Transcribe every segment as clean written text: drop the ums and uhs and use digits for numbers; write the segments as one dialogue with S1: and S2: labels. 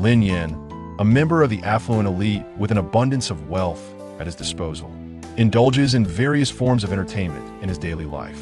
S1: Lin Yan, a member of the affluent elite with an abundance of wealth at his disposal, indulges in various forms of entertainment in his daily life.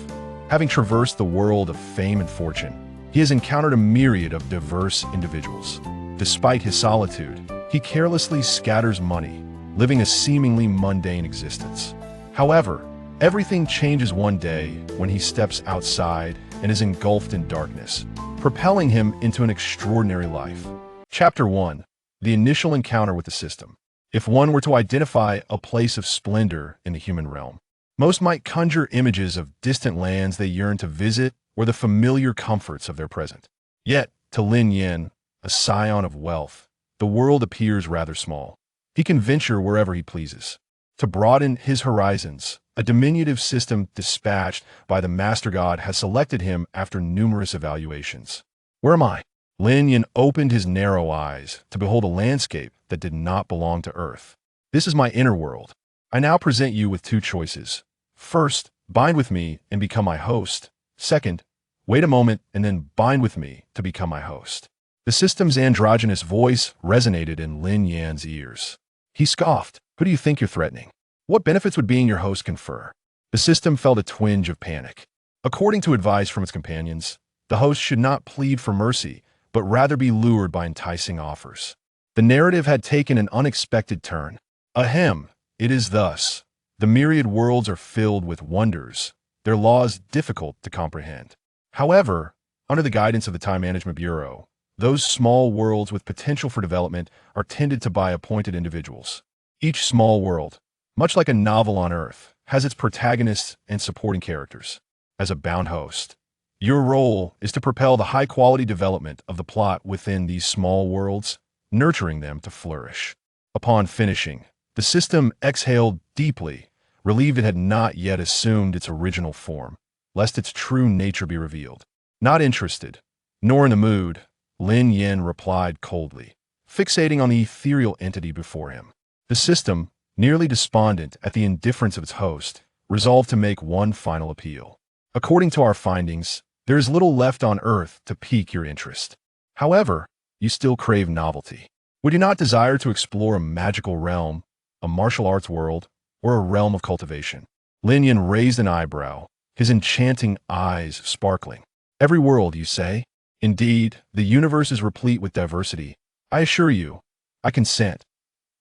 S1: Having traversed the world of fame and fortune, he has encountered a myriad of diverse individuals. Despite his solitude, he carelessly scatters money, living a seemingly mundane existence. However, everything changes one day when he steps outside and is engulfed in darkness, propelling him into an extraordinary life. Chapter 1. The initial encounter with the system. If one were to identify a place of splendor in the human realm, most might conjure images of distant lands they yearn to visit or the familiar comforts of their present. Yet, to Lin Yan, a scion of wealth, the world appears rather small. He can venture wherever he pleases. To broaden his horizons, a diminutive system dispatched by the Master God has selected him after numerous evaluations. Where am I? Lin Yan opened his narrow eyes to behold a landscape that did not belong to Earth. This is my inner world. I now present you with two choices. First, bind with me and become my host. Second, wait a moment and then bind with me to become my host. The system's androgynous voice resonated in Lin Yan's ears. He scoffed. Who do you think you're threatening? What benefits would being your host confer? The system felt a twinge of panic. According to advice from its companions, the host should not plead for mercy, but rather be lured by enticing offers. The narrative had taken an unexpected turn. Ahem, it is thus. The myriad worlds are filled with wonders, their laws difficult to comprehend. However, under the guidance of the Time Management Bureau, those small worlds with potential for development are tended to by appointed individuals. Each small world, much like a novel on Earth, has its protagonists and supporting characters. As a bound host, your role is to propel the high-quality development of the plot within these small worlds, nurturing them to flourish. Upon finishing, the system exhaled deeply, relieved it had not yet assumed its original form, lest its true nature be revealed. Not interested, nor in the mood, Lin Yan replied coldly, fixating on the ethereal entity before him. The system, nearly despondent at the indifference of its host, resolved to make one final appeal. According to our findings, there is little left on Earth to pique your interest. However, you still crave novelty. Would you not desire to explore a magical realm, a martial arts world, or a realm of cultivation? Lin Yan raised an eyebrow, his enchanting eyes sparkling. Every world, you say? Indeed, the universe is replete with diversity. I assure you, I consent.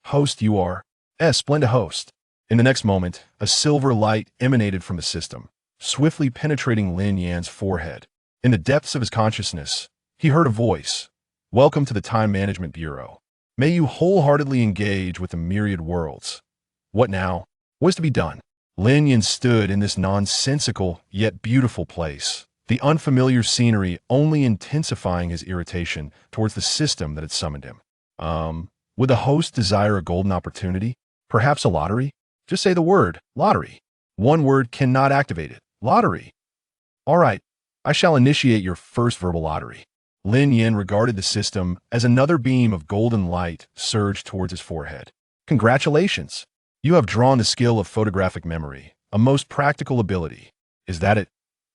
S1: Host you are. Splendid host. In the next moment, a silver light emanated from the system, swiftly penetrating Lin Yan's forehead. In the depths of his consciousness, he heard a voice. Welcome to the Time Management Bureau. May you wholeheartedly engage with the myriad worlds. What now? What is to be done? Lin Yan stood in this nonsensical yet beautiful place, the unfamiliar scenery only intensifying his irritation towards the system that had summoned him. Would the host desire a golden opportunity? Perhaps a lottery? Just say the word, lottery. One word cannot activate it. Lottery. All right, I shall initiate your first verbal lottery. Lin Yan regarded the system as another beam of golden light surged towards his forehead. Congratulations! You have drawn the skill of photographic memory, a most practical ability. Is that it?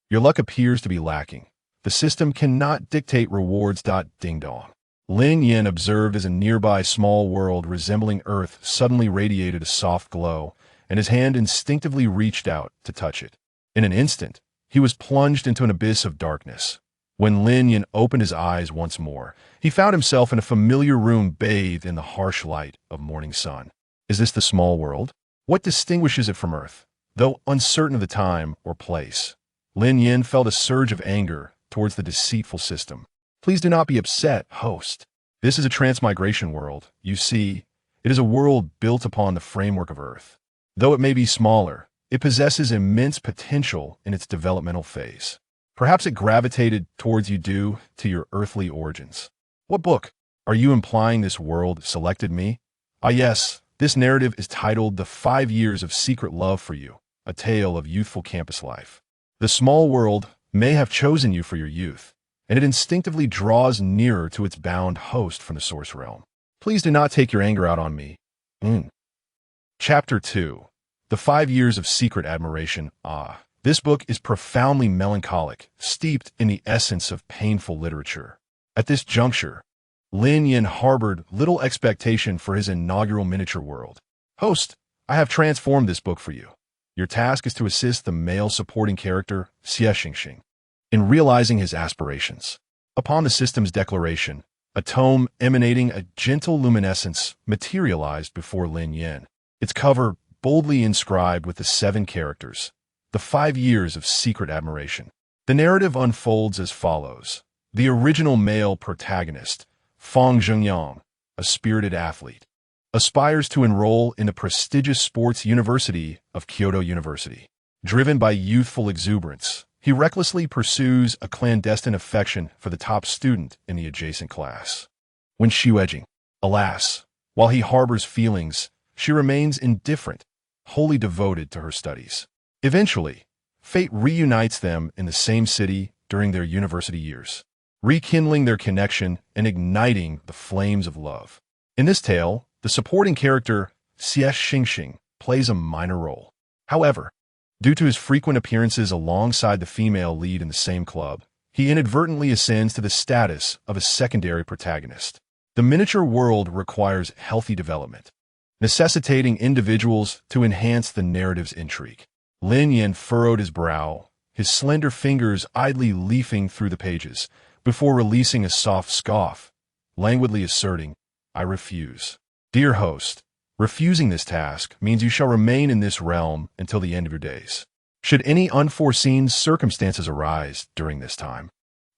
S1: Your luck appears to be lacking. The system cannot dictate rewards. Ding dong. Lin Yan observed as a nearby small world resembling Earth suddenly radiated a soft glow, and his hand instinctively reached out to touch it. In an instant, he was plunged into an abyss of darkness. When Lin Yan opened his eyes once more, he found himself in a familiar room bathed in the harsh light of morning sun. Is this the small world? What distinguishes it from Earth? Though uncertain of the time or place, Lin Yan felt a surge of anger towards the deceitful system. Please do not be upset, host. This is a transmigration world. You see, it is a world built upon the framework of Earth. Though it may be smaller, it possesses immense potential in its developmental phase. Perhaps it gravitated towards you due to your earthly origins. What book? Are you implying this world selected me? Ah yes, this narrative is titled The 5 Years of Secret Love for You, a tale of youthful campus life. The small world may have chosen you for your youth, and it instinctively draws nearer to its bound host from the source realm. Please do not take your anger out on me. Chapter 2. The 5 Years of Secret Admiration. This book is profoundly melancholic, steeped in the essence of painful literature. At this juncture, Lin Yan harbored little expectation for his inaugural miniature world. Host, I have transformed this book for you. Your task is to assist the male supporting character, Xie in realizing his aspirations. Upon the system's declaration, a tome emanating a gentle luminescence materialized before Lin Yan, its cover boldly inscribed with the 7 characters, the 5 years of secret admiration. The narrative unfolds as follows. The original male protagonist, Fang Zhengyang, a spirited athlete, aspires to enroll in the prestigious sports university of Kyoto University. Driven by youthful exuberance, he recklessly pursues a clandestine affection for the top student in the adjacent class. When Xie, alas, while he harbors feelings, she remains indifferent, wholly devoted to her studies. Eventually, fate reunites them in the same city during their university years, rekindling their connection and igniting the flames of love. In this tale, the supporting character, Xie Xingxing, plays a minor role. However, due to his frequent appearances alongside the female lead in the same club, he inadvertently ascends to the status of a secondary protagonist. The miniature world requires healthy development, necessitating individuals to enhance the narrative's intrigue. Lin Yan furrowed his brow, his slender fingers idly leafing through the pages, before releasing a soft scoff, languidly asserting, I refuse. Dear host, refusing this task means you shall remain in this realm until the end of your days. Should any unforeseen circumstances arise during this time,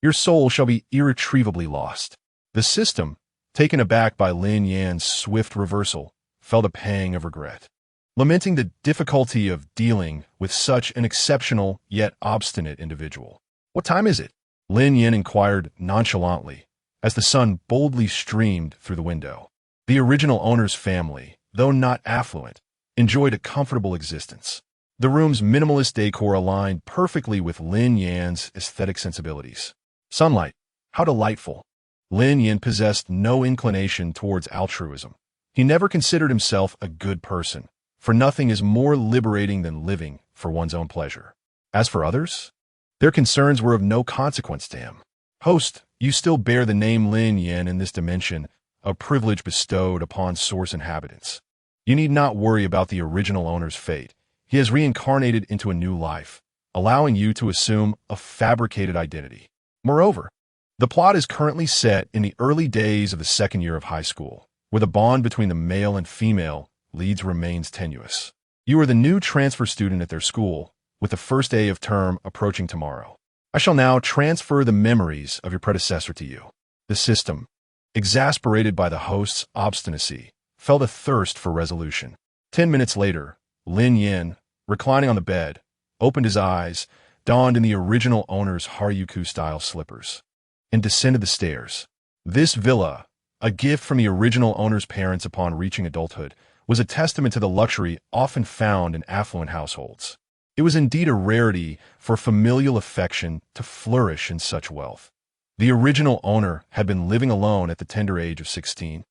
S1: your soul shall be irretrievably lost. The system, taken aback by Lin Yan's swift reversal, felt a pang of regret. Lamenting the difficulty of dealing with such an exceptional yet obstinate individual. What time is it? Lin Yan inquired nonchalantly, as the sun boldly streamed through the window. The original owner's family, though not affluent, enjoyed a comfortable existence. The room's minimalist decor aligned perfectly with Lin Yan's aesthetic sensibilities. Sunlight, how delightful. Lin Yan possessed no inclination towards altruism. He never considered himself a good person, for nothing is more liberating than living for one's own pleasure. As for others, their concerns were of no consequence to him. Host, you still bear the name Lin Yan in this dimension, a privilege bestowed upon source inhabitants. You need not worry about the original owner's fate. He has reincarnated into a new life, allowing you to assume a fabricated identity. Moreover, the plot is currently set in the early days of the second year of high school, where the bond between the male and female leads remains tenuous. You are the new transfer student at their school, with the first day of term approaching tomorrow. I shall now transfer the memories of your predecessor to you. The system, exasperated by the host's obstinacy, felt a thirst for resolution. 10 minutes later, Lin Yan, reclining on the bed, opened his eyes, donned in the original owner's Haryuku-style slippers, and descended the stairs. This villa, a gift from the original owner's parents upon reaching adulthood, was a testament to the luxury often found in affluent households. It was indeed a rarity for familial affection to flourish in such wealth. The original owner had been living alone at the tender age of 16,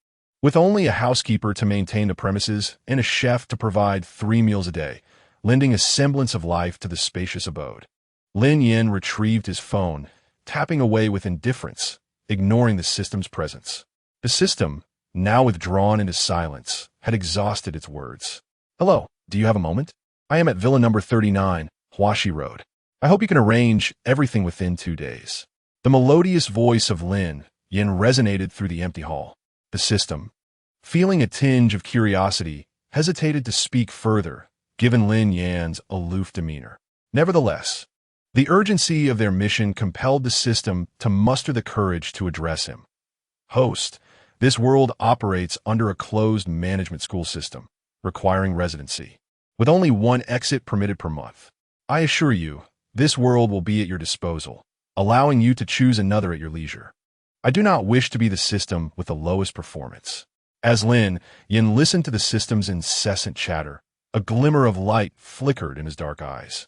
S1: with only a housekeeper to maintain the premises and a chef to provide 3 meals a day, lending a semblance of life to the spacious abode. Lin Yan retrieved his phone, tapping away with indifference, ignoring the system's presence. The system, now withdrawn into silence, had exhausted its words. Hello, do you have a moment? I am at Villa number 39, Huashi Road. I hope you can arrange everything within 2 days. The melodious voice of Lin Yan resonated through the empty hall. The system, feeling a tinge of curiosity, hesitated to speak further, given Lin Yan's aloof demeanor. Nevertheless, the urgency of their mission compelled the system to muster the courage to address him. Host, this world operates under a closed management school system, requiring residency, with only 1 exit permitted per month. I assure you, this world will be at your disposal, allowing you to choose another at your leisure. I do not wish to be the system with the lowest performance. As Lin Yan listened to the system's incessant chatter, a glimmer of light flickered in his dark eyes.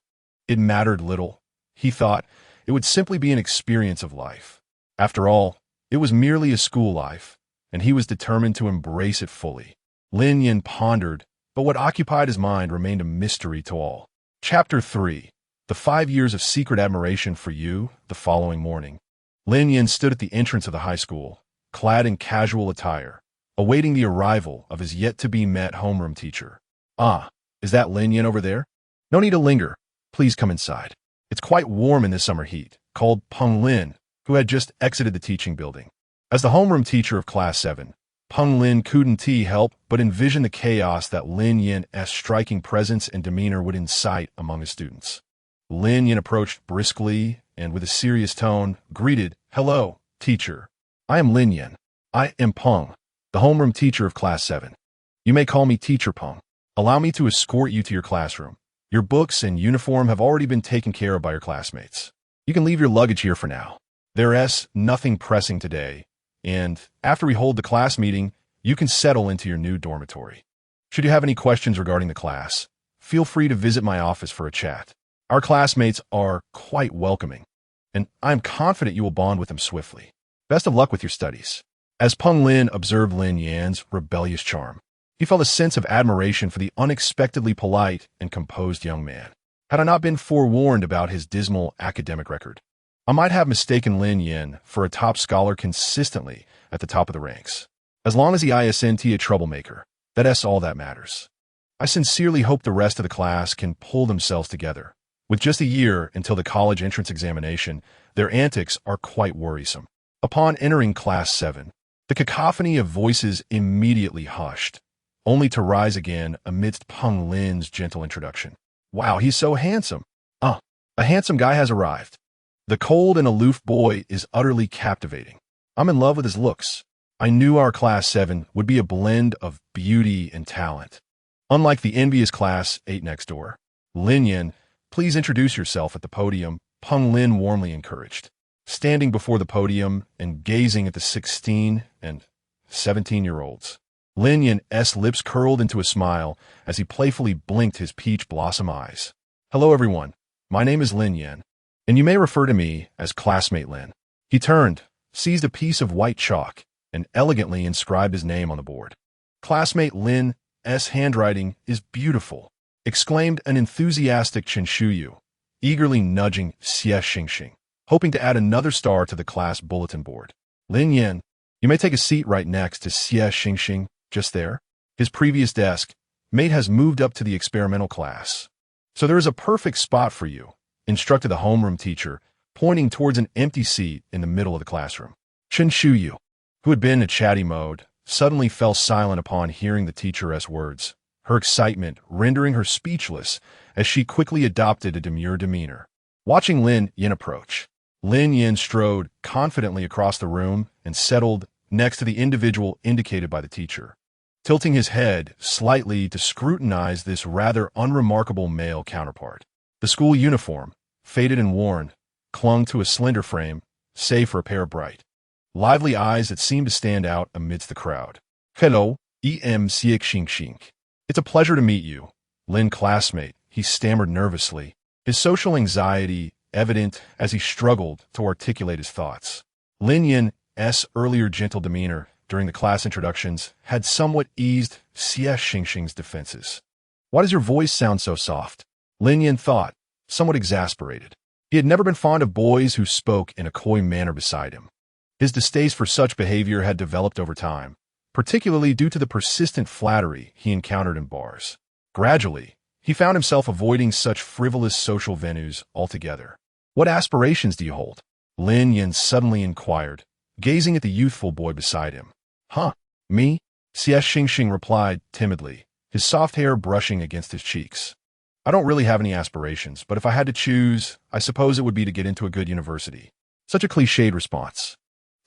S1: It mattered little. He thought it would simply be an experience of life. After all, it was merely a school life, and he was determined to embrace it fully. Lin Yan pondered, but what occupied his mind remained a mystery to all. Chapter 3. The 5 years of secret admiration for you. The following morning, Lin Yan stood at the entrance of the high school, clad in casual attire, awaiting the arrival of his yet-to-be-met homeroom teacher. "Ah, is that Lin Yan over there? No need to linger. Please come inside. It's quite warm in this summer heat," called Peng Lin, who had just exited the teaching building. As the homeroom teacher of Class 7, Peng Lin couldn't help but envision the chaos that Lin Yan's striking presence and demeanor would incite among his students. Lin Yan approached briskly and with a serious tone greeted, "Hello, teacher. I am Lin Yan. I am Peng, the homeroom teacher of Class 7. You may call me Teacher Peng. Allow me to escort you to your classroom. Your books and uniform have already been taken care of by your classmates. You can leave your luggage here for now. There's nothing pressing today, and after we hold the class meeting, you can settle into your new dormitory. Should you have any questions regarding the class, feel free to visit my office for a chat. Our classmates are quite welcoming, and I'm confident you will bond with them swiftly. Best of luck with your studies." As Peng Lin observed Lin Yan's rebellious charm, he felt a sense of admiration for the unexpectedly polite and composed young man. Had I not been forewarned about his dismal academic record, I might have mistaken Lin Yan for a top scholar consistently at the top of the ranks. As long as he isn't a troublemaker, that's all that matters. I sincerely hope the rest of the class can pull themselves together. With just a year until the college entrance examination, their antics are quite worrisome. Upon entering Class 7, the cacophony of voices immediately hushed, only to rise again amidst Peng Lin's gentle introduction. "Wow, he's so handsome. A handsome guy has arrived. The cold and aloof boy is utterly captivating. I'm in love with his looks. I knew our Class 7 would be a blend of beauty and talent. Unlike the envious Class 8 next door. Lin Yan, please introduce yourself at the podium," Peng Lin warmly encouraged. Standing before the podium and gazing at the 16 and 17-year-olds, Lin Yan's lips curled into a smile as he playfully blinked his peach blossom eyes. "Hello, everyone. My name is Lin Yan, and you may refer to me as Classmate Lin." He turned, seized a piece of white chalk, and elegantly inscribed his name on the board. "Classmate Lin's handwriting is beautiful," exclaimed an enthusiastic Chen Shuyu, eagerly nudging Xie Xingxing, hoping to add another star to the class bulletin board. "Lin Yan, you may take a seat right next to Xie Xingxing, just there. His previous desk mate has moved up to the experimental class, so there is a perfect spot for you," instructed the homeroom teacher, pointing towards an empty seat in the middle of the classroom. Chen Shuyu, who had been in a chatty mode, suddenly fell silent upon hearing the teacher's words, her excitement rendering her speechless as she quickly adopted a demure demeanor. Watching Lin Yan approach, Lin Yan strode confidently across the room and settled next to the individual indicated by the teacher, tilting his head slightly to scrutinize this rather unremarkable male counterpart. The school uniform, faded and worn, clung to a slender frame, save for a pair of bright, lively eyes that seemed to stand out amidst the crowd. "Hello, Xie Xingxing. It's a pleasure to meet you, Lin classmate," he stammered nervously, his social anxiety evident as he struggled to articulate his thoughts. Lin Yan's earlier gentle demeanor during the class introductions had somewhat eased Xie Xingxing's defenses. "Why does your voice sound so soft?" Lin Yan thought, somewhat exasperated. He had never been fond of boys who spoke in a coy manner beside him. His distaste for such behavior had developed over time, particularly due to the persistent flattery he encountered in bars. Gradually, he found himself avoiding such frivolous social venues altogether. "What aspirations do you hold?" Lin Yan suddenly inquired, gazing at the youthful boy beside him. Me?" Xie Xingxing replied timidly, his soft hair brushing against his cheeks. "I don't really have any aspirations, but if I had to choose, I suppose it would be to get into a good university." Such a cliched response,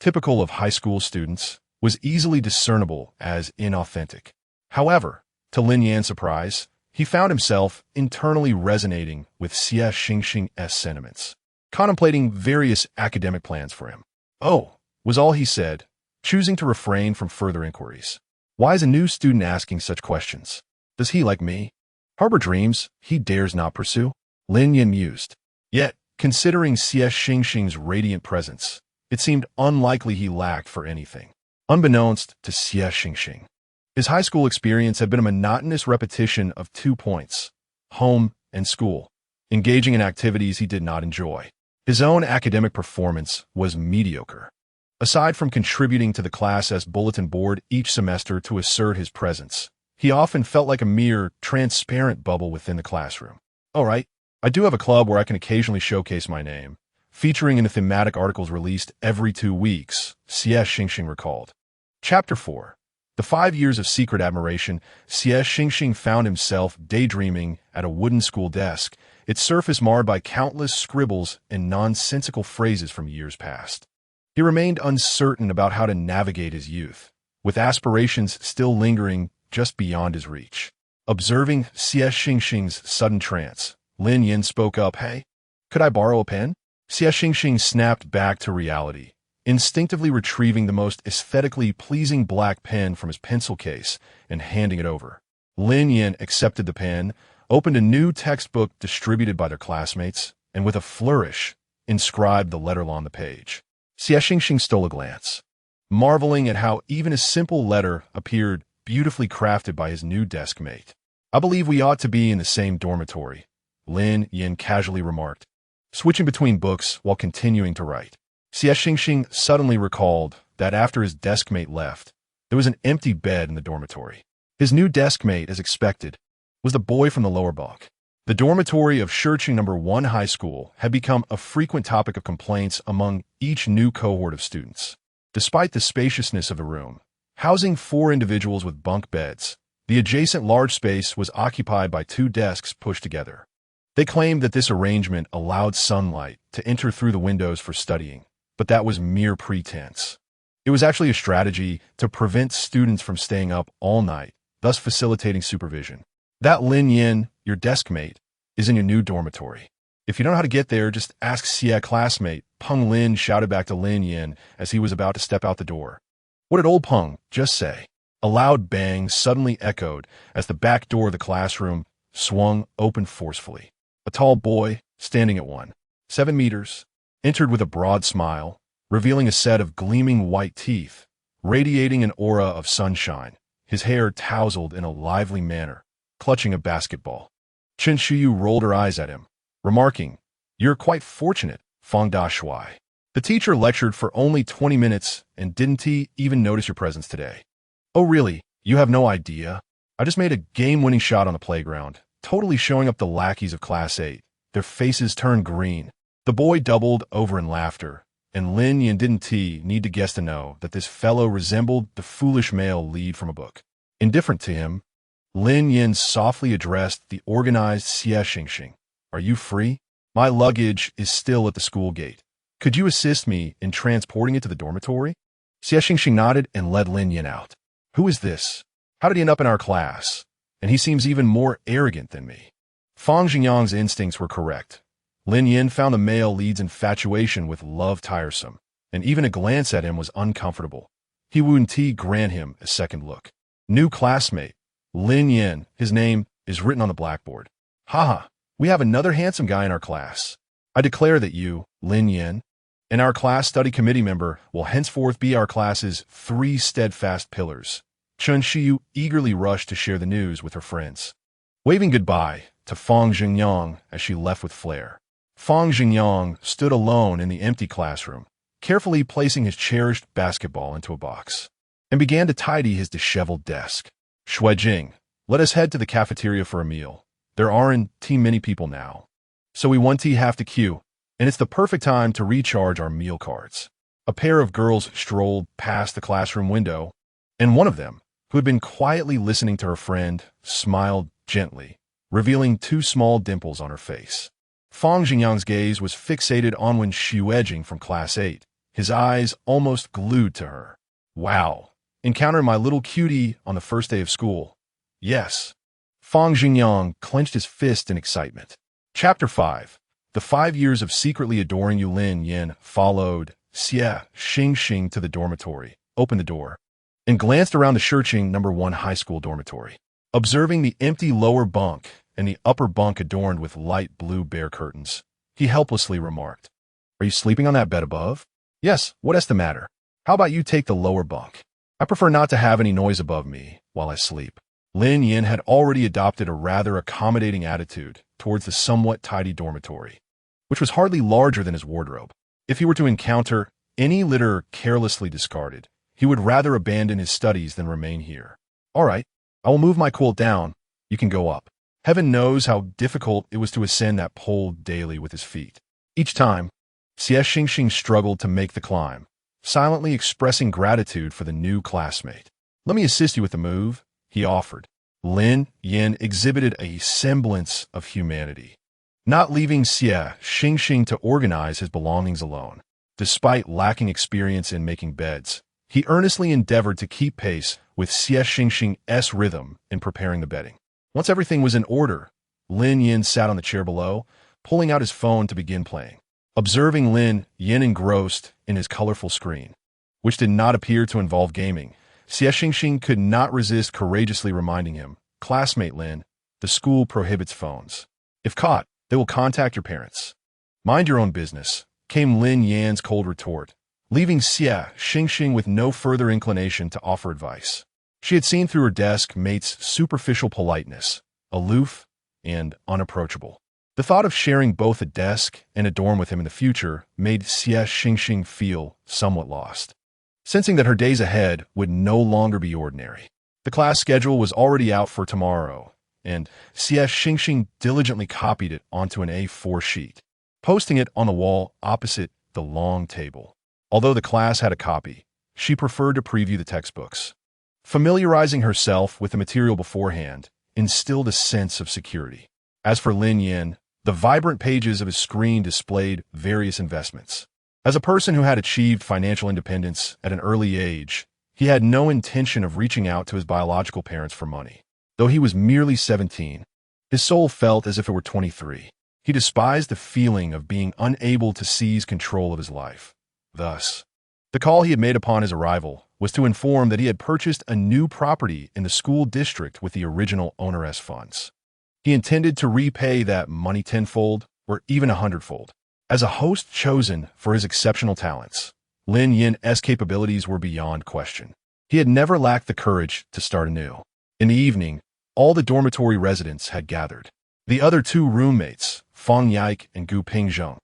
S1: typical of high school students, was easily discernible as inauthentic. However, to Lin Yan's surprise, he found himself internally resonating with Xie Xingxing's sentiments, contemplating various academic plans for him. "Oh," was all he said, choosing to refrain from further inquiries. Why is a new student asking such questions? Does he, like me, harbor dreams he dares not pursue? Lin Yan mused. Yet, considering Xie Xingxing's radiant presence, it seemed unlikely he lacked for anything. Unbeknownst to Xie Xingxing, his high school experience had been a monotonous repetition of 2 points, home and school, engaging in activities he did not enjoy. His own academic performance was mediocre. Aside from contributing to the class's bulletin board each semester to assert his presence, he often felt like a mere transparent bubble within the classroom. All right, I do have a club where I can occasionally showcase my name, featuring in the thematic articles released every 2 weeks, Xie Xingxing recalled. Chapter 4. The 5 years of secret admiration. Xie Xingxing found himself daydreaming at a wooden school desk, its surface marred by countless scribbles and nonsensical phrases from years past. He remained uncertain about how to navigate his youth, with aspirations still lingering just beyond his reach. Observing Xie Xingxing's sudden trance, Lin Yan spoke up, "Hey, could I borrow a pen?" Xie Xingxing snapped back to reality, instinctively retrieving the most aesthetically pleasing black pen from his pencil case and handing it over. Lin Yan accepted the pen, opened a new textbook distributed by their classmates, and with a flourish, inscribed the letter on the page. Xie Xingxing stole a glance, marveling at how even a simple letter appeared beautifully crafted by his new desk mate. "I believe we ought to be in the same dormitory," Lin Yan casually remarked, switching between books while continuing to write. Xie Xingxing suddenly recalled that after his deskmate left, there was an empty bed in the dormitory. His new deskmate, as expected, was the boy from the lower bunk. The dormitory of Shirqing No. 1 High School had become a frequent topic of complaints among each new cohort of students. Despite the spaciousness of the room, housing 4 individuals with bunk beds, the adjacent large space was occupied by 2 desks pushed together. They claimed that this arrangement allowed sunlight to enter through the windows for studying, but that was mere pretense. It was actually a strategy to prevent students from staying up all night, thus facilitating supervision. "That Lin Yan, your deskmate, is in your new dormitory. If you don't know how to get there, just ask Xie classmate," Peng Lin shouted back to Lin Yan as he was about to step out the door. "What did old Peng just say?" A loud bang suddenly echoed as the back door of the classroom swung open forcefully. A tall boy, standing at 1.7 meters, entered with a broad smile, revealing a set of gleaming white teeth, radiating an aura of sunshine, his hair tousled in a lively manner, clutching a basketball. Chen Shuyu rolled her eyes at him, remarking, "You're quite fortunate, Feng Da Shui. The teacher lectured for only 20 minutes, and didn't he even notice your presence today?" "Oh really? You have no idea? I just made a game-winning shot on the playground, totally showing up the lackeys of Class 8. Their faces turned green." The boy doubled over in laughter, and Lin Yan didn't need to guess to know that this fellow resembled the foolish male lead from a book. Indifferent to him, Lin Yan softly addressed the organized Xie Xingxing. "Are you free? My luggage is still at the school gate. Could you assist me in transporting it to the dormitory?" Xie Xingxing nodded and led Lin Yan out. "Who is this? How did he end up in our class? And he seems even more arrogant than me." Fang Xingyang's instincts were correct. Lin Yan found the male lead's infatuation with love tiresome, and even a glance at him was uncomfortable. He wouldn't grant him a second look. "New classmate, Lin Yan, his name is written on the blackboard. Haha, we have another handsome guy in our class. I declare that you, Lin Yan, and our class study committee member will henceforth be our class's 3 steadfast pillars." Chen Shiyu eagerly rushed to share the news with her friends, waving goodbye to Fang Xingyang as she left with flair. Fang Xingyang stood alone in the empty classroom, carefully placing his cherished basketball into a box, and began to tidy his disheveled desk. "Shuijing, let us head to the cafeteria for a meal. There aren't too many people now, so we won't have to queue, and it's the perfect time to recharge our meal cards." A pair of girls strolled past the classroom window, and one of them, who had been quietly listening to her friend, smiled gently, revealing 2 small dimples on her face. Fang Xingyang's gaze was fixated on Wen Shuijing from Class 8, his eyes almost glued to her. "Wow, encountering my little cutie on the first day of school." "Yes." Fang Xingyang clenched his fist in excitement. Chapter 5. The 5 years of secretly adoring you. Lin Yan followed Xie Xingxing to the dormitory, opened the door, and glanced around the Shirqing No. 1 High School dormitory. Observing the empty lower bunk and the upper bunk adorned with light blue bear curtains, he helplessly remarked, "Are you sleeping on that bed above?" "Yes, what's the matter? How about you take the lower bunk? I prefer not to have any noise above me while I sleep." Lin Yan had already adopted a rather accommodating attitude towards the somewhat tidy dormitory, which was hardly larger than his wardrobe. If he were to encounter any litter carelessly discarded, he would rather abandon his studies than remain here. All right, I will move my quilt down. You can go up. Heaven knows how difficult it was to ascend that pole daily with his feet. Each time, Xie Xingxing struggled to make the climb, silently expressing gratitude for the new classmate. Let me assist you with the move, he offered. Lin Yan exhibited a semblance of humanity, not leaving Xie Xingxing to organize his belongings alone. Despite lacking experience in making beds, he earnestly endeavored to keep pace with Xie Xingxing's rhythm in preparing the bedding. Once everything was in order, Lin Yan sat on the chair below, pulling out his phone to begin playing. Observing Lin Yan engrossed in his colorful screen, which did not appear to involve gaming, Xie Xingxing could not resist courageously reminding him, "Classmate Lin, the school prohibits phones. If caught, they will contact your parents." "Mind your own business," came Lin Yan's cold retort, leaving Xie Xingxing with no further inclination to offer advice. She had seen through her desk mate's superficial politeness, aloof and unapproachable. The thought of sharing both a desk and a dorm with him in the future made Xie Xingxing feel somewhat lost, sensing that her days ahead would no longer be ordinary. The class schedule was already out for tomorrow, and Xie Xingxing diligently copied it onto an A4 sheet, posting it on the wall opposite the long table. Although the class had a copy, she preferred to preview the textbooks. Familiarizing herself with the material beforehand instilled a sense of security. As for Lin Yan, the vibrant pages of his screen displayed various investments. As a person who had achieved financial independence at an early age, he had no intention of reaching out to his biological parents for money. Though he was merely 17, his soul felt as if it were 23. He despised the feeling of being unable to seize control of his life. Thus, the call he had made upon his arrival was to inform that he had purchased a new property in the school district with the original owner's funds. He intended to repay that money tenfold or even 100-fold. As a host chosen for his exceptional talents, Lin Yan's capabilities were beyond question. He had never lacked the courage to start anew. In the evening, all the dormitory residents had gathered. The other two roommates, Fang Yike and Gu Pingzheng,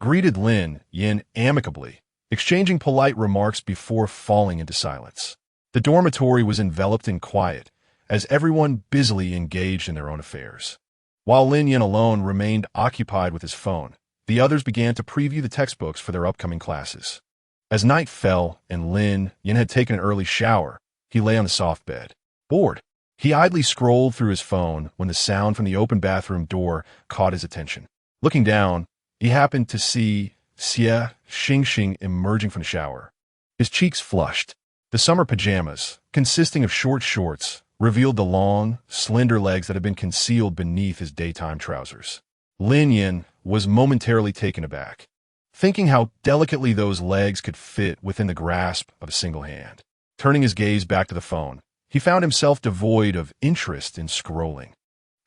S1: greeted Lin Yan amicably, exchanging polite remarks before falling into silence. The dormitory was enveloped in quiet, as everyone busily engaged in their own affairs. While Lin Yan alone remained occupied with his phone, the others began to preview the textbooks for their upcoming classes. As night fell and Lin Yan had taken an early shower, he lay on the soft bed. Bored, he idly scrolled through his phone when the sound from the open bathroom door caught his attention. Looking down, he happened to see Xie Xingxing emerging from the shower. His cheeks flushed. The summer pajamas, consisting of short shorts, revealed the long, slender legs that had been concealed beneath his daytime trousers. Lin Yan was momentarily taken aback, thinking how delicately those legs could fit within the grasp of a single hand. Turning his gaze back to the phone, he found himself devoid of interest in scrolling,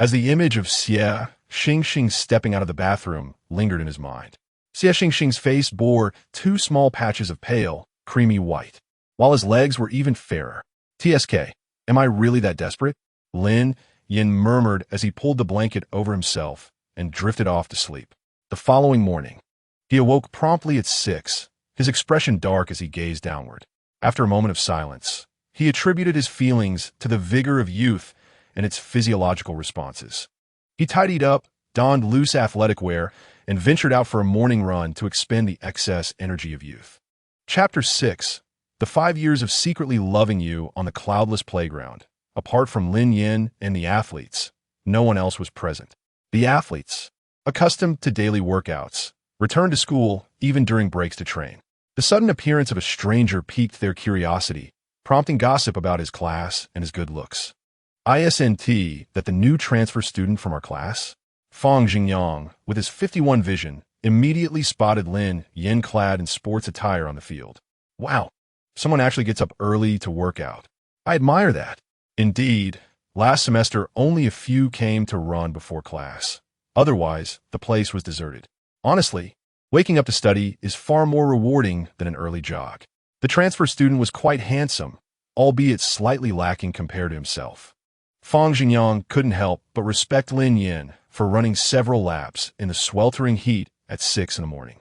S1: as the image of Xie Xingxing stepping out of the bathroom lingered in his mind. Xie Xingxing's face bore two small patches of pale, creamy white, while his legs were even fairer. "TSK, am I really that desperate?" Lin Yan murmured as he pulled the blanket over himself and drifted off to sleep. The following morning, he awoke promptly at 6, his expression dark as he gazed downward. After a moment of silence, he attributed his feelings to the vigor of youth and its physiological responses. He tidied up, donned loose athletic wear, and ventured out for a morning run to expend the excess energy of youth. Chapter 6. The 5 years of secretly loving you on the cloudless playground. Apart from Lin Yan and the athletes, no one else was present. The athletes, accustomed to daily workouts, returned to school even during breaks to train. The sudden appearance of a stranger piqued their curiosity, prompting gossip about his class and his good looks. "Isn't that the new transfer student from our class?" Fang Jingyang, with his 51 vision, immediately spotted Lin Yan clad in sports attire on the field. "Wow, someone actually gets up early to work out. I admire that." Indeed, last semester only a few came to run before class. Otherwise, the place was deserted. Honestly, waking up to study is far more rewarding than an early jog. The transfer student was quite handsome, albeit slightly lacking compared to himself. Fang Jingyang couldn't help but respect Lin Yan for running several laps in the sweltering heat at 6 in the morning.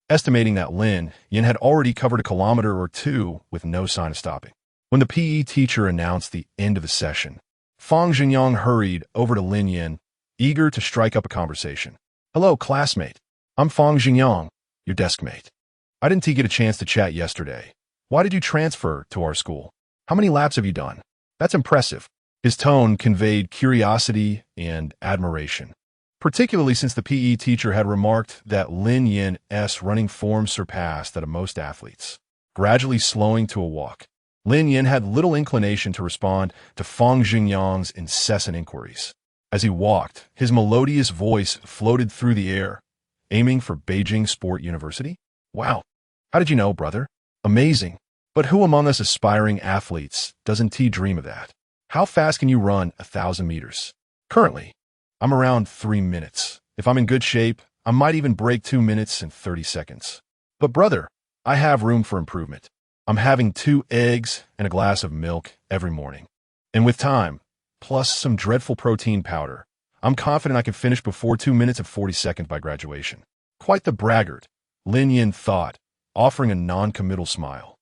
S1: estimating that Lin Yan had already covered a kilometer or two with no sign of stopping. When the PE teacher announced the end of the session, Fang Jingyang hurried over to Lin Yan, eager to strike up a conversation. "Hello, classmate. I'm Fang Jingyang, your desk mate. I didn't get a chance to chat yesterday. Why did you transfer to our school? How many laps have you done? That's impressive." His tone conveyed curiosity and admiration, particularly since the PE teacher had remarked that Lin Yan's running form surpassed that of most athletes. Gradually slowing to a walk, Lin Yan had little inclination to respond to Fang Jingyang's incessant inquiries. As he walked, his melodious voice floated through the air, aiming for Beijing Sport University. "Wow, how did you know, brother? Amazing. But who among us aspiring athletes doesn't dream of that? How fast can you run 1,000 meters? Currently, I'm around 3 minutes. If I'm in good shape, I might even break 2 minutes and 30 seconds. But brother, I have room for improvement. I'm having 2 eggs and a glass of milk every morning. And with time, plus some dreadful protein powder, I'm confident I can finish before 2 minutes and 40 seconds by graduation." Quite the braggart, Lin Yan thought, offering a non-committal smile.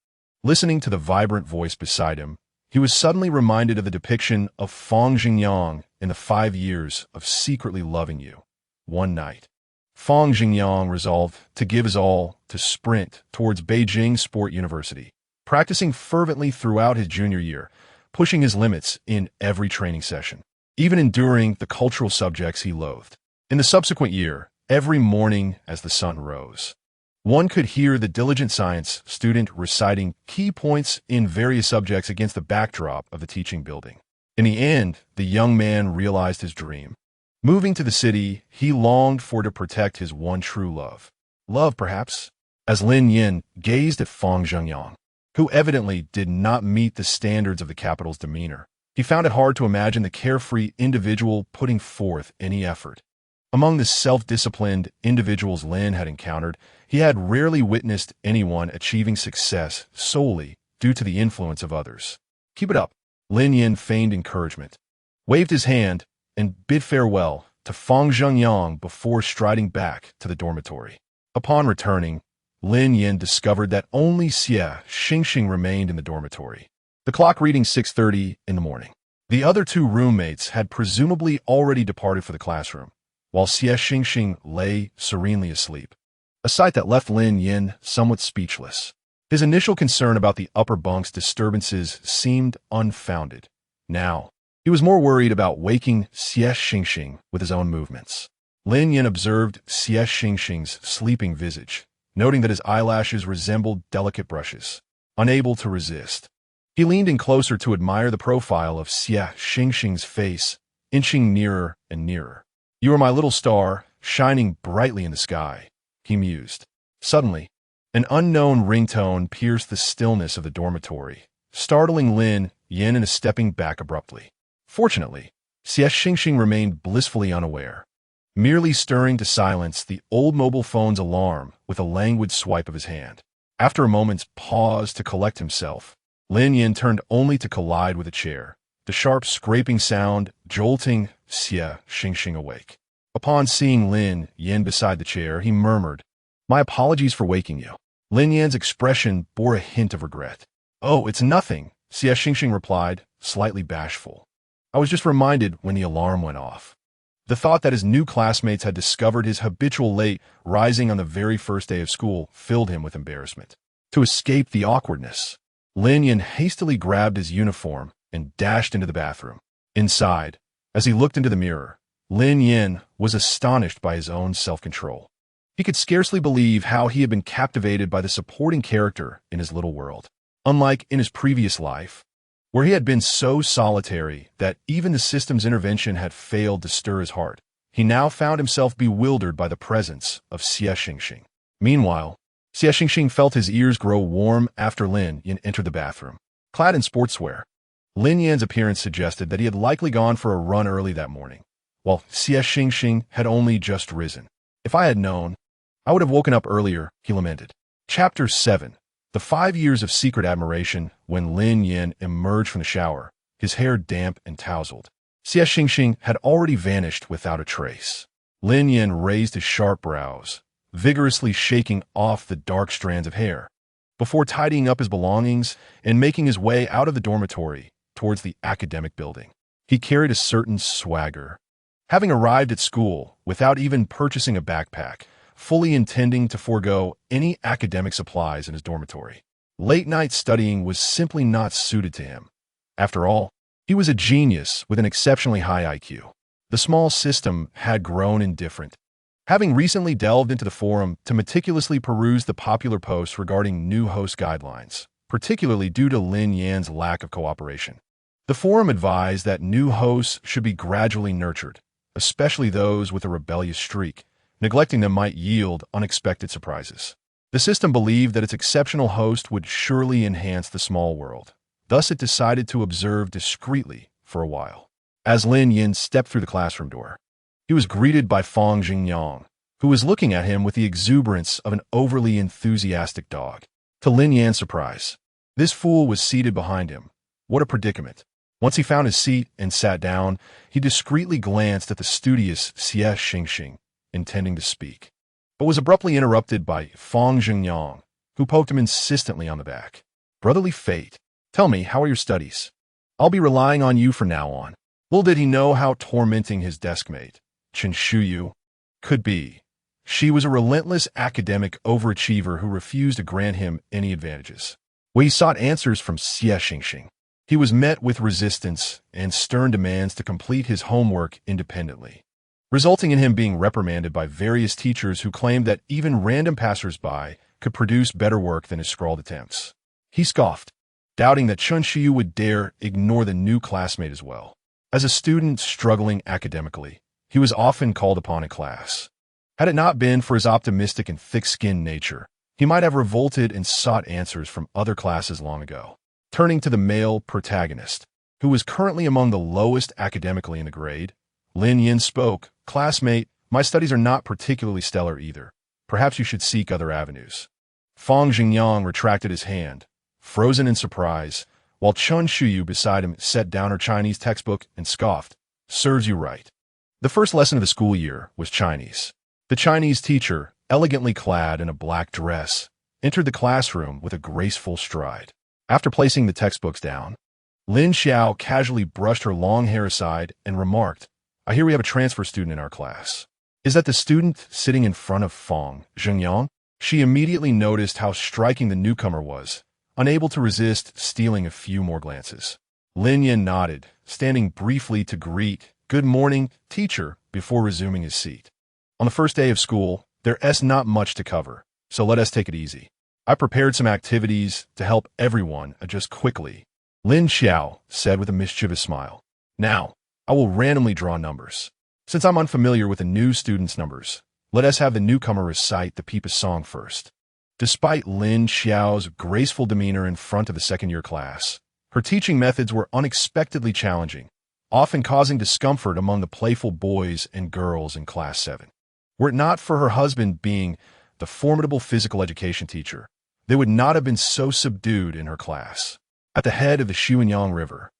S1: Listening to the vibrant voice beside him, he was suddenly reminded of the depiction of Fang Jingyang in the 5 years of secretly loving you. One night, Fang Jingyang resolved to give his all to sprint towards Beijing Sport University, practicing fervently throughout his junior year, pushing his limits in every training session, even enduring the cultural subjects he loathed. In the subsequent year, every morning as the sun rose, one could hear the diligent science student reciting key points in various subjects against the backdrop of the teaching building. In the end, the young man realized his dream. Moving to the city, he longed to protect his one true love. Love, perhaps? As Lin Yan gazed at Fang Jingyang, who evidently did not meet the standards of the capital's demeanor, he found it hard to imagine the carefree individual putting forth any effort. Among the self-disciplined individuals Lin had encountered, he had rarely witnessed anyone achieving success solely due to the influence of others. "Keep it up." Lin Yan feigned encouragement, waved his hand, and bid farewell to Fang Jingyang before striding back to the dormitory. Upon returning, Lin Yan discovered that only Xie Xingxing remained in the dormitory, the clock reading 6:30 in the morning. The other 2 roommates had presumably already departed for the classroom, while Xie Xingxing lay serenely asleep, a sight that left Lin Yan somewhat speechless. His initial concern about the upper bunk's disturbances seemed unfounded. Now, he was more worried about waking Xie Xingxing with his own movements. Lin Yan observed Xie Xingxing's sleeping visage, noting that his eyelashes resembled delicate brushes. Unable to resist, he leaned in closer to admire the profile of Xie Xingxing's face, inching nearer and nearer. "You are my little star, shining brightly in the sky," he mused. Suddenly, an unknown ringtone pierced the stillness of the dormitory, startling Lin Yan into stepping back abruptly. Fortunately, Xie Xingxing remained blissfully unaware, merely stirring to silence the old mobile phone's alarm with a languid swipe of his hand. After a moment's pause to collect himself, Lin Yan turned only to collide with a chair, the sharp scraping sound jolting Xie Xingxing awake. Upon seeing Lin Yan beside the chair, he murmured, "My apologies for waking you." Lin Yan's expression bore a hint of regret. "Oh, it's nothing," Xie Xingxing replied, slightly bashful. "I was just reminded when the alarm went off." The thought that his new classmates had discovered his habitual late rising on the very first day of school filled him with embarrassment. To escape the awkwardness, Lin Yan hastily grabbed his uniform and dashed into the bathroom. Inside, as he looked into the mirror, Lin Yan was astonished by his own self-control. He could scarcely believe how he had been captivated by the supporting character in his little world. Unlike in his previous life, where he had been so solitary that even the system's intervention had failed to stir his heart, he now found himself bewildered by the presence of Xie Xingxing. Meanwhile, Xie Xingxing felt his ears grow warm after Lin Yan entered the bathroom. Clad in sportswear, Lin Yan's appearance suggested that he had likely gone for a run early that morning, while Xie Xingxing had only just risen. "If I had known, I would have woken up earlier," he lamented. Chapter 7. The 5 years of secret admiration. When Lin Yan emerged from the shower, his hair damp and tousled, Xie Xingxing had already vanished without a trace. Lin Yan raised his sharp brows, vigorously shaking off the dark strands of hair, before tidying up his belongings and making his way out of the dormitory towards the academic building. He carried a certain swagger, having arrived at school without even purchasing a backpack, fully intending to forego any academic supplies in his dormitory. Late-night studying was simply not suited to him. After all, he was a genius with an exceptionally high IQ. The small system had grown indifferent. Having recently delved into the forum to meticulously peruse the popular posts regarding new host guidelines, particularly due to Lin Yan's lack of cooperation, the forum advised that new hosts should be gradually nurtured, especially those with a rebellious streak. Neglecting them might yield unexpected surprises. The system believed that its exceptional host would surely enhance the small world. Thus, it decided to observe discreetly for a while. As Lin Yan stepped through the classroom door, he was greeted by Fang Jingyang, who was looking at him with the exuberance of an overly enthusiastic dog. To Lin Yan's surprise, this fool was seated behind him. What a predicament. Once he found his seat and sat down, he discreetly glanced at the studious Xie Xingxing, intending to speak, but was abruptly interrupted by Fang Jingyang, who poked him insistently on the back. Brotherly fate. Tell me, how are your studies? I'll be relying on you from now on. Little did he know how tormenting his deskmate, Chen Shuyu, could be. She was a relentless academic overachiever who refused to grant him any advantages. When he sought answers from Xie Xingxing, he was met with resistance and stern demands to complete his homework independently, resulting in him being reprimanded by various teachers who claimed that even random passers-by could produce better work than his scrawled attempts. He scoffed, doubting that Chen Shuyu would dare ignore the new classmate as well. As a student struggling academically, he was often called upon in class. Had it not been for his optimistic and thick-skinned nature, he might have revolted and sought answers from other classes long ago. Turning to the male protagonist, who was currently among the lowest academically in the grade, Lin Yan spoke. Classmate, my studies are not particularly stellar either. Perhaps you should seek other avenues. Fang Jingyang retracted his hand, frozen in surprise, while Chen Shuyu beside him set down her Chinese textbook and scoffed. Serves you right. The first lesson of the school year was Chinese. The Chinese teacher, elegantly clad in a black dress, entered the classroom with a graceful stride. After placing the textbooks down, Lin Xiao casually brushed her long hair aside and remarked, I hear we have a transfer student in our class. Is that the student sitting in front of Fang Jingyang? She immediately noticed how striking the newcomer was, unable to resist stealing a few more glances. Lin Yan nodded, standing briefly to greet, Good morning, teacher, before resuming his seat. On the first day of school, there's not much to cover, so let us take it easy. I prepared some activities to help everyone adjust quickly, Lin Xiao said with a mischievous smile. Now, I will randomly draw numbers. Since I'm unfamiliar with the new student's numbers, let us have the newcomer recite the Peepus song first. Despite Lin Xiao's graceful demeanor in front of the second-year class, her teaching methods were unexpectedly challenging, often causing discomfort among the playful boys and girls in Class 7. Were it not for her husband being the formidable physical education teacher, they would not have been so subdued in her class. At the head of the Xuanyang River,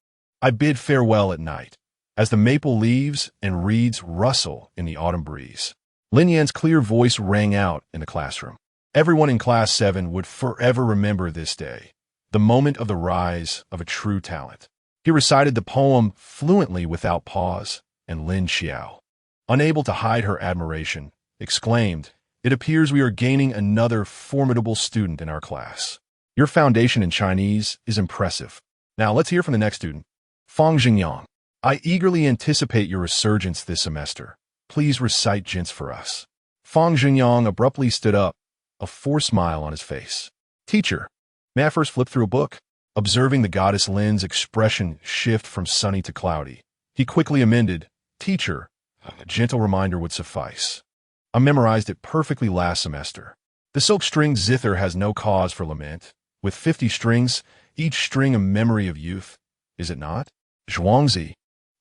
S1: I bid farewell at night, as the maple leaves and reeds rustle in the autumn breeze. Lin Yan's clear voice rang out in the classroom. Everyone in Class 7 would forever remember this day, the moment of the rise of a true talent. He recited the poem fluently without pause, and Lin Xiao, unable to hide her admiration, exclaimed, It appears we are gaining another formidable student in our class. Your foundation in Chinese is impressive. Now let's hear from the next student. Fang Jingyang, I eagerly anticipate your resurgence this semester. Please recite Jints for us. Fang Jingyang abruptly stood up, a forced smile on his face. Teacher, may I first flip through a book? Observing the goddess Lin's expression shift from sunny to cloudy, he quickly amended, Teacher, a gentle reminder would suffice. I memorized it perfectly last semester. The silk string zither has no cause for lament. With 50 strings, each string a memory of youth, is it not? Zhuangzi,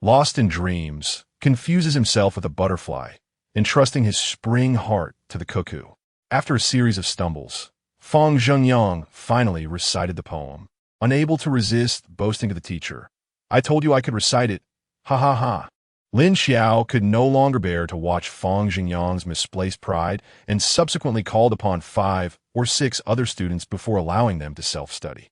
S1: lost in dreams, confuses himself with a butterfly, entrusting his spring heart to the cuckoo. After a series of stumbles, Fang Jingyang finally recited the poem, unable to resist boasting to the teacher. I told you I could recite it. Ha ha ha. Lin Xiao could no longer bear to watch Fang Xingyang's misplaced pride and subsequently called upon 5 or 6 other students before allowing them to self-study.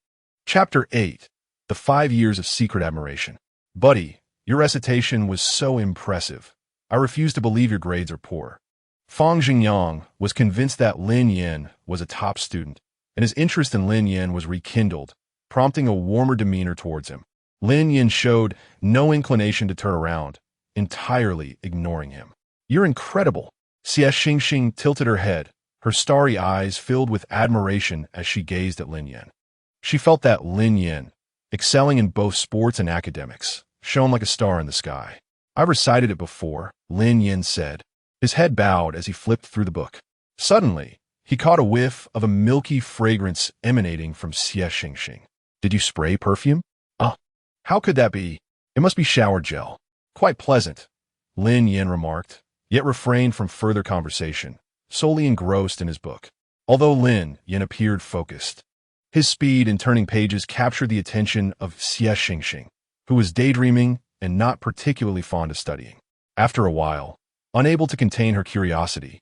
S1: Chapter 8. The 5 Years of Secret Admiration. Buddy, your recitation was so impressive. I refuse to believe your grades are poor. Fang Xingyang was convinced that Lin Yan was a top student, and his interest in Lin Yan was rekindled, prompting a warmer demeanor towards him. Lin Yan showed no inclination to turn around, entirely ignoring him. You're incredible. Xie Xingxing tilted her head, her starry eyes filled with admiration as she gazed at Lin Yan. She felt that Lin Yan, excelling in both sports and academics, shone like a star in the sky. I've recited it before, Lin Yan said. His head bowed as he flipped through the book. Suddenly, he caught a whiff of a milky fragrance emanating from Xie Xingxing. Did you spray perfume? How could that be? It must be shower gel. Quite pleasant, Lin Yan remarked, yet refrained from further conversation, solely engrossed in his book. Although Lin Yan appeared focused, his speed in turning pages captured the attention of Xie Xingxing, who was daydreaming and not particularly fond of studying. After a while, unable to contain her curiosity,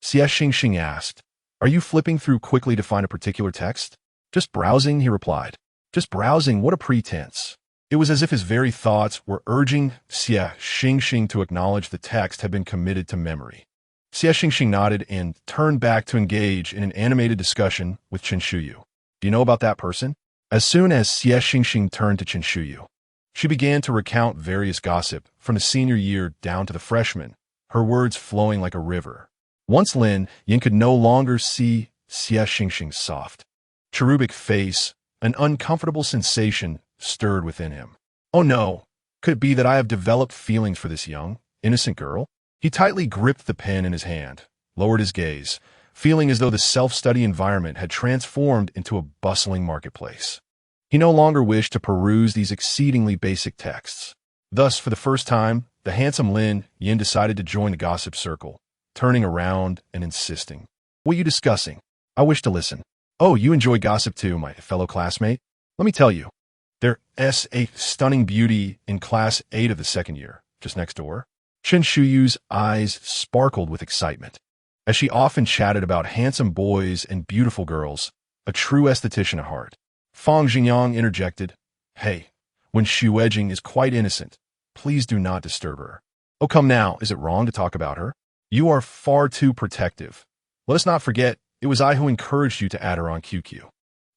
S1: Xie Xingxing asked, "Are you flipping through quickly to find a particular text?" "Just browsing," he replied. "Just browsing, what a pretense." It was as if his very thoughts were urging Xie Xingxing to acknowledge the text had been committed to memory. Xie Xingxing nodded and turned back to engage in an animated discussion with Chen Shuyu. Do you know about that person? As soon as Xie Xingxing turned to Chen Shuyu, she began to recount various gossip from the senior year down to the freshman, her words flowing like a river. Once Lin Yan could no longer see Xie Xingxing's soft, cherubic face, an uncomfortable sensation stirred within him. Oh no, could it be that I have developed feelings for this young, innocent girl? He tightly gripped the pen in his hand, lowered his gaze, feeling as though the self-study environment had transformed into a bustling marketplace. He no longer wished to peruse these exceedingly basic texts. Thus, for the first time, the handsome Lin Yan decided to join the gossip circle, turning around and insisting. What are you discussing? I wish to listen. Oh, you enjoy gossip too, my fellow classmate? Let me tell you. There's a stunning beauty in Class 8 of the second year, just next door. Chen Shuyu's eyes sparkled with excitement. As she often chatted about handsome boys and beautiful girls, a true esthetician at heart. Fang Xingyang interjected, Hey, when Xuejing is quite innocent, please do not disturb her. Oh, come now, is it wrong to talk about her? You are far too protective. Let us not forget, it was I who encouraged you to add her on QQ.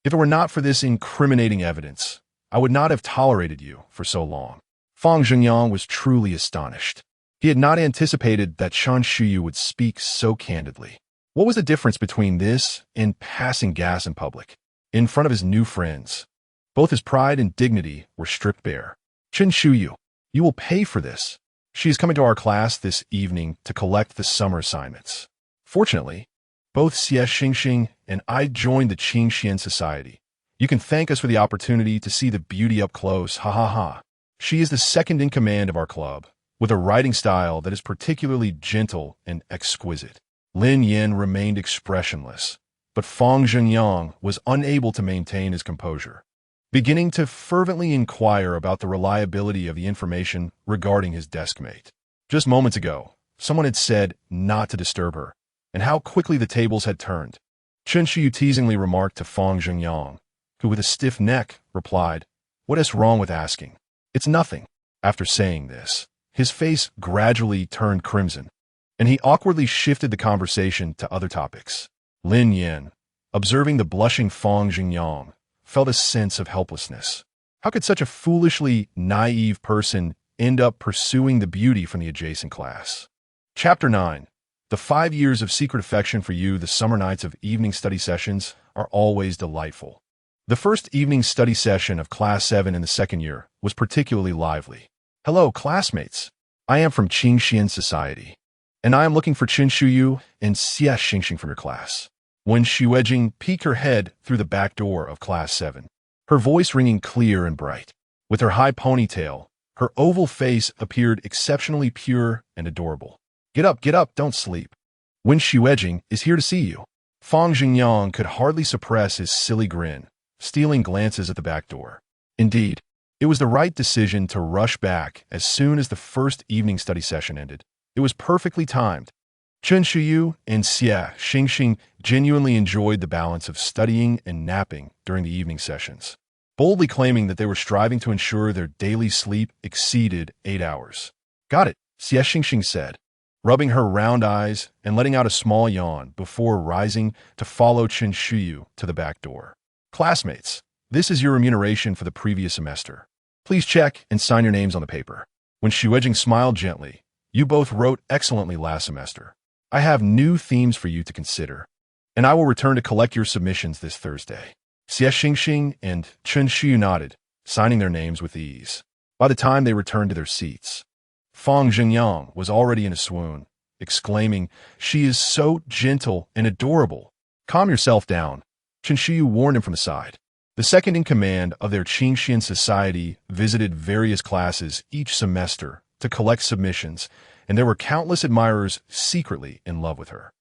S1: If it were not for this incriminating evidence, I would not have tolerated you for so long. Fang Xingyang was truly astonished. He had not anticipated that Chen Shuyu would speak so candidly. What was the difference between this and passing gas in public, in front of his new friends? Both his pride and dignity were stripped bare. Chen Shuyu, you will pay for this. She is coming to our class this evening to collect the summer assignments. Fortunately, both Xie Xingxing and I joined the Qingxian Society. You can thank us for the opportunity to see the beauty up close, ha ha ha. She is the second in command of our club, with a writing style that is particularly gentle and exquisite. Lin Yan remained expressionless, but Fang Xingyang was unable to maintain his composure, beginning to fervently inquire about the reliability of the information regarding his deskmate. Just moments ago, someone had said not to disturb her, and how quickly the tables had turned. Chen Shuyu teasingly remarked to Fang Xingyang, who with a stiff neck replied, What is wrong with asking? It's nothing. After saying this, his face gradually turned crimson, and he awkwardly shifted the conversation to other topics. Lin Yan, observing the blushing Fang Xingyang, felt a sense of helplessness. How could such a foolishly naive person end up pursuing the beauty from the adjacent class? Chapter 9. The 5 years of secret affection for you. The summer nights of evening study sessions are always delightful. The first evening study session of Class 7 in the second year was particularly lively. Hello, classmates. I am from Qingxian Society, and I am looking for Chen Shuyu and Xie Xingxing from your class. When Xuejing peeked her head through the back door of Class 7, her voice ringing clear and bright. With her high ponytail, her oval face appeared exceptionally pure and adorable. Get up, don't sleep. When Xuejing is here to see you. Fang Xingyang could hardly suppress his silly grin, stealing glances at the back door. Indeed, It was the right decision to rush back as soon as the first evening study session ended. It was perfectly timed. Chen Shuyu and Xie Xingxing genuinely enjoyed the balance of studying and napping during the evening sessions, boldly claiming that they were striving to ensure their daily sleep exceeded 8 hours. Got it, Xie Xingxing said, rubbing her round eyes and letting out a small yawn before rising to follow Chen Shuyu to the back door. Classmates, this is your remuneration for the previous semester. Please check and sign your names on the paper. When Xuejing smiled gently, you both wrote excellently last semester. I have new themes for you to consider, and I will return to collect your submissions this Thursday. Xie Xingxing and Chen Shuyu nodded, signing their names with ease. By the time they returned to their seats, Fang Jingyang was already in a swoon, exclaiming, "She is so gentle and adorable." Calm yourself down, Chen Shuyu warned him from the side. The second in command of their Qingxian society visited various classes each semester to collect submissions, and there were countless admirers secretly in love with her.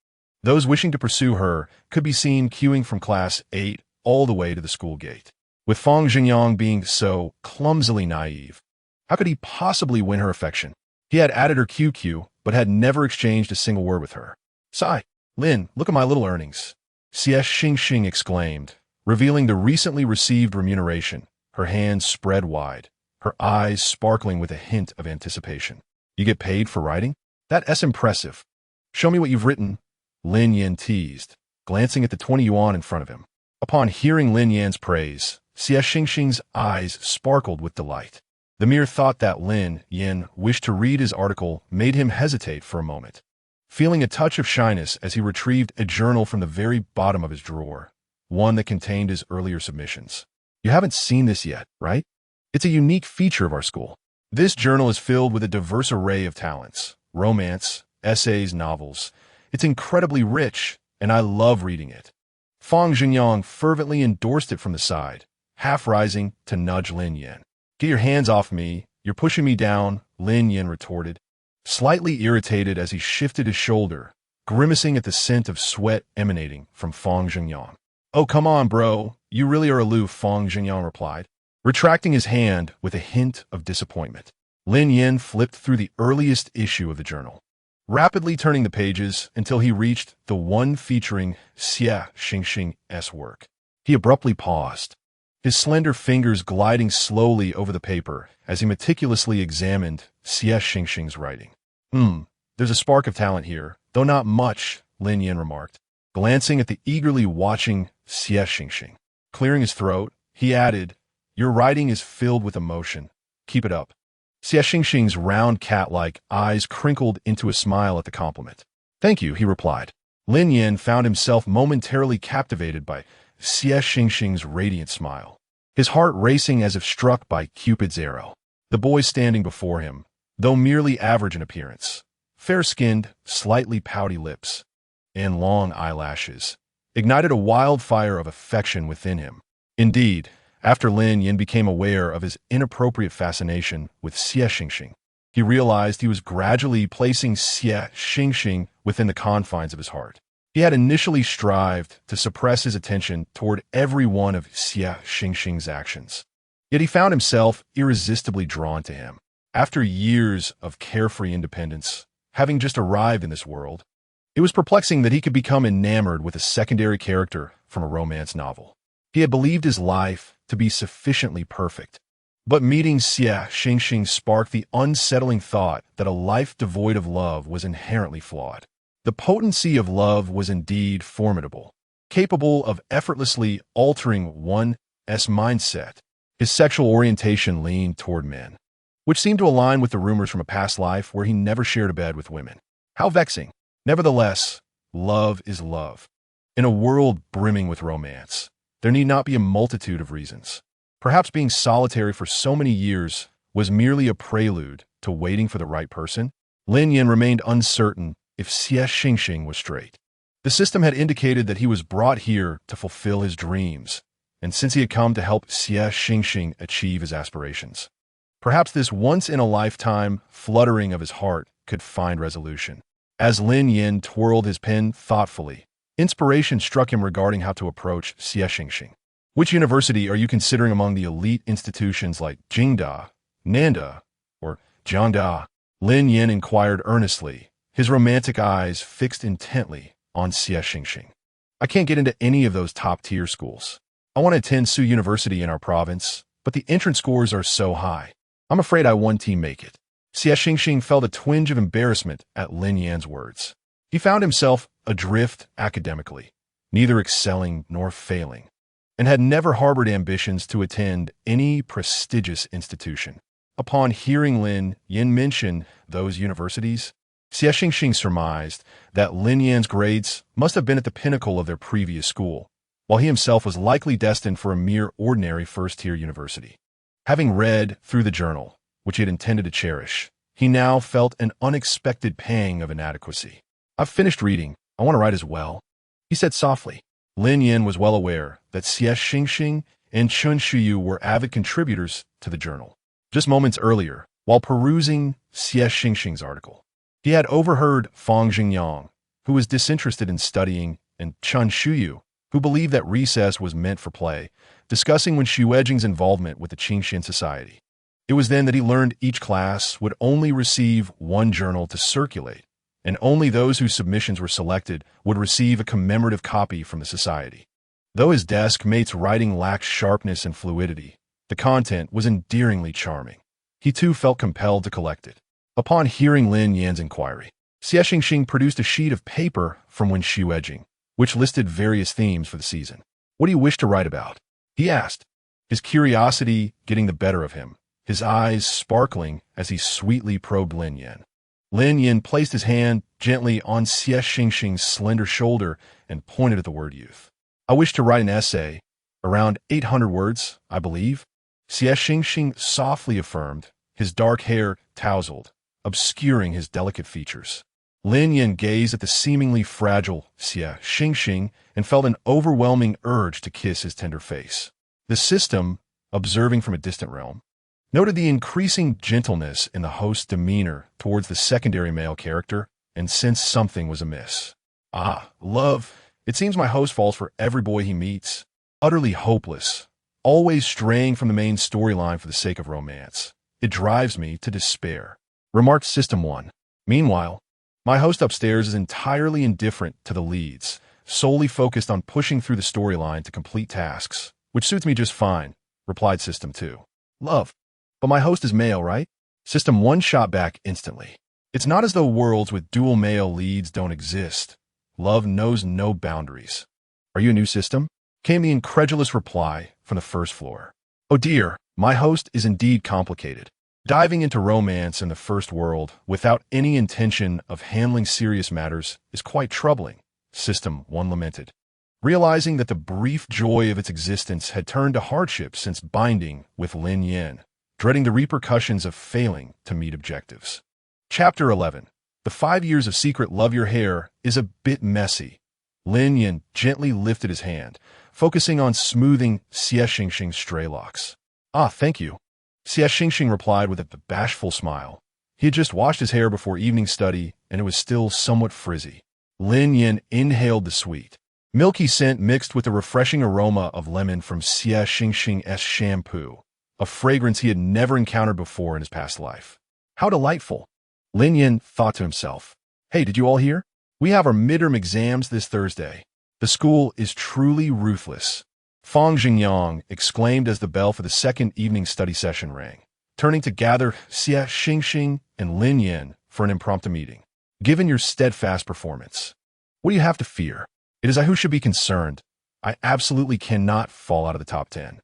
S1: Those wishing to pursue her could be seen queuing from class 8 all the way to the school gate. With Fang Jingyang being so clumsily naive, how could he possibly win her affection? He had added her QQ, but had never exchanged a single word with her. "Sigh, Lin, look at my little earnings," Xie Xingxing exclaimed, revealing the recently received remuneration, her hands spread wide, her eyes sparkling with a hint of anticipation. "You get paid for writing? That's impressive. Show me what you've written," Lin Yan teased, glancing at the 20 yuan in front of him. Upon hearing Lin Yan's praise, Xie Xingxing's eyes sparkled with delight. The mere thought that Lin Yan wished to read his article made him hesitate for a moment, feeling a touch of shyness as he retrieved a journal from the very bottom of his drawer, one that contained his earlier submissions. "You haven't seen this yet, right? It's a unique feature of our school. This journal is filled with a diverse array of talents, romance, essays, novels. It's incredibly rich, and I love reading it." Fang Jingyang fervently endorsed it from the side, half rising to nudge Lin Yan. "Get your hands off me, you're pushing me down," Lin Yan retorted, slightly irritated as he shifted his shoulder, grimacing at the scent of sweat emanating from Fang Jingyang. "Oh, come on, bro, you really are aloof," Fang Jingyang replied, retracting his hand with a hint of disappointment. Lin Yan flipped through the earliest issue of the journal, rapidly turning the pages until he reached the one featuring Xie Xingxing's work. He abruptly paused, his slender fingers gliding slowly over the paper as he meticulously examined Xie Xingxing's writing. There's a spark of talent here, though not much," Lin Yan remarked, glancing at the eagerly watching Xie Xingxing. Clearing his throat, he added, "Your writing is filled with emotion. Keep it up." Xie Xingxing's round cat-like eyes crinkled into a smile at the compliment. "Thank you," he replied. Lin Yan found himself momentarily captivated by Xie Xingxing's radiant smile, his heart racing as if struck by Cupid's arrow. The boy standing before him, though merely average in appearance, fair-skinned, slightly pouty lips, and long eyelashes, ignited a wildfire of affection within him. Indeed, after Lin Yan became aware of his inappropriate fascination with Xie Xingxing, he realized he was gradually placing Xie Xingxing within the confines of his heart. He had initially strived to suppress his attention toward every one of Xie Xingxing's actions, yet he found himself irresistibly drawn to him. After years of carefree independence, having just arrived in this world, it was perplexing that he could become enamored with a secondary character from a romance novel. He had believed his life to be sufficiently perfect, but meeting Xie Xingxing sparked the unsettling thought that a life devoid of love was inherently flawed. The potency of love was indeed formidable, capable of effortlessly altering one's mindset. His sexual orientation leaned toward men, which seemed to align with the rumors from a past life where he never shared a bed with women. How vexing. Nevertheless, love is love. In a world brimming with romance, there need not be a multitude of reasons. Perhaps being solitary for so many years was merely a prelude to waiting for the right person. Lin Yan remained uncertain if Xie Xingxing was straight. The system had indicated that he was brought here to fulfill his dreams, and since he had come to help Xie Xingxing achieve his aspirations, perhaps this once-in-a-lifetime fluttering of his heart could find resolution. As Lin Yan twirled his pen thoughtfully, inspiration struck him regarding how to approach Xie Xingxing. Which university are you considering among the elite institutions like Jingda, Nanda, or Jiangda? Lin Yan inquired earnestly, his romantic eyes fixed intently on Xie Xingxing. I can't get into any of those top-tier schools. I want to attend Su University in our province, but the entrance scores are so high. I'm afraid I won't make it. Xie Xingxing felt a twinge of embarrassment at Lin Yan's words. He found himself adrift academically, neither excelling nor failing, and had never harbored ambitions to attend any prestigious institution. Upon hearing Lin Yan mention those universities, Xie Xingxing surmised that Lin Yan's grades must have been at the pinnacle of their previous school, while he himself was likely destined for a mere ordinary first-tier university. Having read through the journal, which he had intended to cherish, he now felt an unexpected pang of inadequacy. I've finished reading. I want to write as well, he said softly. Lin Yan was well aware that Xie Xingxing and Chun Shuyu were avid contributors to the journal. Just moments earlier, while perusing Xie Xingxing's article, he had overheard Fang Jingyang, who was disinterested in studying, and Chun Shuyu, who believed that recess was meant for play, discussing Wen Xuejing's involvement with the Qingxian society. It was then that he learned each class would only receive one journal to circulate, and only those whose submissions were selected would receive a commemorative copy from the society. Though his desk mate's writing lacked sharpness and fluidity, the content was endearingly charming. He too felt compelled to collect it. Upon hearing Lin Yan's inquiry, Xie Xingxing produced a sheet of paper from Wen Xuejing, which listed various themes for the season. What do you wish to write about? He asked, his curiosity getting the better of him, his eyes sparkling as he sweetly probed Lin Yan. Lin Yan placed his hand gently on Xie Xingxing's slender shoulder and pointed at the word youth. I wish to write an essay, around 800 words, I believe, Xie Xingxing softly affirmed, his dark hair tousled, obscuring his delicate features. Lin Yan gazed at the seemingly fragile Xie Xingxing and felt an overwhelming urge to kiss his tender face. The system, observing from a distant realm, noted the increasing gentleness in the host's demeanor towards the secondary male character and sensed something was amiss. Ah, love, it seems my host falls for every boy he meets, utterly hopeless, always straying from the main storyline for the sake of romance. It drives me to despair, remarked System 1. Meanwhile, my host upstairs is entirely indifferent to the leads, solely focused on pushing through the storyline to complete tasks, which suits me just fine, replied System 2. Love. But my host is male, right? System 1 shot back instantly. It's not as though worlds with dual male leads don't exist. Love knows no boundaries. Are you a new system? Came the incredulous reply from the first floor. Oh dear, my host is indeed complicated. Diving into romance in the first world without any intention of handling serious matters is quite troubling, System 1 lamented, realizing that the brief joy of its existence had turned to hardship since binding with Lin Yan, dreading the repercussions of failing to meet objectives. Chapter 11. The 5 years of secret love your hair is a bit messy. Lin Yan gently lifted his hand, focusing on smoothing Xie Xingxing's stray locks. Ah, thank you. Xie Xingxing replied with a bashful smile. He had just washed his hair before evening study, and it was still somewhat frizzy. Lin Yan inhaled the sweet, milky scent mixed with the refreshing aroma of lemon from Xie Xingxing's shampoo, a fragrance he had never encountered before in his past life. How delightful! Lin Yan thought to himself. Hey, did you all hear? We have our midterm exams this Thursday. The school is truly ruthless. Fang Jingyang exclaimed as the bell for the second evening study session rang, turning to gather Xie Xingxing and Lin Yan for an impromptu meeting. Given your steadfast performance, what do you have to fear? It is I who should be concerned. I absolutely cannot fall out of the top 10.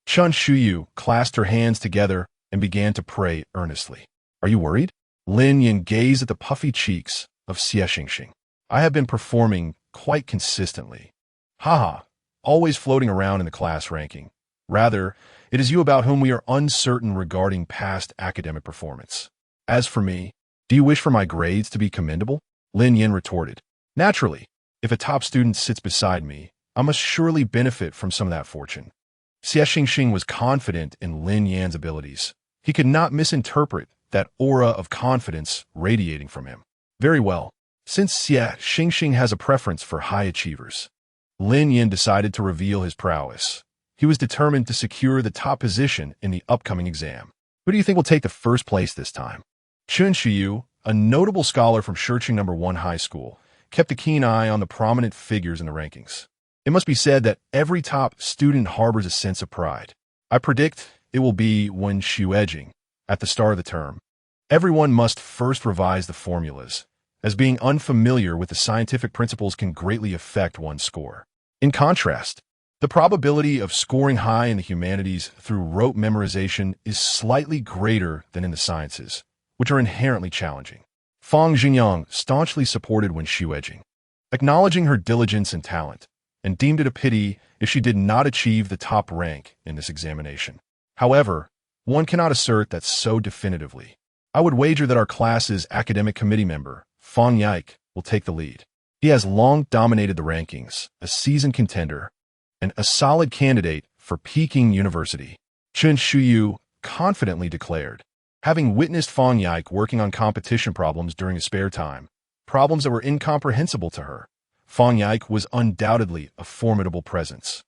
S1: Chun Shuyu clasped her hands together and began to pray earnestly. Are you worried? Lin Yan gazed at the puffy cheeks of Xie Xingxing. I have been performing quite consistently. Haha, always floating around in the class ranking. Rather, it is you about whom we are uncertain regarding past academic performance. As for me, do you wish for my grades to be commendable? Lin Yan retorted. Naturally, if a top student sits beside me, I must surely benefit from some of that fortune. Xie Xingxing was confident in Lin Yan's abilities. He could not misinterpret that aura of confidence radiating from him. Very well. Since Xie Xingxing has a preference for high achievers, Lin Yan decided to reveal his prowess. He was determined to secure the top position in the upcoming exam. Who do you think will take the first place this time? Chun Shiyu, a notable scholar from Shirching No. 1 High School, kept a keen eye on the prominent figures in the rankings. It must be said that every top student harbors a sense of pride. I predict it will be Wen Shuejing at the start of the term. Everyone must first revise the formulas, as being unfamiliar with the scientific principles can greatly affect one's score. In contrast, the probability of scoring high in the humanities through rote memorization is slightly greater than in the sciences, which are inherently challenging. Fang Xingyang staunchly supported Wen Shuejing, acknowledging her diligence and talent, and deemed it a pity if she did not achieve the top rank in this examination. However, one cannot assert that so definitively. I would wager that our class's academic committee member, Fang Yike, will take the lead. He has long dominated the rankings, a seasoned contender, and a solid candidate for Peking University. Chun Shiyu confidently declared, having witnessed Fang Yike working on competition problems during his spare time, problems that were incomprehensible to her. Fang Yike was undoubtedly a formidable presence.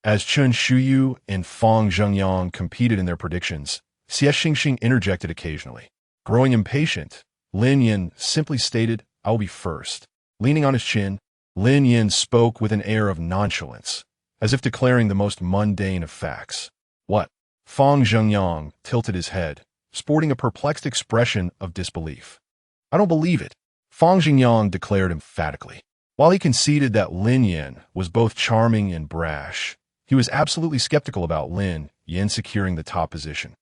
S1: As Chun Shiyu and Fang Zhengyang competed in their predictions, Xie Xingxing interjected occasionally. Growing impatient, Lin Yan simply stated, "I will be first." Leaning on his chin, Lin Yan spoke with an air of nonchalance, as if declaring the most mundane of facts. What? Fang Zhengyang tilted his head, sporting a perplexed expression of disbelief. "I don't believe it," Fang Zhengyang declared emphatically. While he conceded that Lin Yan was both charming and brash, he was absolutely skeptical about Lin Yan securing the top position.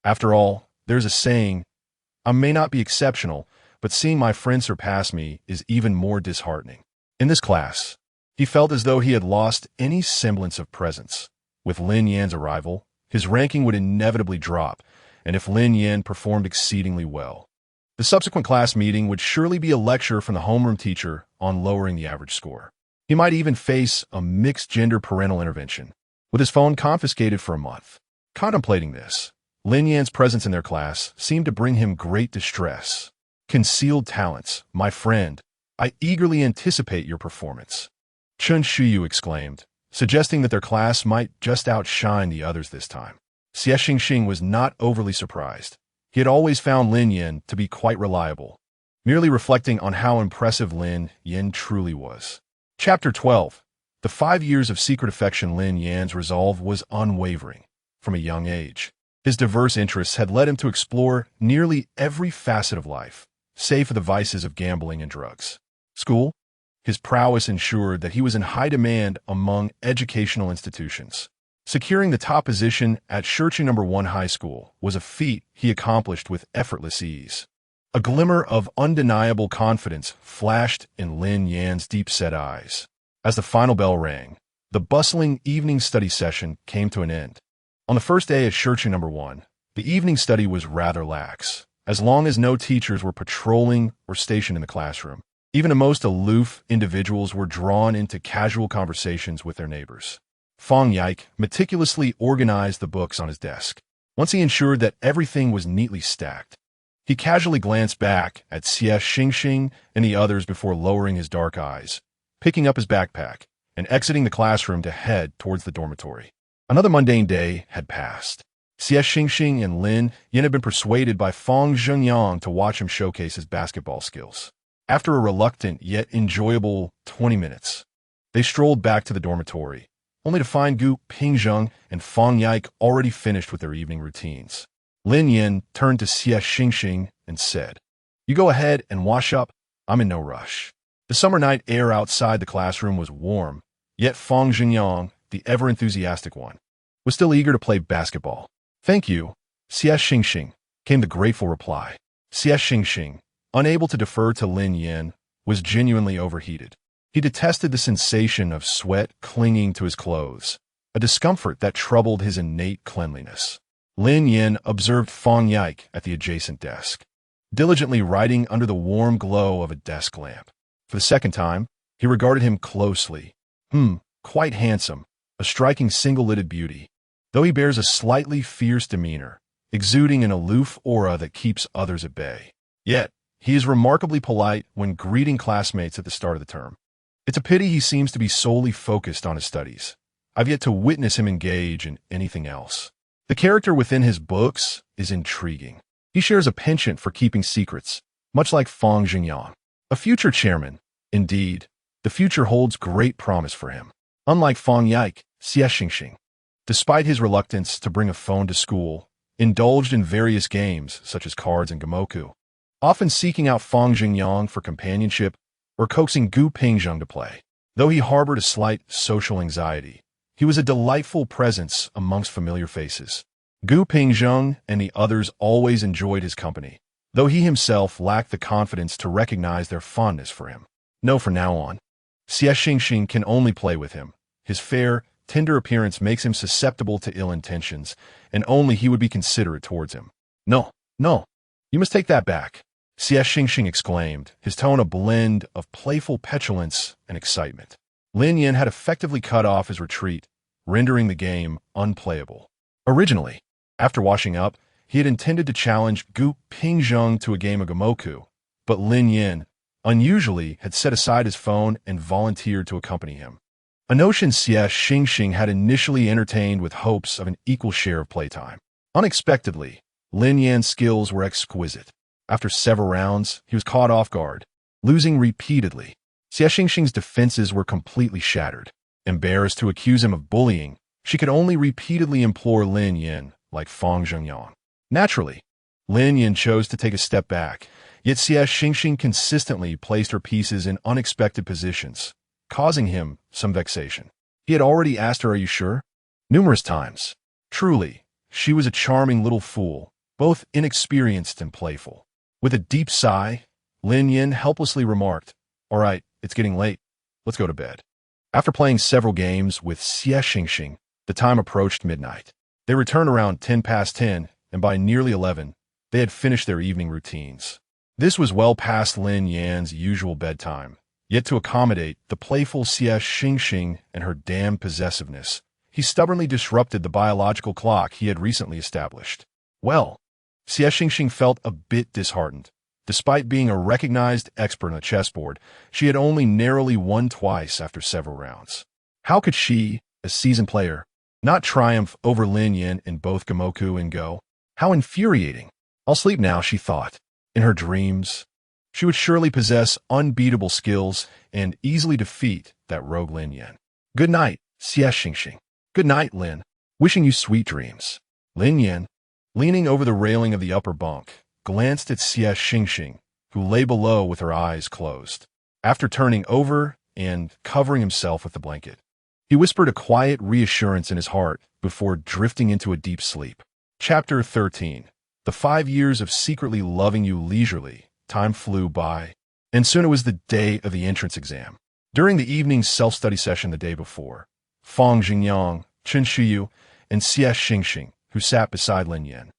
S1: After all, there's a saying, "I may not be exceptional, but seeing my friend surpass me is even more disheartening." In this class, he felt as though he had lost any semblance of presence. With Lin Yan's arrival, his ranking would inevitably drop, and if Lin Yan performed exceedingly well, the subsequent class meeting would surely be a lecture from the homeroom teacher on lowering the average score. He might even face a mixed-gender parental intervention, with his phone confiscated for a month. Contemplating this, Lin Yan's presence in their class seemed to bring him great distress. "Concealed talents, my friend. I eagerly anticipate your performance," Chun Shiyu exclaimed, suggesting that their class might just outshine the others this time. Xie Xingxing was not overly surprised. He had always found Lin Yan to be quite reliable, merely reflecting on how impressive Lin Yan truly was. Chapter 12. The 5 years of secret affection. Lin Yan's resolve was unwavering. From a young age, his diverse interests had led him to explore nearly every facet of life, save for the vices of gambling and drugs. School? His prowess ensured that he was in high demand among educational institutions. Securing the top position at Shirching No. 1 High School was a feat he accomplished with effortless ease. A glimmer of undeniable confidence flashed in Lin Yan's deep-set eyes. As the final bell rang, the bustling evening study session came to an end. On the first day at Shirching No. 1, the evening study was rather lax, as long as no teachers were patrolling or stationed in the classroom. Even the most aloof individuals were drawn into casual conversations with their neighbors. Fang Yike meticulously organized the books on his desk. Once he ensured that everything was neatly stacked, he casually glanced back at Xie Xingxing and the others before lowering his dark eyes, picking up his backpack, and exiting the classroom to head towards the dormitory. Another mundane day had passed. Xie Xingxing and Lin Yan had been persuaded by Fang Zhengyang to watch him showcase his basketball skills. After a reluctant yet enjoyable 20 minutes, they strolled back to the dormitory, only to find Gu Pingzheng and Fang Yike already finished with their evening routines. Lin Yan turned to Xie Xingxing and said, "You go ahead and wash up. I'm in no rush." The summer night air outside the classroom was warm, yet Fang Zhengyang, the ever-enthusiastic one, was still eager to play basketball. "Thank you, Xie Xingxing," came the grateful reply. Xie Xingxing, unable to defer to Lin Yan, was genuinely overheated. He detested the sensation of sweat clinging to his clothes, a discomfort that troubled his innate cleanliness. Lin Yan observed Fang Yike at the adjacent desk, diligently writing under the warm glow of a desk lamp. For the second time, he regarded him closely. Quite handsome, a striking single-lidded beauty, though he bears a slightly fierce demeanor, exuding an aloof aura that keeps others at bay. Yet, he is remarkably polite when greeting classmates at the start of the term. It's a pity he seems to be solely focused on his studies. I've yet to witness him engage in anything else. The character within his books is intriguing. He shares a penchant for keeping secrets, much like Fang Jingyang, a future chairman. Indeed, the future holds great promise for him. Unlike Fang Yike, Xie Xingxing, despite his reluctance to bring a phone to school, indulged in various games such as cards and gamoku, often seeking out Fang Jingyang for companionship or coaxing Gu Pingzheng to play. Though he harbored a slight social anxiety, he was a delightful presence amongst familiar faces. Gu Pingzheng and the others always enjoyed his company, though he himself lacked the confidence to recognize their fondness for him. No, from now on, Xie Xingxing can only play with him. His fair, tender appearance makes him susceptible to ill intentions, and only he would be considerate towards him. No, no, you must take that back, Xie Xingxing exclaimed, his tone a blend of playful petulance and excitement. Lin Yan had effectively cut off his retreat, rendering the game unplayable. Originally, after washing up, he had intended to challenge Gu Pingzheng to a game of gamoku, but Lin Yan, unusually, had set aside his phone and volunteered to accompany him. A notion Xie Xingxing had initially entertained with hopes of an equal share of playtime. Unexpectedly, Lin Yan's skills were exquisite. After several rounds, he was caught off guard, losing repeatedly. Xie Xingxing's defenses were completely shattered. Embarrassed to accuse him of bullying, she could only repeatedly implore Lin Yan, like Fang Zhengyang. Naturally, Lin Yan chose to take a step back, yet Xie Xingxing consistently placed her pieces in unexpected positions, causing him some vexation. He had already asked her, "Are you sure?" numerous times. Truly, she was a charming little fool, both inexperienced and playful. With a deep sigh, Lin Yan helplessly remarked, "All right, it's getting late. Let's go to bed." After playing several games with Xie Xingxing, the time approached midnight. They returned around 10 past 10, and by nearly 11, they had finished their evening routines. This was well past Lin Yan's usual bedtime, yet to accommodate the playful Xie Xingxing and her damned possessiveness, he stubbornly disrupted the biological clock he had recently established. Well, Xie Xingxing felt a bit disheartened. Despite being a recognized expert on the chessboard, she had only narrowly won twice after several rounds. How could she, a seasoned player, not triumph over Lin Yan in both Gamoku and Go? How infuriating! "I'll sleep now," she thought. In her dreams, she would surely possess unbeatable skills and easily defeat that rogue Lin Yan. "Good night, Xie Xingxing." "Good night, Lin. Wishing you sweet dreams." Lin Yan, leaning over the railing of the upper bunk, glanced at Xie Xingxing, who lay below with her eyes closed. After turning over and covering himself with the blanket, he whispered a quiet reassurance in his heart before drifting into a deep sleep. Chapter 13. The 5 years of secretly loving you leisurely. Time flew by, and soon it was the day of the entrance exam. During the evening self-study session the day before, Fang Jingyang, Chen Shiyu, and Xie Xingxing, who sat beside Lin Yan,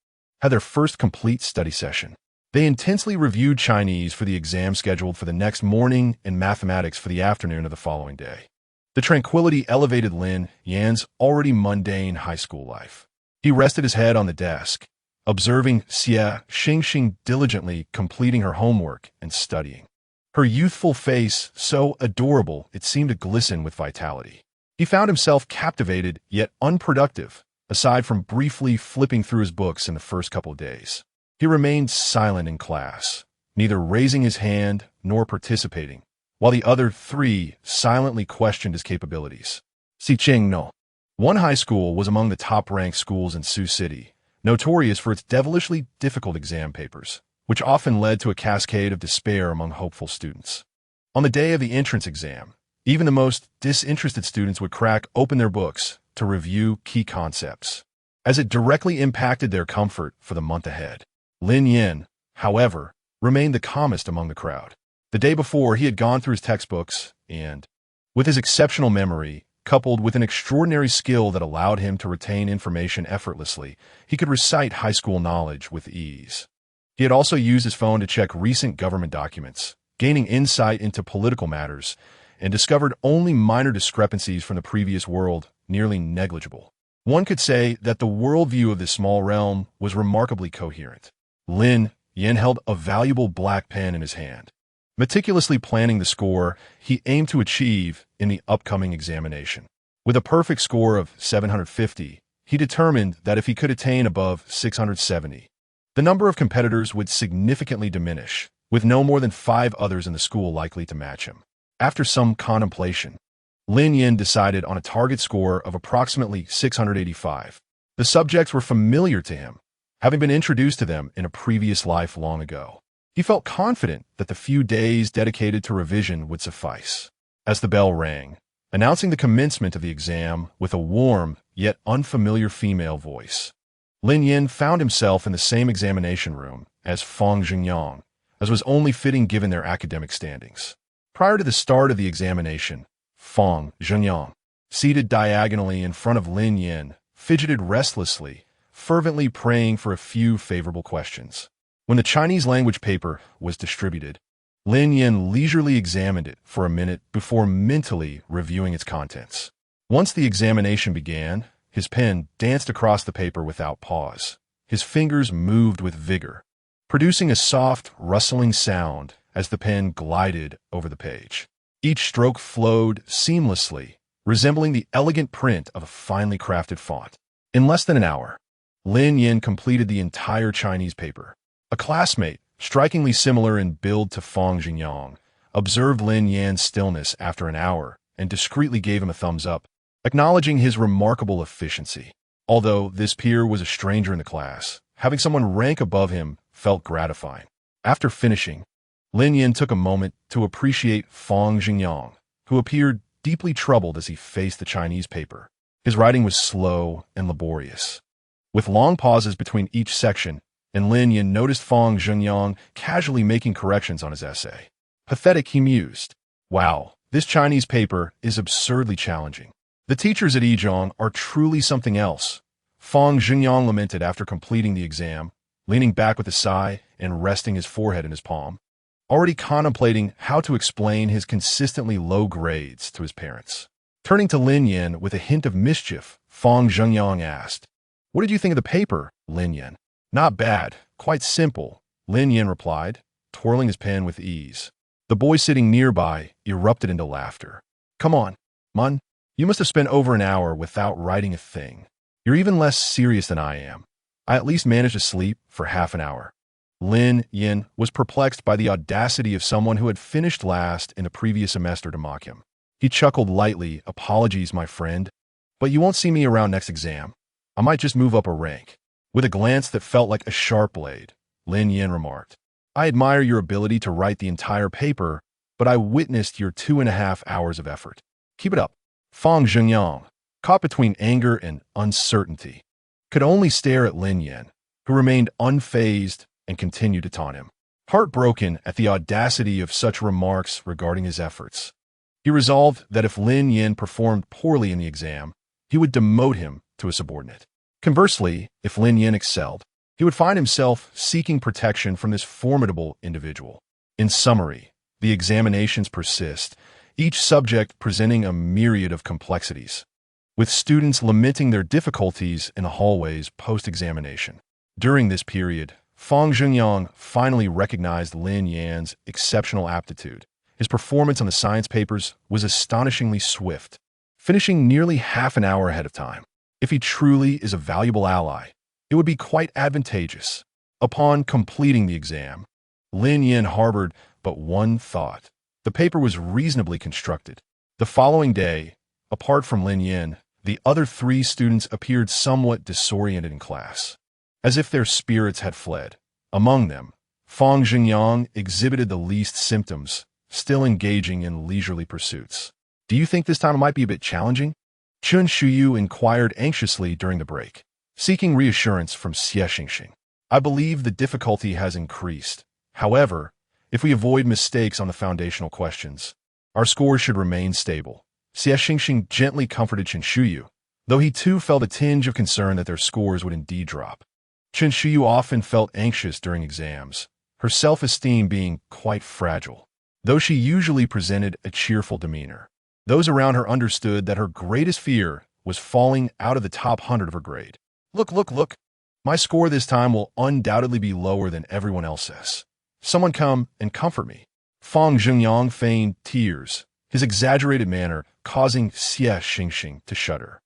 S1: had their first complete study session. They intensely reviewed Chinese for the exam scheduled for the next morning and mathematics for the afternoon of the following day. The tranquility elevated Lin Yan's already mundane high school life. He rested his head on the desk, observing Xie Xingxing diligently completing her homework and studying. Her youthful face, so adorable it seemed to glisten with vitality. He found himself captivated yet unproductive, aside from briefly flipping through his books in the first couple of days. He remained silent in class, neither raising his hand nor participating, while the other three silently questioned his capabilities. Xiqing No. One high school was among the top-ranked schools in Sioux City, notorious for its devilishly difficult exam papers, which often led to a cascade of despair among hopeful students. On the day of the entrance exam, even the most disinterested students would crack open their books to review key concepts, as it directly impacted their comfort for the month ahead. Lin Yan, however, remained the calmest among the crowd. The day before, he had gone through his textbooks and, with his exceptional memory, coupled with an extraordinary skill that allowed him to retain information effortlessly, he could recite high school knowledge with ease. He had also used his phone to check recent government documents, gaining insight into political matters, and discovered only minor discrepancies from the previous world, nearly negligible. One could say that the worldview of this small realm was remarkably coherent. Lin Yan held a valuable black pen in his hand, meticulously planning the score he aimed to achieve in the upcoming examination. With a perfect score of 750, he determined that if he could attain above 670, the number of competitors would significantly diminish, with no more than 5 others in the school likely to match him. After some contemplation, Lin Yan decided on a target score of approximately 685. The subjects were familiar to him, having been introduced to them in a previous life long ago. He felt confident that the few days dedicated to revision would suffice. As the bell rang, announcing the commencement of the exam with a warm yet unfamiliar female voice, Lin Yan found himself in the same examination room as Fang Zhengyang, as was only fitting given their academic standings. Prior to the start of the examination, Fang Zhengyang, seated diagonally in front of Lin Yan, fidgeted restlessly, fervently praying for a few favorable questions. When the Chinese language paper was distributed, Lin Yan leisurely examined it for a minute before mentally reviewing its contents. Once the examination began, his pen danced across the paper without pause. His fingers moved with vigor, producing a soft, rustling sound as the pen glided over the page. Each stroke flowed seamlessly, resembling the elegant print of a finely crafted font. In less than an hour, Lin Yan completed the entire Chinese paper. A classmate, strikingly similar in build to Fang Zhengyang, observed Lin Yan's stillness after an hour and discreetly gave him a thumbs up, acknowledging his remarkable efficiency. Although this peer was a stranger in the class, having someone rank above him felt gratifying. After finishing, Lin Yan took a moment to appreciate Fang Zhengyang, who appeared deeply troubled as he faced the Chinese paper. His writing was slow and laborious, with long pauses between each section, and Lin Yan noticed Fang Zhengyang casually making corrections on his essay. Pathetic, he mused. Wow, this Chinese paper is absurdly challenging. The teachers at Yizhong are truly something else, Fang Zhengyang lamented after completing the exam, leaning back with a sigh and resting his forehead in his palm, already contemplating how to explain his consistently low grades to his parents. Turning to Lin Yan with a hint of mischief, Fang Zhengyang asked, "What did you think of the paper, Lin Yan?" "Not bad, quite simple," Lin Yan replied, twirling his pen with ease. The boy sitting nearby erupted into laughter. "Come on, Mun, you must have spent over an hour without writing a thing. You're even less serious than I am. I at least managed to sleep for half an hour." Lin Yan was perplexed by the audacity of someone who had finished last in the previous semester to mock him. He chuckled lightly, "Apologies, my friend, but you won't see me around next exam. I might just move up a rank." With a glance that felt like a sharp blade, Lin Yan remarked, "I admire your ability to write the entire paper, but I witnessed your 2.5 hours of effort. Keep it up." Fang Zhengyang, caught between anger and uncertainty, could only stare at Lin Yan, who remained unfazed and continued to taunt him. Heartbroken at the audacity of such remarks regarding his efforts, he resolved that if Lin Yan performed poorly in the exam, he would demote him to a subordinate. Conversely, if Lin Yan excelled, he would find himself seeking protection from this formidable individual. In summary, the examinations persist, each subject presenting a myriad of complexities, with students lamenting their difficulties in the hallways post-examination. During this period, Fang Zhengyang finally recognized Lin Yan's exceptional aptitude. His performance on the science papers was astonishingly swift, finishing nearly half an hour ahead of time. If he truly is a valuable ally, it would be quite advantageous. Upon completing the exam, Lin Yan harbored but one thought. The paper was reasonably constructed. The following day, apart from Lin Yan, the other 3 students appeared somewhat disoriented in class, as if their spirits had fled. Among them, Fang Zhengyang exhibited the least symptoms, still engaging in leisurely pursuits. "Do you think this time it might be a bit challenging?" Chun Shuyu inquired anxiously during the break, seeking reassurance from Xie Xingxing. "I believe the difficulty has increased. However, if we avoid mistakes on the foundational questions, our scores should remain stable." Xie Xingxing gently comforted Chun Shuyu, though he too felt a tinge of concern that their scores would indeed drop. Chun Shuyu often felt anxious during exams, her self-esteem being quite fragile, though she usually presented a cheerful demeanor. Those around her understood that her greatest fear was falling out of the top 100 of her grade. Look. My score this time will undoubtedly be lower than everyone else's. Someone come and comfort me." Fang Zhengyang feigned tears, his exaggerated manner causing Xie Xingxing to shudder.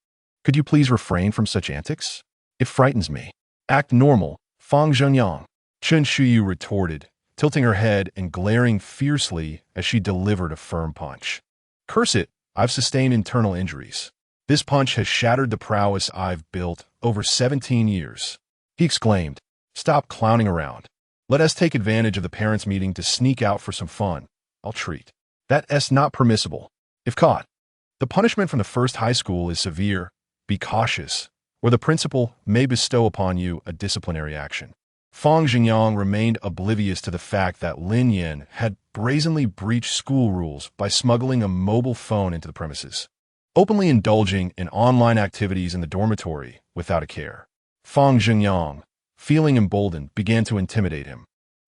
S1: Could you please refrain from such antics? It frightens me. Act normal, Fang Zhenyang, Chen Shuyu retorted, tilting her head and glaring fiercely as she delivered a firm punch. Curse it, I've sustained internal injuries. This punch has shattered the prowess I've built over 17 years. He exclaimed, stop clowning around. Let us take advantage of the parents' meeting to sneak out for some fun. I'll treat. That's not permissible. If caught, the punishment from the first high school is severe. Be cautious, or the principal may bestow upon you a disciplinary action. Fang Xingyang remained oblivious to the fact that Lin Yan had brazenly breached school rules by smuggling a mobile phone into the premises, openly indulging in online activities in the dormitory without a care. Fang Xingyang, feeling emboldened, began to intimidate him.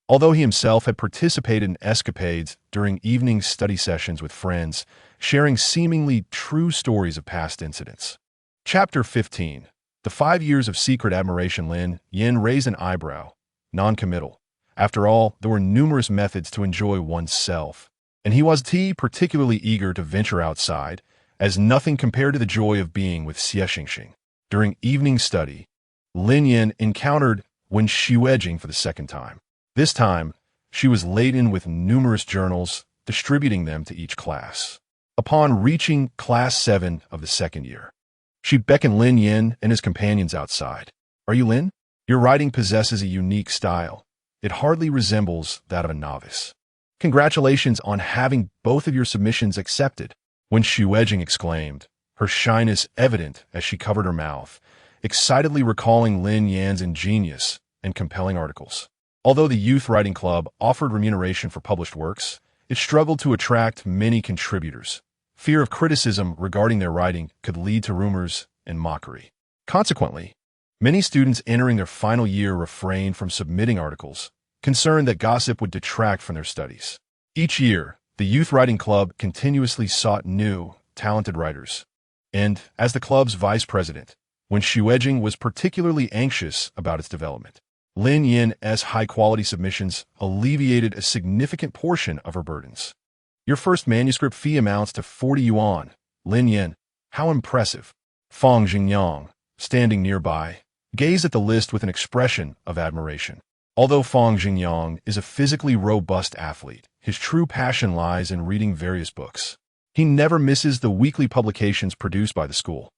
S1: Although he himself had participated in escapades during evening study sessions with friends, sharing seemingly true stories of past incidents. Chapter 15. The 5 years of secret admiration. Lin Yan raised an eyebrow, non-committal. After all, there were numerous methods to enjoy oneself, and he was particularly eager to venture outside, as nothing compared to the joy of being with Xie Xingxing. During evening study, Lin Yan encountered Wen Xuejing for the second time. This time, she was laden with numerous journals, distributing them to each class. Upon reaching Class 7 of the second year, she beckoned Lin Yan and his companions outside. Are you Lin? Your writing possesses a unique style. It hardly resembles that of a novice. Congratulations on having both of your submissions accepted, Wen Xuejing exclaimed, her shyness evident as she covered her mouth, excitedly recalling Lin Yan's ingenious and compelling articles. Although the Youth Writing Club offered remuneration for published works, it struggled to attract many contributors. Fear of criticism regarding their writing could lead to rumors and mockery. Consequently, many students entering their final year refrained from submitting articles, concerned that gossip would detract from their studies. Each year, the Youth Writing Club continuously sought new, talented writers. And, as the club's vice president, Wen Xuejing was particularly anxious about its development. Lin Yan's high-quality submissions alleviated a significant portion of her burdens. Your first manuscript fee amounts to 40 yuan. Lin Yan, how impressive. Fang Xingyang, standing nearby, gazed at the list with an expression of admiration. Although Fang Xingyang is a physically robust athlete, his true passion lies in reading various books. He never misses the weekly publications produced by the school.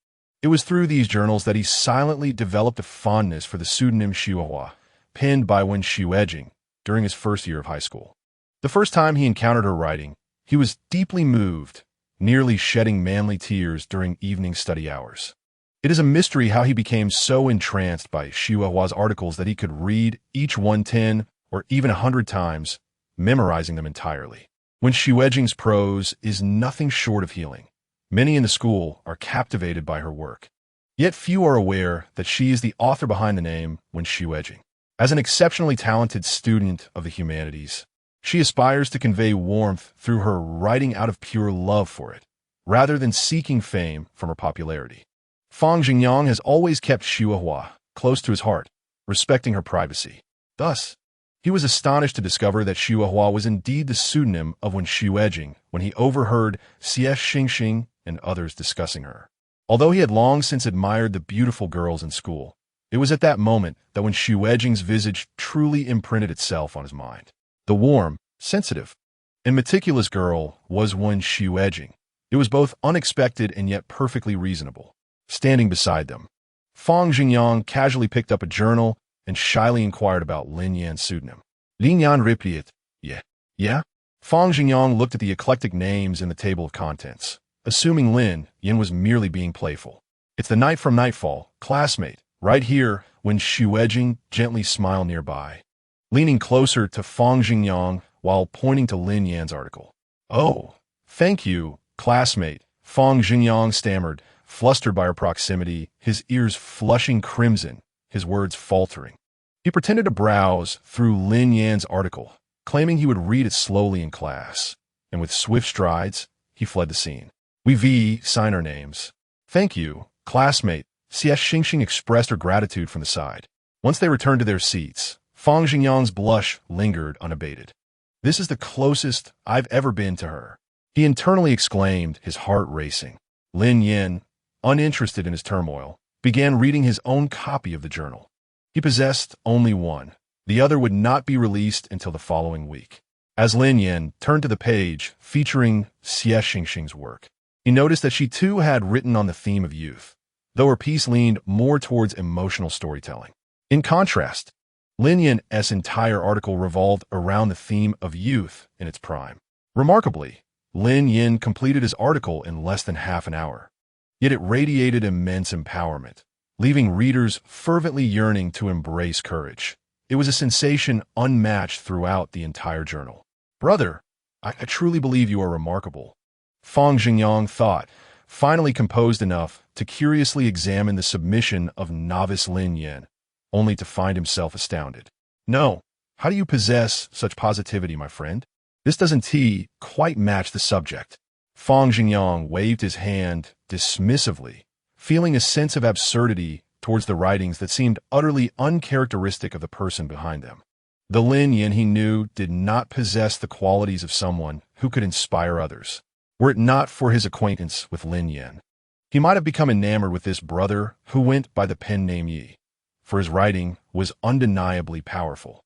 S1: It was through these journals that he silently developed a fondness for the pseudonym Xiuhua, penned by Wen Xuejing during his first year of high school. The first time he encountered her writing, he was deeply moved, nearly shedding manly tears during evening study hours. It is a mystery how he became so entranced by Xiuhua's articles that he could read each one 10 or even 100 times, memorizing them entirely. Wen Xuejing's prose is nothing short of healing. Many in the school are captivated by her work. Yet few are aware that she is the author behind the name Wen Xuejing. As an exceptionally talented student of the humanities, she aspires to convey warmth through her writing out of pure love for it, rather than seeking fame from her popularity. Fang Xingyang has always kept Xiuhua close to his heart, respecting her privacy. Thus, he was astonished to discover that Xiuhua was indeed the pseudonym of Wen Xuejing when he overheard Xie Xingxing and others discussing her. Although he had long since admired the beautiful girls in school, it was at that moment that Wen Xuejing's visage truly imprinted itself on his mind. The warm, sensitive, and meticulous girl was Wen Xuejing. It was both unexpected and yet perfectly reasonable. Standing beside them, Fang Xingyang casually picked up a journal and shyly inquired about Lin Yan's pseudonym. Lin Yan repeated, Yeah? Fang Xingyang looked at the eclectic names in the table of contents, assuming Lin Yan was merely being playful. It's the night from Nightfall, classmate. Right here, Wen Xuejing gently smiled nearby, leaning closer to Fang Xingyang while pointing to Lin Yan's article. Oh, thank you, classmate, Fang Xingyang stammered, flustered by her proximity, his ears flushing crimson, his words faltering. He pretended to browse through Lin Yan's article, claiming he would read it slowly in class, and with swift strides, he fled the scene. We sign our names. Thank you, classmate. Xie Xingxing expressed her gratitude from the side. Once they returned to their seats, Fang Xingyang's blush lingered unabated. This is the closest I've ever been to her. He internally exclaimed, his heart racing. Lin Yan, uninterested in his turmoil, began reading his own copy of the journal. He possessed only one. The other would not be released until the following week. As Lin Yan turned to the page featuring Xie Xingxing's work, he noticed that she too had written on the theme of youth, though her piece leaned more towards emotional storytelling. In contrast, Lin Yan's entire article revolved around the theme of youth in its prime. Remarkably, Lin Yan completed his article in less than half an hour, yet it radiated immense empowerment, leaving readers fervently yearning to embrace courage. It was a sensation unmatched throughout the entire journal. Brother, I truly believe you are remarkable, Fang Xingyang thought, finally composed enough to curiously examine the submission of novice Lin Yan, only to find himself astounded. No, how do you possess such positivity, my friend? This doesn't quite match the subject. Fang Xingyang waved his hand dismissively, feeling a sense of absurdity towards the writings that seemed utterly uncharacteristic of the person behind them. The Lin Yan he knew did not possess the qualities of someone who could inspire others. Were it not for his acquaintance with Lin Yan, he might have become enamored with this brother who went by the pen name Yi, for his writing was undeniably powerful,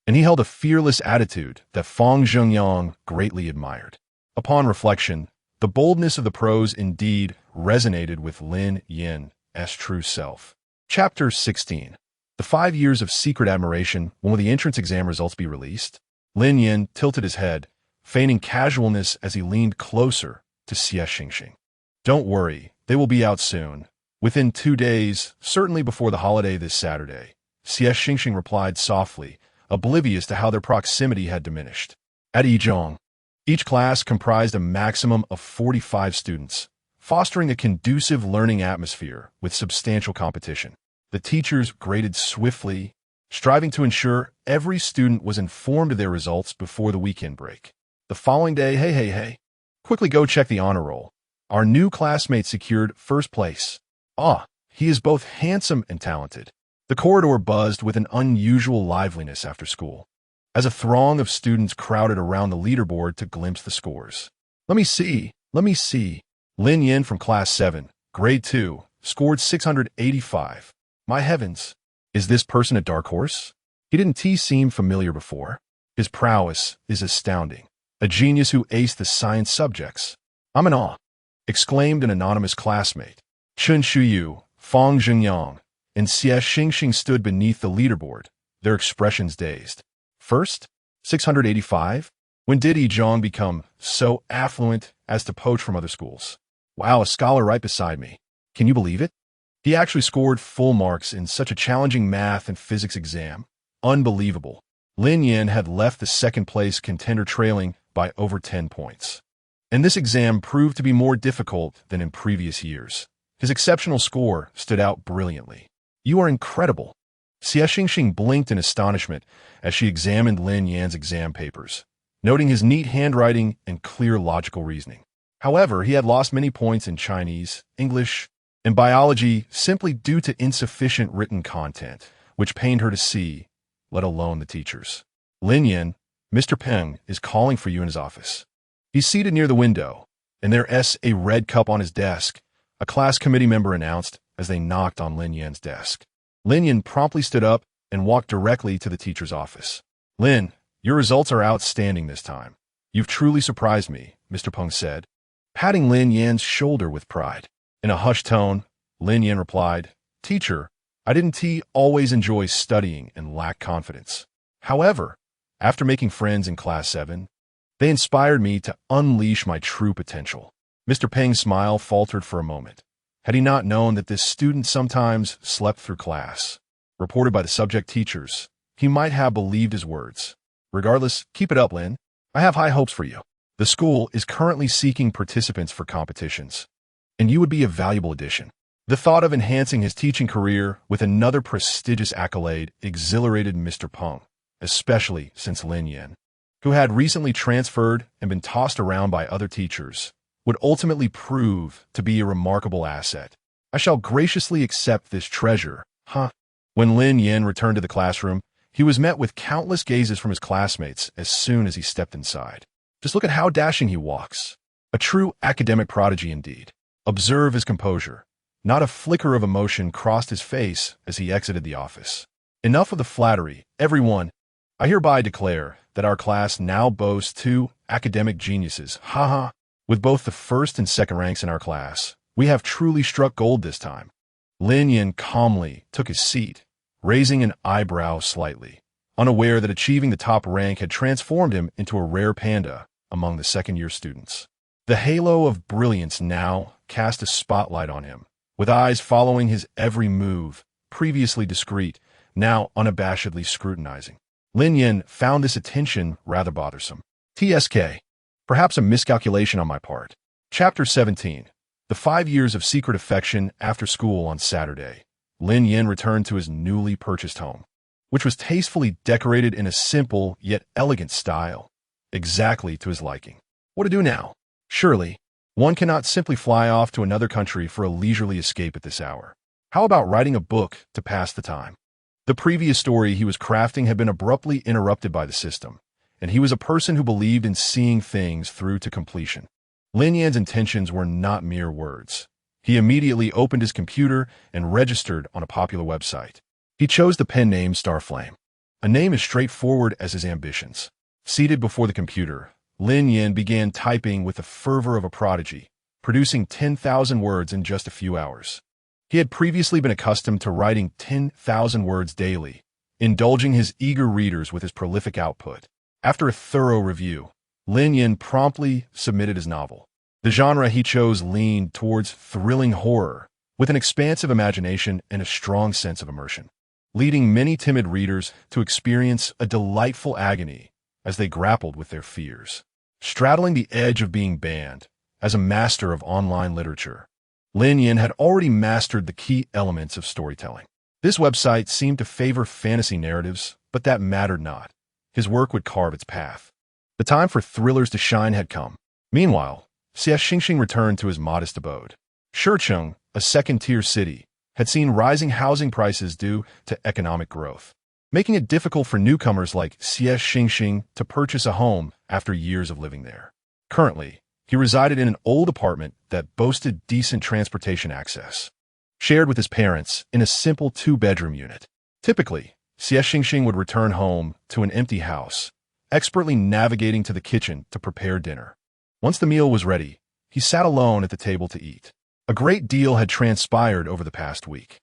S1: and he held a fearless attitude that Fang Xingyang greatly admired. Upon reflection, the boldness of the prose indeed resonated with Lin Yan's true self. Chapter 16. The 5 years of secret admiration. When will the entrance exam results be released? Lin Yan tilted his head, feigning casualness as he leaned closer to Xie Xingxing. Don't worry, they will be out soon. Within 2 days, certainly before the holiday this Saturday, Xie Xingxing replied softly, oblivious to how their proximity had diminished. At Yizhong, each class comprised a maximum of 45 students, fostering a conducive learning atmosphere with substantial competition. The teachers graded swiftly, striving to ensure every student was informed of their results before the weekend break. The following day, hey, quickly go check the honor roll. Our new classmate secured first place. Ah, he is both handsome and talented. The corridor buzzed with an unusual liveliness after school, as a throng of students crowded around the leaderboard to glimpse the scores. Let me see. Lin Yan from Class 7, Grade 2, scored 685. My heavens, is this person a dark horse? He didn't seem familiar before. His prowess is astounding. A genius who aced the science subjects. I'm in awe, exclaimed an anonymous classmate. Chun Shuyu, Fang Xingyang, and Xie Xingxing stood beneath the leaderboard, their expressions dazed. First, 685? When did Yizhong become so affluent as to poach from other schools? Wow, a scholar right beside me. Can you believe it? He actually scored full marks in such a challenging math and physics exam. Unbelievable. Lin Yan had left the second-place contender trailing by over 10 points. And this exam proved to be more difficult than in previous years. His exceptional score stood out brilliantly. You are incredible. Xie Xingxing blinked in astonishment as she examined Lin Yan's exam papers, noting his neat handwriting and clear logical reasoning. However, he had lost many points in Chinese, English, and biology simply due to insufficient written content, which pained her to see, let alone the teachers. Lin Yan, Mr. Peng is calling for you in his office. He's seated near the window, and there's a red cup on his desk, a class committee member announced as they knocked on Lin Yan's desk. Lin Yan promptly stood up and walked directly to the teacher's office. Lin, your results are outstanding this time. You've truly surprised me, Mr. Peng said, patting Lin Yan's shoulder with pride. In a hushed tone, Lin Yan replied, Teacher, I didn't always enjoy studying and lack confidence. However, after making friends in Class 7, they inspired me to unleash my true potential. Mr. Peng's smile faltered for a moment. Had he not known that this student sometimes slept through class, reported by the subject teachers, he might have believed his words. Regardless, keep it up, Lin. I have high hopes for you. The school is currently seeking participants for competitions, and you would be a valuable addition. The thought of enhancing his teaching career with another prestigious accolade exhilarated Mr. Peng, especially since Lin Yan, who had recently transferred and been tossed around by other teachers, would ultimately prove to be a remarkable asset. I shall graciously accept this treasure, huh? When Lin Yan returned to the classroom, he was met with countless gazes from his classmates as soon as he stepped inside. Just look at how dashing he walks. A true academic prodigy indeed. Observe his composure. Not a flicker of emotion crossed his face as he exited the office. Enough of the flattery, everyone. I hereby declare that our class now boasts two academic geniuses. Haha. With both the first and second ranks in our class, we have truly struck gold this time. Lin Yan calmly took his seat, raising an eyebrow slightly, unaware that achieving the top rank had transformed him into a rare panda among the second-year students. The halo of brilliance now cast a spotlight on him, with eyes following his every move, previously discreet, now unabashedly scrutinizing. Lin Yan found this attention rather bothersome. TSK. Perhaps a miscalculation on my part. Chapter 17. The 5 years of secret affection after school on Saturday. Lin Yan returned to his newly purchased home, which was tastefully decorated in a simple yet elegant style, exactly to his liking. What to do now? Surely, one cannot simply fly off to another country for a leisurely escape at this hour. How about writing a book to pass the time? The previous story he was crafting had been abruptly interrupted by the system, and he was a person who believed in seeing things through to completion. Lin Yan's intentions were not mere words. He immediately opened his computer and registered on a popular website. He chose the pen name Starflame, a name as straightforward as his ambitions. Seated before the computer, Lin Yan began typing with the fervor of a prodigy, producing 10,000 words in just a few hours. He had previously been accustomed to writing 10,000 words daily, indulging his eager readers with his prolific output. After a thorough review, Lin Yan promptly submitted his novel. The genre he chose leaned towards thrilling horror, with an expansive imagination and a strong sense of immersion, leading many timid readers to experience a delightful agony as they grappled with their fears. Straddling the edge of being banned, as a master of online literature, Lin Yan had already mastered the key elements of storytelling. This website seemed to favor fantasy narratives, but that mattered not. His work would carve its path. The time for thrillers to shine had come. Meanwhile, Xingxing returned to his modest abode. Shicheng, a second-tier city, had seen rising housing prices due to economic growth, making it difficult for newcomers like Xingxing to purchase a home after years of living there. Currently, he resided in an old apartment that boasted decent transportation access, shared with his parents in a simple 2-bedroom unit. Typically, Xingxing would return home to an empty house, expertly navigating to the kitchen to prepare dinner. Once the meal was ready, he sat alone at the table to eat. A great deal had transpired over the past week.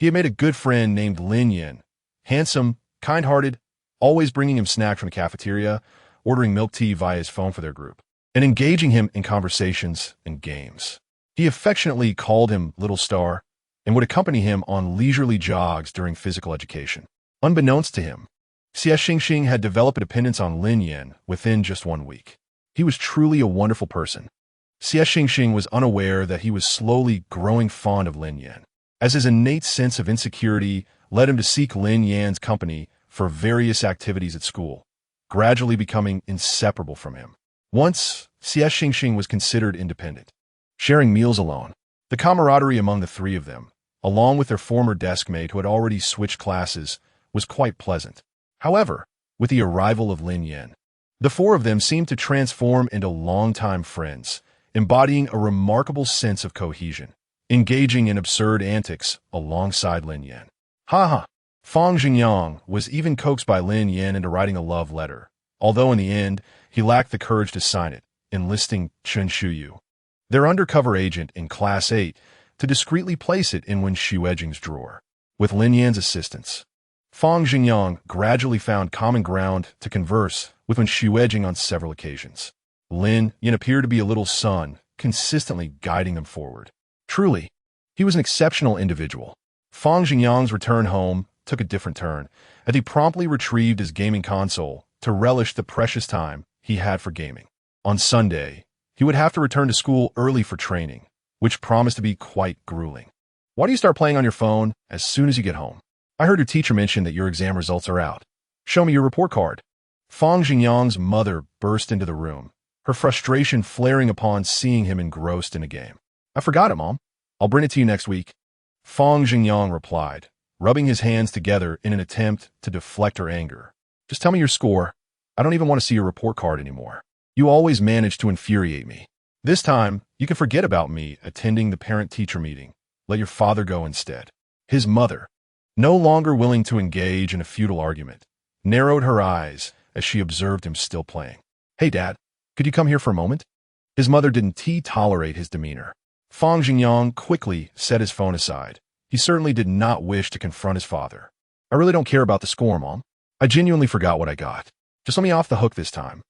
S1: He had made a good friend named Lin Yan, handsome, kind-hearted, always bringing him snacks from the cafeteria, ordering milk tea via his phone for their group, and engaging him in conversations and games. He affectionately called him Little Star and would accompany him on leisurely jogs during physical education. Unbeknownst to him, Xingxing had developed a dependence on Lin Yan within just 1 week. He was truly a wonderful person. Xingxing was unaware that he was slowly growing fond of Lin Yan, as his innate sense of insecurity led him to seek Lin Yan's company for various activities at school, gradually becoming inseparable from him. Once, Xingxing was considered independent, sharing meals alone. The camaraderie among the three of them, along with their former desk mate who had already switched classes, was quite pleasant. However, with the arrival of Lin Yan, the four of them seemed to transform into longtime friends, embodying a remarkable sense of cohesion, engaging in absurd antics alongside Lin Yan. Haha! Fang Jingyang was even coaxed by Lin Yan into writing a love letter, although in the end, he lacked the courage to sign it, enlisting Chen Shuyu, their undercover agent in Class 8, to discreetly place it in Wen Shuejing's drawer. With Lin Yan's assistance, Fang Jingyang gradually found common ground to converse with Wen Shuejing on several occasions. Lin Yan appeared to be a little son, consistently guiding them forward. Truly, he was an exceptional individual. Fang Jingyang's return home took a different turn, as he promptly retrieved his gaming console to relish the precious time he had for gaming. On Sunday, he would have to return to school early for training, which promised to be quite grueling. Why do you start playing on your phone as soon as you get home? I heard your teacher mention that your exam results are out. Show me your report card. Fang Jingyang's mother burst into the room, her frustration flaring upon seeing him engrossed in a game. I forgot it, Mom. I'll bring it to you next week. Fang Jingyang replied, rubbing his hands together in an attempt to deflect her anger. Just tell me your score. I don't even want to see your report card anymore. You always manage to infuriate me. This time, you can forget about me attending the parent-teacher meeting. Let your father go instead. His mother, no longer willing to engage in a futile argument, narrowed her eyes as she observed him still playing. Hey, Dad, could you come here for a moment? His mother didn't tolerate his demeanor. Fang Jingyang quickly set his phone aside. He certainly did not wish to confront his father. I really don't care about the score, Mom. I genuinely forgot what I got. Just let me off the hook this time.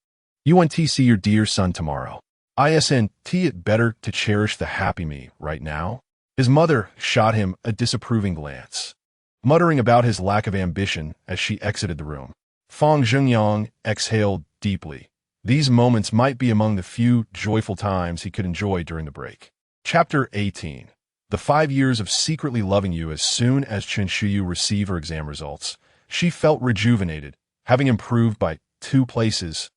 S1: You and T see your dear son tomorrow. Isn't it better to cherish the happy me right now? His mother shot him a disapproving glance, muttering about his lack of ambition as she exited the room. Fang Jingyang exhaled deeply. These moments might be among the few joyful times he could enjoy during the break. Chapter 18. The 5 years of secretly loving you. As soon as Chen Shuyu received her exam results, she felt rejuvenated, having improved by 2 places,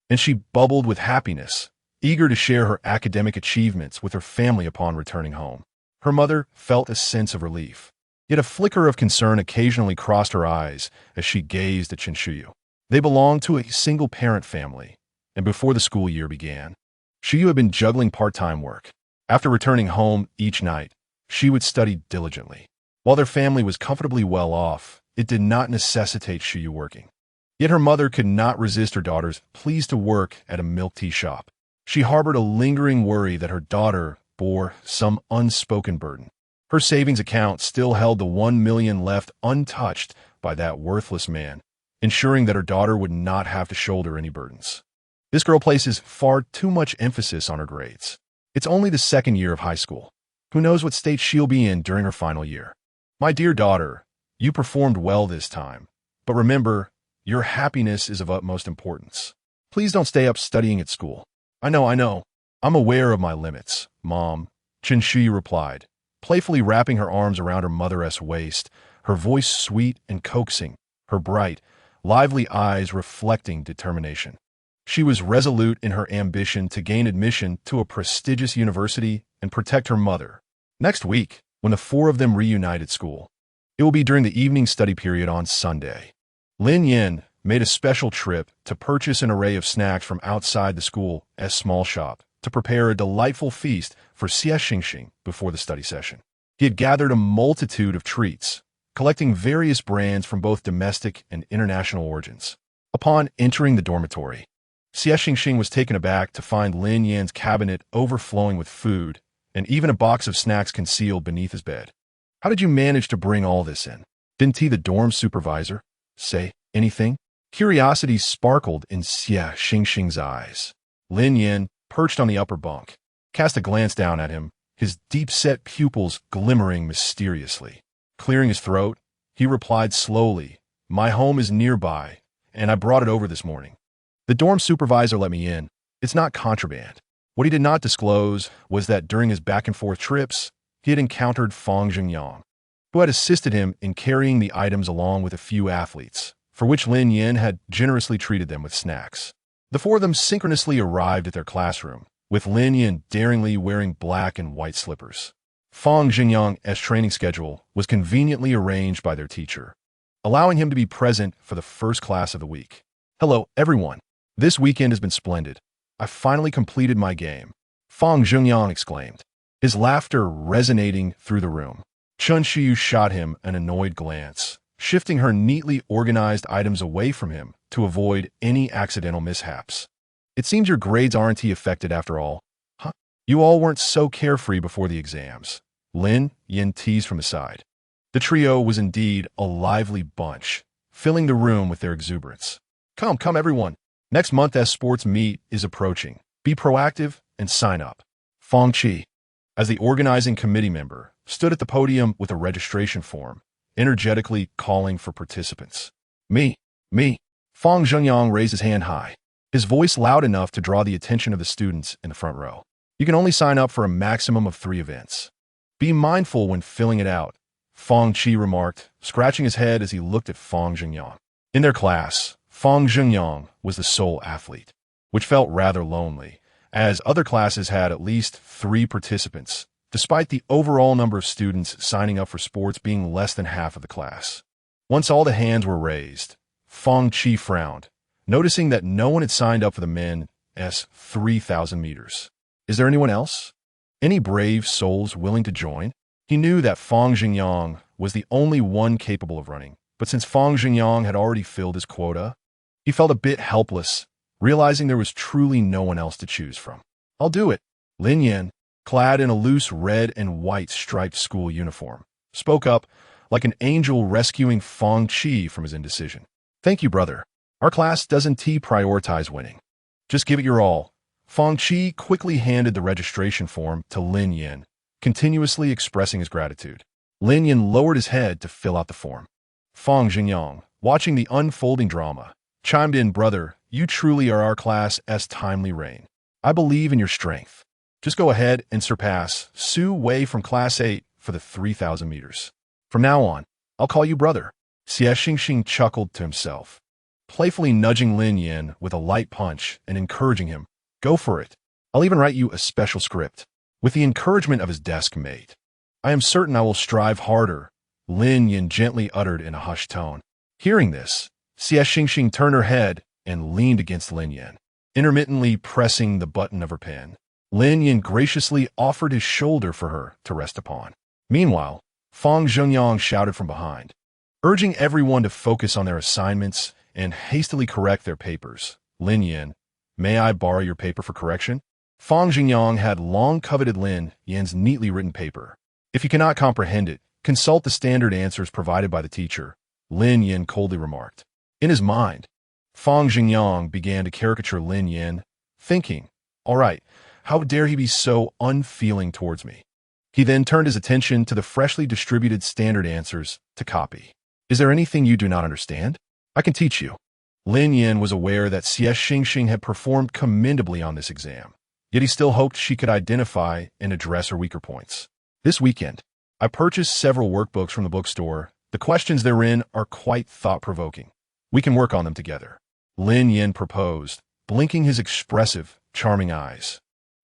S1: and she bubbled with happiness, eager to share her academic achievements with her family upon returning home. Her mother felt a sense of relief, yet a flicker of concern occasionally crossed her eyes as she gazed at Chen Shuyu. They belonged to a single-parent family, and before the school year began, Shuyu had been juggling part-time work. After returning home each night, she would study diligently. While their family was comfortably well off, it did not necessitate Shuyu working. Yet her mother could not resist her daughter's pleas to work at a milk tea shop. She harbored a lingering worry that her daughter bore some unspoken burden. Her savings account still held the 1 million left untouched by that worthless man, ensuring that her daughter would not have to shoulder any burdens. This girl places far too much emphasis on her grades. It's only the 2nd year of high school. Who knows what state she'll be in during her final year? My dear daughter, you performed well this time, but remember, your happiness is of utmost importance. Please don't stay up studying at school. I know. I'm aware of my limits, Mom, Chen Shuyu replied, playfully wrapping her arms around her mother's waist, her voice sweet and coaxing, her bright, lively eyes reflecting determination. She was resolute in her ambition to gain admission to a prestigious university and protect her mother. Next week, when the 4 of them reunite at school, it will be during the evening study period on Sunday. Lin Yan made a special trip to purchase an array of snacks from outside the school's small shop to prepare a delightful feast for Xie Xingxing before the study session. He had gathered a multitude of treats, collecting various brands from both domestic and international origins. Upon entering the dormitory, Xie Xingxing was taken aback to find Lin Yan's cabinet overflowing with food and even a box of snacks concealed beneath his bed. How did you manage to bring all this in? Didn't the dorm supervisor say anything? Curiosity sparkled in Xie Xingxing's eyes. Lin Yan, perched on the upper bunk, cast a glance down at him, his deep-set pupils glimmering mysteriously. Clearing his throat, he replied slowly, My home is nearby, and I brought it over this morning. The dorm supervisor let me in. It's not contraband. What he did not disclose was that during his back-and-forth trips, he had encountered Fang Jingyang, who had assisted him in carrying the items along with a few athletes, for which Lin Yan had generously treated them with snacks. The 4 of them synchronously arrived at their classroom, with Lin Yan daringly wearing black and white slippers. Fang Jingyang's training schedule was conveniently arranged by their teacher, allowing him to be present for the first class of the week. Hello, everyone. This weekend has been splendid. I finally completed my game, Fang Jingyang exclaimed, his laughter resonating through the room. Chen Shuyu shot him an annoyed glance, shifting her neatly organized items away from him to avoid any accidental mishaps. It seems your grades aren't affected after all. Huh? You all weren't so carefree before the exams. Lin Yan teased from his side. The trio was indeed a lively bunch, filling the room with their exuberance. Come, everyone. Next month as sports meet is approaching. Be proactive and sign up. Fang Qi, as the organizing committee member, stood at the podium with a registration form, energetically calling for participants. Me. Fang Jingyang raised his hand high, his voice loud enough to draw the attention of the students in the front row. You can only sign up for a maximum of 3 events. Be mindful when filling it out, Fang Qi remarked, scratching his head as he looked at Fang Jingyang. In their class, Fang Jingyang was the sole athlete, which felt rather lonely, as other classes had at least 3 participants, despite the overall number of students signing up for sports being less than half of the class. Once all the hands were raised, Fang Qi frowned, noticing that no one had signed up for the men's 3,000 meters. Is there anyone else? Any brave souls willing to join? He knew that Fang Xingyang was the only one capable of running, but since Fang Xingyang had already filled his quota, he felt a bit helpless, realizing there was truly no one else to choose from. I'll do it. Lin Yan, clad in a loose red and white striped school uniform, spoke up like an angel rescuing Fang Qi from his indecision. Thank you, brother. Our class doesn't prioritize winning. Just give it your all. Fang Qi quickly handed the registration form to Lin Yan, continuously expressing his gratitude. Lin Yan lowered his head to fill out the form. Fang Xingyang, watching the unfolding drama, chimed in, brother, you truly are our class's timely rain. I believe in your strength. Just go ahead and surpass Su Wei from Class 8 for the 3,000 meters. From now on, I'll call you brother. Xie Xingxing chuckled to himself, playfully nudging Lin Yan with a light punch and encouraging him, go for it. I'll even write you a special script. With the encouragement of his desk mate, I am certain I will strive harder, Lin Yan gently uttered in a hushed tone. Hearing this, Xie Xingxing turned her head and leaned against Lin Yan, intermittently pressing the button of her pen. Lin Yan graciously offered his shoulder for her to rest upon. Meanwhile, Fang Zhengyang shouted from behind, urging everyone to focus on their assignments and hastily correct their papers. Lin Yan, may I borrow your paper for correction? Fang Zhengyang had long coveted Lin Yan's neatly written paper. If you cannot comprehend it, consult the standard answers provided by the teacher, Lin Yan coldly remarked. In his mind, Fang Zhengyang began to caricature Lin Yan, thinking, all right, how dare he be so unfeeling towards me? He then turned his attention to the freshly distributed standard answers to copy. Is there anything you do not understand? I can teach you. Lin Yan was aware that Xie Xingxing had performed commendably on this exam, yet he still hoped she could identify and address her weaker points. This weekend, I purchased several workbooks from the bookstore. The questions therein are quite thought-provoking. We can work on them together. Lin Yan proposed, blinking his expressive, charming eyes.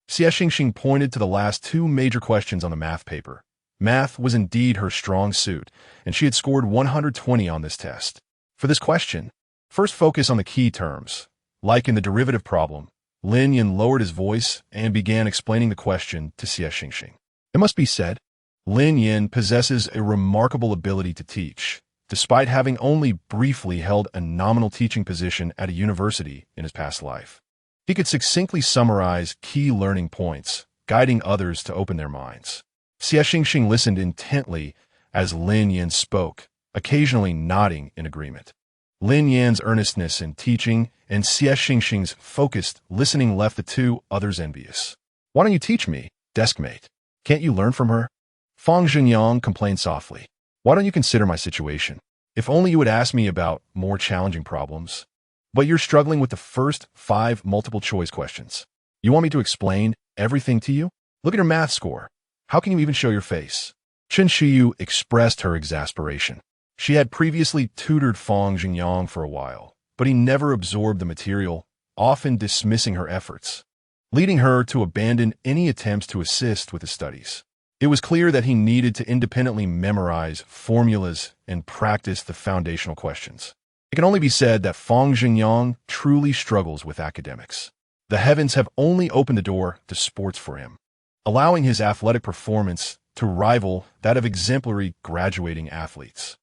S1: Xie Xingxing pointed to the last two major questions on the math paper. Math was indeed her strong suit, and she had scored 120 on this test. For this question, first focus on the key terms. Like in the derivative problem, Lin Yan lowered his voice and began explaining the question to Xie Xingxing. It must be said, Lin Yan possesses a remarkable ability to teach, despite having only briefly held a nominal teaching position at a university in his past life. He could succinctly summarize key learning points, guiding others to open their minds. Xie Xingxing listened intently as Lin Yan spoke, occasionally nodding in agreement. Lin Yan's earnestness in teaching and Xie Xingxing's focused listening left the two others envious. Why don't you teach me, deskmate? Can't you learn from her? Fang Zhengyang complained softly. Why don't you consider my situation? If only you would ask me about more challenging problems. But you're struggling with the first 5 multiple-choice questions. You want me to explain everything to you? Look at your math score. How can you even show your face? Chen Shiyu expressed her exasperation. She had previously tutored Fang Zhengyang for a while, but he never absorbed the material, often dismissing her efforts, leading her to abandon any attempts to assist with his studies. It was clear that he needed to independently memorize formulas and practice the foundational questions. It can only be said that Fang Zhengyang truly struggles with academics. The heavens have only opened the door to sports for him, allowing his athletic performance to rival that of exemplary graduating athletes.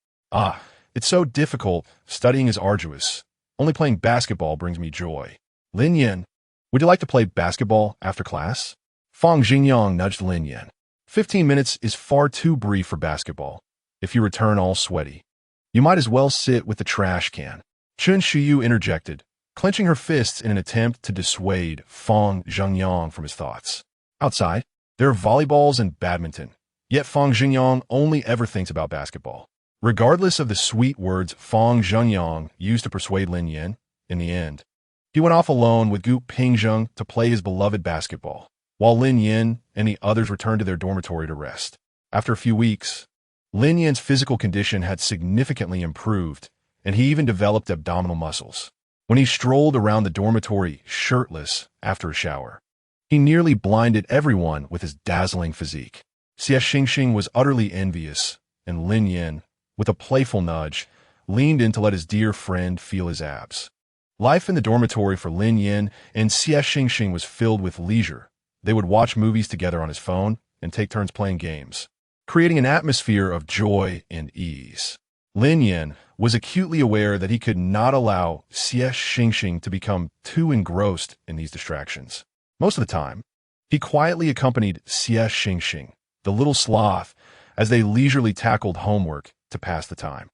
S1: It's so difficult. Studying is arduous. Only playing basketball brings me joy. Lin Yan, would you like to play basketball after class? Fang Zhengyang nudged Lin Yan. 15 minutes is far too brief for basketball. If you return all sweaty, you might as well sit with the trash can. Chen Shiyu interjected, clenching her fists in an attempt to dissuade Fang Zhengyang from his thoughts. Outside, there are volleyballs and badminton, yet Fang Zhengyang only ever thinks about basketball. Regardless of the sweet words Fang Zhengyang used to persuade Lin Yan, in the end, he went off alone with Gu Pingzheng to play his beloved basketball, while Lin Yan and the others returned to their dormitory to rest. After a few weeks, Lin Yan's physical condition had significantly improved, and he even developed abdominal muscles. When he strolled around the dormitory shirtless after a shower, he nearly blinded everyone with his dazzling physique. Xie Xingxing was utterly envious, and Lin Yan, with a playful nudge, leaned in to let his dear friend feel his abs. Life in the dormitory for Lin Yan and Xie Xingxing was filled with leisure, They would watch movies together on his phone and take turns playing games, creating an atmosphere of joy and ease. Lin Yan was acutely aware that he could not allow Xie Xingxing to become too engrossed in these distractions. Most of the time, he quietly accompanied Xie Xingxing, the little sloth, as they leisurely tackled homework to pass the time.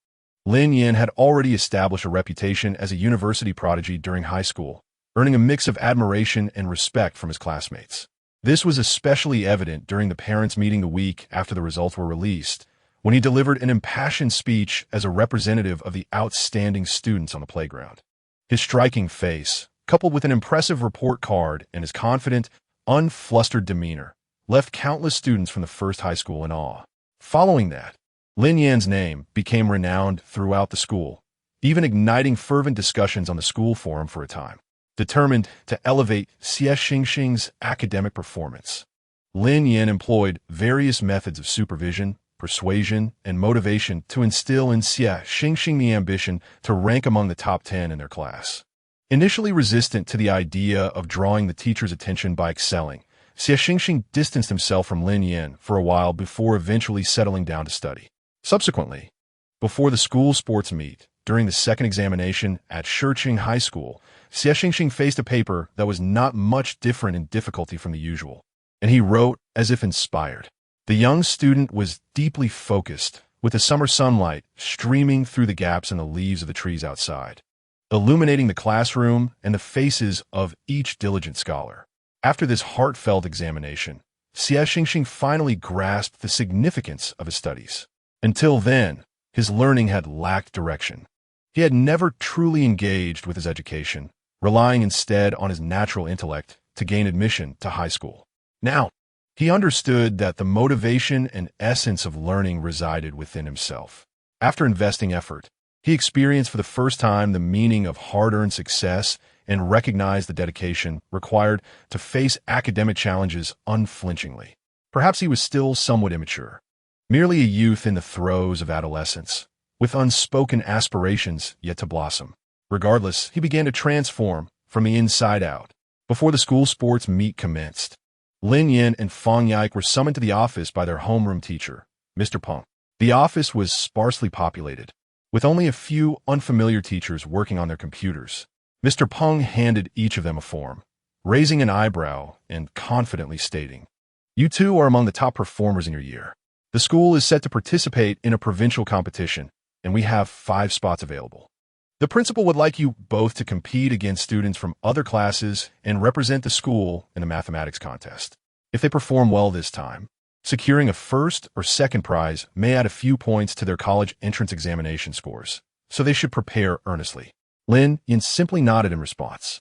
S1: Lin Yan had already established a reputation as a university prodigy during high school, earning a mix of admiration and respect from his classmates. This was especially evident during the parents' meeting the week after the results were released, when he delivered an impassioned speech as a representative of the outstanding students on the playground. His striking face, coupled with an impressive report card and his confident, unflustered demeanor, left countless students from the first high school in awe. Following that, Lin Yan's name became renowned throughout the school, even igniting fervent discussions on the school forum for a time. Determined to elevate Xie Xingxing's academic performance, Lin Yan employed various methods of supervision, persuasion, and motivation to instill in Xie Xingxing the ambition to rank among the top 10 in their class. Initially resistant to the idea of drawing the teacher's attention by excelling, Xie Xingxing distanced himself from Lin Yan for a while before eventually settling down to study. Subsequently, before the school sports meet, during the second examination at Shiqing High School, Xie Xingxing faced a paper that was not much different in difficulty from the usual, and he wrote as if inspired. The young student was deeply focused, with the summer sunlight streaming through the gaps in the leaves of the trees outside, illuminating the classroom and the faces of each diligent scholar. After this heartfelt examination, Xie Xingxing finally grasped the significance of his studies. Until then, his learning had lacked direction. He had never truly engaged with his education, relying instead on his natural intellect to gain admission to high school. Now, he understood that the motivation and essence of learning resided within himself. After investing effort, he experienced for the first time the meaning of hard-earned success and recognized the dedication required to face academic challenges unflinchingly. Perhaps he was still somewhat immature, merely a youth in the throes of adolescence, with unspoken aspirations yet to blossom. Regardless, he began to transform from the inside out. Before the school sports meet commenced, Lin Yan and Fang Yike were summoned to the office by their homeroom teacher, Mr. Peng. The office was sparsely populated, with only a few unfamiliar teachers working on their computers. Mr. Peng handed each of them a form, raising an eyebrow and confidently stating, "You two are among the top performers in your year. The school is set to participate in a provincial competition, and we have 5 spots available. The principal would like you both to compete against students from other classes and represent the school in the mathematics contest. If they perform well this time, securing a first or second prize may add a few points to their college entrance examination scores, so they should prepare earnestly." Lin Yan simply nodded in response.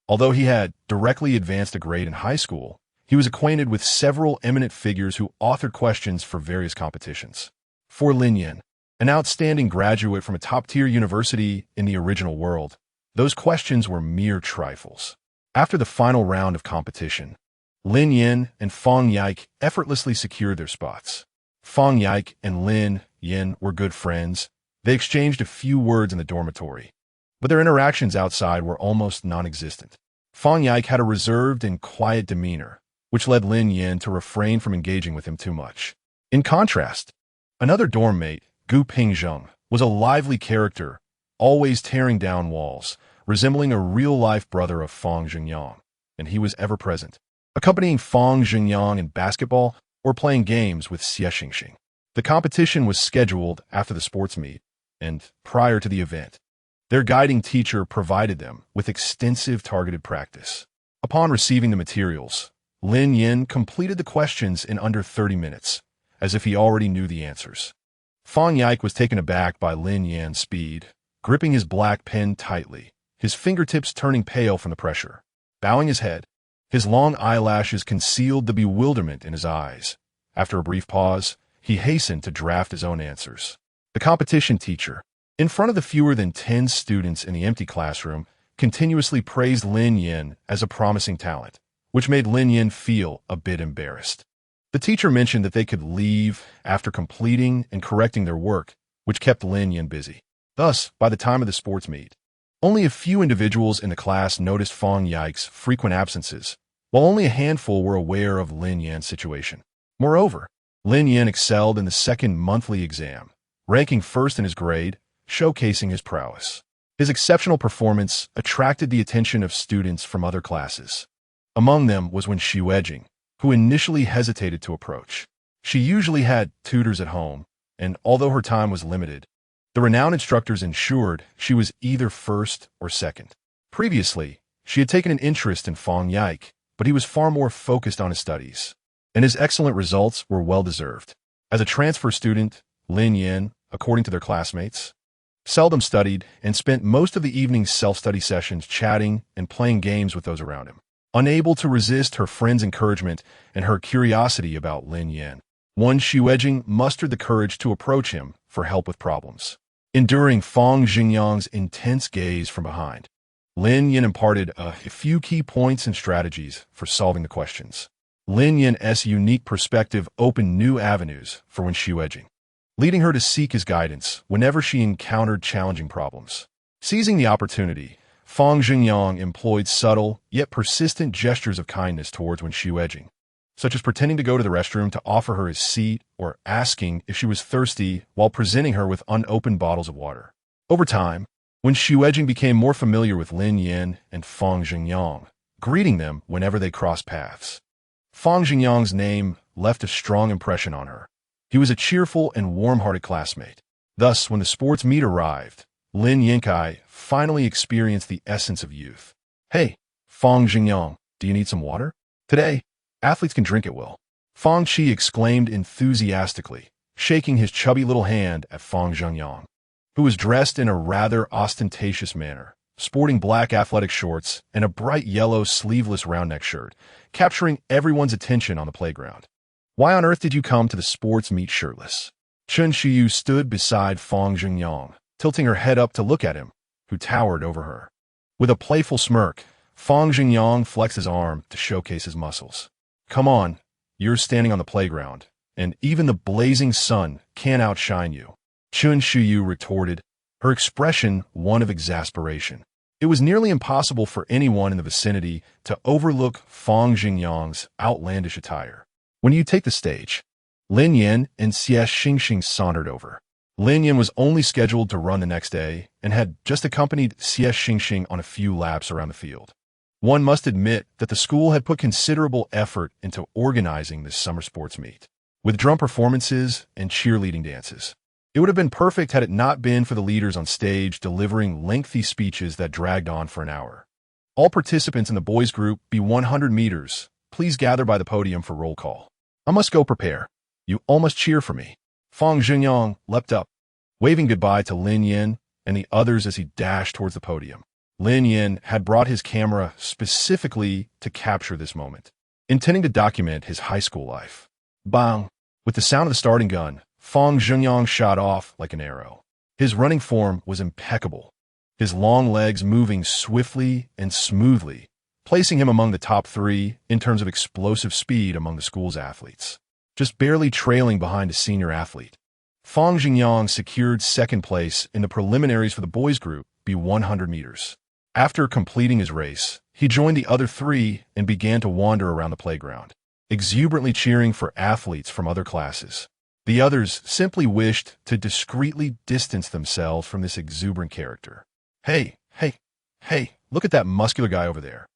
S1: Although he had directly advanced a grade in high school, he was acquainted with several eminent figures who authored questions for various competitions. For Lin Yan, an outstanding graduate from a top-tier university in the original world, those questions were mere trifles. After the final round of competition, Lin Yan and Fang Yike effortlessly secured their spots. Fang Yike and Lin Yan were good friends. They exchanged a few words in the dormitory, but their interactions outside were almost non-existent. Fang Yike had a reserved and quiet demeanor, which led Lin Yan to refrain from engaging with him too much. In contrast, another dorm mate, Gu Pingzheng, was a lively character, always tearing down walls, resembling a real-life brother of Fang Zhengyang, and he was ever present, accompanying Fang Zhengyang in basketball or playing games with Xie Xingxing. The competition was scheduled after the sports meet and prior to the event. Their guiding teacher provided them with extensive targeted practice. Upon receiving the materials, Lin Yan completed the questions in under 30 minutes, as if he already knew the answers. Fang Yike was taken aback by Lin Yan's speed, gripping his black pen tightly, his fingertips turning pale from the pressure. Bowing his head, his long eyelashes concealed the bewilderment in his eyes. After a brief pause, he hastened to draft his own answers. The competition teacher, in front of the fewer than 10 students in the empty classroom, continuously praised Lin Yan as a promising talent, which made Lin Yan feel a bit embarrassed. The teacher mentioned that they could leave after completing and correcting their work, which kept Lin Yan busy. Thus, by the time of the sports meet, only a few individuals in the class noticed Fang Yike's frequent absences, while only a handful were aware of Lin Yan's situation. Moreover, Lin Yan excelled in the second monthly exam, ranking first in his grade, showcasing his prowess. His exceptional performance attracted the attention of students from other classes. Among them was Wen Xuejing, who initially hesitated to approach. She usually had tutors at home, and although her time was limited, the renowned instructors ensured she was either first or second. Previously, she had taken an interest in Fong Yike, but he was far more focused on his studies, and his excellent results were well-deserved. As a transfer student, Lin Yan, according to their classmates, seldom studied and spent most of the evening's self-study sessions chatting and playing games with those around him. Unable to resist her friend's encouragement and her curiosity about Lin Yan, Wen Xuejing mustered the courage to approach him for help with problems. Enduring Fong Xingyang's intense gaze from behind, Lin Yan imparted a few key points and strategies for solving the questions. Lin Yan's unique perspective opened new avenues for Wen Xuejing, leading her to seek his guidance whenever she encountered challenging problems. Seizing the opportunity, Fong Xingyang employed subtle yet persistent gestures of kindness towards Wen Xuejing, such as pretending to go to the restroom to offer her his seat or asking if she was thirsty while presenting her with unopened bottles of water. Over time, Wen Xuejing became more familiar with Lin Yan and Fong Xingyang, greeting them whenever they crossed paths. Fong Xingyang's name left a strong impression on her. He was a cheerful and warm-hearted classmate. Thus, when the sports meet arrived, Lin Yankai finally experienced the essence of youth. "Hey, Fong Xingyang, do you need some water? Today, athletes can drink at will." Fong Chi exclaimed enthusiastically, shaking his chubby little hand at Fong Xingyang, who was dressed in a rather ostentatious manner, sporting black athletic shorts and a bright yellow sleeveless round-neck shirt, capturing everyone's attention on the playground. "Why on earth did you come to the sports meet shirtless?" Chen Xiyu stood beside Fong Xingyang, tilting her head up to look at him, who towered over her. With a playful smirk, Fong Xingyang flexed his arm to showcase his muscles. "Come on, you're standing on the playground, and even the blazing sun can't outshine you," Chen Xiyu retorted, her expression one of exasperation. It was nearly impossible for anyone in the vicinity to overlook Fong Xingyang's outlandish attire. "When you take the stage?" Lin Yan and Xie Xingxing sauntered over. Lin Yan was only scheduled to run the next day and had just accompanied Xie Xingxing on a few laps around the field. One must admit that the school had put considerable effort into organizing this summer sports meet, with drum performances and cheerleading dances. It would have been perfect had it not been for the leaders on stage delivering lengthy speeches that dragged on for an hour. "All participants in the boys group be 100 meters. Please gather by the podium for roll call. I must go prepare. You all must cheer for me." Fong Xingyang leapt up, waving goodbye to Lin Yan and the others as he dashed towards the podium. Lin Yan had brought his camera specifically to capture this moment, intending to document his high school life. Bang! With the sound of the starting gun, Fong Xingyang shot off like an arrow. His running form was impeccable, his long legs moving swiftly and smoothly, placing him among the top 3 in terms of explosive speed among the school's athletes, just barely trailing behind a senior athlete. Fong Xingyang secured second place in the preliminaries for the boys group be 100 meters. After completing his race, he joined the other 3 and began to wander around the playground, exuberantly cheering for athletes from other classes. The others simply wished to discreetly distance themselves from this exuberant character. Hey, look at that muscular guy over there.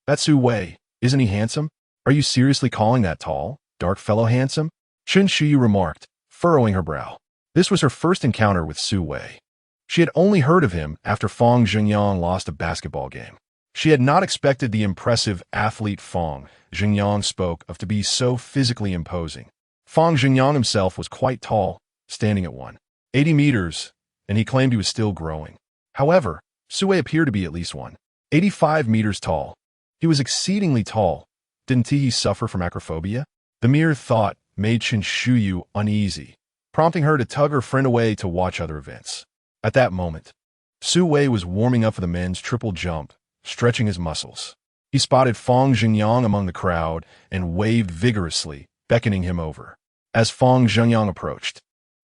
S1: That's Su Wei. Isn't he handsome? Are you seriously calling that tall, dark fellow handsome?" Chen Xiyu remarked, furrowing her brow. This was her first encounter with Su Wei. She had only heard of him after Fong Xingyang lost a basketball game. She had not expected the impressive athlete Fong Xingyang spoke of to be so physically imposing. Fong Xingyang himself was quite tall, standing at 180 meters, and he claimed he was still growing. However, Su Wei appeared to be at least 185 meters tall. He was exceedingly tall. Didn't he suffer from acrophobia? The mere thought made Chen Xiyu uneasy, prompting her to tug her friend away to watch other events. At that moment, Su Wei was warming up for the men's triple jump, stretching his muscles. He spotted Fong Xingyang among the crowd and waved vigorously, beckoning him over. As Fong Xingyang approached,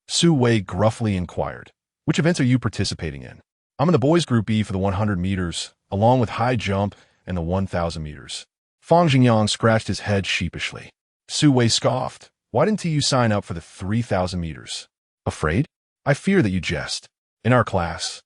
S1: Su Wei gruffly inquired, "Which events are you participating in?" "I'm in the boys group B for the 100 meters, along with high jump and the 1,000 meters." Fang Jingyang scratched his head sheepishly. Su Wei scoffed. Why didn't you sign up for the 3,000 meters? Afraid? I fear that you jest. In our class,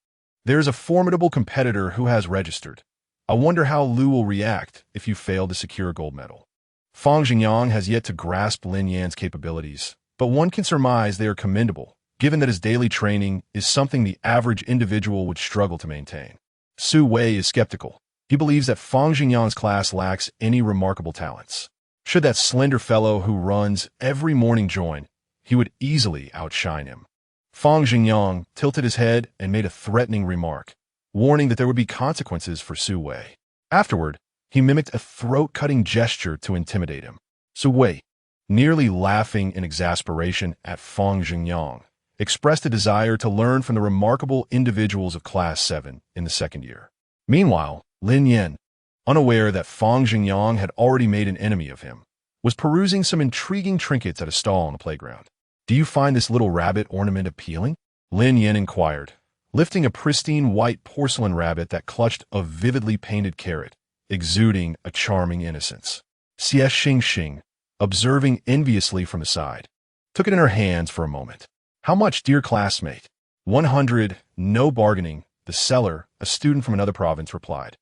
S1: there is a formidable competitor who has registered. I wonder how Lu will react if you fail to secure a gold medal. Fang Jingyang has yet to grasp Lin Yan's capabilities, but one can surmise they are commendable, given that his daily training is something the average individual would struggle to maintain. Su Wei is skeptical. He believes that Fang Jingyang's class lacks any remarkable talents. Should that slender fellow who runs every morning join, he would easily outshine him. Fang Jingyang tilted his head and made a threatening remark, warning that there would be consequences for Su Wei. Afterward, he mimicked a throat-cutting gesture to intimidate him. Su Wei, nearly laughing in exasperation at Fang Jingyang, expressed a desire to learn from the remarkable individuals of Class 7 in the second year. Meanwhile, Lin Yan, unaware that Fang Jingyang had already made an enemy of him, was perusing some intriguing trinkets at a stall on the playground. Do you find this little rabbit ornament appealing? Lin Yan inquired, lifting a pristine white porcelain rabbit that clutched a vividly painted carrot, exuding a charming innocence. Xie Xingxing, observing enviously from the side, took it in her hands for a moment. How much, dear classmate? 100, no bargaining, the seller, a student from another province, replied.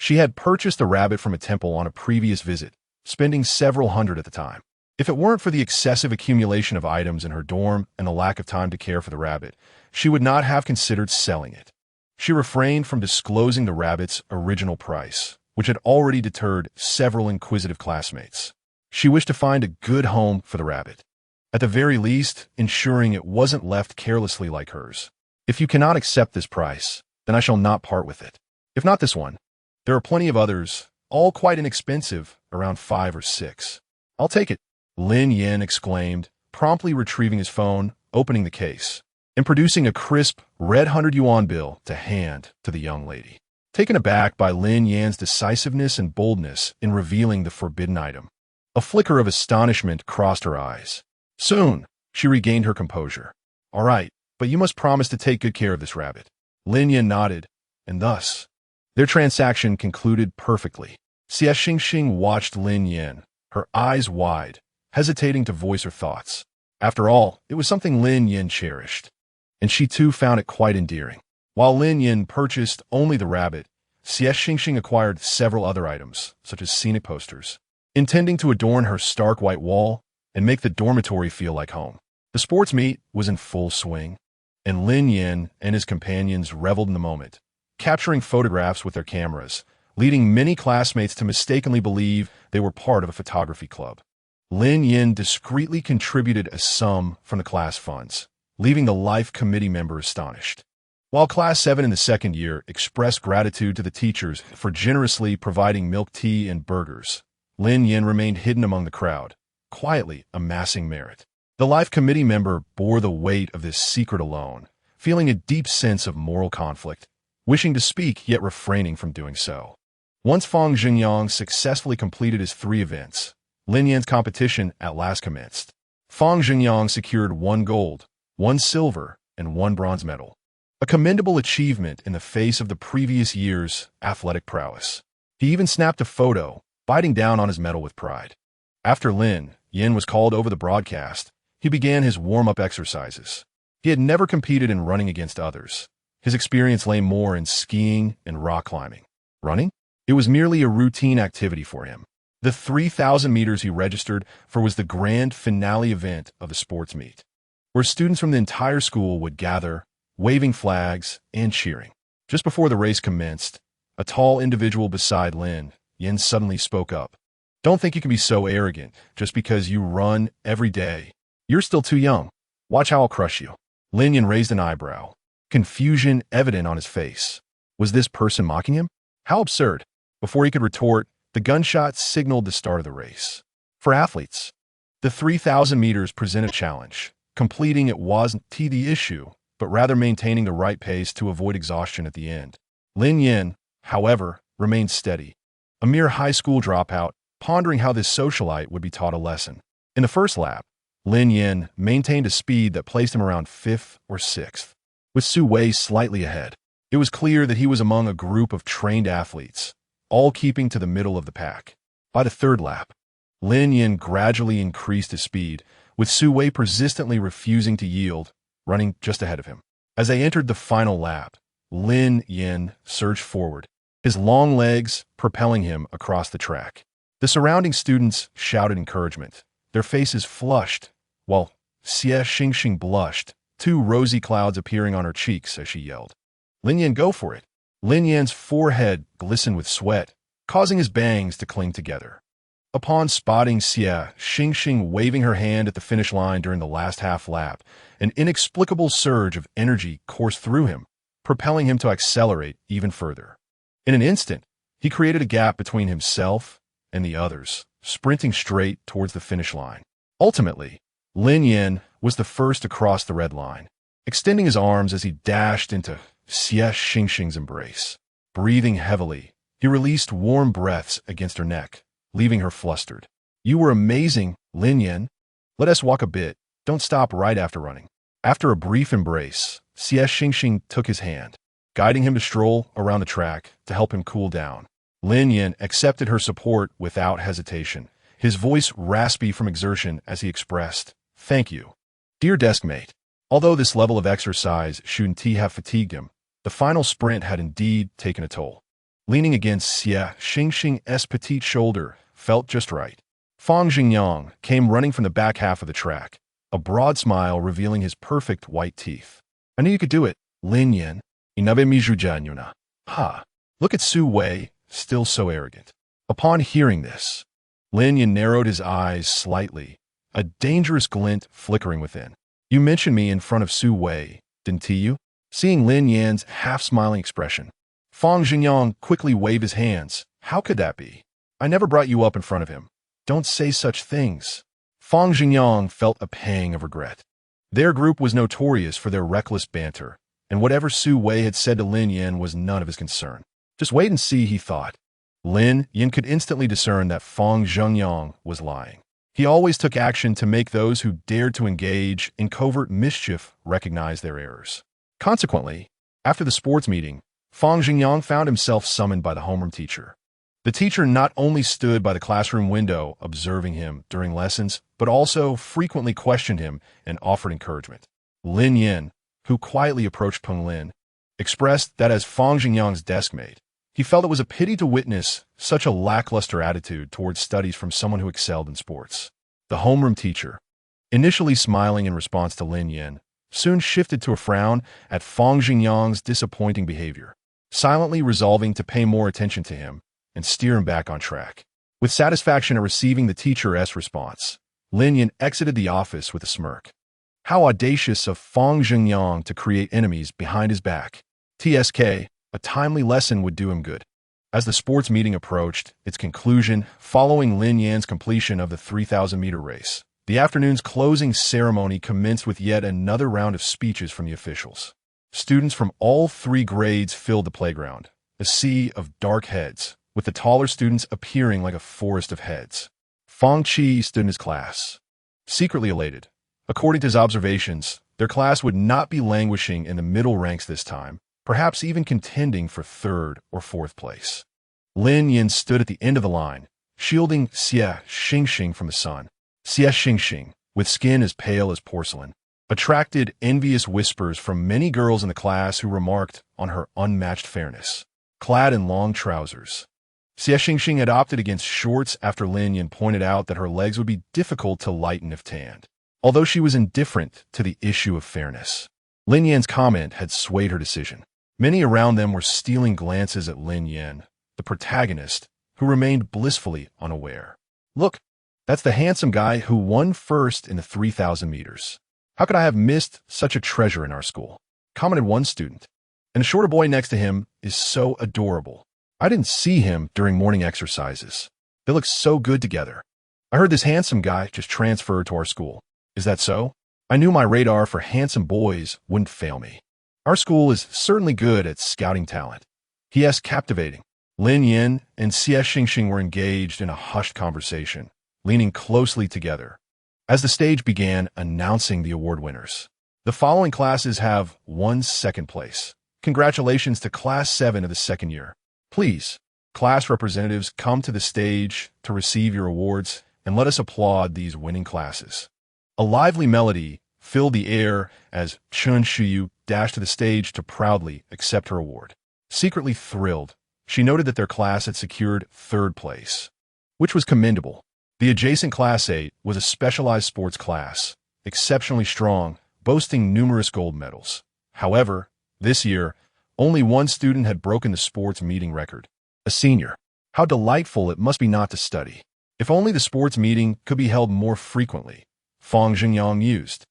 S1: She had purchased the rabbit from a temple on a previous visit, spending several hundred at the time. If it weren't for the excessive accumulation of items in her dorm and the lack of time to care for the rabbit, she would not have considered selling it. She refrained from disclosing the rabbit's original price, which had already deterred several inquisitive classmates. She wished to find a good home for the rabbit, at the very least, ensuring it wasn't left carelessly like hers. If you cannot accept this price, then I shall not part with it. If not this one, there are plenty of others, all quite inexpensive, around 5 or 6. I'll take it, Lin Yan exclaimed, promptly retrieving his phone, opening the case, and producing a crisp, red 100 yuan bill to hand to the young lady. Taken aback by Lin Yan's decisiveness and boldness in revealing the forbidden item, a flicker of astonishment crossed her eyes. Soon, she regained her composure. All right, but you must promise to take good care of this rabbit. Lin Yan nodded, and thus, their transaction concluded perfectly. Xie Xingxing watched Lin Yan, her eyes wide, hesitating to voice her thoughts. After all, it was something Lin Yan cherished, and she too found it quite endearing. While Lin Yan purchased only the rabbit, Xie Xingxing acquired several other items, such as scenic posters, intending to adorn her stark white wall and make the dormitory feel like home. The sports meet was in full swing, and Lin Yan and his companions reveled in the moment, capturing photographs with their cameras, leading many classmates to mistakenly believe they were part of a photography club. Lin Yan discreetly contributed a sum from the class funds, leaving the Life Committee member astonished. While Class 7 in the second year expressed gratitude to the teachers for generously providing milk tea and burgers, Lin Yan remained hidden among the crowd, quietly amassing merit. The Life Committee member bore the weight of this secret alone, feeling a deep sense of moral conflict, wishing to speak yet refraining from doing so. Once Fang Jingyang successfully completed his 3 events, Lin Yan's competition at last commenced. Fang Jingyang secured 1 gold, 1 silver, and 1 bronze medal, a commendable achievement in the face of the previous year's athletic prowess. He even snapped a photo, biting down on his medal with pride. After Lin Yan was called over the broadcast, he began his warm-up exercises. He had never competed in running against others. His experience lay more in skiing and rock climbing. Running? It was merely a routine activity for him. The 3,000 meters he registered for was the grand finale event of the sports meet, where students from the entire school would gather, waving flags and cheering. Just before the race commenced, a tall individual beside Lin Yan suddenly spoke up. Don't think you can be so arrogant just because you run every day. You're still too young. Watch how I'll crush you. Lin Yan raised an eyebrow, confusion evident on his face. Was this person mocking him? How absurd. Before he could retort, the gunshot signaled the start of the race. For athletes, the 3,000 meters present a challenge. Completing it wasn't the issue, but rather maintaining the right pace to avoid exhaustion at the end. Lin Yan, however, remained steady, a mere high school dropout, pondering how this socialite would be taught a lesson. In the first lap, Lin Yan maintained a speed that placed him around 5th or 6th, with Su Wei slightly ahead. It was clear that he was among a group of trained athletes, all keeping to the middle of the pack. By the third lap, Lin Yan gradually increased his speed, with Su Wei persistently refusing to yield, running just ahead of him. As they entered the final lap, Lin Yan surged forward, his long legs propelling him across the track. The surrounding students shouted encouragement, their faces flushed, while Xie Xingxing blushed, two rosy clouds appearing on her cheeks as she yelled, "Lin Yan, go for it!" Lin Yan's forehead glistened with sweat, causing his bangs to cling together. Upon spotting Xie Xingxing waving her hand at the finish line during the last half lap, an inexplicable surge of energy coursed through him, propelling him to accelerate even further. In an instant, he created a gap between himself and the others, sprinting straight towards the finish line. Ultimately, Lin Yan was the first to cross the red line, extending his arms as he dashed into Xie Xingxing's embrace. Breathing heavily, he released warm breaths against her neck, leaving her flustered. "You were amazing, Lin Yan. Let us walk a bit. Don't stop right after running." After a brief embrace, Xie Xingxing took his hand, guiding him to stroll around the track to help him cool down. Lin Yan accepted her support without hesitation, his voice raspy from exertion as he expressed, "Thank you, dear deskmate." Although this level of exercise shouldn't have fatigued him, the final sprint had indeed taken a toll. Leaning against Xie Xingxing's petite shoulder felt just right. Fang Xingyang came running from the back half of the track, a broad smile revealing his perfect white teeth. "I knew you could do it, Lin Yan. Inabe mijujanyuna." Ha! Look at Su Wei, still so arrogant. Upon hearing this, Lin Yan narrowed his eyes slightly, a dangerous glint flickering within. "You mentioned me in front of Su Wei, didn't you?" Seeing Lin Yan's half-smiling expression, Fang Xingyang quickly waved his hands. "How could that be? I never brought you up in front of him. Don't say such things." Fang Xingyang felt a pang of regret. Their group was notorious for their reckless banter, and whatever Su Wei had said to Lin Yan was none of his concern. Just wait and see, he thought. Lin Yan could instantly discern that Fang Xingyang was lying. He always took action to make those who dared to engage in covert mischief recognize their errors. Consequently, after the sports meeting, Fang Xingyang found himself summoned by the homeroom teacher. The teacher not only stood by the classroom window observing him during lessons, but also frequently questioned him and offered encouragement. Lin Yan, who quietly approached Peng Lin, expressed that as Fang Xingyang's deskmate, he felt it was a pity to witness such a lackluster attitude towards studies from someone who excelled in sports. The homeroom teacher, initially smiling in response to Lin Yan, soon shifted to a frown at Fang Xingyang's disappointing behavior, silently resolving to pay more attention to him and steer him back on track. With satisfaction at receiving the teacher's response, Lin Yan exited the office with a smirk. How audacious of Fang Xingyang to create enemies behind his back. TSK, a timely lesson would do him good. As the sports meeting approached its conclusion, following Lin Yan's completion of the 3,000-meter race, the afternoon's closing ceremony commenced with yet another round of speeches from the officials. Students from all three grades filled the playground, a sea of dark heads, with the taller students appearing like a forest of heads. Fang Qi stood in his class, secretly elated. According to his observations, their class would not be languishing in the middle ranks this time, perhaps even contending for third or fourth place. Lin Yan stood at the end of the line, shielding Xie Xingxing from the sun. Xie Xingxing, with skin as pale as porcelain, attracted envious whispers from many girls in the class who remarked on her unmatched fairness. Clad in long trousers, Xie Xingxing had opted against shorts after Lin Yan pointed out that her legs would be difficult to lighten if tanned. Although she was indifferent to the issue of fairness, Lin Yan's comment had swayed her decision. Many around them were stealing glances at Lin Yan, the protagonist, who remained blissfully unaware. "Look, that's the handsome guy who won first in the 3,000 meters. How could I have missed such a treasure in our school?" commented one student. "And the shorter boy next to him is so adorable. I didn't see him during morning exercises. They look so good together. I heard this handsome guy just transferred to our school. Is that so? I knew my radar for handsome boys wouldn't fail me. Our school is certainly good at scouting talent." He.S. captivating. Lin Yan and Xie Xingxing were engaged in a hushed conversation, leaning closely together, as the stage began announcing the award winners. The following classes have won second place. Congratulations to Class 7 of the second year. Please, Class representatives, come to the stage to receive your awards, and let us applaud these winning classes. A lively melody filled the air as Chun Shuyu dashed to the stage to proudly accept her award. Secretly thrilled, she noted that their class had secured third place, which was commendable. The adjacent Class 8 was a specialized sports class, exceptionally strong, boasting numerous gold medals. However, this year, only one student had broken the sports meeting record. A senior. How delightful it must be not to study. If only the sports meeting could be held more frequently, Fang Xingyang mused,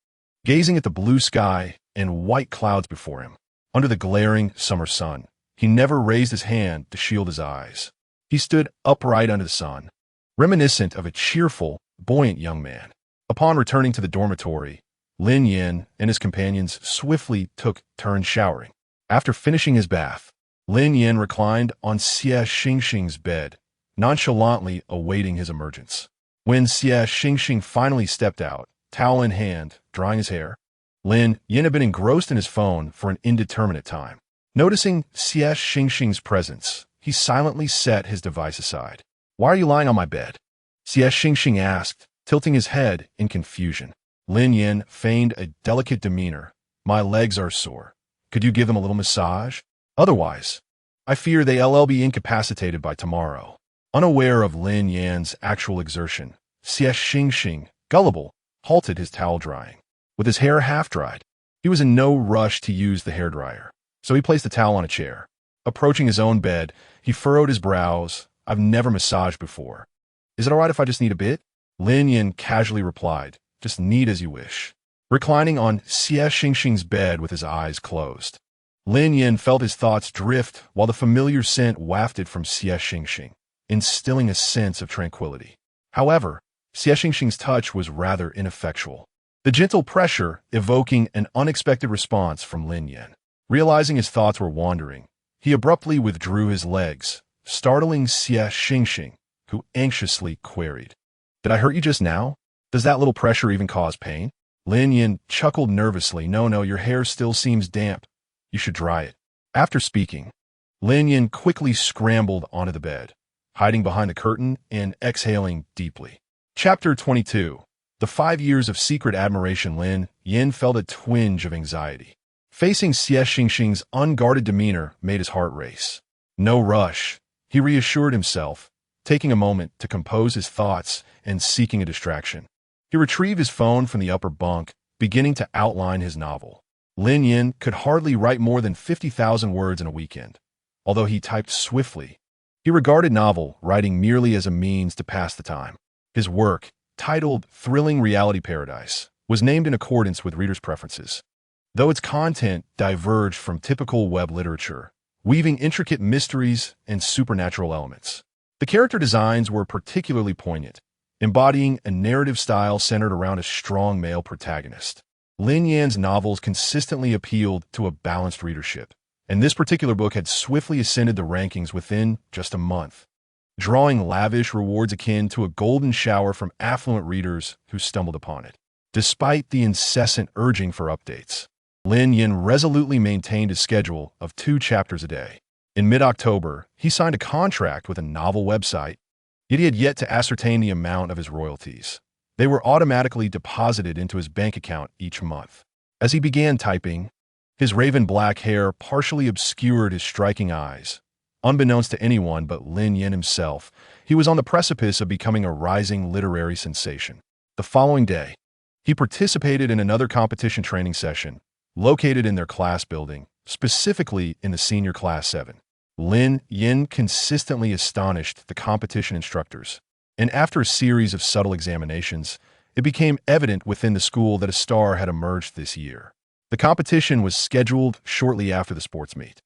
S1: gazing at the blue sky and white clouds before him. Under the glaring summer sun, he never raised his hand to shield his eyes. He stood upright under the sun, reminiscent of a cheerful, buoyant young man. Upon returning to the dormitory, Lin Yan and his companions swiftly took turns showering. After finishing his bath, Lin Yan reclined on Xie Xingxing's bed, nonchalantly awaiting his emergence. When Xie Xingxing finally stepped out, towel in hand, drying his hair, Lin Yan had been engrossed in his phone for an indeterminate time. Noticing Xie Xingxing's presence, he silently set his device aside. "Why are you lying on my bed?" Xie Xingxing asked, tilting his head in confusion. Lin Yan feigned a delicate demeanor. "My legs are sore. Could you give them a little massage? Otherwise, I fear they'll be incapacitated by tomorrow." Unaware of Lin Yan's actual exertion, Xie Xingxing, gullible, halted his towel drying. With his hair half-dried, he was in no rush to use the hairdryer, so he placed the towel on a chair. Approaching his own bed, he furrowed his brows. "I've never massaged before. Is it all right if I just need a bit?" Lin Yan casually replied, "Just knead as you wish." Reclining on Xie Xingxing's bed with his eyes closed, Lin Yan felt his thoughts drift while the familiar scent wafted from Xie Xingxing, instilling a sense of tranquility. However, Xie Xingxing's touch was rather ineffectual, the gentle pressure evoking an unexpected response from Lin Yan. Realizing his thoughts were wandering, he abruptly withdrew his legs, startling Xie Xingxing, who anxiously queried, "Did I hurt you just now? Does that little pressure even cause pain?" Lin Yan chuckled nervously. No, your hair still seems damp. You should dry it." After speaking, Lin Yan quickly scrambled onto the bed, hiding behind the curtain and exhaling deeply. Chapter 22. The 5 years of secret admiration. Lin Yan felt a twinge of anxiety. Facing Xie Xingxing's unguarded demeanor made his heart race. No rush, he reassured himself, taking a moment to compose his thoughts and seeking a distraction. He retrieved his phone from the upper bunk, beginning to outline his novel. Lin Yan could hardly write more than 50,000 words in a weekend. Although he typed swiftly, he regarded novel writing merely as a means to pass the time. His work, titled Thrilling Reality Paradise, was named in accordance with readers' preferences, though its content diverged from typical web literature, weaving intricate mysteries and supernatural elements. The character designs were particularly poignant, embodying a narrative style centered around a strong male protagonist. Lin Yan's novels consistently appealed to a balanced readership, and this particular book had swiftly ascended the rankings within just a month, drawing lavish rewards akin to a golden shower from affluent readers who stumbled upon it. Despite the incessant urging for updates, Lin Yan resolutely maintained a schedule of 2 chapters a day. In mid-October, he signed a contract with a novel website, yet he had yet to ascertain the amount of his royalties. They were automatically deposited into his bank account each month. As he began typing, his raven black hair partially obscured his striking eyes. Unbeknownst to anyone but Lin Yan himself, he was on the precipice of becoming a rising literary sensation. The following day, he participated in another competition training session, located in their class building, specifically in the senior class 7. Lin Yan consistently astonished the competition instructors, and after a series of subtle examinations, it became evident within the school that a star had emerged this year. The competition was scheduled shortly after the sports meet,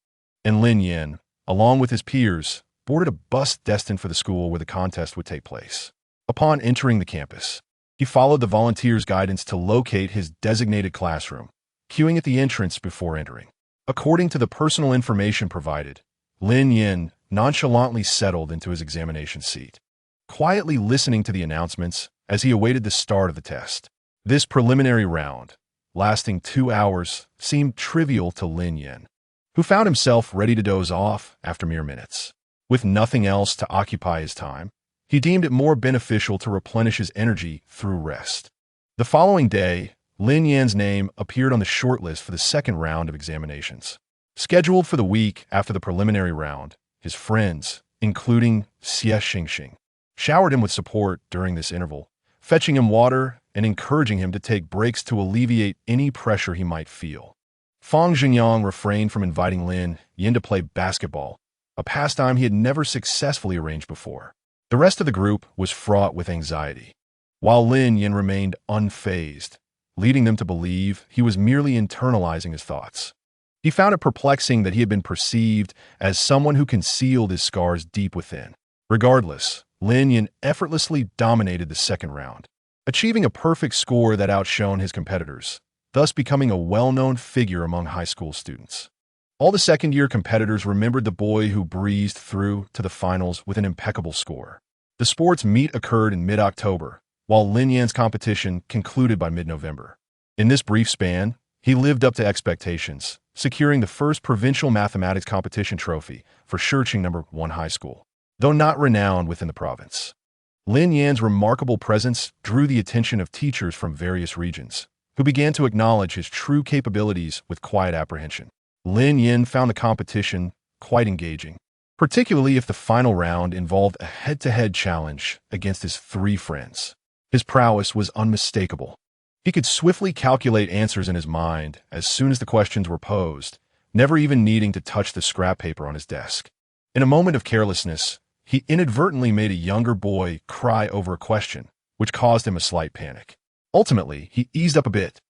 S1: and Lin Yan, along with his peers, boarded a bus destined for the school where the contest would take place. Upon entering the campus, he followed the volunteers' guidance to locate his designated classroom, queuing at the entrance before entering. According to the personal information provided, Lin Yan nonchalantly settled into his examination seat, quietly listening to the announcements as he awaited the start of the test. This preliminary round, lasting 2 hours, seemed trivial to Lin Yan, who found himself ready to doze off after mere minutes. With nothing else to occupy his time, he deemed it more beneficial to replenish his energy through rest. The following day, Lin Yan's name appeared on the shortlist for the second round of examinations. Scheduled for the week after the preliminary round, his friends, including Xie Xingxing, showered him with support during this interval, fetching him water and encouraging him to take breaks to alleviate any pressure he might feel. Fang Jingyang refrained from inviting Lin Yan to play basketball, a pastime he had never successfully arranged before. The rest of the group was fraught with anxiety, while Lin Yan remained unfazed, leading them to believe he was merely internalizing his thoughts. He found it perplexing that he had been perceived as someone who concealed his scars deep within. Regardless, Lin Yan effortlessly dominated the second round, achieving a perfect score that outshone his competitors, thus becoming a well-known figure among high school students. All the second-year competitors remembered the boy who breezed through to the finals with an impeccable score. The sports meet occurred in mid-October, while Lin Yan's competition concluded by mid-November. In this brief span, he lived up to expectations, securing the first provincial mathematics competition trophy for Shiqing No. 1 High School, though not renowned within the province. Lin Yan's remarkable presence drew the attention of teachers from various regions, who began to acknowledge his true capabilities with quiet apprehension. Lin Yan found the competition quite engaging, particularly if the final round involved a head-to-head challenge against his three friends. His prowess was unmistakable. He could swiftly calculate answers in his mind as soon as the questions were posed, never even needing to touch the scrap paper on his desk. In a moment of carelessness, he inadvertently made a younger boy cry over a question, which caused him a slight panic. Ultimately, he eased up a bit,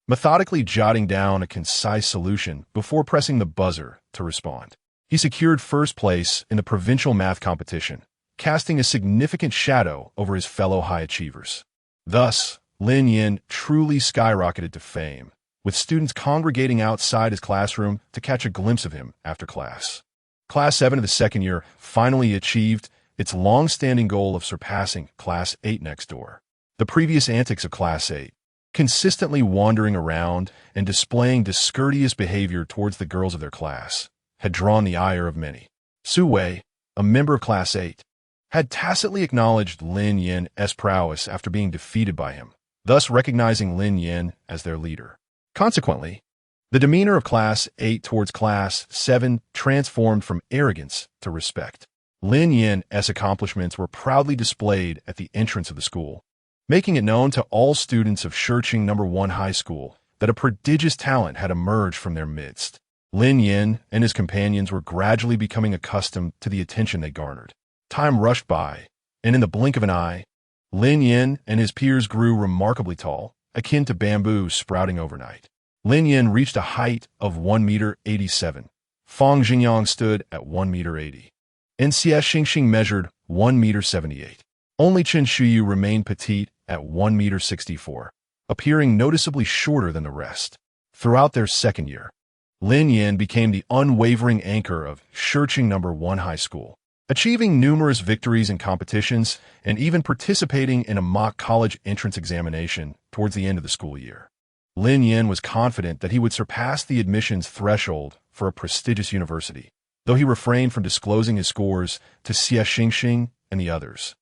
S1: methodically jotting down a concise solution before pressing the buzzer to respond. He secured first place in the provincial math competition, casting a significant shadow over his fellow high achievers. Thus, Lin Yan truly skyrocketed to fame, with students congregating outside his classroom to catch a glimpse of him after class. Class 7 of the second year finally achieved its long-standing goal of surpassing Class 8 next door. The previous antics of Class 8, consistently wandering around and displaying discourteous behavior towards the girls of their class, had drawn the ire of many. Su Wei, a member of Class 8, had tacitly acknowledged Lin Yan's prowess after being defeated by him, thus recognizing Lin Yan as their leader. Consequently, the demeanor of Class 8 towards Class 7 transformed from arrogance to respect. Lin Yan's accomplishments were proudly displayed at the entrance of the school, making it known to all students of Shiqing No. 1 High School that a prodigious talent had emerged from their midst. Lin Yan and his companions were gradually becoming accustomed to the attention they garnered. Time rushed by, and in the blink of an eye, Lin Yan and his peers grew remarkably tall, akin to bamboo sprouting overnight. Lin Yan reached a height of 1.87 meters. Fang Jingyang stood at 1.80 meters. And Xie Xingxing measured 1.78 meters. Only Chen Shuyu remained petite at 1.64 meters, appearing noticeably shorter than the rest. Throughout their second year, Lin Yan became the unwavering anchor of Shiqing No. 1 High School, achieving numerous victories in competitions and even participating in a mock college entrance examination towards the end of the school year. Lin Yan was confident that he would surpass the admissions threshold for a prestigious university, though he refrained from disclosing his scores to Xie Xingxing and the others,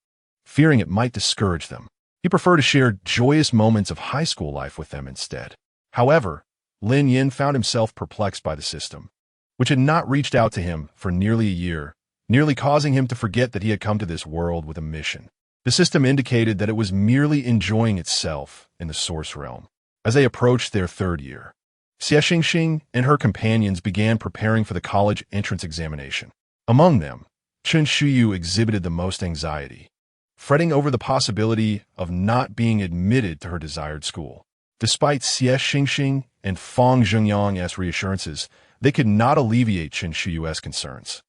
S1: fearing it might discourage them. He preferred to share joyous moments of high school life with them instead. However, Lin Yan found himself perplexed by the system, which had not reached out to him for nearly a year, nearly causing him to forget that he had come to this world with a mission. The system indicated that it was merely enjoying itself in the source realm. As they approached their third year, Xie Xingxing and her companions began preparing for the college entrance examination. Among them, Chen Shuyu exhibited the most anxiety, fretting over the possibility of not being admitted to her desired school. Despite Xie Xingxing and Fang Jingyang's reassurances, they could not alleviate Chen Shuyu's concerns.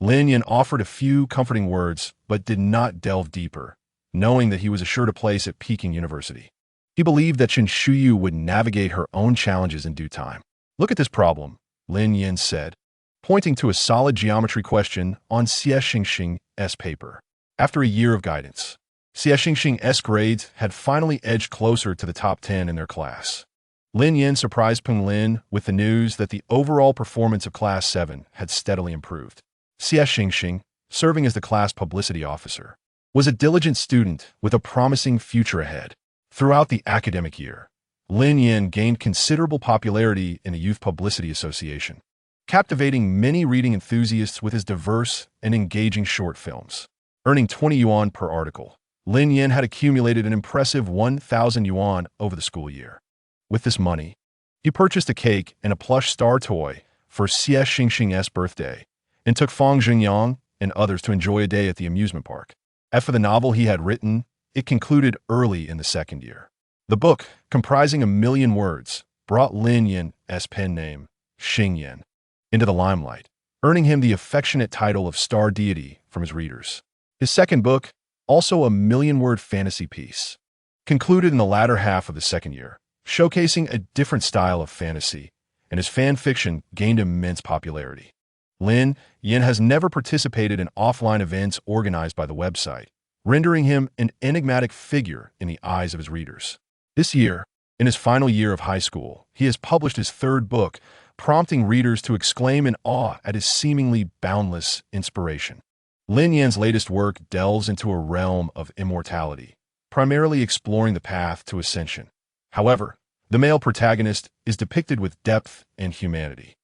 S1: Lin Yan offered a few comforting words, but did not delve deeper, knowing that he was assured a place at Peking University. He believed that Chen Shuyu would navigate her own challenges in due time. "Look at this problem," Lin Yan said, pointing to a solid geometry question on Xie Xingxing's paper. After a year of guidance, Xie Xingxing's grades had finally edged closer to the top 10 in their class. Lin Yan surprised Peng Lin with the news that the overall performance of Class 7 had steadily improved. Xie Xingxing, serving as the class publicity officer, was a diligent student with a promising future ahead. Throughout the academic year, Lin Yan gained considerable popularity in the Youth Publicity Association, captivating many reading enthusiasts with his diverse and engaging short films. Earning 20 yuan per article, Lin Yan had accumulated an impressive 1,000 yuan over the school year. With this money, he purchased a cake and a plush star toy for Xie Xingxing's birthday and took Fang Jingyang and others to enjoy a day at the amusement park. As for the novel he had written, it concluded early in the second year. The book, comprising 1,000,000 words, brought Lin Yan's pen name, Xing Yan, into the limelight, earning him the affectionate title of star deity from his readers. His second book, also a 1,000,000-word fantasy piece, concluded in the latter half of the second year, showcasing a different style of fantasy, and his fan fiction gained immense popularity. Lin Yan has never participated in offline events organized by the website, rendering him an enigmatic figure in the eyes of his readers. This year, in his final year of high school, he has published his third book, prompting readers to exclaim in awe at his seemingly boundless inspiration. Lin Yan's latest work delves into a realm of immortality, primarily exploring the path to ascension. However, the male protagonist is depicted with depth and humanity,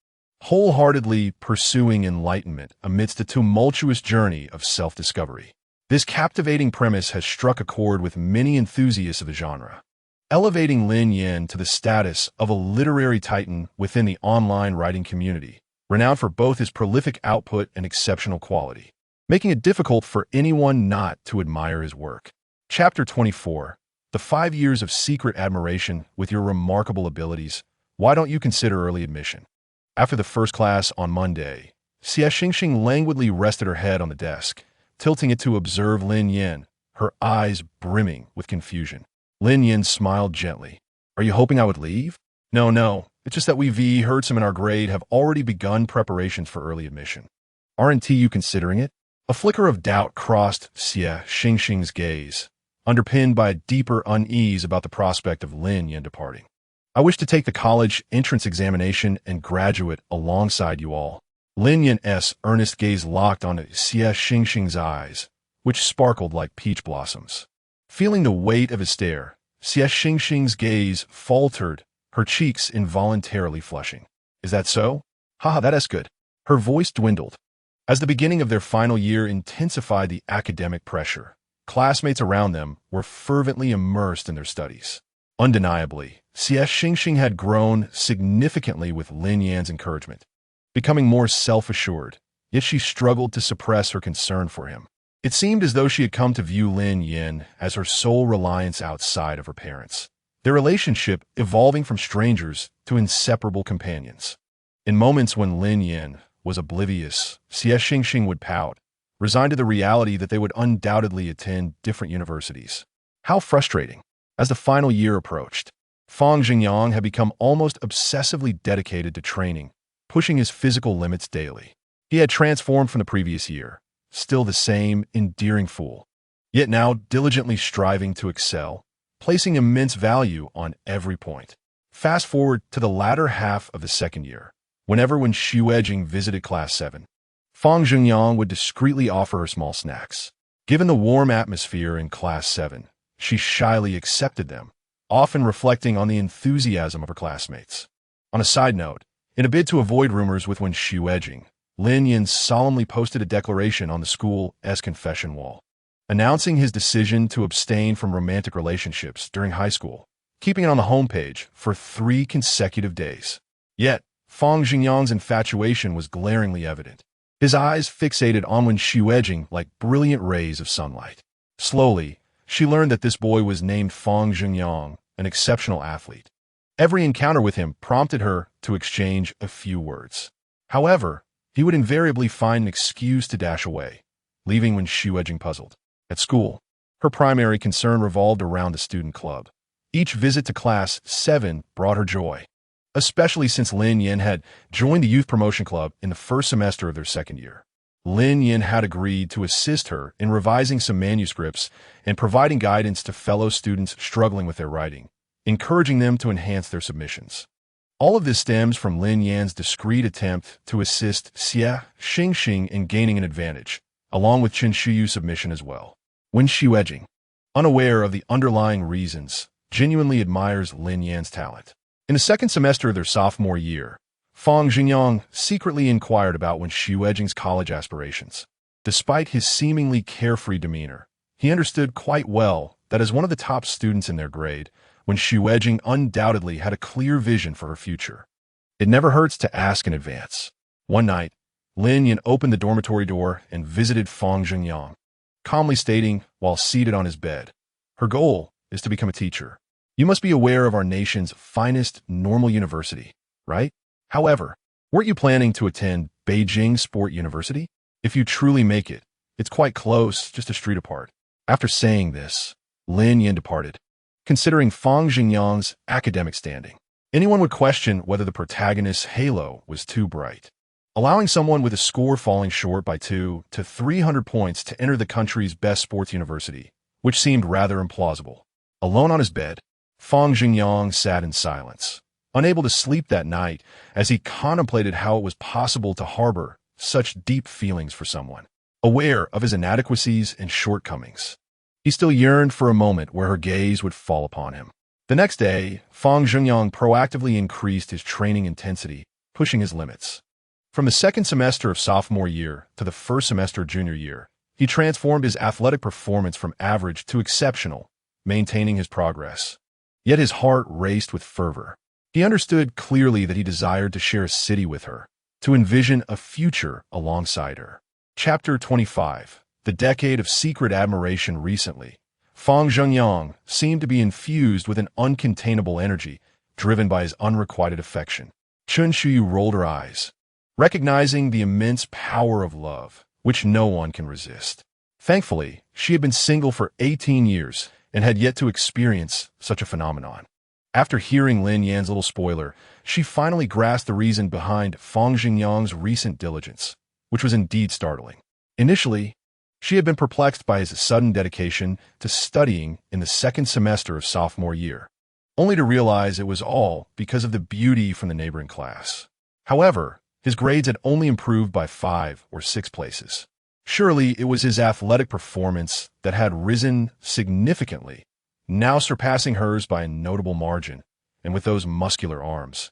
S1: wholeheartedly pursuing enlightenment amidst a tumultuous journey of self-discovery. This captivating premise has struck a chord with many enthusiasts of the genre, elevating Lin Yan to the status of a literary titan within the online writing community, renowned for both his prolific output and exceptional quality, making it difficult for anyone not to admire his work. Chapter 24. The 5 years of secret admiration with your remarkable abilities. Why don't you consider early admission? After the first class on Monday, Xie Xingxing languidly rested her head on the desk, tilting it to observe Lin Yan, her eyes brimming with confusion. Lin Yan smiled gently. Are you hoping I would leave? No. It's just that we heard some in our grade have already begun preparations for early admission. Aren't you considering it? A flicker of doubt crossed Xie Xingxing's gaze, underpinned by a deeper unease about the prospect of Lin Yan departing. I wish to take the college entrance examination and graduate alongside you all. Lin Yan's earnest gaze locked on Xie Xingxing's eyes, which sparkled like peach blossoms. Feeling the weight of his stare, Xie Xingxing's gaze faltered, her cheeks involuntarily flushing. Is that so? Haha, that's good. Her voice dwindled. As the beginning of their final year intensified the academic pressure, classmates around them were fervently immersed in their studies. Undeniably, Xie Xingxing had grown significantly with Lin Yan's encouragement, becoming more self-assured, yet she struggled to suppress her concern for him. It seemed as though she had come to view Lin Yan as her sole reliance outside of her parents, their relationship evolving from strangers to inseparable companions. In moments when Lin Yan was oblivious, Xie Xingxing would pout, resigned to the reality that they would undoubtedly attend different universities. How frustrating. As the final year approached, Fang Jingyang had become almost obsessively dedicated to training, pushing his physical limits daily. He had transformed from the previous year, still the same endearing fool, yet now diligently striving to excel, placing immense value on every point. Fast forward to the latter half of the second year. When Xuejing visited Class 7, Fang Jingyang would discreetly offer her small snacks. Given the warm atmosphere in Class 7, she shyly accepted them, often reflecting on the enthusiasm of her classmates. On a side note, in a bid to avoid rumors with Xuejing, Lin Yan solemnly posted a declaration on the school's confession wall, announcing his decision to abstain from romantic relationships during high school, keeping it on the homepage for 3 consecutive days. Yet, Fang Jingyang's infatuation was glaringly evident, his eyes fixated on Xuejing like brilliant rays of sunlight. Slowly, she learned that this boy was named Fang Jingyang, an exceptional athlete. Every encounter with him prompted her to exchange a few words. However, he would invariably find an excuse to dash away, leaving Xuejing puzzled. At school, her primary concern revolved around the student club. Each visit to Class 7 brought her joy, especially since Lin Yan had joined the youth promotion club in the first semester of their second year. Lin Yan had agreed to assist her in revising some manuscripts and providing guidance to fellow students struggling with their writing, encouraging them to enhance their submissions. All of this stems from Lin Yan's discreet attempt to assist Xie Xingxing in gaining an advantage, along with Qin Shuyu's submission as well. When Xuejing, unaware of the underlying reasons, genuinely admires Lin Yan's talent. In the second semester of their sophomore year, Fang Xingyang secretly inquired about Wen Xuejing's college aspirations. Despite his seemingly carefree demeanor, he understood quite well that as one of the top students in their grade, Wen Xuejing undoubtedly had a clear vision for her future. It never hurts to ask in advance. One night, Lin Yan opened the dormitory door and visited Fang Xingyang, calmly stating while seated on his bed, "Her goal is to become a teacher. You must be aware of our nation's finest normal university, right? However, weren't you planning to attend Beijing Sport University? If you truly make it, it's quite close, just a street apart." After saying this, Lin Yan departed, considering Fang Xingyang's academic standing. Anyone would question whether the protagonist's halo was too bright. Allowing someone with a score falling short by 200 to 300 points to enter the country's best sports university, which seemed rather implausible. Alone on his bed, Fang Xingyang sat in silence, unable to sleep that night as he contemplated how it was possible to harbor such deep feelings for someone. Aware of his inadequacies and shortcomings, he still yearned for a moment where her gaze would fall upon him. The next day, Fang Xingyang proactively increased his training intensity, pushing his limits. From the second semester of sophomore year to the first semester junior year, he transformed his athletic performance from average to exceptional, maintaining his progress. Yet his heart raced with fervor. He understood clearly that he desired to share a city with her, to envision a future alongside her. Chapter 25. The Decade of Secret Admiration. Recently, Fang Xingyang seemed to be infused with an uncontainable energy, driven by his unrequited affection. Qin Shuyu rolled her eyes, recognizing the immense power of love, which no one can resist. Thankfully, she had been single for 18 years and had yet to experience such a phenomenon. After hearing Lin Yan's little spoiler, she finally grasped the reason behind Fang Xingyang's recent diligence, which was indeed startling. Initially, she had been perplexed by his sudden dedication to studying in the second semester of sophomore year, only to realize it was all because of the beauty from the neighboring class. However, his grades had only improved by 5 or 6 places. Surely it was his athletic performance that had risen significantly, now surpassing hers by a notable margin, and with those muscular arms.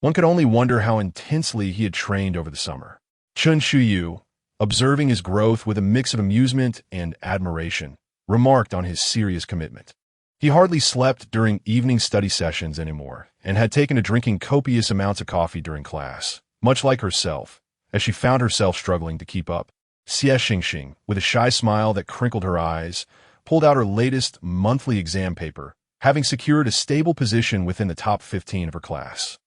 S1: One could only wonder how intensely he had trained over the summer. Qin Shuyu, observing his growth with a mix of amusement and admiration, remarked on his serious commitment. He hardly slept during evening study sessions anymore, and had taken to drinking copious amounts of coffee during class, much like herself, as she found herself struggling to keep up. Xie Xingxing, with a shy smile that crinkled her eyes, pulled out her latest monthly exam paper, having secured a stable position within the top 15 of her class.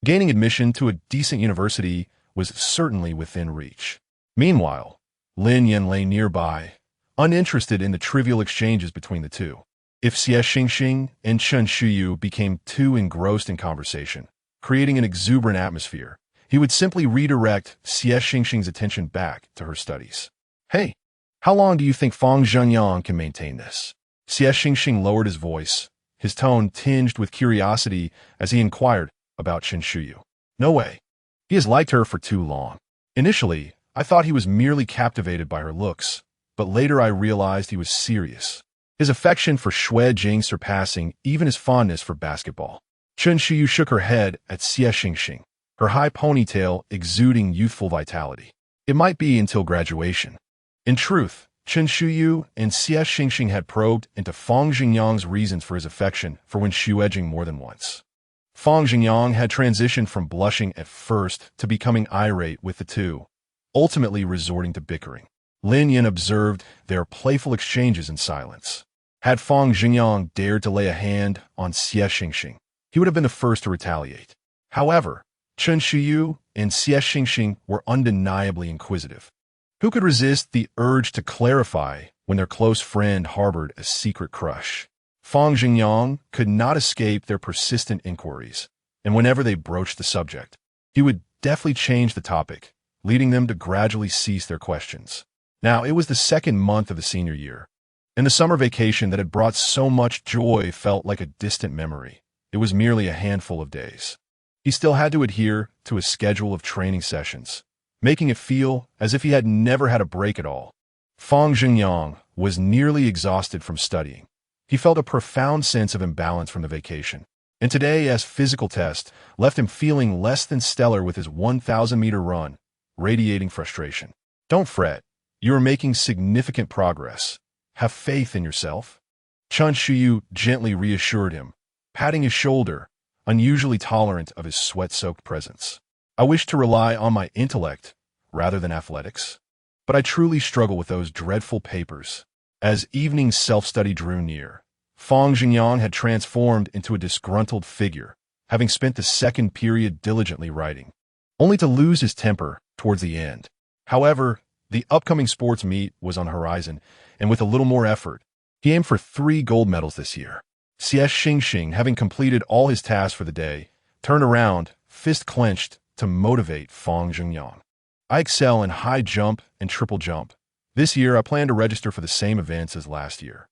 S1: Gaining admission to a decent university was certainly within reach. Meanwhile, Lin Yan lay nearby, uninterested in the trivial exchanges between the two. If Xie Xingxing and Qin Shuyu became too engrossed in conversation, creating an exuberant atmosphere, he would simply redirect Xie Xingxing's attention back to her studies. "Hey, how long do you think Fang Xingyang can maintain this?" Xie Xingxing lowered his voice, his tone tinged with curiosity as he inquired about Qin Shuyu. "No way. He has liked her for too long. Initially, I thought he was merely captivated by her looks, but later I realized he was serious, his affection for Xuejing surpassing even his fondness for basketball." Qin Shuyu shook her head at Xie Xingxing, her high ponytail exuding youthful vitality. "It might be until graduation." In truth, Qin Shuyu and Xie Xingxing had probed into Fang Xingyang's reasons for his affection for Wen Xuejing more than once. Fang Xingyang had transitioned from blushing at first to becoming irate with the two, ultimately resorting to bickering. Lin Yan observed their playful exchanges in silence. Had Fang Xingyang dared to lay a hand on Xie Xingxing, he would have been the first to retaliate. However, Qin Shuyu and Xie Xingxing were undeniably inquisitive. Who could resist the urge to clarify when their close friend harbored a secret crush? Fang Xingyang could not escape their persistent inquiries, and whenever they broached the subject, he would deftly change the topic, leading them to gradually cease their questions. Now, it was the second month of the senior year, and the summer vacation that had brought so much joy felt like a distant memory. It was merely a handful of days. He still had to adhere to a schedule of training sessions, making it feel as if he had never had a break at all. Fang Xingyang was nearly exhausted from studying. He felt a profound sense of imbalance from the vacation. And today's physical test left him feeling less than stellar with his 1,000-meter run, radiating frustration. Don't fret. You are making significant progress. Have faith in yourself. Chen Shuyu gently reassured him, patting his shoulder, unusually tolerant of his sweat-soaked presence. I wish to rely on my intellect rather than athletics, but I truly struggle with those dreadful papers. As evening self-study drew near, Fang Xingyang had transformed into a disgruntled figure, having spent the second period diligently writing, only to lose his temper towards the end. However, the upcoming sports meet was on the horizon, and with a little more effort, he aimed for 3 gold medals this year. Xie Xingxing, having completed all his tasks for the day, turned around, fist clenched, to motivate Fang Xingyang. I excel in high jump and triple jump. This year, I plan to register for the same events as last year.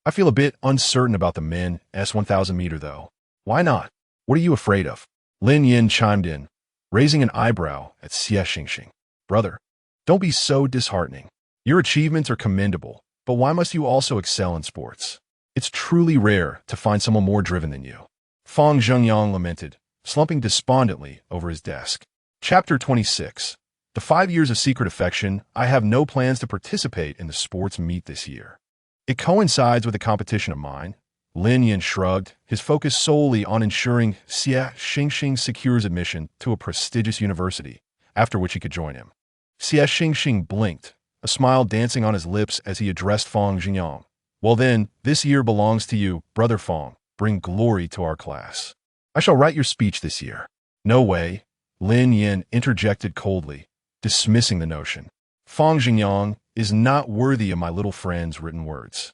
S1: I feel a bit uncertain about the men's 1,000 meter, though. Why not? What are you afraid of? Lin Yan chimed in, raising an eyebrow at Xie Xingxing. Brother, don't be so disheartening. Your achievements are commendable, but why must you also excel in sports? It's truly rare to find someone more driven than you. Fang Xingyang lamented, slumping despondently over his desk. Chapter 26. The 5 years of secret affection. I have no plans to participate in the sports meet this year. It coincides with a competition of mine. Lin Yan shrugged, his focus solely on ensuring Xie Xingxing secures admission to a prestigious university, after which he could join him. Xie Xingxing blinked, a smile dancing on his lips as he addressed Fang Xingyang. Well then, this year belongs to you, Brother Fang. Bring glory to our class. I shall write your speech this year. No way, Lin Yan interjected coldly, dismissing the notion. Fang Xingyang is not worthy of my little friend's written words.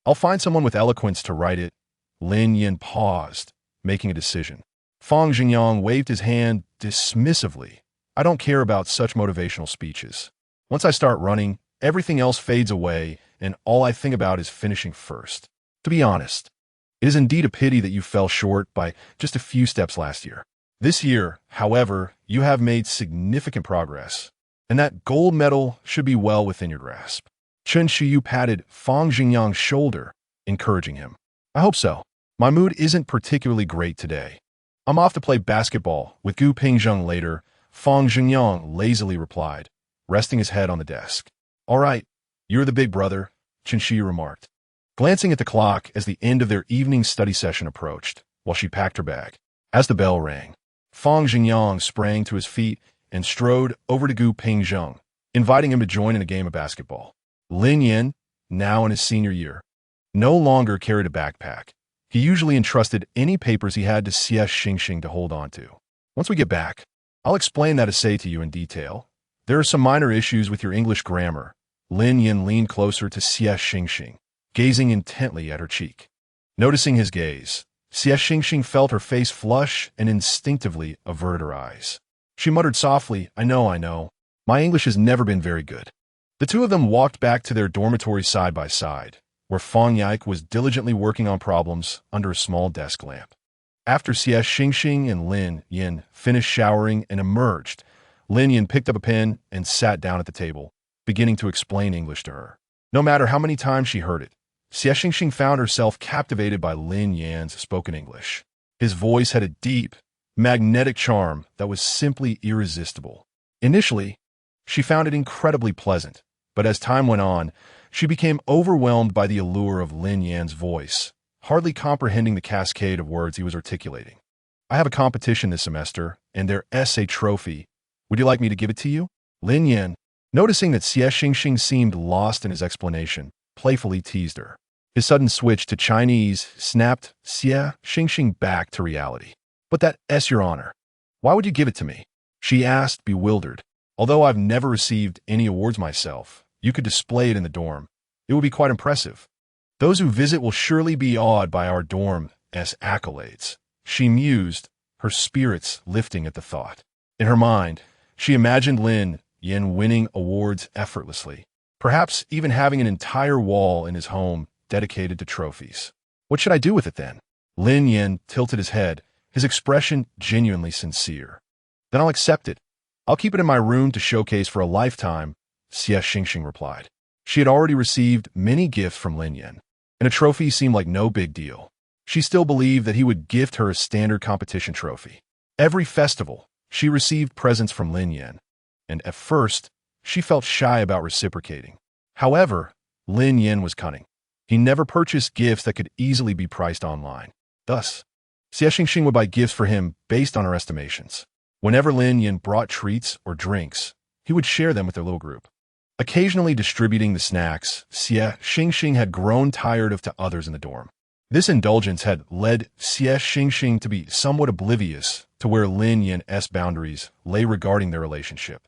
S1: I'll find someone with eloquence to write it. Lin Yan paused, making a decision. Fang Xingyang waved his hand dismissively. I don't care about such motivational speeches. Once I start running, everything else fades away, and all I think about is finishing first. To be honest, it is indeed a pity that you fell short by just a few steps last year. This year, however, you have made significant progress, and that gold medal should be well within your grasp. Chen Shuyu patted Fang Xingyang's shoulder, encouraging him. I hope so. My mood isn't particularly great today. I'm off to play basketball with Gu Pingzheng later, Fang Xingyang lazily replied, resting his head on the desk. All right, you're the big brother, Chen Shuyu remarked, glancing at the clock as the end of their evening study session approached, while she packed her bag. As the bell rang, Fang Xingyang sprang to his feet and strode over to Gu Pingzheng, inviting him to join in a game of basketball. Lin Yan, now in his senior year, no longer carried a backpack. He usually entrusted any papers he had to Xie Xingxing to hold on to. Once we get back, I'll explain that essay to you in detail. There are some minor issues with your English grammar. Lin Yan leaned closer to Xie Xingxing, gazing intently at her cheek. Noticing his gaze, Xie Xingxing felt her face flush and instinctively averted her eyes. She muttered softly, I know. My English has never been very good. The two of them walked back to their dormitory side by side, where Fang Yike was diligently working on problems under a small desk lamp. After Xie Xingxing and Lin Yan finished showering and emerged, Lin Yan picked up a pen and sat down at the table, beginning to explain English to her. No matter how many times she heard it, Xie Xingxing found herself captivated by Lin Yan's spoken English. His voice had a deep, magnetic charm that was simply irresistible. Initially, she found it incredibly pleasant, but as time went on, she became overwhelmed by the allure of Lin Yan's voice, hardly comprehending the cascade of words he was articulating. I have a competition this semester, and their essay trophy. Would you like me to give it to you? Lin Yan, noticing that Xie Xingxing seemed lost in his explanation, playfully teased her. His sudden switch to Chinese snapped Xie Xingxing back to reality. But that S, Your Honor. Why would you give it to me? She asked, bewildered. Although I've never received any awards myself, you could display it in the dorm. It would be quite impressive. Those who visit will surely be awed by our dorm's accolades. She mused, her spirits lifting at the thought. In her mind, she imagined Lin Yan winning awards effortlessly, perhaps even having an entire wall in his home dedicated to trophies. What should I do with it then? Lin Yan tilted his head, his expression genuinely sincere. Then I'll accept it. I'll keep it in my room to showcase for a lifetime, Xie Xingxing replied. She had already received many gifts from Lin Yan, and a trophy seemed like no big deal. She still believed that he would gift her a standard competition trophy. Every festival, she received presents from Lin Yan, and at first, she felt shy about reciprocating. However, Lin Yan was cunning. He never purchased gifts that could easily be priced online. Thus, Xie Xingxing would buy gifts for him based on her estimations. Whenever Lin Yan brought treats or drinks, he would share them with their little group. Occasionally distributing the snacks, Xie Xingxing had grown tired of to others in the dorm. This indulgence had led Xie Xingxing to be somewhat oblivious to where Lin Yan's boundaries lay regarding their relationship.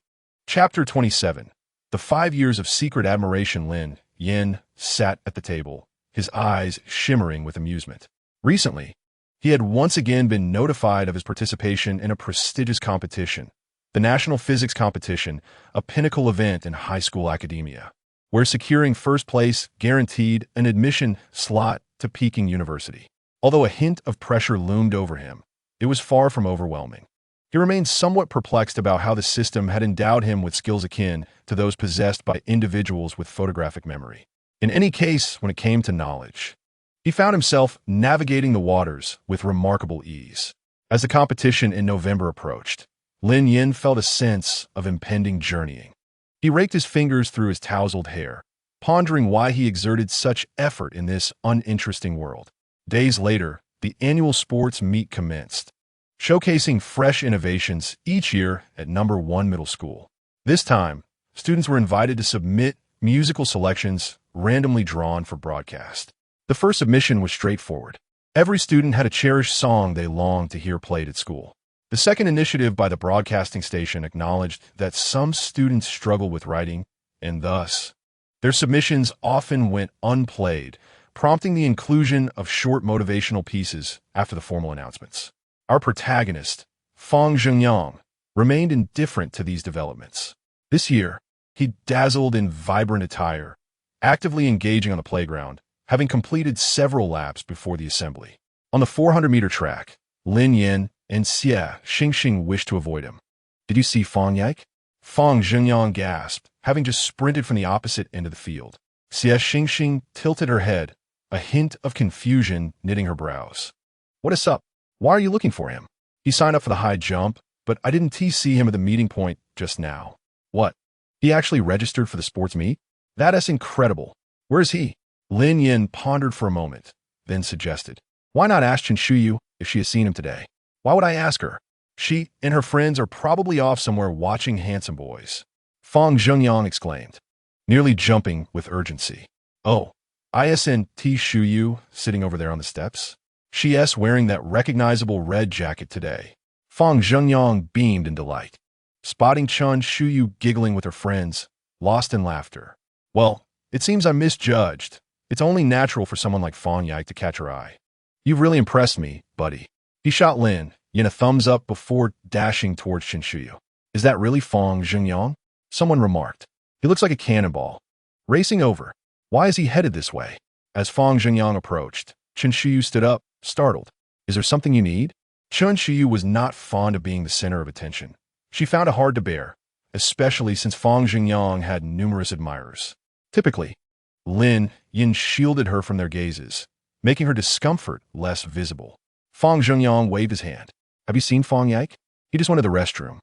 S1: Chapter 27. The 5 years of secret admiration. Lin Yan sat at the table, his eyes shimmering with amusement. Recently, he had once again been notified of his participation in a prestigious competition, the National Physics Competition, a pinnacle event in high school academia, where securing first place guaranteed an admission slot to Peking University. Although a hint of pressure loomed over him, it was far from overwhelming. He remained somewhat perplexed about how the system had endowed him with skills akin to those possessed by individuals with photographic memory. In any case, when it came to knowledge, he found himself navigating the waters with remarkable ease. As the competition in November approached, Lin Yan felt a sense of impending journeying. He raked his fingers through his tousled hair, pondering why he exerted such effort in this uninteresting world. Days later, the annual sports meet commenced, showcasing fresh innovations each year at No. 1 Middle School. This time, students were invited to submit musical selections randomly drawn for broadcast. The first submission was straightforward. Every student had a cherished song they longed to hear played at school. The second initiative by the broadcasting station acknowledged that some students struggle with writing, and thus, their submissions often went unplayed, prompting the inclusion of short motivational pieces after the formal announcements. Our protagonist, Fang Zhengyang, remained indifferent to these developments. This year, he dazzled in vibrant attire, actively engaging on the playground, having completed several laps before the assembly. On the 400-meter track, Lin Yan and Xie Xingxing wished to avoid him. "Did you see Fang Yike?" Fang Zhengyang gasped, having just sprinted from the opposite end of the field. Xie Xingxing tilted her head, a hint of confusion knitting her brows. "What is up? Why are you looking for him? He signed up for the high jump, but I didn't see him at the meeting point just now." "What? He actually registered for the sports meet? That's incredible. Where is he?" Lin Yan pondered for a moment, then suggested, "Why not ask Chen Shuyu if she has seen him today?" "Why would I ask her? She and her friends are probably off somewhere watching handsome boys," Fang Zhengyang exclaimed, nearly jumping with urgency. "Oh, isn't Shuyu sitting over there on the steps? She's wearing that recognizable red jacket today." Fang Zhengyang beamed in delight, spotting Chen Shuyu giggling with her friends, lost in laughter. "Well, it seems I misjudged. It's only natural for someone like Fang Yike to catch her eye. You've really impressed me, buddy." He shot Lin Yan a thumbs up before dashing towards Chen Shuyu. "Is that really Fang Zhengyang?" someone remarked. "He looks like a cannonball. Racing over. Why is he headed this way?" As Fang Zhengyang approached, Chen Shuyu stood up, startled. "Is there something you need?" Chen Shuyu was not fond of being the center of attention. She found it hard to bear, especially since Fang Zhengyang had numerous admirers. Typically, Lin Yan shielded her from their gazes, making her discomfort less visible. Fang Zhengyang waved his hand. "Have you seen Fang Yike? He just went to the restroom.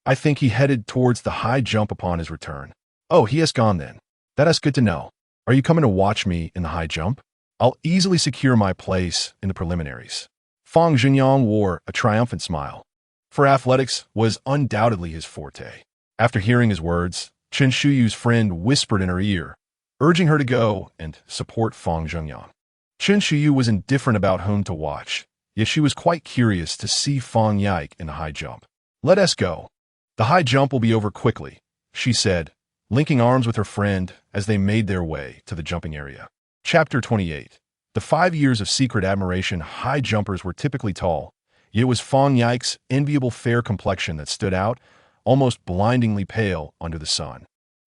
S1: I think he headed towards the high jump upon his return." "Oh, he has gone then. That is good to know. Are you coming to watch me in the high jump? I'll easily secure my place in the preliminaries." Fang Zhengyang wore a triumphant smile, for athletics was undoubtedly his forte. After hearing his words, Chen Shuyu's friend whispered in her ear, urging her to go and support Fang Zhengyang. Chen Shuyu was indifferent about whom to watch, yet she was quite curious to see Fang Yike in the high jump. "Let us go. The high jump will be over quickly," she said, linking arms with her friend as they made their way to the jumping area. Chapter 28. The 5 years of secret admiration. High jumpers were typically tall, yet it was Fang Yike's enviable fair complexion that stood out, almost blindingly pale under the sun.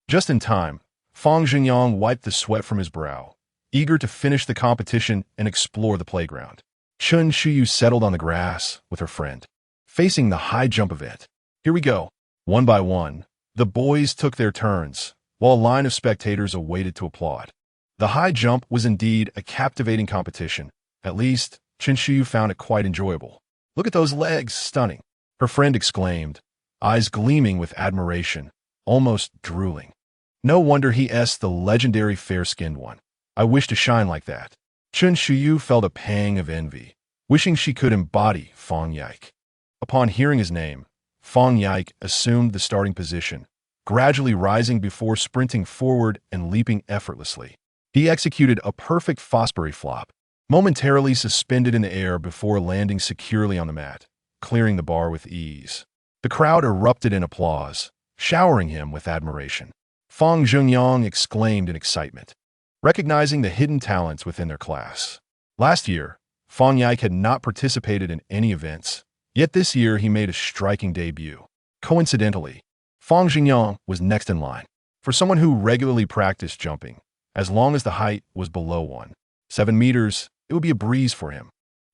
S1: Just in time, Fang Zhengyang wiped the sweat from his brow, eager to finish the competition and explore the playground. Chen Shuyu settled on the grass with her friend, facing the high jump event. "Here we go." One by one, the boys took their turns, while a line of spectators awaited to applaud. The high jump was indeed a captivating competition. At least, Chen Xiyu found it quite enjoyable. "Look at those legs, stunning," her friend exclaimed, eyes gleaming with admiration, almost drooling. "No wonder he's the legendary fair-skinned one. I wish to shine like that." Chen Xiyu felt a pang of envy, wishing she could embody Fang Yike. Upon hearing his name, Fang Yike assumed the starting position, gradually rising before sprinting forward and leaping effortlessly. He executed a perfect Fosbury flop, momentarily suspended in the air before landing securely on the mat, clearing the bar with ease. The crowd erupted in applause, showering him with admiration. Fang Zhengyang exclaimed in excitement, recognizing the hidden talents within their class. Last year, Fang Yike had not participated in any events, yet this year he made a striking debut. Coincidentally, Fang Zhengyang was next in line. For someone who regularly practiced jumping, as long as the height was below 1.7 meters, it would be a breeze for him.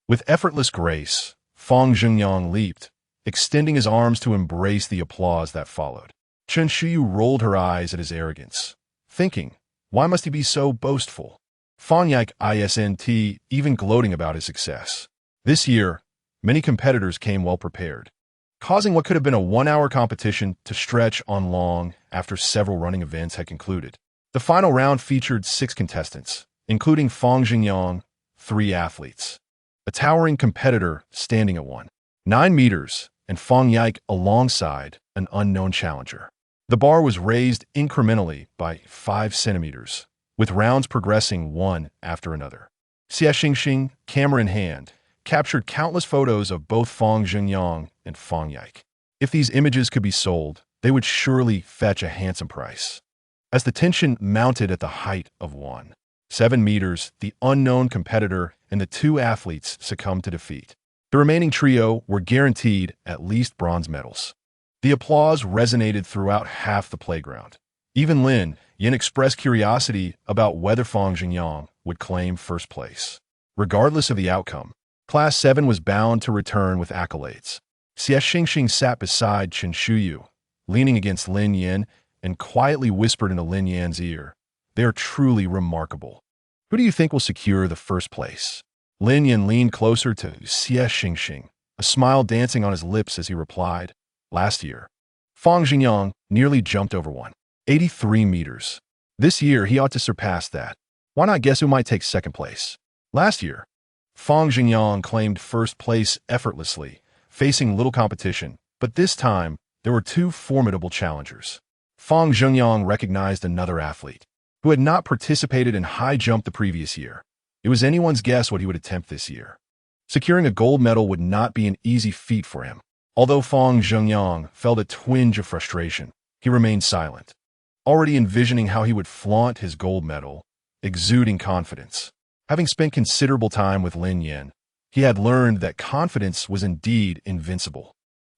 S1: With effortless grace, Fang Zhengyang leaped, extending his arms to embrace the applause that followed. Chen Xiyu rolled her eyes at his arrogance, thinking, why must he be so boastful? Fang Yike isn't even gloating about his success. This year, many competitors came well prepared, causing what could have been a 1-hour competition to stretch on long after several running events had concluded. The final round featured 6 contestants, including Fang Zhengyang, 3 athletes, a towering competitor standing at 1.9 meters, and Fang Yike alongside an unknown challenger. The bar was raised incrementally by 5 centimeters, with rounds progressing one after another. Xie Xingxing, camera in hand, captured countless photos of both Fang Zhengyang and Fang Yike. If these images could be sold, they would surely fetch a handsome price. As the tension mounted at the height of 1.7 meters, the unknown competitor and the 2 athletes succumbed to defeat. The remaining trio were guaranteed at least bronze medals. The applause resonated throughout half the playground. Even Lin Yan expressed curiosity about whether Fang Zhengyang would claim first place. Regardless of the outcome, Class 7 was bound to return with accolades. Xie Xingxing sat beside Chen Xiyu, leaning against Lin Yan, and quietly whispered into Lin Yan's ear, "They are truly remarkable. Who do you think will secure the first place?" Lin Yan leaned closer to Xie Xingxing, a smile dancing on his lips as he replied, "Last year, Fang Zhengyang nearly jumped over 1.83 meters. This year, he ought to surpass that. Why not guess who might take second place?" Last year, Fang Zhengyang claimed first place effortlessly, facing little competition, but this time, there were 2 formidable challengers. Fang Zhengyang recognized another athlete, who had not participated in high jump the previous year. It was anyone's guess what he would attempt this year. Securing a gold medal would not be an easy feat for him. Although Fang Zhengyang felt a twinge of frustration, he remained silent, already envisioning how he would flaunt his gold medal, exuding confidence. Having spent considerable time with Lin Yan, he had learned that confidence was indeed invincible.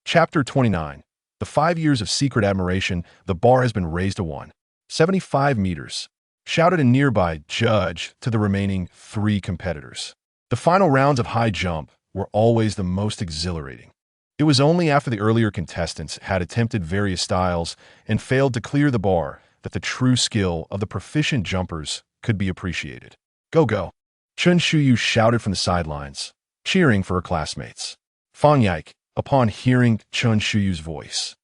S1: Chapter 29. The 5 years of secret admiration. The bar has been raised to 1.75 meters, shouted a nearby judge to the remaining 3 competitors. The final rounds of high jump were always the most exhilarating. It was only after the earlier contestants had attempted various styles and failed to clear the bar that the true skill of the proficient jumpers could be appreciated. "Go, go!" Chen Xiyu shouted from the sidelines, cheering for her classmates. Fang Yike, upon hearing Chen Shiyu's voice,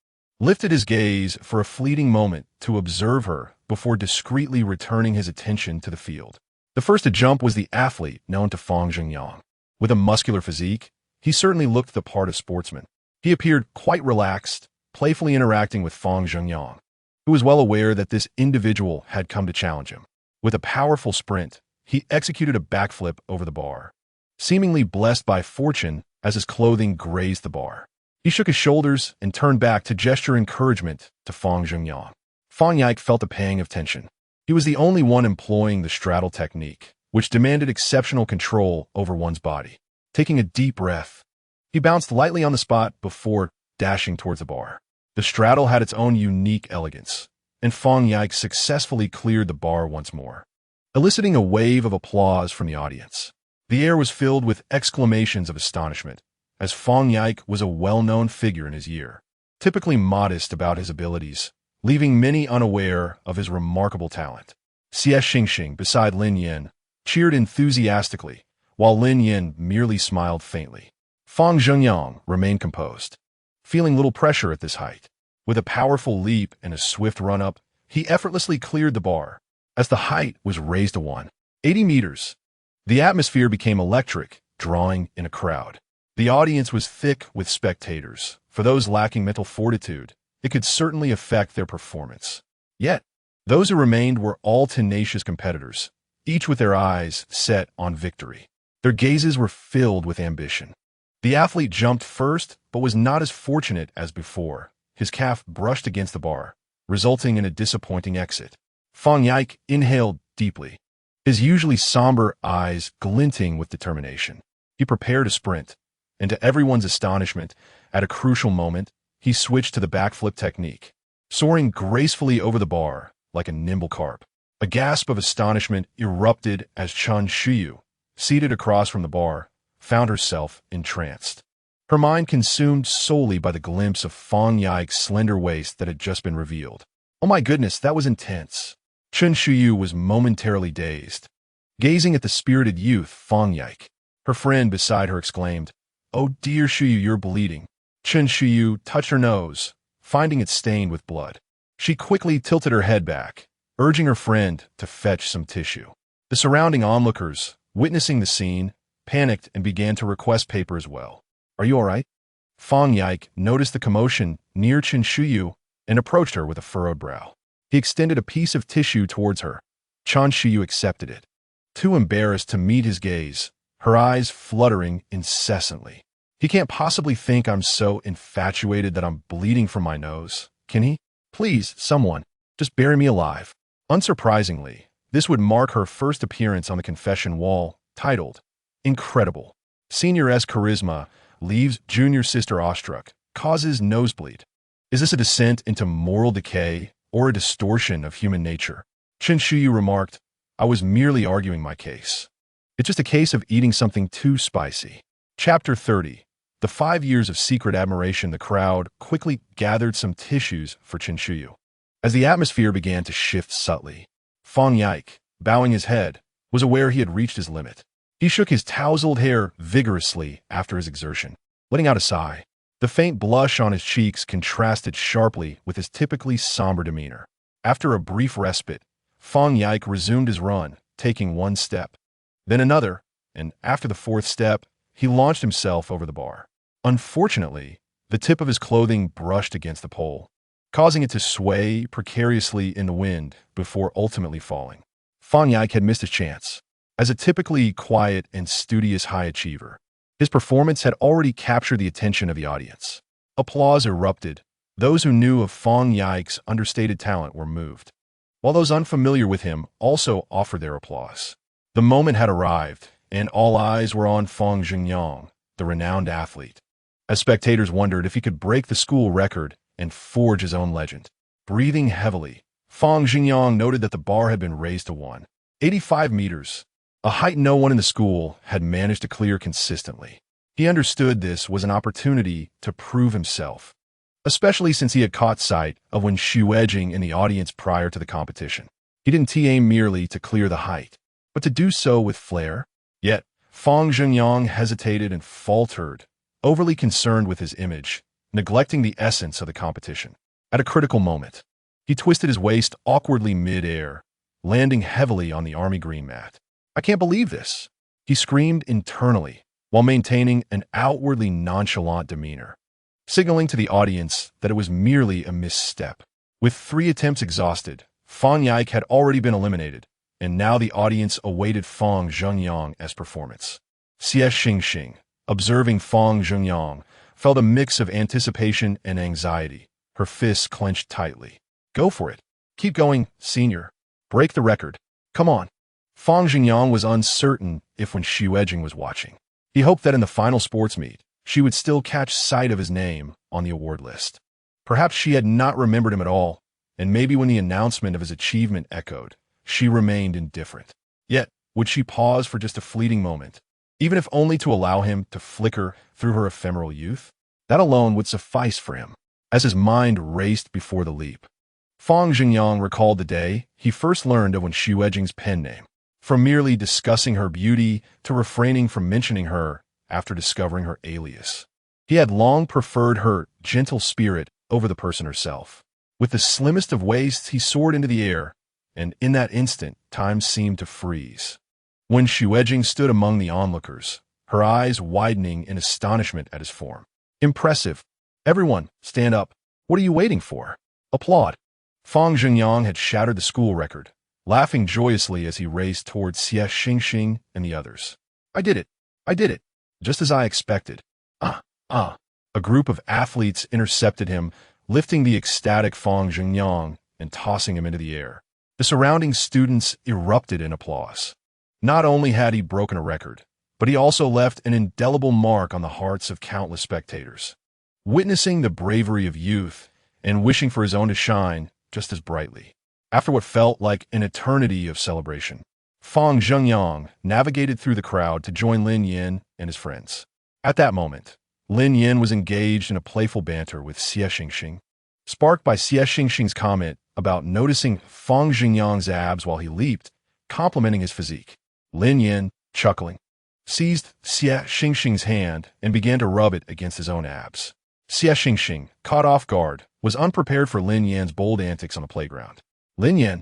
S1: lifted his gaze for a fleeting moment to observe her before discreetly returning his attention to the field. The first to jump was the athlete known to Fang Zhengyang. With a muscular physique, he certainly looked the part of sportsman. He appeared quite relaxed, playfully interacting with Fang Zhengyang, who was well aware that this individual had come to challenge him. With a powerful sprint, he executed a backflip over the bar, seemingly blessed by fortune as his clothing grazed the bar. He shook his shoulders and turned back to gesture encouragement to Fang Zhengyang. Fang Yike felt a pang of tension. He was the only one employing the straddle technique, which demanded exceptional control over one's body. Taking a deep breath, he bounced lightly on the spot before dashing towards the bar. The straddle had its own unique elegance, and Fang Yike successfully cleared the bar once more, eliciting a wave of applause from the audience. The air was filled with exclamations of astonishment, as Fang Yike was a well-known figure in his year. Typically modest about his abilities, leaving many unaware of his remarkable talent. Xie Xingxing, beside Lin Yan, cheered enthusiastically, while Lin Yan merely smiled faintly. Fang Zhengyang remained composed, feeling little pressure at this height. With a powerful leap and a swift run-up, he effortlessly cleared the bar. As the height was raised to 180 meters, the atmosphere became electric, drawing in a crowd. The audience was thick with spectators. For those lacking mental fortitude, it could certainly affect their performance. Yet, those who remained were all tenacious competitors, each with their eyes set on victory. Their gazes were filled with ambition. The athlete jumped first, but was not as fortunate as before. His calf brushed against the bar, resulting in a disappointing exit. Fang Yike inhaled deeply, his usually somber eyes glinting with determination. He prepared a sprint, and to everyone's astonishment, at a crucial moment, he switched to the backflip technique, soaring gracefully over the bar like a nimble carp. A gasp of astonishment erupted as Chen Shuyu, seated across from the bar, found herself entranced. Her mind consumed solely by the glimpse of Fang Yike's slender waist that had just been revealed. Oh my goodness, that was intense. Chen Shuyu was momentarily dazed, gazing at the spirited youth, Fang Yike. Her friend beside her exclaimed, "Oh dear Shuyu, you're bleeding." Chen Shuyu touched her nose, finding it stained with blood. She quickly tilted her head back, urging her friend to fetch some tissue. The surrounding onlookers, witnessing the scene, panicked and began to request paper as well. "Are you all right?" Fang Yike noticed the commotion near Chen Shuyu and approached her with a furrowed brow. He extended a piece of tissue towards her. Chen Shuyu accepted it, too embarrassed to meet his gaze, her eyes fluttering incessantly. "He can't possibly think I'm so infatuated that I'm bleeding from my nose, can he? Please, someone, just bury me alive." Unsurprisingly, this would mark her first appearance on the confession wall, titled, "Incredible. Senior-S charisma leaves junior sister awestruck, causes nosebleed." Is this a descent into moral decay or a distortion of human nature? Chen Shuyu remarked, "I was merely arguing my case. It's just a case of eating something too spicy." Chapter 30. The 5 years of secret admiration. The crowd quickly gathered some tissues for Chen Shuyu. As the atmosphere began to shift subtly, Fang Yike, bowing his head, was aware he had reached his limit. He shook his tousled hair vigorously after his exertion, letting out a sigh. The faint blush on his cheeks contrasted sharply with his typically somber demeanor. After a brief respite, Fang Yike resumed his run, taking one step, then another, and after the fourth step, he launched himself over the bar. Unfortunately, the tip of his clothing brushed against the pole, causing it to sway precariously in the wind before ultimately falling. Fang Yike had missed his chance. As a typically quiet and studious high achiever, his performance had already captured the attention of the audience. Applause erupted. Those who knew of Fang Yike's understated talent were moved, while those unfamiliar with him also offered their applause. The moment had arrived, and all eyes were on Fang Zhengyang, the renowned athlete, as spectators wondered if he could break the school record and forge his own legend. Breathing heavily, Fang Zhengyang noted that the bar had been raised to 185 meters, a height no one in the school had managed to clear consistently. He understood this was an opportunity to prove himself, especially since he had caught sight of when Xu edging in the audience prior to the competition. He didn't aim merely to clear the height, but to do so with flair. Yet, Fang Zhengyang hesitated and faltered, overly concerned with his image, neglecting the essence of the competition. At a critical moment, he twisted his waist awkwardly mid-air, landing heavily on the army green mat. "I can't believe this," he screamed internally, while maintaining an outwardly nonchalant demeanor, signaling to the audience that it was merely a misstep. With 3 attempts exhausted, Fang Yike had already been eliminated, and now the audience awaited Fang Zhengyang's performance. Xie Xingxing, observing Fang Zhengyang, felt a mix of anticipation and anxiety, her fists clenched tightly. "Go for it. Keep going, senior. Break the record. Come on." Fang Zhengyang was uncertain if when Xu Edging was watching. He hoped that in the final sports meet, she would still catch sight of his name on the award list. Perhaps she had not remembered him at all, and maybe when the announcement of his achievement echoed, she remained indifferent. Yet, would she pause for just a fleeting moment, even if only to allow him to flicker through her ephemeral youth? That alone would suffice for him. As his mind raced before the leap, Fang Jingyang recalled the day he first learned of Wen Xuejing's pen name, from merely discussing her beauty to refraining from mentioning her after discovering her alias. He had long preferred her gentle spirit over the person herself. With the slimmest of waists, he soared into the air, and in that instant, time seemed to freeze. Wen Xuejing stood among the onlookers, her eyes widening in astonishment at his form. Impressive. Everyone, stand up. What are you waiting for? Applaud. Fang Jingyang had shattered the school record, laughing joyously as he raced towards Xie Xingxing and the others. I did it. I did it. Just as I expected. A group of athletes intercepted him, lifting the ecstatic Fang Jingyang and tossing him into the air. The surrounding students erupted in applause. Not only had he broken a record, but he also left an indelible mark on the hearts of countless spectators. Witnessing the bravery of youth and wishing for his own to shine just as brightly. After what felt like an eternity of celebration, Fang Jingyang navigated through the crowd to join Lin Yan and his friends. At that moment, Lin Yan was engaged in a playful banter with Xie Xingxing, sparked by Xie Xingxing's comment about noticing Fang Jingyang's abs while he leaped, complimenting his physique. Lin Yan, chuckling, seized Xie Xingxing's hand and began to rub it against his own abs. Xie Xingxing, caught off guard, was unprepared for Lin Yan's bold antics on the playground. Lin Yan,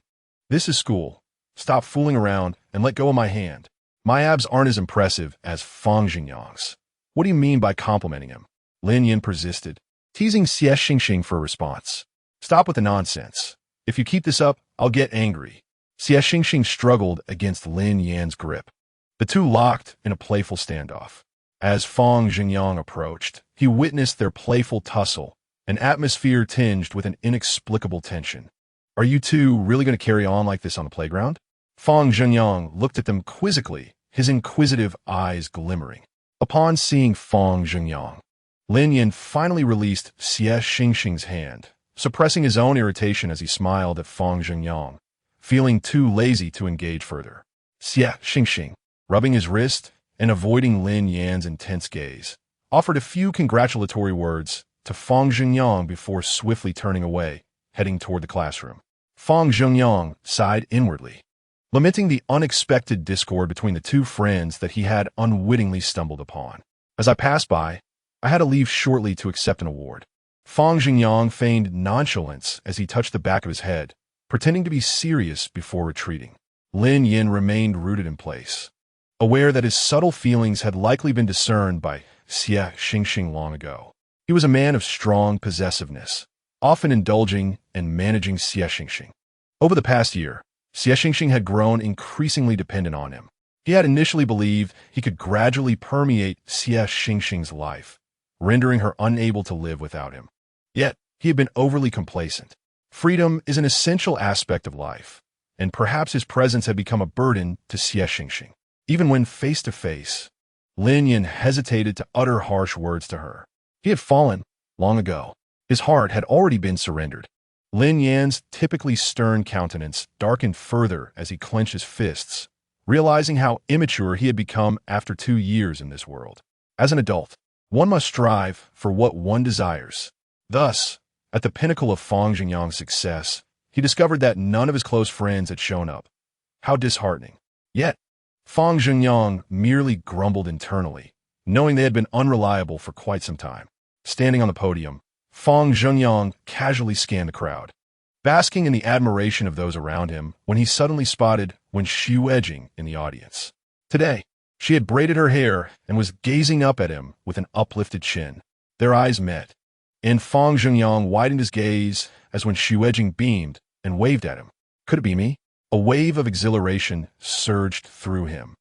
S1: this is school. Stop fooling around and let go of my hand. My abs aren't as impressive as Fang Jingyang's. What do you mean by complimenting him? Lin Yan persisted, teasing Xie Xingxing for a response. Stop with the nonsense. If you keep this up, I'll get angry. Xie Xingxing struggled against Lin Yan's grip. The two locked in a playful standoff. As Fang Jingyang approached, he witnessed their playful tussle, an atmosphere tinged with an inexplicable tension. Are you two really going to carry on like this on the playground? Fang Jingyang looked at them quizzically, his inquisitive eyes glimmering. Upon seeing Fang Jingyang, Lin Yan finally released Xie Xingxing's hand, suppressing his own irritation as he smiled at Fang Jingyang, feeling too lazy to engage further. Xie Xingxing, rubbing his wrist and avoiding Lin Yan's intense gaze, offered a few congratulatory words to Fang Jingyang before swiftly turning away, heading toward the classroom. Fang Jingyang sighed inwardly, lamenting the unexpected discord between the two friends that he had unwittingly stumbled upon. As I passed by, I had to leave shortly to accept an award. Fang Jingyang feigned nonchalance as he touched the back of his head, pretending to be serious before retreating. Lin Yan remained rooted in place, aware that his subtle feelings had likely been discerned by Xie Xingxing long ago. He was a man of strong possessiveness, often indulging and managing Xie Xingxing. Over the past year, Xie Xingxing had grown increasingly dependent on him. He had initially believed he could gradually permeate Xie Xingxing's life, rendering her unable to live without him. Yet, he had been overly complacent. Freedom is an essential aspect of life, and perhaps his presence had become a burden to Xie Xingxing. Even when face-to-face, Lin Yan hesitated to utter harsh words to her. He had fallen long ago. His heart had already been surrendered. Lin Yan's typically stern countenance darkened further as he clenched his fists, realizing how immature he had become after 2 years in this world. As an adult, one must strive for what one desires. Thus, at the pinnacle of Fang Jingyang's success, he discovered that none of his close friends had shown up. How disheartening. Yet, Fang Jingyang merely grumbled internally, knowing they had been unreliable for quite some time. Standing on the podium, Fang Jingyang casually scanned the crowd, basking in the admiration of those around him when he suddenly spotted Wen Xuejing in the audience. Today, she had braided her hair and was gazing up at him with an uplifted chin. Their eyes met, and Fang Jingyang widened his gaze as Wen Xuejing beamed and waved at him. Could it be me? A wave of exhilaration surged through him,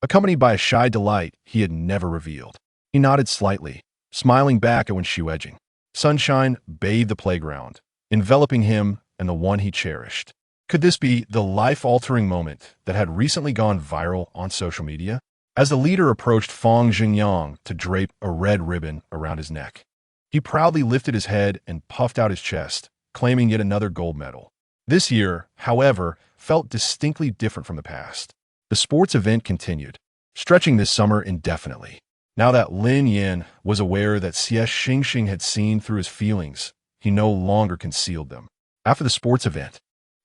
S1: accompanied by a shy delight he had never revealed. He nodded slightly, smiling back at Wen Xuejing. Sunshine bathed the playground, enveloping him and the one he cherished. Could this be the life-altering moment that had recently gone viral on social media? As the leader approached Fang Jingyang to drape a red ribbon around his neck, he proudly lifted his head and puffed out his chest, claiming yet another gold medal. This year, however, felt distinctly different from the past. The sports event continued, stretching this summer indefinitely. Now that Lin Yan was aware that Xie Xingxing had seen through his feelings, he no longer concealed them. After the sports event,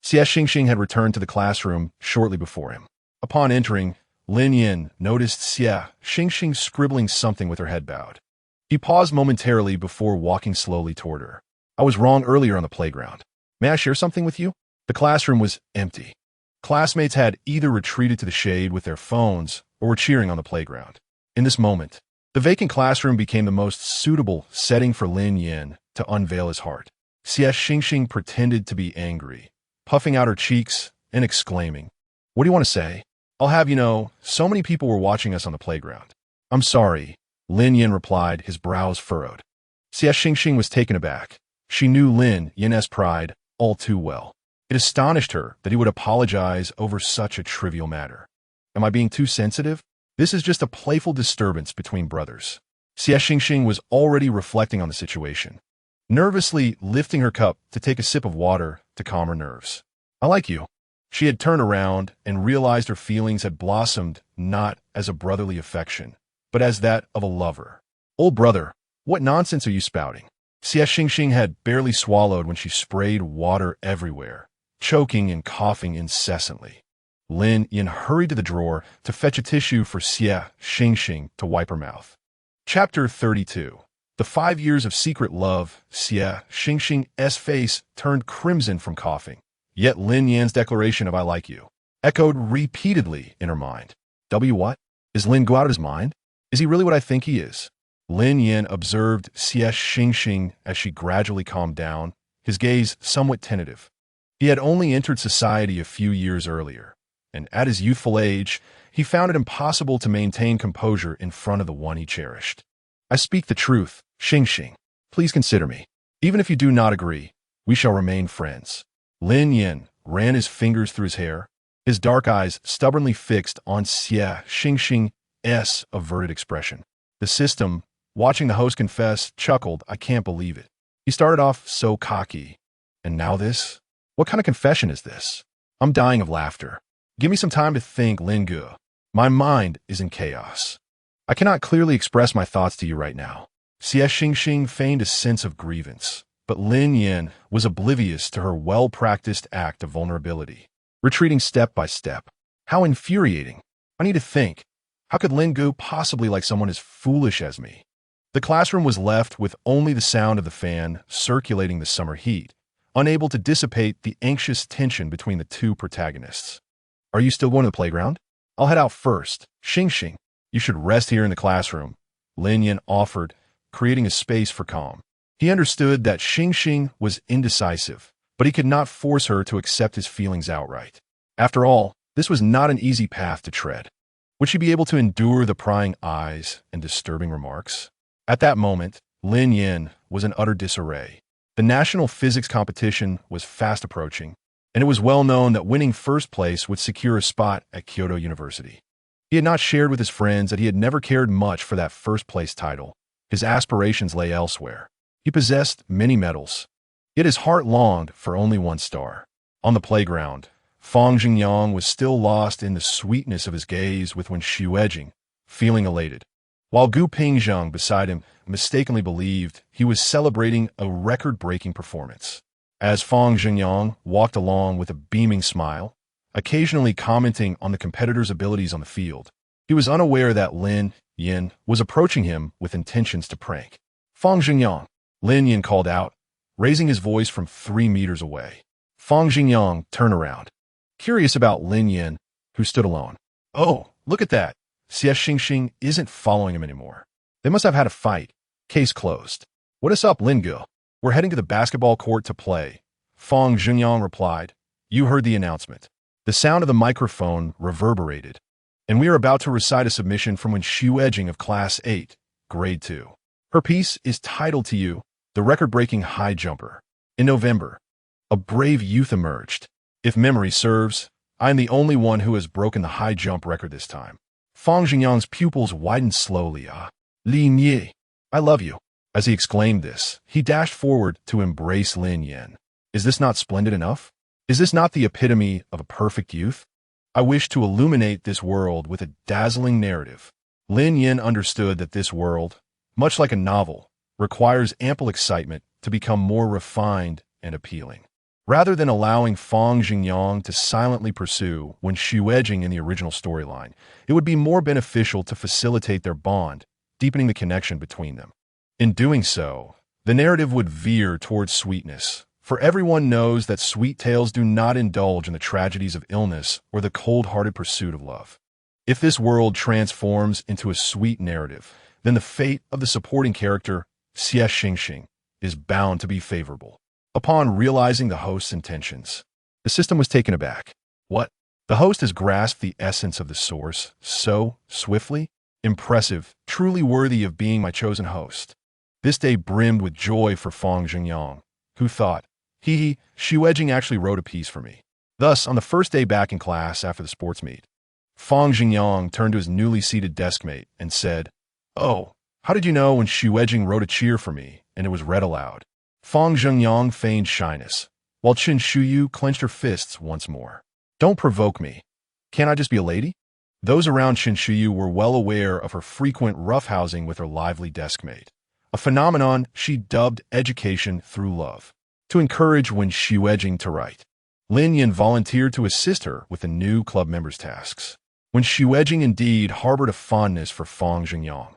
S1: Xie Xingxing had returned to the classroom shortly before him. Upon entering, Lin Yan noticed Xie Xingxing scribbling something with her head bowed. He paused momentarily before walking slowly toward her. I was wrong earlier on the playground. May I share something with you? The classroom was empty. Classmates had either retreated to the shade with their phones or were cheering on the playground. In this moment, the vacant classroom became the most suitable setting for Lin Yan to unveil his heart. Xie Xingxing pretended to be angry, puffing out her cheeks and exclaiming, "What do you want to say? I'll have you know, so many people were watching us on the playground." "I'm sorry," Lin Yan replied, his brows furrowed. Xie Xingxing was taken aback. She knew Lin Yan's pride all too well. It astonished her that he would apologize over such a trivial matter. "Am I being too sensitive? This is just a playful disturbance between brothers." Xie Xingxing was already reflecting on the situation, nervously lifting her cup to take a sip of water to calm her nerves. "I like you." She had turned around and realized her feelings had blossomed not as a brotherly affection, but as that of a lover. "Old brother, what nonsense are you spouting?" Xie Xingxing had barely swallowed when she sprayed water everywhere, choking and coughing incessantly. Lin Yan hurried to the drawer to fetch a tissue for Xie Xingxing to wipe her mouth. Chapter 32. The 5 years of secret love. Xie Xingxing's face turned crimson from coughing. Yet Lin Yan's declaration of "I like you" echoed repeatedly in her mind. What? Is Lin go out of his mind? Is he really what I think he is? Lin Yan observed Xie Xingxing as she gradually calmed down, his gaze somewhat tentative. He had only entered society a few years earlier, and at his youthful age, he found it impossible to maintain composure in front of the one he cherished. "I speak the truth, Xingxing. Please consider me. Even if you do not agree, we shall remain friends." Lin Yan ran his fingers through his hair, his dark eyes stubbornly fixed on Xie Xingxing's averted expression. The system, watching the host confess, chuckled, "I can't believe it. He started off so cocky. And now this? What kind of confession is this? I'm dying of laughter. Give me some time to think, Lin Gu. My mind is in chaos. I cannot clearly express my thoughts to you right now." Xie Xingxing feigned a sense of grievance, but Lin Yan was oblivious to her well-practiced act of vulnerability, retreating step by step. How infuriating. I need to think. How could Lin Gu possibly like someone as foolish as me? The classroom was left with only the sound of the fan circulating the summer heat, unable to dissipate the anxious tension between the two protagonists. "Are you still going to the playground? I'll head out first. Xingxing, you should rest here in the classroom," Lin Yan offered, creating a space for calm. He understood that Xingxing was indecisive, but he could not force her to accept his feelings outright. After all, this was not an easy path to tread. Would she be able to endure the prying eyes and disturbing remarks? At that moment, Lin Yan was in utter disarray. The national physics competition was fast approaching, and it was well known that winning first place would secure a spot at Kyoto University. He had not shared with his friends that he had never cared much for that first-place title. His aspirations lay elsewhere. He possessed many medals, yet his heart longed for only one star. On the playground, Fang Jingyang was still lost in the sweetness of his gaze with Wen Xuejing, feeling elated, while Gu Pingzheng beside him mistakenly believed he was celebrating a record-breaking performance. As Fang Jingyang walked along with a beaming smile, occasionally commenting on the competitor's abilities on the field, he was unaware that Lin Yan was approaching him with intentions to prank. "Fang Jingyang," Lin Yan called out, raising his voice from 3 meters away. Fang Jingyang turned around, curious about Lin Yan, who stood alone. "Oh, look at that. Xie Xingxing isn't following him anymore. They must have had a fight. Case closed." "What is up, Lin Gu? We're heading to the basketball court to play," Fang Jingyang replied. "You heard the announcement." The sound of the microphone reverberated, and we are about to recite a submission from Wen Xuejing of Class 8, Grade 2. Her piece is titled to you, "The Record-Breaking High Jumper." In November, a brave youth emerged. If memory serves, I am the only one who has broken the high jump record this time. Fang Jingyang's pupils widened slowly. "Lin Yan, I love you." As he exclaimed this, he dashed forward to embrace Lin Yan. Is this not splendid enough? Is this not the epitome of a perfect youth? I wish to illuminate this world with a dazzling narrative. Lin Yan understood that this world, much like a novel, requires ample excitement to become more refined and appealing. Rather than allowing Fang Jingyang to silently pursue when Xuejing in the original storyline, it would be more beneficial to facilitate their bond, deepening the connection between them. In doing so, the narrative would veer towards sweetness, for everyone knows that sweet tales do not indulge in the tragedies of illness or the cold-hearted pursuit of love. If this world transforms into a sweet narrative, then the fate of the supporting character, Xie Xingxing, is bound to be favorable. Upon realizing the host's intentions, the system was taken aback. What? The host has grasped the essence of the source so swiftly? Impressive, truly worthy of being my chosen host. This day brimmed with joy for Fang Jingyang, who thought, Xuejing actually wrote a piece for me. Thus, on the first day back in class after the sports meet, Fang Jingyang turned to his newly seated deskmate and said, "Oh, how did you know when Xuejing wrote a cheer for me and it was read aloud?" Fang Jingyang feigned shyness, while Qin Shuyu clenched her fists once more. "Don't provoke me. Can't I just be a lady?" Those around Qin Shuyu were well aware of her frequent roughhousing with her lively deskmate, a phenomenon she dubbed education through love. To encourage Wen Xuejing to write, Lin Yan volunteered to assist her with the new club members' tasks. When Xuejing indeed harbored a fondness for Fang Jingyang,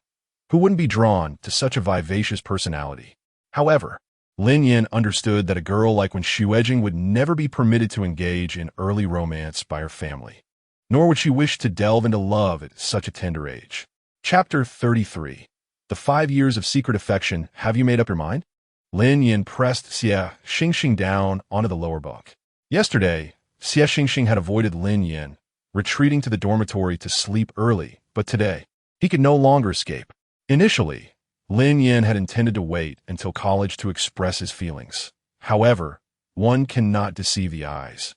S1: who wouldn't be drawn to such a vivacious personality? However, Lin Yan understood that a girl like Wen Xuejing would never be permitted to engage in early romance by her family, nor would she wish to delve into love at such a tender age. Chapter 33. The 5 Years of Secret Affection. Have you made up your mind? Lin Yan pressed Xie Xingxing down onto the lower bunk. Yesterday, Xie Xingxing had avoided Lin Yan, retreating to the dormitory to sleep early, but today, he could no longer escape. Initially, Lin Yan had intended to wait until college to express his feelings. However, one cannot deceive the eyes,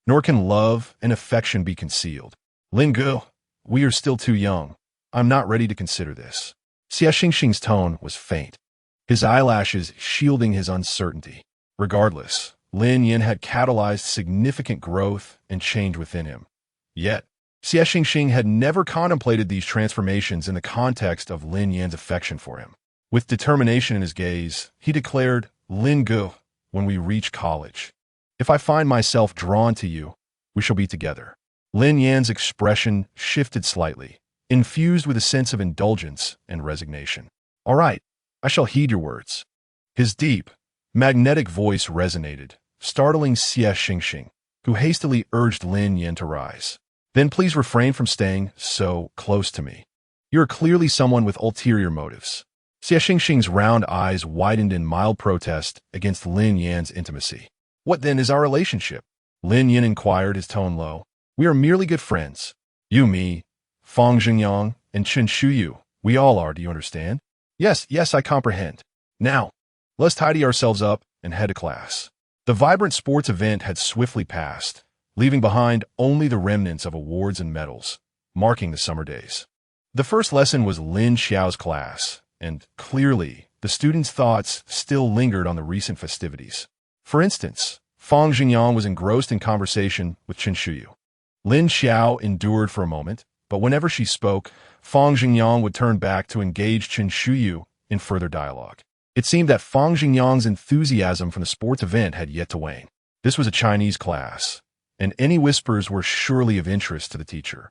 S1: nor can love and affection be concealed. Lin Gu, we are still too young. I'm not ready to consider this. Xie Xingxing's tone was faint, his eyelashes shielding his uncertainty. Regardless, Lin Yan had catalyzed significant growth and change within him. Yet, Xie Xingxing had never contemplated these transformations in the context of Lin Yan's affection for him. With determination in his gaze, he declared, "Lin Gu, when we reach college, if I find myself drawn to you, we shall be together." Lin Yan's expression shifted slightly, infused with a sense of indulgence and resignation. "All right, I shall heed your words." His deep, magnetic voice resonated, startling Xie Xingxing, who hastily urged Lin Yan to rise. "Then please refrain from staying so close to me. You are clearly someone with ulterior motives." Xie Xingxing's round eyes widened in mild protest against Lin Yan's intimacy. "What then is our relationship?" Lin Yan inquired, his tone low. "We are merely good friends. You, me, Fang Jingyang, and Qin Shuyu. We all are, do you understand?" Yes, I comprehend. Now, let's tidy ourselves up and head to class." The vibrant sports event had swiftly passed, leaving behind only the remnants of awards and medals, marking the summer days. The first lesson was Lin Xiao's class, and clearly, the students' thoughts still lingered on the recent festivities. For instance, Fang Jingyang was engrossed in conversation with Qin Shuyu. Lin Xiao endured for a moment, but whenever she spoke, Fang Jingyang would turn back to engage Qin Shuyu in further dialogue. It seemed that Fang Jingyang's enthusiasm from the sports event had yet to wane. This was a Chinese class, and any whispers were surely of interest to the teacher.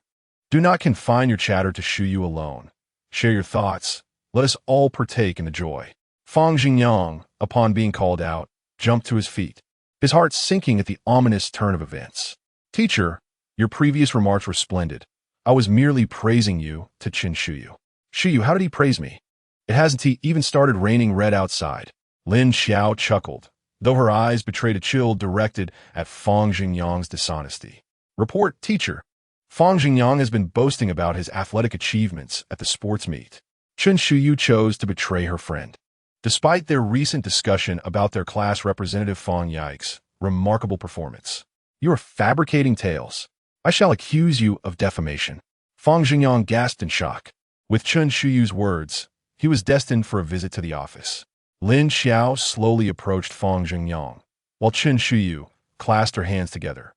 S1: Do not confine your chatter to Shuyu alone. Share your thoughts. Let us all partake in the joy. Fang Jingyang, upon being called out, jumped to his feet, his heart sinking at the ominous turn of events. "Teacher, your previous remarks were splendid. I was merely praising you," to Qin Shuyu. "Shuyu, how did he praise me? It hasn't even started raining red outside." Lin Xiao chuckled, though her eyes betrayed a chill directed at Fang Jingyang's dishonesty. "Report, teacher. Fang Jingyang has been boasting about his athletic achievements at the sports meet." Qin Shuyu chose to betray her friend. Despite their recent discussion about their class representative Fang Yike's remarkable performance, "You are fabricating tales. I shall accuse you of defamation." Fang Jingyang gasped in shock. With Qin Shuyu's words, he was destined for a visit to the office. Lin Xiao slowly approached Fang Jingyang, while Qin Shuyu clasped her hands together.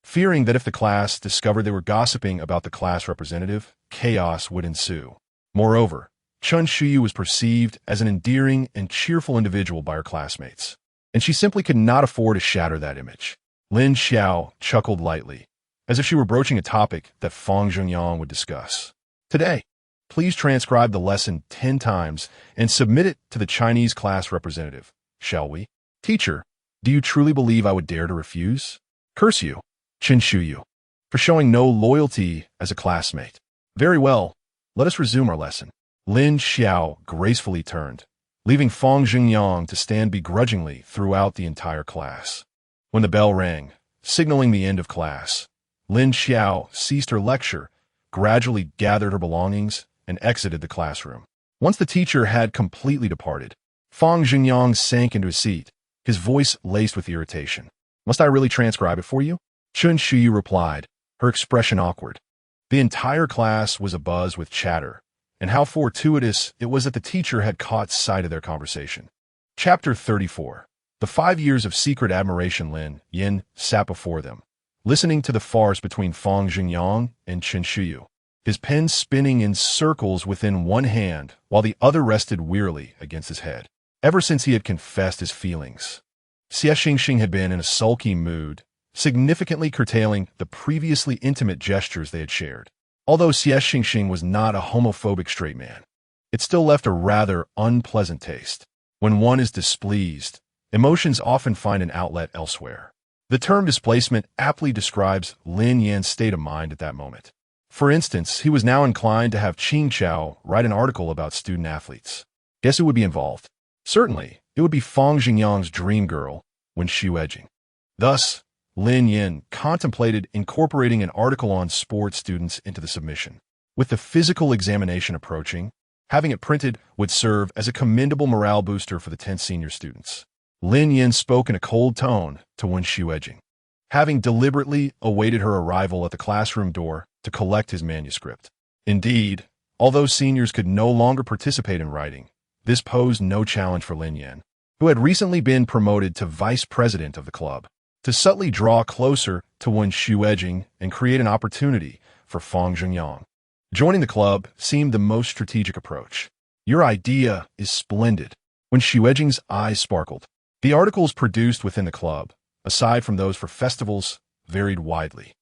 S1: Fearing that if the class discovered they were gossiping about the class representative, chaos would ensue. Moreover, Qin Shuyu was perceived as an endearing and cheerful individual by her classmates. and she simply could not afford to shatter that image. Lin Xiao chuckled lightly, as if she were broaching a topic that Fang Zhengyang would discuss. Today, please transcribe the lesson 10 times and submit it to the Chinese class representative, shall we? Teacher, do you truly believe I would dare to refuse? Curse you, Qin Shuyu, for showing no loyalty as a classmate. Very well, let us resume our lesson. Lin Xiao gracefully turned, leaving Fang Zhengyang to stand begrudgingly throughout the entire class. When the bell rang, signaling the end of class, Lin Xiao ceased her lecture, gradually gathered her belongings, and exited the classroom. Once the teacher had completely departed, Fang Zhengyang sank into his seat, his voice laced with irritation. Must I really transcribe it for you? Qin Shuyu replied, her expression awkward. The entire class was abuzz with chatter, and how fortuitous it was that the teacher had caught sight of their conversation. Chapter 34. The 5 years of secret admiration. Lin Yan sat before them, listening to the farce between Fang Zhengyang and Qin Shuyu, his pen spinning in circles within one hand while the other rested wearily against his head. Ever since he had confessed his feelings, Xie Xingxing had been in a sulky mood, significantly curtailing the previously intimate gestures they had shared. Although Xie Xingxing was not a homophobic straight man, it still left a rather unpleasant taste. When one is displeased, emotions often find an outlet elsewhere. The term displacement aptly describes Lin Yan's state of mind at that moment. For instance, he was now inclined to have Qing Chao write an article about student athletes. Guess who would be involved? Certainly, it would be Fang Zhengyang's dream girl, Wen Xuejing. Thus, Lin Yan contemplated incorporating an article on sports students into the submission. With the physical examination approaching, having it printed would serve as a commendable morale booster for the 10th senior students. Lin Yan spoke in a cold tone to Wen Xuejing, having deliberately awaited her arrival at the classroom door to collect his manuscript. Indeed, although seniors could no longer participate in writing, this posed no challenge for Lin Yan, who had recently been promoted to vice president of the club, to subtly draw closer to Wen Xuejing and create an opportunity for Fang Zhengyang. Joining the club seemed the most strategic approach. Your idea is splendid. Wen Xuejing's eyes sparkled. The articles produced within the club, aside from those for festivals, varied widely.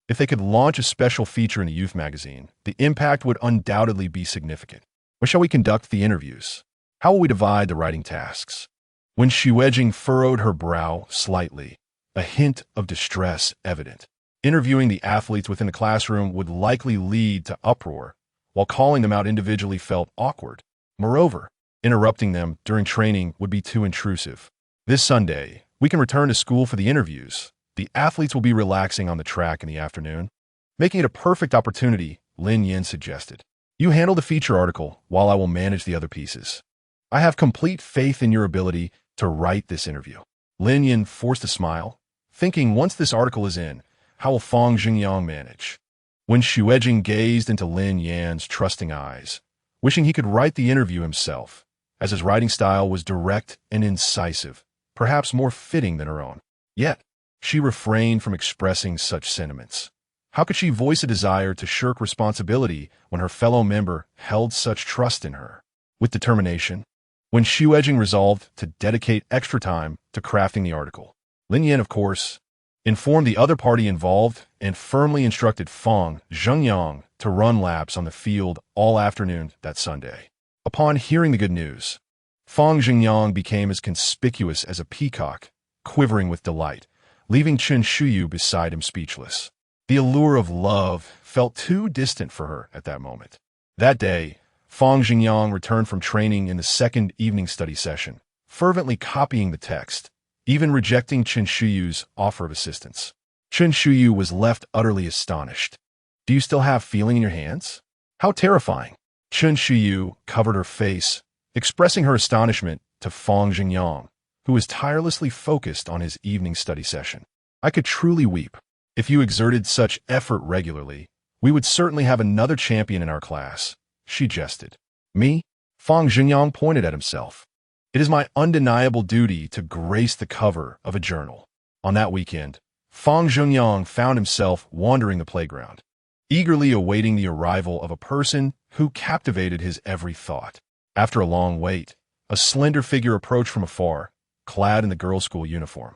S1: If they could launch a special feature in a youth magazine, the impact would undoubtedly be significant. Where shall we conduct the interviews? How will we divide the writing tasks? When Xuejing furrowed her brow slightly, a hint of distress evident. Interviewing the athletes within the classroom would likely lead to uproar, while calling them out individually felt awkward. Moreover, interrupting them during training would be too intrusive. This Sunday, we can return to school for the interviews. The athletes will be relaxing on the track in the afternoon, making it a perfect opportunity, Lin Yan suggested. You handle the feature article while I will manage the other pieces. I have complete faith in your ability to write this interview. Lin Yan forced a smile, thinking once this article is in, how will Fang Zhengyang manage? When Xuejing gazed into Lin Yan's trusting eyes, wishing he could write the interview himself, as his writing style was direct and incisive, perhaps more fitting than her own. Yet, she refrained from expressing such sentiments. How could she voice a desire to shirk responsibility when her fellow member held such trust in her? With determination, when Xuejing resolved to dedicate extra time to crafting the article, Lin Yan, of course, informed the other party involved and firmly instructed Fang Zhengyang to run laps on the field all afternoon that Sunday. Upon hearing the good news, Fang Zhengyang became as conspicuous as a peacock, quivering with delight, leaving Qin Shuyu beside him speechless. The allure of love felt too distant for her at that moment. That day, Fang Zhengyang returned from training in the second evening study session, fervently copying the text, even rejecting Qin Shuyu's offer of assistance. Qin Shuyu was left utterly astonished. Do you still have feeling in your hands? How terrifying. Qin Shuyu covered her face, expressing her astonishment to Fang Zhengyang, who was tirelessly focused on his evening study session. I could truly weep. If you exerted such effort regularly, we would certainly have another champion in our class, she jested. Me? Fang Zhengyang pointed at himself. It is my undeniable duty to grace the cover of a journal. On that weekend, Fang Zhengyang found himself wandering the playground, eagerly awaiting the arrival of a person who captivated his every thought. After a long wait, a slender figure approached from afar, clad in the girls' school uniform,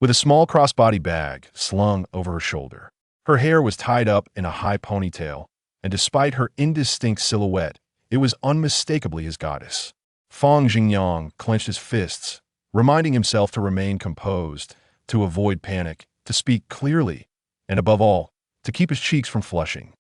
S1: with a small crossbody bag slung over her shoulder. Her hair was tied up in a high ponytail, and despite her indistinct silhouette, it was unmistakably his goddess. Fang Xingyang clenched his fists, reminding himself to remain composed, to avoid panic, to speak clearly, and above all, to keep his cheeks from flushing.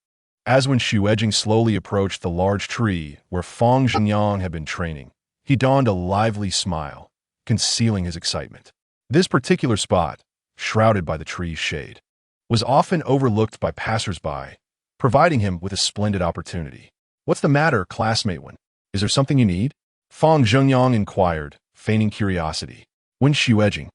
S1: As when Xuejing slowly approached the large tree where Fang Xingyang had been training, he donned a lively smile, concealing his excitement. This particular spot, shrouded by the tree's shade, was often overlooked by passers-by, providing him with a splendid opportunity. "What's the matter, classmate Wen? Is there something you need?" Fang Zhengyang inquired, feigning curiosity. "Wen Xuejing,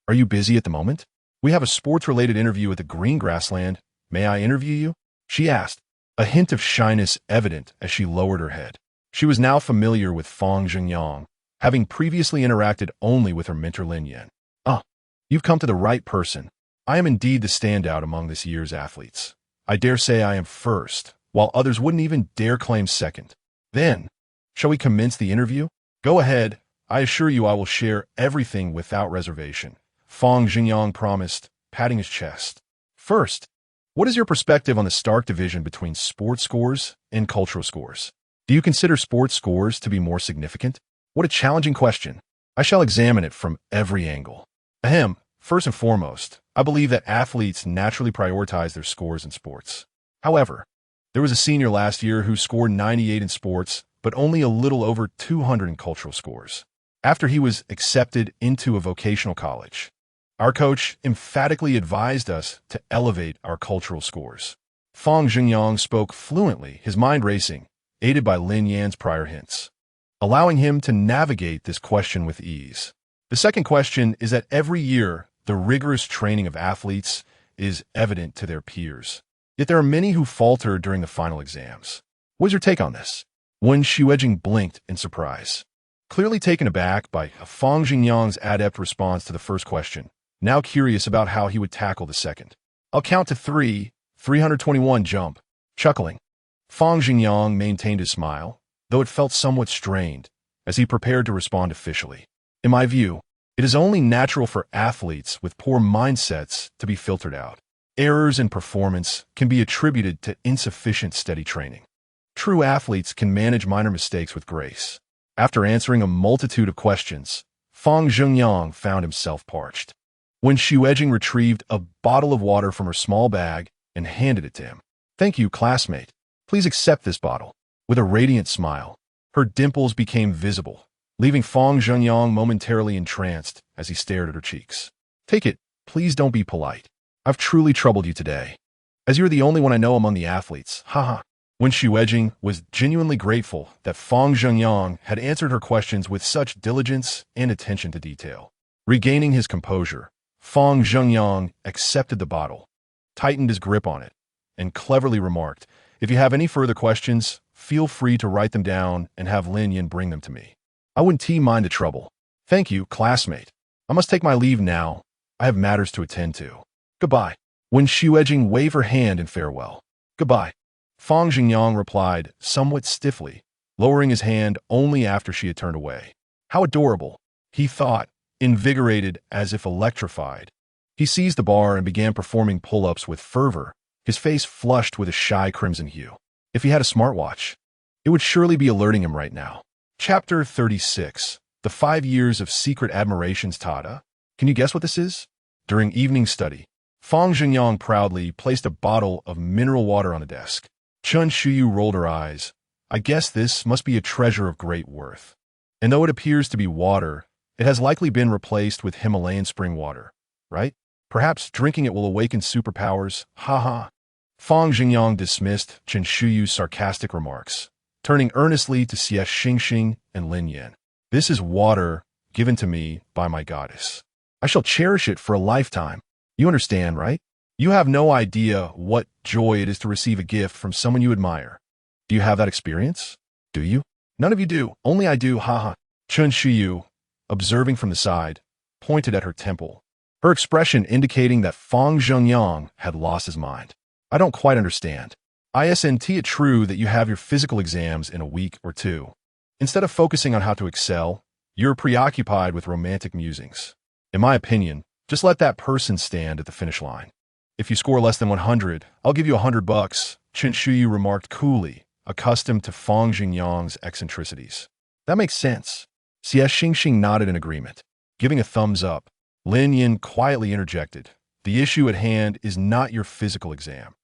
S1: are you busy at the moment? We have a sports-related interview at the Green Grassland. May I interview you?" she asked, a hint of shyness evident as she lowered her head. She was now familiar with Fang Zhengyang, having previously interacted only with her mentor Lin Yan. "Ah, you've come to the right person. I am indeed the standout among this year's athletes. I dare say I am first, while others wouldn't even dare claim second. Then, shall we commence the interview?" "Go ahead. I assure you I will share everything without reservation," Fang Xingyang promised, patting his chest. "First, what is your perspective on the stark division between sports scores and cultural scores? Do you consider sports scores to be more significant?" "What a challenging question. I shall examine it from every angle." Ahem. First and foremost, I believe that athletes naturally prioritize their scores in sports. However, there was a senior last year who scored 98 in sports, but only a little over 200 in cultural scores. After he was accepted into a vocational college, our coach emphatically advised us to elevate our cultural scores. Fang Xingyang spoke fluently, his mind racing, aided by Lin Yan's prior hints, allowing him to navigate this question with ease. The second question is that every year, the rigorous training of athletes is evident to their peers. Yet there are many who falter during the final exams. What is your take on this? Wen Xuejing blinked in surprise, clearly taken aback by Fang Xingyang's adept response to the first question, now curious about how he would tackle the second. "I'll count to 321 jump." Chuckling, Fang Xingyang maintained his smile, though it felt somewhat strained, as he prepared to respond officially. "In my view, it is only natural for athletes with poor mindsets to be filtered out. Errors in performance can be attributed to insufficient steady training. True athletes can manage minor mistakes with grace." After answering a multitude of questions, Fang Zhengyang found himself parched. When Xuejing retrieved a bottle of water from her small bag and handed it to him. "Thank you, classmate. Please accept this bottle." With a radiant smile, her dimples became visible, leaving Fang Zhengyang momentarily entranced as he stared at her cheeks. "Take it. Please don't be polite. I've truly troubled you today, as you're the only one I know among the athletes. Haha." When Xuejing was genuinely grateful that Fang Zhengyang had answered her questions with such diligence and attention to detail. Regaining his composure, Fang Zhengyang accepted the bottle, tightened his grip on it, and cleverly remarked, "If you have any further questions, feel free to write them down and have Lin Yan bring them to me. I wouldn't mind the trouble." "Thank you, classmate. I must take my leave now. I have matters to attend to. Goodbye." When Xuejing waved her hand in farewell. "Goodbye," Fang Xingyang replied, somewhat stiffly, lowering his hand only after she had turned away. How adorable, he thought, invigorated as if electrified. He seized the bar and began performing pull-ups with fervor, his face flushed with a shy crimson hue. If he had a smartwatch, it would surely be alerting him right now. Chapter 36. The 5 Years of Secret Admirations Tada. Can you guess what this is? During evening study, Fang Zhengyang proudly placed a bottle of mineral water on the desk. Chun Shuyu rolled her eyes. "I guess this must be a treasure of great worth. And though it appears to be water, it has likely been replaced with Himalayan spring water, right? Perhaps drinking it will awaken superpowers. Haha." Fang Xingyang dismissed Chen Shuyu's sarcastic remarks, turning earnestly to Xie Xingxing and Lin Yan. "This is water given to me by my goddess. I shall cherish it for a lifetime. You understand, right? You have no idea what joy it is to receive a gift from someone you admire. Do you have that experience? Do you? None of you do. Only I do, haha." Chun Shuyu, observing from the side, pointed at her temple, her expression indicating that Fang Zhengyang had lost his mind. "I don't quite understand. Isn't it true that you have your physical exams in a week or two? Instead of focusing on how to excel, You're preoccupied with romantic musings. In my opinion, just let that person stand at the finish line. If you score less than 100, I'll give you $100, Chen Shuyu remarked coolly, accustomed to Fang Jingyang's eccentricities. That makes sense. Xie Xingxing nodded in agreement. Giving a thumbs up, Lin Yan quietly interjected. The issue at hand is not your physical exam.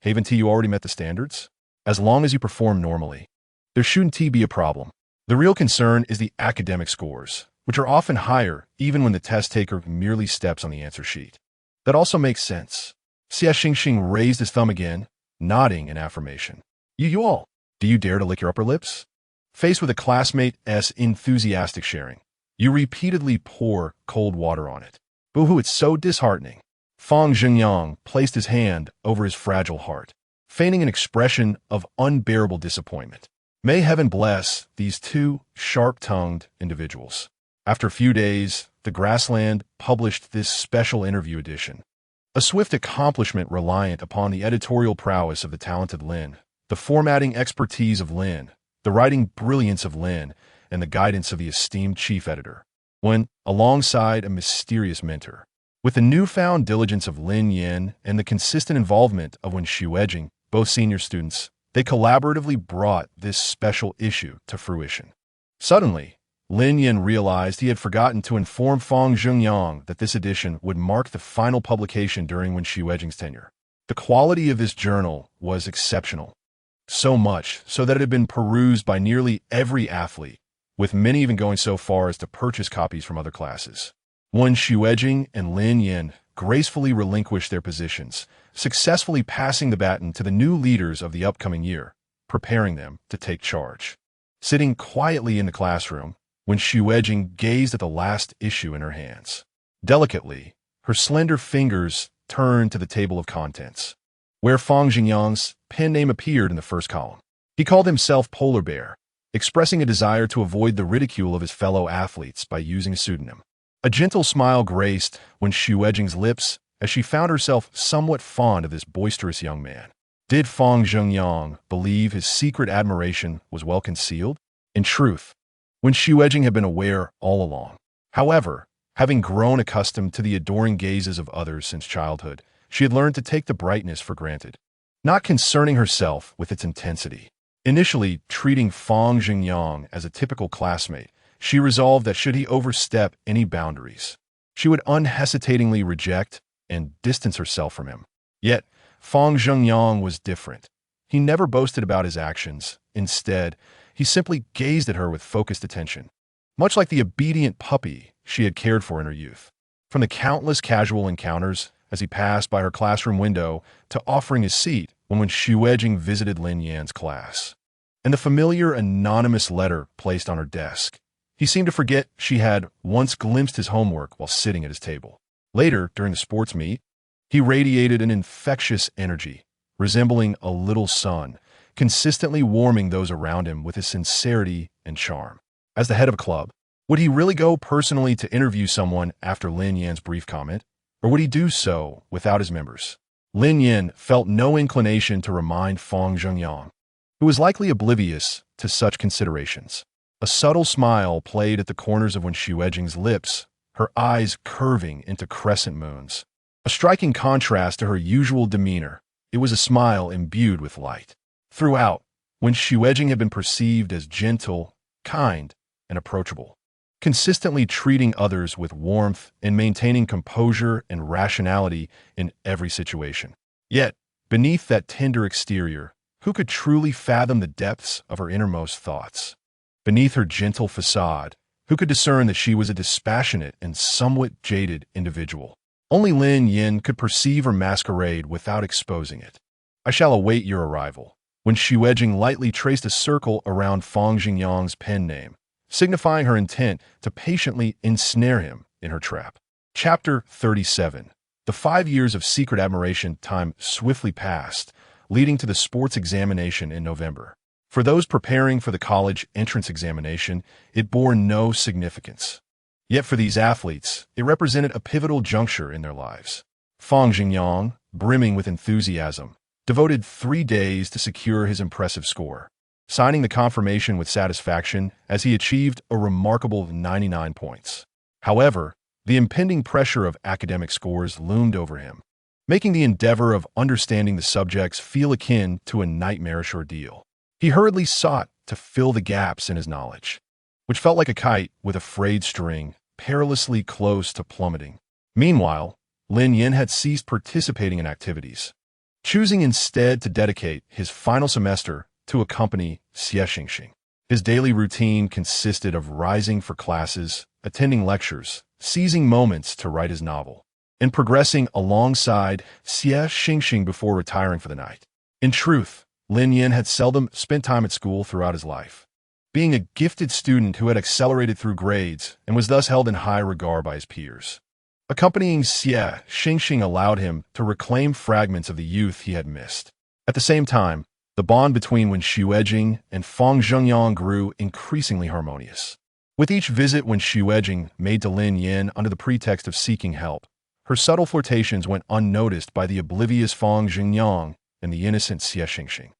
S1: Haven't you already met the standards? As long as you perform normally, there shouldn't be a problem. The real concern is the academic scores, which are often higher even when the test taker merely steps on the answer sheet. That also makes sense. Xie Xingxing raised his thumb again, nodding in affirmation. You all, do you dare to lick your upper lips? Faced with a classmate's enthusiastic sharing, you repeatedly pour cold water on it. Boo-hoo, it's so disheartening. Fang Jingyang placed his hand over his fragile heart, feigning an expression of unbearable disappointment. May heaven bless these two sharp-tongued individuals. After a few days, the Grassland published this special interview edition. A swift accomplishment reliant upon the editorial prowess of the talented Lin, the formatting expertise of Lin, the writing brilliance of Lin, and the guidance of the esteemed chief editor. When, alongside a mysterious mentor, with the newfound diligence of Lin Yan and the consistent involvement of Wen Xuejing, both senior students, they collaboratively brought this special issue to fruition. Suddenly, Lin Yan realized he had forgotten to inform Fang Jingyang that this edition would mark the final publication during Wen Xuejing's tenure. The quality of this journal was exceptional, so much so that it had been perused by nearly every athlete, with many even going so far as to purchase copies from other classes. Wen Xuejing and Lin Yan gracefully relinquished their positions, successfully passing the baton to the new leaders of the upcoming year, preparing them to take charge. Sitting quietly in the classroom, Wen Xuejing gazed at the last issue in her hands. Delicately, her slender fingers turned to the table of contents, where Fang Jingyang's pen name appeared in the first column. He called himself Polar Bear, expressing a desire to avoid the ridicule of his fellow athletes by using a pseudonym. A gentle smile graced Wen Xuejing's lips as she found herself somewhat fond of this boisterous young man. Did Fang Jingyang believe his secret admiration was well concealed? In truth, Wen Xuejing had been aware all along. However, having grown accustomed to the adoring gazes of others since childhood, she had learned to take the brightness for granted, not concerning herself with its intensity. Initially treating Fang Jingyang as a typical classmate, she resolved that should he overstep any boundaries, she would unhesitatingly reject and distance herself from him. Yet, Fang Jingyang was different. He never boasted about his actions. Instead, he simply gazed at her with focused attention, much like the obedient puppy she had cared for in her youth. From the countless casual encounters as he passed by her classroom window to offering his seat when Xuejing visited Lin Yan's class, and the familiar anonymous letter placed on her desk, he seemed to forget she had once glimpsed his homework while sitting at his table. Later, during the sports meet, he radiated an infectious energy, resembling a little sun, consistently warming those around him with his sincerity and charm. As the head of a club, would he really go personally to interview someone after Lin Yan's brief comment, or would he do so without his members? Lin Yan felt no inclination to remind Fang Jingyang, who was likely oblivious to such considerations. A subtle smile played at the corners of Wen Xuejing's lips, her eyes curving into crescent moons. A striking contrast to her usual demeanor, it was a smile imbued with light. Throughout, Wen Xuejing had been perceived as gentle, kind, and approachable, consistently treating others with warmth and maintaining composure and rationality in every situation. Yet, beneath that tender exterior, who could truly fathom the depths of her innermost thoughts? Beneath her gentle facade, who could discern that she was a dispassionate and somewhat jaded individual? Only Lin Yan could perceive her masquerade without exposing it. I shall await your arrival. Wen Xuejing lightly traced a circle around Fang Jingyang's pen name, signifying her intent to patiently ensnare him in her trap. Chapter 37. The 5 years of secret admiration time swiftly passed, leading to the sports examination in November. For those preparing for the college entrance examination, it bore no significance. Yet for these athletes, it represented a pivotal juncture in their lives. Fang Jingyang, brimming with enthusiasm, devoted 3 days to secure his impressive score. signing the confirmation with satisfaction as he achieved a remarkable 99 points. However, the impending pressure of academic scores loomed over him, making the endeavor of understanding the subjects feel akin to a nightmarish ordeal. He hurriedly sought to fill the gaps in his knowledge, which felt like a kite with a frayed string, perilously close to plummeting. Meanwhile, Lin Yan had ceased participating in activities, choosing instead to dedicate his final semester to accompany Xie. His daily routine consisted of rising for classes, attending lectures, seizing moments to write his novel, and progressing alongside Xie before retiring for the night. In truth, Lin Yan had seldom spent time at school throughout his life, being a gifted student who had accelerated through grades and was thus held in high regard by his peers. Accompanying Xie allowed him to reclaim fragments of the youth he had missed. At the same time, the bond between Wen Xuejing and Fang Zhengyang grew increasingly harmonious. With each visit Wen Xuejing made to Lin Yan under the pretext of seeking help, her subtle flirtations went unnoticed by the oblivious Fang Zhengyang and the innocent Xie.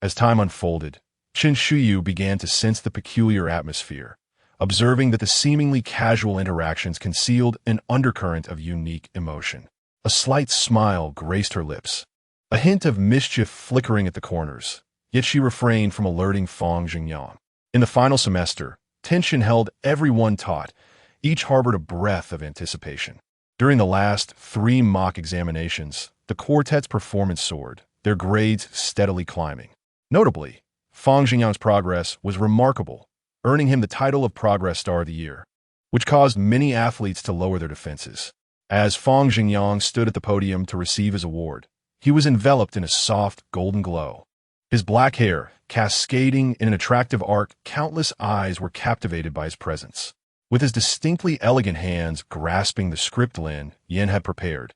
S1: As time unfolded, Chen Shuyu began to sense the peculiar atmosphere, observing that the seemingly casual interactions concealed an undercurrent of unique emotion. A slight smile graced her lips, a hint of mischief flickering at the corners, yet she refrained from alerting Fang Zhengyang. In the final semester, tension held everyone taut, each harbored a breath of anticipation. During the last 3 mock examinations, the quartet's performance soared, their grades steadily climbing. Notably, Fang Zhengyang's progress was remarkable, earning him the title of Progress Star of the Year, which caused many athletes to lower their defenses. As Fang Zhengyang stood at the podium to receive his award, he was enveloped in a soft, golden glow. His black hair, cascading in an attractive arc, countless eyes were captivated by his presence. With his distinctly elegant hands grasping the script Lin Yan had prepared,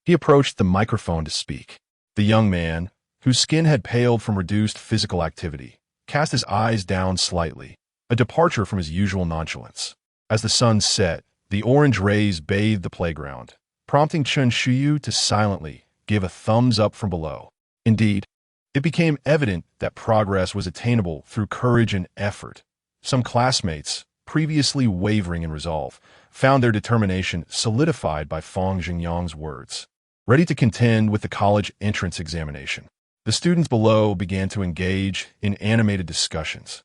S1: he approached the microphone to speak. The young man, whose skin had paled from reduced physical activity, cast his eyes down slightly, a departure from his usual nonchalance. As the sun set, the orange rays bathed the playground, prompting Chen Shuyu to silently give a thumbs up from below. Indeed, it became evident that progress was attainable through courage and effort. Some classmates, previously wavering in resolve, found their determination solidified by Fang Zhengyang's words. Ready to contend with the college entrance examination, the students below began to engage in animated discussions,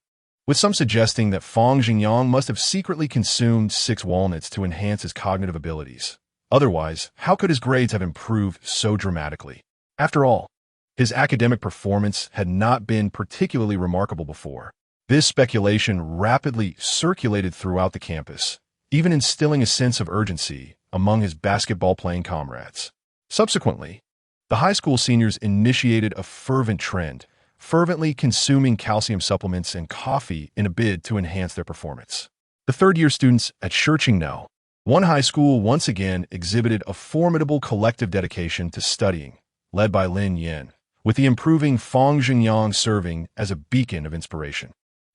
S1: with some suggesting that Fang Zhengyang must have secretly consumed 6 walnuts to enhance his cognitive abilities. Otherwise, how could his grades have improved so dramatically? After all, his academic performance had not been particularly remarkable before. This speculation rapidly circulated throughout the campus, even instilling a sense of urgency among his basketball-playing comrades. Subsequently, the high school seniors initiated a fervent trend, fervently consuming calcium supplements and coffee in a bid to enhance their performance. The third-year students at Shurqingnou, one high school, once again exhibited a formidable collective dedication to studying, led by Lin Yan, with the improving Fang Zhengyang serving as a beacon of inspiration.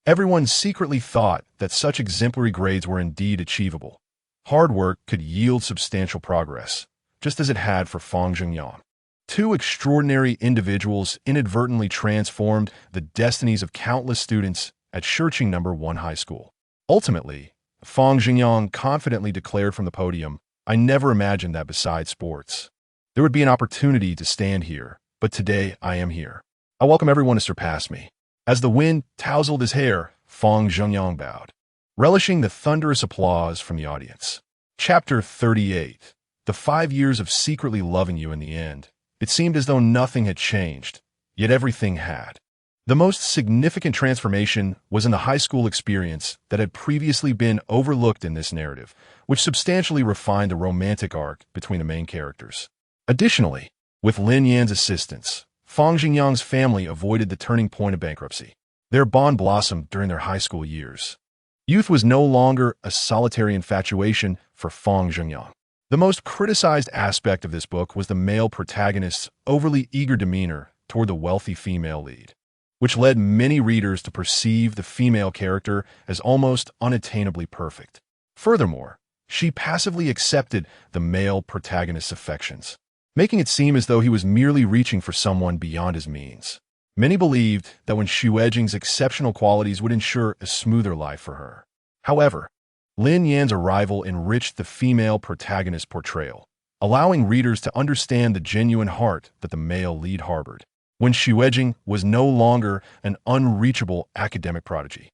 S1: Everyone secretly thought that such exemplary grades were indeed achievable. Hard work could yield substantial progress, just as it had for Fang Zhengyang. 2 extraordinary individuals inadvertently transformed the destinies of countless students at Shurqingnou 1 High School. Ultimately, Fang Zhengyang confidently declared from the podium, "I never imagined that besides sports there would be an opportunity to stand here, but today I am here. I welcome everyone to surpass me." As the wind tousled his hair, Fang Zhengyang bowed, relishing the thunderous applause from the audience. Chapter 38. The 5 years of secretly loving you in the end. It seemed as though nothing had changed, yet everything had. The most significant transformation was in the high school experience that had previously been overlooked in this narrative, which substantially refined the romantic arc between the main characters. Additionally, with Lin Yan's assistance, Fang Zhengyang's family avoided the turning point of bankruptcy. Their bond blossomed during their high school years. Youth was no longer a solitary infatuation for Fang Zhengyang. The most criticized aspect of this book was the male protagonist's overly eager demeanor toward the wealthy female lead, which led many readers to perceive the female character as almost unattainably perfect. Furthermore, she passively accepted the male protagonist's affections, making it seem as though he was merely reaching for someone beyond his means. Many believed that when Xuejing's exceptional qualities would ensure a smoother life for her. However, Lin Yan's arrival enriched the female protagonist portrayal, allowing readers to understand the genuine heart that the male lead harbored. When Xuejing was no longer an unreachable academic prodigy,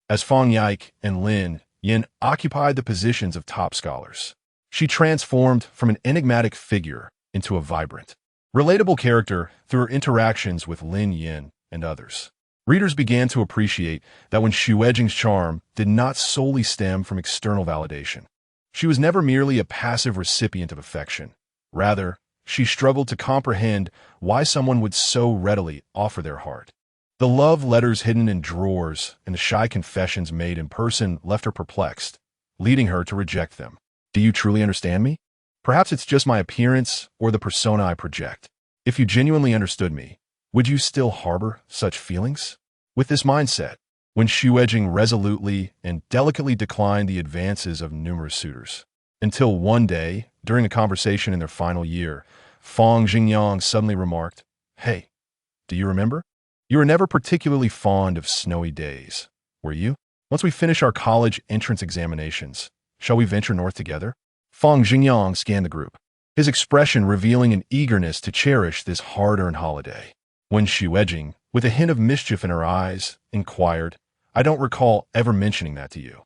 S1: as Fang Yike and Lin Yan occupied the positions of top scholars, she transformed from an enigmatic figure into a vibrant, relatable character through her interactions with Lin Yan and others. Readers began to appreciate that when Xuejing's charm did not solely stem from external validation. She was never merely a passive recipient of affection. Rather, she struggled to comprehend why someone would so readily offer their heart. The love letters hidden in drawers and the shy confessions made in person left her perplexed, leading her to reject them. Do you truly understand me? Perhaps it's just my appearance or the persona I project. If you genuinely understood me, would you still harbor such feelings? With this mindset, when Xuejing resolutely and delicately declined the advances of numerous suitors, until one day, during a conversation in their final year, Fang Jingyang suddenly remarked, "Hey, do you remember? You were never particularly fond of snowy days, were you? Once we finish our college entrance examinations, shall we venture north together?" Fang Jingyang scanned the group, his expression revealing an eagerness to cherish this hard-earned holiday. When Xuejing, with a hint of mischief in her eyes, inquired, "I don't recall ever mentioning that to you."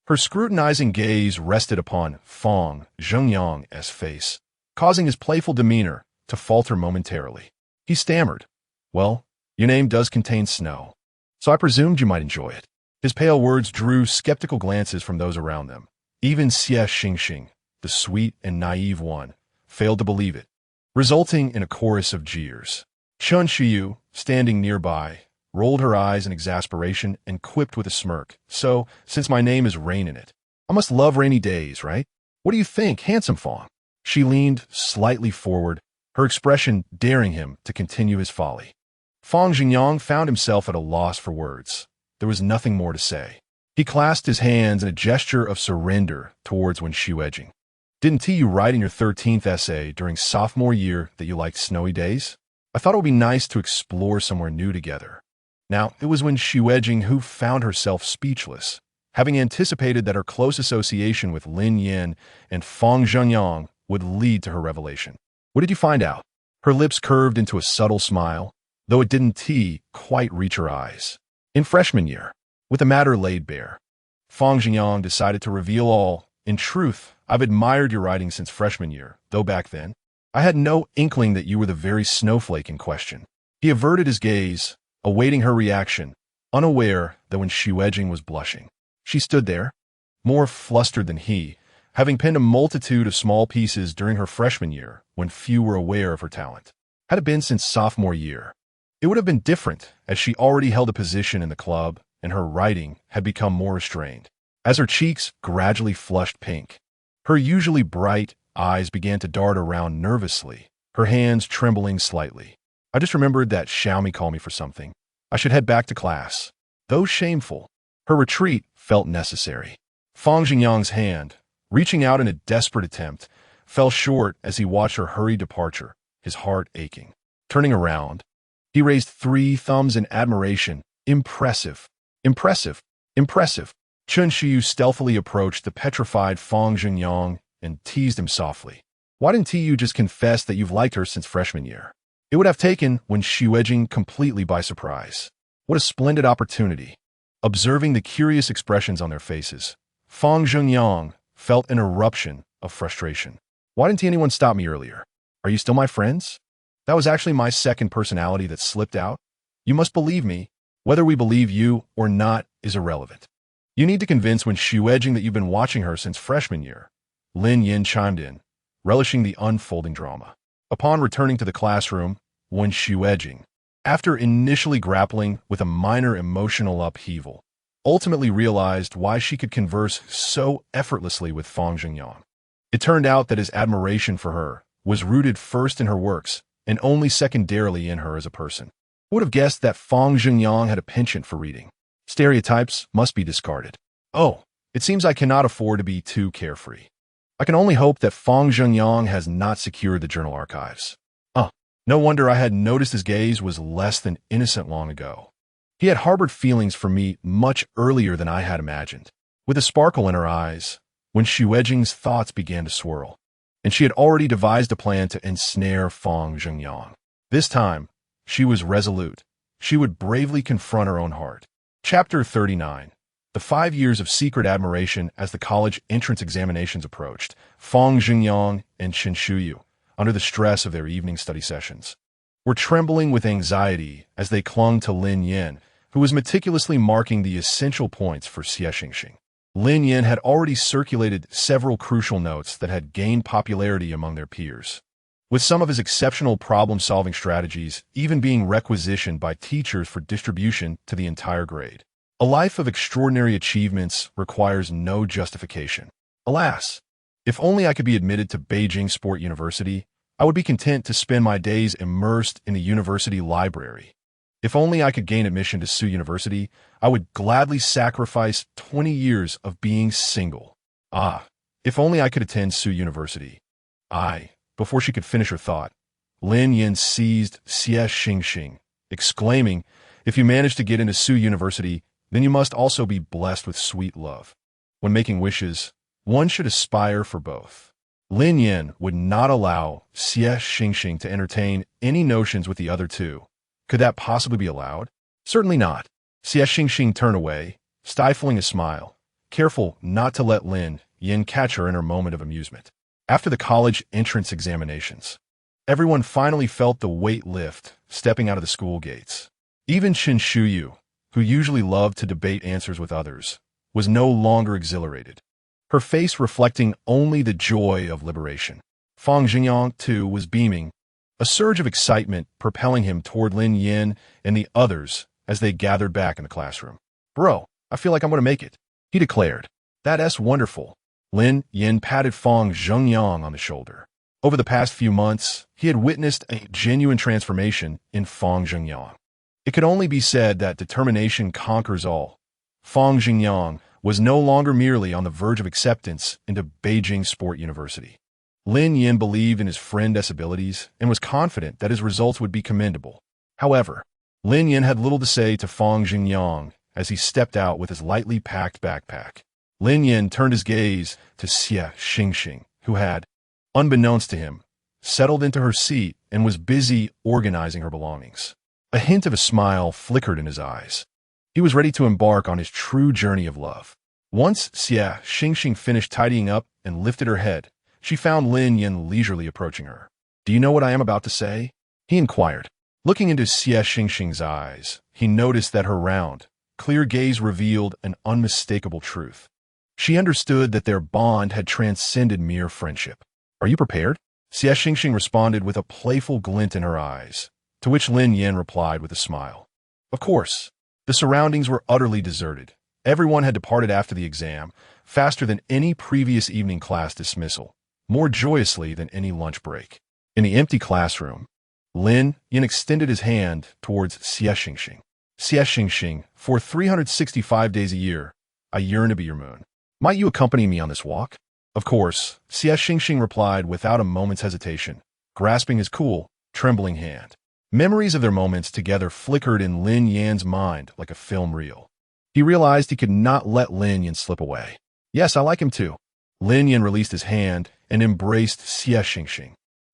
S1: Her scrutinizing gaze rested upon Fang Jingyang's face, causing his playful demeanor to falter momentarily. He stammered, "Well, your name does contain snow, so I presumed you might enjoy it." His pale words drew skeptical glances from those around them. Even Xie Xingxing, the sweet and naive one, failed to believe it, resulting in a chorus of jeers. Chun Shiyu, standing nearby, rolled her eyes in exasperation and quipped with a smirk, "So, since my name is Rain in it, I must love rainy days, right? What do you think, handsome Fang?" She leaned slightly forward, her expression daring him to continue his folly. Fang Jingyang found himself at a loss for words. There was nothing more to say. He clasped his hands in a gesture of surrender towards Wen Xuejing. "Didn't you write in your 13th essay during sophomore year that you liked snowy days? I thought it would be nice to explore somewhere new together." Now, it was Wen Xuejing who found herself speechless, having anticipated that her close association with Lin Yan and Fang Jingyang would lead to her revelation. "What did you find out?" Her lips curved into a subtle smile, though it didn't quite reach her eyes. "In freshman year, with the matter laid bare, Fang Jingyang decided to reveal all. In truth, I've admired your writing since freshman year, though back then, I had no inkling that you were the very snowflake in question." He averted his gaze, awaiting her reaction, unaware that when Xuejing was blushing. She stood there, more flustered than he, having penned a multitude of small pieces during her freshman year when few were aware of her talent. Had it been since sophomore year, it would have been different, as she already held a position in the club and her writing had become more restrained. As her cheeks gradually flushed pink, her usually bright eyes began to dart around nervously, her hands trembling slightly. "I just remembered that Xiaomi called me for something. I should head back to class." Though shameful, her retreat felt necessary. Fang Jingyang's hand, reaching out in a desperate attempt, fell short as he watched her hurried departure, his heart aching. Turning around, he raised 3 thumbs in admiration. "Impressive! Impressive! Impressive!" Chun Shiyu stealthily approached the petrified Fang Jingyang and teased him softly. "Why didn't you just confess that you've liked her since freshman year?" It would have taken Wen Xuejing completely by surprise. What a splendid opportunity. Observing the curious expressions on their faces, Fang Jingyang felt an eruption of frustration. "Why didn't anyone stop me earlier? Are you still my friends? That was actually my second personality that slipped out. You must believe me. Whether we believe you or not is irrelevant. You need to convince Wen Xuejing that you've been watching her since freshman year." Lin Yan chimed in, relishing the unfolding drama. Upon returning to the classroom, Wen Xuejing, after initially grappling with a minor emotional upheaval, ultimately realized why she could converse so effortlessly with Fang Jingyang. It turned out that his admiration for her was rooted first in her works and only secondarily in her as a person. Who would have guessed that Fang Jingyang had a penchant for reading? Stereotypes must be discarded. Oh, it seems I cannot afford to be too carefree. I can only hope that Fang Jingyang has not secured the journal archives. No wonder I had noticed his gaze was less than innocent long ago. He had harbored feelings for me much earlier than I had imagined. With a sparkle in her eyes, when Xuejing's thoughts began to swirl, and she had already devised a plan to ensnare Fang Zhengyang. This time, she was resolute. She would bravely confront her own heart. Chapter 39. The 5 years of secret admiration as the college entrance examinations approached. Fang Zhengyang and Chen Shuyu, under the stress of their evening study sessions, were trembling with anxiety as they clung to Lin Yan, who was meticulously marking the essential points for Xie Xingxing. Lin Yan had already circulated several crucial notes that had gained popularity among their peers, with some of his exceptional problem-solving strategies even being requisitioned by teachers for distribution to the entire grade. A life of extraordinary achievements requires no justification. Alas, if only I could be admitted to Beijing Sport University, I would be content to spend my days immersed in the university library. If only I could gain admission to Sioux University, I would gladly sacrifice 20 years of being single. Ah, if only I could attend Sioux University. Before she could finish her thought, Lin Yan seized Xie Xingxing, exclaiming, "If you manage to get into Sioux University, then you must also be blessed with sweet love. When making wishes, one should aspire for both." Lin Yan would not allow Xie Xingxing to entertain any notions with the other two. Could that possibly be allowed? Certainly not. Xie Xingxing turned away, stifling a smile, careful not to let Lin Yan catch her in her moment of amusement. After the college entrance examinations, everyone finally felt the weight lift stepping out of the school gates. Even Chen Shuyu, who usually loved to debate answers with others, was no longer exhilarated, her face reflecting only the joy of liberation. Fang Zhengyang, too, was beaming, a surge of excitement propelling him toward Lin Yan and the others as they gathered back in the classroom. "Bro, I feel like I'm going to make it," he declared. "That's wonderful." Lin Yan patted Fang Zhengyang on the shoulder. Over the past few months, he had witnessed a genuine transformation in Fang Zhengyang. It could only be said that determination conquers all. Fang Zhengyang was no longer merely on the verge of acceptance into Beijing Sport University. Lin Yan believed in his friend's abilities and was confident that his results would be commendable. However, Lin Yan had little to say to Fang Zhengyang as he stepped out with his lightly packed backpack. Lin Yan turned his gaze to Xie Xingxing, who had, unbeknownst to him, settled into her seat and was busy organizing her belongings. A hint of a smile flickered in his eyes. He was ready to embark on his true journey of love. Once Xie Xingxing finished tidying up and lifted her head, she found Lin Yan leisurely approaching her. "Do you know what I am about to say?" he inquired. Looking into Xie Xingxing's eyes, he noticed that her round, clear gaze revealed an unmistakable truth. She understood that their bond had transcended mere friendship. "Are you prepared?" Xie Xingxing responded with a playful glint in her eyes, to which Lin Yan replied with a smile. Of course. The surroundings were utterly deserted. Everyone had departed after the exam, faster than any previous evening class dismissal, more joyously than any lunch break. In the empty classroom, Lin Yan extended his hand towards Xie Xingxing. "Xie Xingxing, for 365 days a year, I yearn to be your moon. Might you accompany me on this walk?" Of course, Xie Xingxing replied without a moment's hesitation, grasping his cool, trembling hand. Memories of their moments together flickered in Lin Yan's mind like a film reel. He realized he could not let Lin Yan slip away. "Yes, I like him too." Lin Yan released his hand and embraced Xie Xingxing.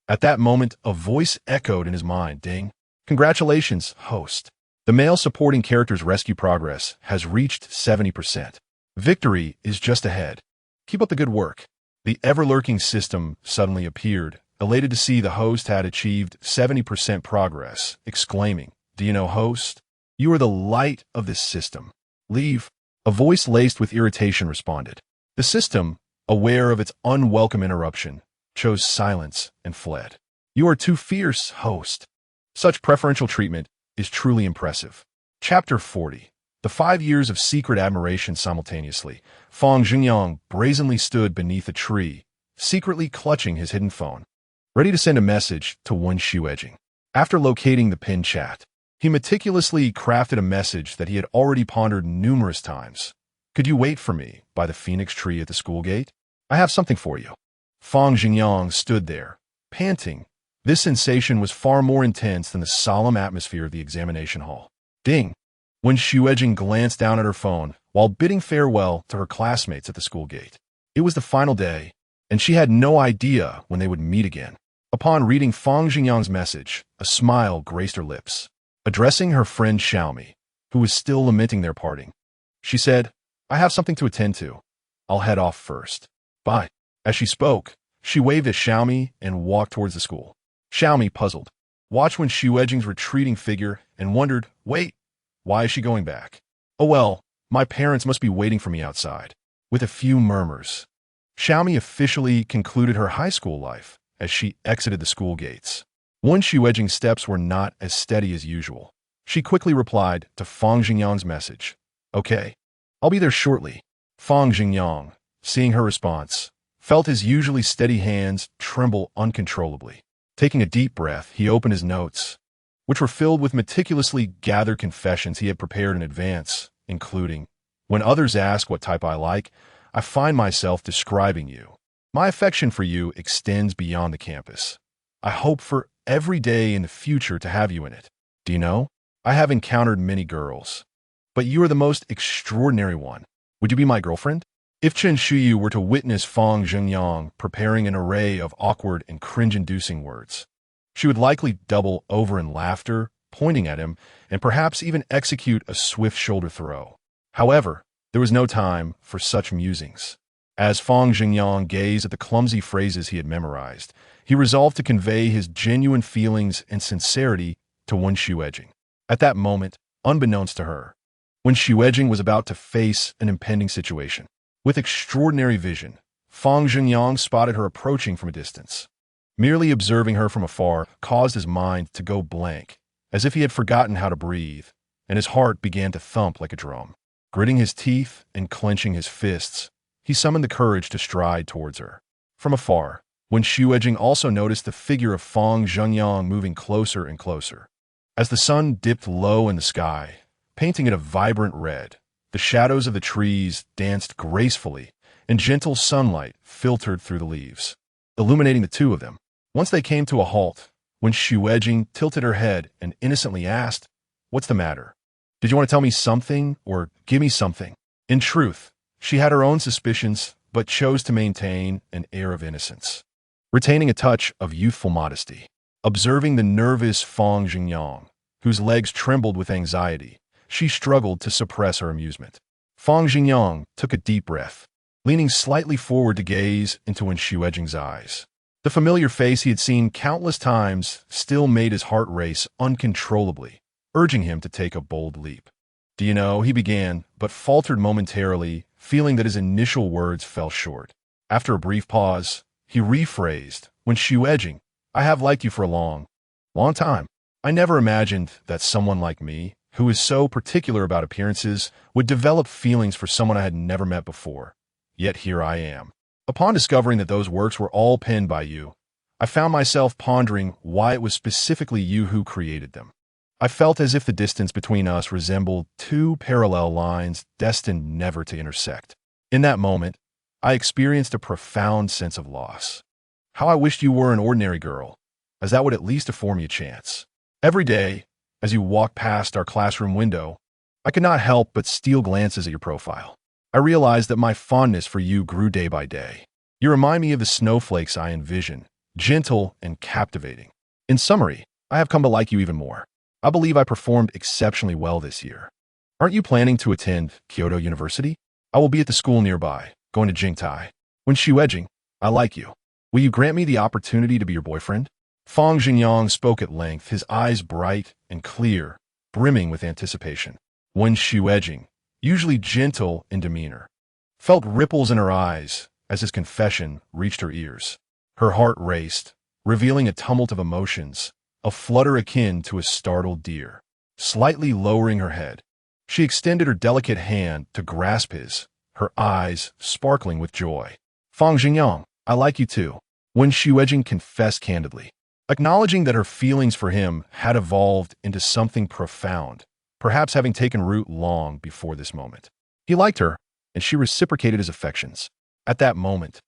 S1: At that moment, a voice echoed in his mind, "Ding. Congratulations, host. The male supporting character's rescue progress has reached 70%. Victory is just ahead. Keep up the good work." The ever-lurking system suddenly appeared, elated to see the host had achieved 70% progress, exclaiming, "Do you know, host? You are the light of this system. Leave." A voice laced with irritation responded. The system, aware of its unwelcome interruption, chose silence and fled. "You are too fierce, host." Such preferential treatment is truly impressive. Chapter 40. The 5 years of secret admiration simultaneously. Fang Zhengyang brazenly stood beneath a tree, secretly clutching his hidden phone, ready to send a message to Wen Xuejing. After locating the pinned chat, he meticulously crafted a message that he had already pondered numerous times. "Could you wait for me by the phoenix tree at the school gate? I have something for you." Fang Zhengyang stood there, panting, This sensation was far more intense than the solemn atmosphere of the examination hall. Ding! When Xuejing glanced down at her phone while bidding farewell to her classmates at the school gate. It was the final day, and she had no idea when they would meet again. Upon reading Fang Xingyang's message, a smile graced her lips. Addressing her friend Xiaomi, who was still lamenting their parting, she said, "I have something to attend to. I'll head off first. Bye." As she spoke, she waved at Xiaomi and walked towards the school. Xiaomi, puzzled, watched when Xuejing's retreating figure and wondered, wait, why is she going back? Oh well, my parents must be waiting for me outside. With a few murmurs, Xiaomi officially concluded her high school life as she exited the school gates. When Xuejing's steps were not as steady as usual, she quickly replied to Fang Xingyang's message. Okay, I'll be there shortly. Fang Xingyang, seeing her response, felt his usually steady hands tremble uncontrollably. Taking a deep breath, he opened his notes, which were filled with meticulously gathered confessions he had prepared in advance, including, "When others ask what type I like, I find myself describing you. My affection for you extends beyond the campus. I hope for every day in the future to have you in it. Do you know, I have encountered many girls, but you are the most extraordinary one. Would you be my girlfriend?" If Chen Shuyu were to witness Fang Xingyang preparing an array of awkward and cringe-inducing words, she would likely double over in laughter, pointing at him, and perhaps even execute a swift shoulder throw. However, there was no time for such musings. As Fang Xingyang gazed at the clumsy phrases he had memorized, he resolved to convey his genuine feelings and sincerity to Wen Xuejing. At that moment, unbeknownst to her, when Xuejing was about to face an impending situation. With extraordinary vision, Fang Xingyang spotted her approaching from a distance. Merely observing her from afar caused his mind to go blank, as if he had forgotten how to breathe, and his heart began to thump like a drum. Gritting his teeth and clenching his fists, he summoned the courage to stride towards her. From afar, when Xuejing also noticed the figure of Fang Xingyang moving closer and closer. As the sun dipped low in the sky, painting it a vibrant red, the shadows of the trees danced gracefully, and gentle sunlight filtered through the leaves, illuminating the two of them. Once they came to a halt, when Xuejing tilted her head and innocently asked, "What's the matter? Did you want to tell me something or give me something?" In truth, she had her own suspicions, but chose to maintain an air of innocence, retaining a touch of youthful modesty. Observing the nervous Fang Xingyang, whose legs trembled with anxiety, she struggled to suppress her amusement. Fang Xingyang took a deep breath, leaning slightly forward to gaze into Wen Xuejing's eyes. The familiar face he had seen countless times still made his heart race uncontrollably, urging him to take a bold leap. "Do you know," he began, but faltered momentarily, feeling that his initial words fell short. After a brief pause, he rephrased, "Wen Xuejing, I have liked you for a long time. I never imagined that someone like me, who is so particular about appearances, would develop feelings for someone I had never met before. Yet here I am." Upon discovering that those works were all penned by you, I found myself pondering why it was specifically you who created them. I felt as if the distance between us resembled two parallel lines destined never to intersect. In that moment, I experienced a profound sense of loss. How I wished you were an ordinary girl, as that would at least afford me a chance. Every day, as you walked past our classroom window, I could not help but steal glances at your profile. I realized that my fondness for you grew day by day. You remind me of the snowflakes I envision, gentle and captivating. In summary, I have come to like you even more. I believe I performed exceptionally well this year. Aren't you planning to attend Kyoto University? I will be at the school nearby, going to Jingtai. Wen Xuejing, I like you. Will you grant me the opportunity to be your boyfriend?" Fang Xingyang spoke at length, his eyes bright and clear, brimming with anticipation. Wen Xuejing, usually gentle in demeanor, felt ripples in her eyes as his confession reached her ears. Her heart raced, revealing a tumult of emotions, a flutter akin to a startled deer. Slightly lowering her head, she extended her delicate hand to grasp his, her eyes sparkling with joy. "Fang Xingyang, I like you too," Wen Xuejing confessed candidly, acknowledging that her feelings for him had evolved into something profound, perhaps having taken root long before this moment. He liked her, and she reciprocated his affections. At that moment,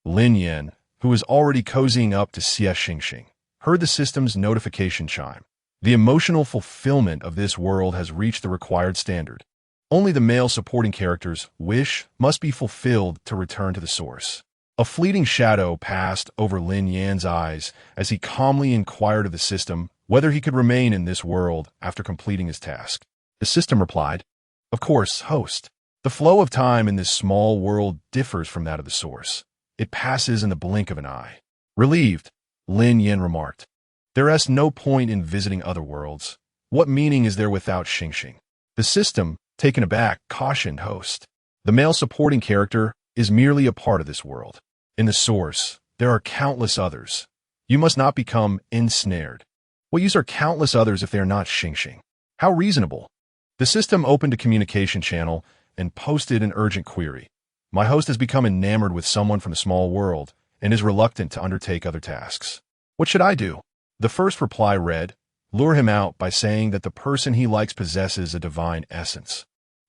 S1: Lin Yan, who was already cozying up to Xie Xingxing, heard the system's notification chime. The emotional fulfillment of this world has reached the required standard. Only the male supporting character's wish must be fulfilled to return to the source. A fleeting shadow passed over Lin Yan's eyes as he calmly inquired of the system whether he could remain in this world after completing his task. The system replied, "Of course, host. The flow of time in this small world differs from that of the source. It passes in the blink of an eye." Relieved, Lin Yan remarked, "There is no point in visiting other worlds. What meaning is there without Xingxing?" The system, taken aback, cautioned host. "The male supporting character is merely a part of this world. In the source, there are countless others. You must not become ensnared. What use are countless others if they are not Xingxing? How reasonable." The system opened a communication channel and posted an urgent query. "My host has become enamored with someone from the small world and is reluctant to undertake other tasks. What should I do?" The first reply read, "Lure him out by saying that the person he likes possesses a divine essence,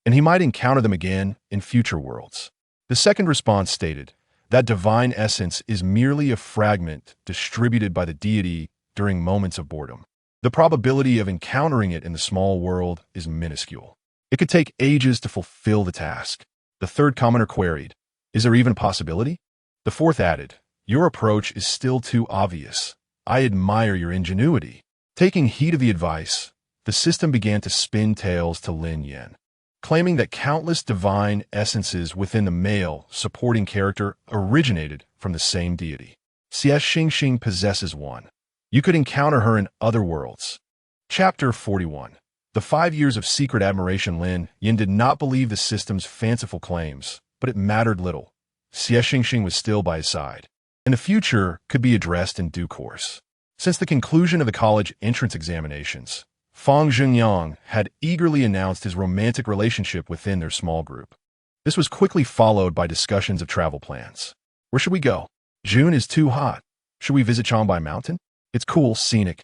S1: and he might encounter them again in future worlds." The second response stated, "That divine essence is merely a fragment distributed by the deity during moments of boredom. The probability of encountering it in the small world is minuscule. It could take ages to fulfill the task." The third commenter queried, "Is there even a possibility?" The fourth added, "Your approach is still too obvious. I admire your ingenuity." Taking heed of the advice, the system began to spin tales to Lin Yan, claiming that countless divine essences within the male supporting character originated from the same deity. Xie Xingxing possesses one. You could encounter her in other worlds. Chapter 41. The 5 years of secret admiration. Lin Yan did not believe the system's fanciful claims, but it mattered little. Xie Xingxing was still by his side, and the future could be addressed in due course. Since the conclusion of the college entrance examinations, Fang Zhengyang had eagerly announced his romantic relationship within their small group. This was quickly followed by discussions of travel plans. Where should we go? June is too hot. Should we visit Changbai Mountain? It's cool, scenic,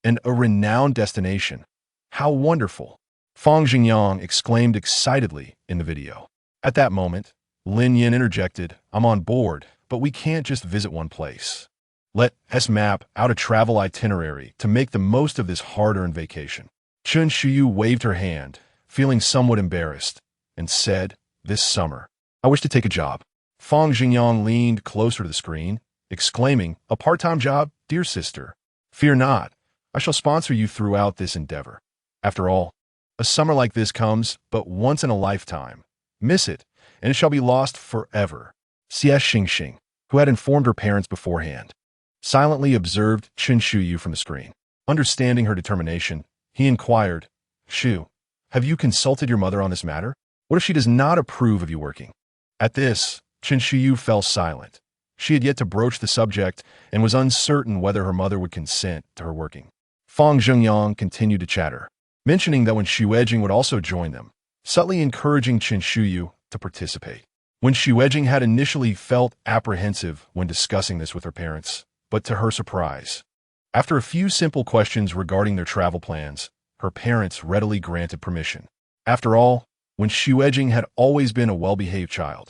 S1: and a renowned destination. How wonderful! Fang Zhengyang exclaimed excitedly in the video. At that moment, Lin Yan interjected, "I'm on board, but we can't just visit one place. Let's map out a travel itinerary to make the most of this hard-earned vacation." Chun Shuyu waved her hand, feeling somewhat embarrassed, and said, "This summer, I wish to take a job." Fang Zhengyang leaned closer to the screen, exclaiming, "A part-time job, dear sister? Fear not, I shall sponsor you throughout this endeavor. After all, a summer like this comes but once in a lifetime. Miss it, and it shall be lost forever." Xie Xingxing, who had informed her parents beforehand, silently observed Chun Shuyu from the screen. Understanding her determination, he inquired, "Shu, have you consulted your mother on this matter? What if she does not approve of you working?" At this, Chun Shuyu fell silent. She had yet to broach the subject and was uncertain whether her mother would consent to her working. Fang Zhengyang continued to chatter, mentioning that when Xuejing would also join them, subtly encouraging Chun Shuyu to participate. When Xuejing had initially felt apprehensive when discussing this with her parents, but to her surprise, after a few simple questions regarding their travel plans, her parents readily granted permission. After all, when Xuejing had always been a well-behaved child,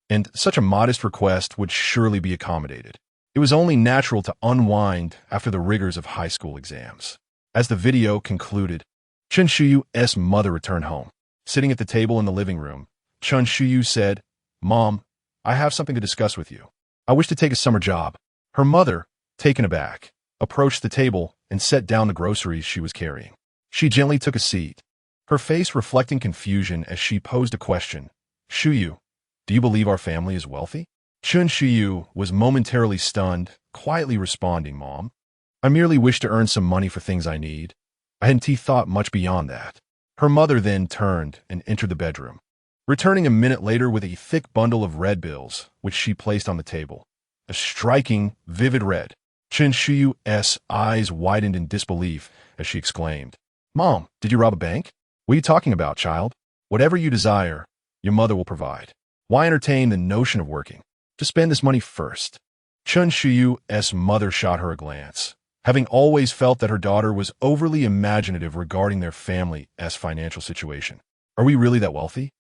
S1: and such a modest request would surely be accommodated. It was only natural to unwind after the rigors of high school exams. As the video concluded, Chun Shuyu's mother returned home. Sitting at the table in the living room, Chun Shuyu said, "Mom, I have something to discuss with you. I wish to take a summer job." Her mother, taken aback, approached the table and set down the groceries she was carrying. She gently took a seat, her face reflecting confusion as she posed a question. "Shuyu, do you believe our family is wealthy?" Chun Shuyu was momentarily stunned, quietly responding, "Mom, I merely wish to earn some money for things I need. I hadn't thought much beyond that." Her mother then turned and entered the bedroom, returning a minute later with a thick bundle of red bills, which she placed on the table. A striking, vivid red. Chun Shuyu's eyes widened in disbelief as she exclaimed, "Mom, did you rob a bank? What are you talking about, child? Whatever you desire, your mother will provide. Why entertain the notion of working? Just spend this money first." Chun Shuyu's mother shot her a glance, having always felt that her daughter was overly imaginative regarding their family's financial situation. "Are we really that wealthy?"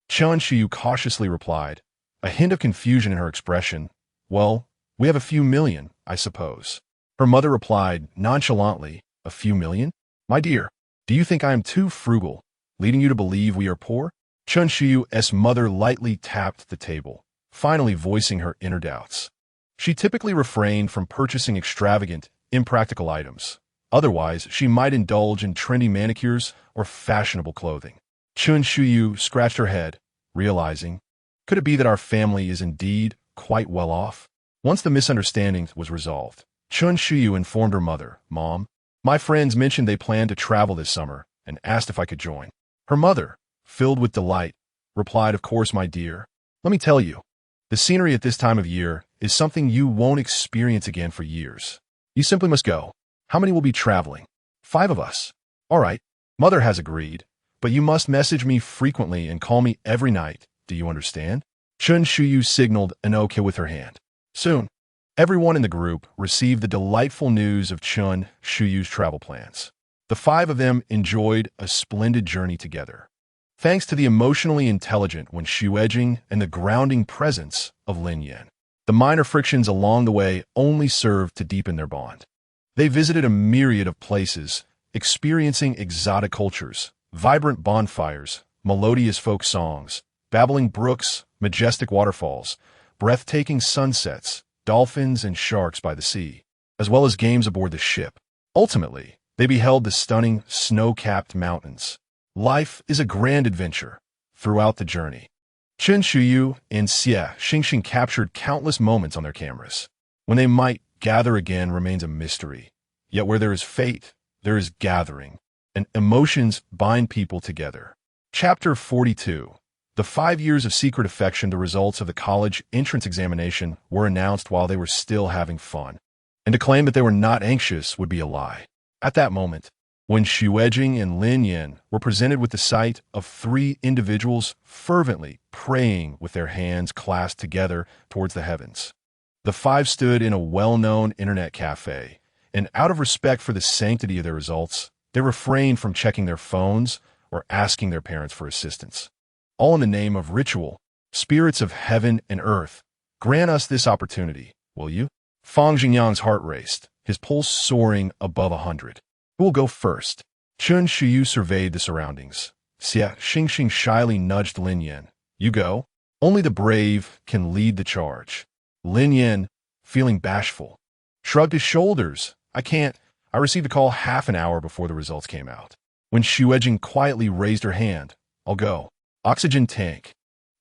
S1: Chun Shuyu cautiously replied, a hint of confusion in her expression. "Well, we have a few million, I suppose." Her mother replied nonchalantly, "A few million? My dear, do you think I am too frugal, leading you to believe we are poor?" Chun Shuyu's mother lightly tapped the table, finally voicing her inner doubts. She typically refrained from purchasing extravagant, impractical items. Otherwise, she might indulge in trendy manicures or fashionable clothing. Chun Shuyu scratched her head, realizing, could it be that our family is indeed quite well off? Once the misunderstanding was resolved, Chun Shuyu informed her mother, "Mom, my friends mentioned they planned to travel this summer and asked if I could join." Her mother, filled with delight, replied, "Of course, my dear. Let me tell you, the scenery at this time of year is something you won't experience again for years. You simply must go. How many will be traveling?" "5 of us." "All right." Mother has agreed, but you must message me frequently and call me every night. Do you understand? Chun Shuyu signaled an okay with her hand. Soon, everyone in the group received the delightful news of Chun Shuyu's travel plans. The 5 of them enjoyed a splendid journey together, thanks to the emotionally intelligent Wen Shuejing and the grounding presence of Lin Yan. The minor frictions along the way only served to deepen their bond. They visited a myriad of places, experiencing exotic cultures, vibrant bonfires, melodious folk songs, babbling brooks, majestic waterfalls, breathtaking sunsets, dolphins and sharks by the sea, as well as games aboard the ship. Ultimately, they beheld the stunning, snow-capped mountains. Life is a grand adventure throughout the journey. Chun Shuyu and Xie Xingxing captured countless moments on their cameras. When they might gather again remains a mystery. Yet where there is fate, there is gathering, and emotions bind people together. Chapter 42. The 5 years of secret affection. The results of the college entrance examination were announced while they were still having fun, and to claim that they were not anxious would be a lie. At that moment, when Shuejing and Lin Yan were presented with the sight of 3 individuals fervently praying with their hands clasped together towards the heavens. The 5 stood in a well-known internet cafe, and out of respect for the sanctity of their results, they refrained from checking their phones or asking their parents for assistance. All in the name of ritual. Spirits of heaven and earth, grant us this opportunity, will you? Fang Jingyang's heart raced, his pulse soaring above 100. Who will go first? Chun Shuyu surveyed the surroundings. Xie Xingxing shyly nudged Lin Yan. You go. Only the brave can lead the charge. Lin Yan, feeling bashful, shrugged his shoulders. I can't. I received a call half an hour before the results came out. When Shuejing quietly raised her hand, I'll go. Oxygen tank.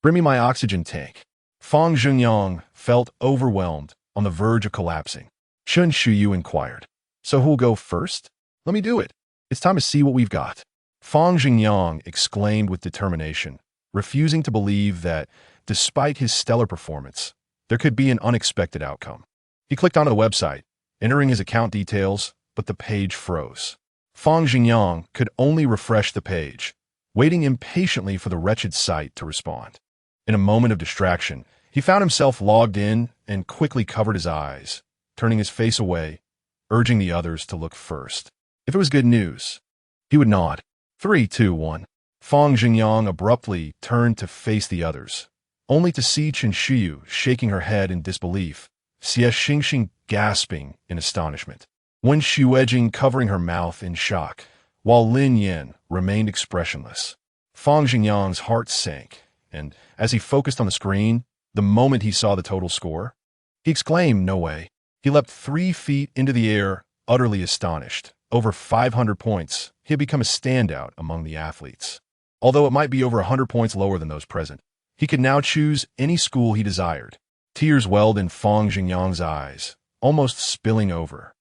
S1: Bring me my oxygen tank. Fang Zhengyang felt overwhelmed, on the verge of collapsing. Chun Shuyu inquired. So who'll go first? Let me do it. It's time to see what we've got. Fang Zhengyang exclaimed with determination, refusing to believe that, despite his stellar performance, there could be an unexpected outcome. He clicked onto the website, entering his account details, but the page froze. Fang Zhengyang could only refresh the page, waiting impatiently for the wretched site to respond. In a moment of distraction, he found himself logged in and quickly covered his eyes, turning his face away, urging the others to look first. If it was good news, he would nod. 3, 2, 1. Fang Zhengyang abruptly turned to face the others, only to see Chun Shuyu shaking her head in disbelief, Xie Xingxing gasping in astonishment, Wen Shuejing covering her mouth in shock, while Lin Yan remained expressionless. Fang Zhengyang's heart sank, and as he focused on the screen, the moment he saw the total score, he exclaimed, "No way." He leapt 3 feet into the air, utterly astonished. Over 500 points, he had become a standout among the athletes. Although it might be over 100 points lower than those present, he could now choose any school he desired. Tears welled in Fang Zhengyang's eyes, almost spilling over.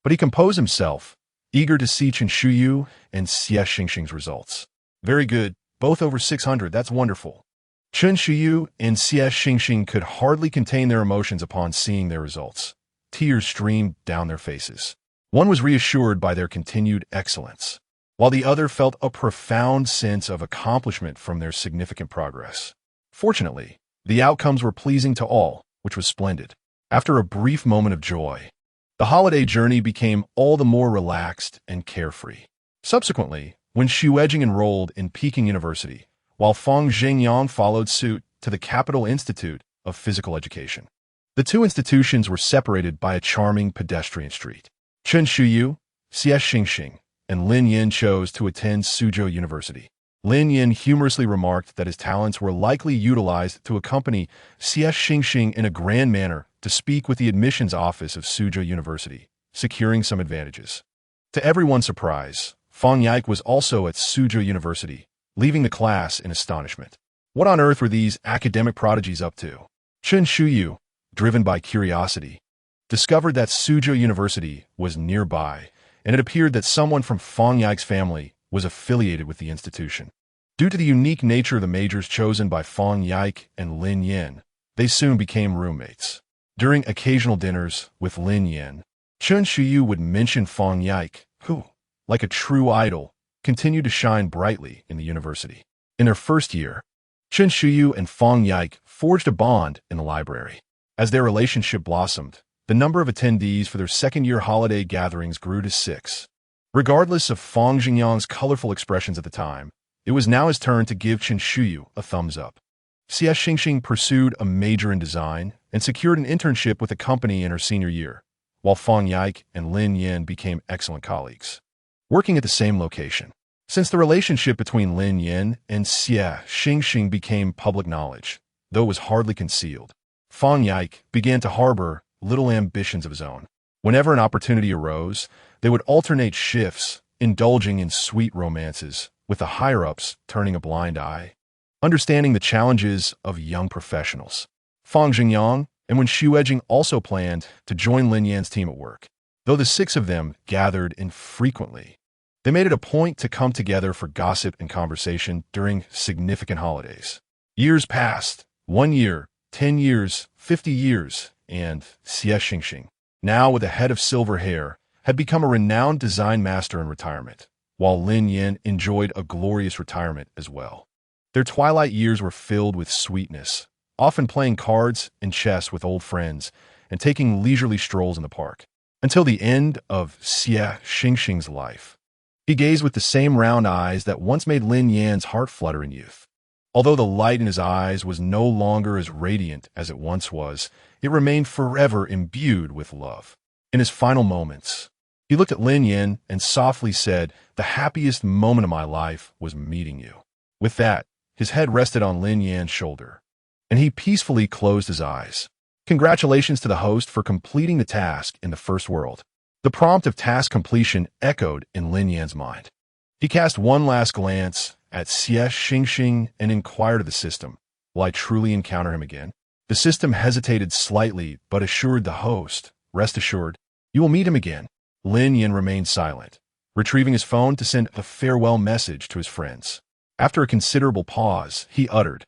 S1: But he composed himself, eager to see Chun Shuyu and Xie Xingxing's results. Very good, both over 600, that's wonderful. Chun Shuyu and Xie Xingxing could hardly contain their emotions upon seeing their results. Tears streamed down their faces. One was reassured by their continued excellence, while the other felt a profound sense of accomplishment from their significant progress. Fortunately, the outcomes were pleasing to all, which was splendid. After a brief moment of joy, the holiday journey became all the more relaxed and carefree. Subsequently, when Shuejing enrolled in Peking University, while Fang Zhengyang followed suit to the Capital Institute of Physical Education. The two institutions were separated by a charming pedestrian street. Chen Shuyu, Xie Xingxing, and Lin Yan chose to attend Suzhou University. Lin Yan humorously remarked that his talents were likely utilized to accompany Xie Xingxing in a grand manner to speak with the admissions office of Suzhou University, securing some advantages. To everyone's surprise, Fang Yike was also at Suzhou University, leaving the class in astonishment. What on earth were these academic prodigies up to? Chen Shuyu, driven by curiosity, discovered that Suzhou University was nearby, and it appeared that someone from Fang Yike's family was affiliated with the institution. Due to the unique nature of the majors chosen by Fang Yike and Lin Yan, they soon became roommates. During occasional dinners with Lin Yan, Chen Shuyu would mention Fang Yike, who, like a true idol, continued to shine brightly in the university. In their first year, Chen Shuyu and Fang Yike forged a bond in the library. As their relationship blossomed, the number of attendees for their second-year holiday gatherings grew to 6. Regardless of Fang Xingyang's colorful expressions at the time, it was now his turn to give Chen Shuyu a thumbs up. Xie Xingxing pursued a major in design and secured an internship with a company in her senior year, while Fang Yike and Lin Yan became excellent colleagues, working at the same location. Since the relationship between Lin Yan and Xie Xingxing became public knowledge, though it was hardly concealed, Fang Yike began to harbor little ambitions of his own. Whenever an opportunity arose, they would alternate shifts, indulging in sweet romances, with the higher-ups turning a blind eye. Understanding the challenges of young professionals, Fang Xingyang and Wen Shuejing also planned to join Lin Yan's team at work. Though the 6 of them gathered infrequently, they made it a point to come together for gossip and conversation during significant holidays. Years passed, 1 year, 10 years, 50 years, and Xie Xingxing, now with a head of silver hair, had become a renowned design master in retirement, while Lin Yan enjoyed a glorious retirement as well. Their twilight years were filled with sweetness, often playing cards and chess with old friends and taking leisurely strolls in the park. Until the end of Xie Xingxing's life, he gazed with the same round eyes that once made Lin Yan's heart flutter in youth. Although the light in his eyes was no longer as radiant as it once was, it remained forever imbued with love. In his final moments, he looked at Lin Yan and softly said, "The happiest moment of my life was meeting you." With that, his head rested on Lin Yan's shoulder, and he peacefully closed his eyes. Congratulations to the host for completing the task in the first world. The prompt of task completion echoed in Lin Yan's mind. He cast one last glance at Xie Xingxing and inquired of the system, "Will I truly encounter him again?" The system hesitated slightly but assured the host, "Rest assured, you will meet him again." Lin Yan remained silent, retrieving his phone to send a farewell message to his friends. After a considerable pause, he uttered,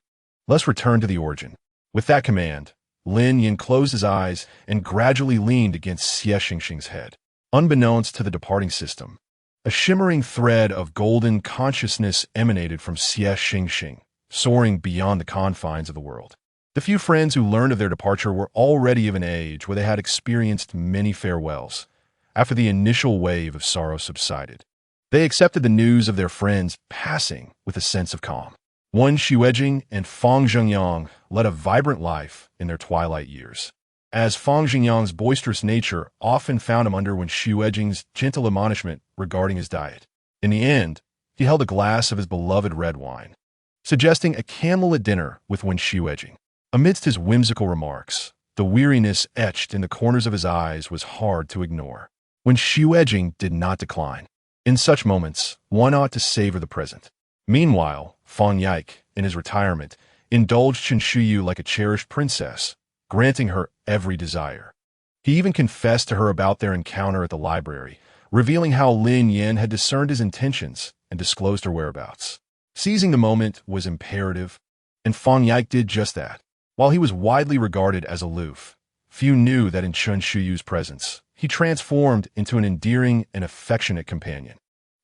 S1: "Let's return to the origin." With that command, Lin Yan closed his eyes and gradually leaned against Xie Xingxing's head. Unbeknownst to the departing system, a shimmering thread of golden consciousness emanated from Xie Xingxing, soaring beyond the confines of the world. The few friends who learned of their departure were already of an age where they had experienced many farewells. After the initial wave of sorrow subsided, they accepted the news of their friends passing with a sense of calm. Wen Shuejing and Fang Xingyang led a vibrant life in their twilight years, as Fang Xingyang's boisterous nature often found him under Wen Shuejing's gentle admonishment regarding his diet. In the end, he held a glass of his beloved red wine, suggesting a candlelit dinner with Wen Shuejing. Amidst his whimsical remarks, the weariness etched in the corners of his eyes was hard to ignore. Wen Shuejing did not decline. In such moments, one ought to savor the present. Meanwhile, Fang Yike, in his retirement, indulged Chen Shuyu like a cherished princess, granting her every desire. He even confessed to her about their encounter at the library, revealing how Lin Yan had discerned his intentions and disclosed her whereabouts. Seizing the moment was imperative, and Fang Yike did just that. While he was widely regarded as aloof, few knew that in Chen Shuyu's presence, he transformed into an endearing and affectionate companion,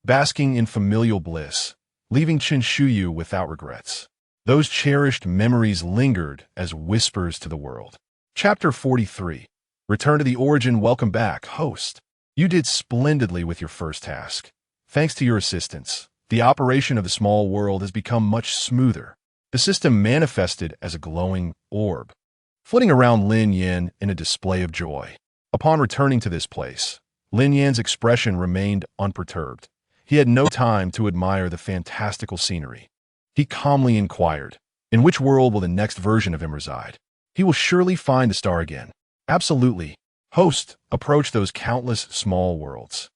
S1: basking in familial bliss, leaving Chen Shuyu without regrets. Those cherished memories lingered as whispers to the world. Chapter 43. Return to the origin. Welcome back, host. You did splendidly with your first task. Thanks to your assistance, the operation of the small world has become much smoother. The system manifested as a glowing orb, flitting around Lin Yan in a display of joy. Upon returning to this place, Lin Yan's expression remained unperturbed. He had no time to admire the fantastical scenery. He calmly inquired, "In which world will the next version of him reside?" "He will surely find the star again." "Absolutely." "Host, approach those countless small worlds.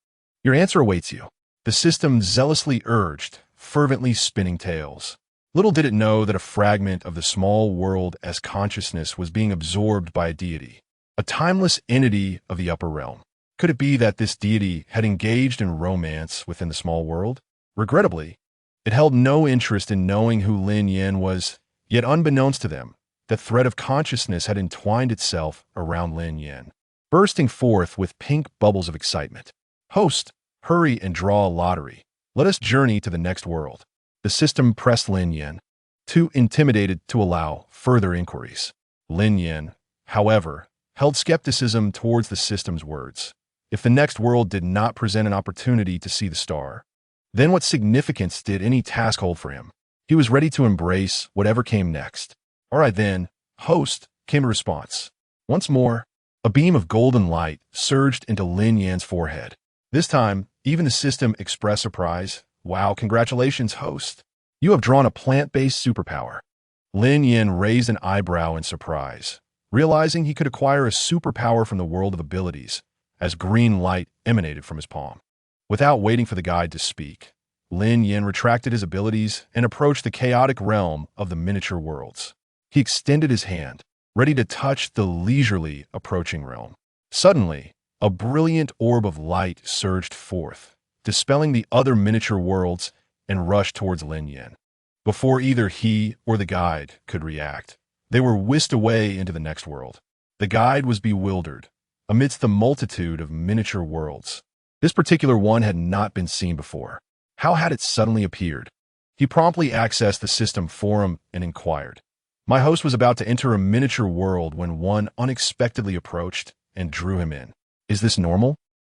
S1: Your answer awaits you." The system zealously urged, fervently spinning tales. Little did it know that a fragment of the small world as consciousness was being absorbed by a deity, a timeless entity of the upper realm. Could it be that this deity had engaged in romance within the small world? Regrettably, it held no interest in knowing who Lin Yan was, yet unbeknownst to them, the thread of consciousness had entwined itself around Lin Yan, bursting forth with pink bubbles of excitement. "Host, hurry and draw a lottery. Let us journey to the next world." The system pressed Lin Yan, too intimidated to allow further inquiries. Lin Yan, however, held skepticism towards the system's words. If the next world did not present an opportunity to see the star, then what significance did any task hold for him? He was ready to embrace whatever came next. "All right then, host," came a response. Once more, a beam of golden light surged into Lin Yan's forehead. This time, even the system expressed surprise. "Wow, congratulations, host. You have drawn a plant-based superpower." Lin Yan raised an eyebrow in surprise, realizing he could acquire a superpower from the world of abilities, as green light emanated from his palm. Without waiting for the guide to speak, Lin Yan retracted his abilities and approached the chaotic realm of the miniature worlds. He extended his hand, ready to touch the leisurely approaching realm. Suddenly, a brilliant orb of light surged forth, dispelling the other miniature worlds, and rushed towards Lin Yan. Before either he or the guide could react, they were whisked away into the next world. The guide was bewildered. Amidst the multitude of miniature worlds, this particular one had not been seen before. How had it suddenly appeared? He promptly accessed the system forum and inquired. My host was about to enter a miniature world when one unexpectedly approached and drew him in. "Is this normal?"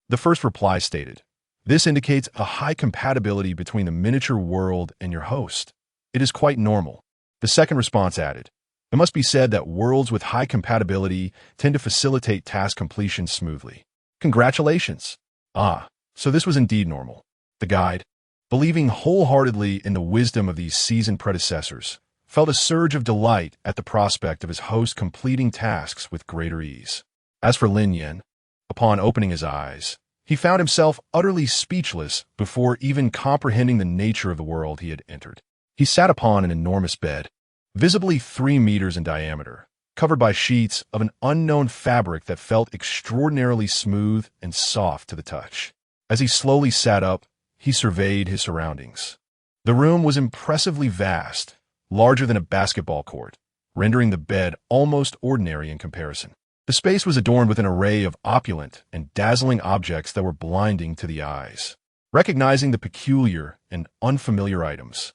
S1: The first reply stated, "This indicates a high compatibility between the miniature world and your host. It is quite normal." The second response added, "It must be said that worlds with high compatibility tend to facilitate task completion smoothly. Congratulations." Ah, so this was indeed normal. The guide, believing wholeheartedly in the wisdom of these seasoned predecessors, felt a surge of delight at the prospect of his host completing tasks with greater ease. As for Lin Yan, upon opening his eyes, he found himself utterly speechless before even comprehending the nature of the world he had entered. He sat upon an enormous bed, visibly 3 meters in diameter, covered by sheets of an unknown fabric that felt extraordinarily smooth and soft to the touch. As he slowly sat up, he surveyed his surroundings. The room was impressively vast, larger than a basketball court, rendering the bed almost ordinary in comparison. The space was adorned with an array of opulent and dazzling objects that were blinding to the eyes. Recognizing the peculiar and unfamiliar items,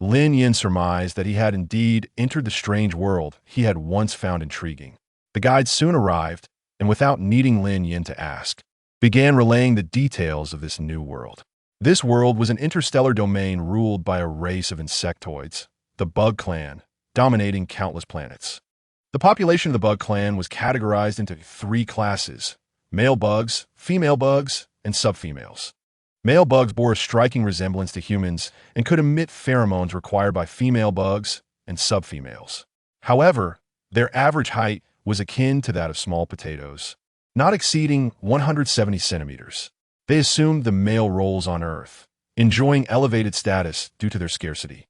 S1: Lin Yan surmised that he had indeed entered the strange world he had once found intriguing. The guide soon arrived, and without needing Lin Yan to ask, began relaying the details of this new world. This world was an interstellar domain ruled by a race of insectoids, the Bug Clan, dominating countless planets. The population of the Bug Clan was categorized into 3 classes: male bugs, female bugs, and subfemales. Male bugs bore a striking resemblance to humans and could emit pheromones required by female bugs and subfemales. However, their average height was akin to that of small potatoes, not exceeding 170 centimeters. They assumed the male roles on Earth, enjoying elevated status due to their scarcity.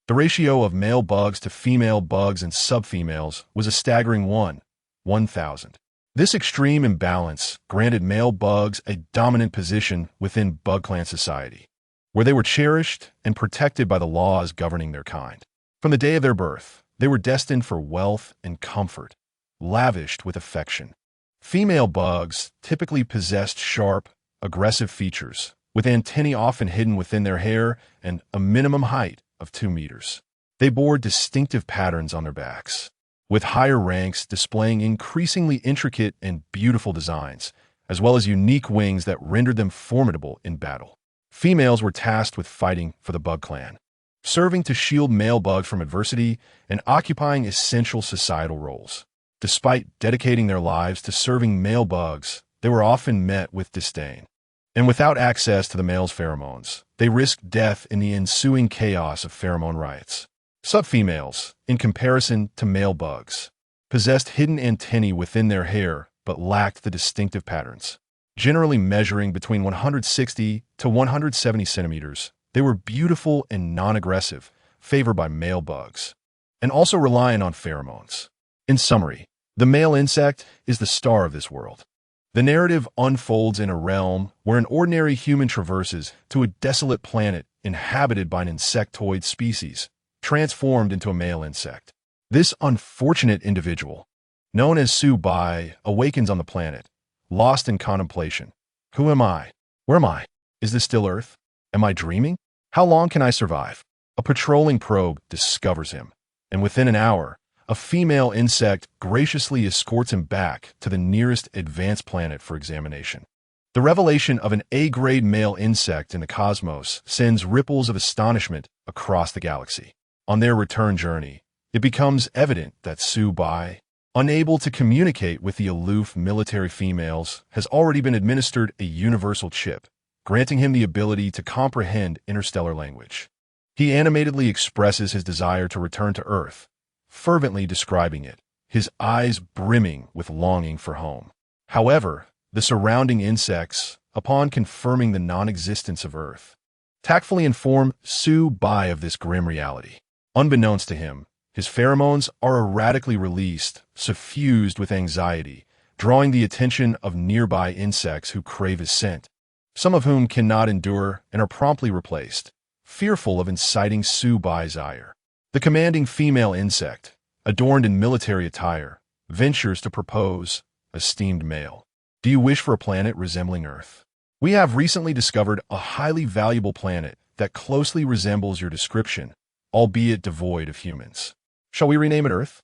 S1: The ratio of male bugs to female bugs and subfemales was a staggering 1,000. This extreme imbalance granted male bugs a dominant position within Bug Clan society, where they were cherished and protected by the laws governing their kind. From the day of their birth, they were destined for wealth and comfort, lavished with affection. Female bugs typically possessed sharp, aggressive features, with antennae often hidden within their hair and a minimum height of 2 meters. They bore distinctive patterns on their backs, with higher ranks displaying increasingly intricate and beautiful designs, as well as unique wings that rendered them formidable in battle. Females were tasked with fighting for the Bug Clan, serving to shield male bugs from adversity and occupying essential societal roles. Despite dedicating their lives to serving male bugs, they were often met with disdain. And without access to the male's pheromones, they risked death in the ensuing chaos of pheromone riots. Subfemales, in comparison to male bugs, possessed hidden antennae within their hair but lacked the distinctive patterns. Generally measuring between 160 to 170 centimeters, they were beautiful and non-aggressive, favored by male bugs, and also reliant on pheromones. In summary, the male insect is the star of this world. The narrative unfolds in a realm where an ordinary human traverses to a desolate planet inhabited by an insectoid species, transformed into a male insect. This unfortunate individual, known as Su-Bai, awakens on the planet, lost in contemplation. Who am I? Where am I? Is this still Earth? Am I dreaming? How long can I survive? A patrolling probe discovers him, and within an hour, a female insect graciously escorts him back to the nearest advanced planet for examination. The revelation of an A-grade male insect in the cosmos sends ripples of astonishment across the galaxy. On their return journey, it becomes evident that Su-Bai, unable to communicate with the aloof military females, has already been administered a universal chip, granting him the ability to comprehend interstellar language. He animatedly expresses his desire to return to Earth, fervently describing it, his eyes brimming with longing for home. However, the surrounding insects, upon confirming the non-existence of Earth, tactfully inform Su-Bai of this grim reality. Unbeknownst to him, his pheromones are erratically released, suffused with anxiety, drawing the attention of nearby insects who crave his scent, some of whom cannot endure and are promptly replaced, fearful of inciting Su-Bai's ire. The commanding female insect, adorned in military attire, ventures to propose, esteemed male. Do you wish for a planet resembling Earth? We have recently discovered a highly valuable planet that closely resembles your description, albeit devoid of humans. Shall we rename it Earth?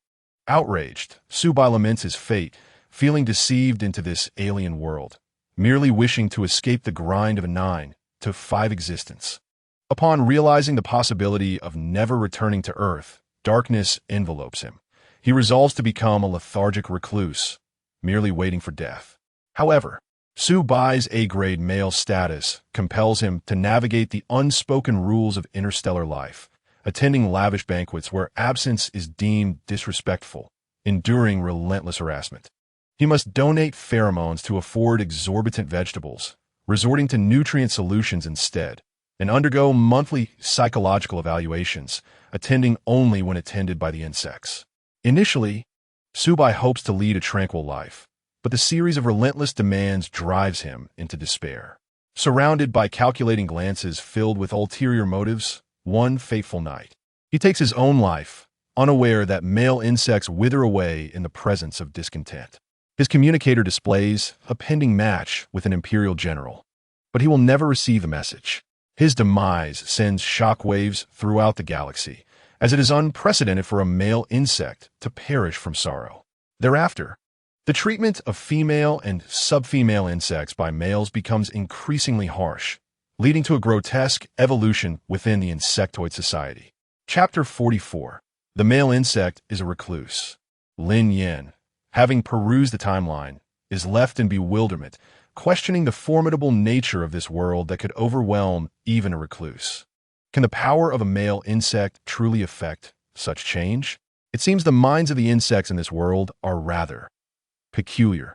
S1: Outraged, Su-Bai laments his fate, feeling deceived into this alien world, merely wishing to escape the grind of a 9 to 5 existence. Upon realizing the possibility of never returning to Earth, darkness envelopes him. He resolves to become a lethargic recluse, merely waiting for death. However, Su-Bai's A-grade male status compels him to navigate the unspoken rules of interstellar life, attending lavish banquets where absence is deemed disrespectful, enduring relentless harassment. He must donate pheromones to afford exorbitant vegetables, resorting to nutrient solutions instead, and undergo monthly psychological evaluations, attending only when attended by the insects. Initially, Su-Bai hopes to lead a tranquil life, but the series of relentless demands drives him into despair. Surrounded by calculating glances filled with ulterior motives, one fateful night, he takes his own life, unaware that male insects wither away in the presence of discontent. His communicator displays a pending match with an imperial general, but he will never receive the message. His demise sends shockwaves throughout the galaxy, as it is unprecedented for a male insect to perish from sorrow. Thereafter, the treatment of female and subfemale insects by males becomes increasingly harsh, leading to a grotesque evolution within the insectoid society. Chapter 44. The male insect is a recluse. Lin Yan, having perused the timeline, is left in bewilderment, questioning the formidable nature of this world that could overwhelm even a recluse. Can the power of a male insect truly affect such change? It seems the minds of the insects in this world are rather peculiar.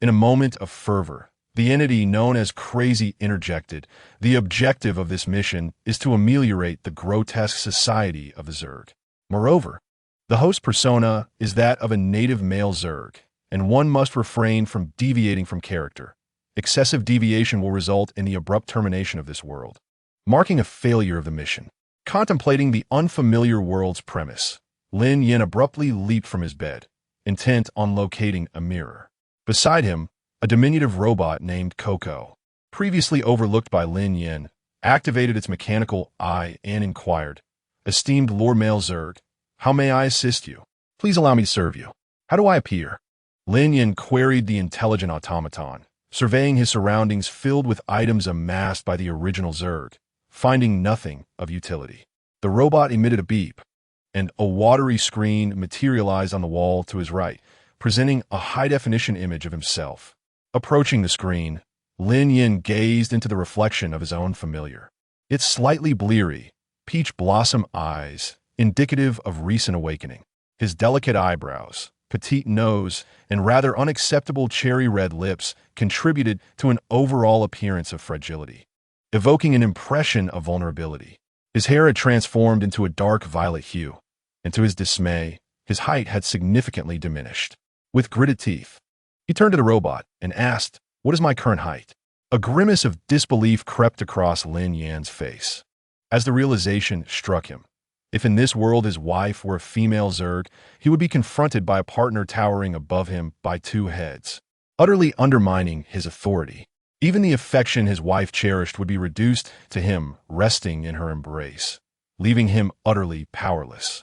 S1: In a moment of fervor, the entity known as Crazy interjected, "The objective of this mission is to ameliorate the grotesque society of the Zerg." Moreover, the host persona is that of a native male Zerg, and one must refrain from deviating from character. Excessive deviation will result in the abrupt termination of this world, marking a failure of the mission. Contemplating the unfamiliar world's premise, Lin Yan abruptly leaped from his bed, intent on locating a mirror. Beside him, a diminutive robot named Coco, previously overlooked by Lin Yan, activated its mechanical eye and inquired, "Esteemed Lord Male Zerg, how may I assist you? Please allow me to serve you. How do I appear?" Lin Yan queried the intelligent automaton, surveying his surroundings filled with items amassed by the original Zerg, finding nothing of utility. The robot emitted a beep, and a watery screen materialized on the wall to his right, presenting a high-definition image of himself. Approaching the screen, Lin Yan gazed into the reflection of his own familiar. Its slightly bleary, peach blossom eyes, indicative of recent awakening. His delicate eyebrows, petite nose, and rather unacceptable cherry-red lips contributed to an overall appearance of fragility, evoking an impression of vulnerability. His hair had transformed into a dark violet hue, and to his dismay, his height had significantly diminished. With gritted teeth, he turned to the robot and asked, "What is my current height?" A grimace of disbelief crept across Lin Yan's face, as the realization struck him. If in this world his wife were a female Zerg, he would be confronted by a partner towering above him by two heads, utterly undermining his authority. Even the affection his wife cherished would be reduced to him resting in her embrace, leaving him utterly powerless.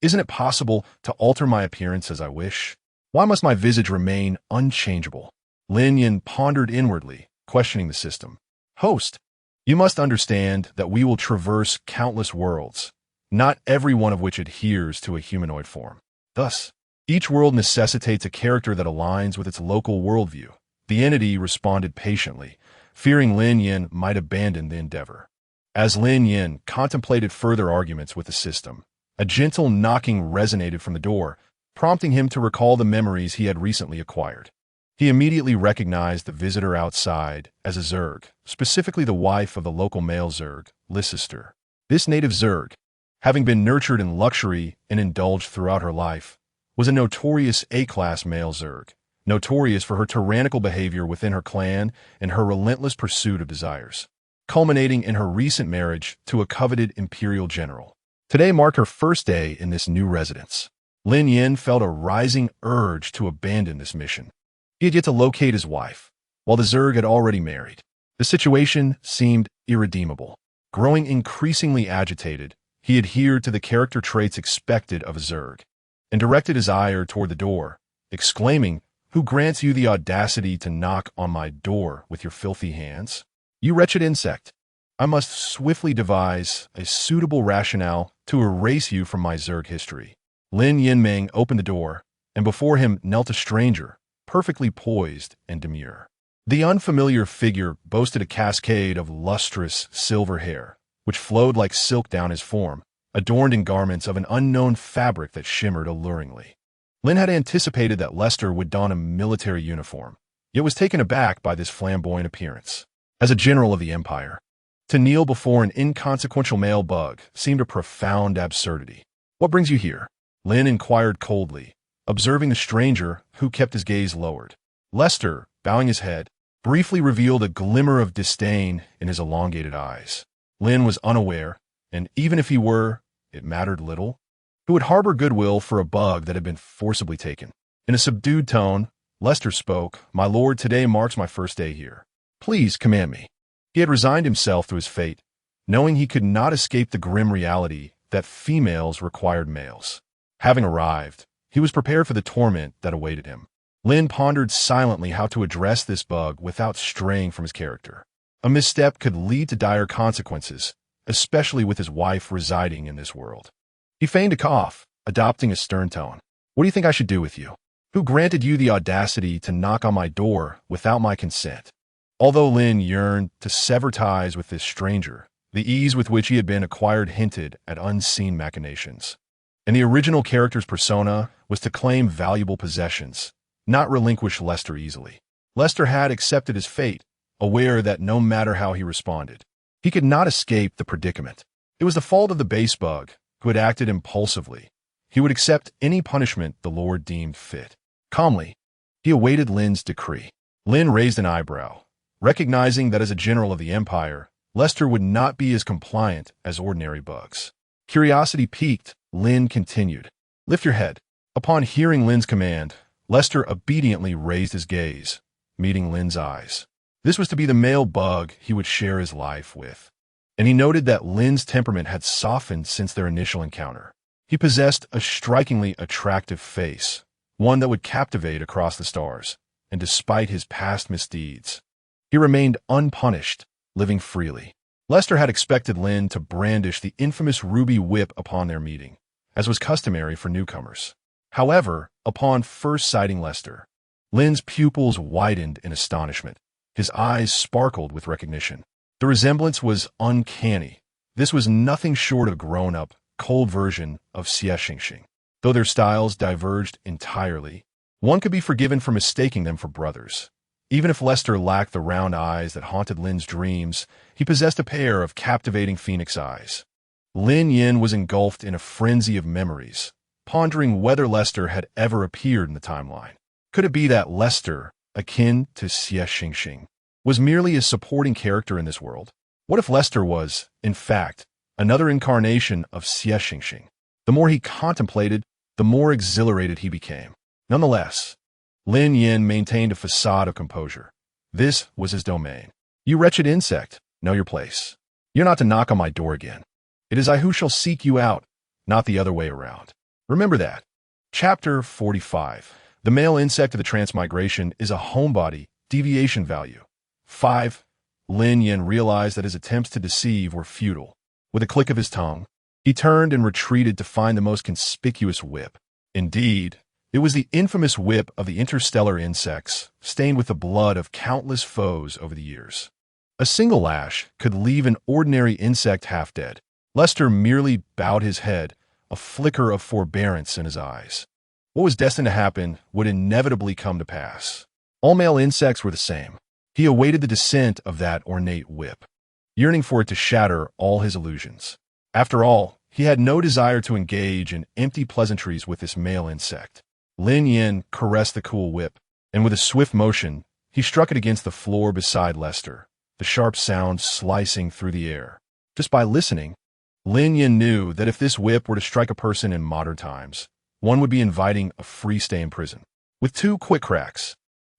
S1: Isn't it possible to alter my appearance as I wish? Why must my visage remain unchangeable? Lin Yan pondered inwardly, questioning the system. Host, you must understand that we will traverse countless worlds, not every one of which adheres to a humanoid form. Thus, each world necessitates a character that aligns with its local worldview. The entity responded patiently, fearing Lin Yan might abandon the endeavor. As Lin Yan contemplated further arguments with the system, a gentle knocking resonated from the door, prompting him to recall the memories he had recently acquired. He immediately recognized the visitor outside as a Zerg, specifically the wife of the local male Zerg, Lysister. This native Zerg, having been nurtured in luxury and indulged throughout her life, was a notorious A-class male Zerg, notorious for her tyrannical behavior within her clan and her relentless pursuit of desires, culminating in her recent marriage to a coveted imperial general. Today marked her first day in this new residence. Lin Yan felt a rising urge to abandon this mission. He had yet to locate his wife, while the Zerg had already married. The situation seemed irredeemable. Growing increasingly agitated, he adhered to the character traits expected of a Zerg, and directed his ire toward the door, exclaiming, "Who grants you the audacity to knock on my door with your filthy hands? You wretched insect! I must swiftly devise a suitable rationale to erase you from my Zerg history." Lin Yan opened the door, and before him knelt a stranger, perfectly poised and demure. The unfamiliar figure boasted a cascade of lustrous silver hair, which flowed like silk down his form, adorned in garments of an unknown fabric that shimmered alluringly. Lin had anticipated that Lester would don a military uniform, yet was taken aback by this flamboyant appearance. As a general of the Empire, to kneel before an inconsequential male bug seemed a profound absurdity. "What brings you here?" Lin inquired coldly, observing the stranger, who kept his gaze lowered. Lester, bowing his head, briefly revealed a glimmer of disdain in his elongated eyes. Lin was unaware, and even if he were, it mattered little. Who would harbor goodwill for a bug that had been forcibly taken? In a subdued tone, Lester spoke, "My lord, today marks my first day here. Please command me." He had resigned himself to his fate, knowing he could not escape the grim reality that females required males. Having arrived, he was prepared for the torment that awaited him. Lin pondered silently how to address this bug without straying from his character. A misstep could lead to dire consequences, especially with his wife residing in this world. He feigned a cough, adopting a stern tone. "What do you think I should do with you? Who granted you the audacity to knock on my door without my consent?" Although Lin yearned to sever ties with this stranger, the ease with which he had been acquired hinted at unseen machinations. And the original character's persona was to claim valuable possessions, not relinquish Lester easily. Lester had accepted his fate, aware that no matter how he responded, he could not escape the predicament. It was the fault of the base bug, who had acted impulsively. He would accept any punishment the Lord deemed fit. Calmly, he awaited Lin's decree. Lin raised an eyebrow, recognizing that as a general of the Empire, Lester would not be as compliant as ordinary bugs. Curiosity piqued, Lin continued, "Lift your head." Upon hearing Lin's command, Lester obediently raised his gaze, meeting Lin's eyes. This was to be the male bug he would share his life with, and he noted that Lin's temperament had softened since their initial encounter. He possessed a strikingly attractive face, one that would captivate across the stars, and despite his past misdeeds, he remained unpunished, living freely. Lester had expected Lin to brandish the infamous ruby whip upon their meeting, as was customary for newcomers. However, upon first sighting Lester, Lin's pupils widened in astonishment. His eyes sparkled with recognition. The resemblance was uncanny. This was nothing short of a grown-up, cold version of Xie. Though their styles diverged entirely, one could be forgiven for mistaking them for brothers. Even if Lester lacked the round eyes that haunted Lin's dreams, he possessed a pair of captivating phoenix eyes. Lin Yan was engulfed in a frenzy of memories, pondering whether Lester had ever appeared in the timeline. Could it be that Lester, akin to Xie, was merely a supporting character in this world? What if Lester was, in fact, another incarnation of Xie? The more he contemplated, the more exhilarated he became. Nonetheless, Lin Yan maintained a facade of composure. This was his domain. You wretched insect, know your place. You're not to knock on my door again. It is I who shall seek you out, not the other way around. Remember that. Chapter 45. The male insect of the transmigration is a homebody, deviation value. 5. Lin Yan realized that his attempts to deceive were futile. With a click of his tongue, he turned and retreated to find the most conspicuous whip. Indeed, it was the infamous whip of the interstellar insects, stained with the blood of countless foes over the years. A single lash could leave an ordinary insect half dead. Lester merely bowed his head, a flicker of forbearance in his eyes. What was destined to happen would inevitably come to pass. All male insects were the same. He awaited the descent of that ornate whip, yearning for it to shatter all his illusions. After all, he had no desire to engage in empty pleasantries with this male insect. Lin Yan caressed the cool whip, and with a swift motion, he struck it against the floor beside Lester, the sharp sound slicing through the air. Just by listening, Lin Yan knew that if this whip were to strike a person in modern times, one would be inviting a free stay in prison. With 2 quick cracks,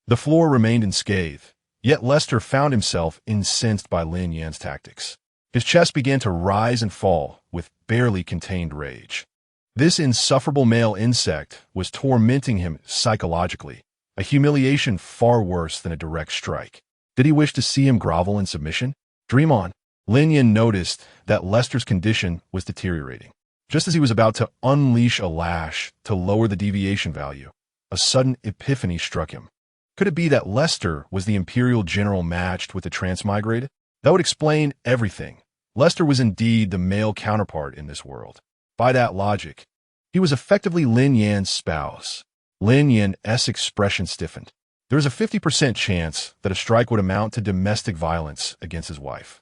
S1: the floor remained unscathed, yet Lester found himself incensed by Lin Yan's tactics. His chest began to rise and fall with barely contained rage. This insufferable male insect was tormenting him psychologically, a humiliation far worse than a direct strike. Did he wish to see him grovel in submission? Dream on. Lin Yan noticed that Lester's condition was deteriorating. Just as he was about to unleash a lash to lower the deviation value, a sudden epiphany struck him. Could it be that Lester was the Imperial General matched with the transmigrated? That would explain everything. Lester was indeed the male counterpart in this world. By that logic, he was effectively Lin Yan's spouse. Lin Yan's expression stiffened. There was a 50% chance that a strike would amount to domestic violence against his wife.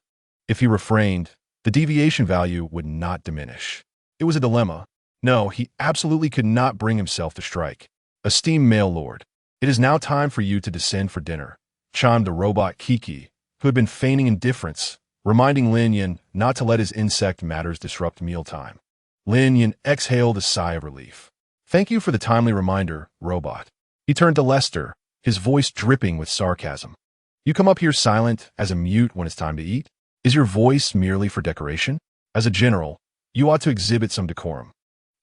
S1: If he refrained, the deviation value would not diminish. It was a dilemma. No, he absolutely could not bring himself to strike. Esteemed male lord, it is now time for you to descend for dinner, chimed the robot Kiki, who had been feigning indifference, reminding Lin Yan not to let his insect matters disrupt mealtime. Lin Yan exhaled a sigh of relief. Thank you for the timely reminder, robot. He turned to Lester, his voice dripping with sarcasm. You come up here silent as a mute when it's time to eat? Is your voice merely for decoration? As a general, you ought to exhibit some decorum.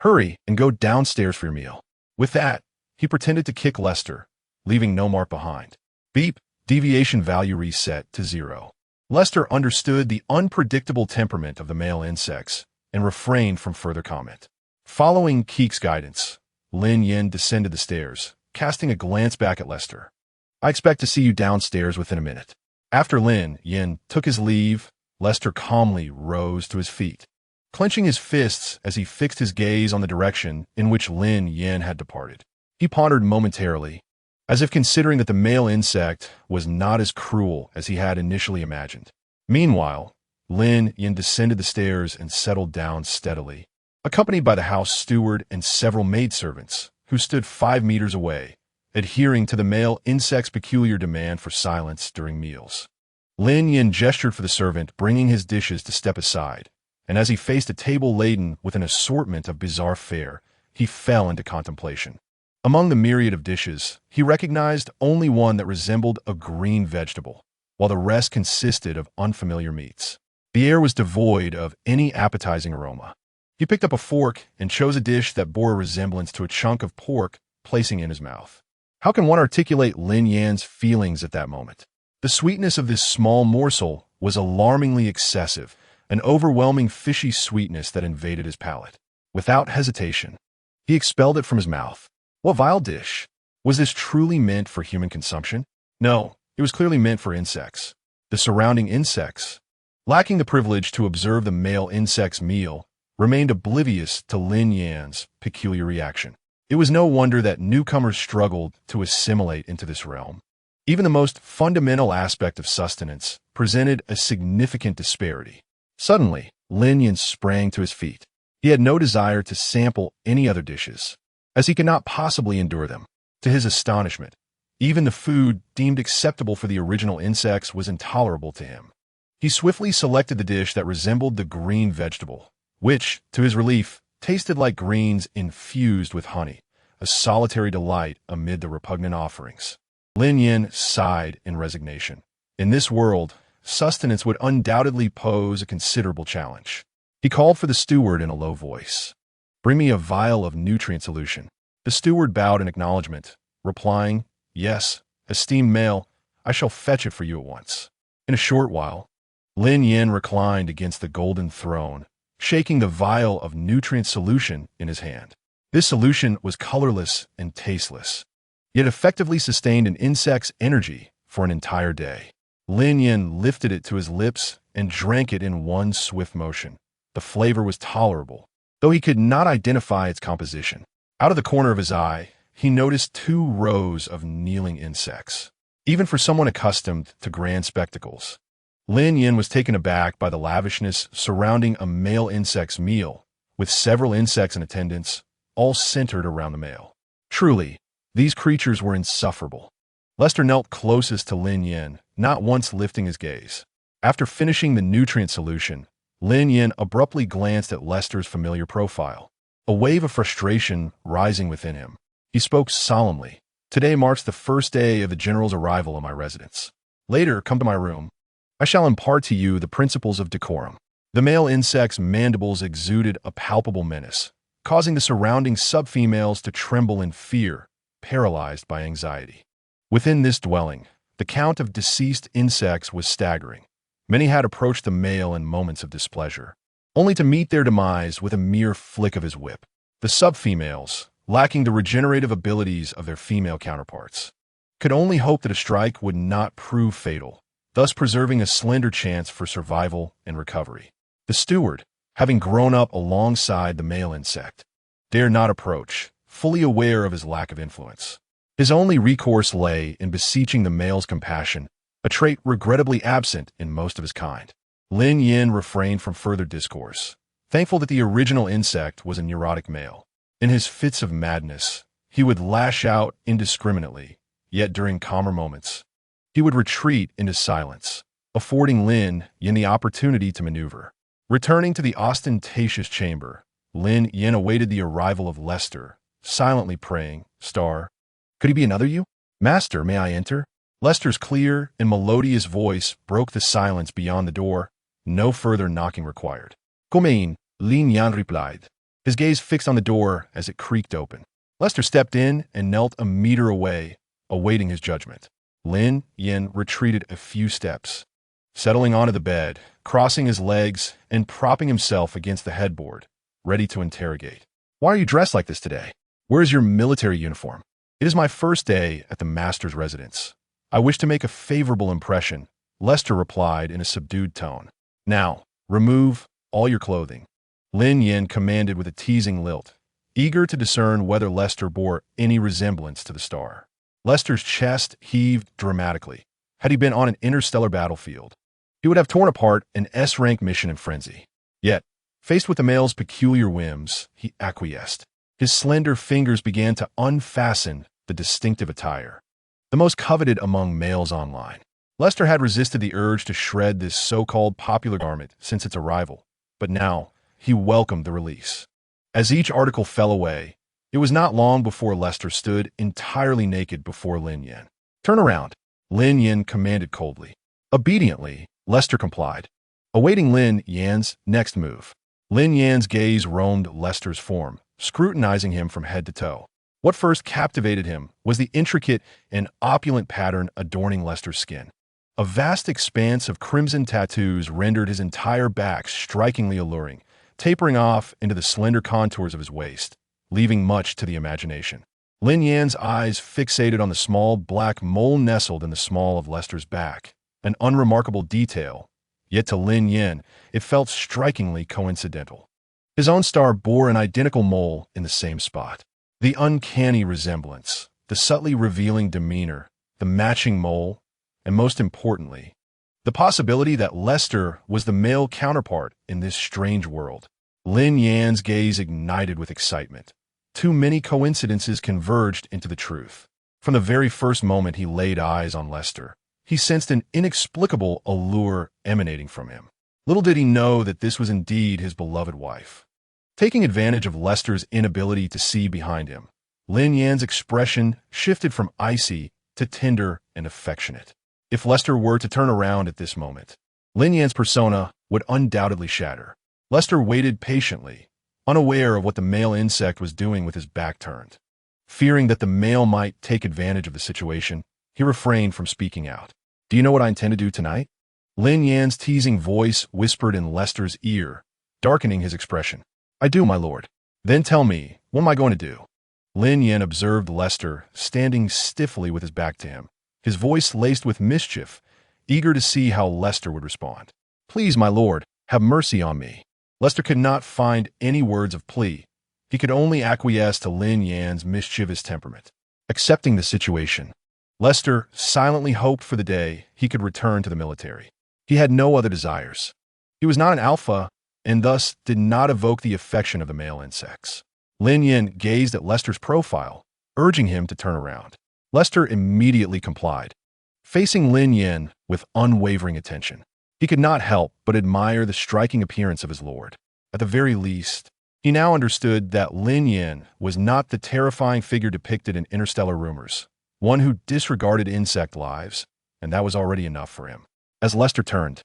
S1: Hurry and go downstairs for your meal. With that, he pretended to kick Lester, leaving no mark behind. Beep, deviation value reset to 0. Lester understood the unpredictable temperament of the male insects and refrained from further comment. Following Keek's guidance, Lin Yan descended the stairs, casting a glance back at Lester. I expect to see you downstairs within a minute. After Lin Yan took his leave, Lester calmly rose to his feet, clenching his fists as he fixed his gaze on the direction in which Lin Yan had departed. He pondered momentarily, as if considering that the male insect was not as cruel as he had initially imagined. Meanwhile, Lin Yan descended the stairs and settled down steadily, accompanied by the house steward and several maidservants, who stood 5 meters away, adhering to the male insect's peculiar demand for silence during meals. Lin Yan gestured for the servant bringing his dishes to step aside, and as he faced a table laden with an assortment of bizarre fare, he fell into contemplation. Among the myriad of dishes, he recognized only one that resembled a green vegetable, while the rest consisted of unfamiliar meats. The air was devoid of any appetizing aroma. He picked up a fork and chose a dish that bore a resemblance to a chunk of pork, placing it in his mouth. How can one articulate Lin Yan's feelings at that moment? The sweetness of this small morsel was alarmingly excessive, an overwhelming fishy sweetness that invaded his palate. Without hesitation, He expelled it from his mouth. What vile dish! Was this truly meant for human consumption? No, it was clearly meant for insects. The surrounding insects, lacking the privilege to observe the male insect's meal, remained oblivious to Lin Yan's peculiar reaction. It was no wonder that newcomers struggled to assimilate into this realm. Even the most fundamental aspect of sustenance presented a significant disparity. Suddenly, Lin Yan sprang to his feet. He had no desire to sample any other dishes, as he could not possibly endure them. To his astonishment, even the food deemed acceptable for the original insects was intolerable to him. He swiftly selected the dish that resembled the green vegetable, which, to his relief, tasted like greens infused with honey, a solitary delight amid the repugnant offerings. Lin Yan sighed in resignation. In this world, sustenance would undoubtedly pose a considerable challenge. He called for the steward in a low voice. "Bring me a vial of nutrient solution." The steward bowed in acknowledgement, replying, "Yes, esteemed male, I shall fetch it for you at once." In a short while, Lin Yan reclined against the golden throne, shaking the vial of nutrient solution in his hand. This solution was colorless and tasteless, yet effectively sustained an insect's energy for an entire day. Lin Yan lifted it to his lips and drank it in one swift motion. The flavor was tolerable, though he could not identify its composition. Out of the corner of his eye, he noticed 2 rows of kneeling insects. Even for someone accustomed to grand spectacles, Lin Yan was taken aback by the lavishness surrounding a male insect's meal, with several insects in attendance, all centered around the male. Truly, these creatures were insufferable. Lester knelt closest to Lin Yan, not once lifting his gaze. After finishing the nutrient solution, Lin Yan abruptly glanced at Lester's familiar profile, a wave of frustration rising within him. He spoke solemnly. "Today marks the first day of the general's arrival at my residence. Later, come to my room. I shall impart to you the principles of decorum." The male insect's mandibles exuded a palpable menace, causing the surrounding subfemales to tremble in fear, paralyzed by anxiety. Within this dwelling, the count of deceased insects was staggering. Many had approached the male in moments of displeasure, only to meet their demise with a mere flick of his whip. The subfemales, lacking the regenerative abilities of their female counterparts, could only hope that a strike would not prove fatal, thus preserving a slender chance for survival and recovery. The steward, having grown up alongside the male insect, dared not approach, fully aware of his lack of influence. His only recourse lay in beseeching the male's compassion, a trait regrettably absent in most of his kind. Lin Yan refrained from further discourse, thankful that the original insect was a neurotic male. In his fits of madness, he would lash out indiscriminately, yet during calmer moments, he would retreat into silence, affording Lin Yan the opportunity to maneuver. Returning to the ostentatious chamber, Lin Yan awaited the arrival of Lester, silently praying, "Star, could he be another you? Master, may I enter?" Lester's clear and melodious voice broke the silence beyond the door. No further knocking required. "Come in," Lin Yan replied, his gaze fixed on the door as it creaked open. Lester stepped in and knelt a meter away, awaiting his judgment. Lin Yan retreated a few steps, settling onto the bed, crossing his legs and propping himself against the headboard, ready to interrogate. "Why are you dressed like this today? Where is your military uniform?" "It is my first day at the master's residence. I wish to make a favorable impression," Lester replied in a subdued tone. "Now, remove all your clothing," Lin Yan commanded with a teasing lilt, eager to discern whether Lester bore any resemblance to the star. Lester's chest heaved dramatically. Had he been on an interstellar battlefield, he would have torn apart an S-rank mission in frenzy. Yet, faced with the male's peculiar whims, he acquiesced. His slender fingers began to unfasten the distinctive attire, the most coveted among males online. Lester had resisted the urge to shred this so-called popular garment since its arrival, but now he welcomed the release. As each article fell away, it was not long before Lester stood entirely naked before Lin Yan. "Turn around," Lin Yan commanded coldly. Obediently, Lester complied, awaiting Lin Yan's next move. Lin Yan's gaze roamed Lester's form, scrutinizing him from head to toe. What first captivated him was the intricate and opulent pattern adorning Lester's skin. A vast expanse of crimson tattoos rendered his entire back strikingly alluring, tapering off into the slender contours of his waist. leaving much to the imagination. Lin Yan's eyes fixated on the small black mole nestled in the small of Lester's back, an unremarkable detail, yet to Lin Yan it felt strikingly coincidental. His own star bore an identical mole in the same spot. The uncanny resemblance, the subtly revealing demeanor, the matching mole, and most importantly, the possibility that Lester was the male counterpart in this strange world. Lin Yan's gaze ignited with excitement. Too many coincidences converged into the truth. From the very first moment he laid eyes on Lester, he sensed an inexplicable allure emanating from him. Little did he know that this was indeed his beloved wife. Taking advantage of Lester's inability to see behind him, Lin Yan's expression shifted from icy to tender and affectionate. If Lester were to turn around at this moment, Lin Yan's persona would undoubtedly shatter. Lester waited patiently, unaware of what the male insect was doing with his back turned. Fearing that the male might take advantage of the situation, he refrained from speaking out. "Do you know what I intend to do tonight?" Lin Yan's teasing voice whispered in Lester's ear, darkening his expression. "I do, my lord." "Then tell me, what am I going to do?" Lin Yan observed Lester standing stiffly with his back to him, his voice laced with mischief, eager to see how Lester would respond. "Please, my lord, have mercy on me." Lester could not find any words of plea. He could only acquiesce to Lin Yan's mischievous temperament. Accepting the situation, Lester silently hoped for the day he could return to the military. He had no other desires. He was not an alpha, and thus did not evoke the affection of the male insects. Lin Yan gazed at Lester's profile, urging him to turn around. Lester immediately complied, facing Lin Yan with unwavering attention. He could not help but admire the striking appearance of his lord. At the very least, he now understood that Lin Yan was not the terrifying figure depicted in interstellar rumors, one who disregarded insect lives, and that was already enough for him. As Lester turned,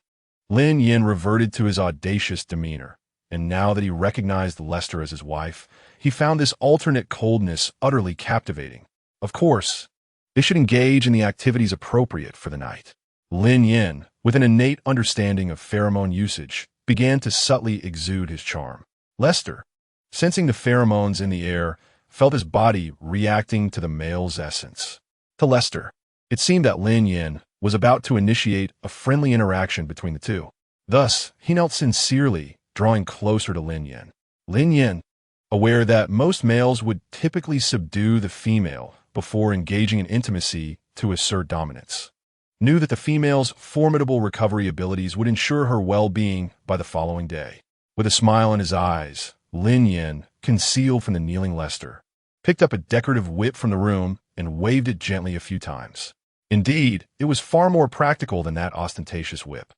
S1: Lin Yan reverted to his audacious demeanor, and now that he recognized Lester as his wife, he found this alternate coldness utterly captivating. Of course, they should engage in the activities appropriate for the night. Lin Yan, with an innate understanding of pheromone usage, began to subtly exude his charm. Lester, sensing the pheromones in the air, felt his body reacting to the male's essence. To Lester, it seemed that Lin Yan was about to initiate a friendly interaction between the two. Thus, he knelt sincerely, drawing closer to Lin Yan. Lin Yan, aware that most males would typically subdue the female before engaging in intimacy to assert dominance, knew that the female's formidable recovery abilities would ensure her well-being by the following day. With a smile in his eyes, Lin Yan, concealed from the kneeling Lester, picked up a decorative whip from the room and waved it gently a few times. Indeed, it was far more practical than that ostentatious whip.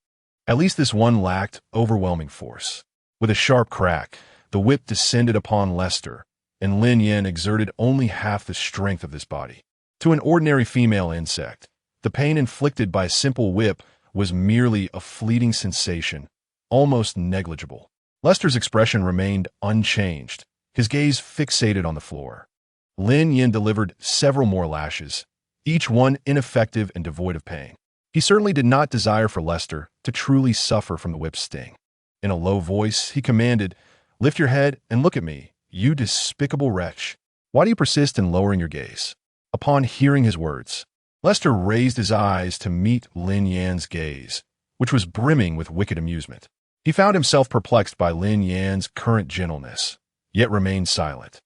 S1: At least this one lacked overwhelming force. With a sharp crack, the whip descended upon Lester, and Lin Yan exerted only half the strength of this body. To an ordinary female insect, the pain inflicted by a simple whip was merely a fleeting sensation, almost negligible. Lester's expression remained unchanged, his gaze fixated on the floor. Lin Yan delivered several more lashes, each one ineffective and devoid of pain. He certainly did not desire for Lester to truly suffer from the whip's sting. In a low voice, he commanded, "Lift your head and look at me, you despicable wretch. Why do you persist in lowering your gaze?" Upon hearing his words, Lester raised his eyes to meet Lin Yan's gaze, which was brimming with wicked amusement. He found himself perplexed by Lin Yan's current gentleness, yet remained silent.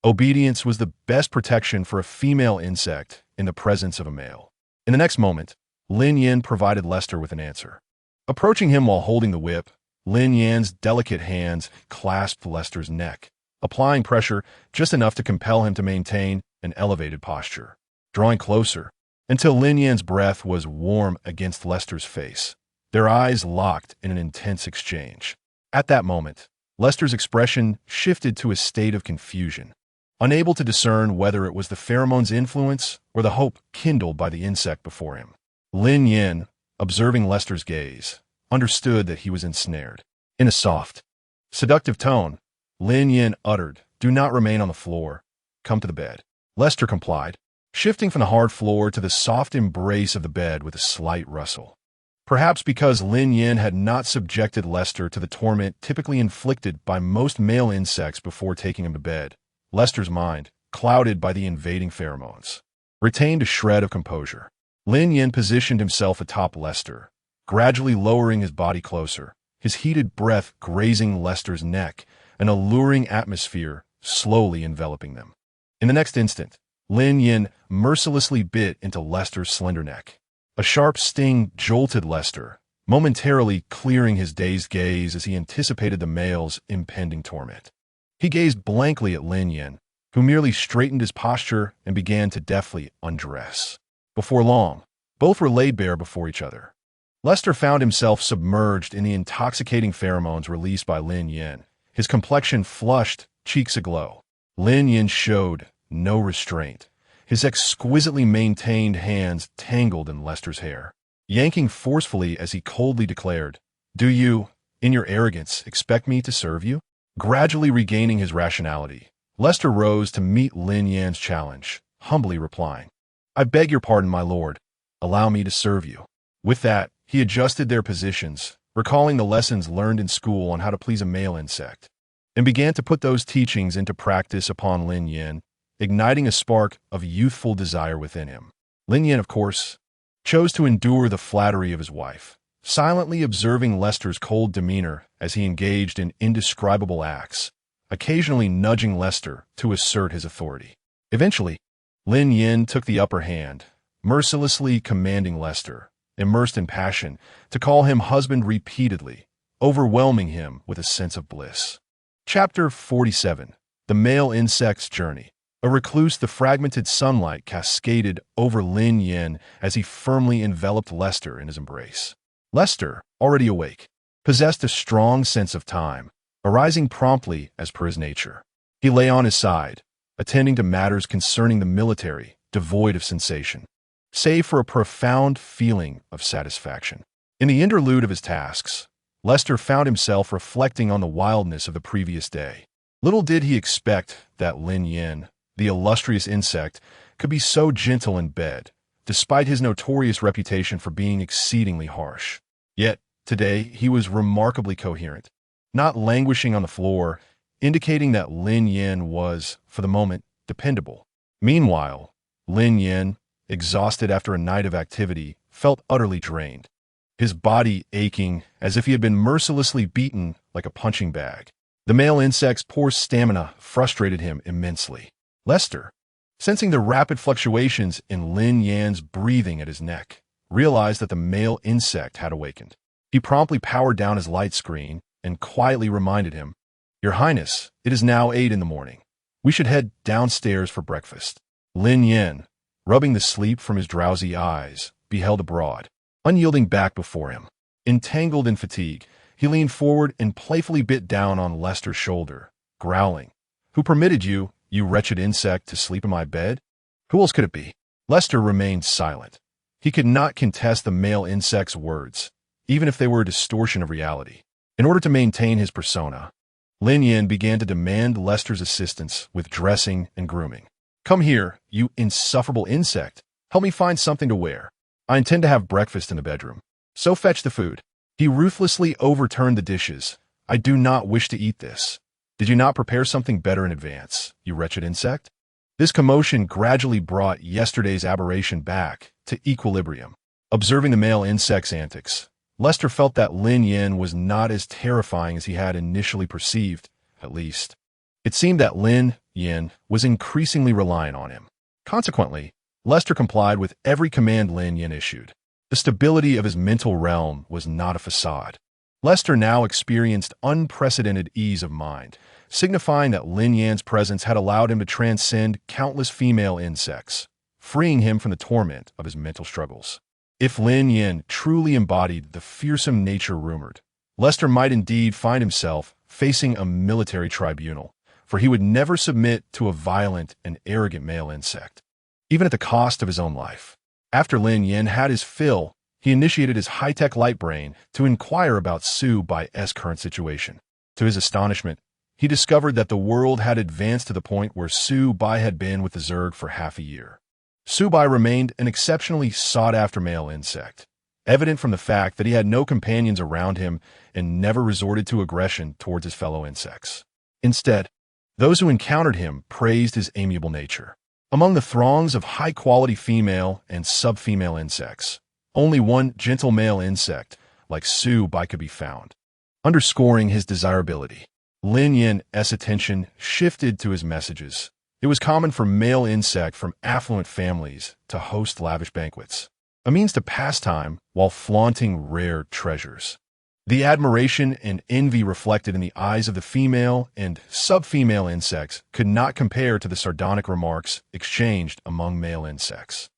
S1: Obedience was the best protection for a female insect in the presence of a male. In the next moment, Lin Yan provided Lester with an answer. Approaching him while holding the whip, Lin Yan's delicate hands clasped Lester's neck, applying pressure just enough to compel him to maintain an elevated posture. Drawing closer, until Lin Yan's breath was warm against Lester's face, their eyes locked in an intense exchange. At that moment, Lester's expression shifted to a state of confusion. Unable to discern whether it was the pheromone's influence or the hope kindled by the insect before him, Lin Yan, observing Lester's gaze, understood that he was ensnared. In a soft, seductive tone, Lin Yan uttered, "Do not remain on the floor. Come to the bed." Lester complied, shifting from the hard floor to the soft embrace of the bed with a slight rustle. Perhaps because Lin Yan had not subjected Lester to the torment typically inflicted by most male insects before taking him to bed, Lester's mind, clouded by the invading pheromones, retained a shred of composure. Lin Yan positioned himself atop Lester, gradually lowering his body closer, his heated breath grazing Lester's neck, an alluring atmosphere slowly enveloping them. In the next instant, Lin Yan mercilessly bit into Lester's slender neck. A sharp sting jolted Lester, momentarily clearing his dazed gaze as he anticipated the male's impending torment. He gazed blankly at Lin Yan, who merely straightened his posture and began to deftly undress. Before long, both were laid bare before each other. Lester found himself submerged in the intoxicating pheromones released by Lin Yan, his complexion flushed, cheeks aglow. Lin Yan showed no restraint, his exquisitely maintained hands tangled in Lester's hair, yanking forcefully as he coldly declared, "Do you, in your arrogance, expect me to serve you?" Gradually regaining his rationality, Lester rose to meet Lin Yan's challenge, humbly replying, "I beg your pardon, my lord. Allow me to serve you." With that, he adjusted their positions, recalling the lessons learned in school on how to please a male insect, and began to put those teachings into practice upon Lin Yan, igniting a spark of youthful desire within him. Lin Yan, of course, chose to endure the flattery of his wife, silently observing Lester's cold demeanor as he engaged in indescribable acts, occasionally nudging Lester to assert his authority. Eventually, Lin Yan took the upper hand, mercilessly commanding Lester, immersed in passion, to call him husband repeatedly, overwhelming him with a sense of bliss. Chapter 47. The Male Insect's Journey. A recluse, the fragmented sunlight cascaded over Lin Yan as he firmly enveloped Lester in his embrace. Lester, already awake, possessed a strong sense of time, arising promptly as per his nature. He lay on his side, attending to matters concerning the military, devoid of sensation, save for a profound feeling of satisfaction. In the interlude of his tasks, Lester found himself reflecting on the wildness of the previous day. Little did he expect that Lin Yan, the illustrious insect, could be so gentle in bed, despite his notorious reputation for being exceedingly harsh. Yet, today, he was remarkably coherent, not languishing on the floor, indicating that Lin Yan was, for the moment, dependable. Meanwhile, Lin Yan, exhausted after a night of activity, felt utterly drained, his body aching as if he had been mercilessly beaten like a punching bag. The male insect's poor stamina frustrated him immensely. Lester, sensing the rapid fluctuations in Lin Yan's breathing at his neck, realized that the male insect had awakened. He promptly powered down his light screen and quietly reminded him, "Your Highness, it is now 8 in the morning. We should head downstairs for breakfast." Lin Yan, rubbing the sleep from his drowsy eyes, beheld a broad, unyielding back before him. Entangled in fatigue, he leaned forward and playfully bit down on Lester's shoulder, growling, "Who permitted you, you wretched insect, to sleep in my bed? Who else could it be?" Lester remained silent. He could not contest the male insect's words, even if they were a distortion of reality. In order to maintain his persona, Lin Yan began to demand Lester's assistance with dressing and grooming. "Come here, you insufferable insect. Help me find something to wear. I intend to have breakfast in the bedroom. So fetch the food." He ruthlessly overturned the dishes. "I do not wish to eat this. Did you not prepare something better in advance, you wretched insect?" This commotion gradually brought yesterday's aberration back to equilibrium. Observing the male insect's antics, Lester felt that Lin Yan was not as terrifying as he had initially perceived, at least. It seemed that Lin Yan was increasingly reliant on him. Consequently, Lester complied with every command Lin Yan issued. The stability of his mental realm was not a facade. Lester now experienced unprecedented ease of mind, signifying that Lin Yan's presence had allowed him to transcend countless female insects, freeing him from the torment of his mental struggles. If Lin Yan truly embodied the fearsome nature rumored, Lester might indeed find himself facing a military tribunal, for he would never submit to a violent and arrogant male insect, even at the cost of his own life. After Lin Yan had his fill, he initiated his high-tech light brain to inquire about Su Bai's current situation. To his astonishment, he discovered that the world had advanced to the point where Su Bai had been with the Zerg for half a year. Su Bai remained an exceptionally sought-after male insect, evident from the fact that he had no companions around him and never resorted to aggression towards his fellow insects. Instead, Those who encountered him praised his amiable nature. Among the throngs of high-quality female and sub-female insects, only one gentle male insect, like Su Bai, could be found, underscoring his desirability. Lin Yan's attention shifted to his messages. It was common for male insect from affluent families to host lavish banquets, a means to pass time while flaunting rare treasures. The admiration and envy reflected in the eyes of the female and sub-female insects could not compare to the sardonic remarks exchanged among male insects.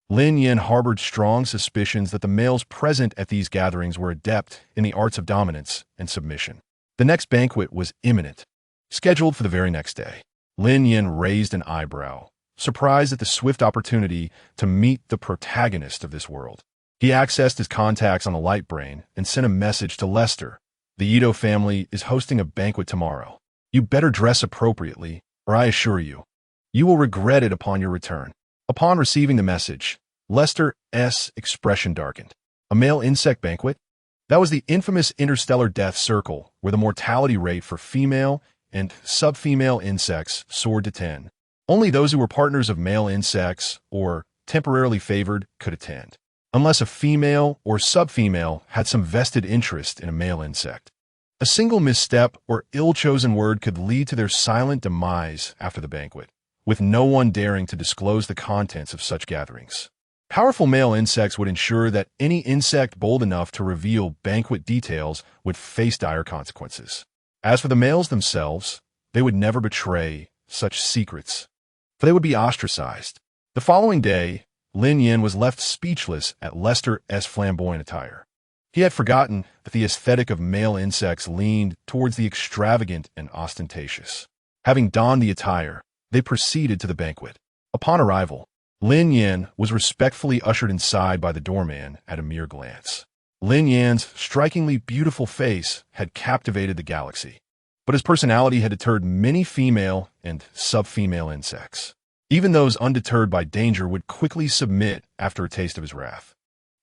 S1: Lin Yan harbored strong suspicions that the males present at these gatherings were adept in the arts of dominance and submission. The next banquet was imminent, scheduled for the very next day. Lin Yan raised an eyebrow, surprised at the swift opportunity to meet the protagonist of this world. He accessed his contacts on the light brain and sent a message to Lester. The Ito family is hosting a banquet tomorrow. You better dress appropriately, or I assure you, you will regret it upon your return. Upon receiving the message, Lester's expression darkened. A male insect banquet? That was the infamous interstellar death circle, where the mortality rate for female and sub-female insects soared to 10. Only those who were partners of male insects or temporarily favored could attend, unless a female or sub-female had some vested interest in a male insect. A single misstep or ill-chosen word could lead to their silent demise after the banquet, with no one daring to disclose the contents of such gatherings. Powerful male insects would ensure that any insect bold enough to reveal banquet details would face dire consequences. As for the males themselves, they would never betray such secrets, for they would be ostracized. The following day, Lin Yan was left speechless at Lester's flamboyant attire. He had forgotten that the aesthetic of male insects leaned towards the extravagant and ostentatious. Having donned the attire, they proceeded to the banquet. Upon arrival, Lin Yan was respectfully ushered inside by the doorman at a mere glance. Lin Yan's strikingly beautiful face had captivated the galaxy, but his personality had deterred many female and sub-female insects. Even those undeterred by danger would quickly submit after a taste of his wrath.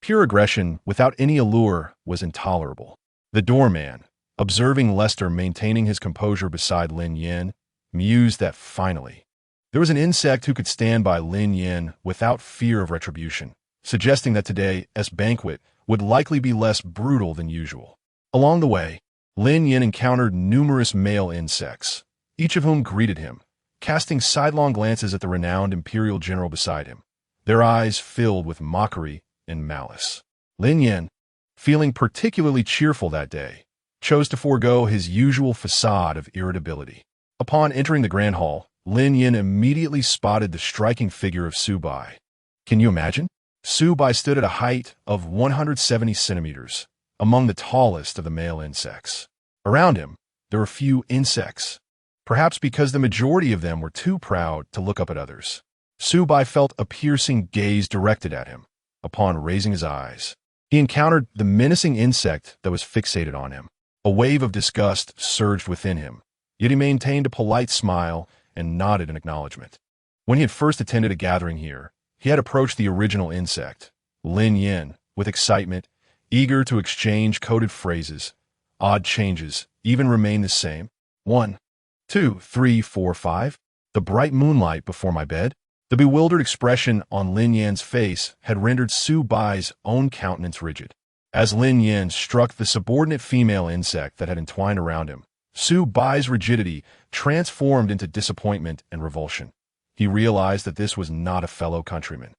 S1: Pure aggression without any allure was intolerable. The doorman, observing Lester maintaining his composure beside Lin Yan, mused that finally, there was an insect who could stand by Lin Yan without fear of retribution, suggesting that today's banquet would likely be less brutal than usual. Along the way, Lin Yan encountered numerous male insects, each of whom greeted him, casting sidelong glances at the renowned imperial general beside him, their eyes filled with mockery and malice. Lin Yan, feeling particularly cheerful that day, chose to forego his usual facade of irritability. Upon entering the grand hall, Lin Yan immediately spotted the striking figure of Su Bai. Can you imagine? Su Bai stood at a height of 170 centimeters, among the tallest of the male insects. Around him, there were few insects, perhaps because the majority of them were too proud to look up at others. Su Bai felt a piercing gaze directed at him. Upon raising his eyes, he encountered the menacing insect that was fixated on him. A wave of disgust surged within him, yet he maintained a polite smile and nodded in acknowledgement. When he had first attended a gathering here, he had approached the original insect, Lin Yan, with excitement, eager to exchange coded phrases. Odd changes even remain the same. 1, 2, 3, 4, 5. The bright moonlight before my bed. The bewildered expression on Lin Yan's face had rendered Su Bai's own countenance rigid. As Lin Yan struck the subordinate female insect that had entwined around him, Su Bai's rigidity transformed into disappointment and revulsion. He realized that this was not a fellow countryman,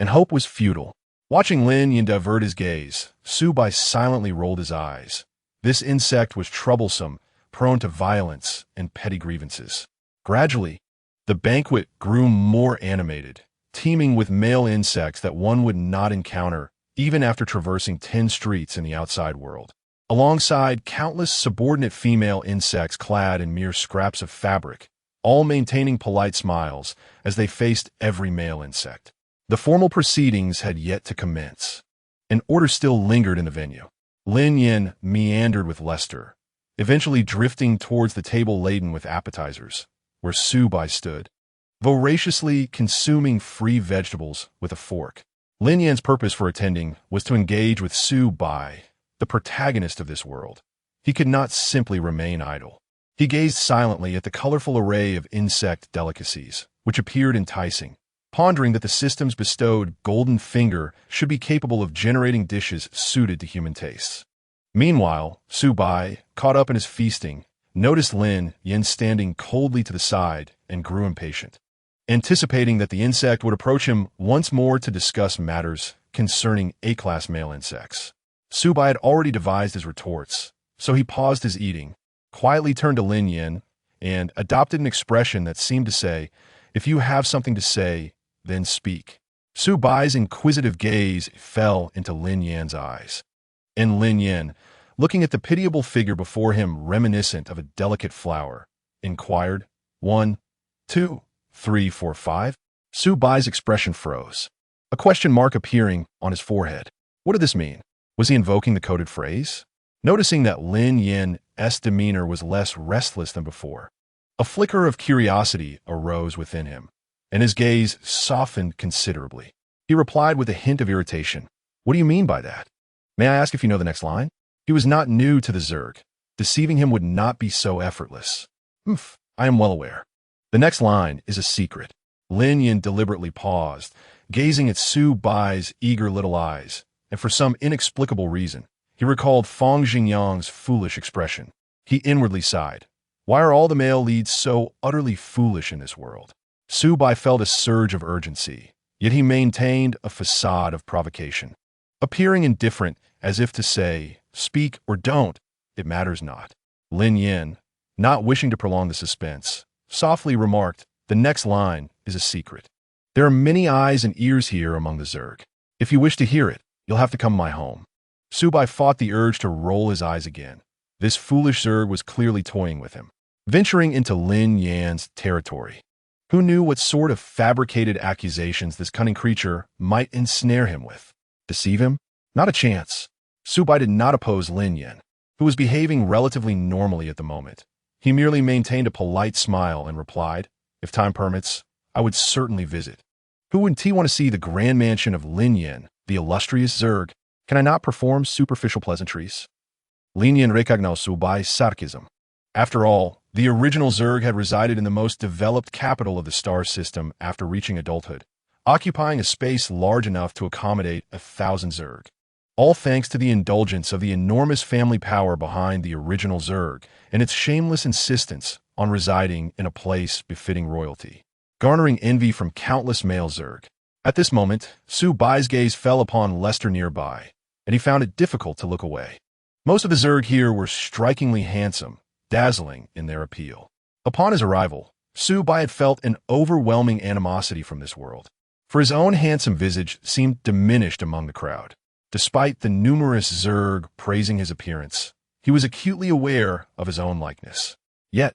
S1: and hope was futile. Watching Lin Yan divert his gaze, Su Bai silently rolled his eyes. This insect was troublesome, prone to violence and petty grievances. Gradually, the banquet grew more animated, teeming with male insects that one would not encounter even after traversing 10 streets in the outside world. Alongside countless subordinate female insects clad in mere scraps of fabric, all maintaining polite smiles as they faced every male insect. The formal proceedings had yet to commence. An order still lingered in the venue. Lin Yan meandered with Lester, eventually drifting towards the table laden with appetizers, where Su Bai stood, voraciously consuming free vegetables with a fork. Lin Yan's purpose for attending was to engage with Su Bai, the protagonist of this world. He could not simply remain idle. He gazed silently at the colorful array of insect delicacies, which appeared enticing, pondering that the system's bestowed golden finger should be capable of generating dishes suited to human tastes. Meanwhile, Su Bai, caught up in his feasting, noticed Lin Yan standing coldly to the side and grew impatient. Anticipating that the insect would approach him once more to discuss matters concerning A-class male insects, Su Bai had already devised his retorts, so he paused his eating, quietly turned to Lin Yan, and adopted an expression that seemed to say, "If you have something to say, then speak." Su Bai's inquisitive gaze fell into Lin Yan's eyes. And Lin Yan, looking at the pitiable figure before him reminiscent of a delicate flower, inquired, "1, 2, 3, 4, 5? Su Bai's expression froze, a question mark appearing on his forehead. What did this mean? Was he invoking the coded phrase? Noticing that Lin Yan's demeanor was less restless than before, a flicker of curiosity arose within him, and his gaze softened considerably. He replied with a hint of irritation, "What do you mean by that? May I ask if you know the next line?" He was not new to the Zerg. Deceiving him would not be so effortless. I am well aware. The next line is a secret." Lin Yan deliberately paused, gazing at Su Bai's eager little eyes, and for some inexplicable reason, he recalled Fang Xingyang's foolish expression. He inwardly sighed. Why are all the male leads so utterly foolish in this world? Su Bai felt a surge of urgency, yet he maintained a facade of provocation, appearing indifferent as if to say, "Speak or don't, it matters not." Lin Yan, not wishing to prolong the suspense, softly remarked, "The next line is a secret. There are many eyes and ears here among the Zerg. If you wish to hear it, you'll have to come to my home." Su Bai fought the urge to roll his eyes again. This foolish Zerg was clearly toying with him, venturing into Lin Yan's territory. Who knew what sort of fabricated accusations this cunning creature might ensnare him with? Deceive him? Not a chance. Su Bai did not oppose Lin Yan, who was behaving relatively normally at the moment. He merely maintained a polite smile and replied, "If time permits, I would certainly visit. Who wouldn't want to see the grand mansion of Lin Yan, the illustrious Zerg? Can I not perform superficial pleasantries?" Lin Yan recognized Su Bai's sarcasm. After all, the original Zerg had resided in the most developed capital of the star system after reaching adulthood, occupying a space large enough to accommodate 1,000 Zerg. All thanks to the indulgence of the enormous family power behind the original Zerg and its shameless insistence on residing in a place befitting royalty, garnering envy from countless male Zerg. At this moment, Su Bai's gaze fell upon Lester nearby, and he found it difficult to look away. Most of the Zerg here were strikingly handsome, dazzling in their appeal. Upon his arrival, Su Bai had felt an overwhelming animosity from this world, for his own handsome visage seemed diminished among the crowd. Despite the numerous Zerg praising his appearance, he was acutely aware of his own likeness. Yet,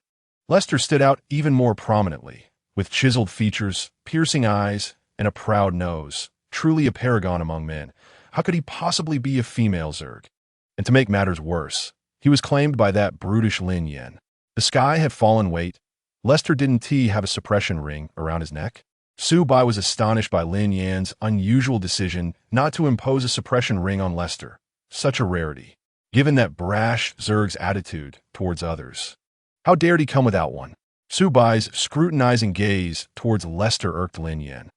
S1: Lester stood out even more prominently, with chiseled features, piercing eyes, and a proud nose, truly a paragon among men. How could he possibly be a female Zerg? And to make matters worse, he was claimed by that brutish Lin Yan. The sky had fallen weight. Lester didn't have a suppression ring around his neck? Su Bai was astonished by Lin Yan's unusual decision not to impose a suppression ring on Lester, such a rarity, given that brash Zerg's attitude towards others. How dared he come without one? Su Bai's scrutinizing gaze towards Lester irked Lin Yan,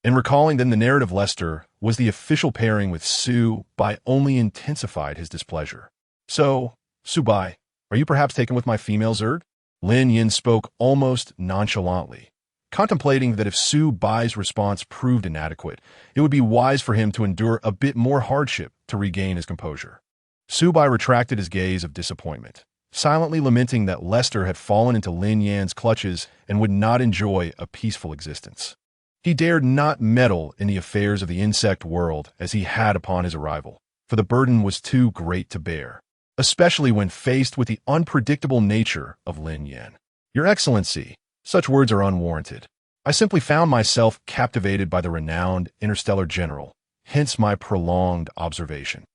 S1: and recalling that the narrative Lester was the official pairing with Su Bai only intensified his displeasure. "So, Su Bai, are you perhaps taken with my female Zerg?" Lin Yan spoke almost nonchalantly, contemplating that if Su Bai's response proved inadequate, it would be wise for him to endure a bit more hardship to regain his composure. Su Bai retracted his gaze of disappointment, silently lamenting that Lester had fallen into Lin Yan's clutches and would not enjoy a peaceful existence. He dared not meddle in the affairs of the insect world as he had upon his arrival, for the burden was too great to bear, especially when faced with the unpredictable nature of Lin Yan. "Your Excellency, such words are unwarranted. I simply found myself captivated by the renowned interstellar general, hence my prolonged observation."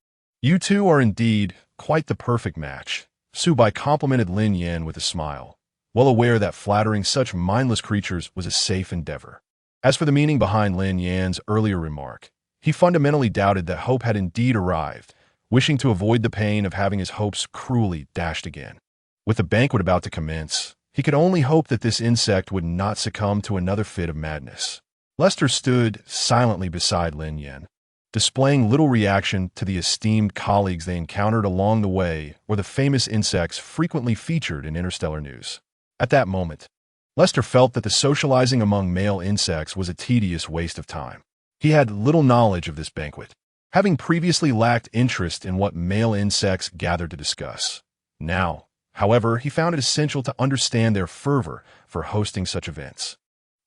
S1: "You two are indeed quite the perfect match," Su Bai complimented Lin Yan with a smile, well aware that flattering such mindless creatures was a safe endeavor. As for the meaning behind Lin Yan's earlier remark, he fundamentally doubted that hope had indeed arrived, wishing to avoid the pain of having his hopes cruelly dashed again. With the banquet about to commence, he could only hope that this insect would not succumb to another fit of madness. Lester stood silently beside Lin Yan, displaying little reaction to the esteemed colleagues they encountered along the way or the famous insects frequently featured in interstellar news. At that moment, Lester felt that the socializing among male insects was a tedious waste of time. He had little knowledge of this banquet, having previously lacked interest in what male insects gathered to discuss. Now, however, he found it essential to understand their fervor for hosting such events.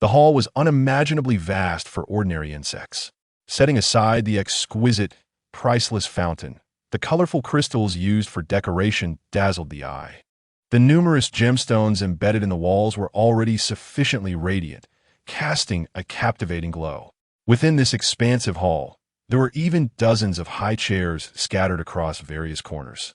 S1: The hall was unimaginably vast for ordinary insects. Setting aside the exquisite, priceless fountain, the colorful crystals used for decoration dazzled the eye. The numerous gemstones embedded in the walls were already sufficiently radiant, casting a captivating glow. Within this expansive hall, there were even dozens of high chairs scattered across various corners.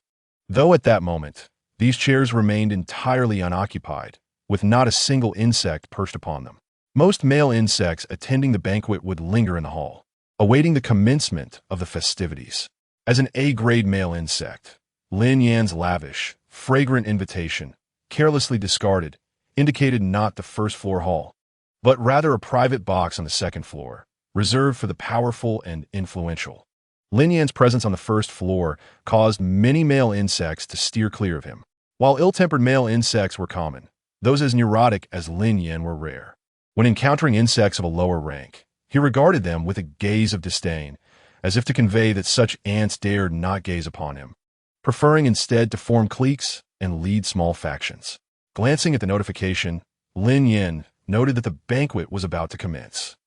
S1: Though at that moment, these chairs remained entirely unoccupied, with not a single insect perched upon them. Most male insects attending the banquet would linger in the hall, awaiting the commencement of the festivities. As an A-grade male insect, Lin Yan's lavish, fragrant invitation, carelessly discarded, indicated not the first-floor hall, but rather a private box on the second floor, reserved for the powerful and influential. Lin Yan's presence on the first floor caused many male insects to steer clear of him. While ill-tempered male insects were common, those as neurotic as Lin Yan were rare. When encountering insects of a lower rank, he regarded them with a gaze of disdain, as if to convey that such ants dared not gaze upon him, preferring instead to form cliques and lead small factions. Glancing at the notification, Lin Yan noted that the banquet was about to commence.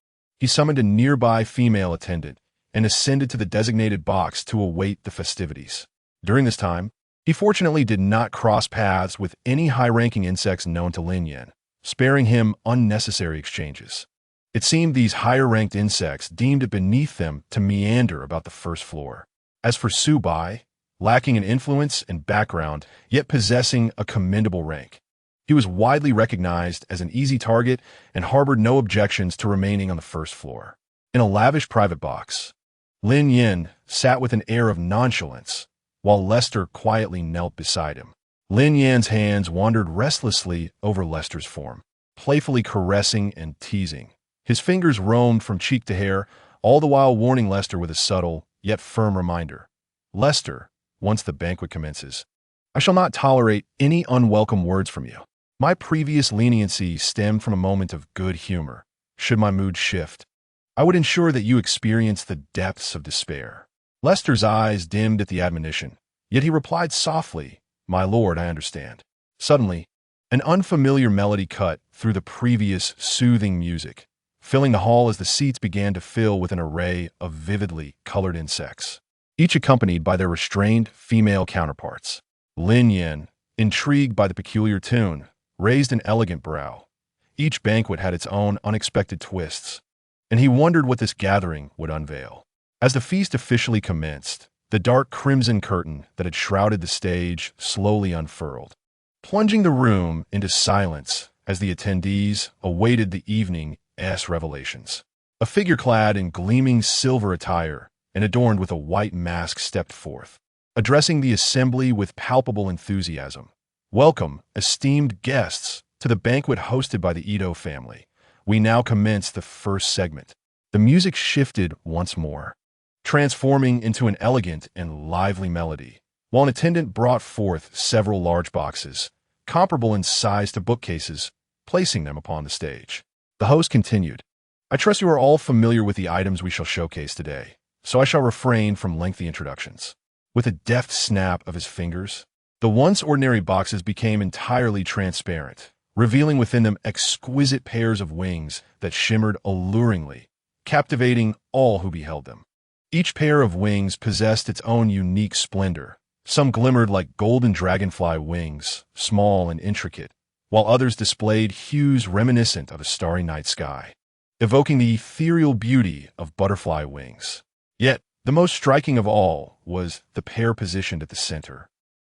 S1: He summoned a nearby female attendant and ascended to the designated box to await the festivities. During this time, he fortunately did not cross paths with any high-ranking insects known to Lin Yan, sparing him unnecessary exchanges. It seemed these higher-ranked insects deemed it beneath them to meander about the first floor. As for Su Bai, lacking in influence and background, yet possessing a commendable rank, he was widely recognized as an easy target and harbored no objections to remaining on the first floor. In a lavish private box, Lin Yan sat with an air of nonchalance, while Lester quietly knelt beside him. Lin Yan's hands wandered restlessly over Lester's form, playfully caressing and teasing. His fingers roamed from cheek to hair, all the while warning Lester with a subtle, yet firm reminder. Lester, once the banquet commences, I shall not tolerate any unwelcome words from you. My previous leniency stemmed from a moment of good humor. Should my mood shift, I would ensure that you experience the depths of despair. Lester's eyes dimmed at the admonition, yet he replied softly, My lord, I understand. Suddenly, an unfamiliar melody cut through the previous soothing music, filling the hall as the seats began to fill with an array of vividly colored insects, each accompanied by their restrained female counterparts. Lin Yan, intrigued by the peculiar tune, raised an elegant brow. Each banquet had its own unexpected twists, and he wondered what this gathering would unveil. As the feast officially commenced, the dark crimson curtain that had shrouded the stage slowly unfurled, plunging the room into silence as the attendees awaited the evening's revelations. A figure clad in gleaming silver attire and adorned with a white mask stepped forth, addressing the assembly with palpable enthusiasm. Welcome, esteemed guests, to the banquet hosted by the Ito family. We now commence the first segment. The music shifted once more, transforming into an elegant and lively melody, while an attendant brought forth several large boxes, comparable in size to bookcases, placing them upon the stage. The host continued, I trust you are all familiar with the items we shall showcase today, so I shall refrain from lengthy introductions. With a deft snap of his fingers, the once ordinary boxes became entirely transparent, revealing within them exquisite pairs of wings that shimmered alluringly, captivating all who beheld them. Each pair of wings possessed its own unique splendor. Some glimmered like golden dragonfly wings, small and intricate, while others displayed hues reminiscent of a starry night sky, evoking the ethereal beauty of butterfly wings. Yet, the most striking of all was the pair positioned at the center,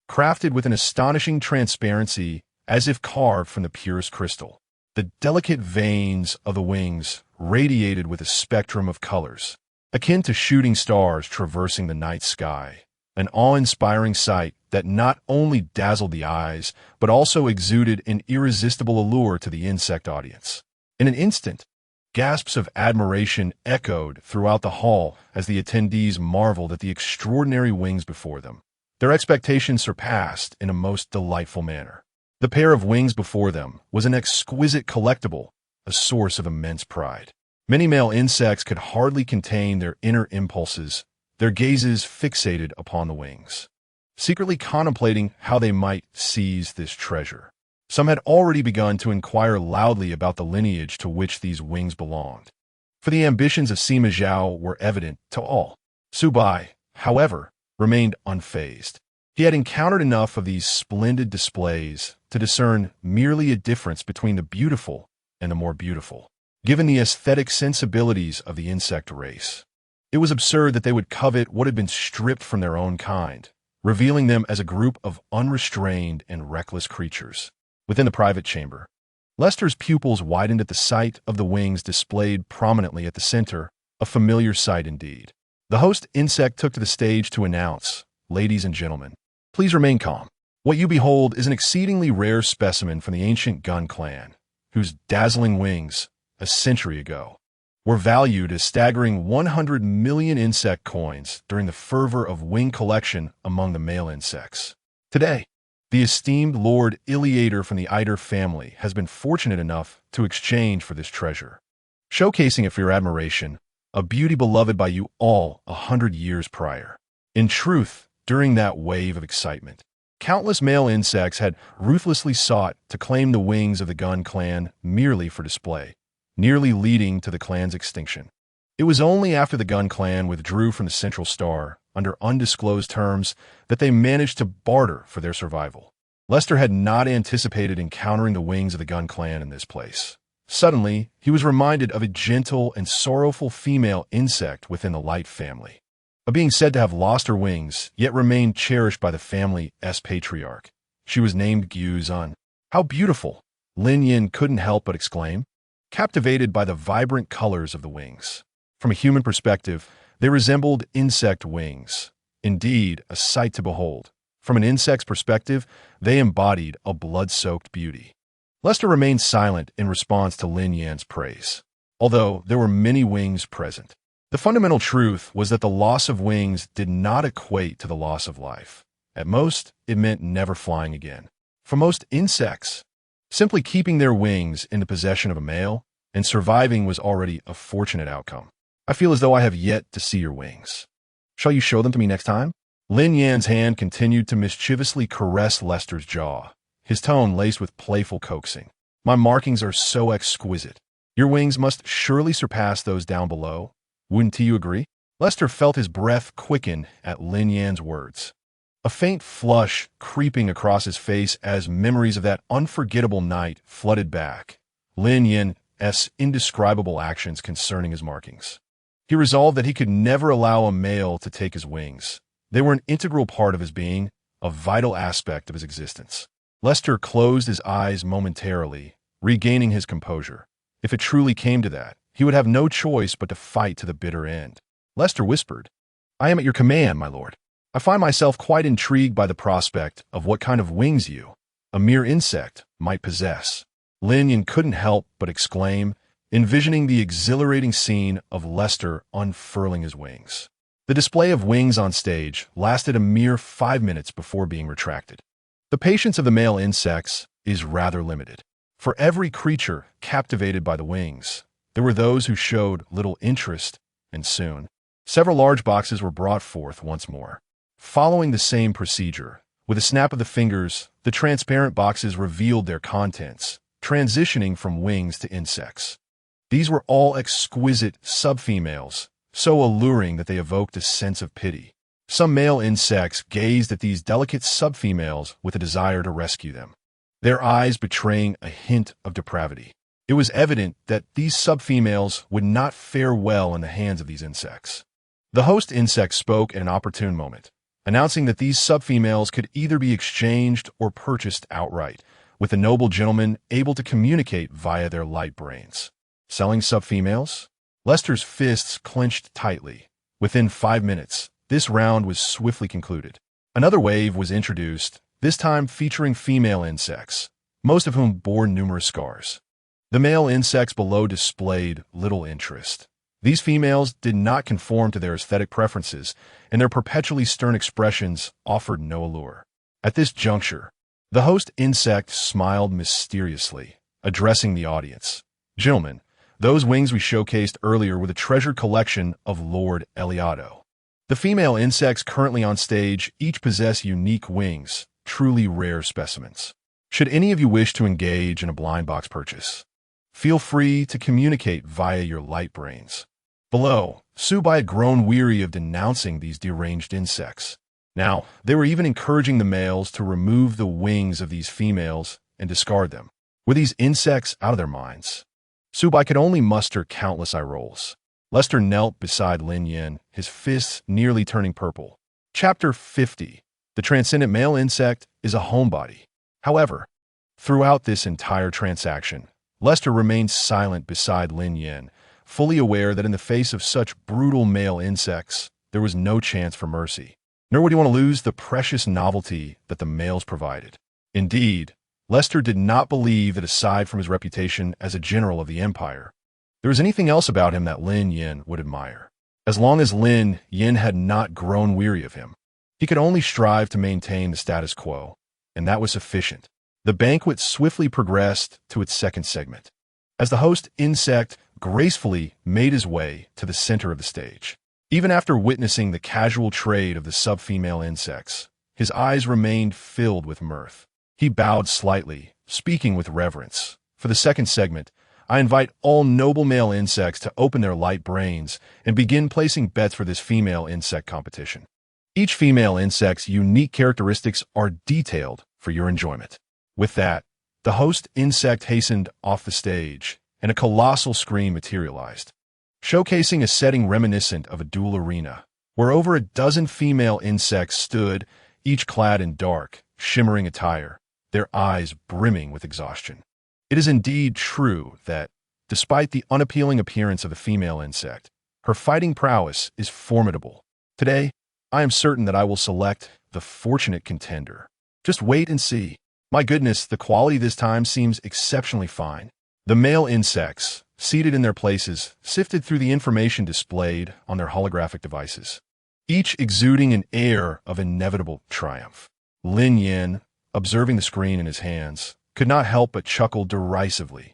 S1: crafted with an astonishing transparency as if carved from the purest crystal. The delicate veins of the wings radiated with a spectrum of colors, akin to shooting stars traversing the night sky, an awe-inspiring sight that not only dazzled the eyes, but also exuded an irresistible allure to the insect audience. In an instant, gasps of admiration echoed throughout the hall as the attendees marveled at the extraordinary wings before them. Their expectations surpassed in a most delightful manner. The pair of wings before them was an exquisite collectible, a source of immense pride. Many male insects could hardly contain their inner impulses, their gazes fixated upon the wings, secretly contemplating how they might seize this treasure. Some had already begun to inquire loudly about the lineage to which these wings belonged, for the ambitions of Sima Zhao were evident to all. Su Bai, however, remained unfazed. He had encountered enough of these splendid displays to discern merely a difference between the beautiful and the more beautiful. Given the aesthetic sensibilities of the insect race, it was absurd that they would covet what had been stripped from their own kind, revealing them as a group of unrestrained and reckless creatures. Within the private chamber, Lester's pupils widened at the sight of the wings displayed prominently at the center, a familiar sight indeed. The host insect took to the stage to announce, "Ladies and gentlemen, please remain calm. What you behold is an exceedingly rare specimen from the ancient Gun clan, whose dazzling wings, a century ago, were valued as staggering 100 million insect coins during the fervor of wing collection among the male insects. Today, the esteemed Lord Iliator from the Eider family has been fortunate enough to exchange for this treasure, showcasing it for your admiration, a beauty beloved by you all 100 years prior." In truth, during that wave of excitement, countless male insects had ruthlessly sought to claim the wings of the Gun clan merely for display, nearly leading to the clan's extinction. It was only after the Gun clan withdrew from the Central Star under undisclosed terms that they managed to barter for their survival. Lester had not anticipated encountering the wings of the Gun clan in this place. Suddenly, he was reminded of a gentle and sorrowful female insect within the Light family, a being said to have lost her wings, yet remained cherished by the family's patriarch. She was named Gyu Zun. "How beautiful!" Lin Yan couldn't help but exclaim, captivated by the vibrant colors of the wings. From a human perspective, they resembled insect wings. Indeed, a sight to behold. From an insect's perspective, they embodied a blood-soaked beauty. Lester remained silent in response to Lin Yan's praise, although there were many wings present. The fundamental truth was that the loss of wings did not equate to the loss of life. At most, it meant never flying again. For most insects, simply keeping their wings in the possession of a male and surviving was already a fortunate outcome. "I feel as though I have yet to see your wings. Shall you show them to me next time?" Lin Yan's hand continued to mischievously caress Lester's jaw, his tone laced with playful coaxing. "My markings are so exquisite. Your wings must surely surpass those down below. Wouldn't you agree?" Lester felt his breath quicken at Lin Yan's words, a faint flush creeping across his face as memories of that unforgettable night flooded back. Lin Yan's indescribable actions concerning his markings. He resolved that he could never allow a male to take his wings. They were an integral part of his being, a vital aspect of his existence. Lester closed his eyes momentarily, regaining his composure. If it truly came to that, he would have no choice but to fight to the bitter end. Lester whispered, "I am at your command, my lord. I find myself quite intrigued by the prospect of what kind of wings you, a mere insect, might possess." Lin Yan couldn't help but exclaim, envisioning the exhilarating scene of Lester unfurling his wings. The display of wings on stage lasted a mere 5 minutes before being retracted. The patience of the male insects is rather limited. For every creature captivated by the wings, there were those who showed little interest, and soon, several large boxes were brought forth once more. Following the same procedure, with a snap of the fingers, the transparent boxes revealed their contents, transitioning from wings to insects. These were all exquisite subfemales, so alluring that they evoked a sense of pity. Some male insects gazed at these delicate subfemales with a desire to rescue them, their eyes betraying a hint of depravity. It was evident that these subfemales would not fare well in the hands of these insects. The host insect spoke at an opportune moment, announcing that these subfemales could either be exchanged or purchased outright, with the noble gentleman able to communicate via their light brains. Selling subfemales? Lester's fists clenched tightly. Within 5 minutes, this round was swiftly concluded. Another wave was introduced, this time featuring female insects, most of whom bore numerous scars. The male insects below displayed little interest. These females did not conform to their aesthetic preferences, and their perpetually stern expressions offered no allure. At this juncture, the host insect smiled mysteriously, addressing the audience. "Gentlemen, those wings we showcased earlier were the treasured collection of Lord Eliado. The female insects currently on stage each possess unique wings, truly rare specimens. Should any of you wish to engage in a blind box purchase, feel free to communicate via your light brains." Below, Subai had grown weary of denouncing these deranged insects. Now, they were even encouraging the males to remove the wings of these females and discard them. Were these insects out of their minds? Subai could only muster countless eye rolls. Lester knelt beside Lin Yan, his fists nearly turning purple. Chapter 50. The transcendent male insect is a homebody. However, throughout this entire transaction, Lester remained silent beside Lin Yan, fully aware that in the face of such brutal male insects, there was no chance for mercy. Nor would he want to lose the precious novelty that the males provided. Indeed, Lester did not believe that aside from his reputation as a general of the empire, there was anything else about him that Lin Yan would admire. As long as Lin Yan had not grown weary of him, he could only strive to maintain the status quo, and that was sufficient. The banquet swiftly progressed to its second segment, as the host insect gracefully made his way to the center of the stage. Even after witnessing the casual trade of the sub-female insects, his eyes remained filled with mirth. He bowed slightly, speaking with reverence. "For the second segment, I invite all noble male insects to open their light brains and begin placing bets for this female insect competition. Each female insect's unique characteristics are detailed for your enjoyment." With that, the host insect hastened off the stage, and a colossal screen materialized, showcasing a setting reminiscent of a duel arena, where over a dozen female insects stood, each clad in dark, shimmering attire, their eyes brimming with exhaustion. It is indeed true that, despite the unappealing appearance of the female insect, her fighting prowess is formidable. Today, I am certain that I will select the fortunate contender. Just wait and see. My goodness, the quality this time seems exceptionally fine. The male insects, seated in their places, sifted through the information displayed on their holographic devices, each exuding an air of inevitable triumph. Lin Yan, observing the screen in his hands, could not help but chuckle derisively,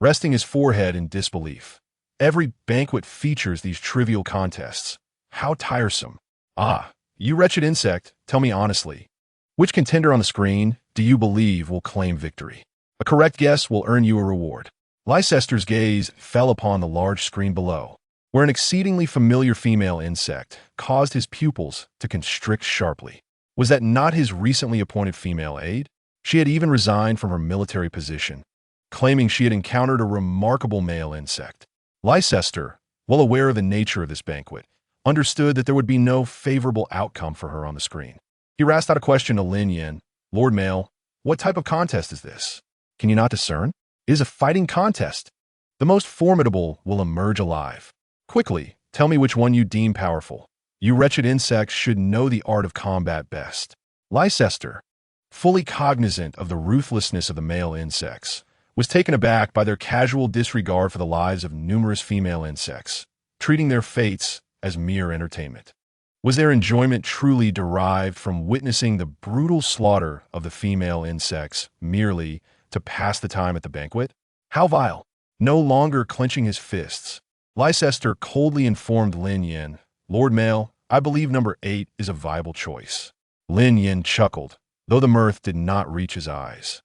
S1: resting his forehead in disbelief. Every banquet features these trivial contests. How tiresome. "Ah, you wretched insect, tell me honestly, which contender on the screen do you believe will claim victory? A correct guess will earn you a reward." Leicester's gaze fell upon the large screen below, where an exceedingly familiar female insect caused his pupils to constrict sharply. Was that not his recently appointed female aide? She had even resigned from her military position, claiming she had encountered a remarkable male insect. Leicester, well aware of the nature of this banquet, understood that there would be no favorable outcome for her on the screen. He rasped out a question to Lin Yan. "Lord Male, what type of contest is this? Can you not discern? It is a fighting contest. The most formidable will emerge alive. Quickly, tell me which one you deem powerful. You wretched insects should know the art of combat best." Leicester, fully cognizant of the ruthlessness of the male insects, was taken aback by their casual disregard for the lives of numerous female insects, treating their fates as mere entertainment. Was their enjoyment truly derived from witnessing the brutal slaughter of the female insects merely to pass the time at the banquet? How vile! No longer clenching his fists, Leicester coldly informed Lin Yan, "Lord Male, I believe number 8 is a viable choice." Lin Yan chuckled, though the mirth did not reach his eyes.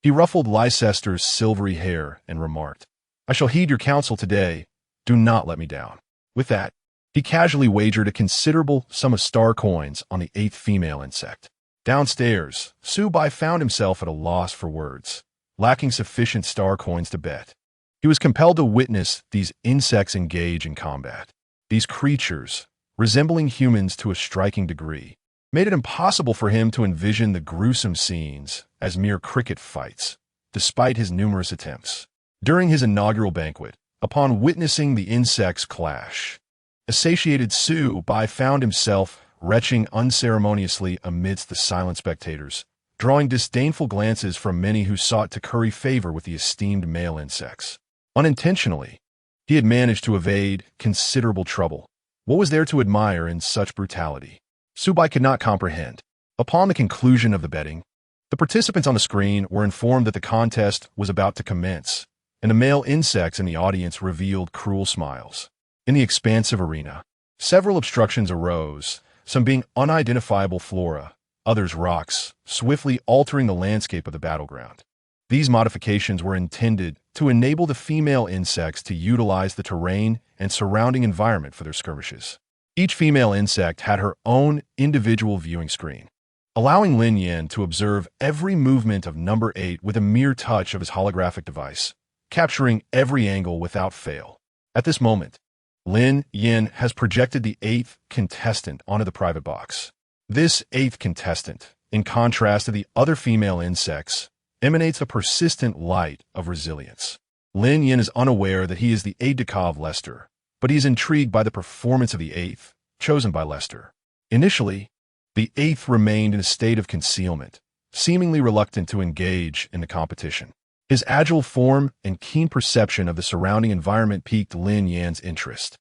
S1: He ruffled Leicester's silvery hair and remarked, "I shall heed your counsel today. Do not let me down." With that, he casually wagered a considerable sum of star coins on the 8th female insect. Downstairs, Subai found himself at a loss for words, lacking sufficient star coins to bet. He was compelled to witness these insects engage in combat. These creatures, resembling humans to a striking degree, made it impossible for him to envision the gruesome scenes as mere cricket fights, despite his numerous attempts. During his inaugural banquet, upon witnessing the insects clash, a satiated Subai found himself retching unceremoniously amidst the silent spectators, drawing disdainful glances from many who sought to curry favor with the esteemed male insects. Unintentionally, he had managed to evade considerable trouble. What was there to admire in such brutality? Subai could not comprehend. Upon the conclusion of the betting, the participants on the screen were informed that the contest was about to commence, and the male insects in the audience revealed cruel smiles. In the expansive arena, several obstructions arose, some being unidentifiable flora, others rocks, swiftly altering the landscape of the battleground. These modifications were intended to enable the female insects to utilize the terrain and surrounding environment for their skirmishes. Each female insect had her own individual viewing screen, allowing Lin Yan to observe every movement of number 8 with a mere touch of his holographic device, capturing every angle without fail. At this moment, Lin Yan has projected the 8th contestant onto the private box. This 8th contestant, in contrast to the other female insects, emanates a persistent light of resilience. Lin Yan is unaware that he is the aide-de-camp of Lester, but he is intrigued by the performance of the 8th, chosen by Lester. Initially, the 8th remained in a state of concealment, seemingly reluctant to engage in the competition. His agile form and keen perception of the surrounding environment piqued Lin Yan's interest.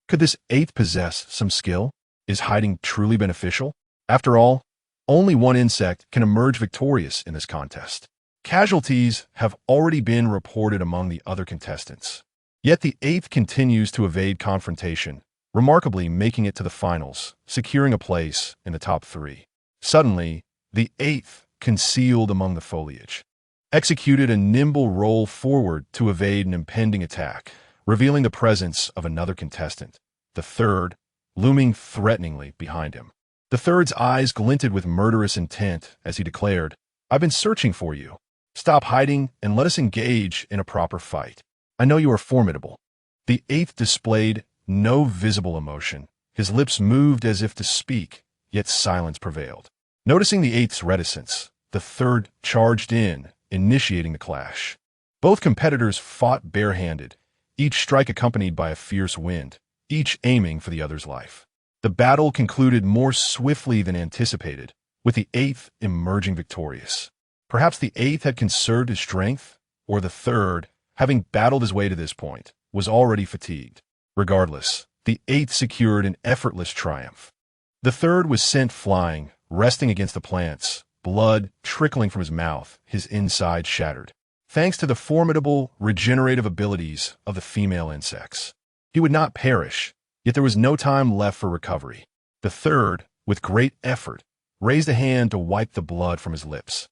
S1: Could this 8th possess some skill? Is hiding truly beneficial? After all, only one insect can emerge victorious in this contest. Casualties have already been reported among the other contestants. Yet the 8th continues to evade confrontation, remarkably making it to the finals, securing a place in the top 3. Suddenly, the 8th, concealed among the foliage, executed a nimble roll forward to evade an impending attack, revealing the presence of another contestant, the 3rd, looming threateningly behind him. The 3rd's eyes glinted with murderous intent as he declared, "I've been searching for you. Stop hiding and let us engage in a proper fight. I know you are formidable." The 8th displayed no visible emotion. His lips moved as if to speak, yet silence prevailed. Noticing the 8th's reticence, the 3rd charged in, initiating the clash. Both competitors fought barehanded, each strike accompanied by a fierce wind, each aiming for the other's life. The battle concluded more swiftly than anticipated, with the 8th emerging victorious. Perhaps the 8th had conserved his strength, or the 3rd, having battled his way to this point, was already fatigued. Regardless, the 8th secured an effortless triumph. The 3rd was sent flying, resting against the plants, blood trickling from his mouth, his inside shattered. Thanks to the formidable regenerative abilities of the female insects, he would not perish, yet there was no time left for recovery. The 3rd, with great effort, raised a hand to wipe the blood from his lips,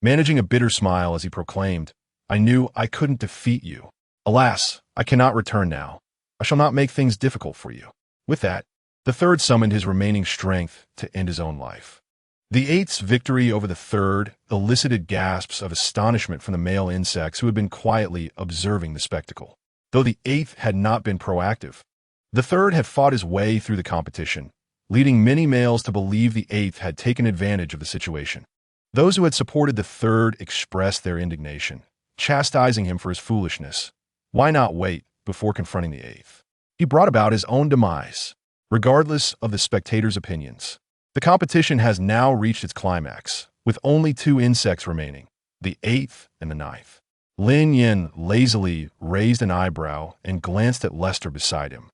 S1: managing a bitter smile as he proclaimed, "I knew I couldn't defeat you. Alas, I cannot return now. I shall not make things difficult for you." With that, the 3rd summoned his remaining strength to end his own life. The 8th's victory over the 3rd elicited gasps of astonishment from the male insects who had been quietly observing the spectacle. Though the 8th had not been proactive, the 3rd had fought his way through the competition, leading many males to believe the 8th had taken advantage of the situation. Those who had supported the 3rd expressed their indignation, chastising him for his foolishness. Why not wait before confronting the 8th? He brought about his own demise, regardless of the spectators' opinions. The competition has now reached its climax, with only 2 insects remaining, the 8th and the 9th. Lin Yan lazily raised an eyebrow and glanced at Lester beside him,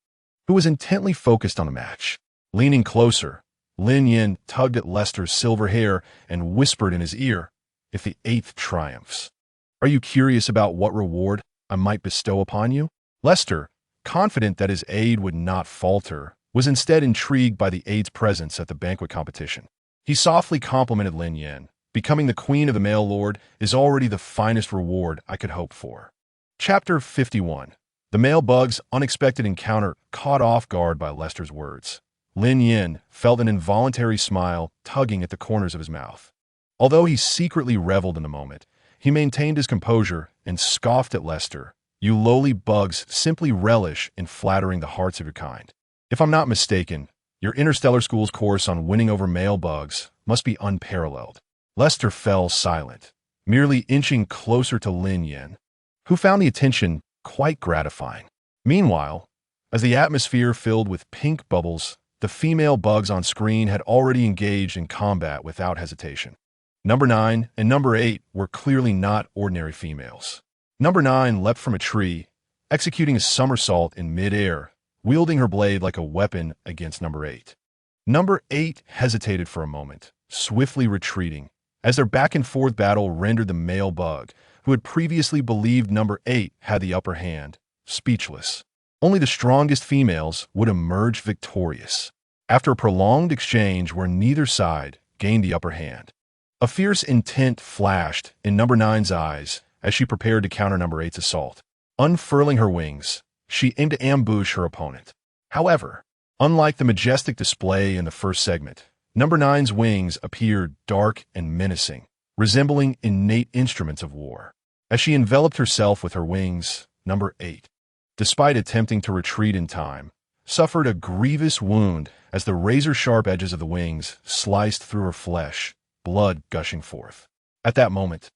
S1: who was intently focused on the match. Leaning closer, Lin Yan tugged at Lester's silver hair and whispered in his ear, "If the 8th triumphs, are you curious about what reward I might bestow upon you?" Lester, confident that his aide would not falter, was instead intrigued by the aide's presence at the banquet competition. He softly complimented Lin Yan. "Becoming the queen of the male lord is already the finest reward I could hope for." Chapter 51. The male bug's unexpected encounter caught off guard by Lester's words. Lin Yan felt an involuntary smile tugging at the corners of his mouth. Although he secretly reveled in the moment, he maintained his composure and scoffed at Lester. "You lowly bugs simply relish in flattering the hearts of your kind. If I'm not mistaken, your interstellar school's course on winning over male bugs must be unparalleled." Lester fell silent, merely inching closer to Lin Yan, who found the attention quite gratifying. Meanwhile, as the atmosphere filled with pink bubbles the female bugs on screen had already engaged in combat without hesitation. Number 9 and Number 8 were clearly not ordinary females. Number 9 leapt from a tree, executing a somersault in midair, wielding her blade like a weapon against Number 8. Number 8 hesitated for a moment, swiftly retreating, as their back-and-forth battle rendered the male bug, who had previously believed Number 8 had the upper hand, speechless. Only the strongest females would emerge victorious, after a prolonged exchange where neither side gained the upper hand. A fierce intent flashed in Number 9's eyes as she prepared to counter Number 8's assault. Unfurling her wings, she aimed to ambush her opponent. However, unlike the majestic display in the first segment, Number 9's wings appeared dark and menacing, resembling innate instruments of war. As she enveloped herself with her wings, Number 8, despite attempting to retreat in time, suffered a grievous wound as the razor-sharp edges of the wings sliced through her flesh, blood gushing forth. At that moment,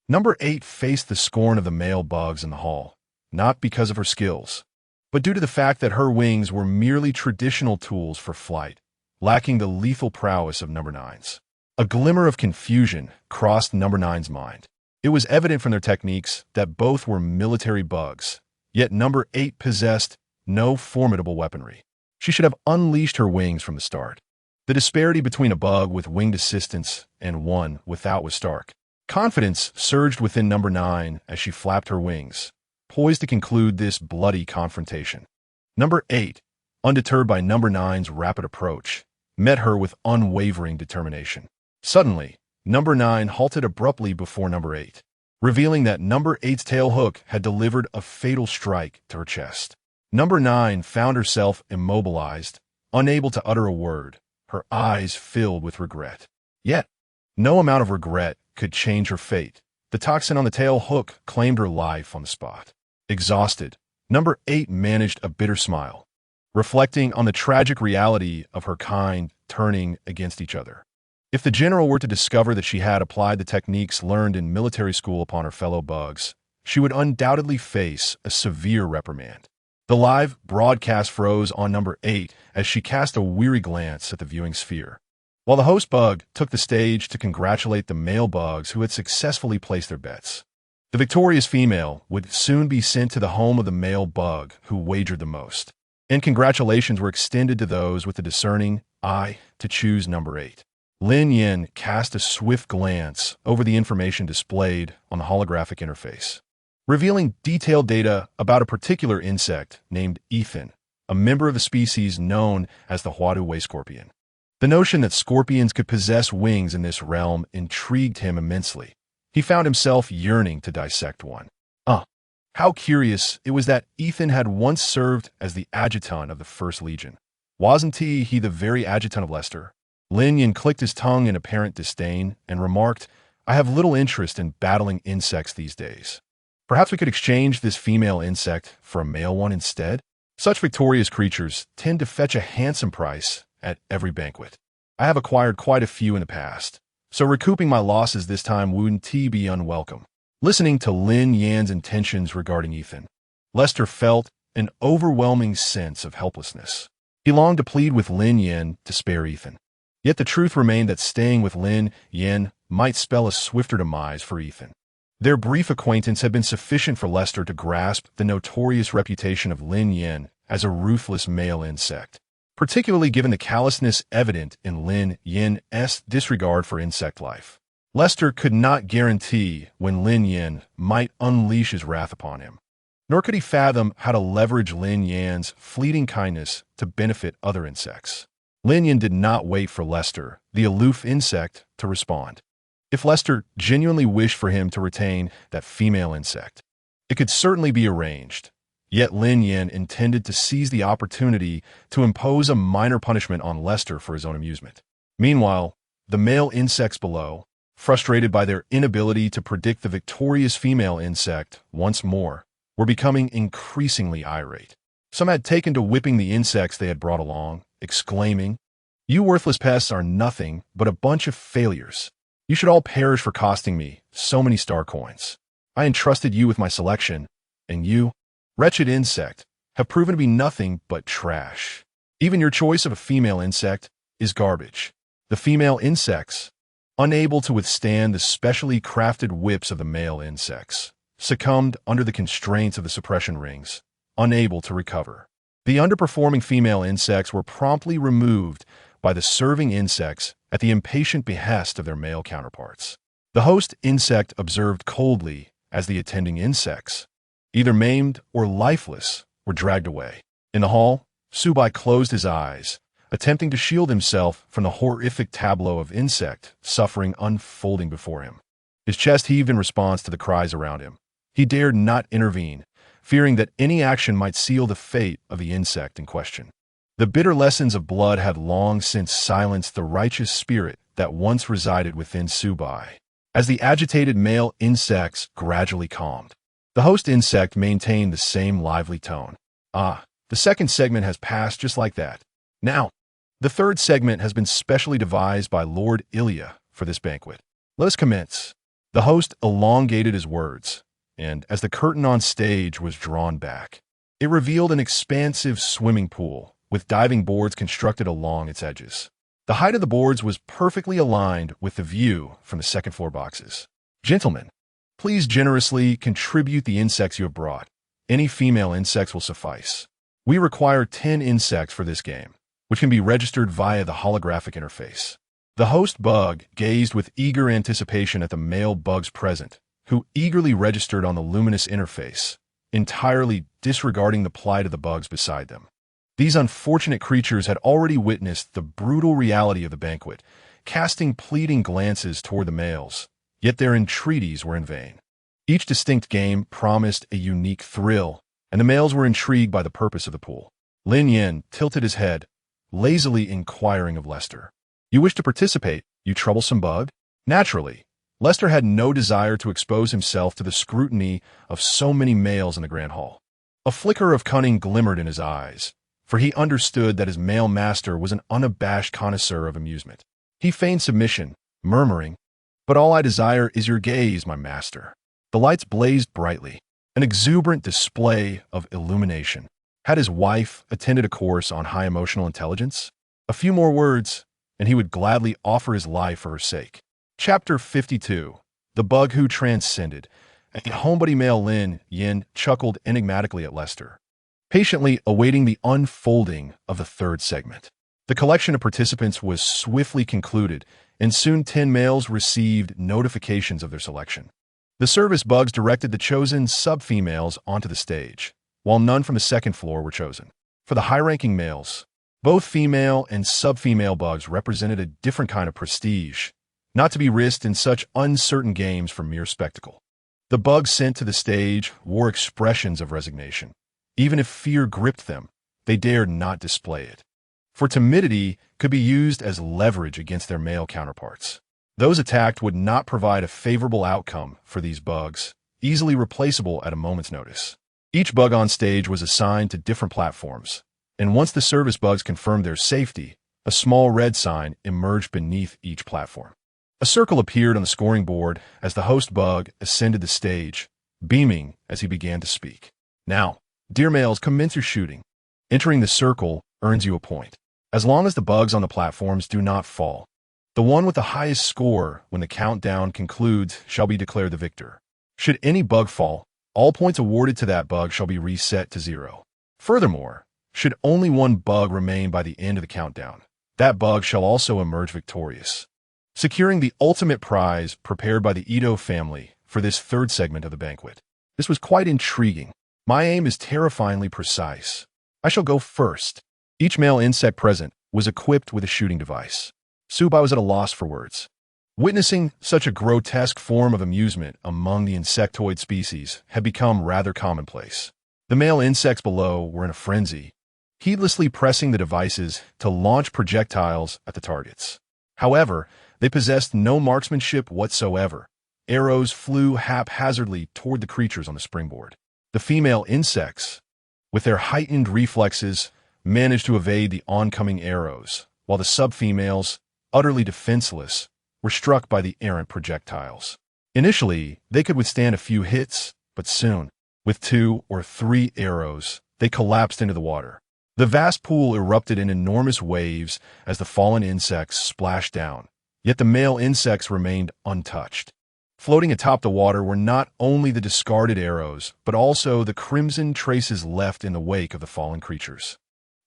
S1: Number 8 faced the scorn of the male bugs in the hall, not because of her skills, but due to the fact that her wings were merely traditional tools for flight, lacking the lethal prowess of Number 9's. A glimmer of confusion crossed Number 9's mind. It was evident from their techniques that both were military bugs, yet Number 8 possessed no formidable weaponry. She should have unleashed her wings from the start. The disparity between a bug with winged assistance and one without was stark. Confidence surged within Number 9 as she flapped her wings, poised to conclude this bloody confrontation. Number 8, undeterred by Number 9's rapid approach, met her with unwavering determination. Suddenly, Number 9 halted abruptly before Number 8, revealing that Number 8's tail hook had delivered a fatal strike to her chest. Number 9 found herself immobilized, unable to utter a word, her eyes filled with regret. Yet, no amount of regret could change her fate. The toxin on the tail hook claimed her life on the spot. Exhausted, Number 8 managed a bitter smile, reflecting on the tragic reality of her kind turning against each other. If the general were to discover that she had applied the techniques learned in military school upon her fellow bugs, she would undoubtedly face a severe reprimand. The live broadcast froze on Number 8 as she cast a weary glance at the viewing sphere, while the host bug took the stage to congratulate the male bugs who had successfully placed their bets. The victorious female would soon be sent to the home of the male bug who wagered the most, and congratulations were extended to those with the discerning eye to choose Number 8. Lin Yan cast a swift glance over the information displayed on the holographic interface, revealing detailed data about a particular insect named Ethan, a member of the species known as the Huaduwei scorpion. The notion that scorpions could possess wings in this realm intrigued him immensely. He found himself yearning to dissect one. How curious it was that Ethan had once served as the adjutant of the First Legion. Wasn't he the very adjutant of Lester? Lin Yan clicked his tongue in apparent disdain and remarked, "I have little interest in battling insects these days. Perhaps we could exchange this female insect for a male one instead? Such victorious creatures tend to fetch a handsome price at every banquet. I have acquired quite a few in the past, so recouping my losses this time wouldn't be unwelcome." Listening to Lin Yan's intentions regarding Ethan, Lester felt an overwhelming sense of helplessness. He longed to plead with Lin Yan to spare Ethan. Yet the truth remained that staying with Lin Yan might spell a swifter demise for Ethan. Their brief acquaintance had been sufficient for Lester to grasp the notorious reputation of Lin Yan as a ruthless male insect, particularly given the callousness evident in Lin Yan's disregard for insect life. Lester could not guarantee when Lin Yan might unleash his wrath upon him, nor could he fathom how to leverage Lin Yan's fleeting kindness to benefit other insects. Lin Yan did not wait for Lester, the aloof insect, to respond. If Lester genuinely wished for him to retain that female insect, it could certainly be arranged. Yet Lin Yan intended to seize the opportunity to impose a minor punishment on Lester for his own amusement. Meanwhile, the male insects below, frustrated by their inability to predict the victorious female insect once more, were becoming increasingly irate. Some had taken to whipping the insects they had brought along, exclaiming, "You worthless pests are nothing but a bunch of failures. You should all perish for costing me so many star coins. I entrusted you with my selection, and you, wretched insect, have proven to be nothing but trash." Even your choice of a female insect is garbage. The female insects, unable to withstand the specially crafted whips of the male insects, succumbed under the constraints of the suppression rings, unable to recover. The underperforming female insects were promptly removed by the serving insects at the impatient behest of their male counterparts. The host insect observed coldly as the attending insects, either maimed or lifeless, were dragged away. In the hall, Subai closed his eyes, attempting to shield himself from the horrific tableau of insect suffering unfolding before him. His chest heaved in response to the cries around him. He dared not intervene, fearing that any action might seal the fate of the insect in question. The bitter lessons of blood had long since silenced the righteous spirit that once resided within Subai. As the agitated male insects gradually calmed, the host insect maintained the same lively tone. The second segment has passed just like that. Now, the third segment has been specially devised by Lord Ilya for this banquet. Let us commence. The host elongated his words, and as the curtain on stage was drawn back, it revealed an expansive swimming pool with diving boards constructed along its edges. The height of the boards was perfectly aligned with the view from the second-floor boxes. Gentlemen, please generously contribute the insects you have brought. Any female insects will suffice. We require 10 insects for this game, which can be registered via the holographic interface. The host bug gazed with eager anticipation at the male bugs present, who eagerly registered on the luminous interface, entirely disregarding the plight of the bugs beside them. These unfortunate creatures had already witnessed the brutal reality of the banquet, casting pleading glances toward the males, yet their entreaties were in vain. Each distinct game promised a unique thrill, and the males were intrigued by the purpose of the pool. Lin Yan tilted his head, lazily inquiring of Lester. "You wish to participate, you troublesome bug?" Naturally, Lester had no desire to expose himself to the scrutiny of so many males in the grand hall. A flicker of cunning glimmered in his eyes, for he understood that his male master was an unabashed connoisseur of amusement. He feigned submission, murmuring, "But all I desire is your gaze, my master." The lights blazed brightly, an exuberant display of illumination. Had his wife attended a course on high emotional intelligence? A few more words, and he would gladly offer his life for her sake. Chapter 52. The Bug Who Transcended. And homebody male Lin Yan chuckled enigmatically at Lester, patiently awaiting the unfolding of the third segment. The collection of participants was swiftly concluded, and soon 10 males received notifications of their selection. The service bugs directed the chosen sub-females onto the stage, while none from the second floor were chosen. For the high-ranking males, both female and sub-female bugs represented a different kind of prestige, not to be risked in such uncertain games for mere spectacle. The bugs sent to the stage wore expressions of resignation. Even if fear gripped them, they dared not display it. For timidity could be used as leverage against their male counterparts. Those attacked would not provide a favorable outcome for these bugs, easily replaceable at a moment's notice. Each bug on stage was assigned to different platforms, and once the service bugs confirmed their safety, a small red sign emerged beneath each platform. A circle appeared on the scoring board as the host bug ascended the stage, beaming as he began to speak. "Now, dear males, commence your shooting. Entering the circle earns you a point, as long as the bugs on the platforms do not fall. The one with the highest score when the countdown concludes shall be declared the victor. Should any bug fall, all points awarded to that bug shall be reset to 0. Furthermore, should only one bug remain by the end of the countdown, that bug shall also emerge victorious, securing the ultimate prize prepared by the Ito family for this third segment of the banquet. This was quite intriguing. My aim is terrifyingly precise. I shall go first." Each male insect present was equipped with a shooting device. Subai was at a loss for words. Witnessing such a grotesque form of amusement among the insectoid species had become rather commonplace. The male insects below were in a frenzy, heedlessly pressing the devices to launch projectiles at the targets. However, they possessed no marksmanship whatsoever. Arrows flew haphazardly toward the creatures on the springboard. The female insects, with their heightened reflexes, managed to evade the oncoming arrows, while the sub-females, utterly defenseless, were struck by the errant projectiles. Initially, they could withstand a few hits, but soon, with 2 or 3 arrows, they collapsed into the water. The vast pool erupted in enormous waves as the fallen insects splashed down, yet the male insects remained untouched. Floating atop the water were not only the discarded arrows, but also the crimson traces left in the wake of the fallen creatures.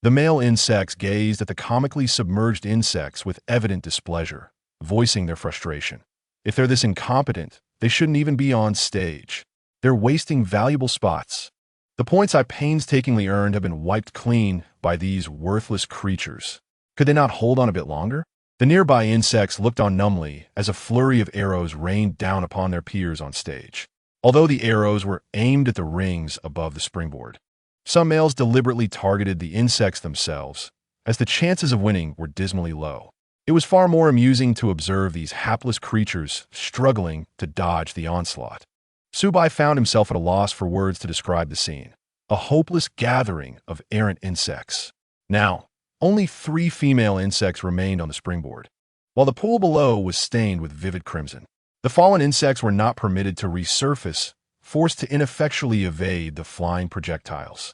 S1: The male insects gazed at the comically submerged insects with evident displeasure, voicing their frustration. If they're this incompetent, they shouldn't even be on stage. They're wasting valuable spots. The points I painstakingly earned have been wiped clean by these worthless creatures. Could they not hold on a bit longer? The nearby insects looked on numbly as a flurry of arrows rained down upon their peers on stage. Although the arrows were aimed at the rings above the springboard, some males deliberately targeted the insects themselves, as the chances of winning were dismally low. It was far more amusing to observe these hapless creatures struggling to dodge the onslaught. Subai found himself at a loss for words to describe the scene. A hopeless gathering of errant insects. Now, only 3 female insects remained on the springboard, while the pool below was stained with vivid crimson. The fallen insects were not permitted to resurface, forced to ineffectually evade the flying projectiles.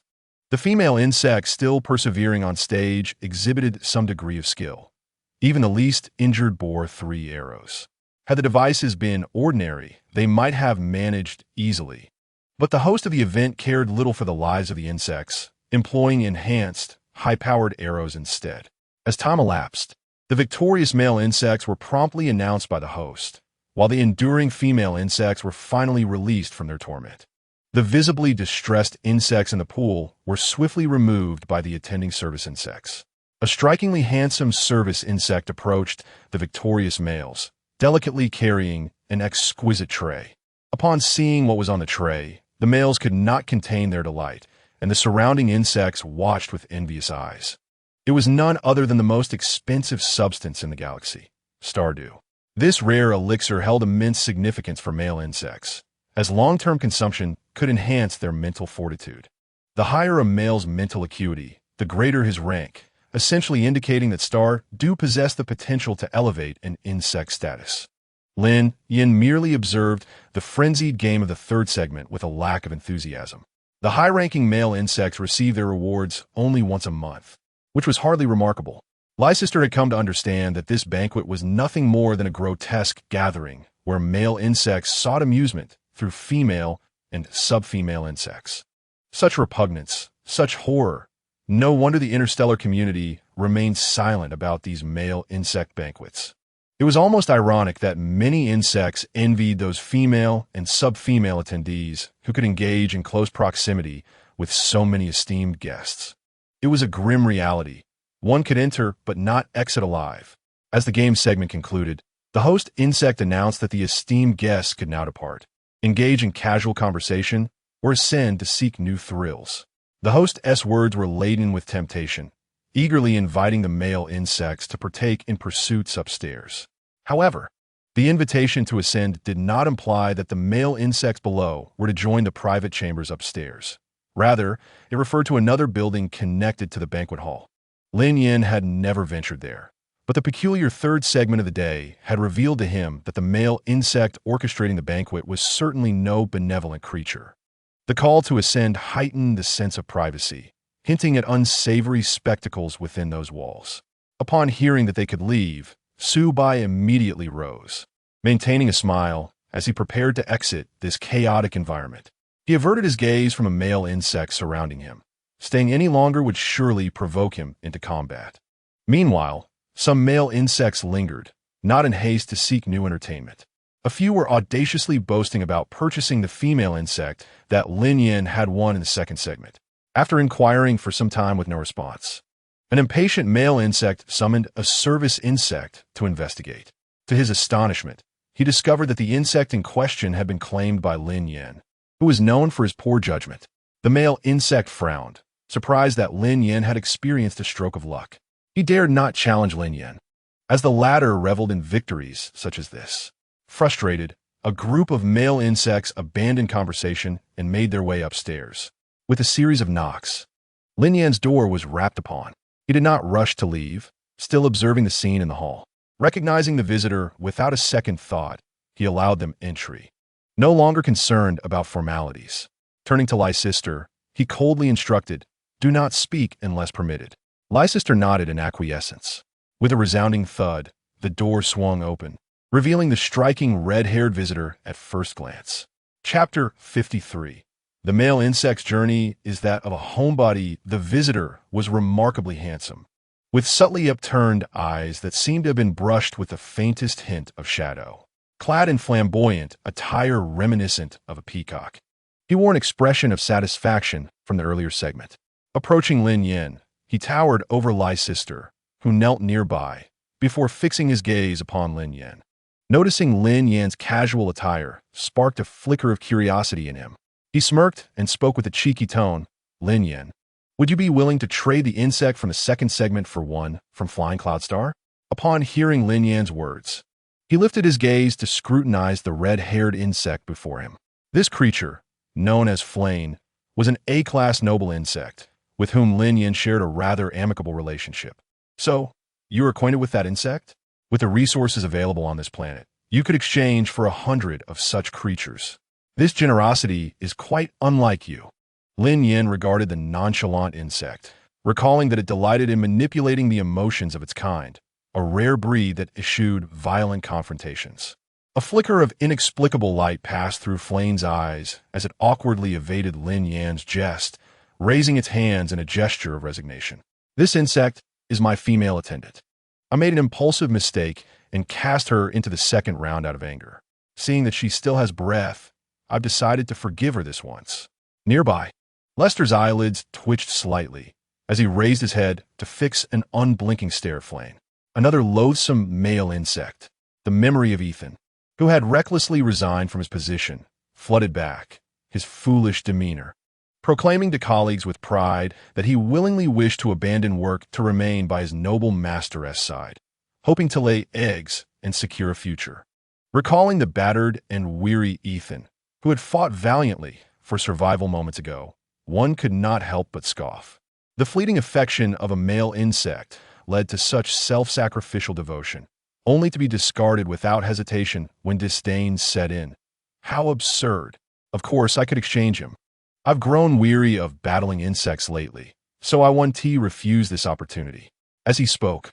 S1: The female insects, still persevering on stage, exhibited some degree of skill. Even the least injured bore 3 arrows. Had the devices been ordinary, they might have managed easily. But the host of the event cared little for the lives of the insects, employing enhanced, high-powered arrows instead. As time elapsed, the victorious male insects were promptly announced by the host, while the enduring female insects were finally released from their torment. The visibly distressed insects in the pool were swiftly removed by the attending service insects. A strikingly handsome service insect approached the victorious males, delicately carrying an exquisite tray. Upon seeing what was on the tray, the males could not contain their delight, and the surrounding insects watched with envious eyes. It was none other than the most expensive substance in the galaxy, Stardew. This rare elixir held immense significance for male insects, as long-term consumption could enhance their mental fortitude. The higher a male's mental acuity, the greater his rank, essentially indicating that Stardew possessed the potential to elevate an insect status. Lin Yan merely observed the frenzied game of the 3rd segment with a lack of enthusiasm. The high-ranking male insects received their rewards only once a month, which was hardly remarkable. Leicester had come to understand that this banquet was nothing more than a grotesque gathering where male insects sought amusement through female and sub-female insects. Such repugnance, such horror. No wonder the interstellar community remained silent about these male insect banquets. It was almost ironic that many insects envied those female and sub-female attendees who could engage in close proximity with so many esteemed guests. It was a grim reality. One could enter but not exit alive. As the game segment concluded, the host insect announced that the esteemed guests could now depart, engage in casual conversation, or ascend to seek new thrills. The host's words were laden with temptation, eagerly inviting the male insects to partake in pursuits upstairs. However, the invitation to ascend did not imply that the male insects below were to join the private chambers upstairs. Rather, it referred to another building connected to the banquet hall. Lin Yan had never ventured there, but the peculiar 3rd segment of the day had revealed to him that the male insect orchestrating the banquet was certainly no benevolent creature. The call to ascend heightened the sense of privacy, hinting at unsavory spectacles within those walls. Upon hearing that they could leave, Subai immediately rose, maintaining a smile as he prepared to exit this chaotic environment. He averted his gaze from a male insect surrounding him. Staying any longer would surely provoke him into combat. Meanwhile, some male insects lingered, not in haste to seek new entertainment. A few were audaciously boasting about purchasing the female insect that Lin Yan had won in the 2nd segment. After inquiring for some time with no response, an impatient male insect summoned a service insect to investigate. To his astonishment, he discovered that the insect in question had been claimed by Lin Yan, who was known for his poor judgment. The male insect frowned, surprised that Lin Yan had experienced a stroke of luck. He dared not challenge Lin Yan, as the latter reveled in victories such as this. Frustrated, a group of male insects abandoned conversation and made their way upstairs. With a series of knocks, Lin Yan's door was rapped upon. He did not rush to leave, still observing the scene in the hall. Recognizing the visitor without a second thought, he allowed them entry, no longer concerned about formalities. Turning to Leicester, he coldly instructed, Do not speak unless permitted. Leicester nodded in acquiescence. With a resounding thud, the door swung open, revealing the striking red-haired visitor at first glance. Chapter 53. The male insect's journey is that of a homebody. The visitor was remarkably handsome, with subtly upturned eyes that seemed to have been brushed with the faintest hint of shadow. Clad in flamboyant attire reminiscent of a peacock, he wore an expression of satisfaction from the earlier segment. Approaching Lin Yan, he towered over Leicester, who knelt nearby, before fixing his gaze upon Lin Yan. Noticing Lin Yan's casual attire sparked a flicker of curiosity in him. He smirked and spoke with a cheeky tone. Lin Yan, would you be willing to trade the insect from the second segment for one from Flying Cloud Star? Upon hearing Lin Yan's words, he lifted his gaze to scrutinize the red-haired insect before him. This creature, known as Flane, was an A-class noble insect, with whom Lin Yan shared a rather amicable relationship. So, you are acquainted with that insect? With the resources available on this planet, you could exchange for 100 of such creatures. This generosity is quite unlike you. Lin Yan regarded the nonchalant insect, recalling that it delighted in manipulating the emotions of its kind, a rare breed that eschewed violent confrontations. A flicker of inexplicable light passed through Flane's eyes as it awkwardly evaded Lin Yan's jest, raising its hands in a gesture of resignation. This insect is my female attendant. I made an impulsive mistake and cast her into the second round out of anger. Seeing that she still has breath, I've decided to forgive her this once. Nearby, Lester's eyelids twitched slightly as he raised his head to fix an unblinking stare at Flane. Another loathsome male insect, the memory of Ethan, who had recklessly resigned from his position, flooded back, his foolish demeanor, proclaiming to colleagues with pride that he willingly wished to abandon work to remain by his noble master's side, hoping to lay eggs and secure a future. Recalling the battered and weary Ethan, who had fought valiantly for survival moments ago, one could not help but scoff. The fleeting affection of a male insect led to such self-sacrificial devotion, only to be discarded without hesitation when disdain set in. How absurd. Of course, I could exchange him. I've grown weary of battling insects lately, so I want to refuse this opportunity. As he spoke,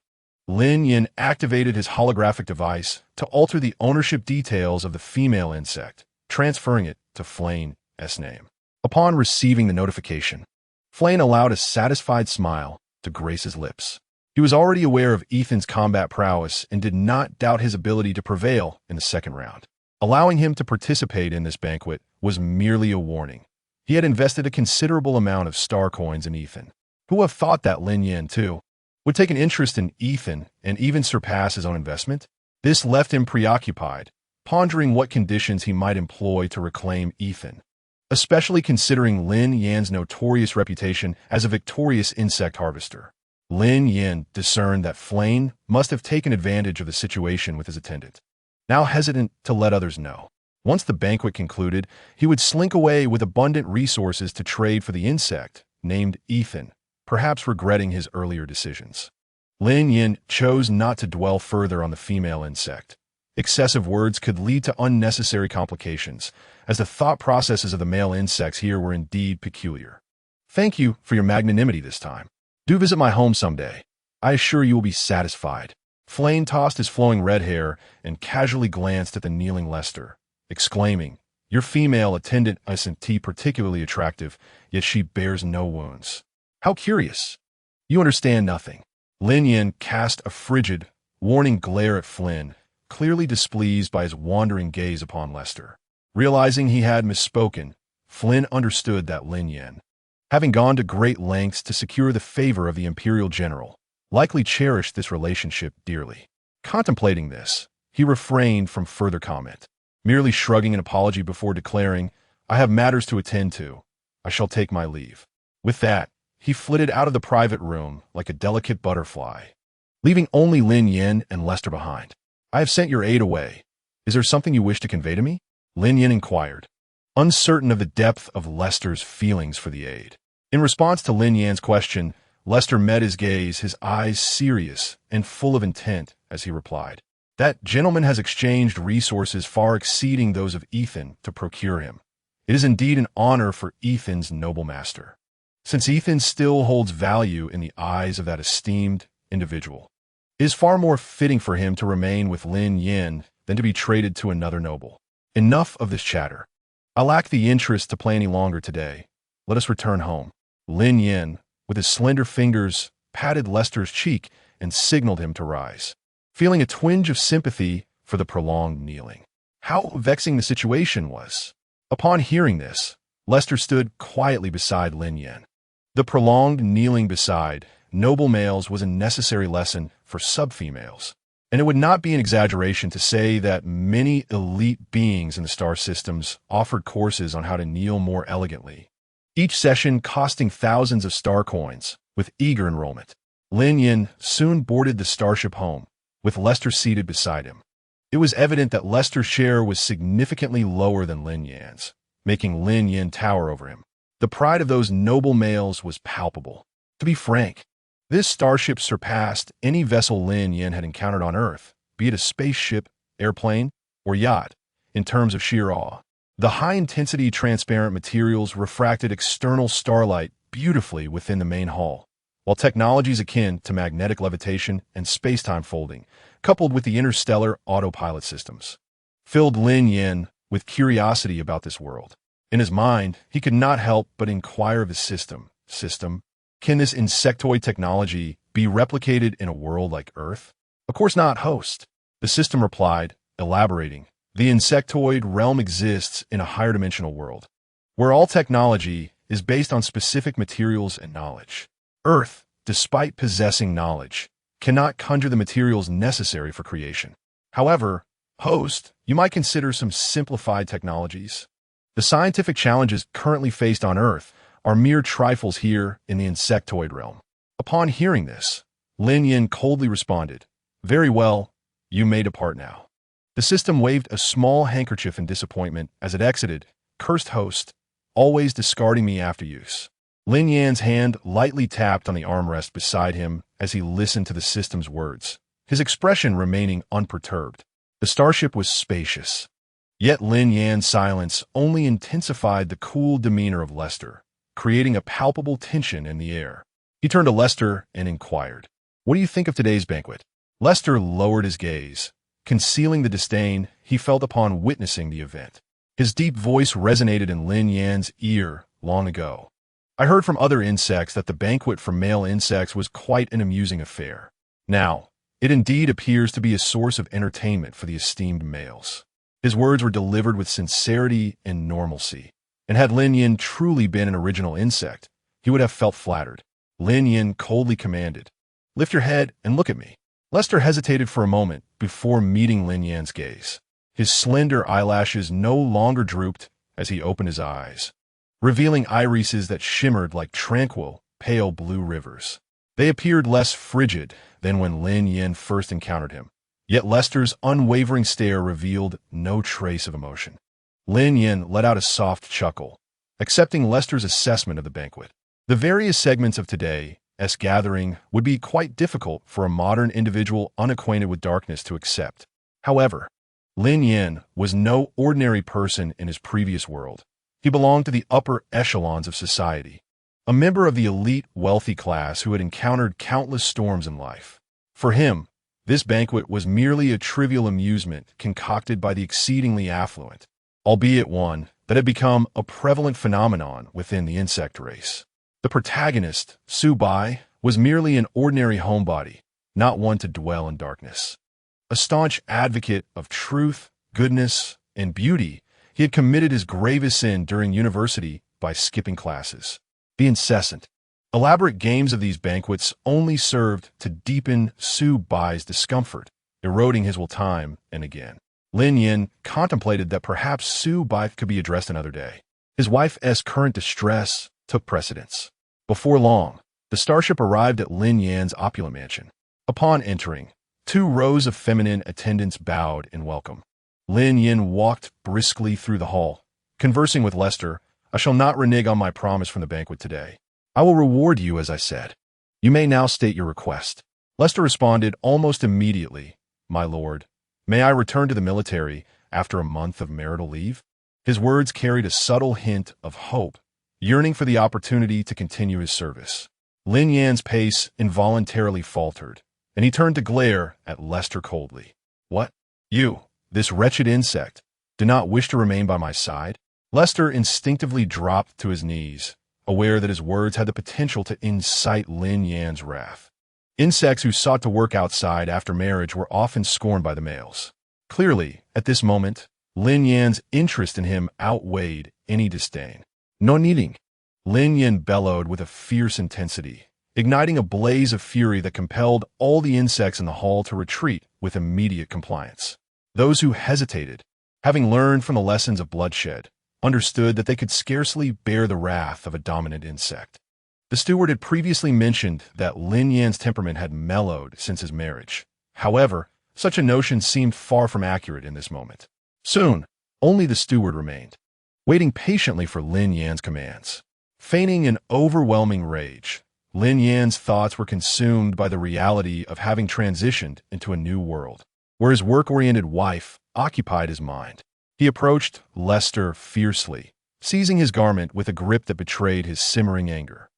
S1: Lin Yan activated his holographic device to alter the ownership details of the female insect, transferring it to Flane's name. Upon receiving the notification, Flane allowed a satisfied smile to grace his lips. He was already aware of Ethan's combat prowess and did not doubt his ability to prevail in the second round. Allowing him to participate in this banquet was merely a warning. He had invested a considerable amount of star coins in Ethan. Who would have thought that Lin Yan, too, would take an interest in Ethan and even surpass his own investment? This left him preoccupied, pondering what conditions he might employ to reclaim Ethan, especially considering Lin Yan's notorious reputation as a victorious insect harvester. Lin Yan discerned that Flane must have taken advantage of the situation with his attendant, now hesitant to let others know. Once the banquet concluded, he would slink away with abundant resources to trade for the insect, named Ethan, perhaps regretting his earlier decisions. Lin Yan chose not to dwell further on the female insect. Excessive words could lead to unnecessary complications, as the thought processes of the male insects here were indeed peculiar. Thank you for your magnanimity this time. Do visit my home someday. I assure you will be satisfied. Flane tossed his flowing red hair and casually glanced at the kneeling Lester, exclaiming, Your female attendant isn't particularly attractive, yet she bears no wounds. How curious. You understand nothing. Lin Yan cast a frigid, warning glare at Flynn, clearly displeased by his wandering gaze upon Lester. Realizing he had misspoken, Flynn understood that Lin Yan, having gone to great lengths to secure the favor of the Imperial General, likely cherished this relationship dearly. Contemplating this, he refrained from further comment, merely shrugging an apology before declaring, I have matters to attend to. I shall take my leave. With that, he flitted out of the private room like a delicate butterfly, leaving only Lin Yan and Lester behind. I have sent your aide away. Is there something you wish to convey to me? Lin Yan inquired, uncertain of the depth of Lester's feelings for the aide. In response to Lin Yan's question, Lester met his gaze, his eyes serious and full of intent, as he replied, That gentleman has exchanged resources far exceeding those of Ethan to procure him. It is indeed an honor for Ethan's noble master. since Ethan still holds value in the eyes of that esteemed individual. It is far more fitting for him to remain with Lin Yan than to be traded to another noble. Enough of this chatter. I lack the interest to play any longer today. Let us return home. Lin Yan, with his slender fingers, patted Lester's cheek and signaled him to rise, feeling a twinge of sympathy for the prolonged kneeling. How vexing the situation was. Upon hearing this, Lester stood quietly beside Lin Yan. The prolonged kneeling beside noble males was a necessary lesson for sub-females, and it would not be an exaggeration to say that many elite beings in the star systems offered courses on how to kneel more elegantly, each session costing thousands of star coins, with eager enrollment. Lin Yan soon boarded the starship home, with Lester seated beside him. It was evident that Lester's share was significantly lower than Lin Yan's, making Lin Yan tower over him. The pride of those noble males was palpable. To be frank, this starship surpassed any vessel Lin Yan had encountered on Earth, be it a spaceship, airplane, or yacht, in terms of sheer awe. The high-intensity transparent materials refracted external starlight beautifully within the main hall, while technologies akin to magnetic levitation and space-time folding, coupled with the interstellar autopilot systems, filled Lin Yan with curiosity about this world. In his mind, he could not help but inquire of the system. Can this insectoid technology be replicated in a world like Earth? Of course not, host. The system replied, elaborating. The insectoid realm exists in a higher dimensional world, where all technology is based on specific materials and knowledge. Earth, despite possessing knowledge, cannot conjure the materials necessary for creation. However, host, you might consider some simplified technologies. The scientific challenges currently faced on Earth are mere trifles here in the insectoid realm. Upon hearing this, Lin Yan coldly responded, very well, you may depart now. The system waved a small handkerchief in disappointment as it exited, cursed host, always discarding me after use. Lin Yan's hand lightly tapped on the armrest beside him as he listened to the system's words, his expression remaining unperturbed. The starship was spacious, yet Lin Yan's silence only intensified the cool demeanor of Lester, creating a palpable tension in the air. He turned to Lester and inquired, what do you think of today's banquet? Lester lowered his gaze, concealing the disdain he felt upon witnessing the event. His deep voice resonated in Lin Yan's ear long ago. I heard from other insects that the banquet for male insects was quite an amusing affair. Now, it indeed appears to be a source of entertainment for the esteemed males. His words were delivered with sincerity and normalcy, and had Lin Yan truly been an original insect, he would have felt flattered. Lin Yan coldly commanded, lift your head and look at me. Lester hesitated for a moment before meeting Lin Yan's gaze. His slender eyelashes no longer drooped as he opened his eyes, revealing irises that shimmered like tranquil, pale blue rivers. They appeared less frigid than when Lin Yan first encountered him, yet Lester's unwavering stare revealed no trace of emotion. Lin Yan let out a soft chuckle, accepting Lester's assessment of the banquet. The various segments of today's gathering would be quite difficult for a modern individual unacquainted with darkness to accept. However, Lin Yan was no ordinary person in his previous world. He belonged to the upper echelons of society, a member of the elite wealthy class who had encountered countless storms in life. For him, this banquet was merely a trivial amusement concocted by the exceedingly affluent, albeit one that had become a prevalent phenomenon within the insect race. The protagonist, Su Bai, was merely an ordinary homebody, not one to dwell in darkness. A staunch advocate of truth, goodness, and beauty, he had committed his gravest sin during university by skipping classes. The incessant, elaborate games of these banquets only served to deepen Su Bai's discomfort, eroding his will time and again. Lin Yan contemplated that perhaps Su Bai could be addressed another day. His wife's current distress took precedence. Before long, the starship arrived at Lin Yan's opulent mansion. Upon entering, 2 rows of feminine attendants bowed in welcome. Lin Yan walked briskly through the hall, conversing with Lester. I shall not renege on my promise from the banquet today. I will reward you as I said. You may now state your request. Lester responded almost immediately, my lord. May I return to the military after a month of marital leave? His words carried a subtle hint of hope, yearning for the opportunity to continue his service. Lin Yan's pace involuntarily faltered, and he turned to glare at Lester coldly. "What? You, this wretched insect, do not wish to remain by my side?" Lester instinctively dropped to his knees, aware that his words had the potential to incite Lin Yan's wrath. Insects who sought to work outside after marriage were often scorned by the males. Clearly, at this moment, Lin Yan's interest in him outweighed any disdain. "No needing," Lin Yan bellowed with a fierce intensity, igniting a blaze of fury that compelled all the insects in the hall to retreat with immediate compliance. Those who hesitated, having learned from the lessons of bloodshed, understood that they could scarcely bear the wrath of a dominant insect. The steward had previously mentioned that Lin Yan's temperament had mellowed since his marriage. However, such a notion seemed far from accurate in this moment. Soon, only the steward remained, waiting patiently for Lin Yan's commands. Feigning an overwhelming rage, Lin Yan's thoughts were consumed by the reality of having transitioned into a new world, where his work-oriented wife occupied his mind. He approached Lester fiercely, seizing his garment with a grip that betrayed his simmering anger.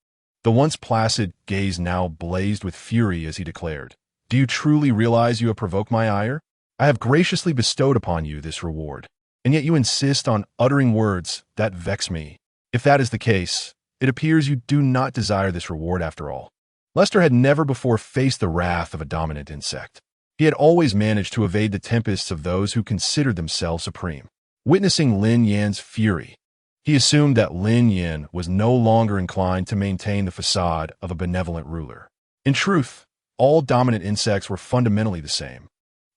S1: The once placid gaze now blazed with fury as he declared, "Do you truly realize you have provoked my ire? I have graciously bestowed upon you this reward, and yet you insist on uttering words that vex me. If that is the case, it appears you do not desire this reward after all." Lester had never before faced the wrath of a dominant insect. He had always managed to evade the tempests of those who considered themselves supreme. Witnessing Lin Yan's fury, he assumed that Lin Yan was no longer inclined to maintain the facade of a benevolent ruler. In truth, all dominant insects were fundamentally the same.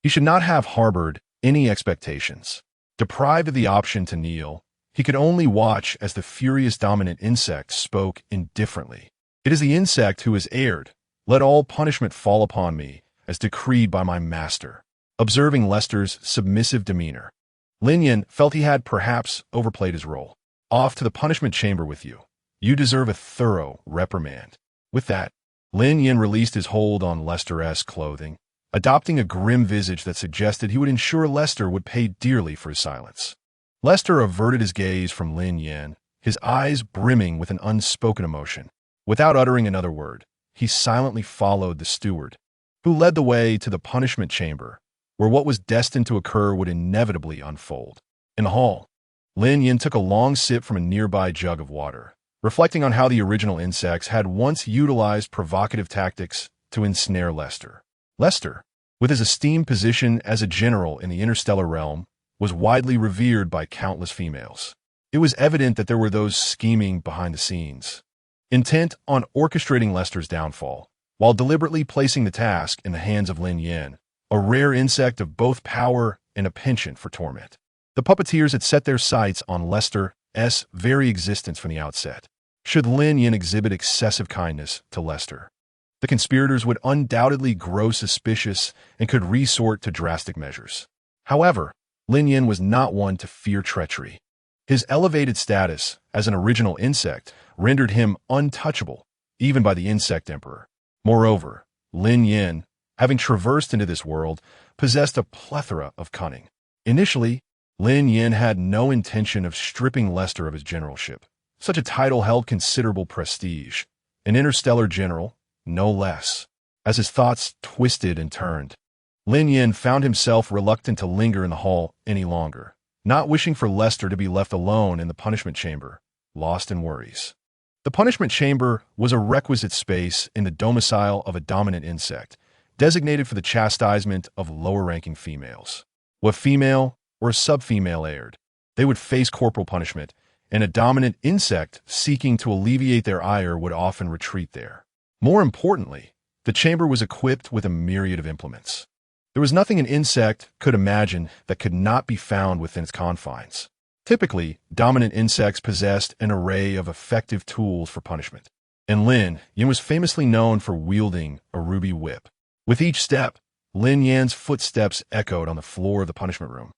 S1: He should not have harbored any expectations. Deprived of the option to kneel, he could only watch as the furious dominant insect spoke indifferently. "It is the insect who has erred. Let all punishment fall upon me, as decreed by my master." Observing Lester's submissive demeanor, Lin Yan felt he had perhaps overplayed his role. "Off to the punishment chamber with you. You deserve a thorough reprimand." With that, Lin Yan released his hold on Lester's clothing, adopting a grim visage that suggested he would ensure Lester would pay dearly for his silence. Lester averted his gaze from Lin Yan, his eyes brimming with an unspoken emotion. Without uttering another word, he silently followed the steward, who led the way to the punishment chamber, where what was destined to occur would inevitably unfold. In the hall, Lin Yan took a long sip from a nearby jug of water, reflecting on how the original insects had once utilized provocative tactics to ensnare Lester. Lester, with his esteemed position as a general in the interstellar realm, was widely revered by countless females. It was evident that there were those scheming behind the scenes, intent on orchestrating Lester's downfall, while deliberately placing the task in the hands of Lin Yan, a rare insect of both power and a penchant for torment. The puppeteers had set their sights on Lester's very existence from the outset. Should Lin Yan exhibit excessive kindness to Lester, the conspirators would undoubtedly grow suspicious and could resort to drastic measures. However, Lin Yan was not one to fear treachery. His elevated status as an original insect rendered him untouchable, even by the insect emperor. Moreover, Lin Yan, having traversed into this world, possessed a plethora of cunning. Initially, Lin Yan had no intention of stripping Lester of his generalship. Such a title held considerable prestige. An interstellar general, no less. As his thoughts twisted and turned, Lin Yan found himself reluctant to linger in the hall any longer, not wishing for Lester to be left alone in the punishment chamber, lost in worries. The punishment chamber was a requisite space in the domicile of a dominant insect, designated for the chastisement of lower-ranking females. What female or a sub-female erred, they would face corporal punishment, and a dominant insect seeking to alleviate their ire would often retreat there. More importantly, the chamber was equipped with a myriad of implements. There was nothing an insect could imagine that could not be found within its confines. Typically, dominant insects possessed an array of effective tools for punishment, and Lin Yan was famously known for wielding a ruby whip. With each step, Lin Yan's footsteps echoed on the floor of the punishment room,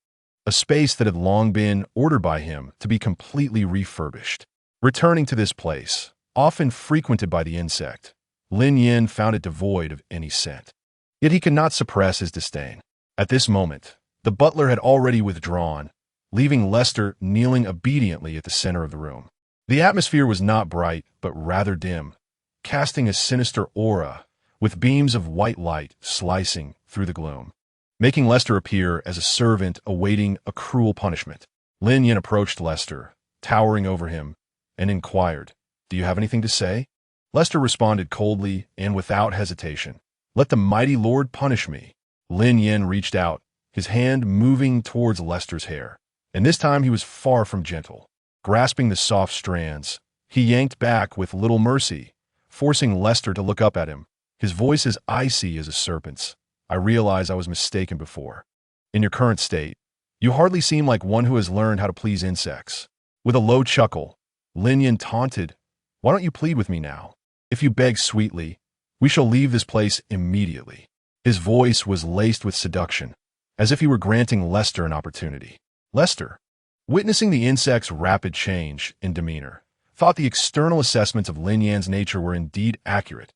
S1: a space that had long been ordered by him to be completely refurbished. Returning to this place, often frequented by the insect, Lin Yan found it devoid of any scent. Yet he could not suppress his disdain. At this moment, the butler had already withdrawn, leaving Lester kneeling obediently at the center of the room. The atmosphere was not bright, but rather dim, casting a sinister aura, with beams of white light slicing through the gloom, making Lester appear as a servant awaiting a cruel punishment. Lin Yan approached Lester, towering over him, and inquired, "Do you have anything to say?" Lester responded coldly and without hesitation, "Let the mighty Lord punish me." Lin Yan reached out, his hand moving towards Lester's hair, and this time he was far from gentle. Grasping the soft strands, he yanked back with little mercy, forcing Lester to look up at him, his voice as icy as a serpent's. "I realize I was mistaken before. In your current state, you hardly seem like one who has learned how to please insects." With a low chuckle, Lin Yan taunted, "Why don't you plead with me now? If you beg sweetly, we shall leave this place immediately." His voice was laced with seduction, as if he were granting Lester an opportunity. Lester, witnessing the insect's rapid change in demeanor, thought the external assessments of Lin Yan's nature were indeed accurate.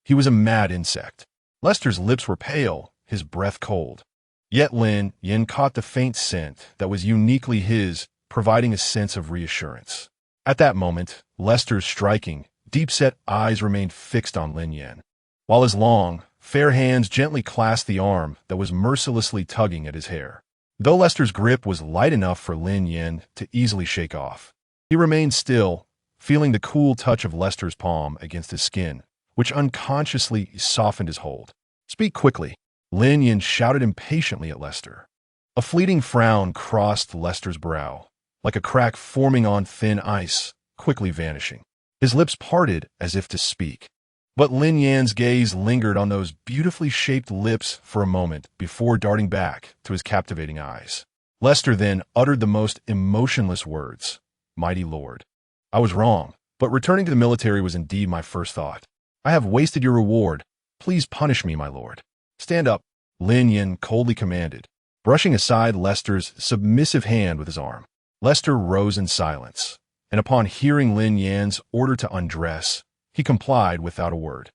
S1: He was a mad insect. Lester's lips were pale, his breath cold. Yet Lin Yan caught the faint scent that was uniquely his, providing a sense of reassurance. At that moment, Lester's striking, deep-set eyes remained fixed on Lin Yan, while his long, fair hands gently clasped the arm that was mercilessly tugging at his hair. Though Lester's grip was light enough for Lin Yan to easily shake off, he remained still, feeling the cool touch of Lester's palm against his skin, which unconsciously softened his hold. "Speak quickly," Lin Yan shouted impatiently at Lester. A fleeting frown crossed Lester's brow, like a crack forming on thin ice, quickly vanishing. His lips parted as if to speak, but Lin Yan's gaze lingered on those beautifully shaped lips for a moment before darting back to his captivating eyes. Lester then uttered the most emotionless words, "Mighty Lord, I was wrong, but returning to the military was indeed my first thought. I have wasted your reward. Please punish me, my lord." "Stand up," Lin Yan coldly commanded, brushing aside Lester's submissive hand with his arm. Lester rose in silence, and upon hearing Lin Yan's order to undress, he complied without a word.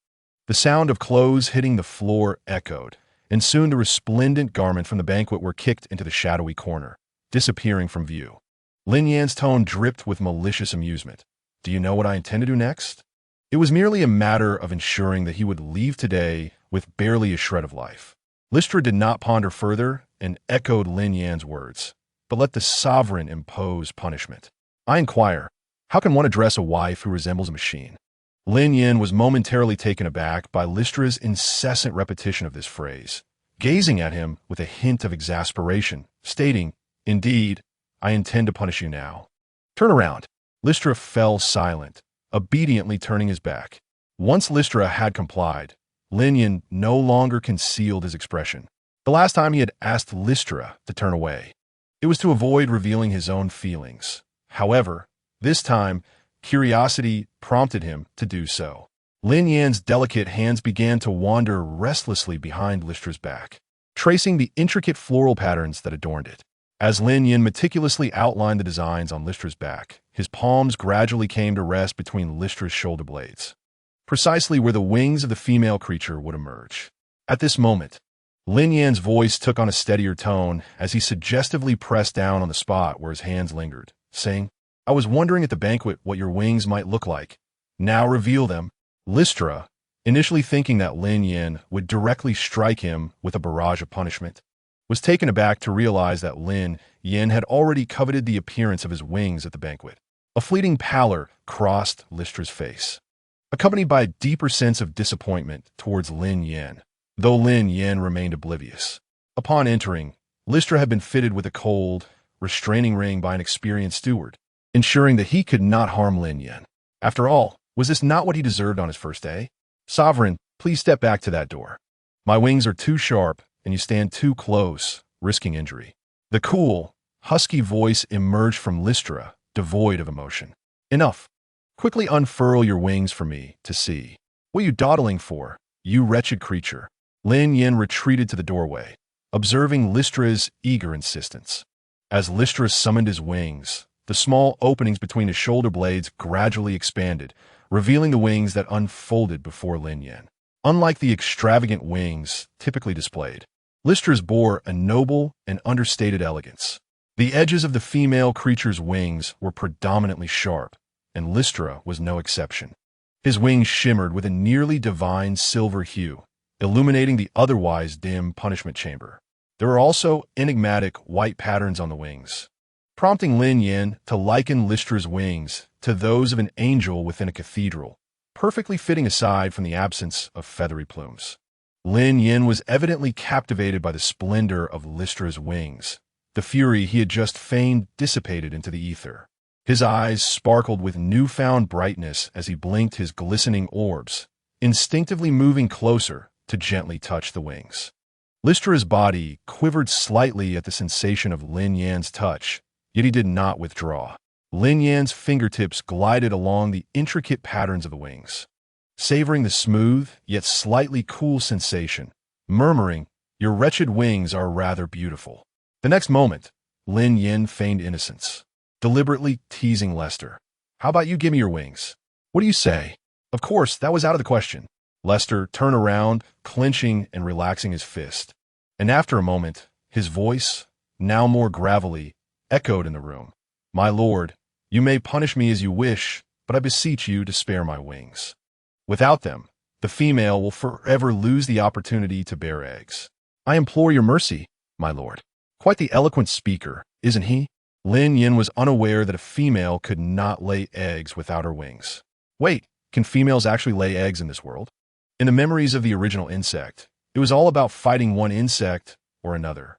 S1: The sound of clothes hitting the floor echoed, and soon the resplendent garments from the banquet were kicked into the shadowy corner, disappearing from view. Lin Yan's tone dripped with malicious amusement. "Do you know what I intend to do next?" It was merely a matter of ensuring that he would leave today with barely a shred of life. Lystra did not ponder further and echoed Lin Yan's words, "But let the sovereign impose punishment." "I inquire, how can one address a wife who resembles a machine?" Lin Yan was momentarily taken aback by Lystra's incessant repetition of this phrase, gazing at him with a hint of exasperation, stating, "Indeed, I intend to punish you now." "Turn around." Lystra fell silent, obediently turning his back. Once Lystra had complied, Lin Yan no longer concealed his expression. The last time he had asked Lystra to turn away, it was to avoid revealing his own feelings. However, this time, curiosity prompted him to do so. Lin Yan's delicate hands began to wander restlessly behind Lystra's back, tracing the intricate floral patterns that adorned it. As Lin Yan meticulously outlined the designs on Lystra's back, his palms gradually came to rest between Lystra's shoulder blades, precisely where the wings of the female creature would emerge. At this moment, Lin Yan's voice took on a steadier tone as he suggestively pressed down on the spot where his hands lingered, saying, "I was wondering at the banquet what your wings might look like. Now reveal them." Lystra, initially thinking that Lin Yan would directly strike him with a barrage of punishment, was taken aback to realize that Lin Yan had already coveted the appearance of his wings at the banquet. A fleeting pallor crossed Lystra's face, accompanied by a deeper sense of disappointment towards Lin Yan, though Lin Yan remained oblivious. Upon entering, Lystra had been fitted with a cold, restraining ring by an experienced steward, ensuring that he could not harm Lin Yan. After all, was this not what he deserved on his first day? "Sovereign, please step back to that door. My wings are too sharp, and you stand too close, risking injury." The cool, husky voice emerged from Lystra, devoid of emotion. "Enough. Quickly unfurl your wings for me to see. What are you dawdling for, you wretched creature?" Lin Yan retreated to the doorway, observing Lystra's eager insistence. As Lystra summoned his wings, the small openings between his shoulder blades gradually expanded, revealing the wings that unfolded before Lin Yan. Unlike the extravagant wings typically displayed, Lystra's bore a noble and understated elegance. The edges of the female creature's wings were predominantly sharp, and Lystra was no exception. His wings shimmered with a nearly divine silver hue, illuminating the otherwise dim punishment chamber. There were also enigmatic white patterns on the wings, prompting Lin Yan to liken Lystra's wings to those of an angel within a cathedral, perfectly fitting aside from the absence of feathery plumes. Lin Yan was evidently captivated by the splendor of Lystra's wings. The fury he had just feigned dissipated into the ether. His eyes sparkled with newfound brightness as he blinked his glistening orbs, instinctively moving closer to gently touch the wings. Lystra's body quivered slightly at the sensation of Lin Yan's touch, yet he did not withdraw. Lin Yan's fingertips glided along the intricate patterns of the wings, savoring the smooth yet slightly cool sensation, murmuring, "Your wretched wings are rather beautiful." The next moment, Lin Yan feigned innocence, deliberately teasing Lester. "How about you give me your wings? What do you say?" Of course, that was out of the question. Lester turned around, clenching and relaxing his fist. And after a moment, his voice, now more gravelly, echoed in the room. "My lord, you may punish me as you wish, but I beseech you to spare my wings. Without them, the female will forever lose the opportunity to bear eggs. I implore your mercy, my lord." Quite the eloquent speaker, isn't he? Lin Yan was unaware that a female could not lay eggs without her wings. Wait, can females actually lay eggs in this world? In the memories of the original insect, it was all about fighting one insect or another,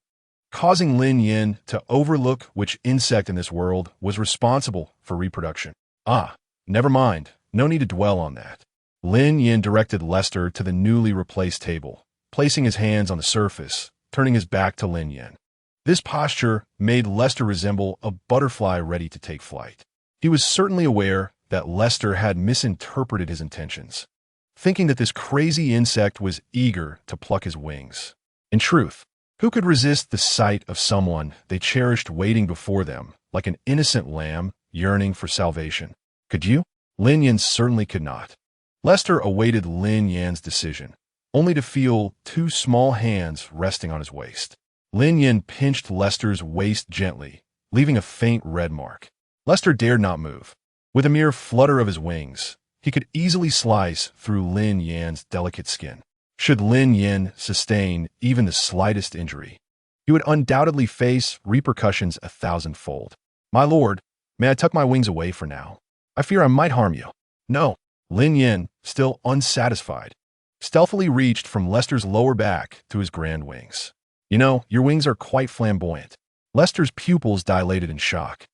S1: causing Lin Yan to overlook which insect in this world was responsible for reproduction. Ah, never mind. No need to dwell on that. Lin Yan directed Lester to the newly replaced table, placing his hands on the surface, turning his back to Lin Yan. This posture made Lester resemble a butterfly ready to take flight. He was certainly aware that Lester had misinterpreted his intentions, thinking that this crazy insect was eager to pluck his wings. In truth, who could resist the sight of someone they cherished waiting before them, like an innocent lamb yearning for salvation? Could you? Lin Yan certainly could not. Lester awaited Lin Yan's decision, only to feel two small hands resting on his waist. Lin Yan pinched Lester's waist gently, leaving a faint red mark. Lester dared not move. With a mere flutter of his wings, he could easily slice through Lin Yan's delicate skin. Should Lin Yan sustain even the slightest injury, he would undoubtedly face repercussions 1,000-fold. "My lord, may I tuck my wings away for now? I fear I might harm you." "No." Lin Yan, still unsatisfied, stealthily reached from Lester's lower back to his grand wings. "You know, your wings are quite flamboyant." Lester's pupils dilated in shock,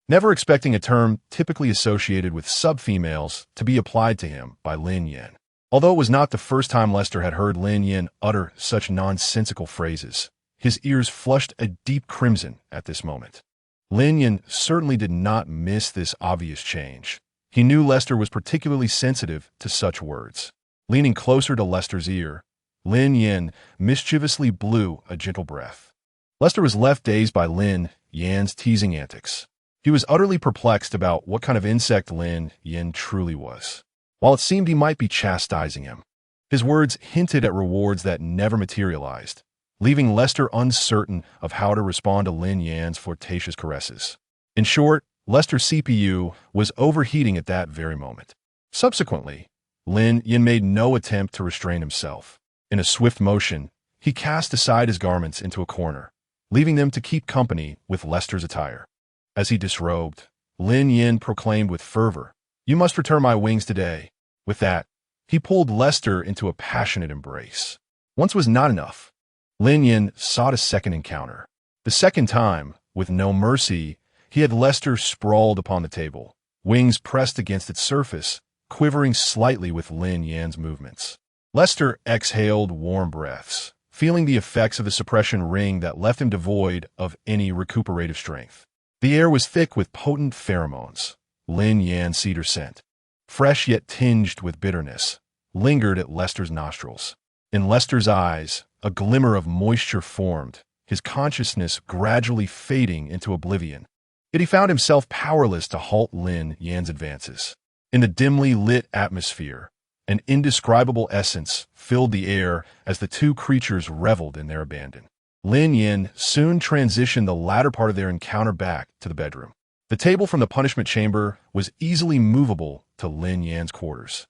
S1: never expecting a term typically associated with sub-females to be applied to him by Lin Yan. Although it was not the first time Lester had heard Lin Yan utter such nonsensical phrases, his ears flushed a deep crimson at this moment. Lin Yan certainly did not miss this obvious change. He knew Lester was particularly sensitive to such words. Leaning closer to Lester's ear, Lin Yan mischievously blew a gentle breath. Lester was left dazed by Lin Yan's teasing antics. He was utterly perplexed about what kind of insect Lin Yan truly was, while it seemed he might be chastising him. His words hinted at rewards that never materialized, leaving Lester uncertain of how to respond to Lin Yan's flirtatious caresses. In short, Lester's CPU was overheating at that very moment. Subsequently, Lin Yan made no attempt to restrain himself. In a swift motion, he cast aside his garments into a corner, leaving them to keep company with Lester's attire. As he disrobed, Lin Yan proclaimed with fervor, "You must return my wings today." With that, he pulled Lester into a passionate embrace. Once was not enough. Lin Yan sought a second encounter. The second time, with no mercy, he had Lester sprawled upon the table, wings pressed against its surface, quivering slightly with Lin Yan's movements. Lester exhaled warm breaths, feeling the effects of the suppression ring that left him devoid of any recuperative strength. The air was thick with potent pheromones. Lin Yan's cedar scent, fresh yet tinged with bitterness, lingered at Lester's nostrils. In Lester's eyes, a glimmer of moisture formed, his consciousness gradually fading into oblivion. Yet he found himself powerless to halt Lin Yan's advances. In the dimly lit atmosphere, an indescribable essence filled the air as the two creatures reveled in their abandon. Lin Yan soon transitioned the latter part of their encounter back to the bedroom. The table from the punishment chamber was easily movable to Lin Yan's quarters.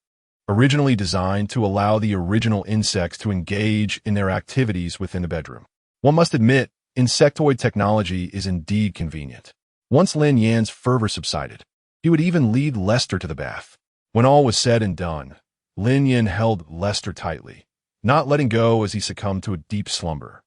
S1: Originally designed to allow the original insects to engage in their activities within the bedroom. One must admit, insectoid technology is indeed convenient. Once Lin Yan's fervor subsided, he would even lead Lester to the bath. When all was said and done, Lin Yan held Lester tightly, not letting go as he succumbed to a deep slumber.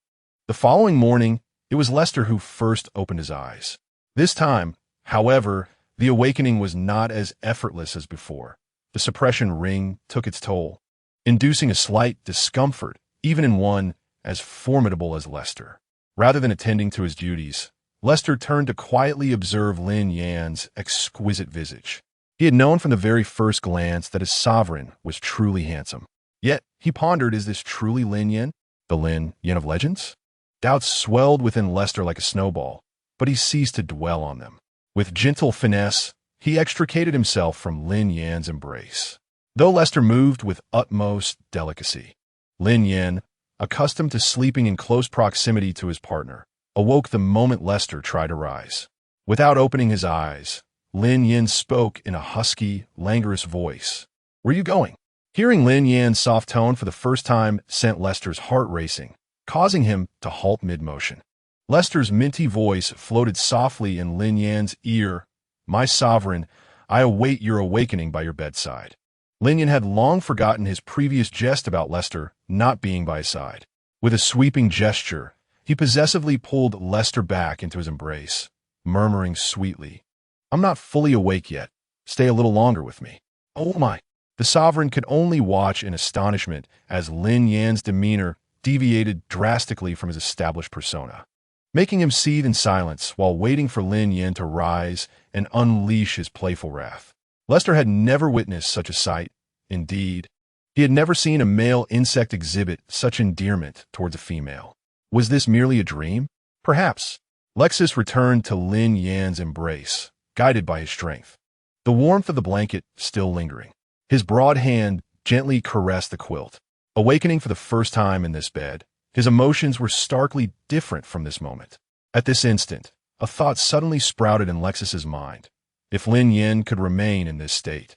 S1: The following morning, it was Lester who first opened his eyes. This time, however, the awakening was not as effortless as before. The suppression ring took its toll, inducing a slight discomfort, even in one as formidable as Lester. Rather than attending to his duties, Lester turned to quietly observe Lin Yan's exquisite visage. He had known from the very first glance that his sovereign was truly handsome. Yet, he pondered, is this truly Lin Yan, the Lin Yan of legends? Doubts swelled within Lester like a snowball, but he ceased to dwell on them. With gentle finesse, he extricated himself from Lin Yan's embrace. Though Lester moved with utmost delicacy, Lin Yan, accustomed to sleeping in close proximity to his partner, awoke the moment Lester tried to rise. Without opening his eyes, Lin Yan spoke in a husky, languorous voice. "Where are you going?" Hearing Lin Yan's soft tone for the first time sent Lester's heart racing, causing him to halt mid-motion. Lester's minty voice floated softly in Lin Yan's ear. "My sovereign, I await your awakening by your bedside." Lin Yan had long forgotten his previous jest about Lester not being by his side. With a sweeping gesture, he possessively pulled Lester back into his embrace, murmuring sweetly, "I'm not fully awake yet. Stay a little longer with me." "Oh my!" The sovereign could only watch in astonishment as Lin Yan's demeanor deviated drastically from his established persona, making him seethe in silence while waiting for Lin Yan to rise and unleash his playful wrath. Lester had never witnessed such a sight. Indeed, he had never seen a male insect exhibit such endearment towards a female. Was this merely a dream? Perhaps. Lexus returned to Lin Yan's embrace, guided by his strength, the warmth of the blanket still lingering. His broad hand gently caressed the quilt. Awakening for the first time in this bed, his emotions were starkly different from this moment. At this instant, a thought suddenly sprouted in Lexus's mind. If Lin Yan could remain in this state,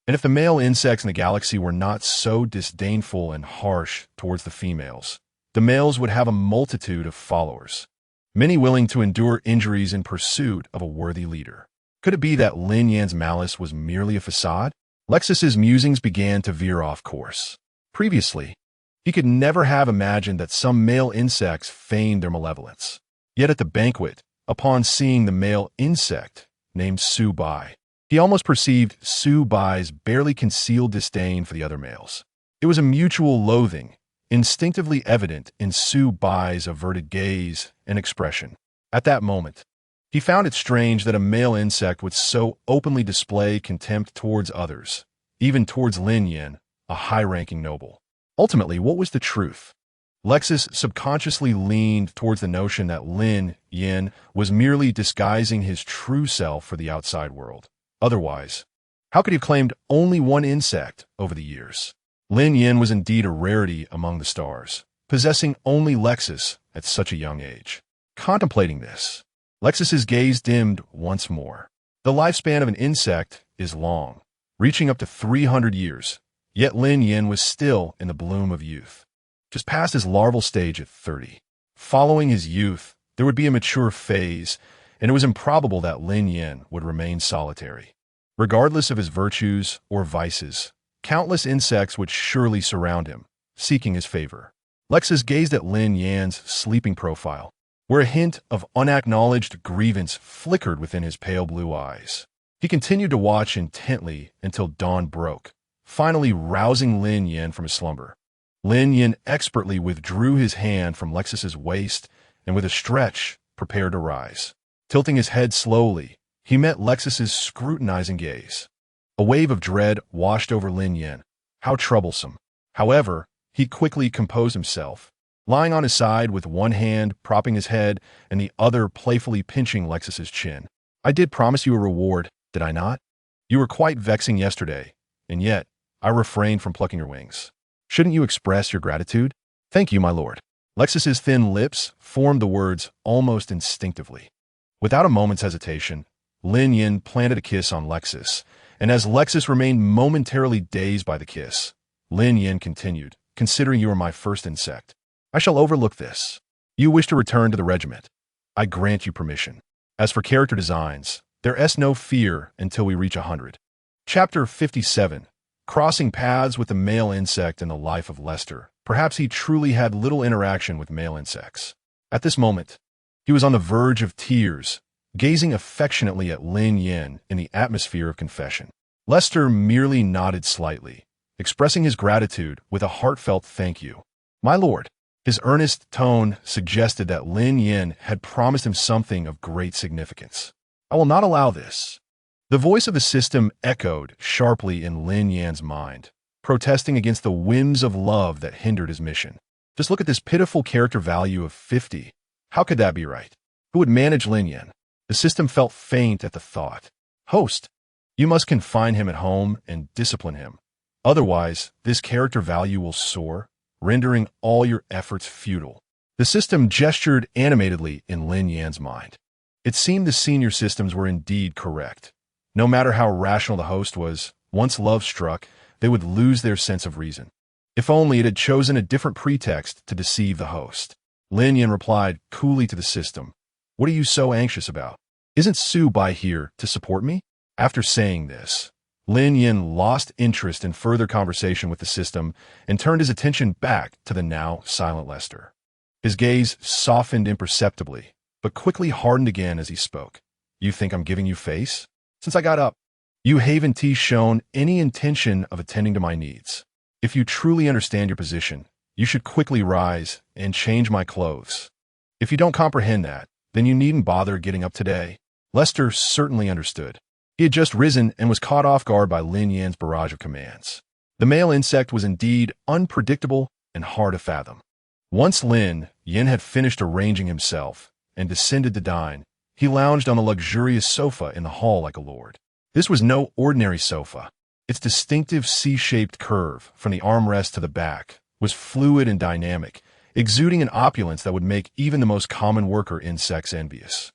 S1: and if the male insects in the galaxy were not so disdainful and harsh towards the females, the males would have a multitude of followers, many willing to endure injuries in pursuit of a worthy leader. Could it be that Lin Yan's malice was merely a facade? Lexus's musings began to veer off course. Previously, he could never have imagined that some male insects feigned their malevolence. Yet at the banquet, upon seeing the male insect named Su Bai, he almost perceived Su Bai's barely concealed disdain for the other males. It was a mutual loathing, instinctively evident in Su Bai's averted gaze and expression. At that moment, he found it strange that a male insect would so openly display contempt towards others, even towards Lin Yan, a high-ranking noble. Ultimately, what was the truth? Lexus subconsciously leaned towards the notion that Lin Yan was merely disguising his true self for the outside world. Otherwise, how could he have claimed only one insect over the years? Lin Yan was indeed a rarity among the stars, possessing only Lexus at such a young age. Contemplating this, Lexus's gaze dimmed once more. The lifespan of an insect is long, reaching up to 300 years, yet Lin Yan was still in the bloom of youth, just past his larval stage at 30. Following his youth, there would be a mature phase, and it was improbable that Lin Yan would remain solitary. Regardless of his virtues or vices, countless insects would surely surround him, seeking his favor. Lexus gazed at Lin Yan's sleeping profile, where a hint of unacknowledged grievance flickered within his pale blue eyes. He continued to watch intently until dawn broke, finally rousing Lin Yan from his slumber. Lin Yan expertly withdrew his hand from Lexus's waist and with a stretch prepared to rise. Tilting his head slowly, he met Lexus's scrutinizing gaze. A wave of dread washed over Lin Yan. How troublesome. However, he quickly composed himself, lying on his side with one hand propping his head and the other playfully pinching Lexus's chin. "I did promise you a reward, did I not? You were quite vexing yesterday, and yet I refrained from plucking your wings. Shouldn't you express your gratitude?" "Thank you, my lord." Lexus's thin lips formed the words almost instinctively. Without a moment's hesitation, Lin Yan planted a kiss on Lexus, and as Lexus remained momentarily dazed by the kiss, Lin Yan continued, "Considering you are my first insect, I shall overlook this. You wish to return to the regiment. I grant you permission. As for character designs, there's no fear until we reach 100. Chapter 57. Crossing paths with the male insect in the life of Lester. Perhaps he truly had little interaction with male insects. At this moment, he was on the verge of tears, gazing affectionately at Lin Yan in the atmosphere of confession. Lester merely nodded slightly, expressing his gratitude with a heartfelt thank you. "My lord." His earnest tone suggested that Lin Yan had promised him something of great significance. "I will not allow this." The voice of the system echoed sharply in Lin Yan's mind, protesting against the whims of love that hindered his mission. Just look at this pitiful character value of 50. How could that be right? Who would manage Lin Yan? The system felt faint at the thought. "Host, you must confine him at home and discipline him. Otherwise, this character value will soar, rendering all your efforts futile." The system gestured animatedly in Lin Yan's mind. It seemed the senior systems were indeed correct. No matter how rational the host was, once love struck, they would lose their sense of reason. If only it had chosen a different pretext to deceive the host. Lin Yan replied coolly to the system, "What are you so anxious about? Isn't Su Bai here to support me?" After saying this, Lin Yan lost interest in further conversation with the system and turned his attention back to the now silent Lester. His gaze softened imperceptibly, but quickly hardened again as he spoke. "You think I'm giving you face? Since I got up, you haven't shown any intention of attending to my needs. If you truly understand your position, you should quickly rise and change my clothes. If you don't comprehend that, then you needn't bother getting up today." Lester certainly understood. He had just risen and was caught off guard by Lin Yan's barrage of commands. The male insect was indeed unpredictable and hard to fathom. Once Lin Yan had finished arranging himself and descended to dine, he lounged on a luxurious sofa in the hall like a lord. This was no ordinary sofa. Its distinctive C-shaped curve from the armrest to the back was fluid and dynamic, exuding an opulence that would make even the most common worker insects envious.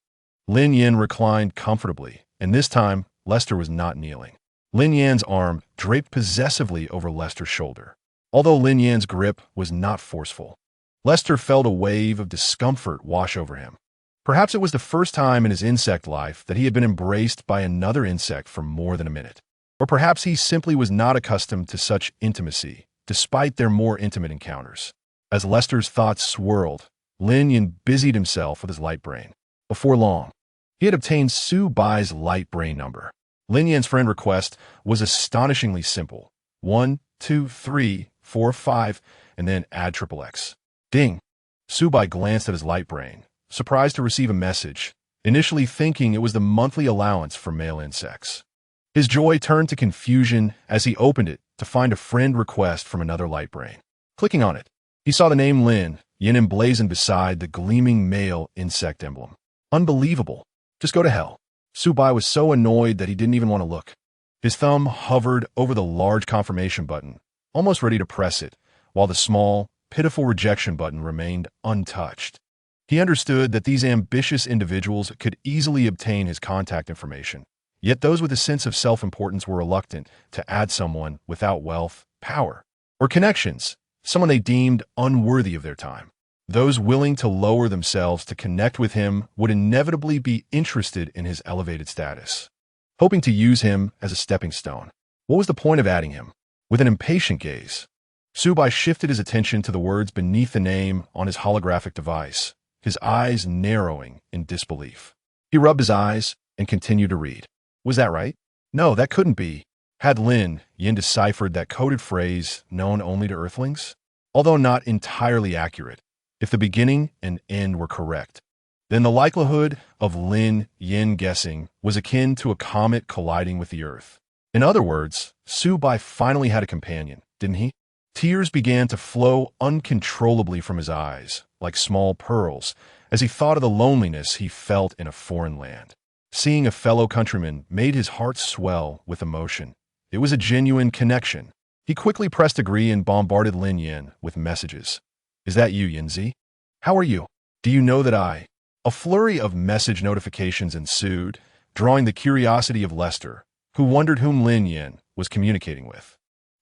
S1: Lin Yan reclined comfortably, and this time Lester was not kneeling. Lin Yan's arm draped possessively over Lester's shoulder. Although Lin Yan's grip was not forceful, Lester felt a wave of discomfort wash over him. Perhaps it was the first time in his insect life that he had been embraced by another insect for more than a minute. Or perhaps he simply was not accustomed to such intimacy, despite their more intimate encounters. As Lester's thoughts swirled, Lin Yan busied himself with his light brain. Before long, he had obtained Su Bai's light brain number. Lin Yan's friend request was astonishingly simple. 1, 2, 3, 4, 5, and then add XXX. Ding! Su Bai glanced at his light brain, surprised to receive a message, initially thinking it was the monthly allowance for male insects. His joy turned to confusion as he opened it to find a friend request from another light brain. Clicking on it, he saw the name Lin Yan emblazoned beside the gleaming male insect emblem. Unbelievable. Just go to hell. Su Bai was so annoyed that he didn't even want to look. His thumb hovered over the large confirmation button, almost ready to press it, while the small, pitiful rejection button remained untouched. He understood that these ambitious individuals could easily obtain his contact information, yet those with a sense of self-importance were reluctant to add someone without wealth, power, or connections, someone they deemed unworthy of their time. Those willing to lower themselves to connect with him would inevitably be interested in his elevated status, hoping to use him as a stepping stone. What was the point of adding him? With an impatient gaze, Su Bai shifted his attention to the words beneath the name on his holographic device, his eyes narrowing in disbelief. He rubbed his eyes and continued to read. Was that right? No, that couldn't be. Had Lin Yan deciphered that coded phrase known only to Earthlings? Although not entirely accurate, if the beginning and end were correct, then the likelihood of Lin Yan guessing was akin to a comet colliding with the Earth. In other words, Su Bai finally had a companion, didn't he? Tears began to flow uncontrollably from his eyes, like small pearls, as he thought of the loneliness he felt in a foreign land. Seeing a fellow countryman made his heart swell with emotion. It was a genuine connection. He quickly pressed agree and bombarded Lin Yan with messages. Is that you, Yinzi? How are you? Do you know that I? A flurry of message notifications ensued, drawing the curiosity of Lester, who wondered whom Lin Yan was communicating with.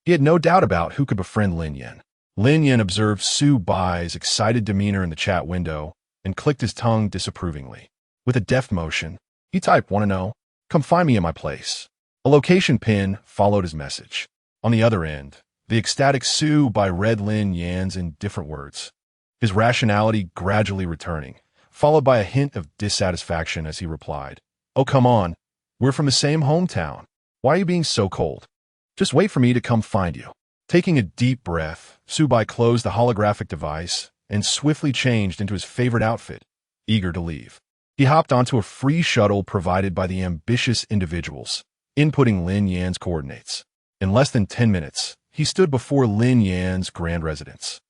S1: He had no doubt about who could befriend Lin Yan. Lin Yan observed Su Bai's excited demeanor in the chat window and clicked his tongue disapprovingly. With a deft motion, he typed, "Wanna know? Come find me at my place." A location pin followed his message. On the other end, the ecstatic Su Bai read Lin Yan's in different words, his rationality gradually returning, followed by a hint of dissatisfaction as he replied, "Oh, come on. We're from the same hometown. Why are you being so cold? Just wait for me to come find you." Taking a deep breath, Su Bai closed the holographic device and swiftly changed into his favorite outfit, eager to leave. He hopped onto a free shuttle provided by the ambitious individuals, inputting Lin Yan's coordinates. In less than 10 minutes, he stood before Lin Yan's grand residence.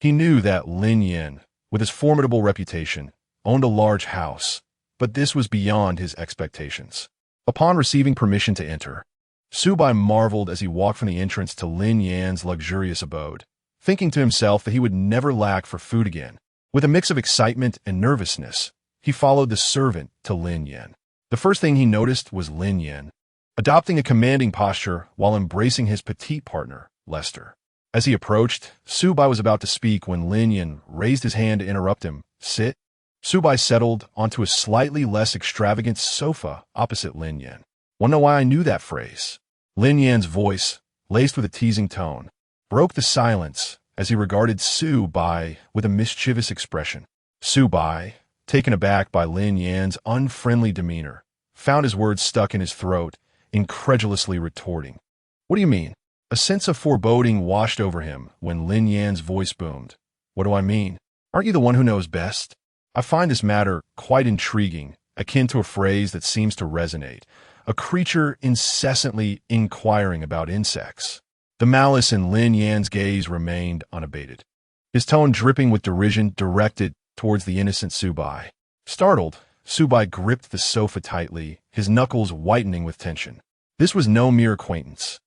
S1: He knew that Lin Yan, with his formidable reputation, owned a large house, but this was beyond his expectations. Upon receiving permission to enter, Su Bai marveled as he walked from the entrance to Lin Yan's luxurious abode, thinking to himself that he would never lack for food again. With a mix of excitement and nervousness, he followed the servant to Lin Yan. The first thing he noticed was Lin Yan, adopting a commanding posture while embracing his petite partner, Lester. As he approached, Su Bai was about to speak when Lin Yan raised his hand to interrupt him. "Sit." Su Bai settled onto a slightly less extravagant sofa opposite Lin Yan. "Wanna know why I knew that phrase?" Lin Yan's voice, laced with a teasing tone, broke the silence as he regarded Su Bai with a mischievous expression. Su Bai, taken aback by Lin Yan's unfriendly demeanor, found his words stuck in his throat, incredulously retorting, "What do you mean?" A sense of foreboding washed over him when Lin Yan's voice boomed. "What do I mean? Aren't you the one who knows best? I find this matter quite intriguing, akin to a phrase that seems to resonate, a creature incessantly inquiring about insects." The malice in Lin Yan's gaze remained unabated, his tone dripping with derision directed towards the innocent Su Bai. Startled, Su Bai gripped the sofa tightly, his knuckles whitening with tension. This was no mere acquaintance.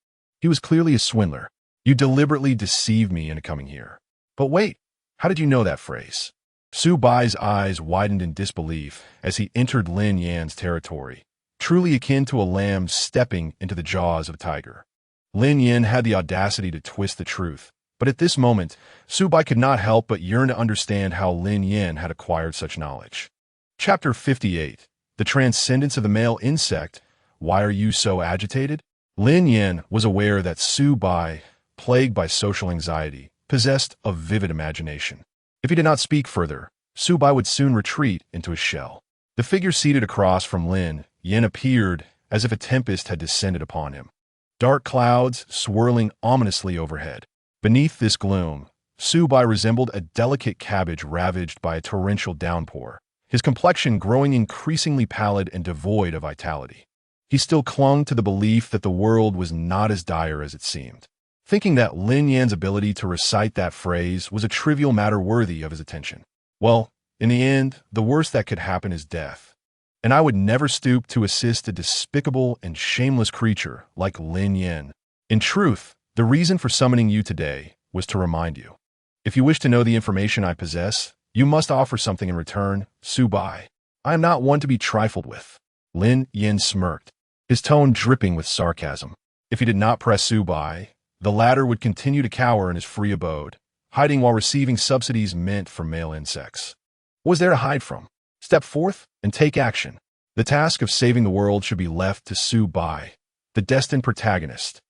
S1: He was clearly a swindler. "You deliberately deceived me into coming here." "But wait, how did you know that phrase?" Su Bai's eyes widened in disbelief as he entered Lin Yan's territory, truly akin to a lamb stepping into the jaws of a tiger. Lin Yan had the audacity to twist the truth, but at this moment, Su Bai could not help but yearn to understand how Lin Yan had acquired such knowledge. Chapter 58. The Transcendence of the Male Insect. Why are you so agitated? Lin Yan was aware that Su Bai, plagued by social anxiety, possessed a vivid imagination. If he did not speak further, Su Bai would soon retreat into his shell. The figure seated across from Lin Yan appeared as if a tempest had descended upon him. Dark clouds swirling ominously overhead. Beneath this gloom, Su Bai resembled a delicate cabbage ravaged by a torrential downpour, his complexion growing increasingly pallid and devoid of vitality. He still clung to the belief that the world was not as dire as it seemed, thinking that Lin Yan's ability to recite that phrase was a trivial matter worthy of his attention. Well, in the end, the worst that could happen is death, and I would never stoop to assist a despicable and shameless creature like Lin Yan. In truth, the reason for summoning you today was to remind you. If you wish to know the information I possess, you must offer something in return, Su Bai. I am not one to be trifled with. Lin Yan smirked, his tone dripping with sarcasm. If he did not press Su Bai, the latter would continue to cower in his free abode, hiding while receiving subsidies meant for male insects. What was there to hide from? Step forth and take action. The task of saving the world should be left to Su Bai, the destined protagonist.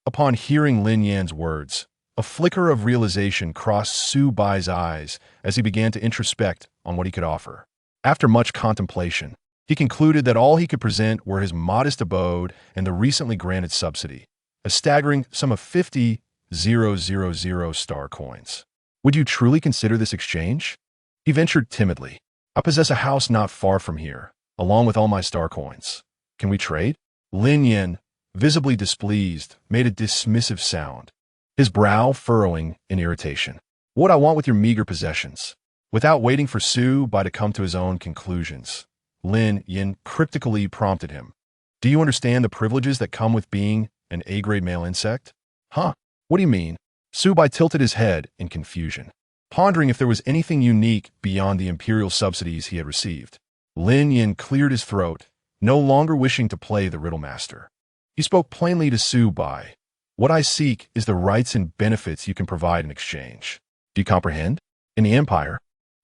S1: Upon hearing Lin Yan's words, a flicker of realization crossed Su Bai's eyes as he began to introspect on what he could offer. After much contemplation, he concluded that all he could present were his modest abode and the recently granted subsidy, a staggering sum of 50,000 star coins. Would you truly consider this exchange? He ventured timidly. I possess a house not far from here, along with all my star coins. Can we trade? Lin Yan, visibly displeased, made a dismissive sound, his brow furrowing in irritation. What I want with your meager possessions? Without waiting for Su Bai to come to his own conclusions, Lin Yan cryptically prompted him. Do you understand the privileges that come with being an A-grade male insect? Huh? What do you mean? Su Bai tilted his head in confusion, pondering if there was anything unique beyond the imperial subsidies he had received. Lin Yan cleared his throat, no longer wishing to play the riddle master. He spoke plainly to Su-bai. What I seek is the rights and benefits you can provide in exchange. Do you comprehend? In the Empire,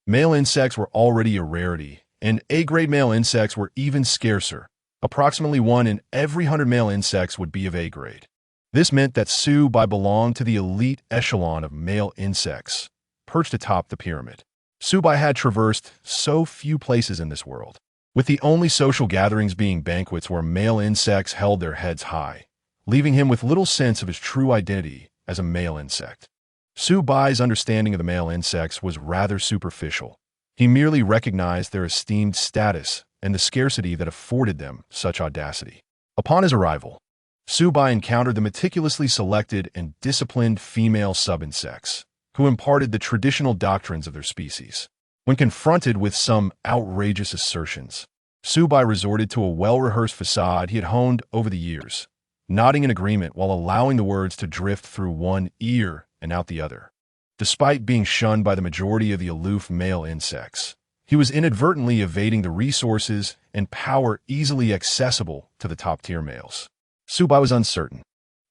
S1: male insects were already a rarity, and A-grade male insects were even scarcer. Approximately 1 in every 100 male insects would be of A grade. This meant that Su-bai belonged to the elite echelon of male insects, perched atop the pyramid. Su-bai had traversed so few places in this world, with the only social gatherings being banquets where male insects held their heads high, leaving him with little sense of his true identity as a male insect. Su-bai's understanding of the male insects was rather superficial. He merely recognized their esteemed status and the scarcity that afforded them such audacity. Upon his arrival, Su-bai encountered the meticulously selected and disciplined female sub-insects, who imparted the traditional doctrines of their species. When confronted with some outrageous assertions, Su-bai resorted to a well-rehearsed facade he had honed over the years, nodding in agreement while allowing the words to drift through one ear and out the other. Despite being shunned by the majority of the aloof male insects, he was inadvertently evading the resources and power easily accessible to the top-tier males. Su-bai was uncertain,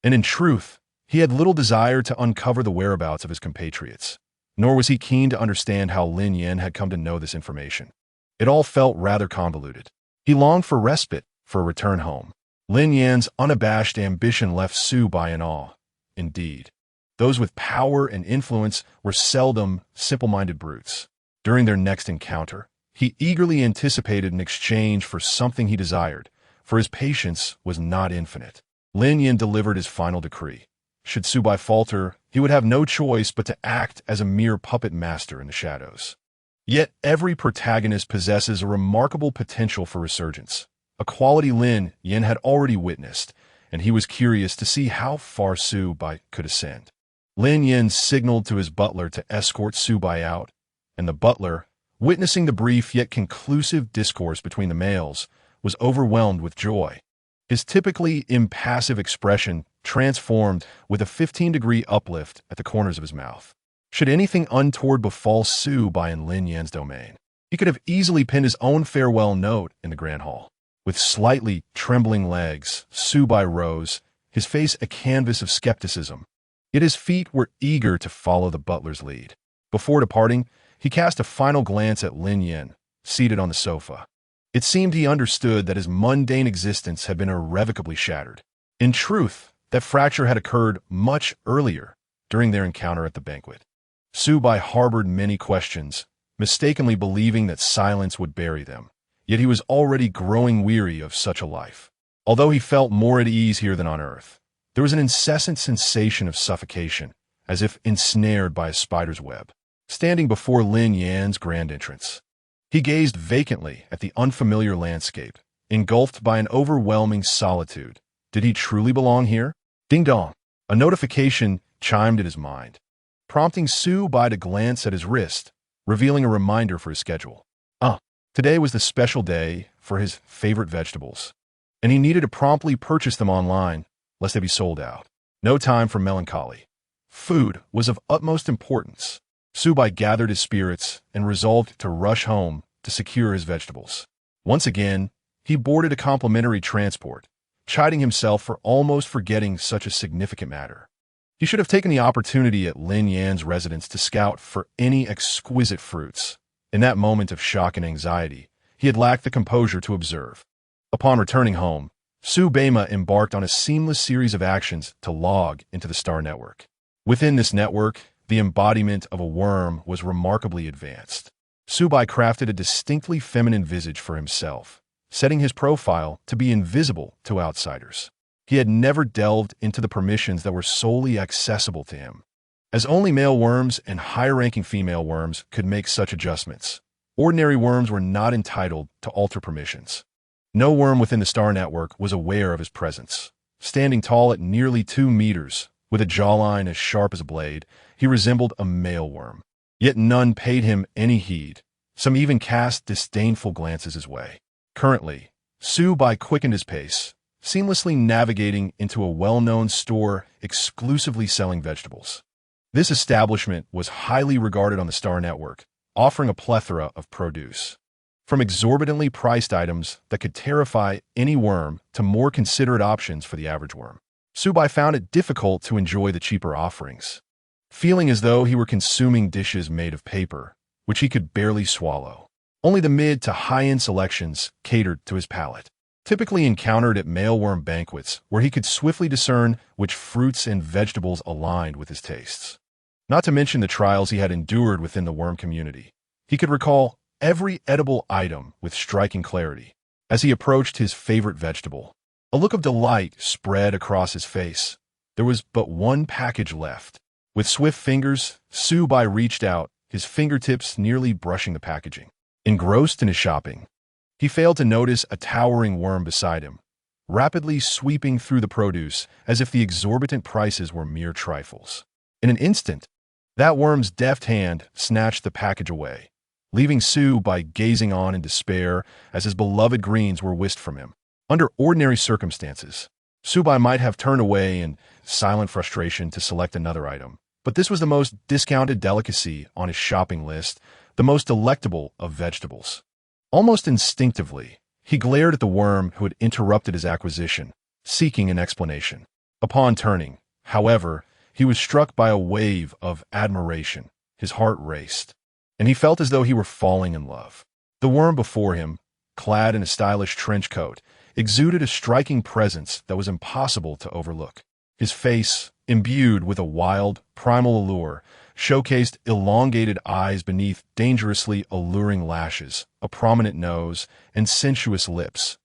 S1: and in truth, he had little desire to uncover the whereabouts of his compatriots, nor was he keen to understand how Lin Yan had come to know this information. It all felt rather convoluted. He longed for respite, for a return home. Lin Yan's unabashed ambition left Su-bai in awe. Indeed, those with power and influence were seldom simple-minded brutes. During their next encounter, he eagerly anticipated an exchange for something he desired, for his patience was not infinite. Lin Yan delivered his final decree. Should Su-bai falter, he would have no choice but to act as a mere puppet master in the shadows. Yet every protagonist possesses a remarkable potential for resurgence, a quality Lin Yan had already witnessed, and he was curious to see how far Su-bai could ascend. Lin Yan signaled to his butler to escort Su-bai out, and the butler, witnessing the brief yet conclusive discourse between the males, was overwhelmed with joy. His typically impassive expression transformed with a 15-degree uplift at the corners of his mouth. Should anything untoward befall Su-bai in Lin Yan's domain, he could have easily penned his own farewell note in the Grand Hall. With slightly trembling legs, Su-bai rose, his face a canvas of skepticism. Yet his feet were eager to follow the butler's lead. Before departing, he cast a final glance at Lin Yan, seated on the sofa. It seemed he understood that his mundane existence had been irrevocably shattered. In truth, that fracture had occurred much earlier, during their encounter at the banquet. Su-bai harbored many questions, mistakenly believing that silence would bury them. Yet he was already growing weary of such a life. Although he felt more at ease here than on earth, there was an incessant sensation of suffocation, as if ensnared by a spider's web. Standing before Lin Yan's grand entrance, he gazed vacantly at the unfamiliar landscape, engulfed by an overwhelming solitude. Did he truly belong here? Ding dong! A notification chimed in his mind, prompting Su-bai to glance at his wrist, revealing a reminder for his schedule. Today was the special day for his favorite vegetables, and he needed to promptly purchase them online, lest they be sold out. No time for melancholy. Food was of utmost importance. Su-bai gathered his spirits and resolved to rush home to secure his vegetables. Once again, he boarded a complimentary transport, chiding himself for almost forgetting such a significant matter. He should have taken the opportunity at Lin Yan's residence to scout for any exquisite fruits. In that moment of shock and anxiety, he had lacked the composure to observe. Upon returning home, Su-bai embarked on a seamless series of actions to log into the star network. Within this network, the embodiment of a worm was remarkably advanced. Su-bai crafted a distinctly feminine visage for himself, setting his profile to be invisible to outsiders. He had never delved into the permissions that were solely accessible to him, as only male worms and higher-ranking female worms could make such adjustments. Ordinary worms were not entitled to alter permissions. No worm within the star network was aware of his presence. Standing tall at nearly 2 meters, with a jawline as sharp as a blade, he resembled a male worm. Yet none paid him any heed. Some even cast disdainful glances his way. Currently, Su-bai quickened his pace, seamlessly navigating into a well-known store exclusively selling vegetables. This establishment was highly regarded on the star network, offering a plethora of produce. from exorbitantly priced items that could terrify any worm to more considerate options for the average worm. Subai found it difficult to enjoy the cheaper offerings, feeling as though he were consuming dishes made of paper, which he could barely swallow. Only the mid to high-end selections catered to his palate, typically encountered at male worm banquets where he could swiftly discern which fruits and vegetables aligned with his tastes. Not to mention the trials he had endured within the worm community. He could recall every edible item with striking clarity as he approached his favorite vegetable. A look of delight spread across his face. There was but one package left. With swift fingers, Subai reached out, his fingertips nearly brushing the packaging. Engrossed in his shopping, he failed to notice a towering worm beside him, rapidly sweeping through the produce as if the exorbitant prices were mere trifles. In an instant, that worm's deft hand snatched the package away, leaving Subai gazing on in despair as his beloved greens were whisked from him. Under ordinary circumstances, Subai might have turned away in silent frustration to select another item, but this was the most discounted delicacy on his shopping list, the most delectable of vegetables. Almost instinctively, he glared at the worm who had interrupted his acquisition, seeking an explanation. Upon turning, however, he was struck by a wave of admiration. His heart raced, and he felt as though he were falling in love. The worm before him, clad in a stylish trench coat, exuded a striking presence that was impossible to overlook. His face, imbued with a wild, primal allure, showcased elongated eyes beneath dangerously alluring lashes, a prominent nose, and sensuous lips.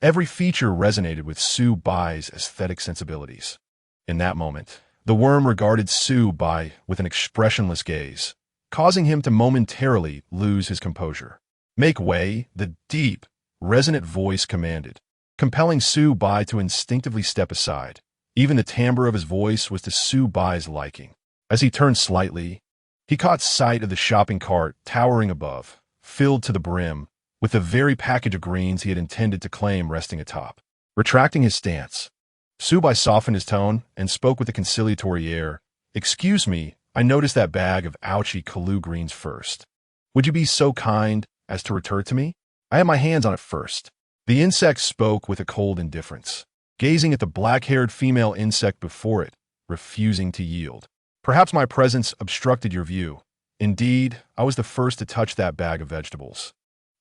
S1: Every feature resonated with Subai's aesthetic sensibilities. In that moment, the worm regarded Subai with an expressionless gaze, causing him to momentarily lose his composure. "Make way," the deep, resonant voice commanded, compelling Subai to instinctively step aside. Even the timbre of his voice was to Subai's liking. As he turned slightly, he caught sight of the shopping cart towering above, filled to the brim, with the very package of greens he had intended to claim resting atop. Retracting his stance, Subai softened his tone and spoke with a conciliatory air. "Excuse me, I noticed that bag of ouchy Kalu greens first. Would you be so kind as to return it to me? I had my hands on it first." The insect spoke with a cold indifference, gazing at the black-haired female insect before it, refusing to yield. "Perhaps my presence obstructed your view. Indeed, I was the first to touch that bag of vegetables.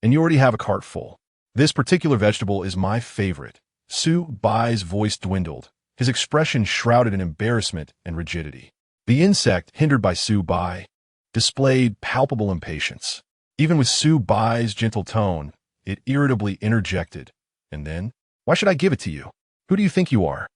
S1: And you already have a cart full. This particular vegetable is my favorite." Subai's voice dwindled, his expression shrouded in embarrassment and rigidity. The insect, hindered by Subai, displayed palpable impatience. Even with Subai's gentle tone, it irritably interjected. "And then? Why should I give it to you? Who do you think you are?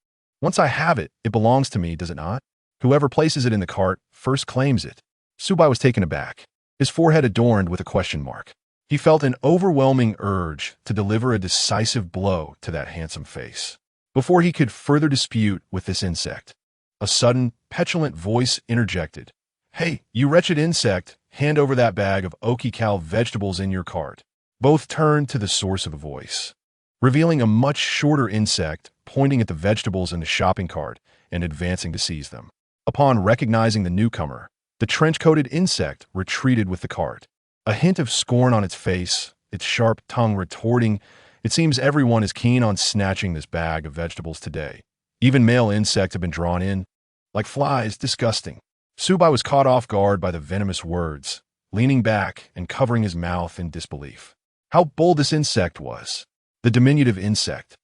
S1: Once I have it, it belongs to me, does it not? Whoever places it in the cart first claims it." Subai was taken aback, his forehead adorned with a question mark. He felt an overwhelming urge to deliver a decisive blow to that handsome face. Before he could further dispute with this insect, a sudden, petulant voice interjected. "Hey, you wretched insect, hand over that bag of oki-cal vegetables in your cart." Both turned to the source of the voice, revealing a much shorter insect pointing at the vegetables in the shopping cart and advancing to seize them. Upon recognizing the newcomer, the trench-coated insect retreated with the cart, a hint of scorn on its face, its sharp tongue retorting, "It seems everyone is keen on snatching this bag of vegetables today. Even male insects have been drawn in. Like flies, disgusting." Subai was caught off guard by the venomous words, leaning back and covering his mouth in disbelief. How bold this insect was. The diminutive insect,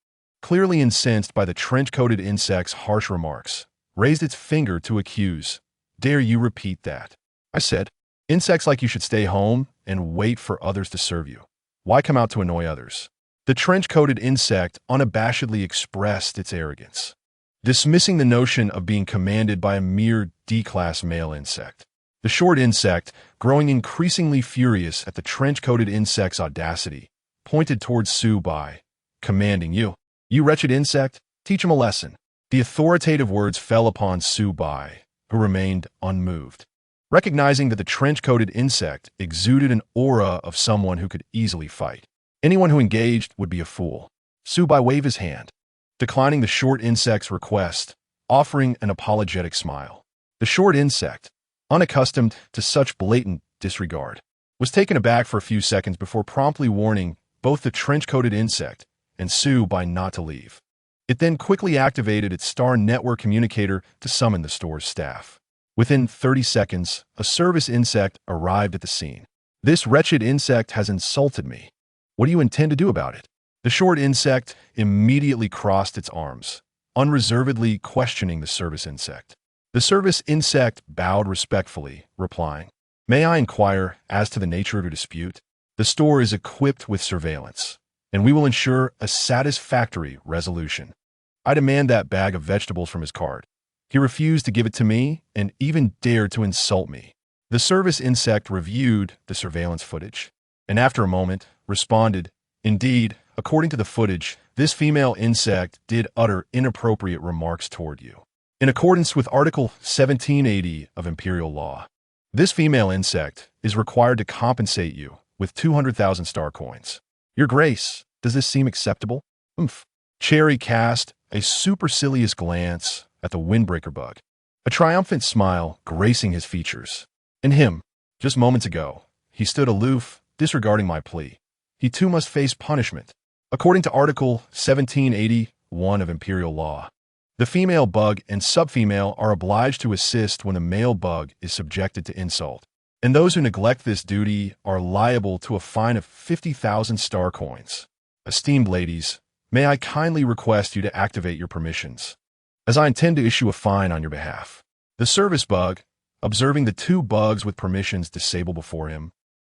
S1: clearly incensed by the trench-coated insect's harsh remarks, raised its finger to accuse. "Dare you repeat that?" I said. "Insects like you should stay home and wait for others to serve you. Why come out to annoy others?" The trench-coated insect unabashedly expressed its arrogance, dismissing the notion of being commanded by a mere D-class male insect. The short insect, growing increasingly furious at the trench-coated insect's audacity, pointed towards Subai, commanding, "You wretched insect, teach him a lesson." The authoritative words fell upon Subai, who remained unmoved, recognizing that the trench-coated insect exuded an aura of someone who could easily fight. Anyone who engaged would be a fool. Subai waved his hand, declining the short insect's request, offering an apologetic smile. The short insect, unaccustomed to such blatant disregard, was taken aback for a few seconds before promptly warning both the trench-coated insect and Su Bai not to leave. It then quickly activated its star network communicator to summon the store's staff. Within 30 seconds, a service insect arrived at the scene. "This wretched insect has insulted me. What do you intend to do about it?" The short insect immediately crossed its arms, unreservedly questioning the service insect. The service insect bowed respectfully, replying, "May I inquire as to the nature of your dispute? The store is equipped with surveillance, and we will ensure a satisfactory resolution." I demand that bag of vegetables from his cart. He refused to give it to me and even dared to insult me. The service insect reviewed the surveillance footage, and after a moment, responded, "Indeed, according to the footage, this female insect did utter inappropriate remarks toward you. In accordance with Article 1780 of Imperial Law, this female insect is required to compensate you with 200,000 star coins. Your Grace, does this seem acceptable?" Cherry cast a supercilious glance at the windbreaker bug, a triumphant smile gracing his features. And him, just moments ago, he stood aloof, disregarding my plea. He too must face punishment. According to Article 1781 of Imperial Law, the female bug and subfemale are obliged to assist when the male bug is subjected to insult, and those who neglect this duty are liable to a fine of 50,000 star coins. Esteemed ladies, may I kindly request you to activate your permissions, as I intend to issue a fine on your behalf. The service bug, observing the two bugs with permissions disabled before him,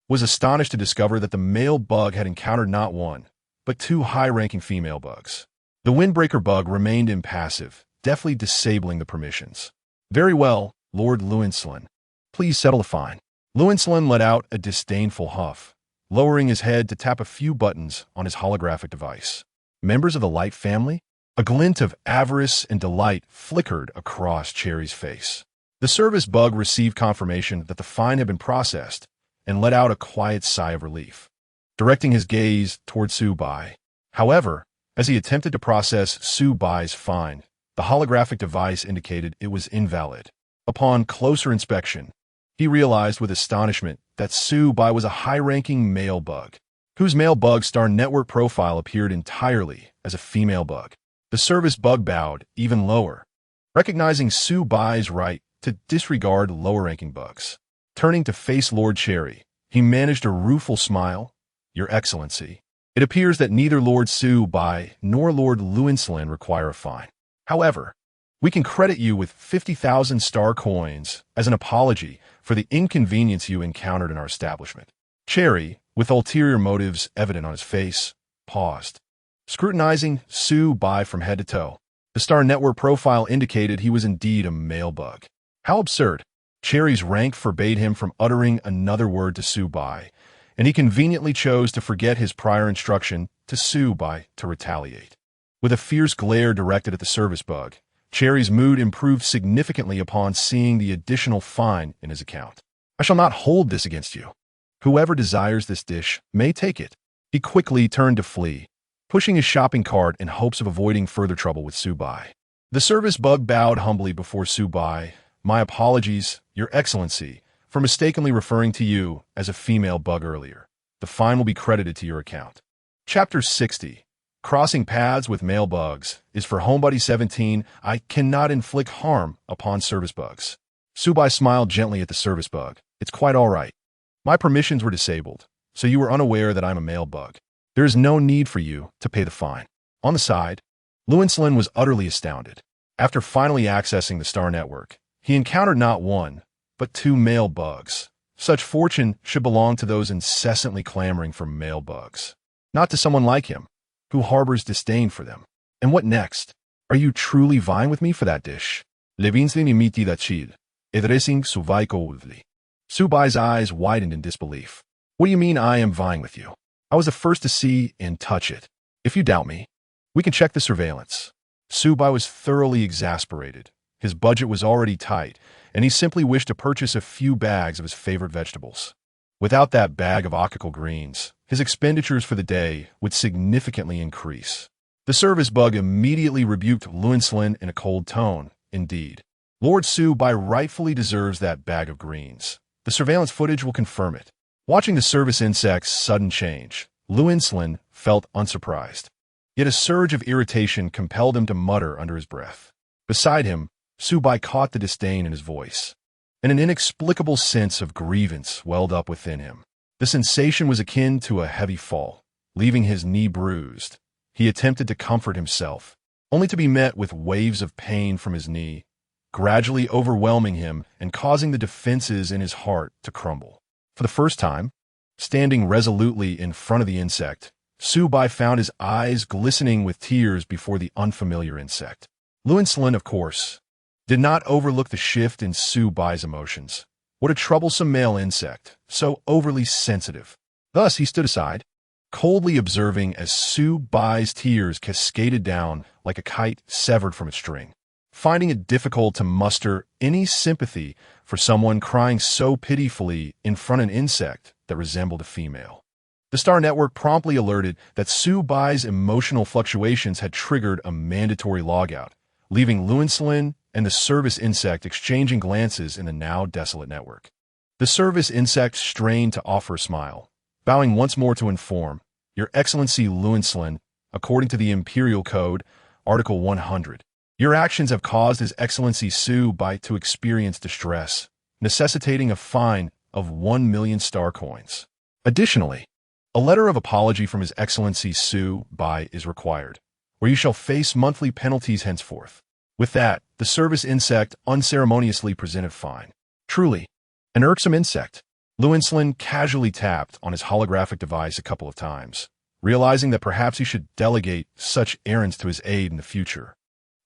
S1: was astonished to discover that the male bug had encountered not one, but two high-ranking female bugs. The windbreaker bug remained impassive, deftly disabling the permissions. "Very well, Lord Luinslin. Please settle the fine." Luinslin let out a disdainful huff, lowering his head to tap a few buttons on his holographic device. "Members of the Light family?" A glint of avarice and delight flickered across Cherry's face. The service bug received confirmation that the fine had been processed and let out a quiet sigh of relief, directing his gaze toward Su Bai. However, as he attempted to process Su Bai's fine, the holographic device indicated it was invalid. Upon closer inspection, he realized with astonishment that Su Bai was a high-ranking male bug, whose male bug star network profile appeared entirely as a female bug. The service bug bowed even lower, recognizing Su Bai's right to disregard lower-ranking bugs. Turning to face Lord Cherry, he managed a rueful smile. "Your Excellency, it appears that neither Lord Su Bai nor Lord Luinslin require a fine. However, we can credit you with 50,000 star coins as an apology for the inconvenience you encountered in our establishment." Cherry, with ulterior motives evident on his face, paused, scrutinizing Su Bai from head to toe. The star network profile indicated he was indeed a male bug. How absurd! Cherry's rank forbade him from uttering another word to Su Bai, and he conveniently chose to forget his prior instruction to Su Bai to retaliate. With a fierce glare directed at the service bug, Cherry's mood improved significantly upon seeing the additional fine in his account. "I shall not hold this against you. Whoever desires this dish may take it." He quickly turned to flee, pushing his shopping cart in hopes of avoiding further trouble with Su Bai. The service bug bowed humbly before Su Bai. "My apologies, Your Excellency, for mistakenly referring to you as a female bug earlier. The fine will be credited to your account." Chapter 60. Crossing Paths with Male Bugs is for Homebuddy 17. I cannot inflict harm upon service bugs. Su Bai smiled gently at the service bug. "It's quite all right. My permissions were disabled, so you were unaware that I'm a male bug. There is no need for you to pay the fine." On the side, Luinslin was utterly astounded. After finally accessing the star network, he encountered not one, but two male bugs. Such fortune should belong to those incessantly clamoring for male bugs, not to someone like him, who harbors disdain for them. And what next? Are you truly vying with me for that dish? Levinslin imiti da chid, edresing suvaiko udli. Su Bai's eyes widened in disbelief. "What do you mean I am vying with you? I was the first to see and touch it. If you doubt me, we can check the surveillance." Su Bai was thoroughly exasperated. His budget was already tight, and he simply wished to purchase a few bags of his favorite vegetables. Without that bag of aquical greens, his expenditures for the day would significantly increase. The service bug immediately rebuked Luinslin in a cold tone. "Indeed, Lord Su Bai rightfully deserves that bag of greens. The surveillance footage will confirm it. Watching the service insect's sudden change, Lin Yan felt unsurprised. Yet a surge of irritation compelled him to mutter under his breath. Beside him, Subai caught the disdain in his voice, and an inexplicable sense of grievance welled up within him. The sensation was akin to a heavy fall, leaving his knee bruised. He attempted to comfort himself, only to be met with waves of pain from his knee, gradually overwhelming him and causing the defenses in his heart to crumble. For the first time, standing resolutely in front of the insect, Subai found his eyes glistening with tears before the unfamiliar insect. Lin Yan, of course, did not overlook the shift in Subai's emotions. What a troublesome male insect, so overly sensitive. Thus he stood aside, coldly observing as Subai's tears cascaded down like a kite severed from its string, finding it difficult to muster any sympathy for someone crying so pitifully in front of an insect that resembled a female. The Star Network promptly alerted that Subai's emotional fluctuations had triggered a mandatory logout, leaving Lin Yan and the service insect exchanging glances in the now desolate network. The service insect strained to offer a smile, bowing once more to inform, "Your Excellency Lin Yan, according to the Imperial Code, Article 100, your actions have caused His Excellency Subai to experience distress, necessitating a fine of 1 million star coins. Additionally, a letter of apology from His Excellency Subai is required, where you shall face monthly penalties henceforth." With that, the service insect unceremoniously presented fine. Truly, an irksome insect. Lin Yan casually tapped on his holographic device a couple of times, realizing that perhaps he should delegate such errands to his aide in the future.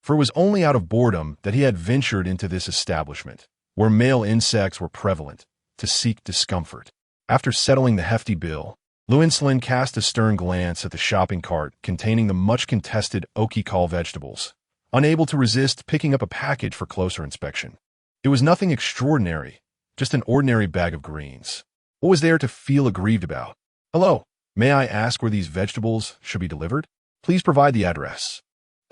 S1: For it was only out of boredom that he had ventured into this establishment, where male insects were prevalent, to seek discomfort. After settling the hefty bill, Lin Yan cast a stern glance at the shopping cart containing the much-contested okikal vegetables, unable to resist picking up a package for closer inspection. It was nothing extraordinary, just an ordinary bag of greens. What was there to feel aggrieved about? "Hello, may I ask where these vegetables should be delivered? Please provide the address."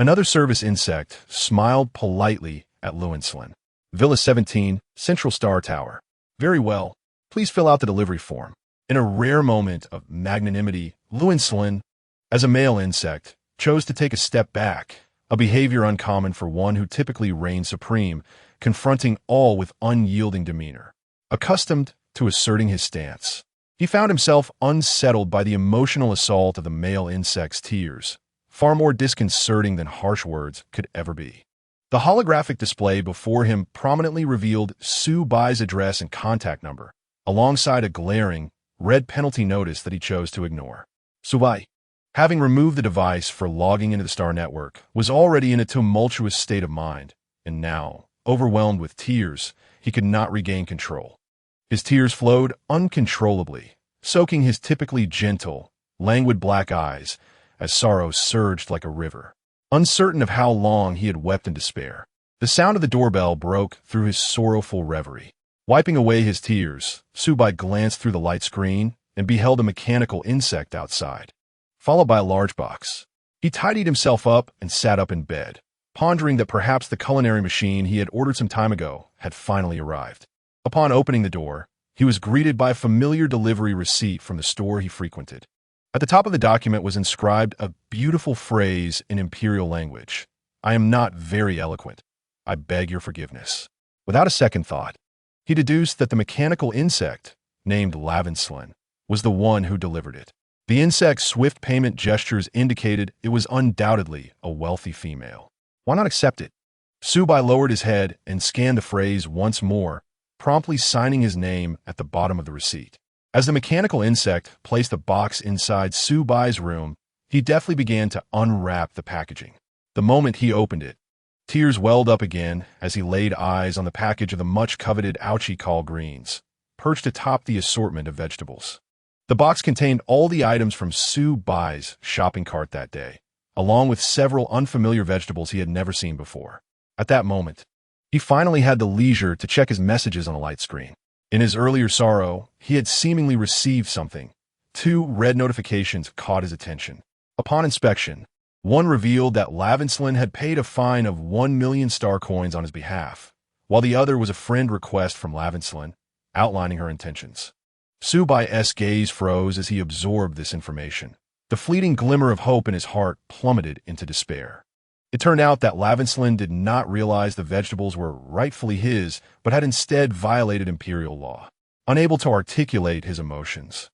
S1: Another service insect smiled politely at Lin Yan. "Villa 17, Central Star Tower." "Very well. Please fill out the delivery form." In a rare moment of magnanimity, Lin Yan, as a male insect, chose to take a step back, a behavior uncommon for one who typically reigned supreme, confronting all with unyielding demeanor. Accustomed to asserting his stance, he found himself unsettled by the emotional assault of the male insect's tears, far more disconcerting than harsh words could ever be. The holographic display before him prominently revealed Subai's address and contact number, alongside a glaring, red penalty notice that he chose to ignore. Subai, having removed the device for logging into the Star Network, was already in a tumultuous state of mind, and now, overwhelmed with tears, he could not regain control. His tears flowed uncontrollably, soaking his typically gentle, languid black eyes as sorrow surged like a river. Uncertain of how long he had wept in despair, the sound of the doorbell broke through his sorrowful reverie. Wiping away his tears, Subai glanced through the light screen and beheld a mechanical insect outside, followed by a large box. He tidied himself up and sat up in bed, pondering that perhaps the culinary machine he had ordered some time ago had finally arrived. Upon opening the door, he was greeted by a familiar delivery receipt from the store he frequented. At the top of the document was inscribed a beautiful phrase in Imperial language. "I am not very eloquent. I beg your forgiveness." Without a second thought, he deduced that the mechanical insect, named Lin Yan, was the one who delivered it. The insect's swift payment gestures indicated it was undoubtedly a wealthy female. Why not accept it? Subai lowered his head and scanned the phrase once more, promptly signing his name at the bottom of the receipt. As the mechanical insect placed the box inside Subai's room, he deftly began to unwrap the packaging. The moment he opened it, tears welled up again as he laid eyes on the package of the much-coveted okikal greens, perched atop the assortment of vegetables. The box contained all the items from Subai's shopping cart that day, along with several unfamiliar vegetables he had never seen before. At that moment, he finally had the leisure to check his messages on a light screen. In his earlier sorrow, he had seemingly received something. 2 red notifications caught his attention. Upon inspection, one revealed that Lin Yan had paid a fine of 1 million star coins on his behalf, while the other was a friend request from Lin Yan, outlining her intentions. Su-bai's gaze froze as he absorbed this information. The fleeting glimmer of hope in his heart plummeted into despair. It turned out that Lin did not realize the vegetables were rightfully his, but had instead violated imperial law. Unable to articulate his emotions,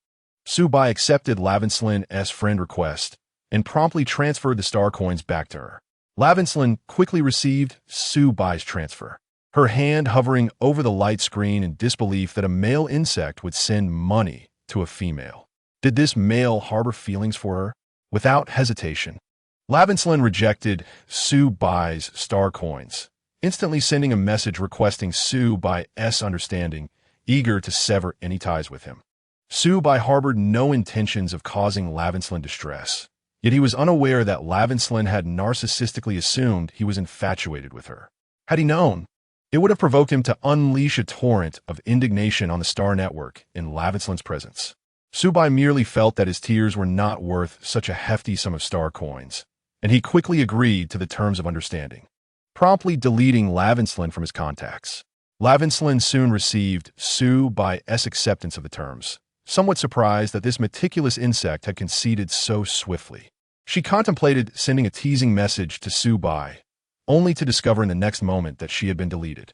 S1: Su-bai accepted Lin's friend request and promptly transferred the star coins back to her. Lin quickly received Su-bai's transfer, her hand hovering over the light screen in disbelief that a male insect would send money to a female. Did this male harbor feelings for her? Without hesitation, Lin rejected Su-bai's star coins, instantly sending a message requesting Su-bai's understanding, eager to sever any ties with him. Su-bai harbored no intentions of causing Lin distress, yet he was unaware that Lin had narcissistically assumed he was infatuated with her. Had he known, it would have provoked him to unleash a torrent of indignation on the Star Network in Lin's presence. Su-bai merely felt that his tears were not worth such a hefty sum of star coins, and he quickly agreed to the terms of understanding, promptly deleting Lin from his contacts. Lin soon received Su-bai's acceptance of the terms, somewhat surprised that this meticulous insect had conceded so swiftly. She contemplated sending a teasing message to Su-bai, only to discover in the next moment that she had been deleted.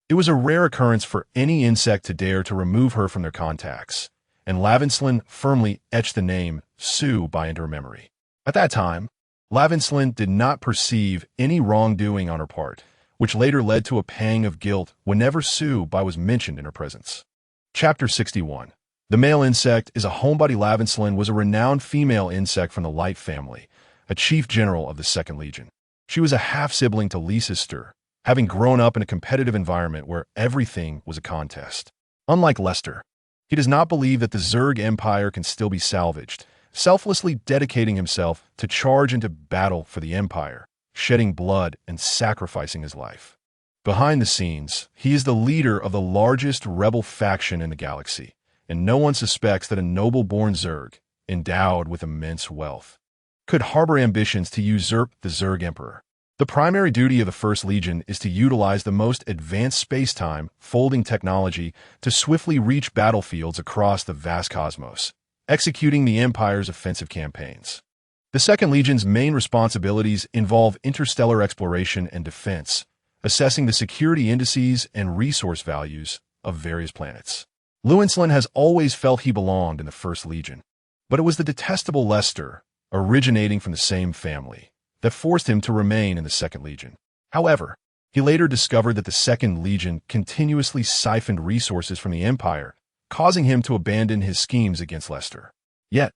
S1: It was a rare occurrence for any insect to dare to remove her from their contacts, and Lin firmly etched the name Su-bai into her memory. At that time, Lin did not perceive any wrongdoing on her part, which later led to a pang of guilt whenever Su-bai was mentioned in her presence. Chapter 61. The male insect is a homebody. Lin was a renowned female insect from the Light family, a chief general of the 2nd Legion. She was a half-sibling to Li's sister, having grown up in a competitive environment where everything was a contest. Unlike Lester, he does not believe that the Zerg Empire can still be salvaged, selflessly dedicating himself to charge into battle for the Empire, shedding blood and sacrificing his life. Behind the scenes, he is the leader of the largest rebel faction in the galaxy, and no one suspects that a noble-born Zerg, endowed with immense wealth, could harbor ambitions to usurp the Zerg Emperor. The primary duty of the 1st Legion is to utilize the most advanced space-time folding technology to swiftly reach battlefields across the vast cosmos, executing the Empire's offensive campaigns. The 2nd Legion's main responsibilities involve interstellar exploration and defense, assessing the security indices and resource values of various planets. Lin has always felt he belonged in the 1st Legion, but it was the detestable Lester, originating from the same family, that forced him to remain in the 2nd Legion. However, he later discovered that the 2nd Legion continuously siphoned resources from the Empire, causing him to abandon his schemes against Lester. Yet,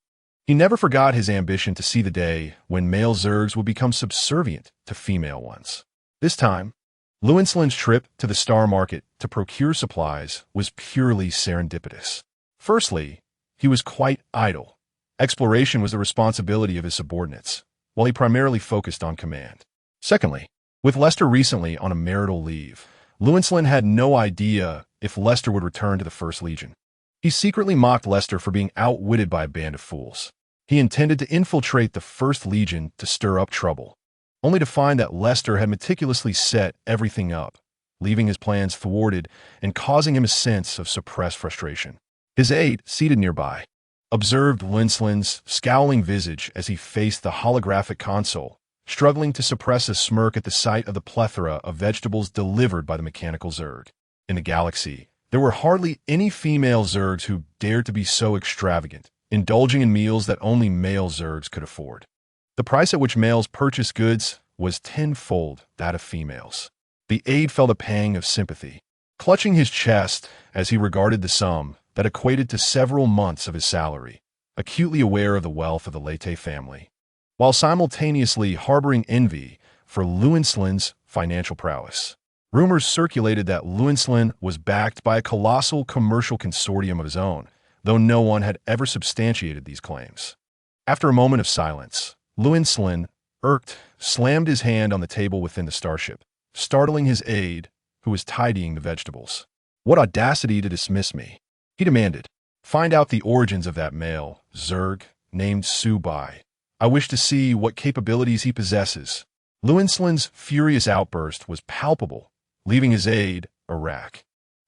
S1: he never forgot his ambition to see the day when male Zergs would become subservient to female ones. This time, Lin's trip to the Star Market to procure supplies was purely serendipitous. Firstly, he was quite idle. Exploration was the responsibility of his subordinates, while he primarily focused on command. Secondly, with Lester recently on a marital leave, Lin had no idea if Lester would return to the 1st Legion. He secretly mocked Lester for being outwitted by a band of fools. He intended to infiltrate the 1st Legion to stir up trouble, only to find that Lester had meticulously set everything up, leaving his plans thwarted and causing him a sense of suppressed frustration. His aide, seated nearby, observed Lin's scowling visage as he faced the holographic console, struggling to suppress a smirk at the sight of the plethora of vegetables delivered by the mechanical Zerg. In the galaxy, there were hardly any female Zergs who dared to be so extravagant, indulging in meals that only male Zergs could afford. The price at which males purchased goods was tenfold that of females. The aide felt a pang of sympathy, clutching his chest as he regarded the sum that equated to several months of his salary, acutely aware of the wealth of the Leyte family, while simultaneously harboring envy for Lin's financial prowess. Rumors circulated that Lin was backed by a colossal commercial consortium of his own, though no one had ever substantiated these claims. After a moment of silence, Lin, irked, slammed his hand on the table within the starship, startling his aide, who was tidying the vegetables. "What audacity to dismiss me!" he demanded. "Find out the origins of that male, Zerg, named Su-bai. I wish to see what capabilities he possesses." Lin's furious outburst was palpable, leaving his aide, Iraq,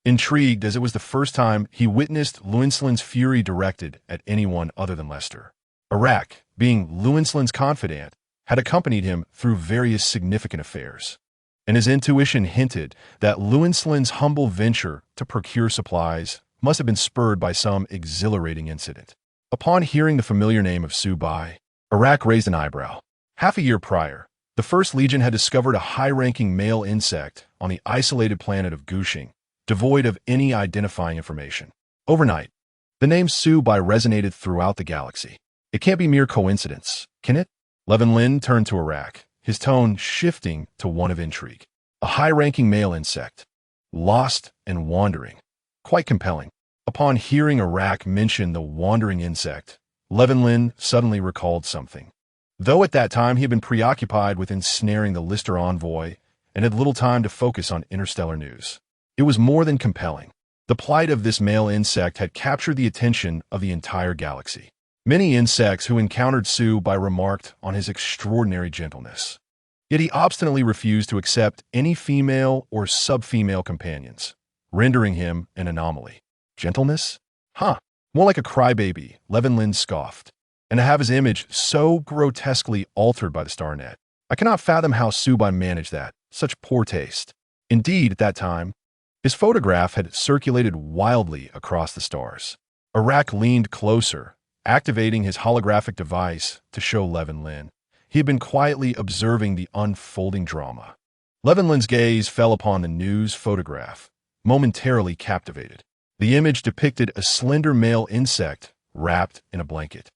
S1: intrigued as it was the first time he witnessed Lewinsolin's fury directed at anyone other than Lester. Arak, being Lewinsolin's confidant, had accompanied him through various significant affairs, and his intuition hinted that Lewinsolin's humble venture to procure supplies must have been spurred by some exhilarating incident. Upon hearing the familiar name of Su Bai, Arak raised an eyebrow. Half a year prior, the First Legion had discovered a high-ranking male insect on the isolated planet of Gushing, devoid of any identifying information. Overnight, the name Su Bai resonated throughout the galaxy. It can't be mere coincidence, can it? Lin turned to Arak, his tone shifting to one of intrigue. A high-ranking male insect, lost and wandering. Quite compelling. Upon hearing Arak mention the wandering insect, Lin suddenly recalled something. Though at that time he had been preoccupied with ensnaring the Lister envoy and had little time to focus on interstellar news, it was more than compelling. The plight of this male insect had captured the attention of the entire galaxy. Many insects who encountered Su Bai remarked on his extraordinary gentleness. Yet he obstinately refused to accept any female or sub-female companions, rendering him an anomaly. Gentleness? Huh, more like a crybaby, Lin scoffed. And to have his image so grotesquely altered by the Starnet. I cannot fathom how Su Bai managed that. Such poor taste. Indeed, at that time, his photograph had circulated wildly across the stars. Arak leaned closer, activating his holographic device to show Lin. He had been quietly observing the unfolding drama. Lin's gaze fell upon the news photograph, momentarily captivated. The image depicted a slender male insect wrapped in a blanket,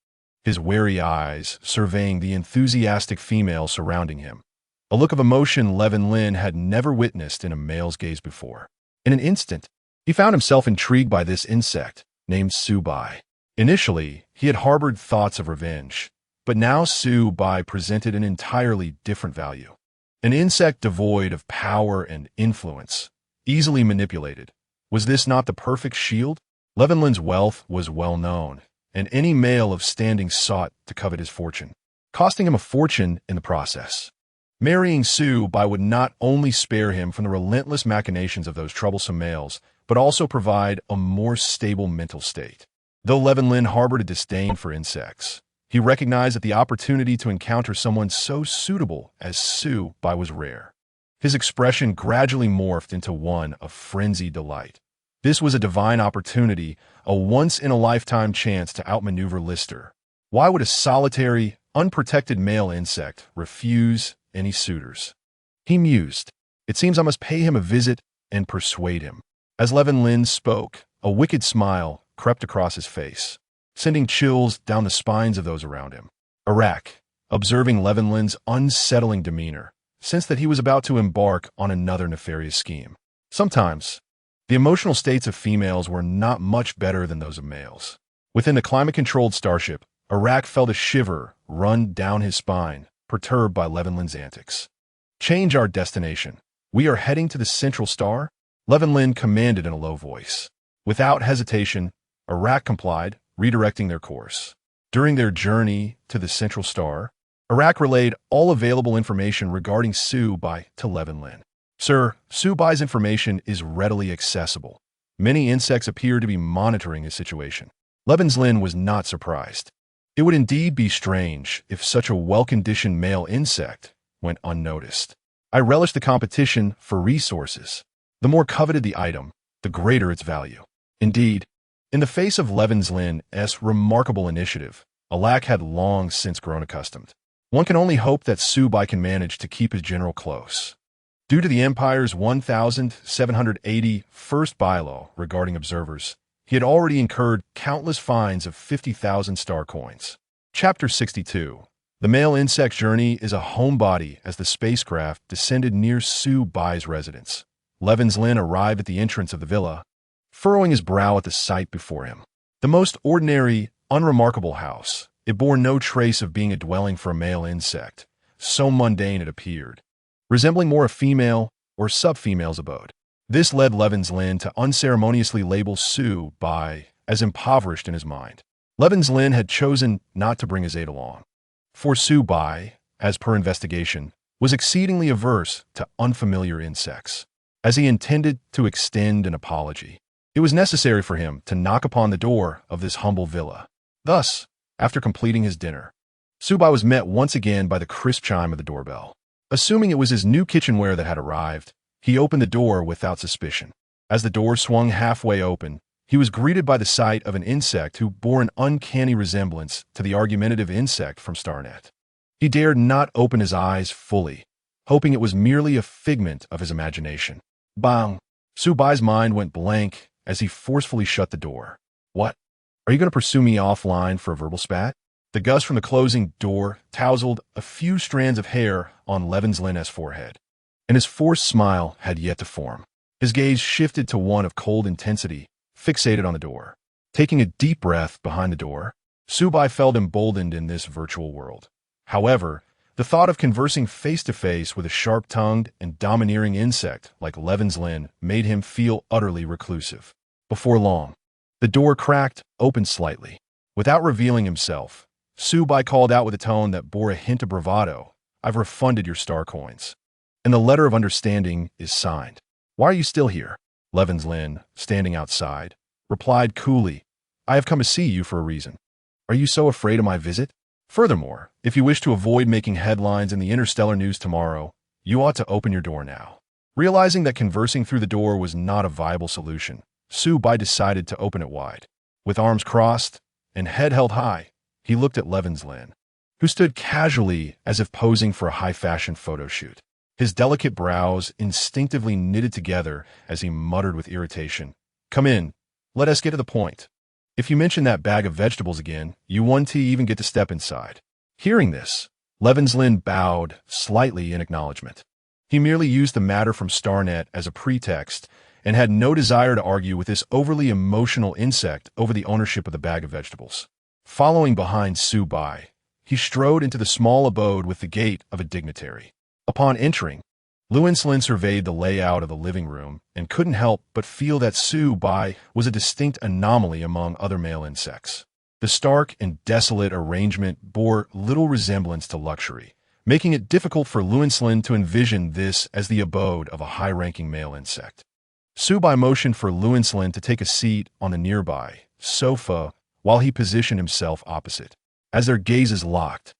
S1: his wary eyes surveying the enthusiastic female surrounding him. A look of emotion Lin had never witnessed in a male's gaze before. In an instant, he found himself intrigued by this insect, named Su Bai. Initially, he had harbored thoughts of revenge, but now Su Bai presented an entirely different value. An insect devoid of power and influence, easily manipulated. Was this not the perfect shield? Lin's wealth was well known, and any male of standing sought to covet his fortune, costing him a fortune in the process. Marrying Su Bai would not only spare him from the relentless machinations of those troublesome males, but also provide a more stable mental state. Though Lin harbored a disdain for insects, he recognized that the opportunity to encounter someone so suitable as Su Bai was rare. His expression gradually morphed into one of frenzied delight. This was a divine opportunity, a once-in-a-lifetime chance to outmaneuver Lister. Why would a solitary, unprotected male insect refuse any suitors? He mused. It seems I must pay him a visit and persuade him. As Lin spoke, a wicked smile crept across his face, sending chills down the spines of those around him. Arak, observing Lin's unsettling demeanor, sensed that he was about to embark on another nefarious scheme. Sometimes, the emotional states of females were not much better than those of males. Within the climate-controlled starship, Arak felt a shiver run down his spine, perturbed by Lin's antics. Change our destination. We are heading to the central star? Lin commanded in a low voice. Without hesitation, Arak complied, redirecting their course. During their journey to the central star, Arak relayed all available information regarding Su Bai to Lin. Sir, Su Bai's information is readily accessible. Many insects appear to be monitoring his situation. Lin was not surprised. It would indeed be strange if such a well-conditioned male insect went unnoticed. I relish the competition for resources. The more coveted the item, the greater its value. Indeed, in the face of Lin's remarkable initiative, Arak had long since grown accustomed. One can only hope that Su Bai can manage to keep his general close. Due to the Empire's 1,780 first bylaw regarding observers, he had already incurred countless fines of 50,000 star coins. Chapter 62. The male insect's journey is a homebody as the spacecraft descended near Su Bai's residence. Lin arrived at the entrance of the villa, furrowing his brow at the sight before him. The most ordinary, unremarkable house, it bore no trace of being a dwelling for a male insect, so mundane it appeared, resembling more a female or sub-female's abode. This led Lin to unceremoniously label Su Bai as impoverished in his mind. Lin had chosen not to bring his aide along, for Su Bai, as per investigation, was exceedingly averse to unfamiliar insects. as he intended to extend an apology. It was necessary for him to knock upon the door of this humble villa. Thus, after completing his dinner, Subai was met once again by the crisp chime of the doorbell. Assuming it was his new kitchenware that had arrived, he opened the door without suspicion. As the door swung halfway open, he was greeted by the sight of an insect who bore an uncanny resemblance to the argumentative insect from Starnet. He dared not open his eyes fully, hoping it was merely a figment of his imagination. Bang! Subai's mind went blank as he forcefully shut the door. What? Are you going to pursue me offline for a verbal spat? The gust from the closing door tousled a few strands of hair on Lin's forehead, and his forced smile had yet to form. His gaze shifted to one of cold intensity, fixated on the door. Taking a deep breath behind the door, Subai felt emboldened in this virtual world. However, the thought of conversing face-to-face with a sharp-tongued and domineering insect like Lin made him feel utterly reclusive. Before long, the door cracked open slightly. Without revealing himself, Subai called out with a tone that bore a hint of bravado, "I've refunded your star coins, and the letter of understanding is signed." "Why are you still here?" Lin, standing outside, replied coolly, "I have come to see you for a reason. Are you so afraid of my visit? Furthermore, if you wish to avoid making headlines in the interstellar news tomorrow, you ought to open your door now." Realizing that conversing through the door was not a viable solution, Subai decided to open it wide. With arms crossed and head held high, he looked at Lin, who stood casually as if posing for a high-fashion photo shoot. His delicate brows instinctively knitted together as he muttered with irritation, "Come in, let us get to the point. If you mention that bag of vegetables again, you won't even get to step inside." Hearing this, Lin bowed slightly in acknowledgement. He merely used the matter from Starnet as a pretext and had no desire to argue with this overly emotional insect over the ownership of the bag of vegetables. Following behind Subai, he strode into the small abode with the gait of a dignitary. Upon entering, Lin surveyed the layout of the living room and couldn't help but feel that Subai was a distinct anomaly among other male insects. The stark and desolate arrangement bore little resemblance to luxury, making it difficult for Lin to envision this as the abode of a high-ranking male insect. Subai motioned for Lin to take a seat on a nearby sofa while he positioned himself opposite. As their gazes locked,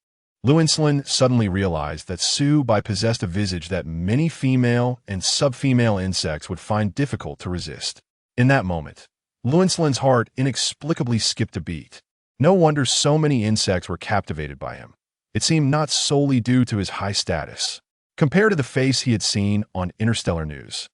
S1: Lin suddenly realized that Subai possessed a visage that many female and sub-female insects would find difficult to resist. In that moment, Lin's heart inexplicably skipped a beat. No wonder so many insects were captivated by him. It seemed not solely due to his high status. Compared to the face he had seen on interstellar news,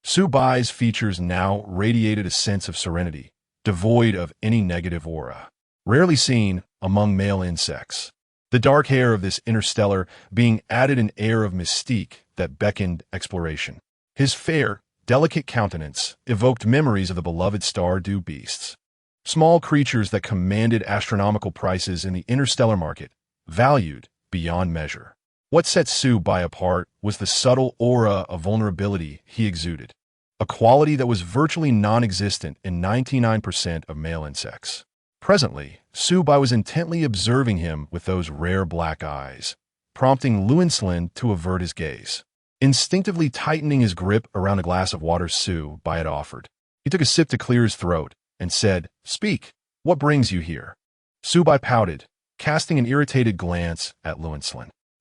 S1: Subai's features now radiated a sense of serenity, devoid of any negative aura, rarely seen among male insects. The dark hair of this interstellar being added an air of mystique that beckoned exploration. His fair, delicate countenance evoked memories of the beloved star-dew beasts, small creatures that commanded astronomical prices in the interstellar market, valued beyond measure. What set Subai apart was the subtle aura of vulnerability he exuded, a quality that was virtually non-existent in 99% of male insects. Presently, Subai was intently observing him with those rare black eyes, prompting Lin to avert his gaze. Instinctively tightening his grip around a glass of water Subai had offered, he took a sip to clear his throat and said, "Speak, what brings you here?" Subai pouted, casting an irritated glance at Lin.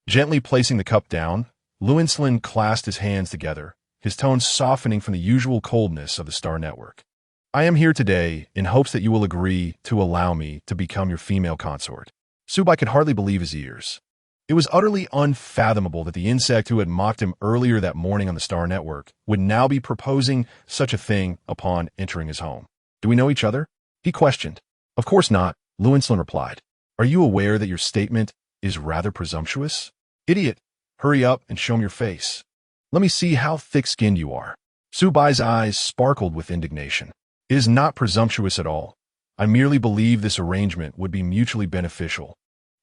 S1: Gently placing the cup down, Lin clasped his hands together, his tone softening from the usual coldness of the Star Network. "I am here today in hopes that you will agree to allow me to become your female consort." Subai could hardly believe his ears. It was utterly unfathomable that the insect who had mocked him earlier that morning on the Star Network would now be proposing such a thing upon entering his home. "Do we know each other?" he questioned. "Of course not," Lin replied. "Are you aware that your statement is rather presumptuous?" "Idiot, hurry up and show me your face. Let me see how thick-skinned you are." Subai's eyes sparkled with indignation. "It is not presumptuous at all. I merely believe this arrangement would be mutually beneficial,"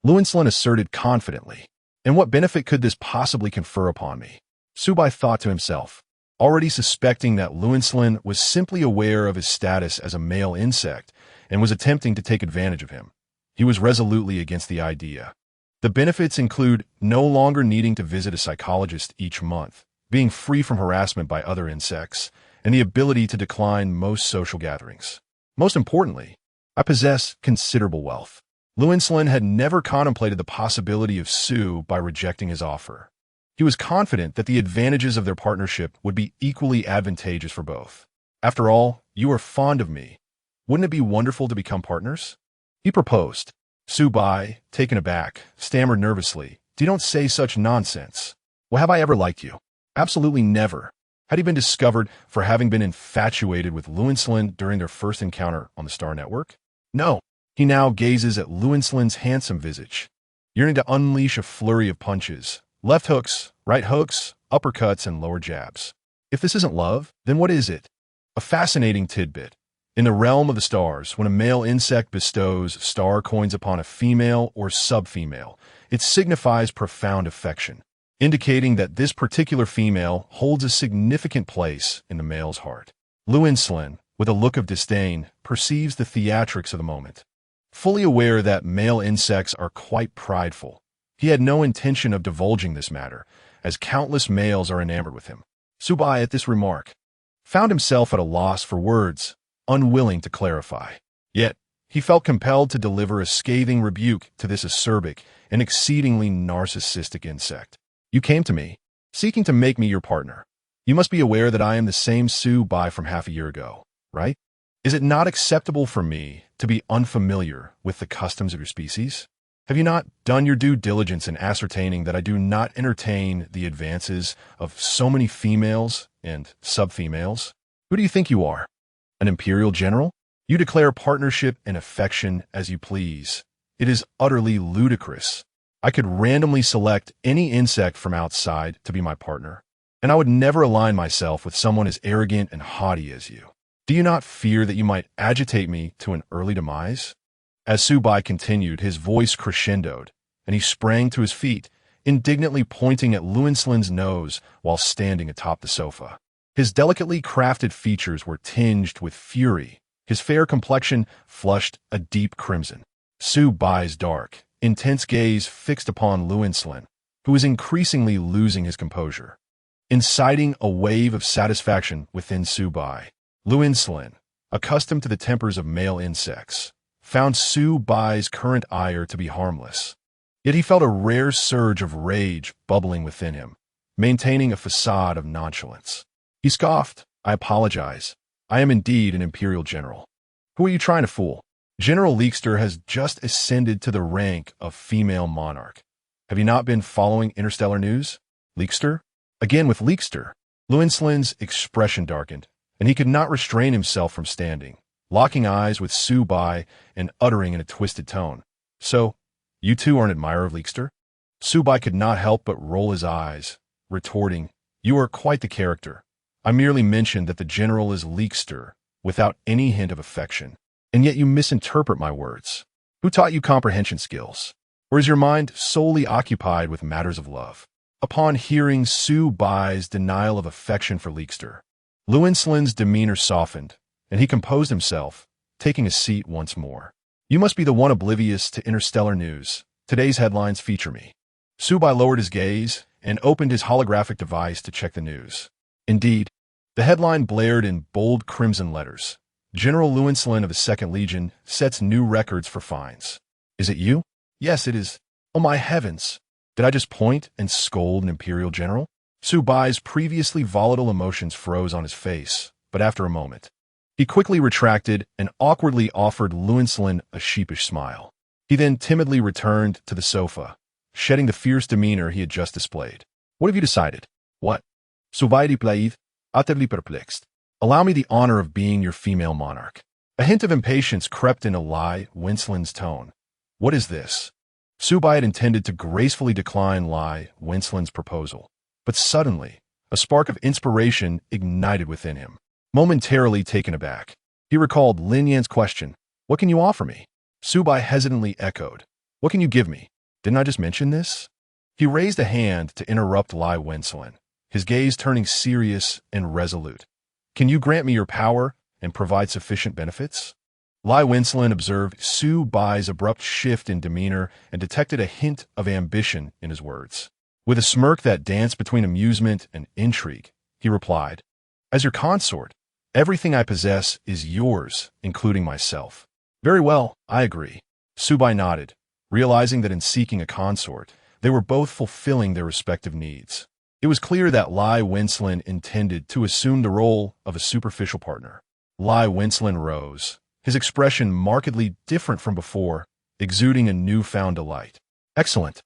S1: Lin asserted confidently. "And what benefit could this possibly confer upon me?" Subai thought to himself, already suspecting that Lin was simply aware of his status as a male insect and was attempting to take advantage of him. He was resolutely against the idea. The benefits include no longer needing to visit a psychologist each month, being free from harassment by other insects, and the ability to decline most social gatherings. Most importantly, I possess considerable wealth. Lin Yan had never contemplated the possibility of Su by rejecting his offer. He was confident that the advantages of their partnership would be equally advantageous for both. After all, you are fond of me. Wouldn't it be wonderful to become partners? He proposed. Su Bai, taken aback, stammered nervously, "You don't say such nonsense. Well, have I ever liked you?" Absolutely never. Had he been discovered for having been infatuated with Lin Yan during their first encounter on the Star Network? No. He now gazes at Lin Yan's handsome visage, yearning to unleash a flurry of punches, left hooks, right hooks, uppercuts, and lower jabs. If this isn't love, then what is it? A fascinating tidbit. In the realm of the stars, when a male insect bestows star coins upon a female or sub-female, it signifies profound affection, indicating that this particular female holds a significant place in the male's heart. Lin Yan, with a look of disdain, perceives the theatrics of the moment. Fully aware that male insects are quite prideful, he had no intention of divulging this matter, as countless males are enamored with him. Su Bai, at this remark, found himself at a loss for words, unwilling to clarify. Yet, he felt compelled to deliver a scathing rebuke to this acerbic and exceedingly narcissistic insect. "You came to me, seeking to make me your partner. You must be aware that I am the same Su Bai from half a year ago, right? Is it not acceptable for me to be unfamiliar with the customs of your species? Have you not done your due diligence in ascertaining that I do not entertain the advances of so many females and sub-females? Who do you think you are? An imperial general? You declare partnership and affection as you please. It is utterly ludicrous. I could randomly select any insect from outside to be my partner, and I would never align myself with someone as arrogant and haughty as you. Do you not fear that you might agitate me to an early demise?" As Su Bai continued, his voice crescendoed, and he sprang to his feet, indignantly pointing at Lin Yan's nose while standing atop the sofa. His delicately crafted features were tinged with fury, his fair complexion flushed a deep crimson. Su Bai's dark, intense gaze fixed upon Lin Yan, who was increasingly losing his composure, inciting a wave of satisfaction within Su Bai. Lin Yan, accustomed to the tempers of male insects, found Su Bai's current ire to be harmless. Yet he felt a rare surge of rage bubbling within him, maintaining a facade of nonchalance. He scoffed, "I apologize. I am indeed an imperial general. Who are you trying to fool? General Leekster has just ascended to the rank of female monarch. Have you not been following interstellar news? Leekster?" Again with Leekster. Lin Yan's expression darkened, and he could not restrain himself from standing, locking eyes with Su Bai and uttering in a twisted tone, "So, you too are an admirer of Leekster?" Su Bai could not help but roll his eyes, retorting, "You are quite the character. I merely mentioned that the general is Leekster, without any hint of affection, and yet you misinterpret my words. Who taught you comprehension skills? Or is your mind solely occupied with matters of love?" Upon hearing Su Bai's denial of affection for Leekster, Lin Yan's demeanor softened, and he composed himself, taking a seat once more. "You must be the one oblivious to interstellar news. Today's headlines feature me." Su Bai lowered his gaze and opened his holographic device to check the news. Indeed, the headline blared in bold crimson letters. "General Lin Yan of the 2nd Legion sets new records for fines." "Is it you?" "Yes, it is." "Oh my heavens! Did I just point and scold an imperial general?" Su Bai's previously volatile emotions froze on his face, but after a moment, he quickly retracted and awkwardly offered Lin Yan a sheepish smile. He then timidly returned to the sofa, shedding the fierce demeanor he had just displayed. "What have you decided?" "What?" "Su Bai déplaide, utterly perplexed. Allow me the honor of being your female monarch." A hint of impatience crept into Lin Yan's tone. "What is this?" Su Bai had intended to gracefully decline Lin Yan's proposal, but suddenly, a spark of inspiration ignited within him. Momentarily taken aback, he recalled Lin Yan's question, "What can you offer me?" Su Bai hesitantly echoed, "What can you give me? Didn't I just mention this?" He raised a hand to interrupt Lin Yan, his gaze turning serious and resolute. "Can you grant me your power and provide sufficient benefits?" Lin Yan observed Su Bai's abrupt shift in demeanor and detected a hint of ambition in his words. With a smirk that danced between amusement and intrigue, he replied, "As your consort, everything I possess is yours, including myself." "Very well, I agree." Subai nodded, realizing that in seeking a consort, they were both fulfilling their respective needs. It was clear that Lai Wenslin intended to assume the role of a superficial partner. Lai Wenslin rose, his expression markedly different from before, exuding a newfound delight. "Excellent.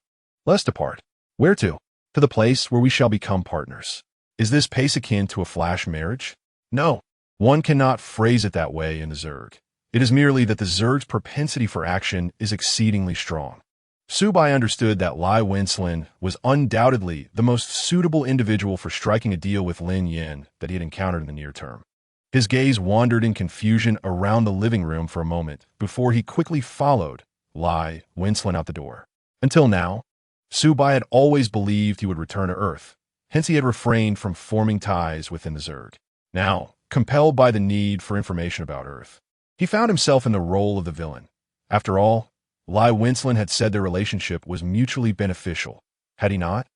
S1: Let's depart." "Where to?" "To the place where we shall become partners." "Is this pace akin to a flash marriage?" "No. One cannot phrase it that way in the Zerg. It is merely that the Zerg's propensity for action is exceedingly strong." Subai understood that Lai Wenslin was undoubtedly the most suitable individual for striking a deal with Lin Yan that he had encountered in the near term. His gaze wandered in confusion around the living room for a moment before he quickly followed Lai Wenslin out the door. Until now, Subai had always believed he would return to Earth, hence he had refrained from forming ties within the Zerg. Now, compelled by the need for information about Earth, he found himself in the role of the villain. After all, Lai Wenslin had said their relationship was mutually beneficial, had he not?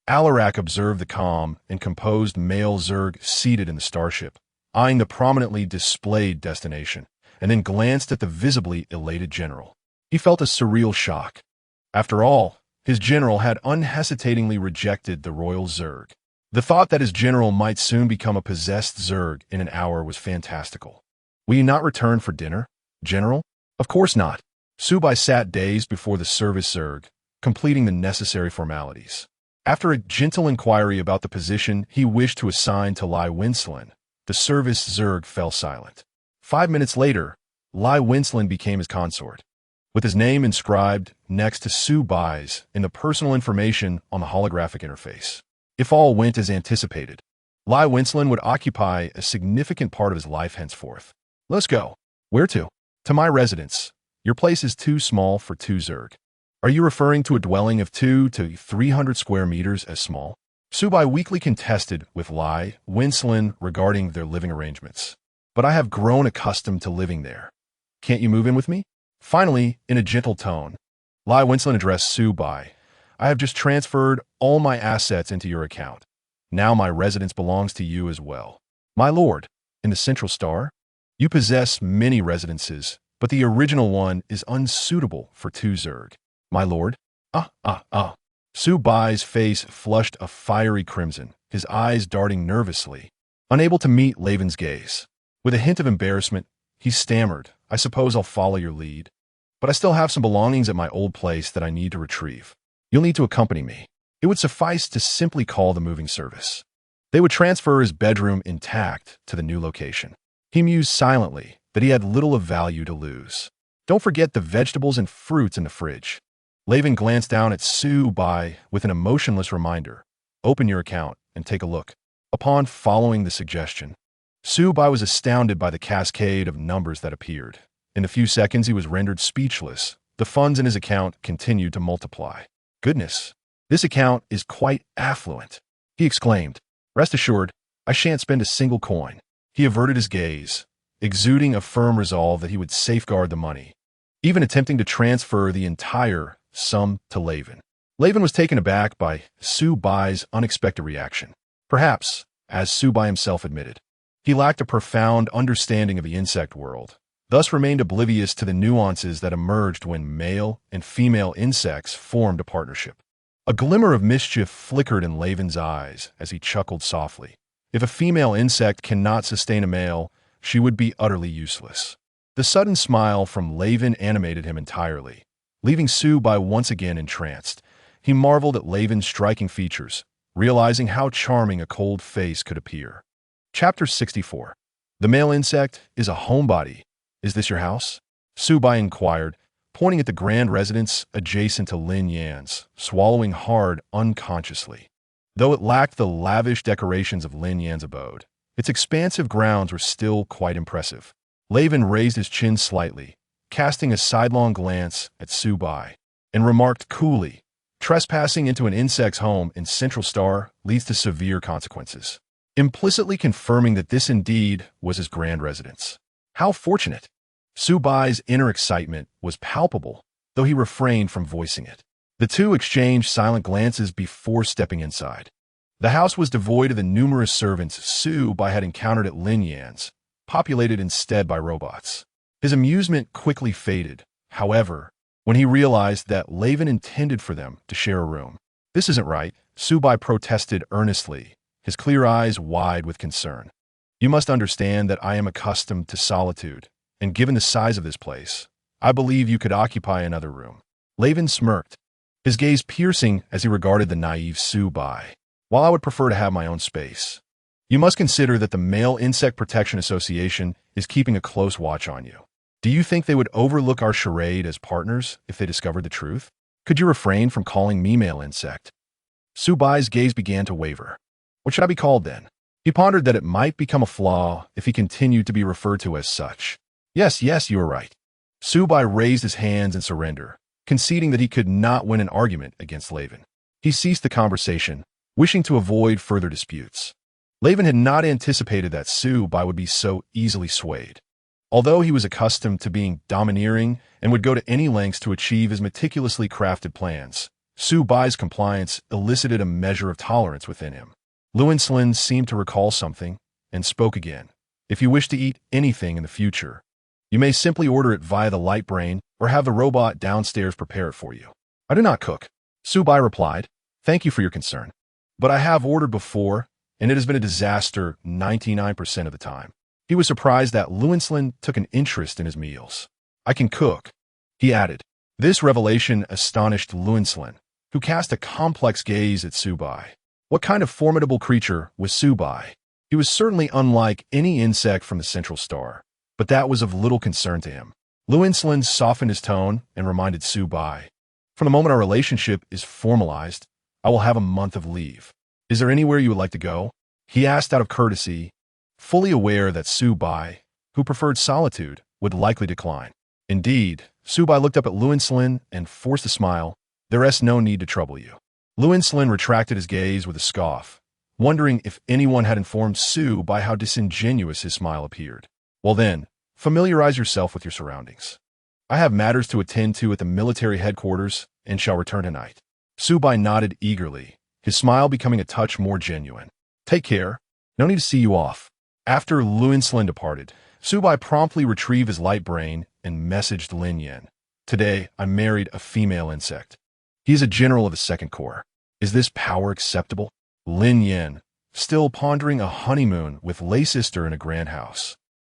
S1: Alarak observed the calm and composed male Zerg seated in the starship, eyeing the prominently displayed destination, and then glanced at the visibly elated general. He felt a surreal shock. After all, his general had unhesitatingly rejected the royal Zerg. The thought that his general might soon become a possessed Zerg in an hour was fantastical. "Will you not return for dinner, General?" "Of course not." Subai sat dazed before the service Zerg, completing the necessary formalities. After a gentle inquiry about the position he wished to assign to Lai Wenslin, the service Zerg fell silent. 5 minutes later, Lai Wenslin became his consort, with his name inscribed next to Subai's in the personal information on the holographic interface. If all went as anticipated, Lai Wenslin would occupy a significant part of his life henceforth. "Let's go." "Where to?" "To my residence. Your place is too small for 2 Zerg." "Are you referring to a dwelling of 2 to 300 square meters as small?" Subai weakly contested with Lai Wenslin regarding their living arrangements. "But I have grown accustomed to living there. Can't you move in with me?" Finally, in a gentle tone, Lai Wenslin addressed Subai. "I have just transferred all my assets into your account. Now my residence belongs to you as well." "My lord, in the Central Star? You possess many residences, but the original one is unsuitable for 2 Zerg." "My lord?" Subai's face flushed a fiery crimson, his eyes darting nervously, unable to meet Laven's gaze. With a hint of embarrassment, he stammered, "I suppose I'll follow your lead. But I still have some belongings at my old place that I need to retrieve. You'll need to accompany me." It would suffice to simply call the moving service. They would transfer his bedroom intact to the new location. He mused silently that he had little of value to lose. "Don't forget the vegetables and fruits in the fridge." Laven glanced down at Subai with an emotionless reminder. "Open your account and take a look." Upon following the suggestion, Subai was astounded by the cascade of numbers that appeared. In a few seconds, he was rendered speechless. The funds in his account continued to multiply. "Goodness, this account is quite affluent," he exclaimed. "Rest assured, I shan't spend a single coin." He averted his gaze, exuding a firm resolve that he would safeguard the money, even attempting to transfer the entire sum to Laven. Laven was taken aback by Subai's unexpected reaction. Perhaps, as Subai himself admitted, he lacked a profound understanding of the insect world, thus remained oblivious to the nuances that emerged when male and female insects formed a partnership. A glimmer of mischief flickered in Laven's eyes as he chuckled softly. If a female insect cannot sustain a male, she would be utterly useless. The sudden smile from Laven animated him entirely, leaving Subai once again entranced. He marveled at Laven's striking features, realizing how charming a cold face could appear. Chapter 64. The male insect is a homebody. "Is this your house?" Subai inquired, pointing at the grand residence adjacent to Lin Yan's, swallowing hard unconsciously. Though it lacked the lavish decorations of Lin Yan's abode, its expansive grounds were still quite impressive. Laven raised his chin slightly, casting a sidelong glance at Subai, and remarked coolly, "Trespassing into an insect's home in Central Star leads to severe consequences," implicitly confirming that this indeed was his grand residence. How fortunate! Subai's inner excitement was palpable, though he refrained from voicing it. The two exchanged silent glances before stepping inside. The house was devoid of the numerous servants Su-bai had encountered at Lin Yan's, populated instead by robots. His amusement quickly faded, however, when he realized that Laven intended for them to share a room. "This isn't right," Su-bai protested earnestly, his clear eyes wide with concern. "You must understand that I am accustomed to solitude, and given the size of this place, I believe you could occupy another room." Laven smirked, his gaze piercing as he regarded the naive Su-bai. "While I would prefer to have my own space, you must consider that the Male Insect Protection Association is keeping a close watch on you. Do you think they would overlook our charade as partners if they discovered the truth? Could you refrain from calling me male insect?" Su-bai's gaze began to waver. What should I be called then? He pondered that it might become a flaw if he continued to be referred to as such. Yes, you are right." Su-bai raised his hands in surrender, conceding that he could not win an argument against Laven. He ceased the conversation, wishing to avoid further disputes. Laven had not anticipated that Su-bai would be so easily swayed. Although he was accustomed to being domineering and would go to any lengths to achieve his meticulously crafted plans, Su-bai's compliance elicited a measure of tolerance within him. Lin Yan seemed to recall something and spoke again. "If you wish to eat anything in the future, you may simply order it via the light brain or have the robot downstairs prepare it for you." "I do not cook," Su-bai replied. "Thank you for your concern. But I have ordered before, and it has been a disaster 99% of the time." He was surprised that Lin Yan took an interest in his meals. "I can cook," he added. This revelation astonished Lin Yan, who cast a complex gaze at Su-bai. What kind of formidable creature was Su-bai? He was certainly unlike any insect from the Central Star, but that was of little concern to him. Lin Yan softened his tone and reminded Su-bai, "From the moment our relationship is formalized, I will have a month of leave. Is there anywhere you would like to go?" He asked out of courtesy, fully aware that Su-bai, who preferred solitude, would likely decline. Indeed, Su-bai looked up at Lin Yan and forced a smile. "There is no need to trouble you." Lin Yan retracted his gaze with a scoff, wondering if anyone had informed Su-bai how disingenuous his smile appeared. "Well then, familiarize yourself with your surroundings. I have matters to attend to at the military headquarters and shall return tonight." Su-bai nodded eagerly, his smile becoming a touch more genuine. "Take care. No need to see you off." After Lin Yan departed, Su-bai promptly retrieved his light brain and messaged Lin Yan. "Today, I married a female insect. He is a general of the Second Corps. Is this power acceptable?" Lin Yan, still pondering a honeymoon with lay sister in a grand house,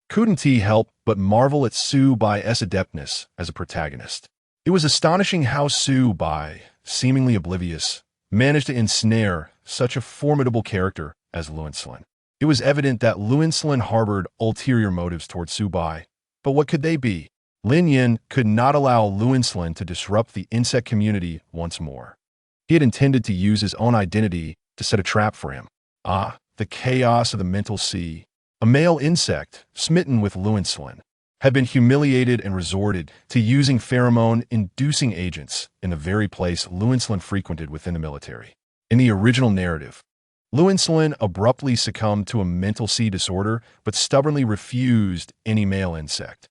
S1: couldn't he help but marvel at Su-bai's adeptness as a protagonist. It was astonishing how Su-bai, seemingly oblivious, managed to ensnare such a formidable character as Lin Yan. It was evident that Lin Yan harbored ulterior motives towards Su-bai, but what could they be? Lin Yan could not allow Lin Yan to disrupt the insect community once more. He had intended to use his own identity to set a trap for him. Ah, the chaos of the mental sea. A male insect, smitten with Lin Yan, had been humiliated and resorted to using pheromone-inducing agents in the very place Lin Yan frequented within the military. In the original narrative, Lin Yan abruptly succumbed to a mental sea disorder but stubbornly refused any male insect,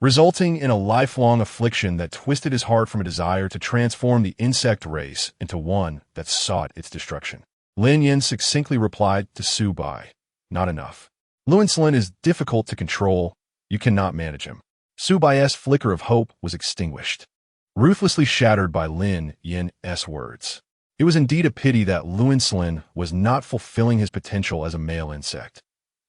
S1: resulting in a lifelong affliction that twisted his heart from a desire to transform the insect race into one that sought its destruction. Lin Yan succinctly replied to Su-bai, "Not enough. Lin Yan is difficult to control. You cannot manage him." Su-bai's flicker of hope was extinguished, ruthlessly shattered by Lin Yan's words. It was indeed a pity that Lin Yan was not fulfilling his potential as a male insect.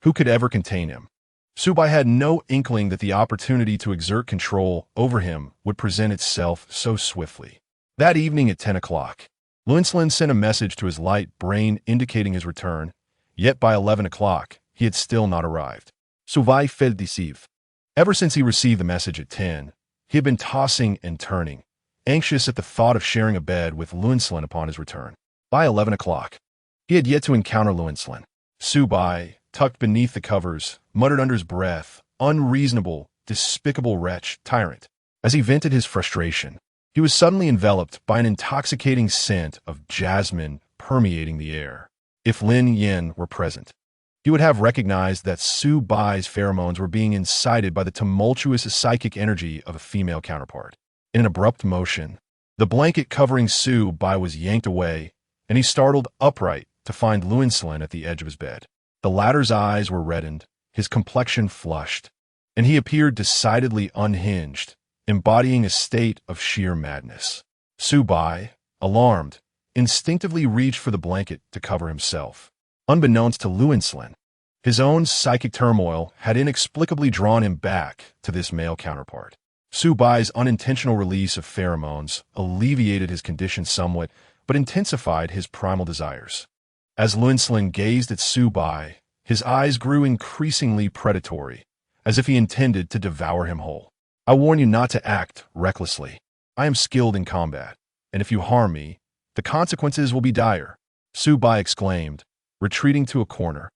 S1: Who could ever contain him? Su-bai had no inkling that the opportunity to exert control over him would present itself so swiftly. That evening at 10 o'clock, Lin Yan sent a message to his light brain indicating his return, yet by 11 o'clock, he had still not arrived. Su-bai felt deceived. Ever since he received the message at 10, he had been tossing and turning, anxious at the thought of sharing a bed with Lin Yan upon his return. By 11 o'clock, he had yet to encounter Lin Yan. Su-bai, tucked beneath the covers, muttered under his breath, "Unreasonable, despicable wretch, tyrant." As he vented his frustration, he was suddenly enveloped by an intoxicating scent of jasmine permeating the air. If Lin Yan were present, he would have recognized that Su-bai's pheromones were being incited by the tumultuous psychic energy of a female counterpart. In an abrupt motion, The blanket covering Su Bai was yanked away, and he startled upright to find Lin Yan at the edge of his bed. The latter's eyes were reddened, his complexion flushed, and he appeared decidedly unhinged, embodying a state of sheer madness. Su Bai, alarmed, instinctively reached for the blanket to cover himself. Unbeknownst to Lin Yan, his own psychic turmoil had inexplicably drawn him back to this male counterpart. Su Bai's unintentional release of pheromones alleviated his condition somewhat, but intensified his primal desires. As Lin Yan gazed at Su Bai, his eyes grew increasingly predatory, as if he intended to devour him whole. I warn you not to act recklessly. I am skilled in combat, and if you harm me, the consequences will be dire, Su Bai exclaimed, retreating to a corner,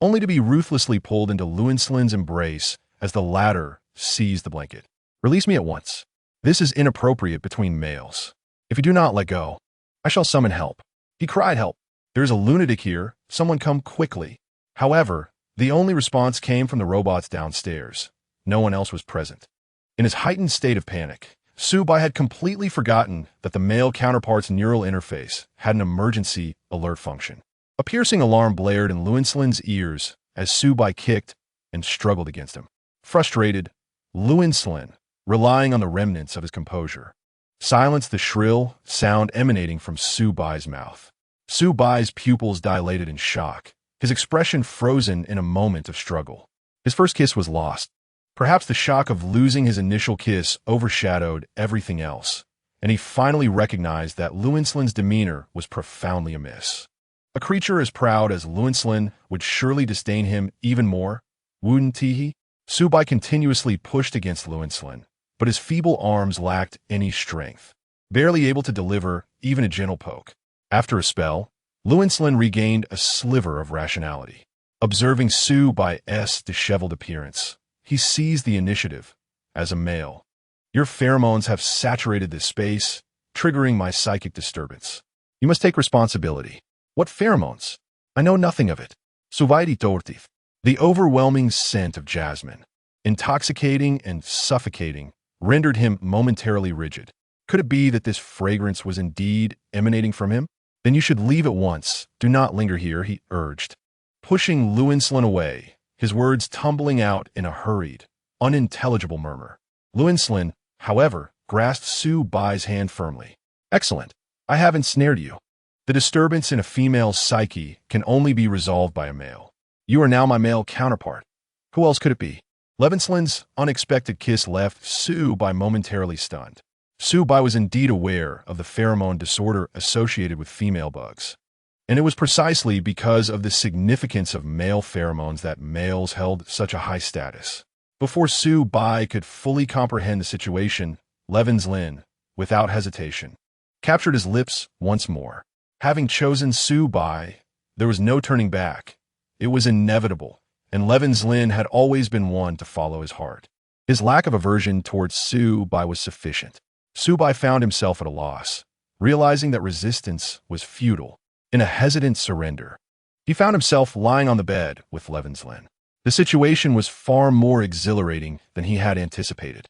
S1: only to be ruthlessly pulled into Lin Yan's embrace as the latter seized the blanket. Release me at once. This is inappropriate between males. If you do not let go, I shall summon help. He cried, help. There is a lunatic here. Someone come quickly. However, the only response came from the robots downstairs. No one else was present. In his heightened state of panic, Su Bai had completely forgotten that the male counterpart's neural interface had an emergency alert function. A piercing alarm blared in Lin Yan's ears as Su Bai kicked and struggled against him. Frustrated, Lin Yan, relying on the remnants of his composure, silenced the shrill sound emanating from Su Bai's mouth. Su Bai's pupils dilated in shock, his expression frozen in a moment of struggle. His first kiss was lost. Perhaps the shock of losing his initial kiss overshadowed everything else, and he finally recognized that Lin Yan's demeanor was profoundly amiss. A creature as proud as Lin Yan would surely disdain him even more, wouldn't he? Su Bai continuously pushed against Lin Yan, but his feeble arms lacked any strength, barely able to deliver even a gentle poke. After a spell, Lin Yan regained a sliver of rationality. Observing Su Bai's disheveled appearance, he seized the initiative. As a male, your pheromones have saturated this space, triggering my psychic disturbance. You must take responsibility. What pheromones? I know nothing of it. Suvaiti tortif. The overwhelming scent of jasmine, intoxicating and suffocating, rendered him momentarily rigid. Could it be that this fragrance was indeed emanating from him? Then you should leave at once. Do not linger here, he urged, pushing Lin Yan away, his words tumbling out in a hurried, unintelligible murmur. Lin Yan, however, grasped Su Bai's hand firmly. Excellent. I have ensnared you. The disturbance in a female's psyche can only be resolved by a male. You are now my male counterpart. Who else could it be? Lin Yan's unexpected kiss left Su Bai momentarily stunned. Su Bai was indeed aware of the pheromone disorder associated with female bugs, and it was precisely because of the significance of male pheromones that males held such a high status. Before Su Bai could fully comprehend the situation, Lin Yan, without hesitation, captured his lips once more. Having chosen Su Bai, there was no turning back. It was inevitable, and Lin Yan had always been one to follow his heart. His lack of aversion towards Su Bai was sufficient. Su Bai found himself at a loss, realizing that resistance was futile. In a hesitant surrender, he found himself lying on the bed with Lin Yan. The situation was far more exhilarating than he had anticipated.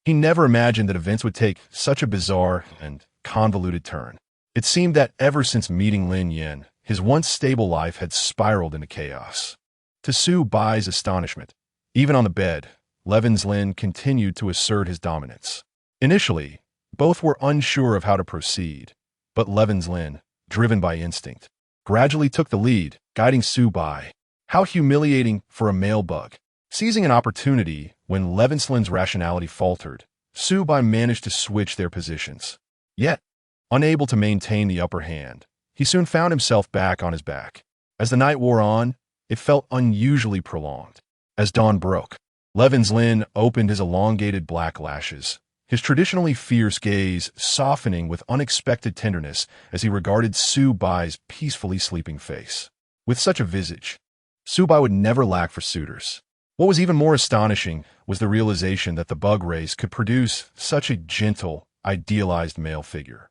S1: He never imagined that events would take such a bizarre and convoluted turn. It seemed that ever since meeting Lin Yan, his once stable life had spiraled into chaos. To Su Bai's astonishment, even on the bed, Lin Yan continued to assert his dominance. Initially, both were unsure of how to proceed, but Lin Yan, driven by instinct, gradually took the lead, guiding Su Bai. How humiliating for a male bug. Seizing an opportunity when Lin Yan's rationality faltered, Su Bai managed to switch their positions. Yet, unable to maintain the upper hand, he soon found himself back on his back. As the night wore on, it felt unusually prolonged. As dawn broke, Lin Yan opened his elongated black lashes, his traditionally fierce gaze softening with unexpected tenderness as he regarded Su Bai's peacefully sleeping face. With such a visage, Su Bai would never lack for suitors. What was even more astonishing was the realization that the bug race could produce such a gentle, idealized male figure.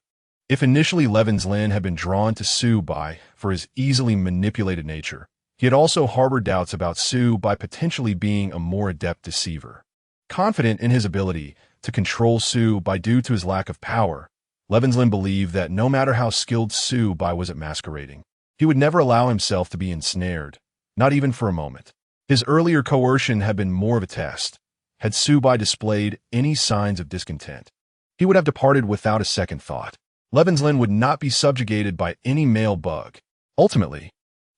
S1: If initially Lin Yan had been drawn to Su Bai for his easily manipulated nature, he had also harbored doubts about Su Bai potentially being a more adept deceiver. Confident in his ability to control Su Bai due to his lack of power, Lin believed that no matter how skilled Su Bai was at masquerading, he would never allow himself to be ensnared, not even for a moment. His earlier coercion had been more of a test. Had Su Bai displayed any signs of discontent, he would have departed without a second thought. Lin would not be subjugated by any male bug. Ultimately,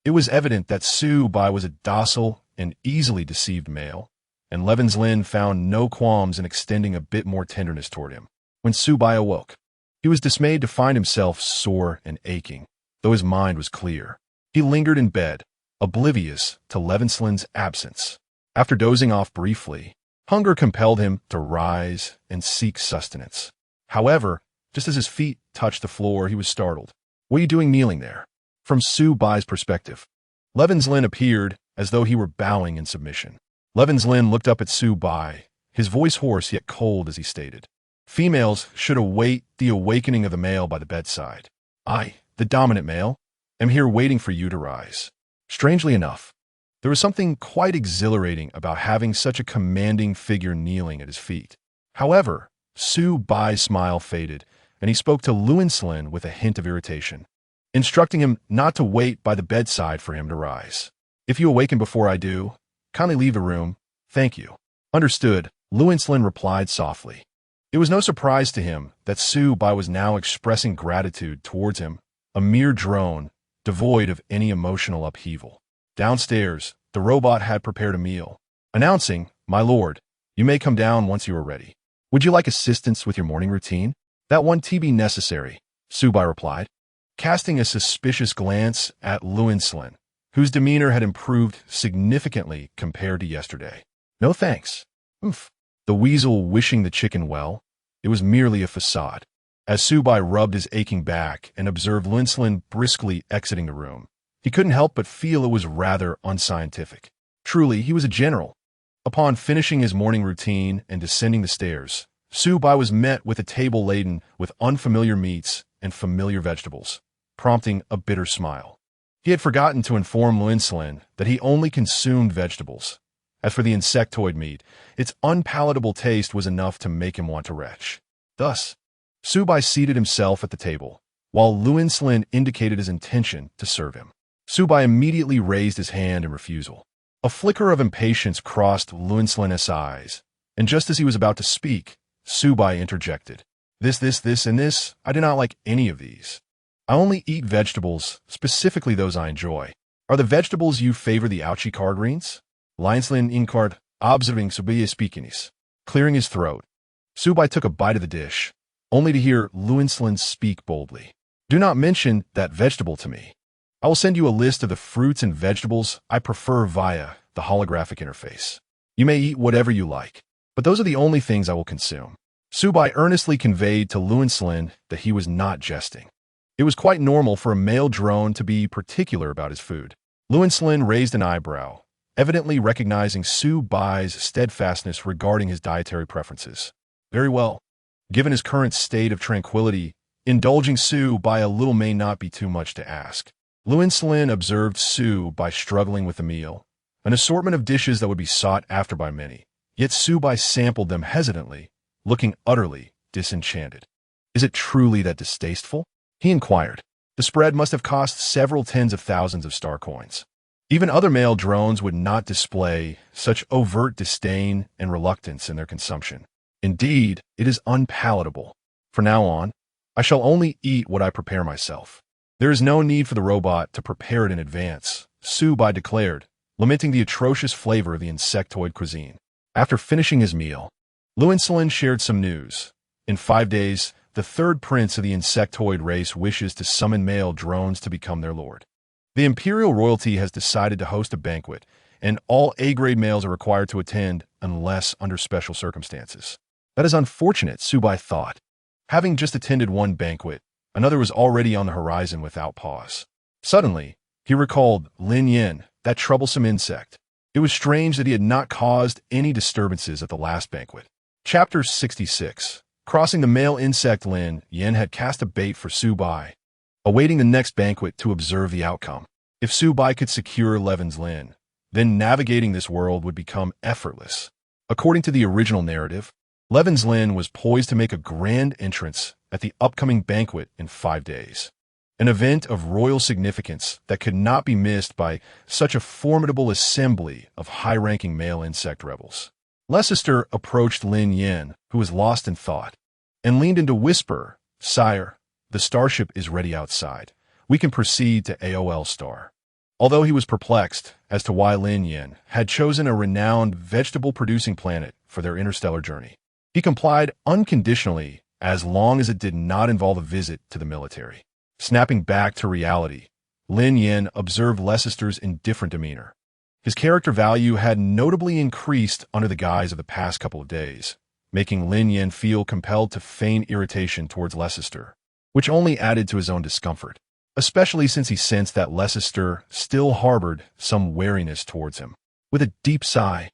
S1: it was evident that Su Bai was a docile and easily deceived male, and Lin found no qualms in extending a bit more tenderness toward him. When Su Bai awoke, he was dismayed to find himself sore and aching, though his mind was clear. He lingered in bed, oblivious to Lin's absence. After dozing off briefly, hunger compelled him to rise and seek sustenance. However, just as his feet touched the floor, he was startled. "What are you doing kneeling there?" From Su Bai's perspective, Lin appeared as though he were bowing in submission. Lin looked up at Su Bai, his voice hoarse yet cold as he stated, "Females should await the awakening of the male by the bedside. I, the dominant male, am here waiting for you to rise." Strangely enough, there was something quite exhilarating about having such a commanding figure kneeling at his feet. However, Su Bai's smile faded, and he spoke to Lin with a hint of irritation, instructing him not to wait by the bedside for him to rise. "If you awaken before I do, kindly leave the room. Thank you." "Understood," Lin replied softly. It was no surprise to him that Su Bai was now expressing gratitude towards him, a mere drone, devoid of any emotional upheaval. Downstairs, the robot had prepared a meal, announcing, "My lord, you may come down once you are ready. Would you like assistance with your morning routine?" "That won't be necessary," Su Bai replied, casting a suspicious glance at Lin, whose demeanor had improved significantly compared to yesterday. "No thanks." "Oof." The weasel wishing the chicken well. It was merely a facade. As Su Bai rubbed his aching back and observed Lin briskly exiting the room, he couldn't help but feel it was rather unscientific. Truly, he was a general. Upon finishing his morning routine and descending the stairs, Su Bai was met with a table laden with unfamiliar meats and familiar vegetables, prompting a bitter smile. He had forgotten to inform Lin that he only consumed vegetables. As for the insectoid meat, its unpalatable taste was enough to make him want to retch. Thus, Su Bai seated himself at the table, while Lin indicated his intention to serve him. Su Bai immediately raised his hand in refusal. A flicker of impatience crossed Lin's eyes, and just as he was about to speak, Su Bai interjected. This, and this, I do not like any of these. I only eat vegetables, specifically those I enjoy. Are the vegetables you favor the ouchi card greens?" Lin incard, observing Subiya speakinis. Clearing his throat, Su Bai took a bite of the dish, only to hear Lin speak boldly. "Do not mention that vegetable to me. I will send you a list of the fruits and vegetables I prefer via the holographic interface. You may eat whatever you like, but those are the only things I will consume." Su Bai earnestly conveyed to Lin that he was not jesting. It was quite normal for a male drone to be particular about his food. Lin raised an eyebrow, evidently recognizing Su Bai's steadfastness regarding his dietary preferences. Very well. Given his current state of tranquility, indulging Su Bai a little may not be too much to ask. Lin observed Su Bai struggling with the meal, an assortment of dishes that would be sought after by many. Yet Su Bai sampled them hesitantly, looking utterly disenchanted. "Is it truly that distasteful?" he inquired. The spread must have cost several tens of thousands of star coins. Even other male drones would not display such overt disdain and reluctance in their consumption. "Indeed, it is unpalatable. From now on, I shall only eat what I prepare myself. There is no need for the robot to prepare it in advance," Su Bai declared, lamenting the atrocious flavor of the insectoid cuisine. After finishing his meal, Lin shared some news. In 5 days, the third prince of the insectoid race wishes to summon male drones to become their lord. The imperial royalty has decided to host a banquet, and all A-grade males are required to attend unless under special circumstances. That is unfortunate, Su Bai thought. Having just attended one banquet, another was already on the horizon without pause. Suddenly, he recalled Lin Yan, that troublesome insect. It was strange that he had not caused any disturbances at the last banquet. Chapter 66. Crossing the male insect. Lin Yan had cast a bait for Su Bai, awaiting the next banquet to observe the outcome. If Su Bai could secure Lin, then navigating this world would become effortless. According to the original narrative, Lin was poised to make a grand entrance at the upcoming banquet in 5 days. An event of royal significance that could not be missed by such a formidable assembly of high-ranking male insect rebels. Leicester approached Lin Yan, who was lost in thought, and leaned in to whisper, "Sire, the starship is ready outside. We can proceed to AOL star." Although he was perplexed as to why Lin Yan had chosen a renowned vegetable-producing planet for their interstellar journey, he complied unconditionally as long as it did not involve a visit to the military. Snapping back to reality, Lin Yan observed Leicester's indifferent demeanor. His character value had notably increased under the guise of the past couple of days, making Lin Yan feel compelled to feign irritation towards Leicester, which only added to his own discomfort, especially since he sensed that Leicester still harbored some wariness towards him. With a deep sigh,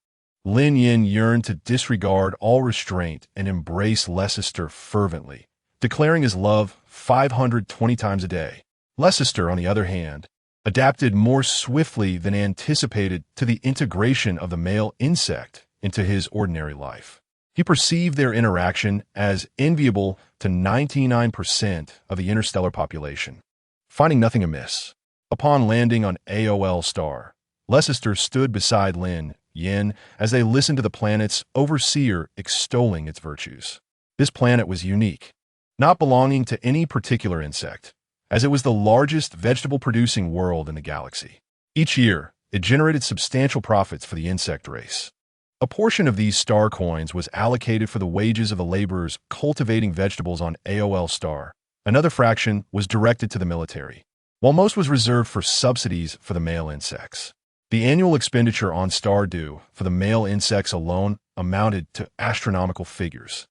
S1: Lin Yan yearned to disregard all restraint and embrace Leicester fervently, declaring his love 520 times a day. Leicester, on the other hand, adapted more swiftly than anticipated to the integration of the male insect into his ordinary life. He perceived their interaction as enviable to 99% of the interstellar population. Finding nothing amiss, upon landing on AOL star, Leicester stood beside Lin Yan as they listened to the planet's overseer extolling its virtues. This planet was unique, not belonging to any particular insect, as it was the largest vegetable-producing world in the galaxy. Each year, it generated substantial profits for the insect race. A portion of these star coins was allocated for the wages of the laborers cultivating vegetables on AOL star. Another fraction was directed to the military, while most was reserved for subsidies for the male insects. The annual expenditure on Stardew for the male insects alone amounted to astronomical figures.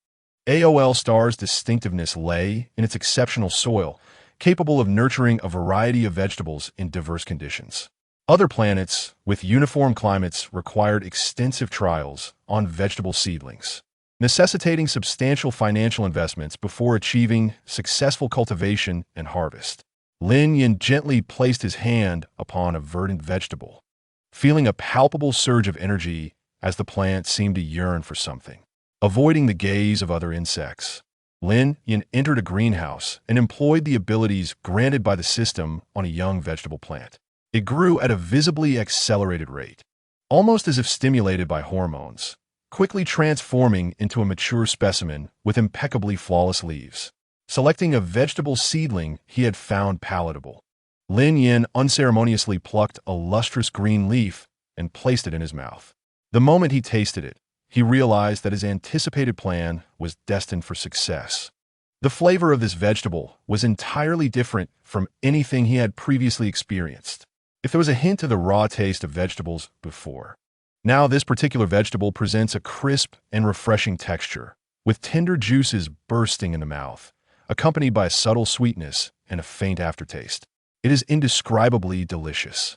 S1: AOL star's distinctiveness lay in its exceptional soil, capable of nurturing a variety of vegetables in diverse conditions. Other planets with uniform climates required extensive trials on vegetable seedlings, necessitating substantial financial investments before achieving successful cultivation and harvest. Lin Yan gently placed his hand upon a verdant vegetable, feeling a palpable surge of energy as the plant seemed to yearn for something. Avoiding the gaze of other insects, Lin Yan entered a greenhouse and employed the abilities granted by the system on a young vegetable plant. It grew at a visibly accelerated rate, almost as if stimulated by hormones, quickly transforming into a mature specimen with impeccably flawless leaves. Selecting a vegetable seedling he had found palatable, Lin Yan unceremoniously plucked a lustrous green leaf and placed it in his mouth. The moment he tasted it, he realized that his anticipated plan was destined for success. The flavor of this vegetable was entirely different from anything he had previously experienced. If there was a hint of the raw taste of vegetables before, now this particular vegetable presents a crisp and refreshing texture, with tender juices bursting in the mouth, accompanied by a subtle sweetness and a faint aftertaste. It is indescribably delicious.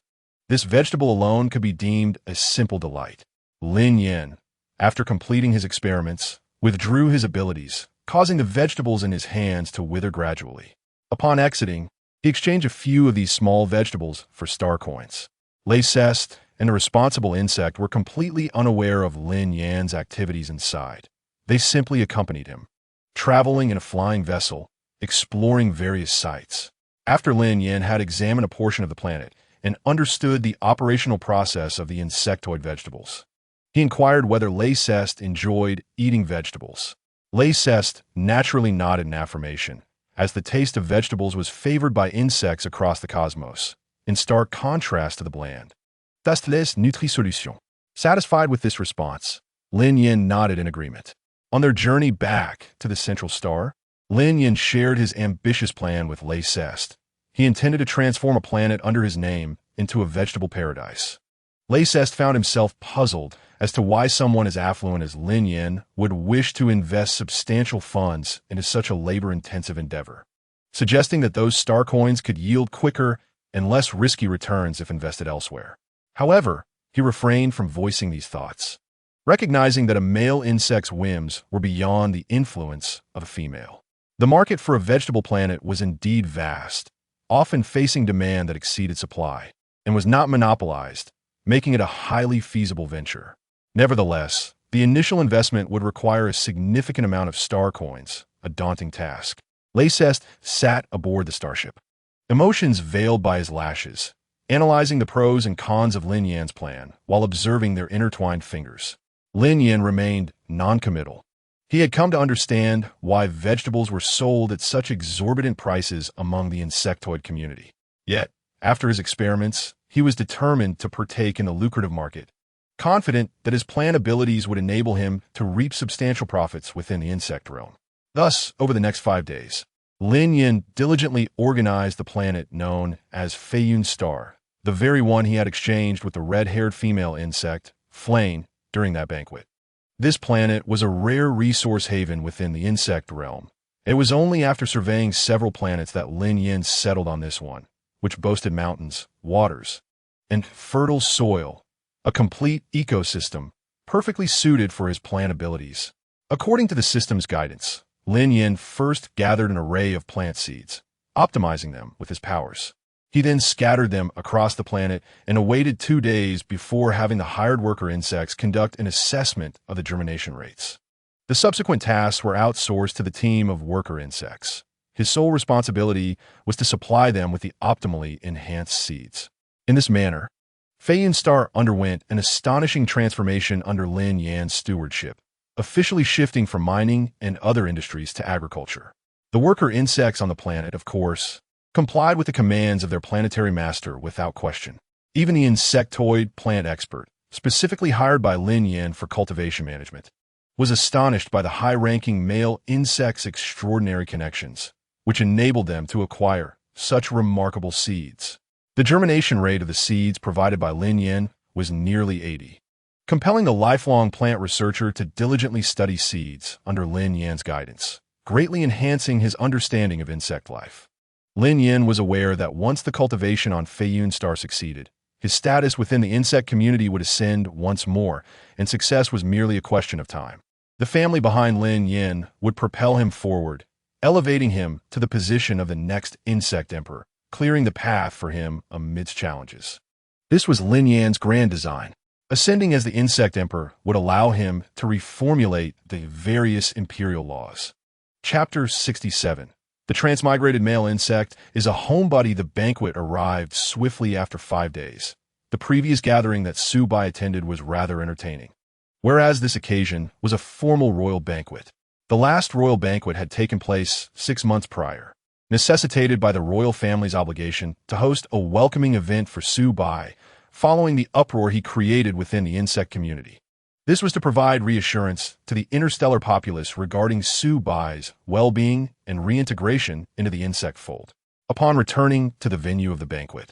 S1: This vegetable alone could be deemed a simple delight. Lin Yan, after completing his experiments, withdrew his abilities, causing the vegetables in his hands to wither gradually. Upon exiting, he exchanged a few of these small vegetables for star coins. Leicester and the responsible insect were completely unaware of Lin Yan's activities inside. They simply accompanied him, traveling in a flying vessel, exploring various sites. After Lin Yan had examined a portion of the planet and understood the operational process of the insectoid vegetables, he inquired whether Leicester enjoyed eating vegetables. Leicester naturally nodded in affirmation, as the taste of vegetables was favored by insects across the cosmos, in stark contrast to the bland, tasteless nutri-solution. Satisfied with this response, Lin Yan nodded in agreement. On their journey back to the central star, Lin Yan shared his ambitious plan with Leicester. He intended to transform a planet under his name into a vegetable paradise. Leicester found himself puzzled as to why someone as affluent as Lin Yan would wish to invest substantial funds into such a labor-intensive endeavor, suggesting that those star coins could yield quicker and less risky returns if invested elsewhere. However, he refrained from voicing these thoughts, recognizing that a male insect's whims were beyond the influence of a female. The market for a vegetable planet was indeed vast, often facing demand that exceeded supply, and was not monopolized, making it a highly feasible venture. Nevertheless, the initial investment would require a significant amount of star coins, a daunting task. Lacest sat aboard the starship, emotions veiled by his lashes, analyzing the pros and cons of Lin Yan's plan while observing their intertwined fingers. Lin Yan remained non-committal. He had come to understand why vegetables were sold at such exorbitant prices among the insectoid community. Yet, after his experiments, he was determined to partake in the lucrative market, confident that his plan abilities would enable him to reap substantial profits within the insect realm. Thus, over the next 5 days, Lin Yan diligently organized the planet known as Feiyun Star, the very one he had exchanged with the red-haired female insect, Flame, during that banquet. This planet was a rare resource haven within the insect realm. It was only after surveying several planets that Lin Yan settled on this one, which boasted mountains, waters, and fertile soil, a complete ecosystem, perfectly suited for his plan abilities. According to the system's guidance, Lin Yan first gathered an array of plant seeds, optimizing them with his powers. He then scattered them across the planet and awaited 2 days before having the hired worker insects conduct an assessment of the germination rates. The subsequent tasks were outsourced to the team of worker insects. His sole responsibility was to supply them with the optimally enhanced seeds. In this manner, Feiyun Star underwent an astonishing transformation under Lin Yan's stewardship, officially shifting from mining and other industries to agriculture. The worker insects on the planet, of course, complied with the commands of their planetary master without question. Even the insectoid plant expert, specifically hired by Lin Yan for cultivation management, was astonished by the high-ranking male insect's extraordinary connections, which enabled them to acquire such remarkable seeds. The germination rate of the seeds provided by Lin Yan was nearly 80, compelling the lifelong plant researcher to diligently study seeds under Lin Yan's guidance, greatly enhancing his understanding of insect life. Lin Yan was aware that once the cultivation on Feiyun Star succeeded, his status within the insect community would ascend once more, and success was merely a question of time. The family behind Lin Yan would propel him forward, elevating him to the position of the next insect emperor, clearing the path for him amidst challenges. This was Lin Yan's grand design. Ascending as the insect emperor would allow him to reformulate the various imperial laws. Chapter 67. The transmigrated male insect is a homebody. The banquet arrived swiftly after 5 days. The previous gathering that Su Bai attended was rather entertaining, whereas this occasion was a formal royal banquet. The last royal banquet had taken place 6 months prior, necessitated by the royal family's obligation to host a welcoming event for Su Bai, following the uproar he created within the insect community. This was to provide reassurance to the interstellar populace regarding Su Bai's well-being and reintegration into the insect fold. Upon returning to the venue of the banquet,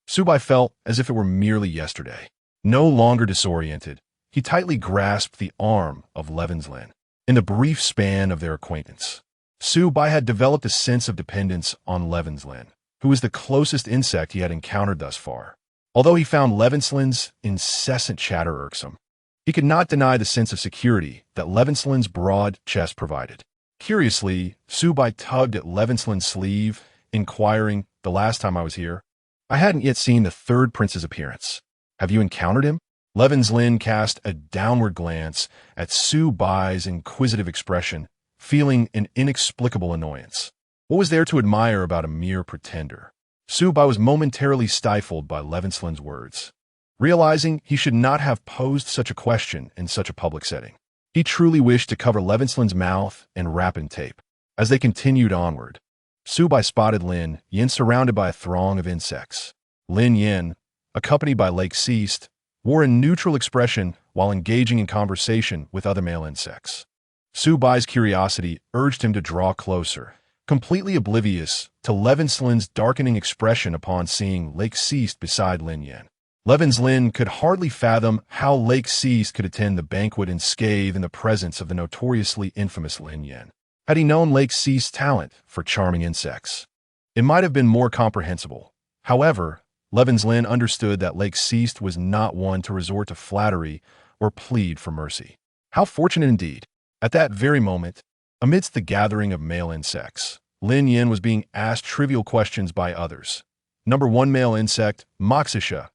S1: Su Bai felt as if it were merely yesterday. No longer disoriented, he tightly grasped the arm of Lin. In the brief span of their acquaintance, Su Bai had developed a sense of dependence on Lin, who was the closest insect he had encountered thus far. Although he found Lin's incessant chatter irksome, he could not deny the sense of security that Lin's broad chest provided. Curiously, Su Bai tugged at Lin's sleeve, inquiring, "The last time I was here, I hadn't yet seen the third prince's appearance. Have you encountered him?" Lin cast a downward glance at Su Bai's inquisitive expression, feeling an inexplicable annoyance. What was there to admire about a mere pretender? Su Bai was momentarily stifled by Lin's words, realizing he should not have posed such a question in such a public setting. He truly wished to cover Lin's mouth and wrap in tape. As they continued onward, Su Bai spotted Lin Yan surrounded by a throng of insects. Lin Yan, accompanied by Lacest, wore a neutral expression while engaging in conversation with other male insects. Su Bai's curiosity urged him to draw closer, completely oblivious to Lin's darkening expression upon seeing Lacest beside Lin Yan. Lin could hardly fathom how Lacest could attend the banquet unscathed in the presence of the notoriously infamous Lin Yan. Had he known Lacest's talent for charming insects, it might have been more comprehensible. However, Lin understood that Lacest was not one to resort to flattery or plead for mercy. How fortunate indeed! At that very moment, amidst the gathering of male insects, Lin Yan was being asked trivial questions by others. Number 1 male insect, Moxisha.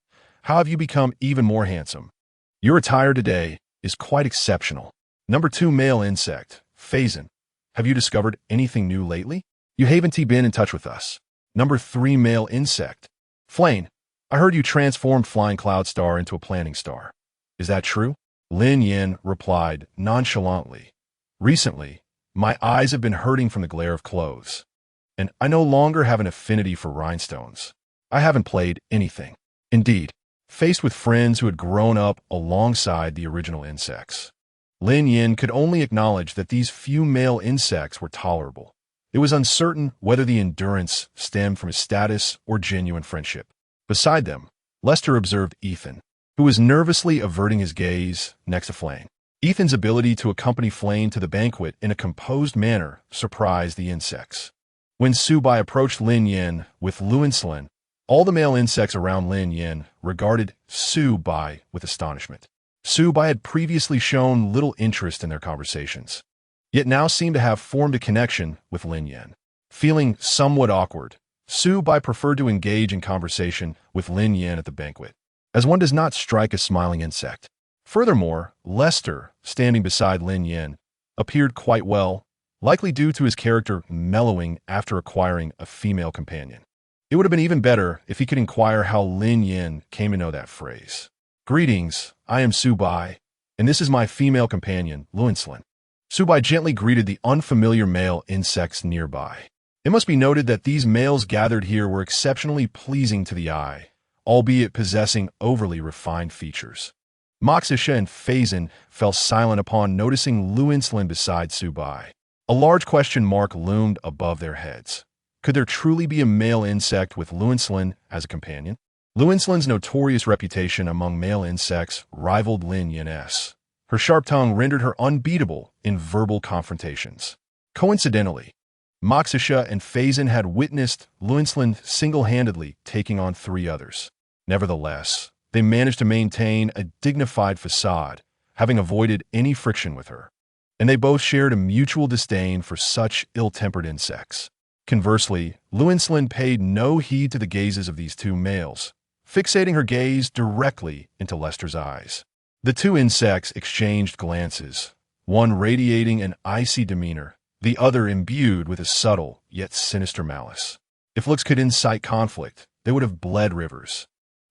S1: How have you become even more handsome? Your attire today is quite exceptional. Number 2 male insect, Phazon. Have you discovered anything new lately? You haven't been in touch with us. Number 3 male insect. Flame, I heard you transformed Flying Cloud Star into a planting star. Is that true? Lin Yan replied nonchalantly. Recently, my eyes have bin hurting from the glare of clothes, and I no longer have an affinity for rhinestones. I haven't played anything. Indeed, faced with friends who had grown up alongside the original insects, Lin Yan could only acknowledge that these few male insects were tolerable. It was uncertain whether the endurance stemmed from his status or genuine friendship. Beside them, Lester observed Ethan, who was nervously averting his gaze next to Flame. Ethan's ability to accompany Flame to the banquet in a composed manner surprised the insects. When Subai approached Lin Yan with Luinslin, all the male insects around Lin Yan regarded Subai with astonishment. Subai had previously shown little interest in their conversations, yet now seemed to have formed a connection with Lin Yan. Feeling somewhat awkward, Subai preferred to engage in conversation with Lin Yan at the banquet, as one does not strike a smiling insect. Furthermore, Lester, standing beside Lin Yan, appeared quite well, likely due to his character mellowing after acquiring a female companion. It would have been even better if he could inquire how Lin Yan came to know that phrase. Greetings, I am Subai, and this is my female companion, Luinslin. Subai gently greeted the unfamiliar male insects nearby. It must be noted that these males gathered here were exceptionally pleasing to the eye, albeit possessing overly refined features. Moxisha and Phazin fell silent upon noticing Luinslin beside Subai. A large question mark loomed above their heads. Could there truly be a male insect with Luinslin as a companion? Luinslin's notorious reputation among male insects rivaled Lin Yan's. Her sharp tongue rendered her unbeatable in verbal confrontations. Coincidentally, Moxisha and Phazin had witnessed Luinslin single-handedly taking on 3 others. Nevertheless, they managed to maintain a dignified facade, having avoided any friction with her, and they both shared a mutual disdain for such ill-tempered insects. Conversely, Luinslin paid no heed to the gazes of these 2 males, fixating her gaze directly into Lester's eyes. The 2 insects exchanged glances, one radiating an icy demeanor, the other imbued with a subtle yet sinister malice. If looks could incite conflict, they would have bled rivers.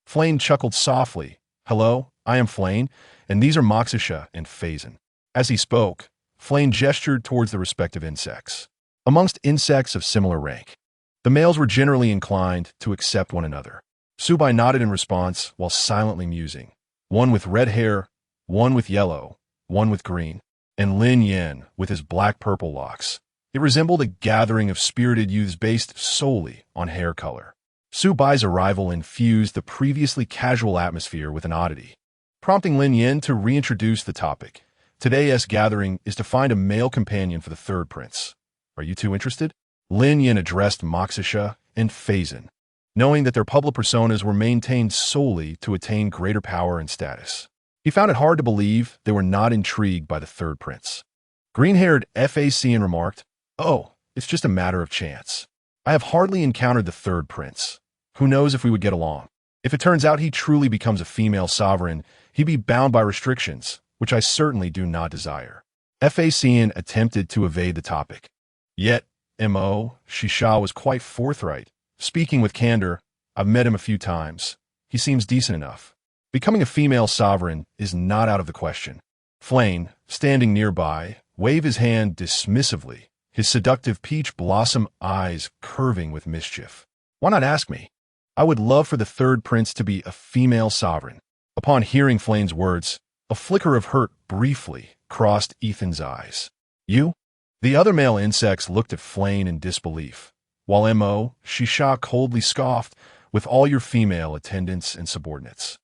S1: Flame chuckled softly. Hello, I am Flame, and these are Moxisha and Phazin. As he spoke, Flame gestured towards the respective insects. Amongst insects of similar rank, the males were generally inclined to accept one another. Subai nodded in response while silently musing. One with red hair, one with yellow, one with green, and Lin Yan with his black-purple locks. It resembled a gathering of spirited youths based solely on hair color. Subai's arrival infused the previously casual atmosphere with an oddity, prompting Lin Yan to reintroduce the topic. Today's gathering is to find a male companion for the 3rd prince. Are you 2 interested? Lin Yan addressed Moxisha and Phazin, knowing that their public personas were maintained solely to attain greater power and status. He found it hard to believe they were not intrigued by the 3rd prince. Green-haired Facn remarked, Oh, it's just a matter of chance. I have hardly encountered the 3rd prince. Who knows if we would get along? If it turns out he truly becomes a female sovereign, he'd be bound by restrictions, which I certainly do not desire. Facn attempted to evade the topic. Yet, Shisha was quite forthright. Speaking with candor, I've met him a few times. He seems decent enough. Becoming a female sovereign is not out of the question. Flame, standing nearby, waved his hand dismissively, his seductive peach blossom eyes curving with mischief. Why not ask me? I would love for the 3rd prince to be a female sovereign. Upon hearing Flame's words, a flicker of hurt briefly crossed Ethan's eyes. You? The other male insects looked at Flame in disbelief, while Shisha coldly scoffed, with all your female attendants and subordinates.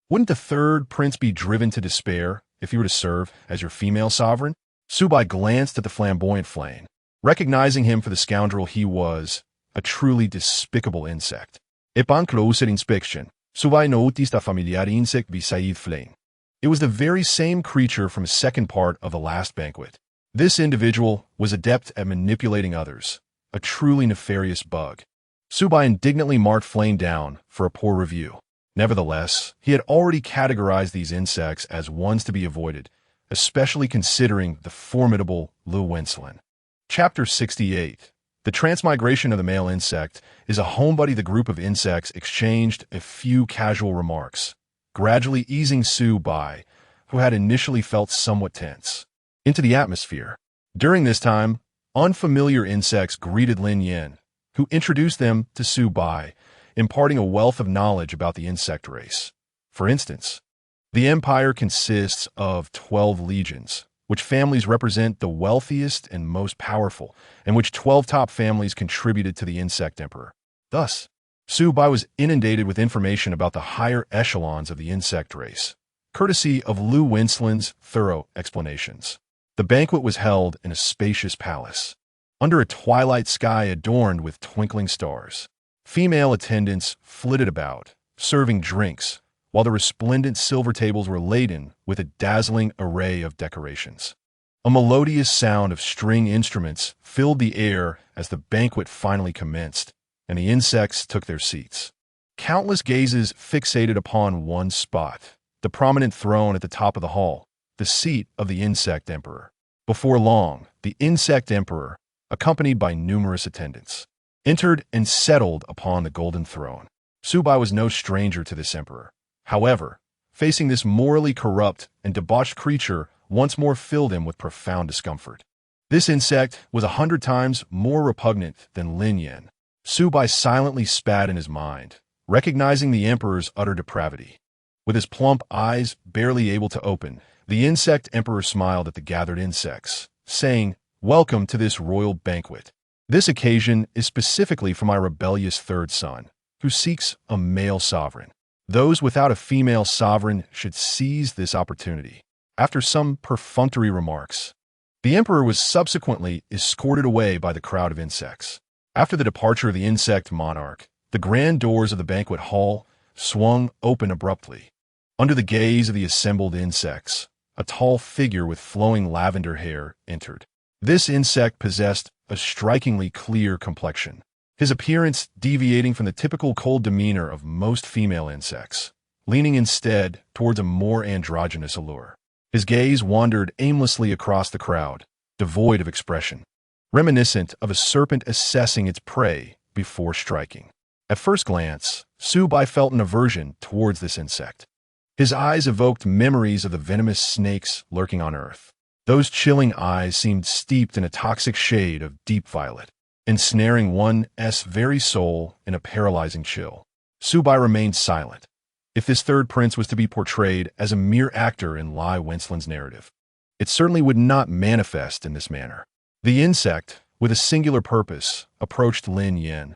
S1: Wouldn't the 3rd prince be driven to despair if he were to serve as your female sovereign? Subai glanced at the flamboyant Flame, recognizing him for the scoundrel he was, a truly despicable insect. Upon closer inspection, Subai noticed a familiar insect beside Flame. It was the very same creature from a second part of the last banquet. This individual was adept at manipulating others, a truly nefarious bug. Subai indignantly marked Flame down for a poor review. Nevertheless, he had already categorized these insects as ones to be avoided, especially considering the formidable Luinslin. Chapter 68. The transmigration of the male insect is a homebody. The group of insects exchanged a few casual remarks, gradually easing Su Bai, who had initially felt somewhat tense, into the atmosphere. During this time, unfamiliar insects greeted Lin Yan, who introduced them to Su Bai, imparting a wealth of knowledge about the insect race. For instance, the empire consists of 12 legions, which families represent the wealthiest and most powerful, and which 12 top families contributed to the insect emperor. Thus, Su Bai was inundated with information about the higher echelons of the insect race, courtesy of Lu Winslin's thorough explanations. The banquet was held in a spacious palace, under a twilight sky adorned with twinkling stars. Female attendants flitted about, serving drinks, while the resplendent silver tables were laden with a dazzling array of decorations. A melodious sound of string instruments filled the air as the banquet finally commenced, and the insects took their seats. Countless gazes fixated upon one spot, the prominent throne at the top of the hall, the seat of the insect emperor. Before long, the insect emperor, accompanied by numerous attendants, entered and settled upon the golden throne. Su Bai was no stranger to this emperor. However, facing this morally corrupt and debauched creature once more filled him with profound discomfort. This insect was 100 times more repugnant than Lin Yan. Su Bai silently spat in his mind, recognizing the emperor's utter depravity. With his plump eyes barely able to open, the insect emperor smiled at the gathered insects, saying, "Welcome to this royal banquet. This occasion is specifically for my rebellious third son, who seeks a male sovereign. Those without a female sovereign should seize this opportunity." After some perfunctory remarks, the emperor was subsequently escorted away by the crowd of insects. After the departure of the insect monarch, the grand doors of the banquet hall swung open abruptly. Under the gaze of the assembled insects, a tall figure with flowing lavender hair entered. This insect possessed a strikingly clear complexion, his appearance deviating from the typical cold demeanor of most female insects, leaning instead towards a more androgynous allure. His gaze wandered aimlessly across the crowd, devoid of expression, reminiscent of a serpent assessing its prey before striking. At first glance, Su Bai felt an aversion towards this insect. His eyes evoked memories of the venomous snakes lurking on Earth. Those chilling eyes seemed steeped in a toxic shade of deep violet, ensnaring one's very soul in a paralyzing chill. Su Bai remained silent. If this third prince was to be portrayed as a mere actor in Lai Wenslin's narrative, it certainly would not manifest in this manner. The insect, with a singular purpose, approached Lin Yan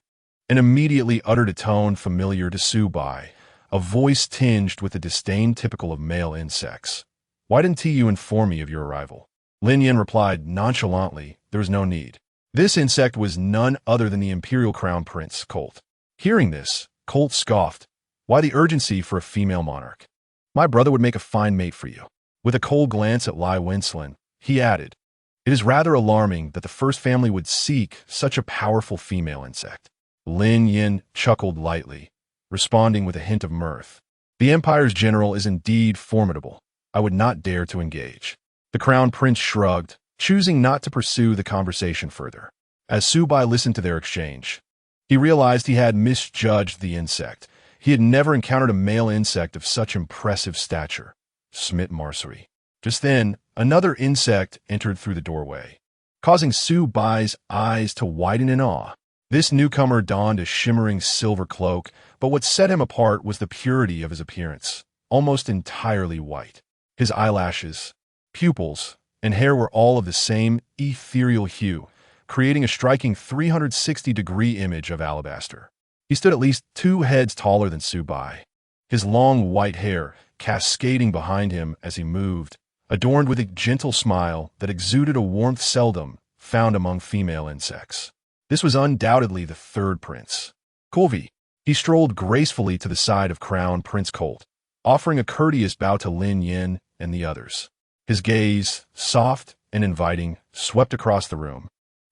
S1: and immediately uttered a tone familiar to Su Bai, a voice tinged with the disdain typical of male insects. "Why didn't you inform me of your arrival?" Lin Yan replied nonchalantly, "There was no need." This insect was none other than the imperial crown prince, Colt. Hearing this, Colt scoffed. "Why the urgency for a female monarch? My brother would make a fine mate for you." With a cold glance at Lai Wenslin, he added, "It is rather alarming that the first family would seek such a powerful female insect." Lin Yan chuckled lightly, responding with a hint of mirth. "The empire's general is indeed formidable. I would not dare to engage." The crown prince shrugged, choosing not to pursue the conversation further. As Su Bai listened to their exchange, he realized he had misjudged the insect. He had never encountered a male insect of such impressive stature. Smit Marsory. Just then, another insect entered through the doorway, causing Su Bai's eyes to widen in awe. This newcomer donned a shimmering silver cloak, but what set him apart was the purity of his appearance, almost entirely white. His eyelashes, pupils, and hair were all of the same ethereal hue, creating a striking 360-degree image of alabaster. He stood at least 2 heads taller than Su Bai, his long white hair cascading behind him as he moved, adorned with a gentle smile that exuded a warmth seldom found among female insects. This was undoubtedly the third prince, Colvi. He strolled gracefully to the side of Crown Prince Colt, offering a courteous bow to Lin Yan and the others. His gaze, soft and inviting, swept across the room.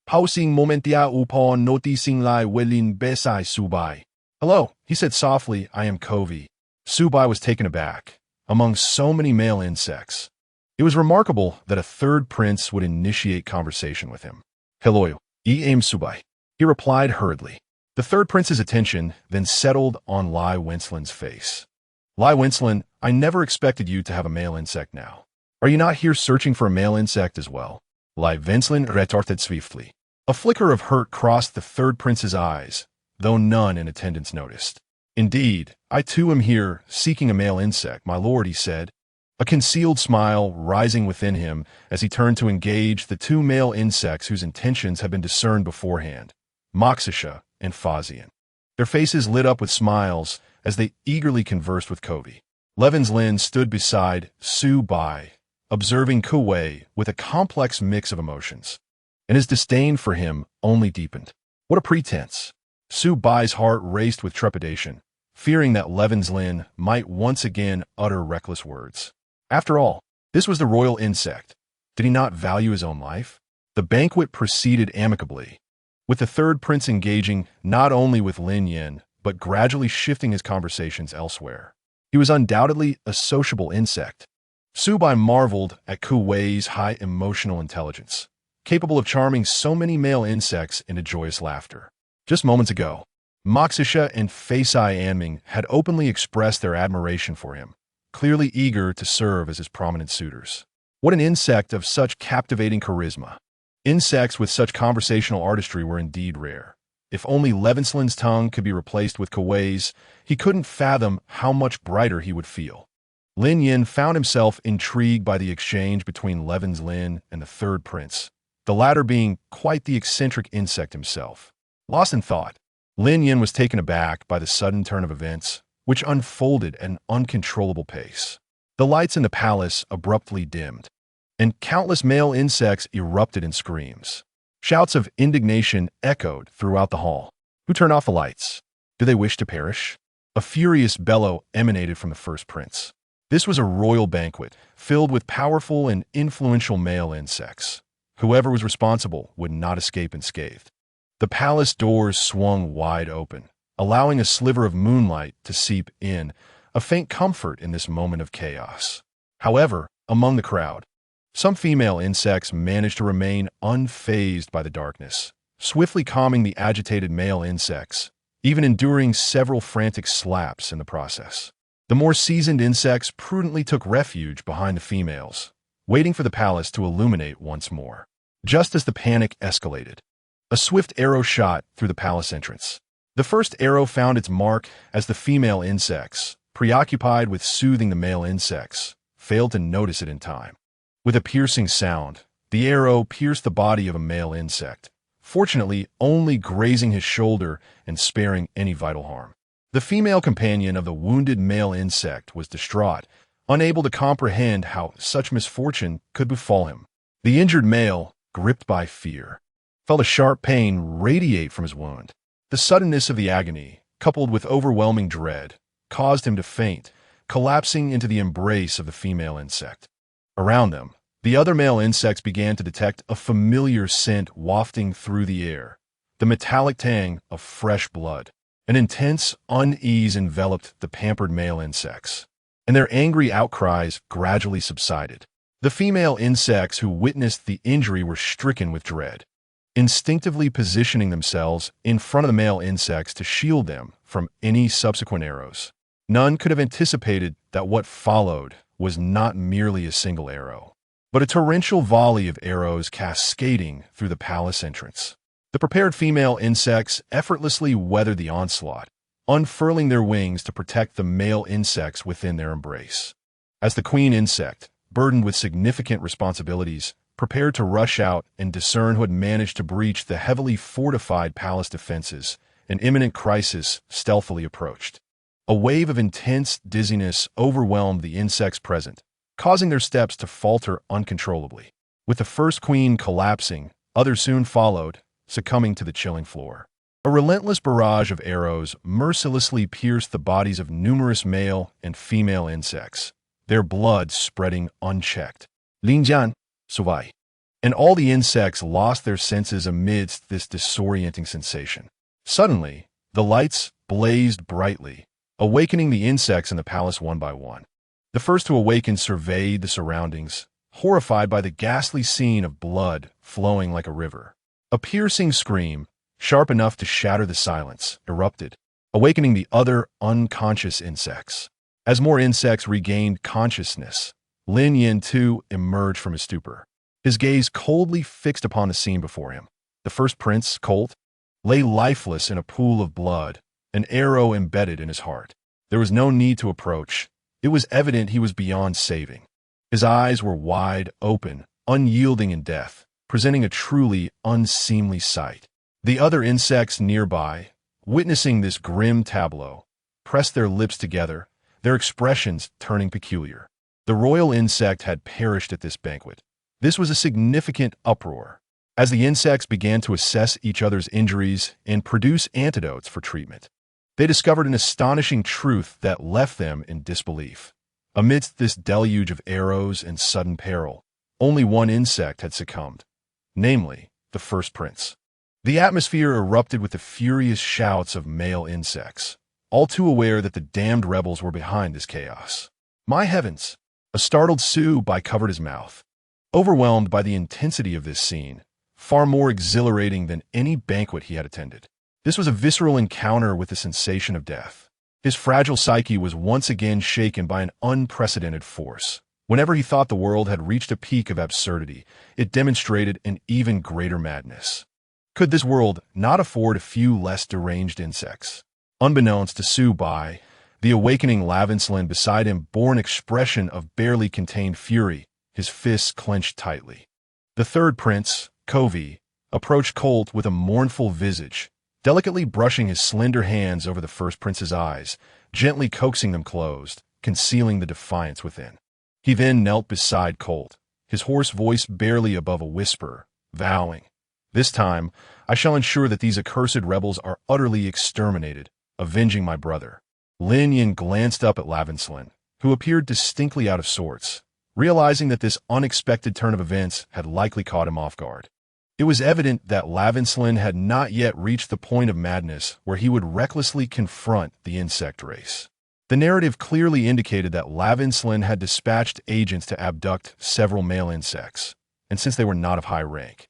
S1: Pausing momentia upon noticing Lai Welin besai Su Bai. "Hello," he said softly, "I am Colvi." Su Bai was taken aback. Among so many male insects, it was remarkable that a third prince would initiate conversation with him. "Hello, I am Su Bai." he replied hurriedly. The third prince's attention then settled on Lai Wencelin's face. Lai Wencelin, I never expected you to have a male insect now. Are you not here searching for a male insect as well? Lai Wencelin retorted swiftly. A flicker of hurt crossed the third prince's eyes, though none in attendance noticed. Indeed, I too am here, seeking a male insect, my lord, he said, a concealed smile rising within him as he turned to engage the two male insects whose intentions had been discerned beforehand, Moxisha and Fazian. Their faces lit up with smiles as they eagerly conversed with Covey. Levin's Lin stood beside Su Bai, observing Kuwei with a complex mix of emotions, and his disdain for him only deepened. What a pretense! Su Bai's heart raced with trepidation, fearing that Levin's Lin might once again utter reckless words. After all, this was the royal insect. Did he not value his own life? The banquet proceeded amicably, with the third prince engaging not only with Lin Yan, but gradually shifting his conversations elsewhere. He was undoubtedly a sociable insect. Su Bai marveled at Kuwei's high emotional intelligence, capable of charming so many male insects into joyous laughter. Just moments ago, Moxisha and Faisai Anming had openly expressed their admiration for him, clearly eager to serve as his prominent suitors. What an insect of such captivating charisma! Insects with such conversational artistry were indeed rare. If only Levin's tongue could be replaced with Kuwei's, he couldn't fathom how much brighter he would feel. Lin Yan found himself intrigued by the exchange between Levin's Lin and the third prince, the latter being quite the eccentric insect himself. Lost in thought, Lin Yan was taken aback by the sudden turn of events, which unfolded at an uncontrollable pace. The lights in the palace abruptly dimmed, and countless male insects erupted in screams. Shouts of indignation echoed throughout the hall. Who turned off the lights? Do they wish to perish? A furious bellow emanated from the first prince. This was a royal banquet, filled with powerful and influential male insects. Whoever was responsible would not escape unscathed. The palace doors swung wide open, allowing a sliver of moonlight to seep in, a faint comfort in this moment of chaos. However, among the crowd, some female insects managed to remain unfazed by the darkness, swiftly calming the agitated male insects, even enduring several frantic slaps in the process. The more seasoned insects prudently took refuge behind the females, waiting for the palace to illuminate once more. Just as the panic escalated, a swift arrow shot through the palace entrance. The first arrow found its mark as the female insects, preoccupied with soothing the male insects, failed to notice it in time. With a piercing sound, the arrow pierced the body of a male insect, fortunately only grazing his shoulder and sparing any vital harm. The female companion of the wounded male insect was distraught, unable to comprehend how such misfortune could befall him. The injured male, gripped by fear, felt a sharp pain radiate from his wound. The suddenness of the agony, coupled with overwhelming dread, caused him to faint, collapsing into the embrace of the female insect. Around them, the other male insects began to detect a familiar scent wafting through the air, the metallic tang of fresh blood. An intense unease enveloped the pampered male insects, and their angry outcries gradually subsided. The female insects who witnessed the injury were stricken with dread, instinctively positioning themselves in front of the male insects to shield them from any subsequent arrows. None could have anticipated that what followed was not merely a single arrow, but a torrential volley of arrows cascading through the palace entrance. The prepared female insects effortlessly weathered the onslaught, unfurling their wings to protect the male insects within their embrace. As the queen insect, burdened with significant responsibilities, prepared to rush out and discern who had managed to breach the heavily fortified palace defenses, an imminent crisis stealthily approached. A wave of intense dizziness overwhelmed the insects present, causing their steps to falter uncontrollably. With the first queen collapsing, others soon followed, succumbing to the chilling floor. A relentless barrage of arrows mercilessly pierced the bodies of numerous male and female insects, their blood spreading unchecked. Lin Yan, Suvai, and all the insects lost their senses amidst this disorienting sensation. Suddenly, the lights blazed brightly, awakening the insects in the palace one by one. The first to awaken surveyed the surroundings, horrified by the ghastly scene of blood flowing like a river. A piercing scream, sharp enough to shatter the silence, erupted, awakening the other unconscious insects. As more insects regained consciousness, Lin Yan too emerged from his stupor, his gaze coldly fixed upon the scene before him. The first prince, Colt, lay lifeless in a pool of blood, an arrow embedded in his heart. There was no need to approach. It was evident he was beyond saving. His eyes were wide open, unyielding in death, presenting a truly unseemly sight. The other insects nearby, witnessing this grim tableau, pressed their lips together, their expressions turning peculiar. The royal insect had perished at this banquet. This was a significant uproar, as the insects began to assess each other's injuries and produce antidotes for treatment. They discovered an astonishing truth that left them in disbelief. Amidst this deluge of arrows and sudden peril, only one insect had succumbed, namely, the first prince. The atmosphere erupted with the furious shouts of male insects, all too aware that the damned rebels were behind this chaos. My heavens! A startled Su-bai covered his mouth, overwhelmed by the intensity of this scene, far more exhilarating than any banquet he had attended. This was a visceral encounter with the sensation of death. His fragile psyche was once again shaken by an unprecedented force. Whenever he thought the world had reached a peak of absurdity, it demonstrated an even greater madness. Could this world not afford a few less deranged insects? Unbeknownst to Su-bai, the awakening Lavinslin beside him bore an expression of barely contained fury, his fists clenched tightly. The third prince, Kovi, approached Colt with a mournful visage, delicately brushing his slender hands over the first prince's eyes, gently coaxing them closed, concealing the defiance within. He then knelt beside Colt, his hoarse voice barely above a whisper, vowing, "This time, I shall ensure that these accursed rebels are utterly exterminated, avenging my brother." Lin Yan glanced up at Lavinslin, who appeared distinctly out of sorts, realizing that this unexpected turn of events had likely caught him off guard. It was evident that Lavinslin had not yet reached the point of madness where he would recklessly confront the insect race. The narrative clearly indicated that Lavinslin had dispatched agents to abduct several male insects, and since they were not of high rank,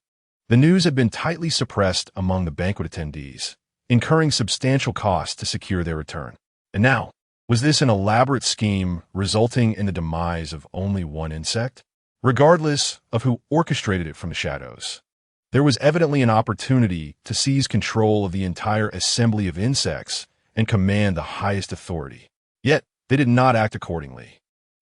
S1: the news had been tightly suppressed among the banquet attendees, incurring substantial costs to secure their return. And now, was this an elaborate scheme resulting in the demise of only one insect? Regardless of who orchestrated it from the shadows, there was evidently an opportunity to seize control of the entire assembly of insects and command the highest authority. Yet, they did not act accordingly,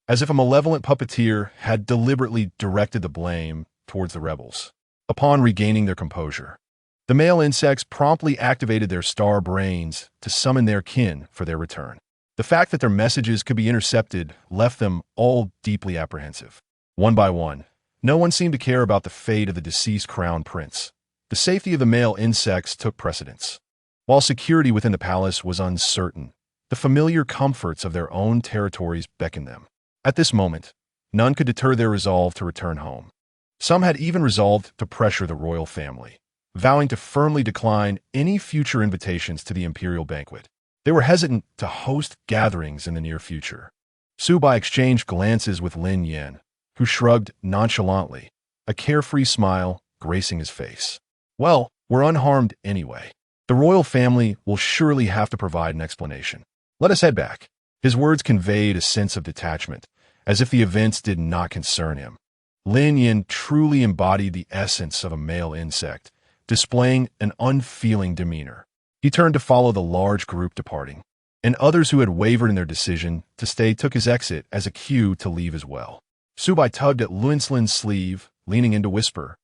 S1: as if a malevolent puppeteer had deliberately directed the blame towards the rebels. Upon regaining their composure, the male insects promptly activated their star brains to summon their kin for their return. The fact that their messages could be intercepted left them all deeply apprehensive. One by one, no one seemed to care about the fate of the deceased crown prince. The safety of the male insects took precedence. While security within the palace was uncertain, the familiar comforts of their own territories beckoned them. At this moment, none could deter their resolve to return home. Some had even resolved to pressure the royal family, vowing to firmly decline any future invitations to the imperial banquet. They were hesitant to host gatherings in the near future. Su-bai exchanged glances with Lin Yan, who shrugged nonchalantly, a carefree smile gracing his face. Well, we're unharmed anyway. The royal family will surely have to provide an explanation. Let us head back. His words conveyed a sense of detachment, as if the events did not concern him. Lin Yan truly embodied the essence of a male insect, displaying an unfeeling demeanor. He turned to follow the large group departing, and others who had wavered in their decision to stay took his exit as a cue to leave as well. Su-bai tugged at Luinslin's sleeve, leaning in to whisper,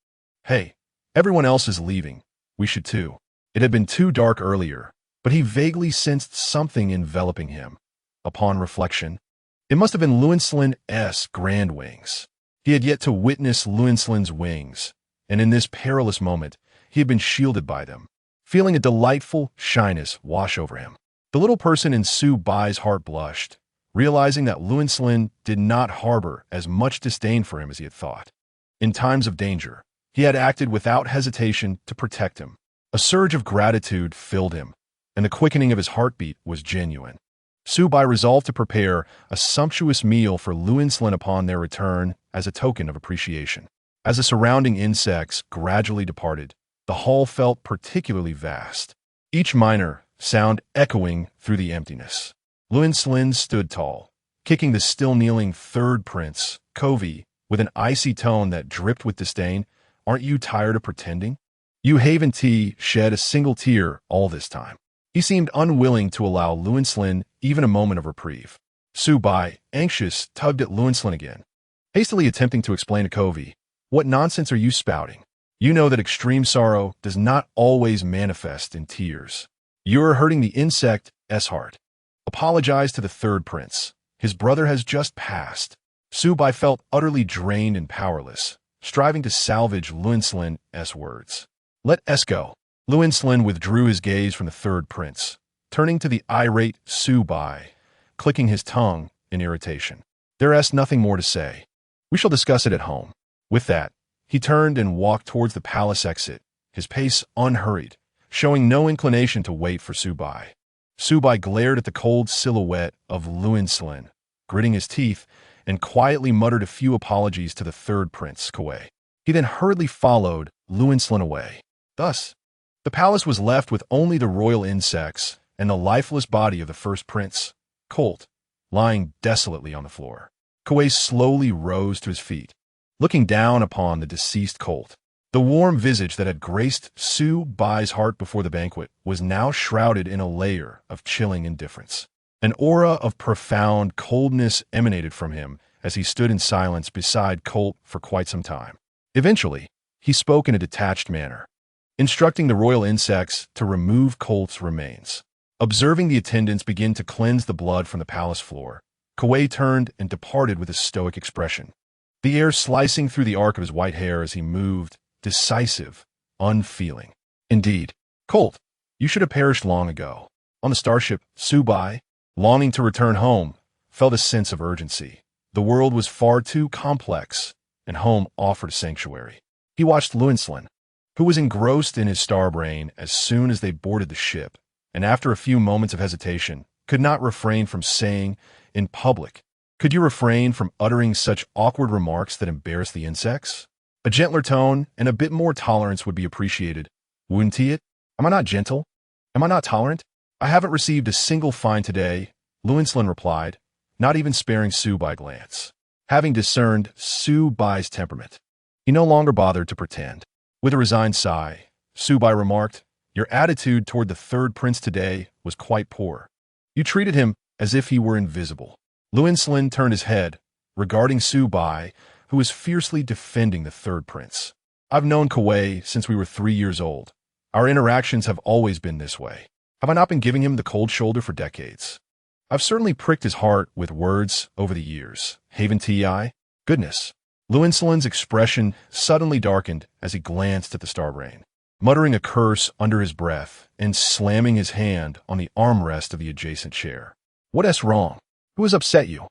S1: "Hey, everyone else is leaving. We should too." It had been too dark earlier, but he vaguely sensed something enveloping him. Upon reflection, it must have been Luinslin's grand wings. He had yet to witness Luinslin's wings, and in this perilous moment, he had been shielded by them, feeling a delightful shyness wash over him. The little person in Su-bai's heart blushed, realizing that Luinslin did not harbor as much disdain for him as he had thought. In times of danger, he had acted without hesitation to protect him. A surge of gratitude filled him, and the quickening of his heartbeat was genuine. Su-bai resolved to prepare a sumptuous meal for Luinslin upon their return as a token of appreciation. As the surrounding insects gradually departed, The hall felt particularly vast, each minor sound echoing through the emptiness. Lin Yan stood tall, kicking the still-kneeling third prince, Covey, with an icy tone that dripped with disdain. "Aren't you tired of pretending? You haven't shed a single tear all this time." He seemed unwilling to allow Lin Yan even a moment of reprieve. Su Bai, anxious, tugged at Lin Yan again, hastily attempting to explain to Covey, "What nonsense are you spouting? You know that extreme sorrow does not always manifest in tears. You're hurting the insect's heart. Apologize to the third prince. His brother has just passed." Su Bai felt utterly drained and powerless, striving to salvage Lin Yan's words. "Let us go." Lin Yan withdrew his gaze from the third prince, turning to the irate Su Bai, clicking his tongue in irritation. "There's nothing more to say. We shall discuss it at home." With that, he turned and walked towards the palace exit, his pace unhurried, showing no inclination to wait for Su Bai. Su Bai glared at the cold silhouette of Lin Yan, gritting his teeth, and quietly muttered a few apologies to the third prince, Kuei. He then hurriedly followed Lin Yan away. Thus, the palace was left with only the royal insects and the lifeless body of the first prince, Colt, lying desolately on the floor. Kuei slowly rose to his feet, looking down upon the deceased Colt. The warm visage that had graced Su Bai's heart before the banquet was now shrouded in a layer of chilling indifference. An aura of profound coldness emanated from him as he stood in silence beside Colt for quite some time. Eventually, he spoke in a detached manner, instructing the royal insects to remove Colt's remains. Observing the attendants begin to cleanse the blood from the palace floor, Kuei turned and departed with a stoic expression, the air slicing through the arc of his white hair as he moved, decisive, unfeeling. "Indeed, Colt, you should have perished long ago." On the starship, Su Bai, longing to return home, felt a sense of urgency. The world was far too complex, and home offered a sanctuary. He watched Lin Yan, who was engrossed in his star brain as soon as they boarded the ship, and after a few moments of hesitation, could not refrain from saying, in public, "Could you refrain from uttering such awkward remarks that embarrass the insects? A gentler tone and a bit more tolerance would be appreciated, wouldn't it? Am I not gentle? Am I not tolerant? I haven't received a single fine today," Lin Yan replied, not even sparing Su Bai glance. Having discerned Su Bai's temperament, he no longer bothered to pretend. With a resigned sigh, Su Bai remarked, "Your attitude toward the third prince today was quite poor. You treated him as if he were invisible." Lin Yan turned his head, regarding Su Bai, who was fiercely defending the third prince. "I've known Kuei since we were 3 years old. Our interactions have always been this way. Have I not been giving him the cold shoulder for decades? I've certainly pricked his heart with words over the years. Haven't I? Goodness." Lin Yan's expression suddenly darkened as he glanced at the starbrain, muttering a curse under his breath and slamming his hand on the armrest of the adjacent chair. "What's wrong? Who has upset you?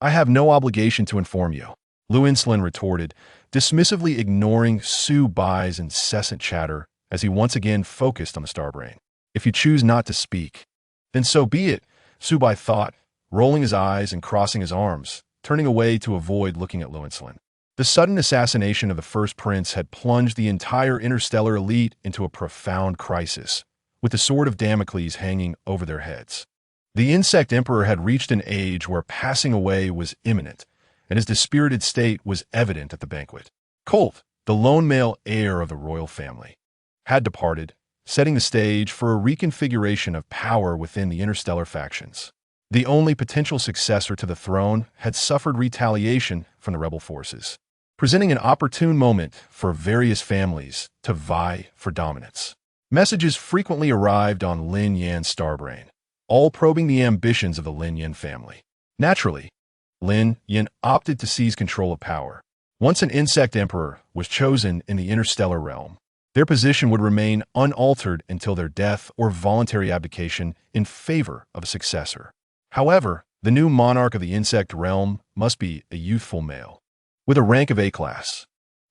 S1: I have no obligation to inform you," Lin Yan retorted, dismissively ignoring Su Bai's incessant chatter as he once again focused on the starbrain. "If you choose not to speak, then so be it," Su Bai thought, rolling his eyes and crossing his arms, turning away to avoid looking at Lin Yan. The sudden assassination of the first prince had plunged the entire interstellar elite into a profound crisis, with the sword of Damocles hanging over their heads. The insect emperor had reached an age where passing away was imminent, and his dispirited state was evident at the banquet. Colt, the lone male heir of the royal family, had departed, setting the stage for a reconfiguration of power within the interstellar factions. The only potential successor to the throne had suffered retaliation from the rebel forces, presenting an opportune moment for various families to vie for dominance. Messages frequently arrived on Lin Yan's starbrain, all probing the ambitions of the Lin Yan family. Naturally, Lin Yan opted to seize control of power. Once an insect emperor was chosen in the interstellar realm, their position would remain unaltered until their death or voluntary abdication in favor of a successor. However, the new monarch of the insect realm must be a youthful male, with a rank of A-class,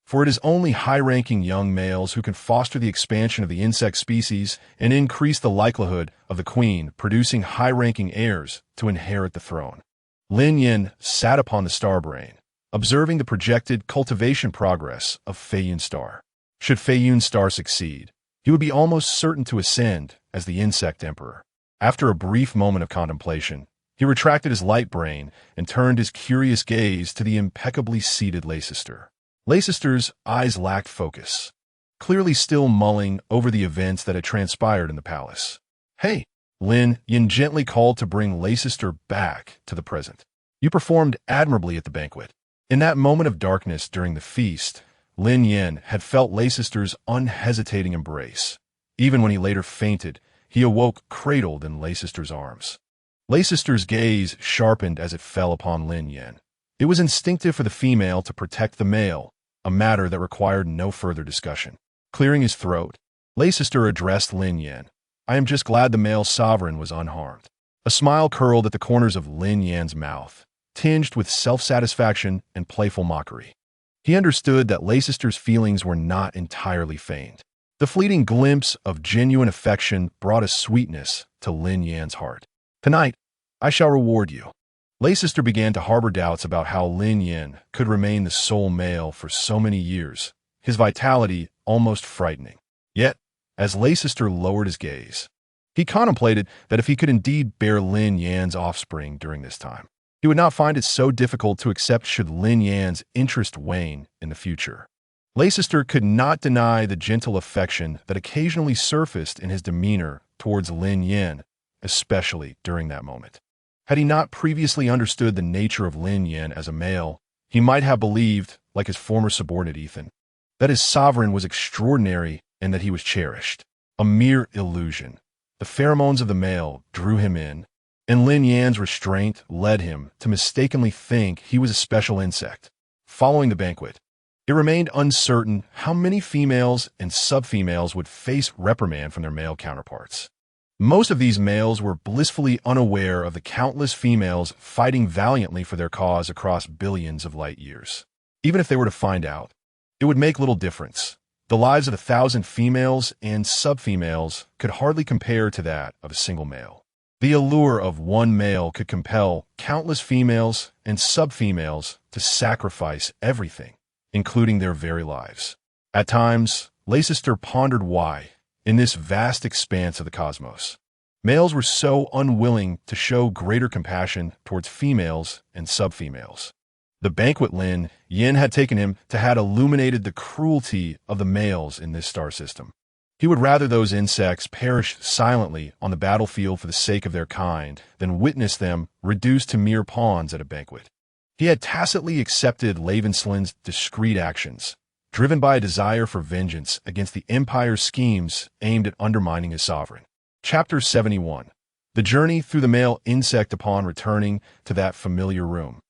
S1: for it is only high-ranking young males who can foster the expansion of the insect species and increase the likelihood of the queen producing high-ranking heirs to inherit the throne. Lin Yan sat upon the starbrain, observing the projected cultivation progress of Fei Yun star. Should Feiyun's star succeed, he would be almost certain to ascend as the insect emperor. After a brief moment of contemplation, he retracted his light brain and turned his curious gaze to the impeccably seated Leicester. Leicester's eyes lacked focus, clearly still mulling over the events that had transpired in the palace. "Hey," Lin Yan gently called to bring Leicester back to the present. "You performed admirably at the banquet." In that moment of darkness during the feast, Lin Yan had felt Leicester's unhesitating embrace. Even when he later fainted, he awoke cradled in Leicester's arms. Leicester's gaze sharpened as it fell upon Lin Yan. It was instinctive for the female to protect the male, a matter that required no further discussion. Clearing his throat, Leicester addressed Lin Yan. "I am just glad the male sovereign was unharmed." A smile curled at the corners of Lin Yan's mouth, tinged with self-satisfaction and playful mockery. He understood that Leicester's feelings were not entirely feigned. The fleeting glimpse of genuine affection brought a sweetness to Lin Yan's heart. "Tonight, I shall reward you." Leicester began to harbor doubts about how Lin Yan could remain the sole male for so many years, his vitality almost frightening. Yet, as Leicester lowered his gaze, he contemplated that if he could indeed bear Lin Yan's offspring during this time, he would not find it so difficult to accept should Lin Yan's interest wane in the future. Leicester could not deny the gentle affection that occasionally surfaced in his demeanor towards Lin Yan, especially during that moment. Had he not previously understood the nature of Lin Yan as a male, he might have believed, like his former subordinate Ethan, that his sovereign was extraordinary and that he was cherished. A mere illusion. The pheromones of the male drew him in, and Lin Yan's restraint led him to mistakenly think he was a special insect. Following the banquet, it remained uncertain how many females and sub-females would face reprimand from their male counterparts. Most of these males were blissfully unaware of the countless females fighting valiantly for their cause across billions of light years. Even if they were to find out, it would make little difference. The lives of 1,000 females and sub-females could hardly compare to that of a single male. The allure of one male could compel countless females and sub-females to sacrifice everything, including their very lives. At times, Leicester pondered why, in this vast expanse of the cosmos, males were so unwilling to show greater compassion towards females and sub-females. The banquet Lin Yan had taken him to had illuminated the cruelty of the males in this star system. He would rather those insects perish silently on the battlefield for the sake of their kind than witness them reduced to mere pawns at a banquet. He had tacitly accepted Lavenslin's discreet actions, driven by a desire for vengeance against the Empire's schemes aimed at undermining his sovereign. Chapter 71. The journey through the male insect upon returning to that familiar room.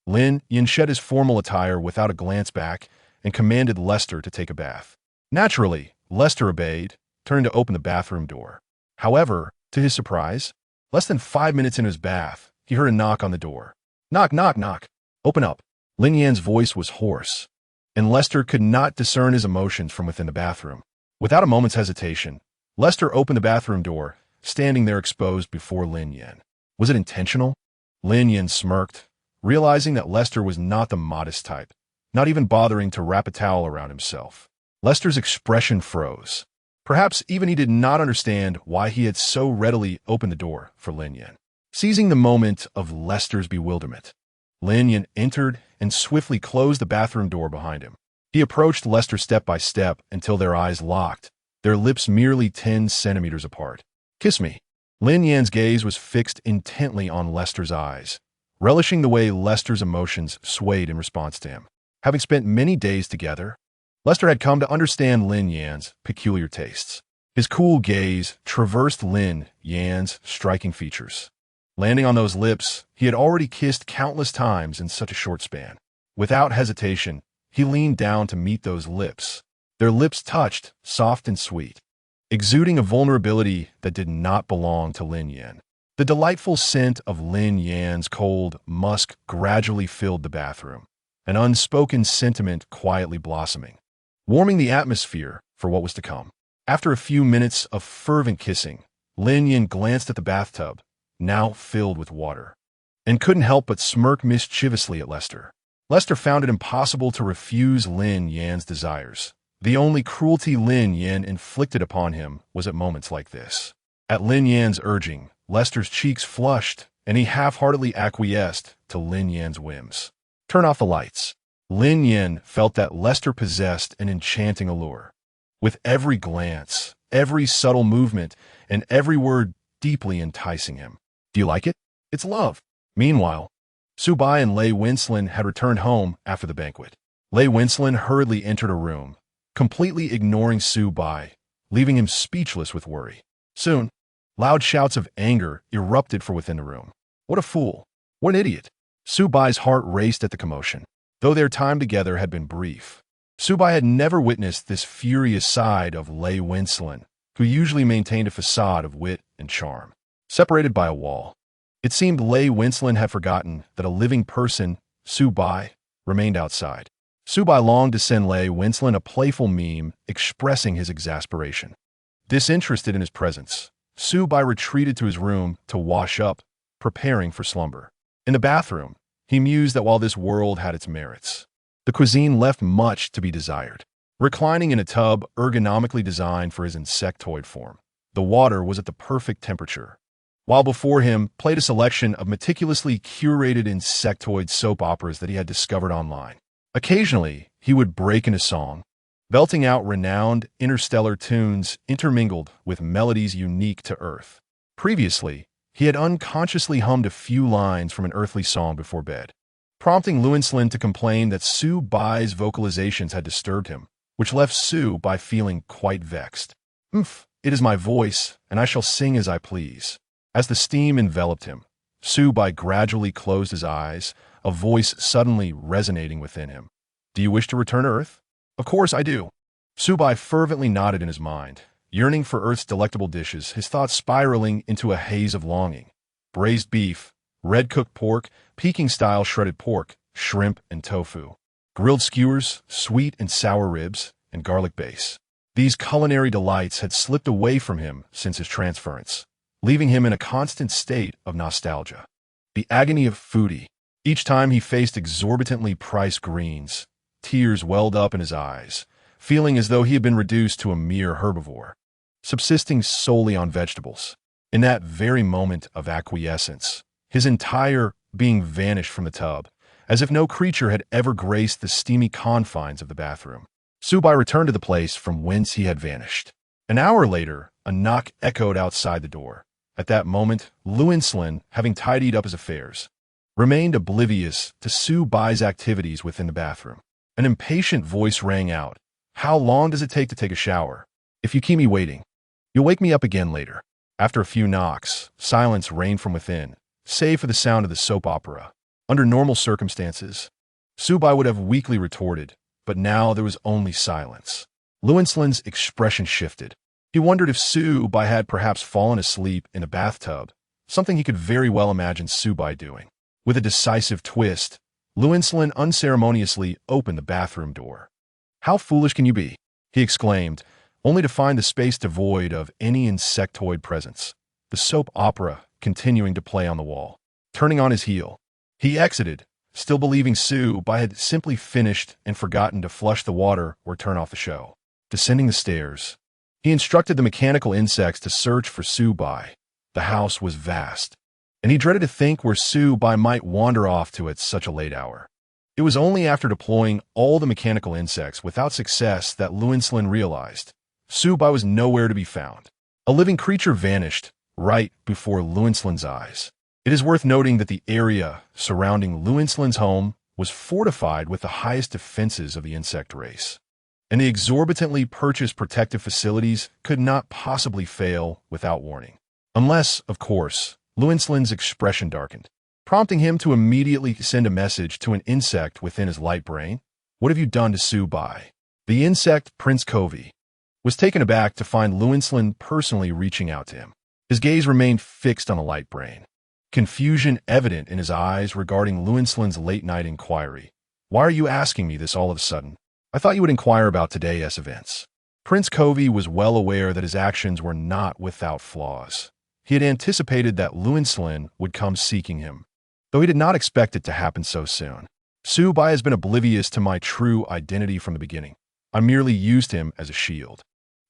S1: Lin Yan shed his formal attire without a glance back and commanded Lester to take a bath. Naturally, Lester obeyed, turned to open the bathroom door. However, to his surprise, less than 5 minutes into his bath, he heard a knock on the door. "Knock, knock, knock. Open up." Lin Yan's voice was hoarse, and Lester could not discern his emotions from within the bathroom. Without a moment's hesitation, Lester opened the bathroom door, standing there exposed before Lin Yan. Was it intentional? Lin Yan smirked, realizing that Lester was not the modest type, not even bothering to wrap a towel around himself. Lester's expression froze. Perhaps even he did not understand why he had so readily opened the door for Lin Yan. Seizing the moment of Lester's bewilderment, Lin Yan entered and swiftly closed the bathroom door behind him. He approached Lester step by step until their eyes locked, their lips merely 10 centimeters apart. "Kiss me." Lin Yan's gaze was fixed intently on Lester's eyes, relishing the way Lester's emotions swayed in response to him. Having spent many days together, Lester had come to understand Lin Yan's peculiar tastes. His cool gaze traversed Lin Yan's striking features. Landing on those lips he had already kissed countless times in such a short span. Without hesitation, he leaned down to meet those lips. Their lips touched, soft and sweet, exuding a vulnerability that did not belong to Lin Yan. The delightful scent of Lin Yan's cold musk gradually filled the bathroom, an unspoken sentiment quietly blossoming, warming the atmosphere for what was to come. After a few minutes of fervent kissing, Lin Yan glanced at the bathtub, now filled with water, and couldn't help but smirk mischievously at Lester. Lester found it impossible to refuse Lin Yan's desires, The only cruelty Lin Yan inflicted upon him was at moments like this. At Lin Yan's urging, Lester's cheeks flushed, and he half-heartedly acquiesced to Lin Yan's whims. Turn off the lights. Lin Yan felt that Lester possessed an enchanting allure. With every glance, every subtle movement, and every word deeply enticing him. Do you like it? It's love. Meanwhile, Subai and Lei Winslin had returned home after the banquet. Lei Winslin hurriedly entered a room, completely ignoring Subai, leaving him speechless with worry. Soon, loud shouts of anger erupted from within the room. What a fool! What an idiot! Subai's heart raced at the commotion. Though their time together had been brief, Subai had never witnessed this furious side of Lei Winslin, who usually maintained a facade of wit and charm. Separated by a wall, it seemed Lei Winslin had forgotten that a living person, Subai, remained outside. Subai longed to send Lei Winslin a playful meme expressing his exasperation. Disinterested in his presence, Subai retreated to his room to wash up, preparing for slumber. In the bathroom, he mused that while this world had its merits, the cuisine left much to be desired. Reclining in a tub ergonomically designed for his insectoid form, the water was at the perfect temperature, while before him played a selection of meticulously curated insectoid soap operas that he had discovered online. Occasionally, he would break into song, belting out renowned interstellar tunes intermingled with melodies unique to Earth. Previously, he had unconsciously hummed a few lines from an earthly song before bed, prompting Winslin to complain that Subai's vocalizations had disturbed him, which left Subai feeling quite vexed. It is my voice, and I shall sing as I please. As the steam enveloped him, Subai gradually closed his eyes, a voice suddenly resonating within him. Do you wish to return to Earth? Of course I do. Subai fervently nodded in his mind, yearning for Earth's delectable dishes, his thoughts spiraling into a haze of longing. Braised beef, red-cooked pork, Peking-style shredded pork, shrimp and tofu, grilled skewers, sweet and sour ribs, and garlic base. These culinary delights had slipped away from him since his transference, leaving him in a constant state of nostalgia. The agony of foodie. Each time he faced exorbitantly priced greens, tears welled up in his eyes, feeling as though he had been reduced to a mere herbivore, subsisting solely on vegetables. In that very moment of acquiescence, his entire being vanished from the tub, as if no creature had ever graced the steamy confines of the bathroom. Subai returned to the place from whence he had vanished. An hour later, a knock echoed outside the door. At that moment, Winslin, having tidied up his affairs, remained oblivious to Subai's activities within the bathroom. An impatient voice rang out. How long does it take to take a shower? If you keep me waiting, you'll wake me up again later. After a few knocks, silence reigned from within, save for the sound of the soap opera. Under normal circumstances, Subai would have weakly retorted, but now there was only silence. Winslin's expression shifted. He wondered if Subai had perhaps fallen asleep in a bathtub, something he could very well imagine Subai doing. With a decisive twist, Winslin unceremoniously opened the bathroom door. How foolish can you be? He exclaimed, only to find the space devoid of any insectoid presence, the soap opera continuing to play on the wall. Turning on his heel, he exited, still believing Subai had simply finished and forgotten to flush the water or turn off the show. Descending the stairs, he instructed the mechanical insects to search for Subai. The house was vast, and he dreaded to think where Subai might wander off to at such a late hour. It was only after deploying all the mechanical insects without success that Winslin realized Subai was nowhere to be found. A living creature vanished right before Winslin's eyes. It is worth noting that the area surrounding Winslin's home was fortified with the highest defenses of the insect race, and the exorbitantly purchased protective facilities could not possibly fail without warning. Unless, of course, Winslin's expression darkened, prompting him to immediately send a message to an insect within his light brain. What have you done to Subai? The insect, Prince Covey, was taken aback to find Winslin personally reaching out to him. His gaze remained fixed on the light brain, confusion evident in his eyes regarding Winslin's late-night inquiry. Why are you asking me this all of a sudden? I thought you would inquire about today's events. Prince Covey was well aware that his actions were not without flaws. He had anticipated that Winslin would come seeking him, though he did not expect it to happen so soon. Subai has been oblivious to my true identity from the beginning. I merely used him as a shield.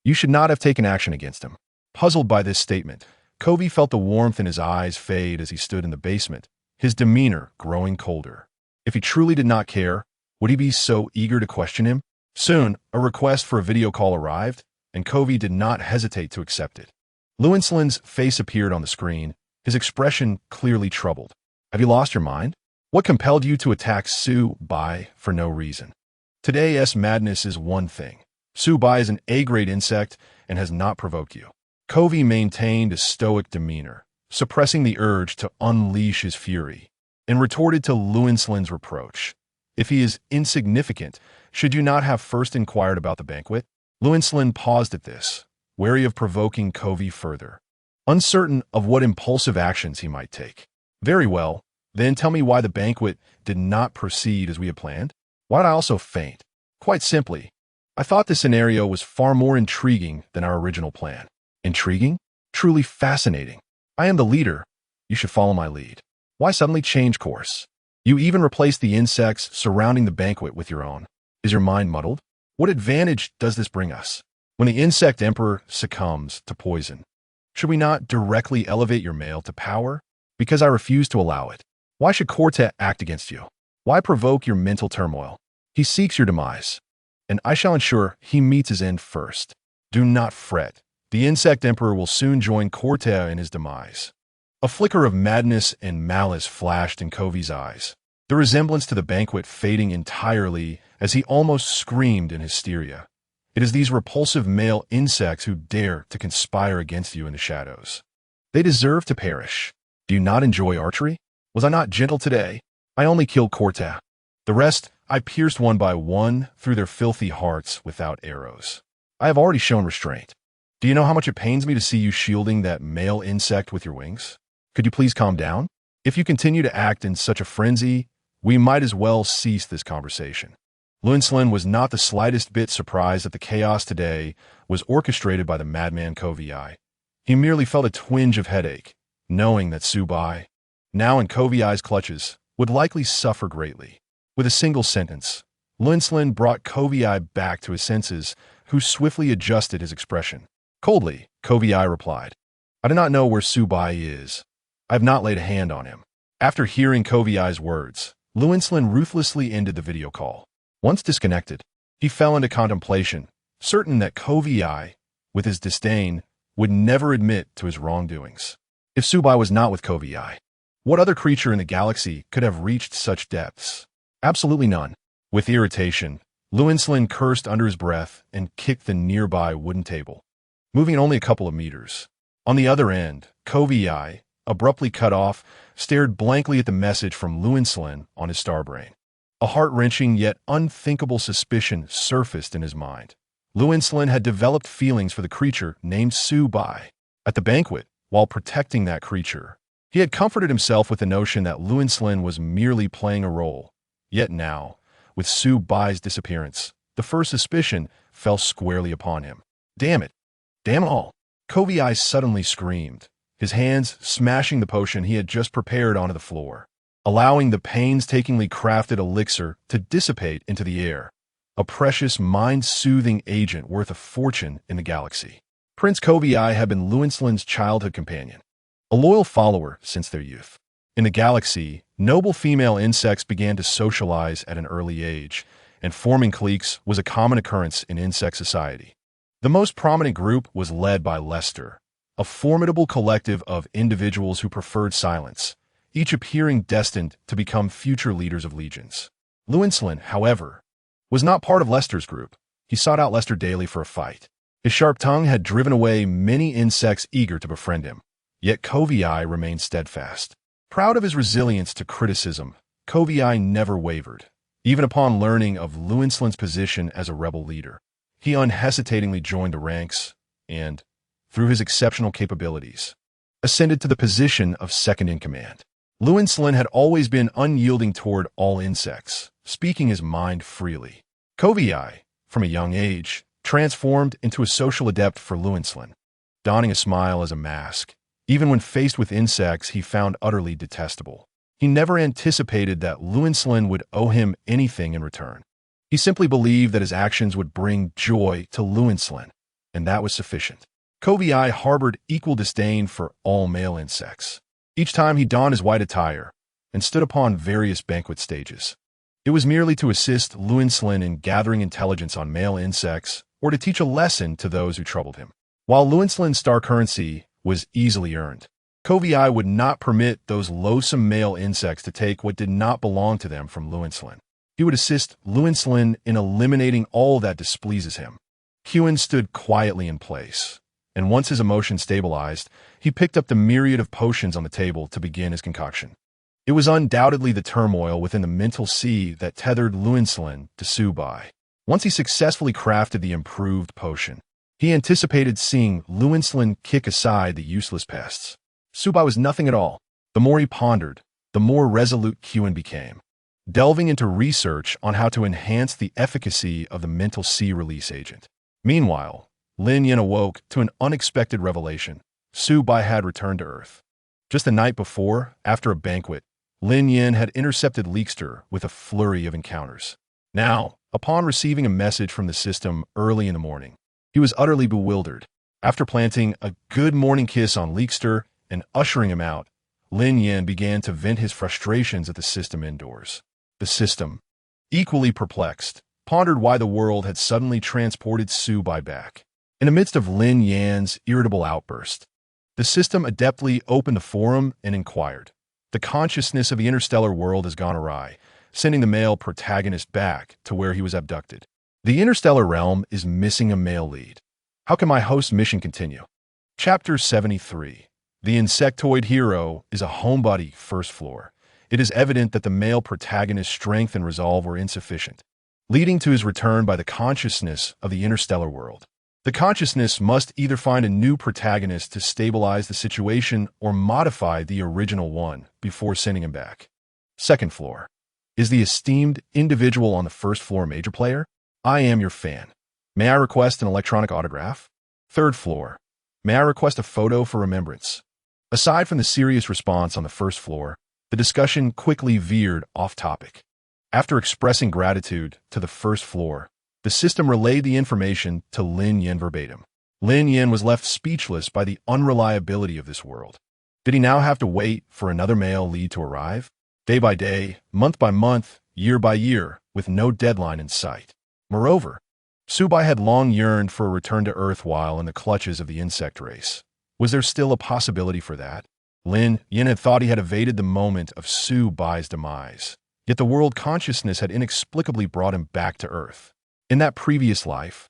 S1: You should not have taken action against him. Puzzled by this statement, Covey felt the warmth in his eyes fade as he stood in the basement, his demeanor growing colder. If he truly did not care, would he be so eager to question him? Soon, a request for a video call arrived, and Covey did not hesitate to accept it. Lewinsolin's face appeared on the screen, his expression clearly troubled. Have you lost your mind? What compelled you to attack Sue Bai for no reason? Today's madness is one thing. Sue Bai is an A-grade insect and has not provoked you. Covey maintained a stoic demeanor, suppressing the urge to unleash his fury, and retorted to Lewinsolin's reproach. If he is insignificant, should you not have first inquired about the banquet? Lewinsolin paused at this, wary of provoking Covey further, uncertain of what impulsive actions he might take. Very well, then tell me why the banquet did not proceed as we had planned. Why did I also faint? Quite simply, I thought the scenario was far more intriguing than our original plan. Intriguing? Truly fascinating. I am the leader. You should follow my lead. Why suddenly change course? You even replaced the insects surrounding the banquet with your own. Is your mind muddled? What advantage does this bring us? When the insect emperor succumbs to poison, should we not directly elevate your male to power? Because I refuse to allow it. Why should Quartet act against you? Why provoke your mental turmoil? He seeks your demise, and I shall ensure he meets his end first. Do not fret. The insect emperor will soon join Quartet in his demise. A flicker of madness and malice flashed in Covey's eyes, the resemblance to the banquet fading entirely as he almost screamed in hysteria. It is these repulsive male insects who dare to conspire against you in the shadows. They deserve to perish. Do you not enjoy archery? Was I not gentle today? I only killed Quartet. The rest, I pierced one by one through their filthy hearts without arrows. I have already shown restraint. Do you know how much it pains me to see you shielding that male insect with your wings? Could you please calm down? If you continue to act in such a frenzy, we might as well cease this conversation. Lewinsolin was not the slightest bit surprised that the chaos today was orchestrated by the madman Covey. He merely felt a twinge of headache, knowing that Sue Bai, now in Covey's clutches, would likely suffer greatly. With a single sentence, Lewinsolin brought Covey back to his senses, who swiftly adjusted his expression. Coldly, Covey replied, I do not know where Sue Bai is. I have not laid a hand on him. After hearing Covey's words, Lewinsolin ruthlessly ended the video call. Once disconnected, he fell into contemplation, certain that Covey, with his disdain, would never admit to his wrongdoings. If Sue Bai was not with Covey, what other creature in the galaxy could have reached such depths? Absolutely none. With irritation, Lewinsolin cursed under his breath and kicked the nearby wooden table, moving only a couple of meters. On the other end, Covey, abruptly cut off, stared blankly at the message from Lewinsolin on his starbrain. A heart-wrenching yet unthinkable suspicion surfaced in his mind. Lewinsolin had developed feelings for the creature named Sue Bai. At the banquet, while protecting that creature, he had comforted himself with the notion that Lewinsolin was merely playing a role. Yet now, with Sue Bai's disappearance, the first suspicion fell squarely upon him. Damn it! Damn it all! Covey suddenly screamed, his hands smashing the potion he had just prepared onto the floor, allowing the painstakingly crafted elixir to dissipate into the air, a precious mind-soothing agent worth a fortune in the galaxy. Prince Covey had been Lewinsolin's childhood companion, a loyal follower since their youth. In the galaxy, noble female insects began to socialize at an early age, and forming cliques was a common occurrence in insect society. The most prominent group was led by Lester, a formidable collective of individuals who preferred silence, each appearing destined to become future leaders of legions. Lewinsolin, however, was not part of Lester's group. He sought out Lester daily for a fight. His sharp tongue had driven away many insects eager to befriend him, yet Covey remained steadfast. Proud of his resilience to criticism, Covey never wavered. Even upon learning of Lewinsolin's position as a rebel leader, he unhesitatingly joined the ranks and, through his exceptional capabilities, ascended to the position of second in command. Lewinsolin had always been unyielding toward all insects, speaking his mind freely. Covey, from a young age, transformed into a social adept for Lewinsolin, donning a smile as a mask, even when faced with insects he found utterly detestable. He never anticipated that Lewinsolin would owe him anything in return. He He simply believed that his actions would bring joy to Lin Yan, and that was sufficient. Kovii harbored equal disdain for all male insects. Each time he donned his white attire and stood upon various banquet stages, it was merely to assist Lin Yan in gathering intelligence on male insects or to teach a lesson to those who troubled him. While Lin Yan's star currency was easily earned, Kovii would not permit those loathsome male insects to take what did not belong to them from Lin Yan. He would assist Lin Yan in eliminating all that displeases him. Huan stood quietly in place, and once his emotions stabilized, he picked up the myriad of potions on the table to begin his concoction. It was undoubtedly the turmoil within the mental sea that tethered Lin Yan to Subai. Once he successfully crafted the improved potion, he anticipated seeing Lin Yan kick aside the useless pests. Subai was nothing at all. The more he pondered, the more resolute Huan became, delving into research on how to enhance the efficacy of the mental sea release agent. Meanwhile, Lin Yan awoke to an unexpected revelation. Subai had returned to Earth. Just the night before, after a banquet, Lin Yan had intercepted Leakster with a flurry of encounters. Now, upon receiving a message from the system early in the morning, he was utterly bewildered. After planting a good morning kiss on Leakster and ushering him out, Lin Yan began to vent his frustrations at the system indoors. The system, equally perplexed, pondered why the world had suddenly transported Subai back. In the midst of Lin Yan's irritable outburst, the system adeptly opened the forum and inquired. The consciousness of the interstellar world has gone awry, sending the male protagonist back to where he was abducted. The interstellar realm is missing a male lead. How can my host's mission continue? Chapter 73. The insectoid hero is a homebody first floor. It is evident that the male protagonist's strength and resolve were insufficient, leading to his return by the consciousness of the interstellar world. The consciousness must either find a new protagonist to stabilize the situation or modify the original one before sending him back. Second floor. Is the esteemed individual on the first floor major player? I am your fan. May I request an electronic autograph? Third floor. May I request a photo for remembrance? Aside from the serious response on the first floor, the discussion quickly veered off topic. After expressing gratitude to the first floor, the system relayed the information to Lin Yan verbatim. Lin Yan was left speechless by the unreliability of this world. Did he now have to wait for another male lead to arrive? Day by day, month by month, year by year, with no deadline in sight. Moreover, Subai had long yearned for a return to Earth while in the clutches of the insect race. Was there still a possibility for that? Lin Yan had thought he had evaded the moment of Subai's demise, yet the world consciousness had inexplicably brought him back to Earth. In that previous life,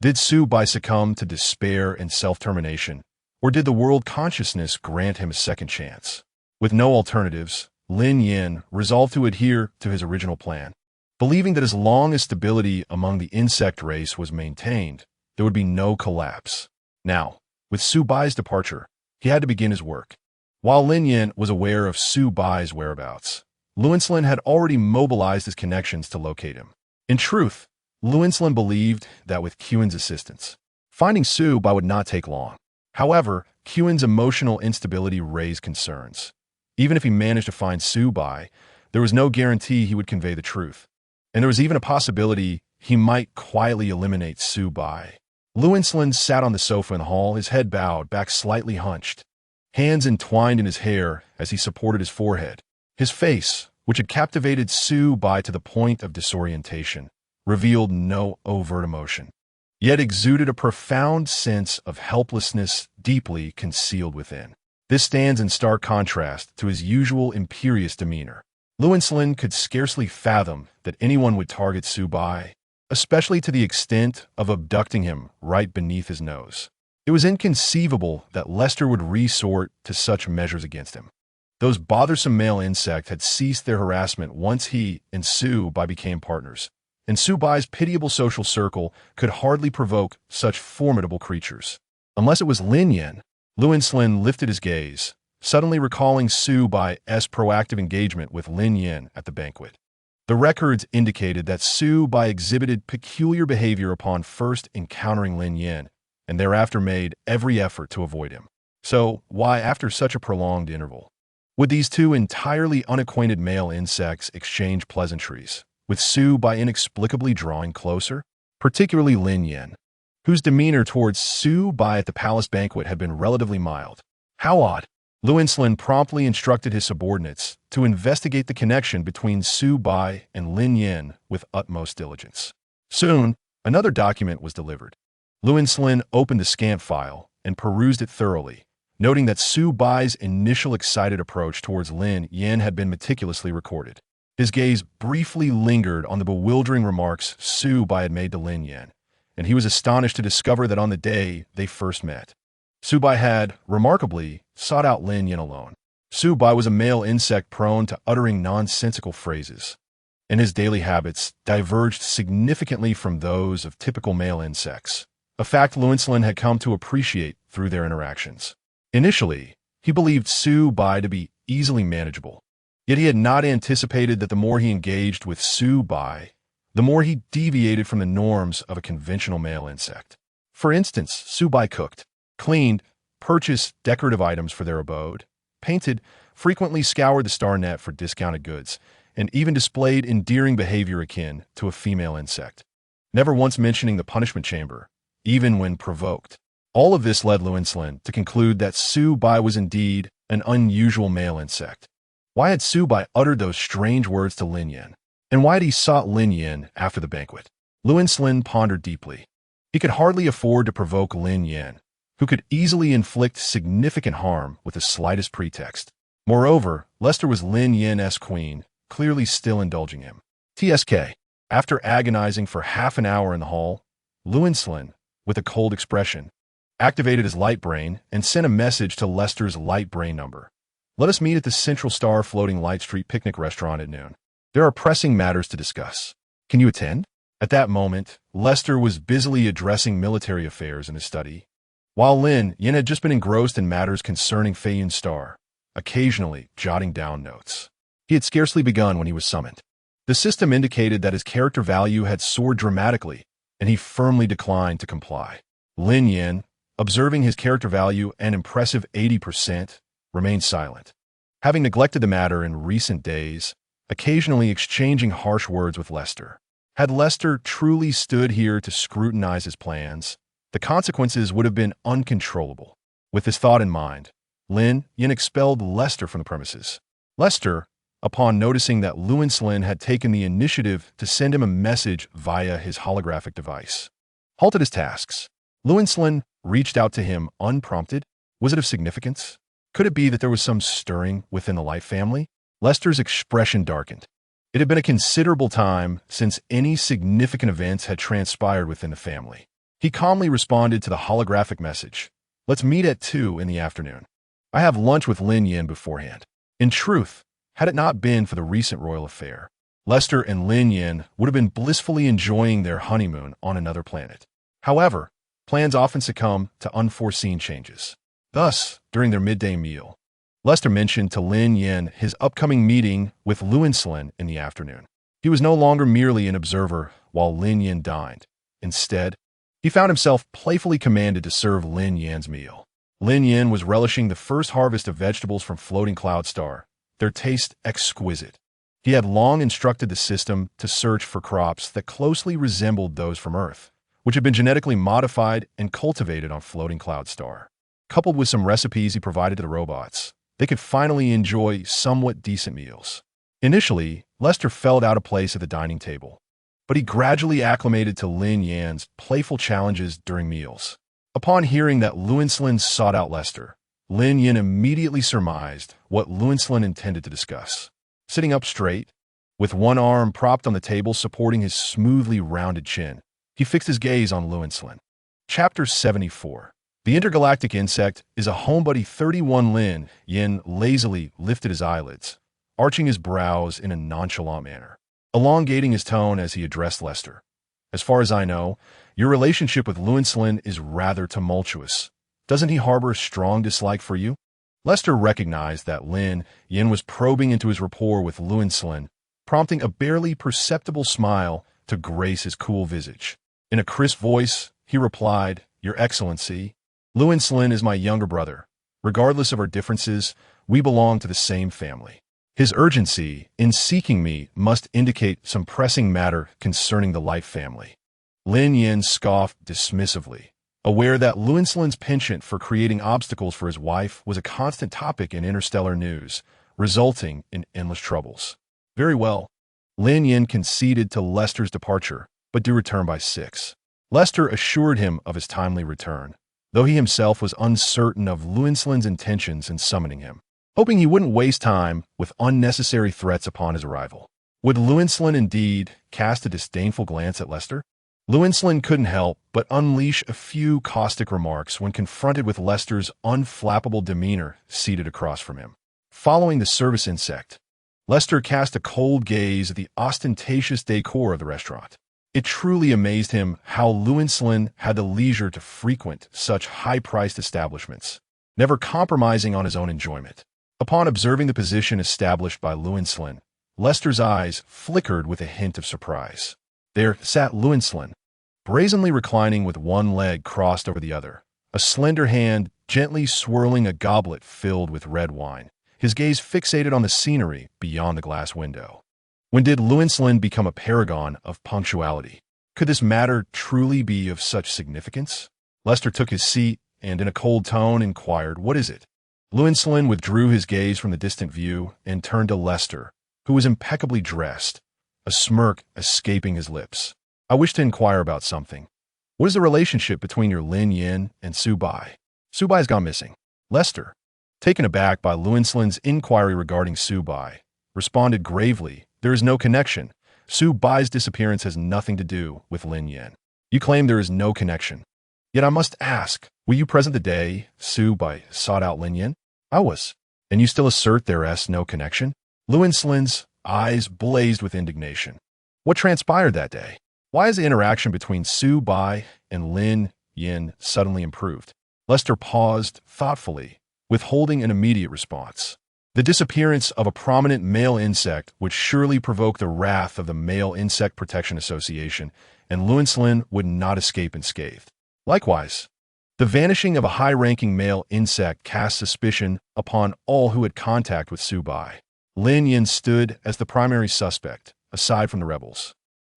S1: did Subai succumb to despair and self-termination, or did the world consciousness grant him a second chance? With no alternatives, Lin Yan resolved to adhere to his original plan, believing that as long as stability among the insect race was maintained, there would be no collapse. Now, with Subai's departure, he had to begin his work. While Lin Yan was aware of Subai's whereabouts, Lin Yan had already mobilized his connections to locate him. In truth, Lin Yan believed that with Huan's assistance, finding Subai would not take long. However, Huan's emotional instability raised concerns. Even if he managed to find Subai, there was no guarantee he would convey the truth. And there was even a possibility he might quietly eliminate Subai. Lin Yan sat on the sofa in the hall, his head bowed, back slightly hunched, hands entwined in his hair as he supported his forehead. His face, which had captivated Subai to the point of disorientation, revealed no overt emotion, yet exuded a profound sense of helplessness deeply concealed within. This stands in stark contrast to his usual imperious demeanor. Lin Yan could scarcely fathom that anyone would target Subai, especially to the extent of abducting him right beneath his nose. It was inconceivable that Lester would resort to such measures against him. Those bothersome male insects had ceased their harassment once he and Subai became partners, and Subai's pitiable social circle could hardly provoke such formidable creatures. Unless it was Lin Yan, Lin Yan lifted his gaze, suddenly recalling Subai's proactive engagement with Lin Yan at the banquet. The records indicated that Subai exhibited peculiar behavior upon first encountering Lin Yan, and thereafter made every effort to avoid him. So, why, after such a prolonged interval, would these two entirely unacquainted male insects exchange pleasantries, with Su Bai inexplicably drawing closer, particularly Lin Yan, whose demeanor towards Su Bai at the palace banquet had been relatively mild. How odd. Lin promptly instructed his subordinates to investigate the connection between Su Bai and Lin Yan with utmost diligence. Soon, another document was delivered. Lin opened the scanned file and perused it thoroughly, noting that Su Bai's initial excited approach towards Lin Yan had been meticulously recorded. His gaze briefly lingered on the bewildering remarks Su Bai had made to Lin Yan, and he was astonished to discover that on the day they first met, Su Bai had, remarkably, sought out Lin Yan alone. Su Bai was a male insect prone to uttering nonsensical phrases, and his daily habits diverged significantly from those of typical male insects, a fact Lin had come to appreciate through their interactions. Initially, he believed Su Bai to be easily manageable, yet he had not anticipated that the more he engaged with Su Bai, the more he deviated from the norms of a conventional male insect. For instance, Su Bai cooked, cleaned, purchased decorative items for their abode, painted, frequently scoured the star net for discounted goods, and even displayed endearing behavior akin to a female insect, never once mentioning the punishment chamber, even when provoked. All of this led Lin to conclude that Su Bai was indeed an unusual male insect. Why had Su Bai uttered those strange words to Lin Yan? And why had he sought Lin Yan after the banquet? Lin pondered deeply. He could hardly afford to provoke Lin Yan, who could easily inflict significant harm with the slightest pretext. Moreover, Lester was Lin Yan's queen, clearly still indulging him. TSK. After agonizing for half an hour in the hall, Lin, with a cold expression, activated his light brain and sent a message to Lester's light brain number. Let us meet at the Central Star Floating Light Street Picnic Restaurant at noon. There are pressing matters to discuss. Can you attend? At that moment, Lester was busily addressing military affairs in his study, while Lin Yan had just been engrossed in matters concerning Feiyun's star, occasionally jotting down notes. He had scarcely begun when he was summoned. The system indicated that his character value had soared dramatically, and he firmly declined to comply. Lin Yan, observing his character value an impressive 80%, remained silent. Having neglected the matter in recent days, occasionally exchanging harsh words with Lester. Had Lester truly stood here to scrutinize his plans, the consequences would have been uncontrollable. With this thought in mind, Lin Yan expelled Lester from the premises. Lester, upon noticing that Lin had taken the initiative to send him a message via his holographic device, halted his tasks. Lin reached out to him unprompted. Was it of significance? Could it be that there was some stirring within the Life family? Lester's expression darkened. It had been a considerable time since any significant events had transpired within the family. He calmly responded to the holographic message. Let's meet at 2 in the afternoon. I have lunch with Lin Yan beforehand. In truth, had it not been for the recent royal affair, Lester and Lin Yan would have been blissfully enjoying their honeymoon on another planet. However, plans often succumb to unforeseen changes. Thus, during their midday meal, Lester mentioned to Lin Yan his upcoming meeting with Lin in the afternoon. He was no longer merely an observer while Lin Yan dined. Instead, he found himself playfully commanded to serve Lin Yan's meal. Lin Yan was relishing the first harvest of vegetables from Floating Cloud Star, their taste exquisite. He had long instructed the system to search for crops that closely resembled those from Earth, which had been genetically modified and cultivated on Floating Cloud Star. Coupled with some recipes he provided to the robots, they could finally enjoy somewhat decent meals. Initially, Lester felt out of place at the dining table, but he gradually acclimated to Lin Yan's playful challenges during meals. Upon hearing that Lin sought out Lester, Lin Yan immediately surmised what Lin intended to discuss. Sitting up straight, with one arm propped on the table supporting his smoothly rounded chin, he fixed his gaze on Lin. Chapter 74. The intergalactic insect is a homebody. 31. Lin Yan lazily lifted his eyelids, arching his brows in a nonchalant manner, elongating his tone as he addressed Lester. As far as I know, your relationship with Lin is rather tumultuous. Doesn't he harbor a strong dislike for you? Lester recognized that Lin Yan was probing into his rapport with Lin, prompting a barely perceptible smile to grace his cool visage. In a crisp voice, he replied, Your Excellency, Lin is my younger brother. Regardless of our differences, we belong to the same family. His urgency in seeking me must indicate some pressing matter concerning the Life family. Lin Yan scoffed dismissively, aware that Luenslin's penchant for creating obstacles for his wife was a constant topic in interstellar news, resulting in endless troubles. Very well. Lin Yan conceded to Lester's departure, but due return by 6. Lester assured him of his timely return, though he himself was uncertain of Luenslin's intentions in summoning him, hoping he wouldn't waste time with unnecessary threats upon his arrival. Would Luenslin indeed cast a disdainful glance at Lester? Luenslin couldn't help but unleash a few caustic remarks when confronted with Lester's unflappable demeanor seated across from him. Following the service insect, Lester cast a cold gaze at the ostentatious decor of the restaurant. It truly amazed him how Luenslin had the leisure to frequent such high-priced establishments, never compromising on his own enjoyment. Upon observing the position established by Luenslin, Lester's eyes flickered with a hint of surprise. There sat Luenslin, brazenly reclining with one leg crossed over the other, a slender hand gently swirling a goblet filled with red wine, his gaze fixated on the scenery beyond the glass window. When did Luenslin become a paragon of punctuality? Could this matter truly be of such significance? Lester took his seat and in a cold tone inquired, "What is it?" Luenslin withdrew his gaze from the distant view and turned to Lester, who was impeccably dressed, a smirk escaping his lips. "I wish to inquire about something. What is the relationship between your Lin Yan and Su Bai?" "Su Bai's gone missing." Lester, taken aback by Luenslin's inquiry regarding Su Bai, responded gravely, "There is no connection. Su Bai's disappearance has nothing to do with Lin Yan." "You claim there is no connection. Yet I must ask, were you present the day Su Bai sought out Lin Yan?" "I was." "And you still assert there is no connection?" Luenslin's eyes blazed with indignation. "What transpired that day? Why has the interaction between Su Bai and Lin Yan suddenly improved?" Lester paused thoughtfully, withholding an immediate response. The disappearance of a prominent male insect would surely provoke the wrath of the Male Insect Protection Association, and Luenslin would not escape unscathed. Likewise, the vanishing of a high-ranking male insect cast suspicion upon all who had contact with Su Bai. Lin Yan stood as the primary suspect, aside from the rebels.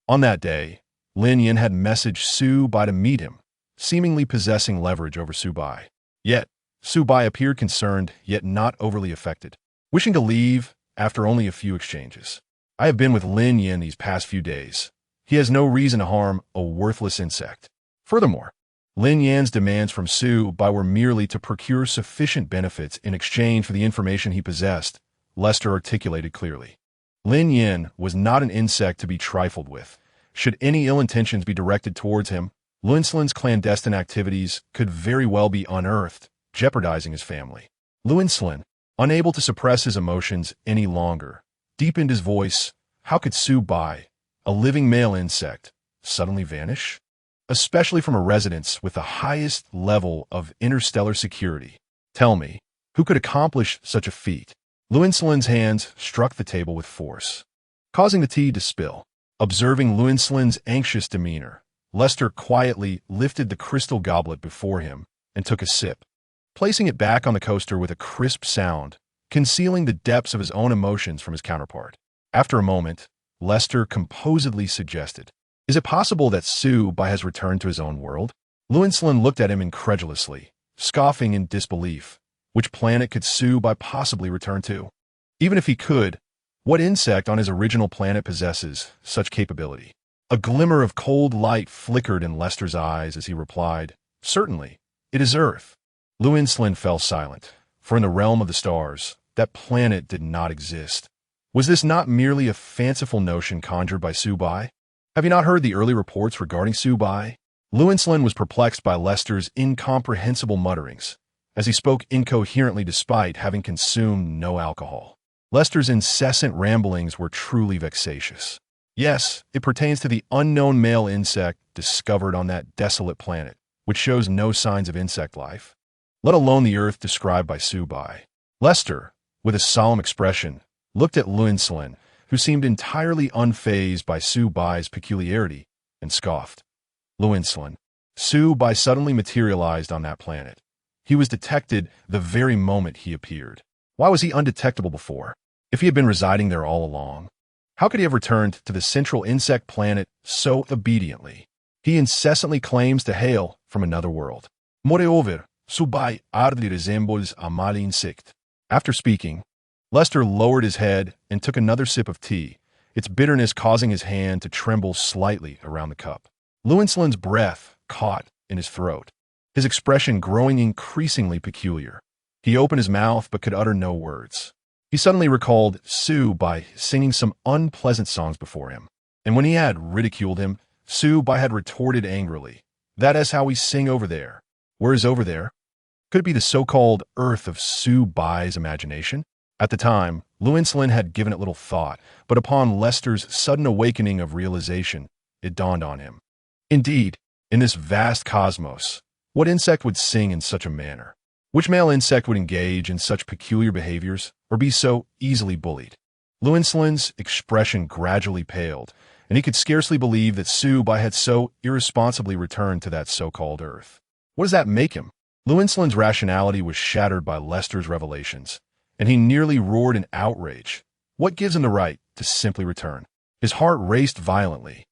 S1: On that day, Lin Yan had messaged Su Bai to meet him, seemingly possessing leverage over Su Bai. Yet, Su Bai appeared concerned, yet not overly affected, wishing to leave after only a few exchanges. "I have been with Lin Yan these past few days. He has no reason to harm a worthless insect." Furthermore, Lin Yan's demands from Su Bai were merely to procure sufficient benefits in exchange for the information he possessed, Lester articulated clearly. Lin Yan was not an insect to be trifled with. Should any ill intentions be directed towards him, Luenslin's clandestine activities could very well be unearthed, jeopardizing his family. Luenslin, unable to suppress his emotions any longer, deepened his voice. How could Su Bai, a living male insect, suddenly vanish? Especially from a residence with the highest level of interstellar security. Tell me, who could accomplish such a feat? Luenslin's hands struck the table with force, causing the tea to spill. Observing Luenslin's anxious demeanor, Lester quietly lifted the crystal goblet before him and took a sip, placing it back on the coaster with a crisp sound, concealing the depths of his own emotions from his counterpart. After a moment, Lester composedly suggested, "Is it possible that Su Bai has returned to his own world?" Luenslin looked at him incredulously, scoffing in disbelief. Which planet could Su Bai possibly return to? Even if he could, what insect on his original planet possesses such capability? A glimmer of cold light flickered in Lester's eyes as he replied, "Certainly, it is Earth." Luenslin fell silent, for in the realm of the stars, that planet did not exist. Was this not merely a fanciful notion conjured by Su Bai? Have you not heard the early reports regarding Su Bai? Luenslin was perplexed by Lester's incomprehensible mutterings, as he spoke incoherently despite having consumed no alcohol. Lester's incessant ramblings were truly vexatious. Yes, it pertains to the unknown male insect discovered on that desolate planet, which shows no signs of insect life, let alone the Earth described by Su Bai. Lester, with a solemn expression, looked at Luenslin, who seemed entirely unfazed by Su Bai's peculiarity, and scoffed. Luenslin, Su Bai suddenly materialized on that planet. He was detected the very moment he appeared. Why was he undetectable before? If he had been residing there all along, how could he have returned to the central insect planet so obediently? He incessantly claims to hail from another world. Moreover, subai ardi resembles a mal insect. After speaking, Lester lowered his head and took another sip of tea, its bitterness causing his hand to tremble slightly around the cup. Llewellyn's breath caught in his throat, his expression growing increasingly peculiar. He opened his mouth but could utter no words. He suddenly recalled Sue by singing some unpleasant songs before him, and when he had ridiculed him, Sue by had retorted angrily, "That is how we sing over there." Where is over there? Could it be the so-called earth of Sue Bai's imagination? At the time, Llewellyn had given it little thought, but upon Lester's sudden awakening of realization, it dawned on him. Indeed, in this vast cosmos, what insect would sing in such a manner? Which male insect would engage in such peculiar behaviors or be so easily bullied? Llewellyn's expression gradually paled, and he could scarcely believe that Sue Bai had so irresponsibly returned to that so-called earth. What does that make him? Llewellyn's rationality was shattered by Lester's revelations, and he nearly roared in outrage. What gives him the right to simply return? His heart raced violently,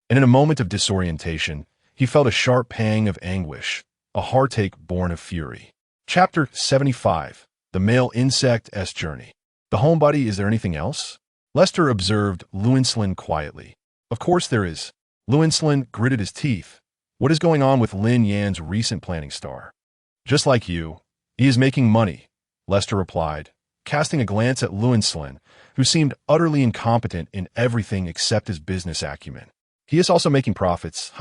S1: and in a moment of disorientation, he felt a sharp pang of anguish, a heartache born of fury. Chapter 75. The Male Insect's Journey. The homebody, is there anything else? Lester observed Llewellyn quietly. Of course there is. Llewellyn gritted his teeth. What is going on with Lin Yan's recent planning star? Just like you. He is making money, Lester replied, casting a glance at Llewellyn, who seemed utterly incompetent in everything except his business acumen. He is also making profits.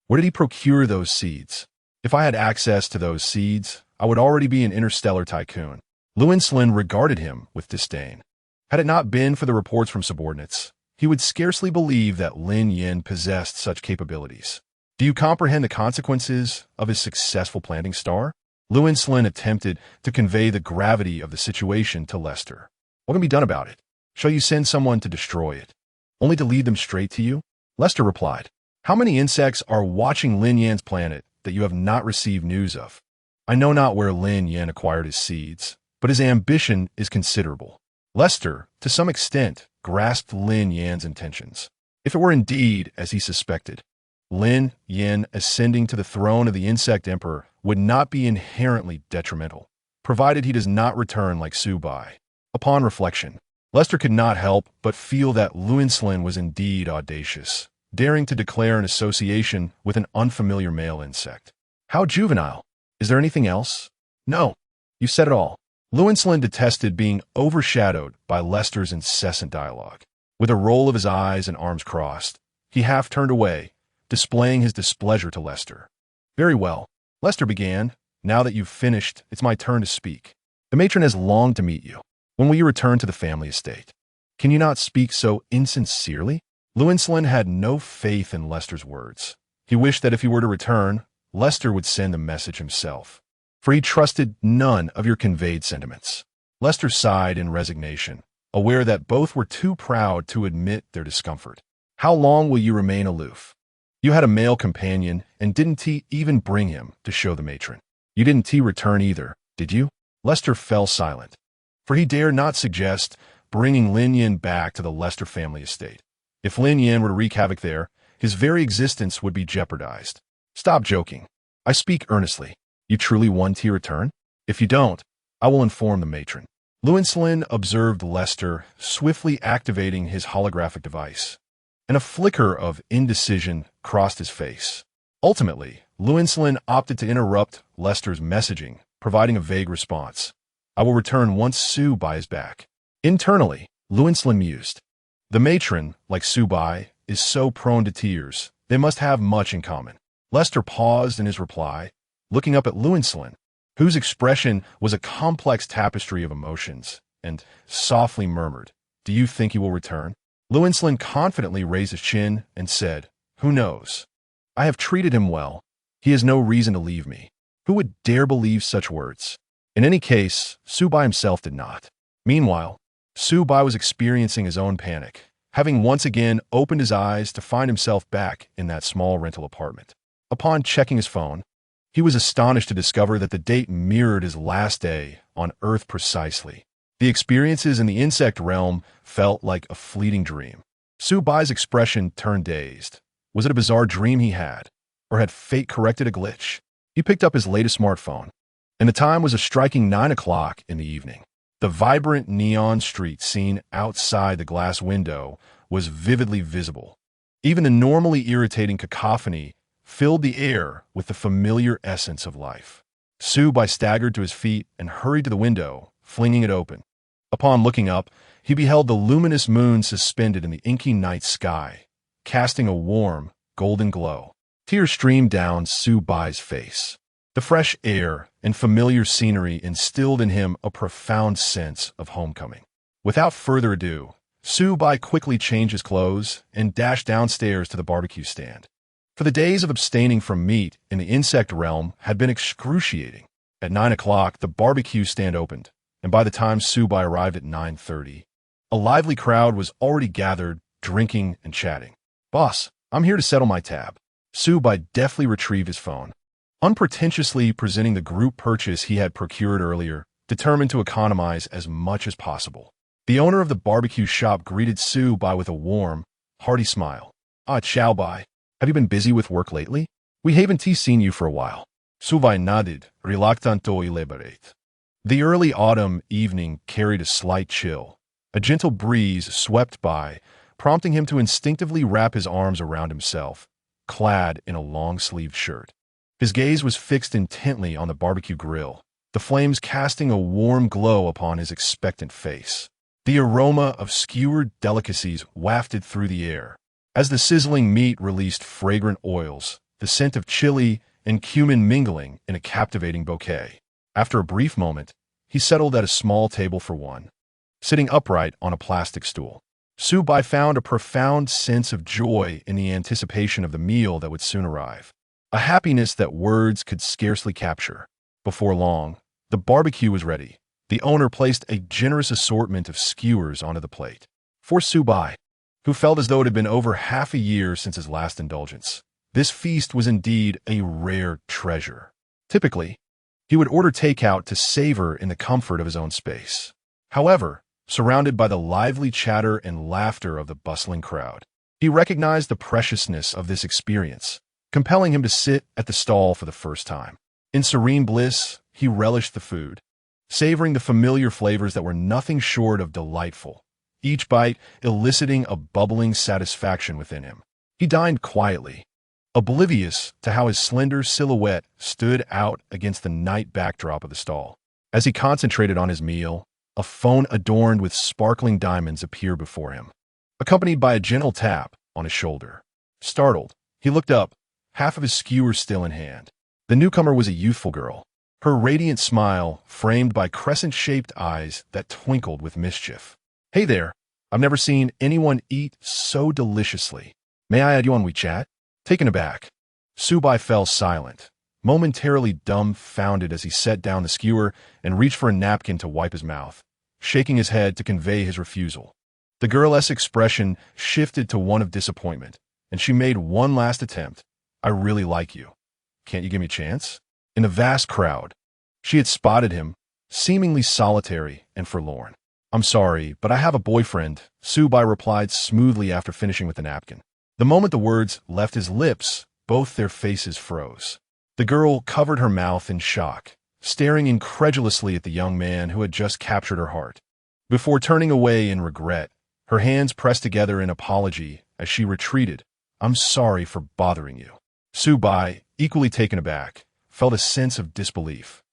S1: Where did he procure those seeds? If I had access to those seeds, I would already be an interstellar tycoon. Llewellyn regarded him with disdain. Had it not been for the reports from subordinates, he would scarcely believe that Lin Yan possessed such capabilities. Do you comprehend the consequences of his successful planting star? Llewellyn attempted to convey the gravity of the situation to Lester. What can be done about it? Shall you send someone to destroy it, only to lead them straight to you? Lester replied, How many insects are watching Lin Yan's planet that you have not received news of? I know not where Lin Yan acquired his seeds, but his ambition is considerable. Lester, to some extent, grasped Lin Yan's intentions. If it were indeed as he suspected, Lin Yan ascending to the throne of the insect emperor would not be inherently detrimental, provided he does not return like Sue Bai. Upon reflection, Lester could not help but feel that Llewellyn was indeed audacious, daring to declare an association with an unfamiliar male insect. How juvenile! Is there anything else? No, you said it all. Llewellyn detested being overshadowed by Lester's incessant dialogue. With a roll of his eyes and arms crossed, he half turned away, displaying his displeasure to Lester. Very well, Lester began. Now that you've finished, it's my turn to speak. The matron has longed to meet you. When will you return to the family estate? Can you not speak so insincerely? Llewellyn had no faith in Lester's words. He wished that if he were to return, Lester would send the message himself, for he trusted none of your conveyed sentiments. Lester sighed in resignation, aware that both were too proud to admit their discomfort. How long will you remain aloof? You had a male companion, and didn't he even bring him to show the matron? You didn't return either, did you? Lester fell silent, for he dared not suggest bringing Lin Yan back to the Lester family estate. If Lin Yan were to wreak havoc there, his very existence would be jeopardized. Stop joking. I speak earnestly. You truly want to return? If you don't, I will inform the matron. Llewellyn observed Lester swiftly activating his holographic device, and a flicker of indecision crossed his face. Ultimately, Llewellyn opted to interrupt Lester's messaging, providing a vague response. I will return once Sue Bai is back. Internally, Llewellyn mused. The matron, like Sue Bai, is so prone to tears. They must have much in common. Lester paused in his reply, looking up at Llewellyn, whose expression was a complex tapestry of emotions, and softly murmured, Do you think he will return? Llewellyn confidently raised his chin and said, Who knows? I have treated him well. He has no reason to leave me. Who would dare believe such words? In any case, Sue Bai himself did not. Meanwhile, Sue Bai was experiencing his own panic, having once again opened his eyes to find himself back in that small rental apartment. Upon checking his phone, he was astonished to discover that the date mirrored his last day on Earth precisely. The experiences in the insect realm felt like a fleeting dream. Su Bai's expression turned dazed. Was it a bizarre dream he had? Or had fate corrected a glitch? He picked up his latest smartphone, and the time was a striking 9 o'clock in the evening. The vibrant neon street seen outside the glass window was vividly visible. Even the normally irritating cacophony filled the air with the familiar essence of life. Su Bai staggered to his feet and hurried to the window, flinging it open. Upon looking up, he beheld the luminous moon suspended in the inky night sky, casting a warm, golden glow. Tears streamed down Su Bai's face. The fresh air and familiar scenery instilled in him a profound sense of homecoming. Without further ado, Su Bai quickly changed his clothes and dashed downstairs to the barbecue stand. For the days of abstaining from meat in the insect realm had been excruciating. At 9 o'clock, the barbecue stand opened, and by the time Su Bai arrived at 9:30, a lively crowd was already gathered, drinking and chatting. "Boss, I'm here to settle my tab." Su Bai deftly retrieved his phone, unpretentiously presenting the group purchase he had procured earlier, determined to economize as much as possible. The owner of the barbecue shop greeted Su Bai with a warm, hearty smile. "Ah, Chow Bai, have you been busy with work lately? We haven't seen you for a while." Su Bai nodded, reluctant to elaborate. The early autumn evening carried a slight chill. A gentle breeze swept by, prompting him to instinctively wrap his arms around himself, clad in a long-sleeved shirt. His gaze was fixed intently on the barbecue grill, the flames casting a warm glow upon his expectant face. The aroma of skewered delicacies wafted through the air. As the sizzling meat released fragrant oils, the scent of chili and cumin mingling in a captivating bouquet. After a brief moment, he settled at a small table for one, sitting upright on a plastic stool. Su Bai found a profound sense of joy in the anticipation of the meal that would soon arrive, a happiness that words could scarcely capture. Before long, the barbecue was ready. The owner placed a generous assortment of skewers onto the plate. For Su Bai, who felt as though it had been over half a year since his last indulgence, this feast was indeed a rare treasure. Typically, he would order takeout to savor in the comfort of his own space. However, surrounded by the lively chatter and laughter of the bustling crowd, he recognized the preciousness of this experience, compelling him to sit at the stall for the first time. In serene bliss, he relished the food, savoring the familiar flavors that were nothing short of delightful, each bite eliciting a bubbling satisfaction within him. He dined quietly, oblivious to how his slender silhouette stood out against the night backdrop of the stall. As he concentrated on his meal, a phone adorned with sparkling diamonds appeared before him, accompanied by a gentle tap on his shoulder. Startled, he looked up, half of his skewer still in hand. The newcomer was a youthful girl, her radiant smile framed by crescent-shaped eyes that twinkled with mischief. "Hey there, I've never seen anyone eat so deliciously. May I add you on WeChat?" Taken aback, Su Bai fell silent, momentarily dumbfounded as he set down the skewer and reached for a napkin to wipe his mouth, shaking his head to convey his refusal. The girl's expression shifted to one of disappointment, and she made one last attempt. "I really like you. Can't you give me a chance?" In the vast crowd, she had spotted him, seemingly solitary and forlorn. "I'm sorry, but I have a boyfriend," Su Bai replied smoothly after finishing with the napkin. The moment the words left his lips, both their faces froze. The girl covered her mouth in shock, staring incredulously at the young man who had just captured her heart. Before turning away in regret, her hands pressed together in apology as she retreated. "I'm sorry for bothering you." Su Bai, equally taken aback, felt a sense of disbelief.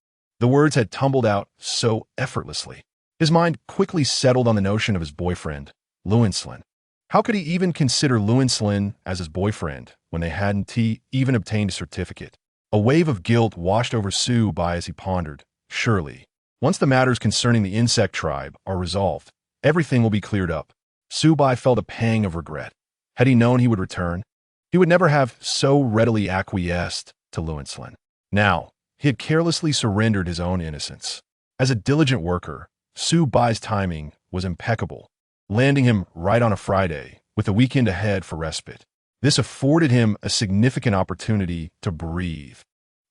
S1: The words had tumbled out so effortlessly. His mind quickly settled on the notion of his boyfriend, Lin Yan. How could he even consider Lin Yan as his boyfriend when they hadn't even obtained a certificate? A wave of guilt washed over Su Bai as he pondered. Surely, once the matters concerning the insect tribe are resolved, everything will be cleared up. Su Bai felt a pang of regret. Had he known he would return, he would never have so readily acquiesced to Lin Yan. Now, he had carelessly surrendered his own innocence. As a diligent worker, Su Bai's timing was impeccable, landing him right on a Friday, with the weekend ahead for respite. This afforded him a significant opportunity to breathe,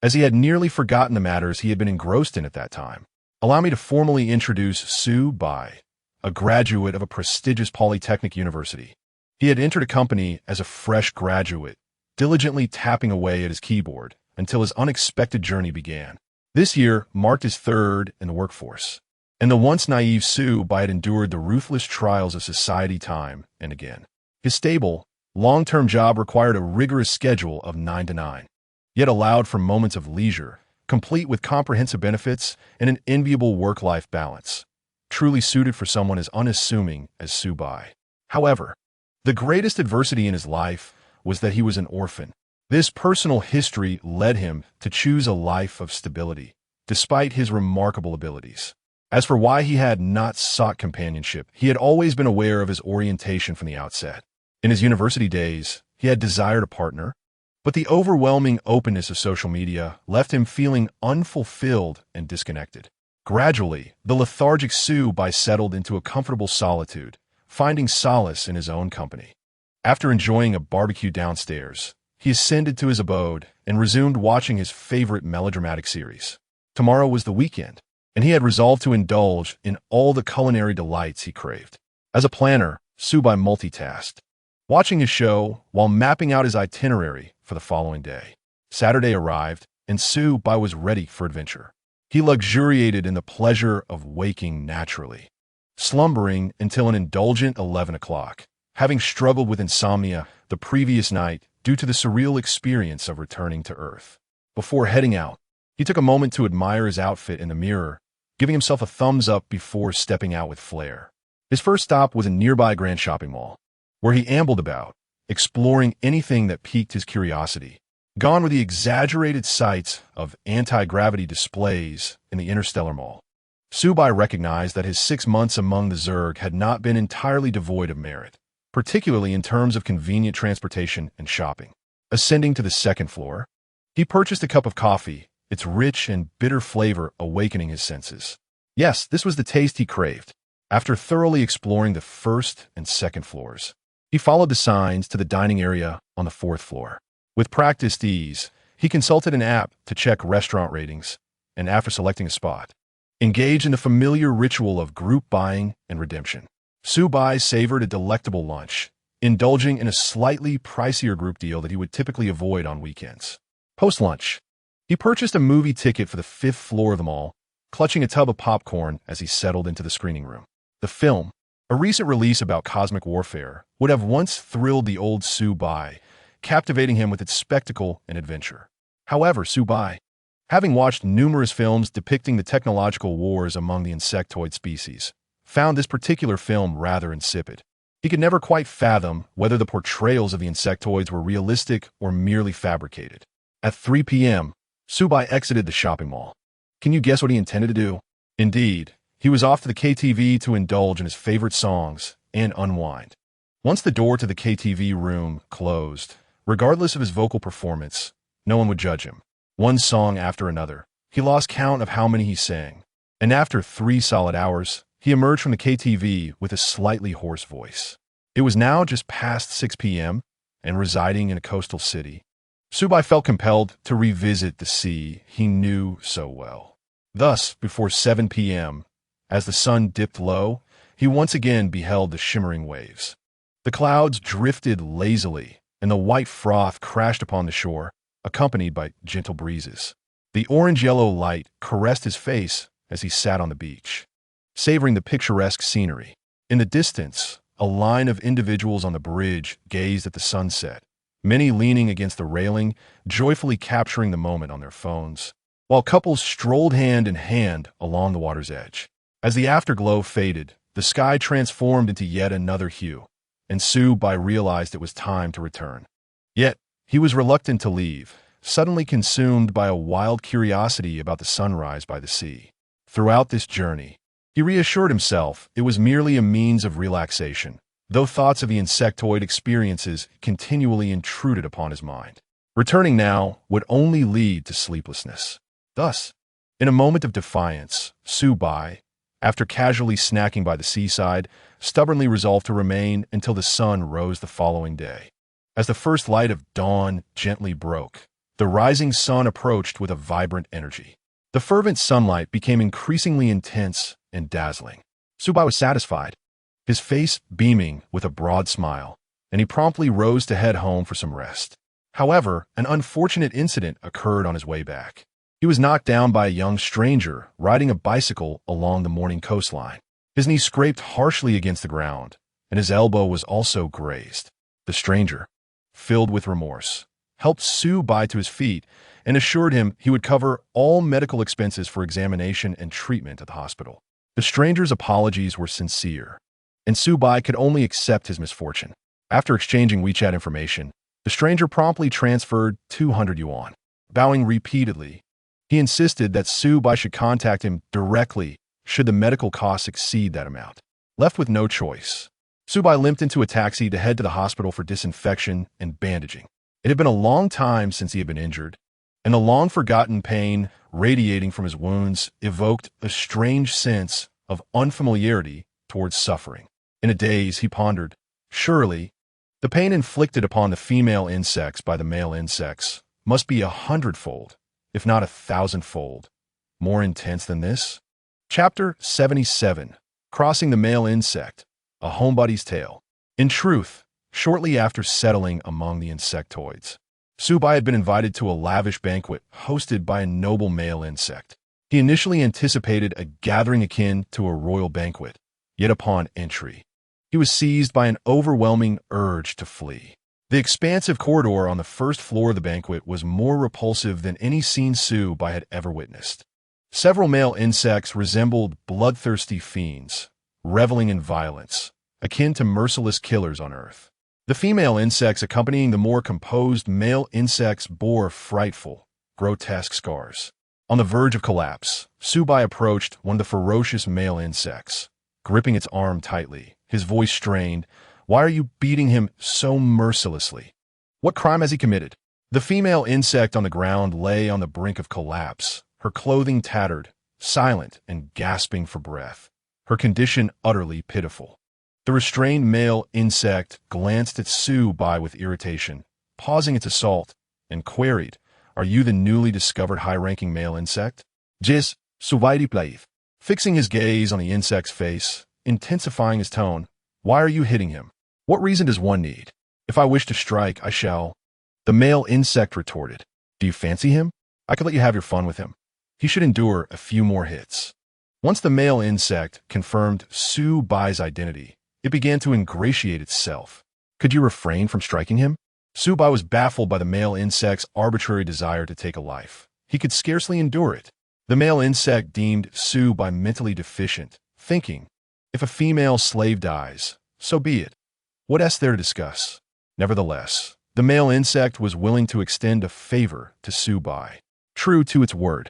S1: as he had nearly forgotten the matters he had been engrossed in at that time. Allow me to formally introduce Su Bai, a graduate of a prestigious polytechnic university. He had entered a company as a fresh graduate, diligently tapping away at his keyboard until his unexpected journey began. This year marked his third in the workforce, and the once naive Su Bai had endured the ruthless trials of society time and again. His stable, long-term job required a rigorous schedule of 9 to 9, yet allowed for moments of leisure, complete with comprehensive benefits and an enviable work-life balance, truly suited for someone as unassuming as Su Bai. However, the greatest adversity in his life was that he was an orphan. This personal history led him to choose a life of stability, despite his remarkable abilities. As for why he had not sought companionship, he had always been aware of his orientation from the outset. In his university days, he had desired a partner, but the overwhelming openness of social media left him feeling unfulfilled and disconnected. Gradually, the lethargic Su Bai settled into a comfortable solitude, finding solace in his own company. After enjoying a barbecue downstairs, he ascended to his abode and resumed watching his favorite melodramatic series. Tomorrow was the weekend, and he had resolved to indulge in all the culinary delights he craved. As a planner, Su Bai multitasked, watching his show while mapping out his itinerary for the following day. Saturday arrived, and Su Bai was ready for adventure. He luxuriated in the pleasure of waking naturally, slumbering until an indulgent 11 o'clock, having struggled with insomnia the previous night due to the surreal experience of returning to Earth. Before heading out, he took a moment to admire his outfit in the mirror, giving himself a thumbs up before stepping out with flair. His first stop was a nearby grand shopping mall, where he ambled about, exploring anything that piqued his curiosity. Gone were the exaggerated sights of anti-gravity displays in the Interstellar Mall. Su Bai recognized that his 6 months among the Zerg had not been entirely devoid of merit, particularly in terms of convenient transportation and shopping. Ascending to the second floor, he purchased a cup of coffee, its rich and bitter flavor awakening his senses. Yes, this was the taste he craved. After thoroughly exploring the first and second floors, he followed the signs to the dining area on the 4th floor. With practiced ease, he consulted an app to check restaurant ratings, and after selecting a spot, engaged in the familiar ritual of group buying and redemption. Su Bai savored a delectable lunch, indulging in a slightly pricier group deal that he would typically avoid on weekends. Post-lunch, he purchased a movie ticket for the 5th floor of the mall, clutching a tub of popcorn as he settled into the screening room. The film, a recent release about cosmic warfare, would have once thrilled the old Su Bai, captivating him with its spectacle and adventure. However, Su Bai, having watched numerous films depicting the technological wars among the insectoid species, found this particular film rather insipid. He could never quite fathom whether the portrayals of the insectoids were realistic or merely fabricated. At 3 p.m., Su Bai exited the shopping mall. Can you guess what he intended to do? Indeed, he was off to the KTV to indulge in his favorite songs and unwind. Once the door to the KTV room closed, regardless of his vocal performance, no one would judge him. One song after another, he lost count of how many he sang, and after 3 solid hours, he emerged from the KTV with a slightly hoarse voice. It was now just past 6 p.m., and residing in a coastal city, Su Bai felt compelled to revisit the sea he knew so well. Thus, before 7 p.m., as the sun dipped low, he once again beheld the shimmering waves. The clouds drifted lazily, and the white froth crashed upon the shore, accompanied by gentle breezes. The orange-yellow light caressed his face as he sat on the beach, savoring the picturesque scenery. In the distance, a line of individuals on the bridge gazed at the sunset, many leaning against the railing, joyfully capturing the moment on their phones, while couples strolled hand in hand along the water's edge. As the afterglow faded, the sky transformed into yet another hue, and Su Bai realized it was time to return. Yet, he was reluctant to leave, suddenly consumed by a wild curiosity about the sunrise by the sea. Throughout this journey, he reassured himself it was merely a means of relaxation, though thoughts of the insectoid experiences continually intruded upon his mind. Returning now would only lead to sleeplessness. Thus, in a moment of defiance, Su Bai, after casually snacking by the seaside, stubbornly resolved to remain until the sun rose the following day. As the first light of dawn gently broke, the rising sun approached with a vibrant energy. The fervent sunlight became increasingly intense and dazzling. Subai was satisfied, his face beaming with a broad smile, and he promptly rose to head home for some rest. However, an unfortunate incident occurred on his way back. He was knocked down by a young stranger riding a bicycle along the morning coastline. His knee scraped harshly against the ground, and his elbow was also grazed. The stranger, filled with remorse, helped Subai to his feet and assured him he would cover all medical expenses for examination and treatment at the hospital. The stranger's apologies were sincere, and Subai could only accept his misfortune. After exchanging WeChat information, the stranger promptly transferred 200 yuan. Bowing repeatedly, he insisted that Subai should contact him directly should the medical costs exceed that amount. Left with no choice, Subai limped into a taxi to head to the hospital for disinfection and bandaging. It had been a long time since he had been injured, and the long-forgotten pain radiating from his wounds evoked a strange sense of unfamiliarity towards suffering. In a daze, he pondered, surely, the pain inflicted upon the female insects by the male insects must be 100-fold, if not 1,000-fold, more intense than this? Chapter 77. Crossing the Male Insect, A Homebudy's Tale. In truth, shortly after settling among the insectoids, Subai had been invited to a lavish banquet hosted by a noble male insect. He initially anticipated a gathering akin to a royal banquet, yet upon entry, he was seized by an overwhelming urge to flee. The expansive corridor on the first floor of the banquet was more repulsive than any scene Subai had ever witnessed. Several male insects resembled bloodthirsty fiends, reveling in violence, akin to merciless killers on Earth. The female insects accompanying the more composed male insects bore frightful, grotesque scars. On the verge of collapse, Subai approached one of the ferocious male insects, gripping its arm tightly, his voice strained. Why are you beating him so mercilessly? What crime has he committed? The female insect on the ground lay on the brink of collapse, her clothing tattered, silent and gasping for breath, her condition utterly pitiful. The restrained male insect glanced at Subai with irritation, pausing its assault, and queried, "Are you the newly discovered high-ranking male insect?" "Jis, Subai replied, fixing his gaze on the insect's face, intensifying his tone. "Why are you hitting him? What reason does one need? If I wish to strike, I shall." The male insect retorted, "Do you fancy him? I could let you have your fun with him. He should endure a few more hits." Once the male insect confirmed Subai's identity, it began to ingratiate itself. "Could you refrain from striking him?" Subai was baffled by the male insect's arbitrary desire to take a life. He could scarcely endure it. The male insect deemed Subai mentally deficient, thinking, if a female slave dies, so be it. What else there to discuss? Nevertheless, the male insect was willing to extend a favor to Subai. True to its word,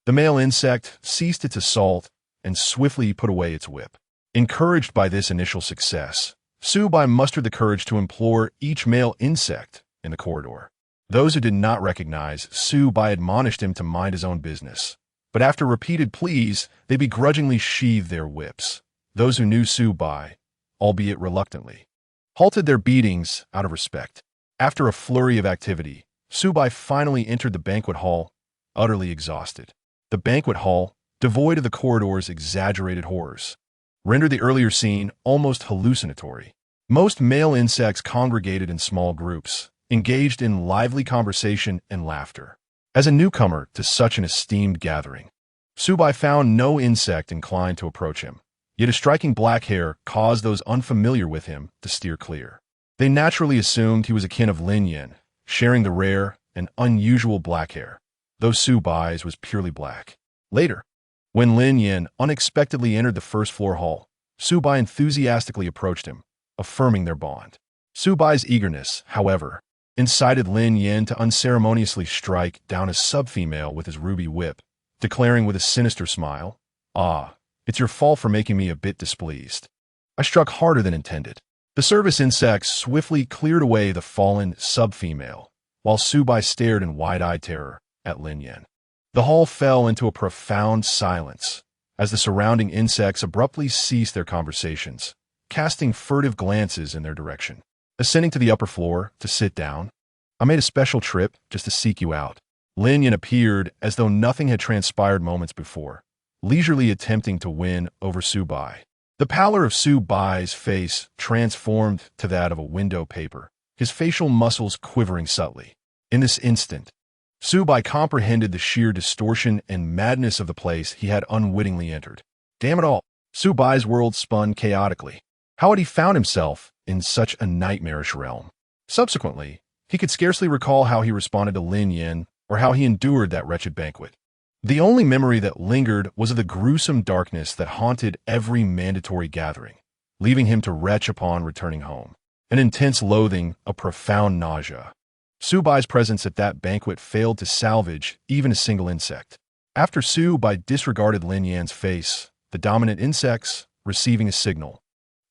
S1: the male insect ceased its assault and swiftly put away its whip. Encouraged by this initial success, Subai mustered the courage to implore each male insect in the corridor. Those who did not recognize Subai admonished him to mind his own business, but after repeated pleas, they begrudgingly sheathed their whips. Those who knew Subai, albeit reluctantly, halted their beatings out of respect. After a flurry of activity, Subai finally entered the banquet hall, utterly exhausted. The banquet hall, devoid of the corridor's exaggerated horrors, rendered the earlier scene almost hallucinatory. Most male insects congregated in small groups, engaged in lively conversation and laughter. As a newcomer to such an esteemed gathering, Subai found no insect inclined to approach him. Yet his striking black hair caused those unfamiliar with him to steer clear. They naturally assumed he was a kin of Lin Yan, sharing the rare and unusual black hair, though Subai's was purely black. Later, when Lin Yan unexpectedly entered the first-floor hall, Subai enthusiastically approached him, affirming their bond. Subai's eagerness, however, incited Lin Yan to unceremoniously strike down a sub-female with his ruby whip, declaring with a sinister smile, "Ah, it's your fault for making me a bit displeased. I struck harder than intended." The service insect swiftly cleared away the fallen sub-female, while Subai stared in wide-eyed terror at Lin Yan. The hall fell into a profound silence as the surrounding insects abruptly ceased their conversations, casting furtive glances in their direction. Ascending to the upper floor to sit down, "I made a special trip just to seek you out." Lin Yan appeared as though nothing had transpired moments before, leisurely attempting to win over Su Bai. The pallor of Su Bai's face transformed to that of a window paper, his facial muscles quivering subtly. In this instant, Su Bai comprehended the sheer distortion and madness of the place he had unwittingly entered. Damn it all! Su Bai's world spun chaotically. How had he found himself in such a nightmarish realm? Subsequently, he could scarcely recall how he responded to Lin Yan or how he endured that wretched banquet. The only memory that lingered was of the gruesome darkness that haunted every mandatory gathering, leaving him to retch upon returning home. An intense loathing, a profound nausea. Su Bai's presence at that banquet failed to salvage even a single insect. After Su Bai disregarded Lin Yan's face, the dominant insects, receiving a signal,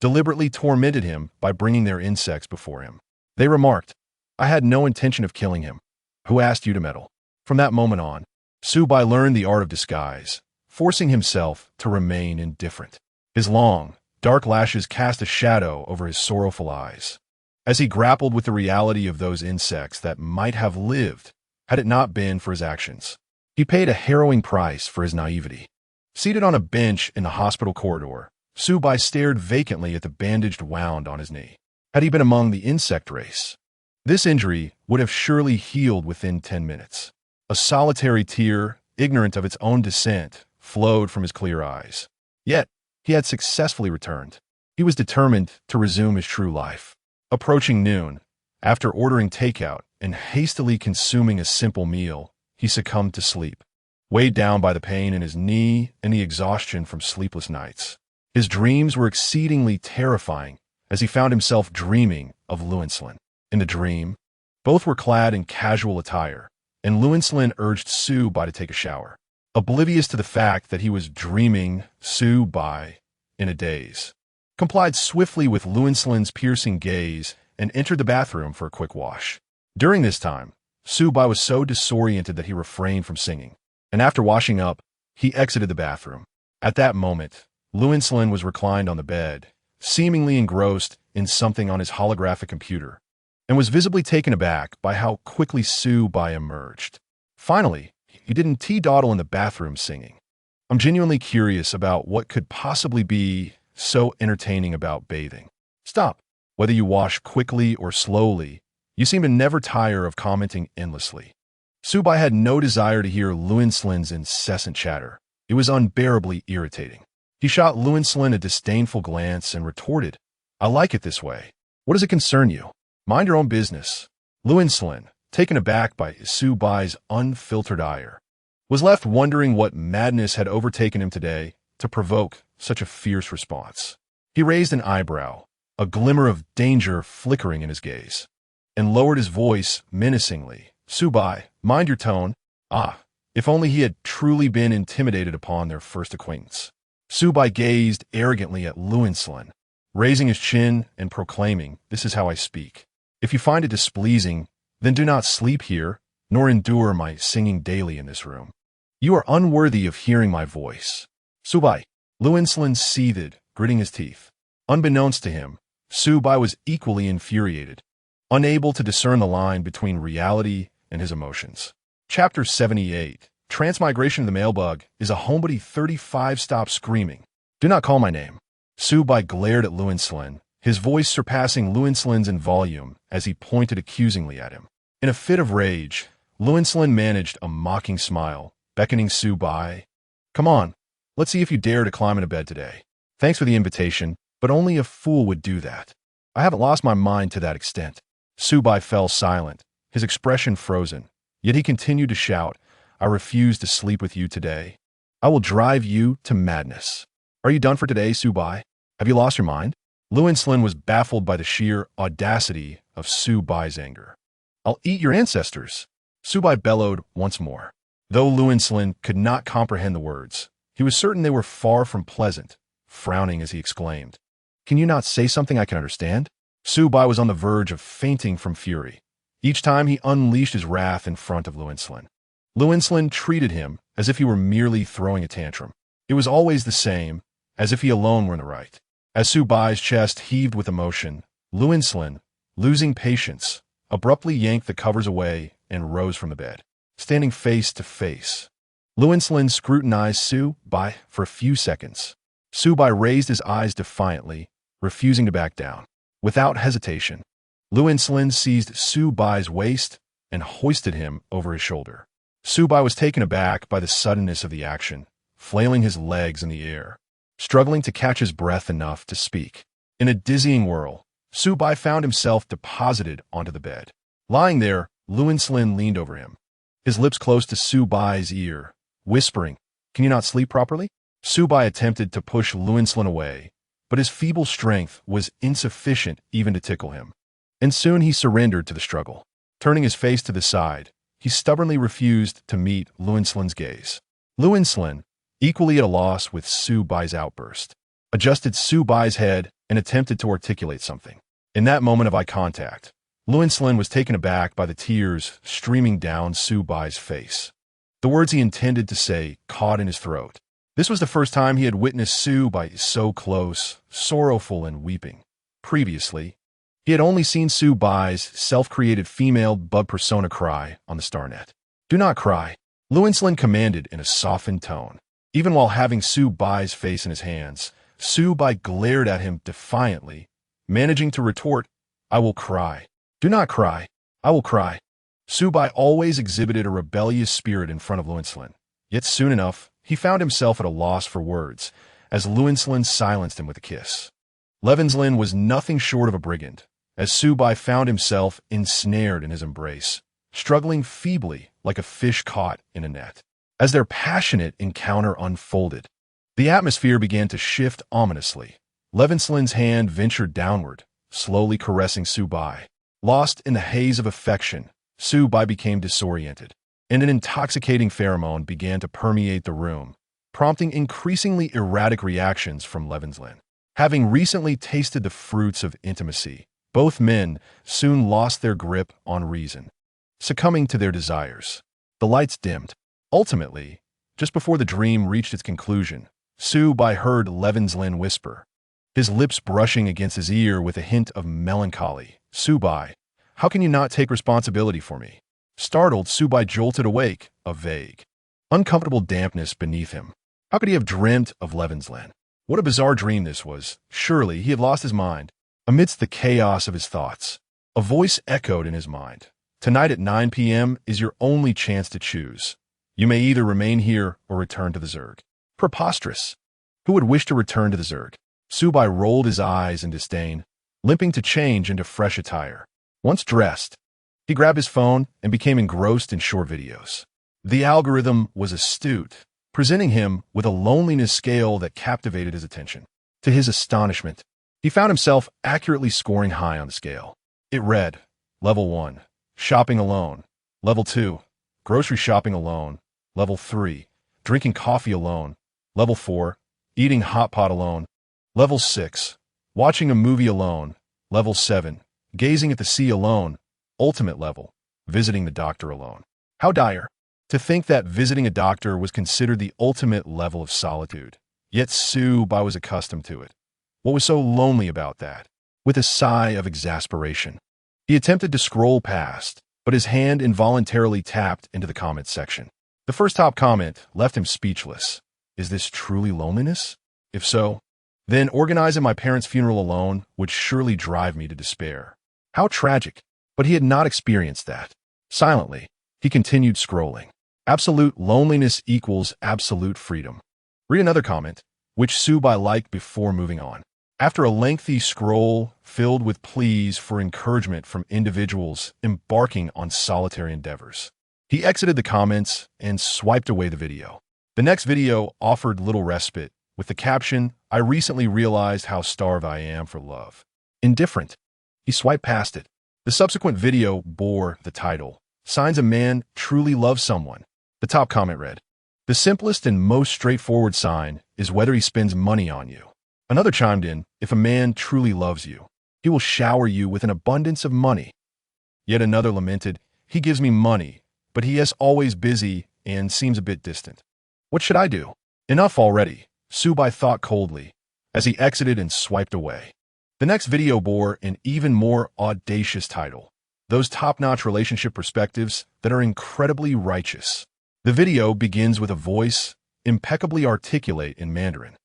S1: deliberately tormented him by bringing their insects before him. They remarked, "I had no intention of killing him. Who asked you to meddle?" From that moment on, Su Bai learned the art of disguise, forcing himself to remain indifferent. His long, dark lashes cast a shadow over his sorrowful eyes. As he grappled with the reality of those insects that might have lived had it not been for his actions, he paid a harrowing price for his naivety. Seated on a bench in the hospital corridor, Su Bai stared vacantly at the bandaged wound on his knee. Had he been among the insect race, this injury would have surely healed within 10 minutes. A solitary tear, ignorant of its own descent, flowed from his clear eyes. Yet, he had successfully returned. He was determined to resume his true life. Approaching noon, after ordering takeout and hastily consuming a simple meal, he succumbed to sleep, weighed down by the pain in his knee and the exhaustion from sleepless nights. His dreams were exceedingly terrifying as he found himself dreaming of Lin Yan. In the dream, both were clad in casual attire, and Lin Yan urged Su Bai to take a shower. Oblivious to the fact that he was dreaming, Su Bai, in a daze, complied swiftly with Lin Yan's piercing gaze and entered the bathroom for a quick wash. During this time, Su Bai was so disoriented that he refrained from singing, and after washing up, he exited the bathroom. At that moment, Lin Yan was reclined on the bed, seemingly engrossed in something on his holographic computer, and was visibly taken aback by how quickly Su Bai emerged. Finally, he didn't dawdle in the bathroom singing. I'm genuinely curious about what could possibly be so entertaining about bathing. Stop. Whether you wash quickly or slowly, you seem to never tire of commenting endlessly. Su Bai had no desire to hear Lin Yan's incessant chatter. It was unbearably irritating. He shot Lin Yan a disdainful glance and retorted, "I like it this way. What does it concern you? Mind your own business." Lin Yan, taken aback by Su Bai's unfiltered ire, was left wondering what madness had overtaken him today to provoke such a fierce response. He raised an eyebrow, a glimmer of danger flickering in his gaze, and lowered his voice menacingly. "Su Bai, mind your tone." If only he had truly been intimidated upon their first acquaintance. Su Bai gazed arrogantly at Lin Yan, raising his chin and proclaiming, "This is how I speak. If you find it displeasing, then do not sleep here, nor endure my singing daily in this room. You are unworthy of hearing my voice." "Su Bai." Lin Yan seethed, gritting his teeth. Unbeknownst to him, Su Bai was equally infuriated, unable to discern the line between reality and his emotions. Chapter 78, Transmigration of the Mailbug, is a homebody 35 stop screaming. "Do not call my name." Su Bai glared at Lin Yan, his voice surpassing Lin Yan's in volume as he pointed accusingly at him. In a fit of rage, Lin Yan managed a mocking smile, beckoning Su Bai. "Come on, let's see if you dare to climb into bed today. Thanks for the invitation, but only a fool would do that. I haven't lost my mind to that extent." Su Bai fell silent, his expression frozen, yet he continued to shout, "I refuse to sleep with you today. I will drive you to madness. Are you done for today, Su Bai? Have you lost your mind?" Lin Yan was baffled by the sheer audacity of Su Bai's anger. "I'll eat your ancestors," Su Bai bellowed once more. Though Lin Yan could not comprehend the words, he was certain they were far from pleasant, frowning as he exclaimed, "Can you not say something I can understand?" Su Bai was on the verge of fainting from fury. Each time he unleashed his wrath in front of Lin Yan. Lin Yan treated him as if he were merely throwing a tantrum. It was always the same, as if he alone were in the right. As Su Bai's chest heaved with emotion, Lin Yan, losing patience, abruptly yanked the covers away and rose from the bed. standing face to face. Lin scrutinized Su Bai for a few seconds. Su Bai raised his eyes defiantly, refusing to back down. Without hesitation, Lin seized Su Bai's waist and hoisted him over his shoulder. Su Bai was taken aback by the suddenness of the action, flailing his legs in the air, struggling to catch his breath enough to speak. In a dizzying whirl, Su Bai found himself deposited onto the bed. Lying there, Lin leaned over him, his lips close to Su Bai's ear, whispering, "Can you not sleep properly?" Su Bai attempted to push Lin away, but his feeble strength was insufficient even to tickle him. And soon he surrendered to the struggle. Turning his face to the side, he stubbornly refused to meet Lin gaze. Lin, equally at a loss with Su Bai's outburst, adjusted Su Bai's head and attempted to articulate something. In that moment of eye contact, Lin was taken aback by the tears streaming down Su Bai's face. The words he intended to say caught in his throat. This was the first time he had witnessed Su Bai so close, sorrowful and weeping. Previously, he had only seen Su Bai's self-created female bug persona cry on the Starnet. "Do not cry," Lin commanded in a softened tone. Even while having Su Bai's face in his hands, Su Bai glared at him defiantly, managing to retort, "I will cry. Do not cry. I will cry." Su Bai always exhibited a rebellious spirit in front of Lin, yet soon enough, he found himself at a loss for words, as Lin silenced him with a kiss. Lin was nothing short of a brigand, as Su Bai found himself ensnared in his embrace, struggling feebly like a fish caught in a net. As their passionate encounter unfolded, the atmosphere began to shift ominously. Lin's hand ventured downward, slowly caressing Su Bai. Lost in the haze of affection, Su Bai became disoriented, and an intoxicating pheromone began to permeate the room, prompting increasingly erratic reactions from Lin. Having recently tasted the fruits of intimacy, both men soon lost their grip on reason, succumbing to their desires. The lights dimmed. Ultimately, just before the dream reached its conclusion, Su Bai heard Lin whisper, his lips brushing against his ear with a hint of melancholy, "Su Bai, how can you not take responsibility for me?" Startled, Su Bai jolted awake, a vague, uncomfortable dampness beneath him. How could he have dreamt of Lin? What a bizarre dream this was. Surely he had lost his mind. Amidst the chaos of his thoughts, a voice echoed in his mind. "Tonight at 9 p.m. is your only chance to choose. You may either remain here or return to the Zerg." Preposterous. Who would wish to return to the Zerg? Su Bai rolled his eyes in disdain, limping to change into fresh attire. Once dressed, he grabbed his phone and became engrossed in short videos. The algorithm was astute, presenting him with a loneliness scale that captivated his attention. To his astonishment, he found himself accurately scoring high on the scale. It read, Level 1, shopping alone. Level 2, grocery shopping alone. Level 3, drinking coffee alone. Level 4, eating hot pot alone. Level 6, watching a movie alone. Level 7, gazing at the sea alone. Ultimate level, visiting the doctor alone. How dire. To think that visiting a doctor was considered the ultimate level of solitude. Yet Su Bai was accustomed to it. What was so lonely about that? With a sigh of exasperation, he attempted to scroll past, but his hand involuntarily tapped into the comments section. The first top comment left him speechless. Is this truly loneliness? If so, then organizing my parents' funeral alone would surely drive me to despair. How tragic. But he had not experienced that. Silently, he continued scrolling. Absolute loneliness equals absolute freedom. Read another comment, which Su Bai liked before moving on. After a lengthy scroll filled with pleas for encouragement from individuals embarking on solitary endeavors, he exited the comments and swiped away the video. The next video offered little respite, with the caption, "I recently realized how starved I am for love." Indifferent. He swiped past it. The subsequent video bore the title, "Signs a Man Truly Loves Someone." The top comment read, "The simplest and most straightforward sign is whether he spends money on you." Another chimed in, "If a man truly loves you, he will shower you with an abundance of money." Yet another lamented, "He gives me money, but he is always busy and seems a bit distant. What should I do?" Enough already, Su Bai thought coldly, as he exited and swiped away. The next video bore an even more audacious title, those top-notch relationship perspectives that are incredibly righteous. The video begins with a voice impeccably articulate in Mandarin,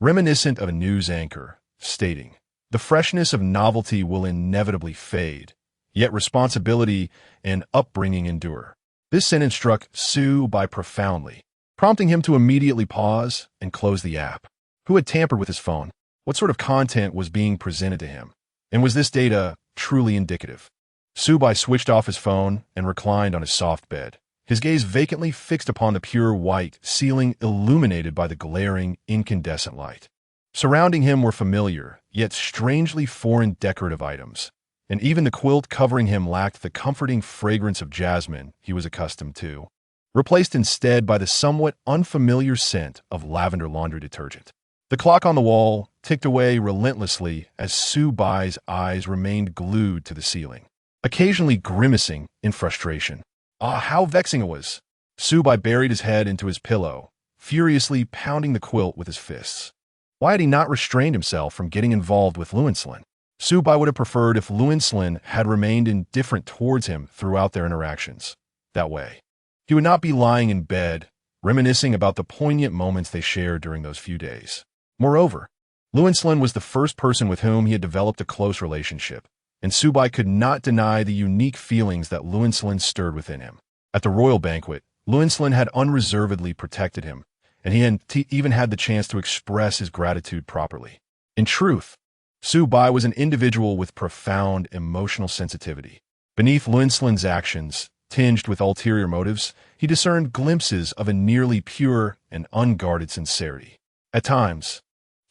S1: reminiscent of a news anchor, stating, "The freshness of novelty will inevitably fade, yet responsibility and upbringing endure." This sentence struck Su Bai profoundly, prompting him to immediately pause and close the app. Who had tampered with his phone? What sort of content was being presented to him? And was this data truly indicative? Su Bai switched off his phone and reclined on his soft bed, his gaze vacantly fixed upon the pure white ceiling illuminated by the glaring, incandescent light. Surrounding him were familiar, yet strangely foreign decorative items, and even the quilt covering him lacked the comforting fragrance of jasmine he was accustomed to, replaced instead by the somewhat unfamiliar scent of lavender laundry detergent. The clock on the wall ticked away relentlessly as Su Bai's eyes remained glued to the ceiling, occasionally grimacing in frustration. Ah, how vexing it was! Su Bai buried his head into his pillow, furiously pounding the quilt with his fists. Why had he not restrained himself from getting involved with Lin Yan? Su Bai would have preferred if Lin Yan had remained indifferent towards him throughout their interactions. That way, he would not be lying in bed, reminiscing about the poignant moments they shared during those few days. Moreover, Lin Yan was the first person with whom he had developed a close relationship, and Su Bai could not deny the unique feelings that Lin Yan stirred within him. At the royal banquet, Lin Yan had unreservedly protected him, and he had even had the chance to express his gratitude properly. In truth, Su Bai was an individual with profound emotional sensitivity. Beneath Lin Yan's actions, tinged with ulterior motives, he discerned glimpses of a nearly pure and unguarded sincerity. At times,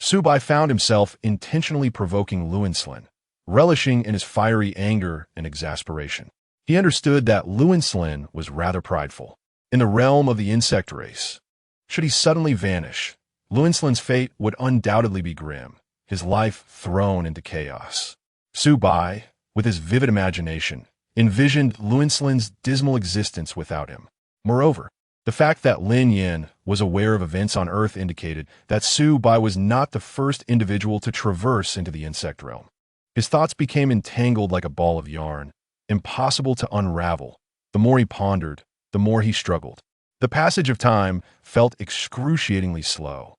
S1: Su Bai found himself intentionally provoking Lin Yan, relishing in his fiery anger and exasperation. He understood that Lin Yan was rather prideful. In the realm of the insect race, should he suddenly vanish, Lin Yan's fate would undoubtedly be grim, his life thrown into chaos. Su Bai, with his vivid imagination, envisioned Lin Yan's dismal existence without him. Moreover, the fact that Lin Yan was aware of events on Earth indicated that Su Bai was not the first individual to traverse into the insect realm. His thoughts became entangled like a ball of yarn, impossible to unravel. The more he pondered, the more he struggled. The passage of time felt excruciatingly slow.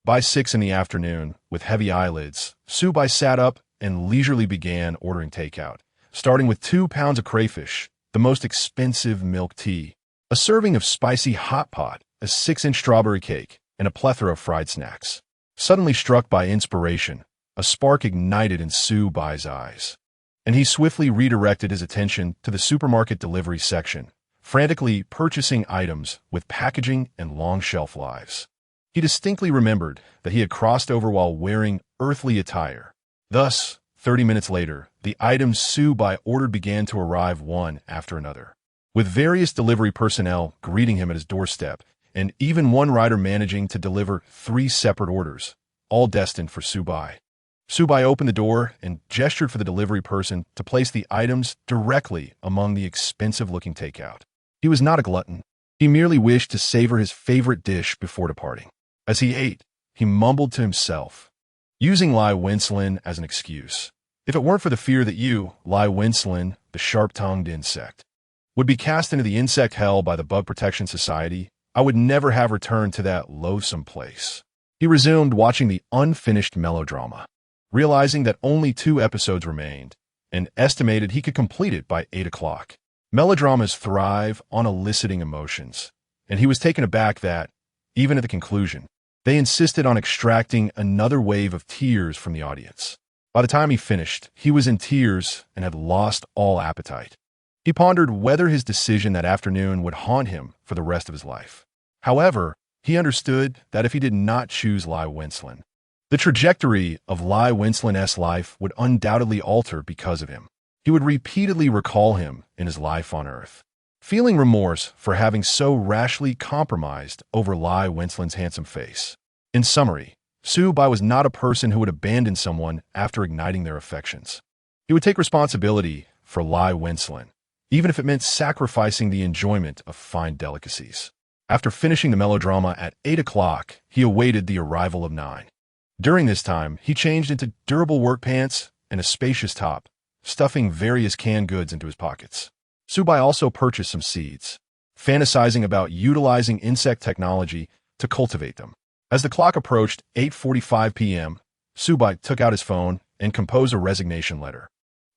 S1: By 6 in the afternoon, with heavy eyelids, Su Bai sat up and leisurely began ordering takeout, starting with 2 pounds of crayfish, the most expensive milk tea, a serving of spicy hot pot, a 6-inch strawberry cake, and a plethora of fried snacks. Suddenly struck by inspiration, a spark ignited in Su Bai's eyes, and he swiftly redirected his attention to the supermarket delivery section, frantically purchasing items with packaging and long shelf lives. He distinctly remembered that he had crossed over while wearing earthly attire. Thus, 30 minutes later, the items Su Bai ordered began to arrive one after another, with various delivery personnel greeting him at his doorstep, and even one rider managing to deliver 3 separate orders, all destined for Su Bai. Su Bai opened the door and gestured for the delivery person to place the items directly among the expensive-looking takeout. He was not a glutton. He merely wished to savor his favorite dish before departing. As he ate, he mumbled to himself, using Lin Yan as an excuse. If it weren't for the fear that you, Lin Yan, the sharp-tongued insect, would be cast into the insect hell by the Bug Protection Society, I would never have returned to that loathsome place. He resumed watching the unfinished melodrama, realizing that only 2 episodes remained, and estimated he could complete it by 8 o'clock. Melodramas thrive on eliciting emotions, and he was taken aback that, even at the conclusion, they insisted on extracting another wave of tears from the audience. By the time he finished, he was in tears and had lost all appetite. He pondered whether his decision that afternoon would haunt him for the rest of his life. However, he understood that if he did not choose Lin Yan, the trajectory of Lin Yan's life would undoubtedly alter because of him. He would repeatedly recall him in his life on Earth, feeling remorse for having so rashly compromised over Lin Yan's handsome face. In summary, Su Bai was not a person who would abandon someone after igniting their affections. He would take responsibility for Lin Yan, even if it meant sacrificing the enjoyment of fine delicacies. After finishing the melodrama at 8 o'clock, he awaited the arrival of 9. During this time, he changed into durable work pants and a spacious top, stuffing various canned goods into his pockets. Subai also purchased some seeds, fantasizing about utilizing insect technology to cultivate them. As the clock approached 8:45 p.m., Subai took out his phone and composed a resignation letter,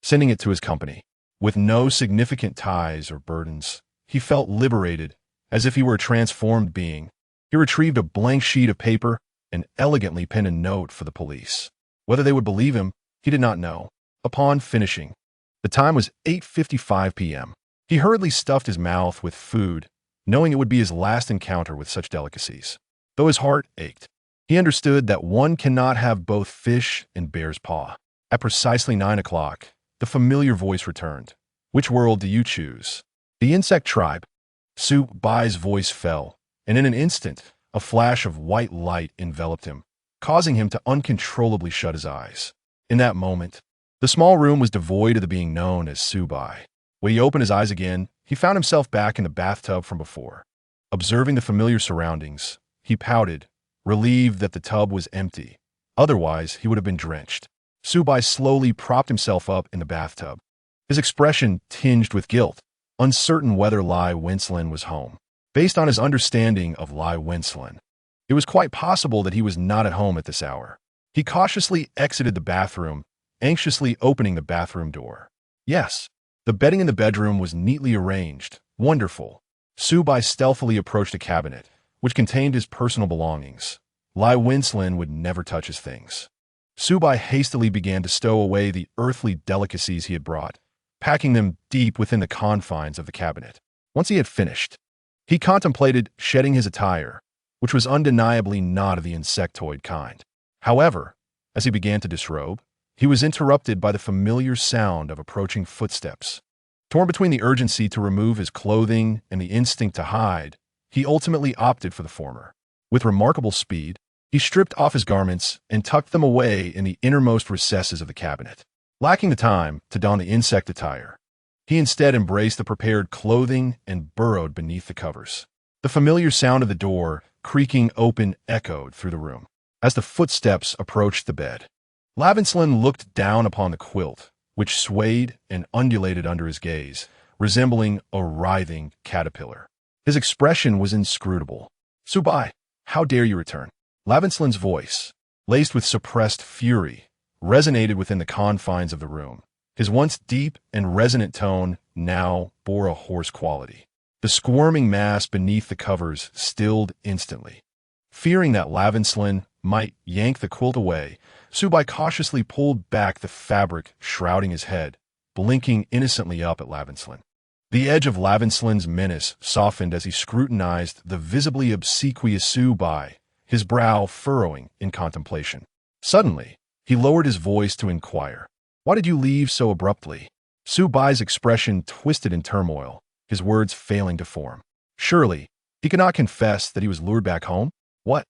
S1: sending it to his company. With no significant ties or burdens, he felt liberated, as if he were a transformed being. He retrieved a blank sheet of paper and elegantly penned a note for the police. Whether they would believe him, he did not know. Upon finishing, the time was 8:55 p.m. He hurriedly stuffed his mouth with food, knowing it would be his last encounter with such delicacies. Though his heart ached, he understood that one cannot have both fish and bear's paw. At precisely 9 o'clock, the familiar voice returned. "Which world do you choose?" "The insect tribe." Subai's voice fell, and in an instant, a flash of white light enveloped him, causing him to uncontrollably shut his eyes. In that moment, the small room was devoid of the being known as Subai. When he opened his eyes again, he found himself back in the bathtub from before. Observing the familiar surroundings, he pouted, relieved that the tub was empty. Otherwise, he would have been drenched. Subai slowly propped himself up in the bathtub, his expression tinged with guilt, uncertain whether Lai Wenslin was home. Based on his understanding of Lai Wenslin, it was quite possible that he was not at home at this hour. He cautiously exited the bathroom, anxiously opening the bathroom door. Yes, the bedding in the bedroom was neatly arranged. Wonderful. Subai stealthily approached a cabinet, which contained his personal belongings. Lai Wenslin would never touch his things. Subai hastily began to stow away the earthly delicacies he had brought, packing them deep within the confines of the cabinet. Once he had finished, he contemplated shedding his attire, which was undeniably not of the insectoid kind. However, as he began to disrobe, he was interrupted by the familiar sound of approaching footsteps. Torn between the urgency to remove his clothing and the instinct to hide, he ultimately opted for the former. With remarkable speed, he stripped off his garments and tucked them away in the innermost recesses of the cabinet. Lacking the time to don the insect attire, he instead embraced the prepared clothing and burrowed beneath the covers. The familiar sound of the door creaking open echoed through the room. As the footsteps approached the bed, Lavenslin looked down upon the quilt, which swayed and undulated under his gaze, resembling a writhing caterpillar. His expression was inscrutable. "Subai, how dare you return?" Lavenslin's voice, laced with suppressed fury, resonated within the confines of the room. His once deep and resonant tone now bore a hoarse quality. The squirming mass beneath the covers stilled instantly. Fearing that Lavenslin might yank the quilt away, Subai cautiously pulled back the fabric shrouding his head, blinking innocently up at Lavenslin. The edge of Lavenslin's menace softened as he scrutinized the visibly obsequious Subai, his brow furrowing in contemplation. Suddenly, he lowered his voice to inquire, "Why did you leave so abruptly?" Subai's expression twisted in turmoil, his words failing to form. Surely, he could not confess that he was lured back home? "What?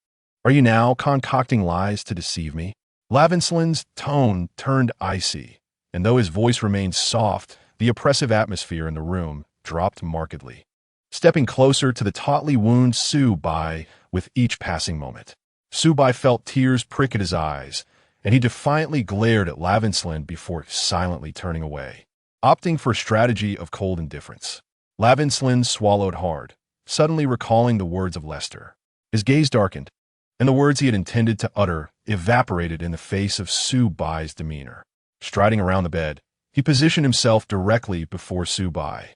S1: Are you now concocting lies to deceive me?" Lavenslin's tone turned icy, and though his voice remained soft, the oppressive atmosphere in the room dropped markedly. Stepping closer to the tautly wound Subai with each passing moment, Subai felt tears prick at his eyes, and he defiantly glared at Lavenslin before silently turning away, opting for a strategy of cold indifference. Lavenslin swallowed hard, suddenly recalling the words of Lester. His gaze darkened, and the words he had intended to utter evaporated in the face of Subai's demeanor. Striding around the bed, he positioned himself directly before Subai.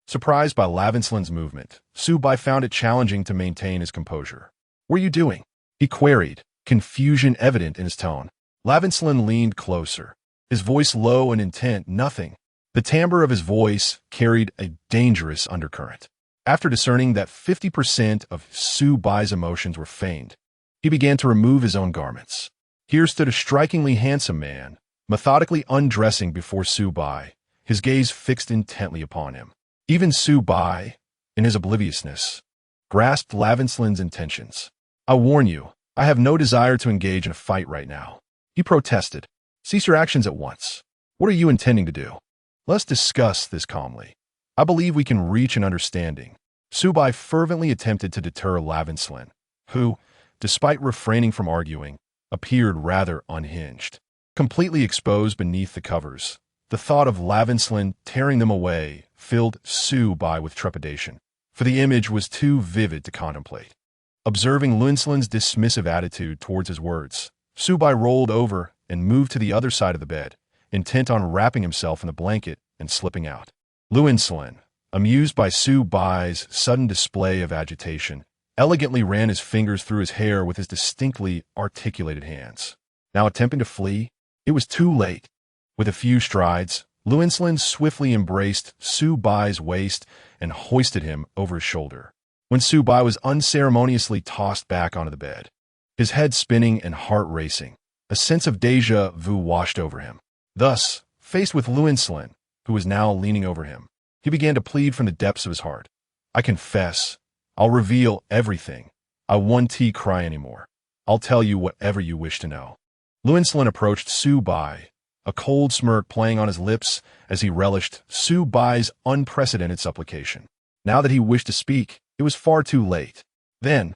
S1: Surprised by Lavenslin's movement, Subai found it challenging to maintain his composure. "What are you doing?" he queried, confusion evident in his tone. Lavenslin leaned closer, his voice low and intent. "Nothing." The timbre of his voice carried a dangerous undercurrent. After discerning that 50% of Subai's emotions were feigned, he began to remove his own garments. Here stood a strikingly handsome man, methodically undressing before Subai, his gaze fixed intently upon him. Even Subai, in his obliviousness, grasped Lavenslin's intentions. "I warn you, I have no desire to engage in a fight right now," he protested. "Cease your actions at once. What are you intending to do? Let's discuss this calmly. I believe we can reach an understanding." Subai fervently attempted to deter Lavenslin, who, despite refraining from arguing, appeared rather unhinged. Completely exposed beneath the covers, The thought of Lin tearing them away filled Su Bai with trepidation, for the image was too vivid to contemplate. Observing Lin Yan's dismissive attitude towards his words, Su Bai rolled over and moved to the other side of the bed, intent on wrapping himself in the blanket and slipping out. Lin Yan, amused by Su Bai's sudden display of agitation, elegantly ran his fingers through his hair with his distinctly articulated hands. Now attempting to flee, it was too late. With a few strides, Lin Yan swiftly embraced Su Bai's waist and hoisted him over his shoulder. When Su Bai was unceremoniously tossed back onto the bed, his head spinning and heart racing, a sense of déjà vu washed over him. Thus, faced with Lin Yan, who was now leaning over him, he began to plead from the depths of his heart. I confess. I'll reveal everything. I won't cry anymore. I'll tell you whatever you wish to know. Lin Yan approached Su Bai, a cold smirk playing on his lips as he relished Su Bai's unprecedented supplication. Now that he wished to speak, it was far too late. Then,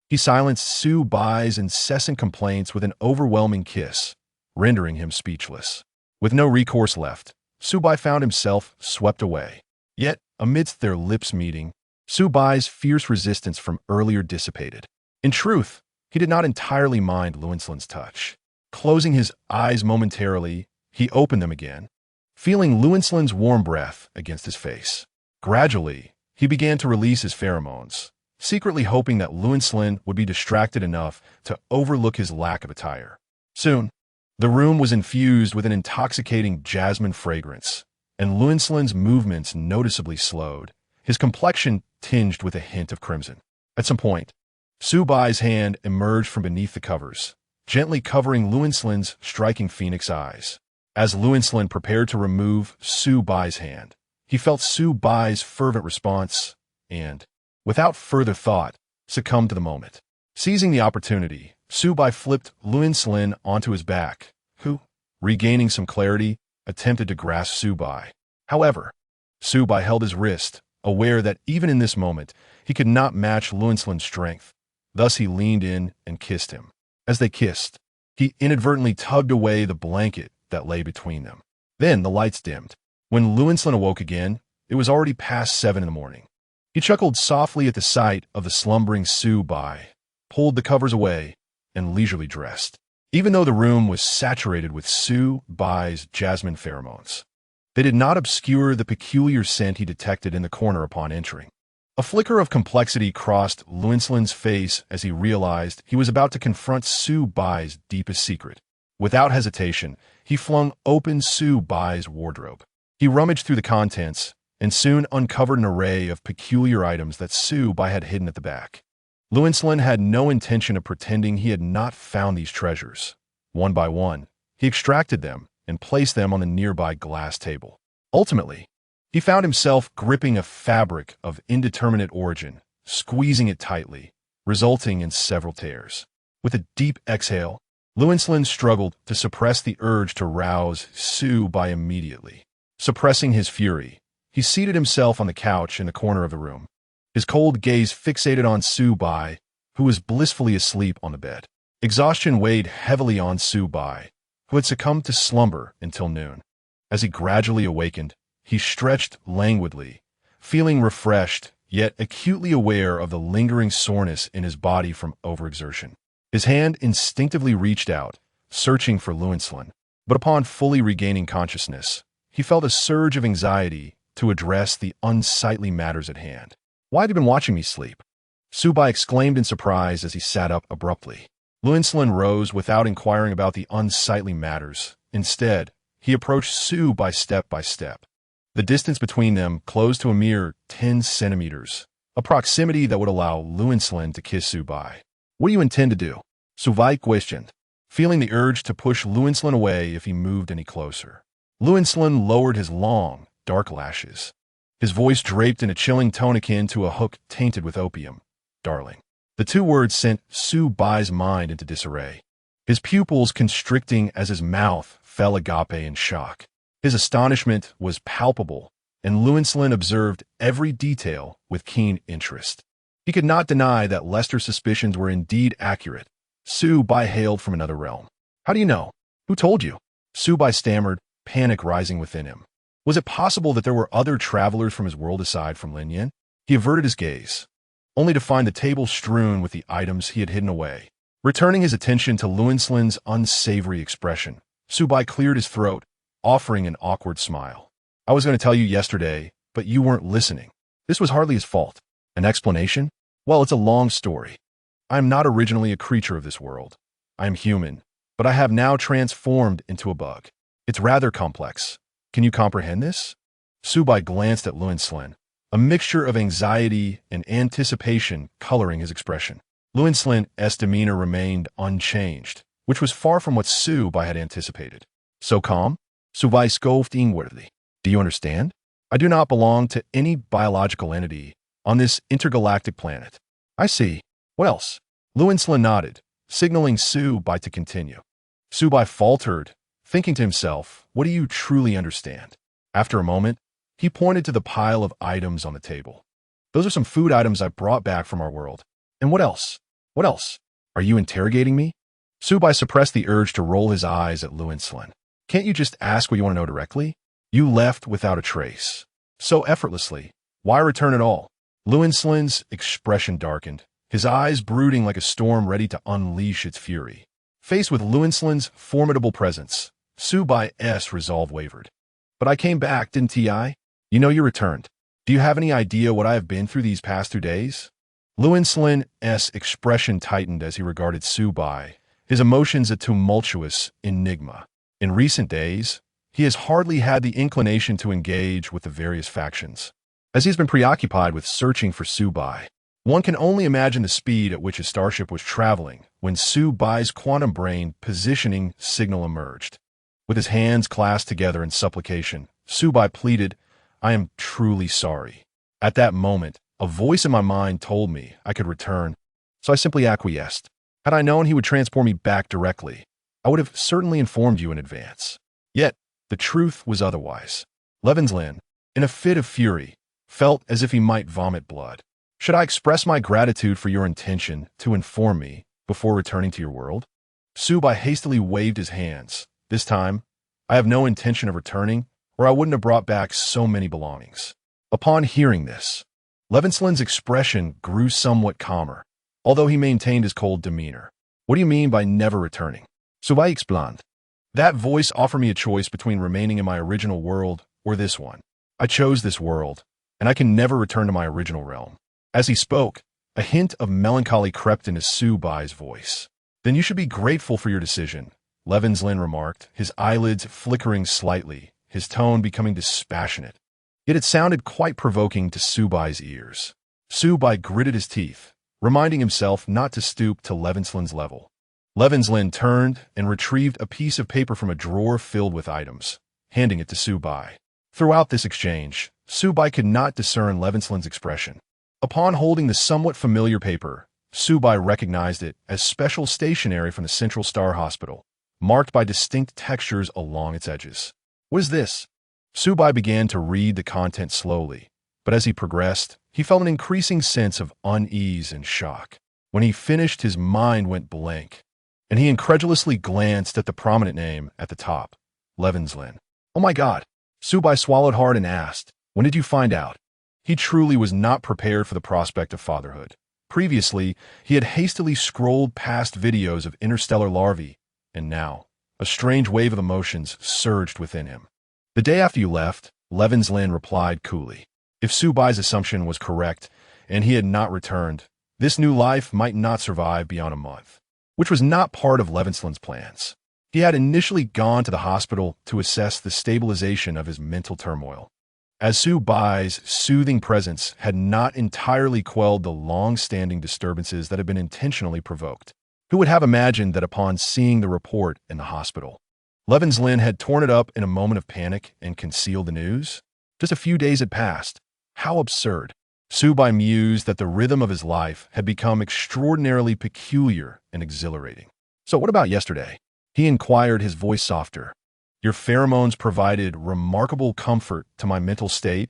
S1: he silenced Su Bai's incessant complaints with an overwhelming kiss, rendering him speechless. With no recourse left, Su Bai found himself swept away. Yet, amidst their lips meeting, Su Bai's fierce resistance from earlier dissipated. In truth, he did not entirely mind Lin Yan's touch. Closing his eyes momentarily, he opened them again, feeling Lin Yan's warm breath against his face. Gradually, he began to release his pheromones, secretly hoping that Lin Yan would be distracted enough to overlook his lack of attire. Soon, the room was infused with an intoxicating jasmine fragrance, and Lin Yan's movements noticeably slowed, his complexion tinged with a hint of crimson. At some point, Su Bai's hand emerged from beneath the covers, gently covering Lin Yan's striking phoenix eyes. As Lin Yan prepared to remove Su Bai's hand, he felt Su Bai's fervent response and, without further thought, succumbed to the moment. Seizing the opportunity, Su Bai flipped Lin Yan onto his back, who, regaining some clarity, attempted to grasp Su Bai. However, Su Bai held his wrist, aware that even in this moment, he could not match Lin Yan's strength. Thus he leaned in and kissed him. As they kissed, he inadvertently tugged away the blanket that lay between them. Then the lights dimmed. When Lin Yan awoke again, it was already past 7 in the morning. He chuckled softly at the sight of the slumbering Su Bai, pulled the covers away, and leisurely dressed. Even though the room was saturated with Su Bai's jasmine pheromones, they did not obscure the peculiar scent he detected in the corner upon entering. A flicker of complexity crossed Lin Yan's face as he realized he was about to confront Su Bai's deepest secret. Without hesitation, he flung open Su Bai's wardrobe. He rummaged through the contents and soon uncovered an array of peculiar items that Su Bai had hidden at the back. Lin Yan had no intention of pretending he had not found these treasures. One by one, he extracted them and placed them on the nearby glass table. Ultimately, he found himself gripping a fabric of indeterminate origin, squeezing it tightly, resulting in several tears. With a deep exhale, Lin Yan struggled to suppress the urge to rouse Su Bai immediately. Suppressing his fury, he seated himself on the couch in the corner of the room, his cold gaze fixated on Su Bai, who was blissfully asleep on the bed. Exhaustion weighed heavily on Su Bai, who had succumbed to slumber until noon. As he gradually awakened, he stretched languidly, feeling refreshed, yet acutely aware of the lingering soreness in his body from overexertion. His hand instinctively reached out, searching for Lin Yan, but upon fully regaining consciousness, he felt a surge of anxiety to address the unsightly matters at hand. Why had you been watching me sleep? Su Bai exclaimed in surprise as he sat up abruptly. Lin Yan rose without inquiring about the unsightly matters. Instead, he approached Su Bai step by step. The distance between them closed to a mere 10 centimeters, a proximity that would allow Lin Yan to kiss Su Bai. What do you intend to do? Su Bai questioned, feeling the urge to push Lin Yan away if he moved any closer. Lin Yan lowered his long, dark lashes, his voice draped in a chilling tone akin to a hook tainted with opium. Darling. The two words sent Su Bai's mind into disarray, his pupils constricting as his mouth fell agape in shock. His astonishment was palpable, and Lin Yan observed every detail with keen interest. He could not deny that Lester's suspicions were indeed accurate. Su Bai hailed from another realm. How do you know? Who told you? Su Bai stammered, panic rising within him. Was it possible that there were other travelers from his world aside from Lin Yan? He averted his gaze, only to find the table strewn with the items he had hidden away. Returning his attention to Luenslin's unsavory expression, Subai cleared his throat, offering an awkward smile. I was going to tell you yesterday, but you weren't listening. This was hardly his fault. An explanation? Well, it's a long story. I am not originally a creature of this world. I am human, but I have now transformed into a bug. It's rather complex. Can you comprehend this? Subai glanced at Luenslin, a mixture of anxiety and anticipation coloring his expression. Luenslin's demeanor remained unchanged, which was far from what Subai had anticipated. So calm? Subai scoffed inwardly. Do you understand? I do not belong to any biological entity on this intergalactic planet. I see. What else? Luenslin nodded, signaling Subai to continue. Subai faltered, thinking to himself, what do you truly understand? After a moment, he pointed to the pile of items on the table. Those are some food items I brought back from our world. And what else? What else? Are you interrogating me? Subai suppressed the urge to roll his eyes at Luenslin. Can't you just ask what you want to know directly? You left without a trace. So effortlessly. Why return at all? Luenslin's expression darkened, his eyes brooding like a storm ready to unleash its fury. Faced with Luenslin's formidable presence, Subai's resolve wavered. But I came back, didn't I? You know you returned. Do you have any idea what I have been through these past 2 days? Luenslin's expression tightened as he regarded Subai, his emotions a tumultuous enigma. In recent days, he has hardly had the inclination to engage with the various factions, as he has been preoccupied with searching for Subai. One can only imagine the speed at which his starship was traveling when Subai's quantum brain positioning signal emerged. With his hands clasped together in supplication, Subai pleaded, I am truly sorry. At that moment, a voice in my mind told me I could return, so I simply acquiesced. Had I known he would transport me back directly, I would have certainly informed you in advance. Yet, the truth was otherwise. Lin, in a fit of fury, felt as if he might vomit blood. Should I express my gratitude for your intention to inform me before returning to your world? Subai hastily waved his hands. This time, I have no intention of returning, or I wouldn't have brought back so many belongings. Upon hearing this, Levinslin's expression grew somewhat calmer, although he maintained his cold demeanor. What do you mean by never returning? Subai explained. That voice offered me a choice between remaining in my original world or this one. I chose this world, and I can never return to my original realm. As he spoke, a hint of melancholy crept into Subai's voice. Then you should be grateful for your decision, Levinslin remarked, his eyelids flickering slightly, his tone becoming dispassionate. Yet it sounded quite provoking to Subai's ears. Subai gritted his teeth, reminding himself not to stoop to Levinslin's level. Levinslin turned and retrieved a piece of paper from a drawer filled with items, handing it to Subai. Throughout this exchange, Subai could not discern Levinslin's expression. Upon holding the somewhat familiar paper, Subai recognized it as special stationery from the Central Star Hospital, marked by distinct textures along its edges. What is this? Subai began to read the content slowly, but as he progressed, he felt an increasing sense of unease and shock. When he finished, his mind went blank, and he incredulously glanced at the prominent name at the top, Levinslin. Oh my God! Subai swallowed hard and asked, when did you find out? He truly was not prepared for the prospect of fatherhood. Previously, he had hastily scrolled past videos of interstellar larvae, and now, a strange wave of emotions surged within him. The day after you left, Levinslin replied coolly. If Subai's assumption was correct, and he had not returned, this new life might not survive beyond a month, which was not part of Levinslin's plans. He had initially gone to the hospital to assess the stabilization of his mental turmoil, as Subai's soothing presence had not entirely quelled the long-standing disturbances that had been intentionally provoked. Who would have imagined that upon seeing the report in the hospital, Levinslin had torn it up in a moment of panic and concealed the news? Just a few days had passed. How absurd. Subai mused that the rhythm of his life had become extraordinarily peculiar and exhilarating. So what about yesterday? He inquired, his voice softer. Your pheromones provided remarkable comfort to my mental state,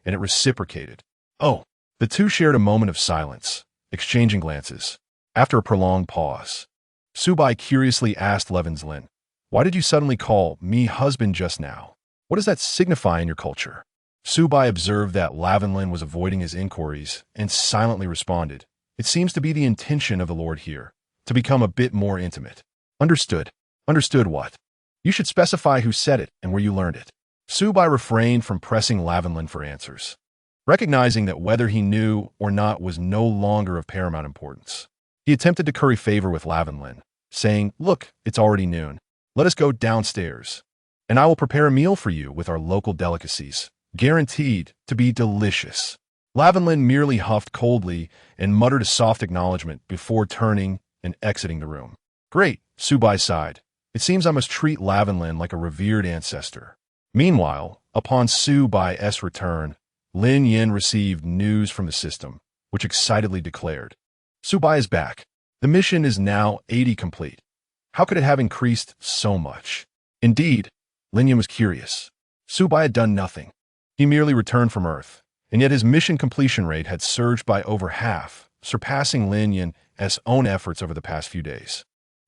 S1: and it reciprocated. Oh, the two shared a moment of silence, exchanging glances. After a prolonged pause, Subai curiously asked Levinslin, Why did you suddenly call me husband just now? What does that signify in your culture? Subai observed that Lavanlin was avoiding his inquiries and silently responded, "It seems to be the intention of the Lord here, to become a bit more intimate." Understood. Understood what? You should specify who said it and where you learned it. Subai refrained from pressing Lavanlin for answers, recognizing that whether he knew or not was no longer of paramount importance. He attempted to curry favor with Lavanlin, saying, "Look, it's already noon. Let us go downstairs, and I will prepare a meal for you with our local delicacies, guaranteed to be delicious." Lavanlin merely huffed coldly and muttered a soft acknowledgement before turning and exiting the room. "Great," Subai sighed. "It seems I must treat Lavanlin like a revered ancestor." Meanwhile, upon Subai's return, Lin Yan received news from the system, which excitedly declared, "Subai is back. The mission is now 80 complete. How could it have increased so much?" Indeed, Lin Yan was curious. Subai had done nothing. He merely returned from Earth, and yet his mission completion rate had surged by over half, surpassing Lin Yan's own efforts over the past few days.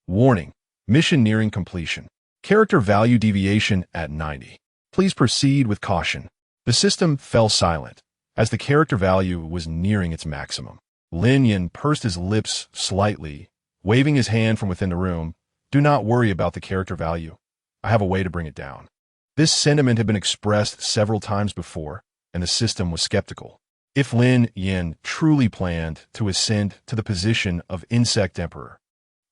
S1: Warning: mission nearing completion. Character value deviation at 90. Please proceed with caution. The system fell silent, as the character value was nearing its maximum. Lin Yan pursed his lips slightly, waving his hand from within the room. "Do not worry about the character value. I have a way to bring it down." This sentiment had been expressed several times before, and the system was skeptical. If Lin Yan truly planned to ascend to the position of Insect Emperor,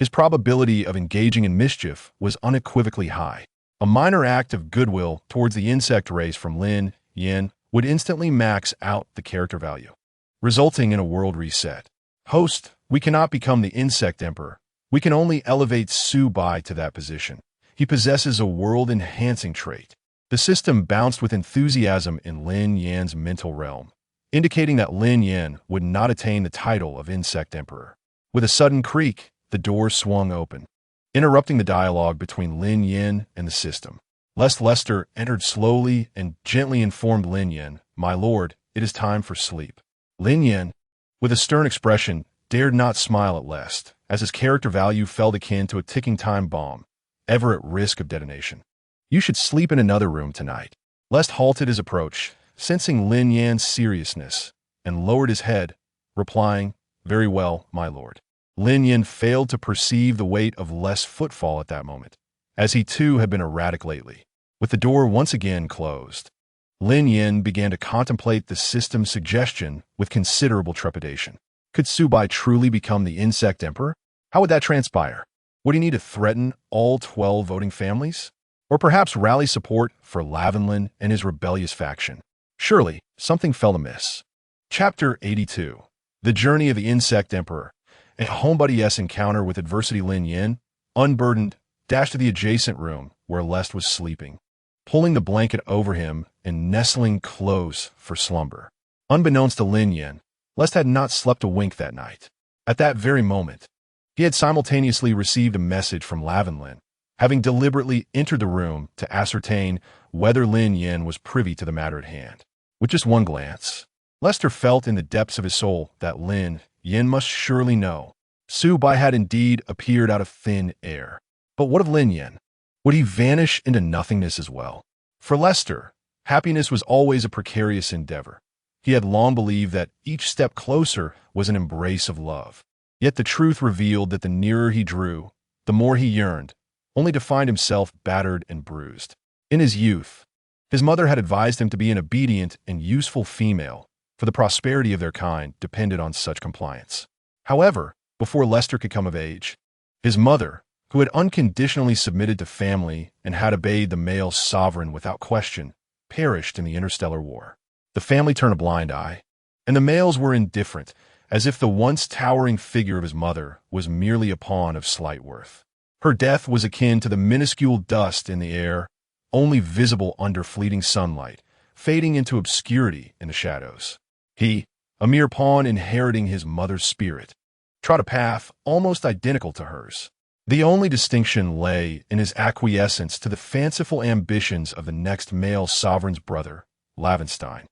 S1: his probability of engaging in mischief was unequivocally high. A minor act of goodwill towards the insect race from Lin Yan would instantly max out the character value, resulting in a world reset. Host: we cannot become the Insect Emperor. We can only elevate Subai to that position. He possesses a world-enhancing trait. The system bounced with enthusiasm in Lin Yan's mental realm, indicating that Lin Yan would not attain the title of Insect Emperor. With a sudden creak, the door swung open, interrupting the dialogue between Lin Yan and the system. Lester entered slowly and gently informed Lin Yan, "My lord, it is time for sleep." Lin Yan, with a stern expression, dared not smile at Lest, as his character value felt akin to a ticking time bomb, ever at risk of detonation. "You should sleep in another room tonight." Lest halted his approach, sensing Lin Yan's seriousness, and lowered his head, replying, "Very well, my lord." Lin Yan failed to perceive the weight of Lest's footfall at that moment, as he too had been erratic lately. With the door once again closed, Lin Yan began to contemplate the system's suggestion with considerable trepidation. Could Subai truly become the Insect Emperor? How would that transpire? Would he need to threaten all 12 voting families? Or perhaps rally support for Lavanlin and his rebellious faction? Surely, something felt amiss. Chapter 82. The Journey of the Insect Emperor. A homebuddy-esque encounter with adversity. Lin Yan, unburdened, dashed to the adjacent room where Lest was sleeping, pulling the blanket over him and nestling close for slumber. Unbeknownst to Lin Yan, Lest had not slept a wink that night. At that very moment, he had simultaneously received a message from Lavanlin, having deliberately entered the room to ascertain whether Lin Yan was privy to the matter at hand. With just one glance, Lester felt in the depths of his soul that Lin Yan must surely know. Subai had indeed appeared out of thin air. But what of Lin Yan? Would he vanish into nothingness as well? For Lester, happiness was always a precarious endeavor. He had long believed that each step closer was an embrace of love. Yet the truth revealed that the nearer he drew, the more he yearned, only to find himself battered and bruised. In his youth, his mother had advised him to be an obedient and useful female, for the prosperity of their kind depended on such compliance. However, before Lester could come of age, his mother, who had unconditionally submitted to family and had obeyed the male sovereign without question, perished in the interstellar war. The family turned a blind eye, and the males were indifferent, as if the once towering figure of his mother was merely a pawn of slight worth. Her death was akin to the minuscule dust in the air, only visible under fleeting sunlight, fading into obscurity in the shadows. He, a mere pawn inheriting his mother's spirit, trod a path almost identical to hers. The only distinction lay in his acquiescence to the fanciful ambitions of the next male sovereign's brother, Lavenstein,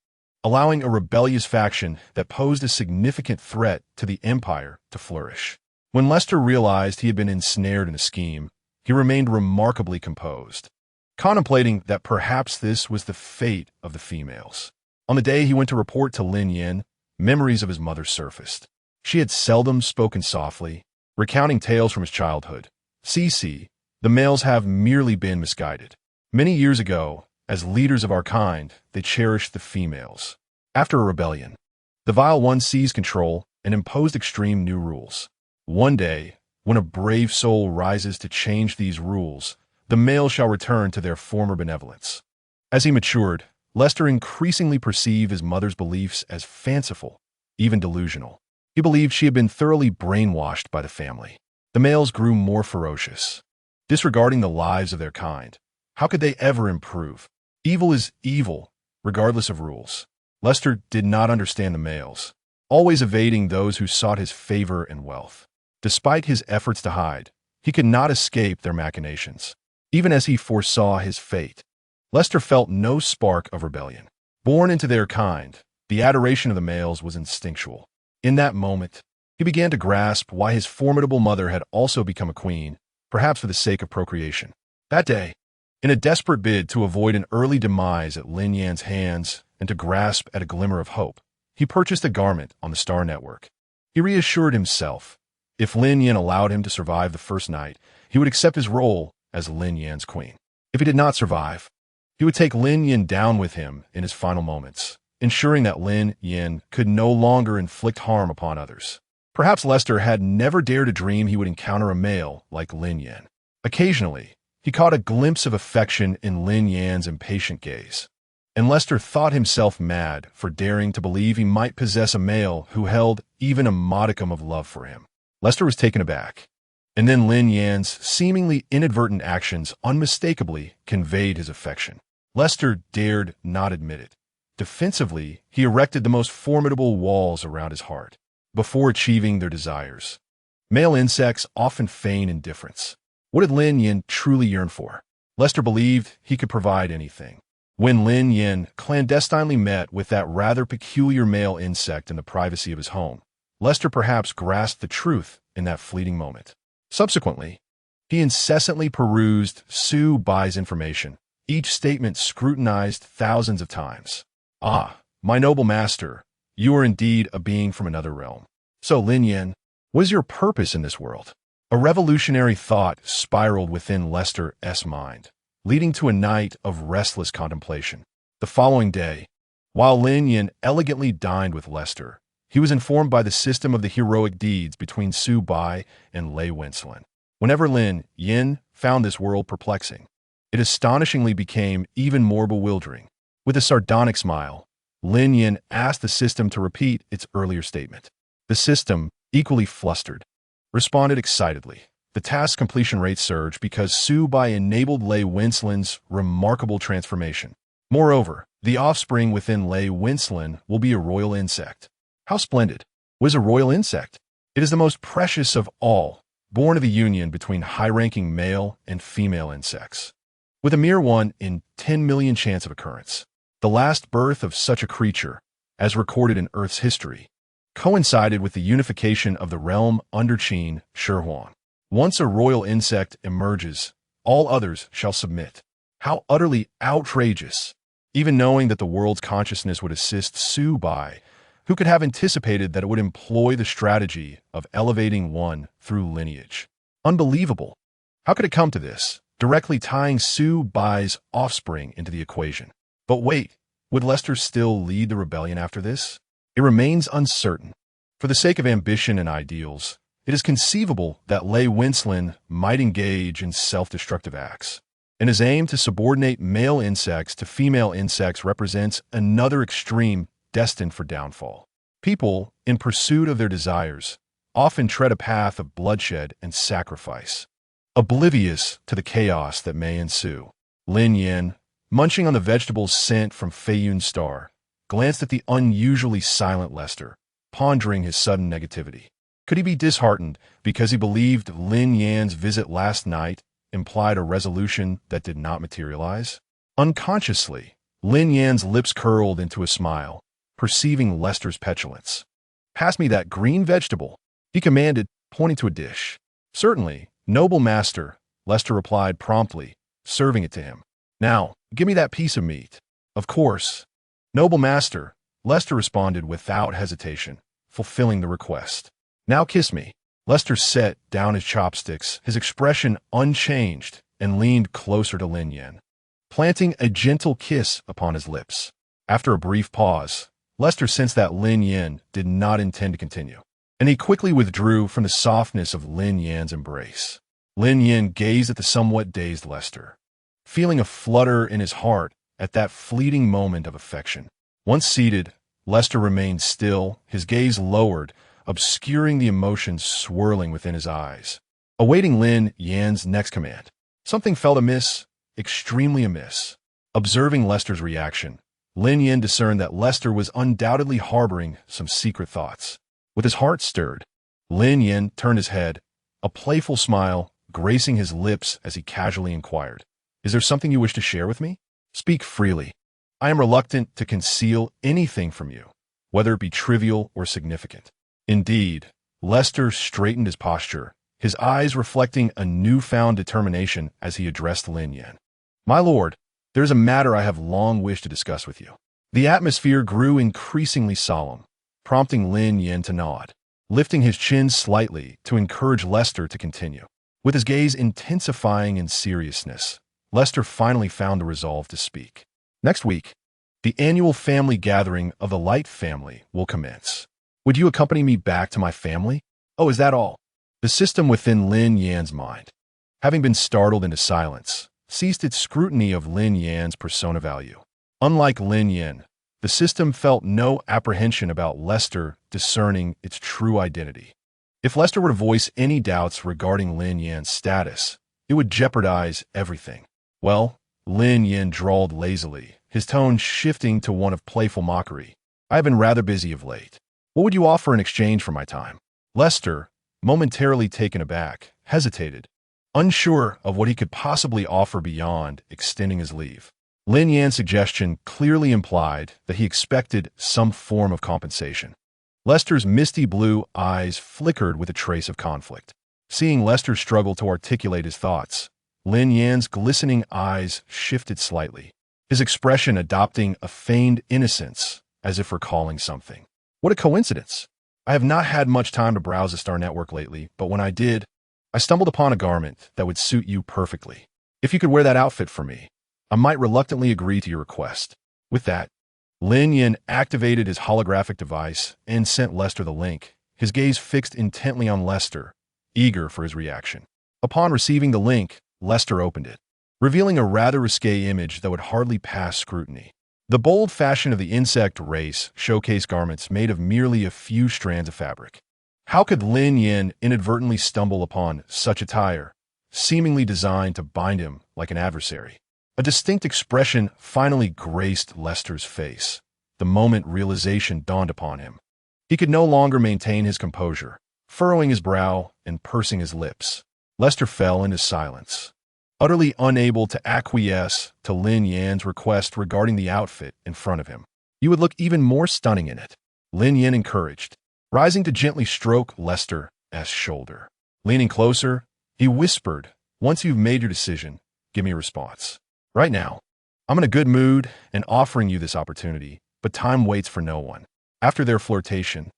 S1: allowing a rebellious faction that posed a significant threat to the empire to flourish. When Lester realized he had been ensnared in a scheme, he remained remarkably composed, contemplating that perhaps this was the fate of the females. On the day he went to report to Lin Yan, memories of his mother surfaced. She had seldom spoken softly, recounting tales from his childhood. "Cece, the males have merely been misguided. Many years ago, as leaders of our kind, they cherished the females. After a rebellion, the vile one seized control and imposed extreme new rules. One day, when a brave soul rises to change these rules, the males shall return to their former benevolence." As he matured, Lester increasingly perceived his mother's beliefs as fanciful, even delusional. He believed she had been thoroughly brainwashed by the family. The males grew more ferocious, disregarding the lives of their kind. How could they ever improve? Evil is evil, regardless of rules. Lester did not understand the males, always evading those who sought his favor and wealth. Despite his efforts to hide, he could not escape their machinations. Even as he foresaw his fate, Lester felt no spark of rebellion. Born into their kind, the adoration of the males was instinctual. In that moment, he began to grasp why his formidable mother had also become a queen, perhaps for the sake of procreation. That day, in a desperate bid to avoid an early demise at Lin Yan's hands and to grasp at a glimmer of hope, he purchased a garment on the Star Network. He reassured himself, if Lin Yan allowed him to survive the first night, he would accept his role as Lin Yan's queen. If he did not survive, he would take Lin Yan down with him in his final moments, ensuring that Lin Yan could no longer inflict harm upon others. Perhaps Lester had never dared to dream he would encounter a male like Lin Yan. Occasionally, he caught a glimpse of affection in Lin Yan's impatient gaze, and Lester thought himself mad for daring to believe he might possess a male who held even a modicum of love for him. Lester was taken aback, and then Lin Yan's seemingly inadvertent actions unmistakably conveyed his affection. Lester dared not admit it. Defensively, he erected the most formidable walls around his heart before achieving their desires. Male insects often feign indifference. What did Lin Yan truly yearn for? Lester believed he could provide anything. When Lin Yan clandestinely met with that rather peculiar male insect in the privacy of his home, Lester perhaps grasped the truth in that fleeting moment. Subsequently, he incessantly perused Su Bai's information, each statement scrutinized thousands of times. "Ah, my noble master, you are indeed a being from another realm. So, Lin Yan, what is your purpose in this world?" A revolutionary thought spiraled within Lester's mind, leading to a night of restless contemplation. The following day, while Lin Yan elegantly dined with Lester, he was informed by the system of the heroic deeds between Su Bai and Lei Wencelin. Whenever Lin Yan found this world perplexing, it astonishingly became even more bewildering. With a sardonic smile, Lin Yan asked the system to repeat its earlier statement. The system, equally flustered, responded excitedly. The task completion rate surged because Su Bai enabled Lei Wencelin's remarkable transformation. Moreover, the offspring within Lei Wencelin will be a royal insect. How splendid! What is a royal insect? It is the most precious of all, born of a union between high-ranking male and female insects, with a mere 1 in 10 million chance of occurrence. The last birth of such a creature, as recorded in Earth's history, coincided with the unification of the realm under Qin Shi Huang. Once a royal insect emerges, all others shall submit. How utterly outrageous! Even knowing that the world's consciousness would assist Su Bai, who could have anticipated that it would employ the strategy of elevating one through lineage. Unbelievable! How could it come to this, directly tying Su Bai's offspring into the equation? But wait, would Lester still lead the rebellion after this? It remains uncertain. For the sake of ambition and ideals, it is conceivable that Lei Wencelin might engage in self-destructive acts. And his aim to subordinate male insects to female insects represents another extreme destined for downfall. People, in pursuit of their desires, often tread a path of bloodshed and sacrifice, oblivious to the chaos that may ensue. Lin Yan, munching on the vegetables sent from Feiyun's star, glanced at the unusually silent Lester, pondering his sudden negativity. Could he be disheartened because he believed Lin Yan's visit last night implied a resolution that did not materialize? Unconsciously, Lin Yan's lips curled into a smile, perceiving Lester's petulance. "Pass me that green vegetable," he commanded, pointing to a dish. "Certainly, noble master," Lester replied promptly, serving it to him. Now, give me that piece of meat. Of course. Noble master, Lester responded without hesitation, fulfilling the request. Now kiss me. Lester set down his chopsticks, his expression unchanged, and leaned closer to Lin Yan, planting a gentle kiss upon his lips. After a brief pause, Lester sensed that Lin Yan did not intend to continue, and he quickly withdrew from the softness of Lin Yan's embrace. Lin Yan gazed at the somewhat dazed Lester, feeling a flutter in his heart at that fleeting moment of affection. Once seated, Lester remained still, his gaze lowered, obscuring the emotions swirling within his eyes, awaiting Lin Yan's next command. Something felt amiss, extremely amiss. Observing Lester's reaction, Lin Yan discerned that Lester was undoubtedly harboring some secret thoughts. With his heart stirred, Lin Yan turned his head, a playful smile gracing his lips as he casually inquired, "Is there something you wish to share with me? Speak freely. I am reluctant to conceal anything from you, whether it be trivial or significant." Indeed, Lester straightened his posture, his eyes reflecting a newfound determination as he addressed Lin Yan. "My lord, there is a matter I have long wished to discuss with you." The atmosphere grew increasingly solemn, prompting Lin Yan to nod, lifting his chin slightly to encourage Lester to continue. With his gaze intensifying in seriousness, Lester finally found the resolve to speak. "Next week, the annual family gathering of the Light family will commence. Would you accompany me back to my family?" "Oh, is that all?" The system within Lin Yan's mind, having been startled into silence, ceased its scrutiny of Lin Yan's persona value. Unlike Lin Yan, the system felt no apprehension about Lester discerning its true identity. If Lester were to voice any doubts regarding Lin Yan's status, it would jeopardize everything. "Well," Lin Yan drawled lazily, his tone shifting to one of playful mockery, "I have been rather busy of late. What would you offer in exchange for my time?" Lester, momentarily taken aback, hesitated, unsure of what he could possibly offer beyond extending his leave. Lin Yan's suggestion clearly implied that he expected some form of compensation. Lester's misty blue eyes flickered with a trace of conflict. Seeing Lester struggle to articulate his thoughts, Lin Yan's glistening eyes shifted slightly, his expression adopting a feigned innocence as if recalling something. "What a coincidence! I have not had much time to browse the Star Network lately, but when I did, I stumbled upon a garment that would suit you perfectly. If you could wear that outfit for me, I might reluctantly agree to your request." With that, Lin Yan activated his holographic device and sent Lester the link, his gaze fixed intently on Lester, eager for his reaction. Upon receiving the link, Lester opened it, revealing a rather risque image that would hardly pass scrutiny. The bold fashion of the insect race showcased garments made of merely a few strands of fabric. How could Lin Yan inadvertently stumble upon such attire, seemingly designed to bind him like an adversary? A distinct expression finally graced Lester's face, the moment realization dawned upon him. He could no longer maintain his composure, furrowing his brow and pursing his lips. Lester fell into silence, utterly unable to acquiesce to Lin Yan's request regarding the outfit in front of him. "You would look even more stunning in it," Lin Yan encouraged, rising to gently stroke Lester's shoulder. Leaning closer, he whispered, "Once you've made your decision, give me a response. Right now, I'm in a good mood and offering you this opportunity, but time waits for no one." After their flirtation,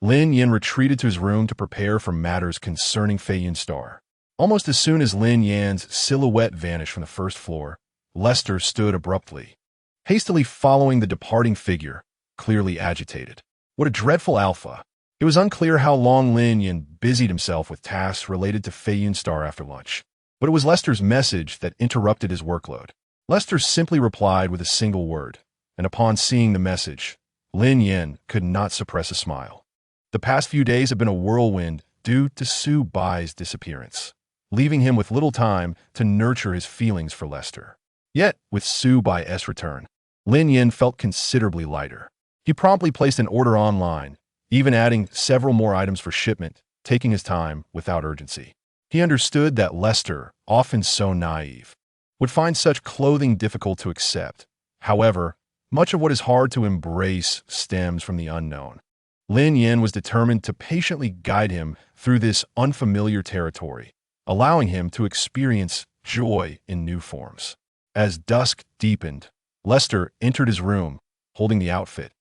S1: Lin Yan retreated to his room to prepare for matters concerning Fei Yun Star. Almost as soon as Lin Yan's silhouette vanished from the first floor, Lester stood abruptly, hastily following the departing figure, clearly agitated. What a dreadful alpha! It was unclear how long Lin Yan busied himself with tasks related to Fei Yun Star after lunch, but it was Lester's message that interrupted his workload. Lester simply replied with a single word, and upon seeing the message, Lin Yan could not suppress a smile. The past few days have been a whirlwind due to Su Bai's disappearance, leaving him with little time to nurture his feelings for Lester. Yet, with Su Bai's return, Lin Yan felt considerably lighter. He promptly placed an order online, even adding several more items for shipment, taking his time without urgency. He understood that Lester, often so naive, would find such clothing difficult to accept. However, much of what is hard to embrace stems from the unknown. Lin Yan was determined to patiently guide him through this unfamiliar territory, allowing him to experience joy in new forms. As dusk deepened, Lester entered his room, holding the outfit,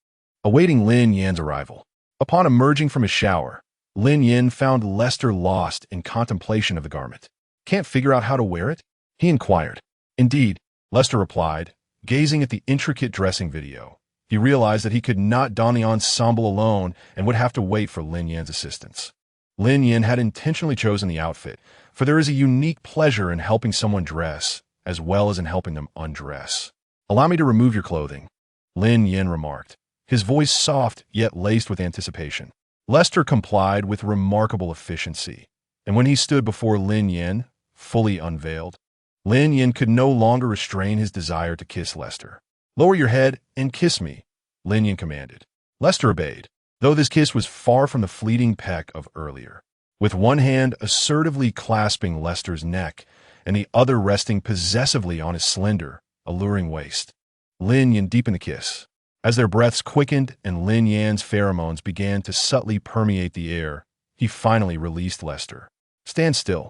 S1: awaiting Lin Yan's arrival. Upon emerging from his shower, Lin Yan found Lester lost in contemplation of the garment. "Can't figure out how to wear it?" he inquired. "Indeed," Lester replied, gazing at the intricate dressing video. He realized that he could not don the ensemble alone and would have to wait for Lin Yan's assistance. Lin Yan had intentionally chosen the outfit, for there is a unique pleasure in helping someone dress, as well as in helping them undress. "Allow me to remove your clothing," Lin Yan remarked, his voice soft yet laced with anticipation. Lester complied with remarkable efficiency, and when he stood before Lin Yan, fully unveiled, Lin Yan could no longer restrain his desire to kiss Lester. "Lower your head and kiss me," Lin Yan commanded. Lester obeyed, though this kiss was far from the fleeting peck of earlier. With one hand assertively clasping Lester's neck and the other resting possessively on his slender, alluring waist, Lin Yan deepened the kiss. As their breaths quickened and Lin Yan's pheromones began to subtly permeate the air, he finally released Lester. "Stand still."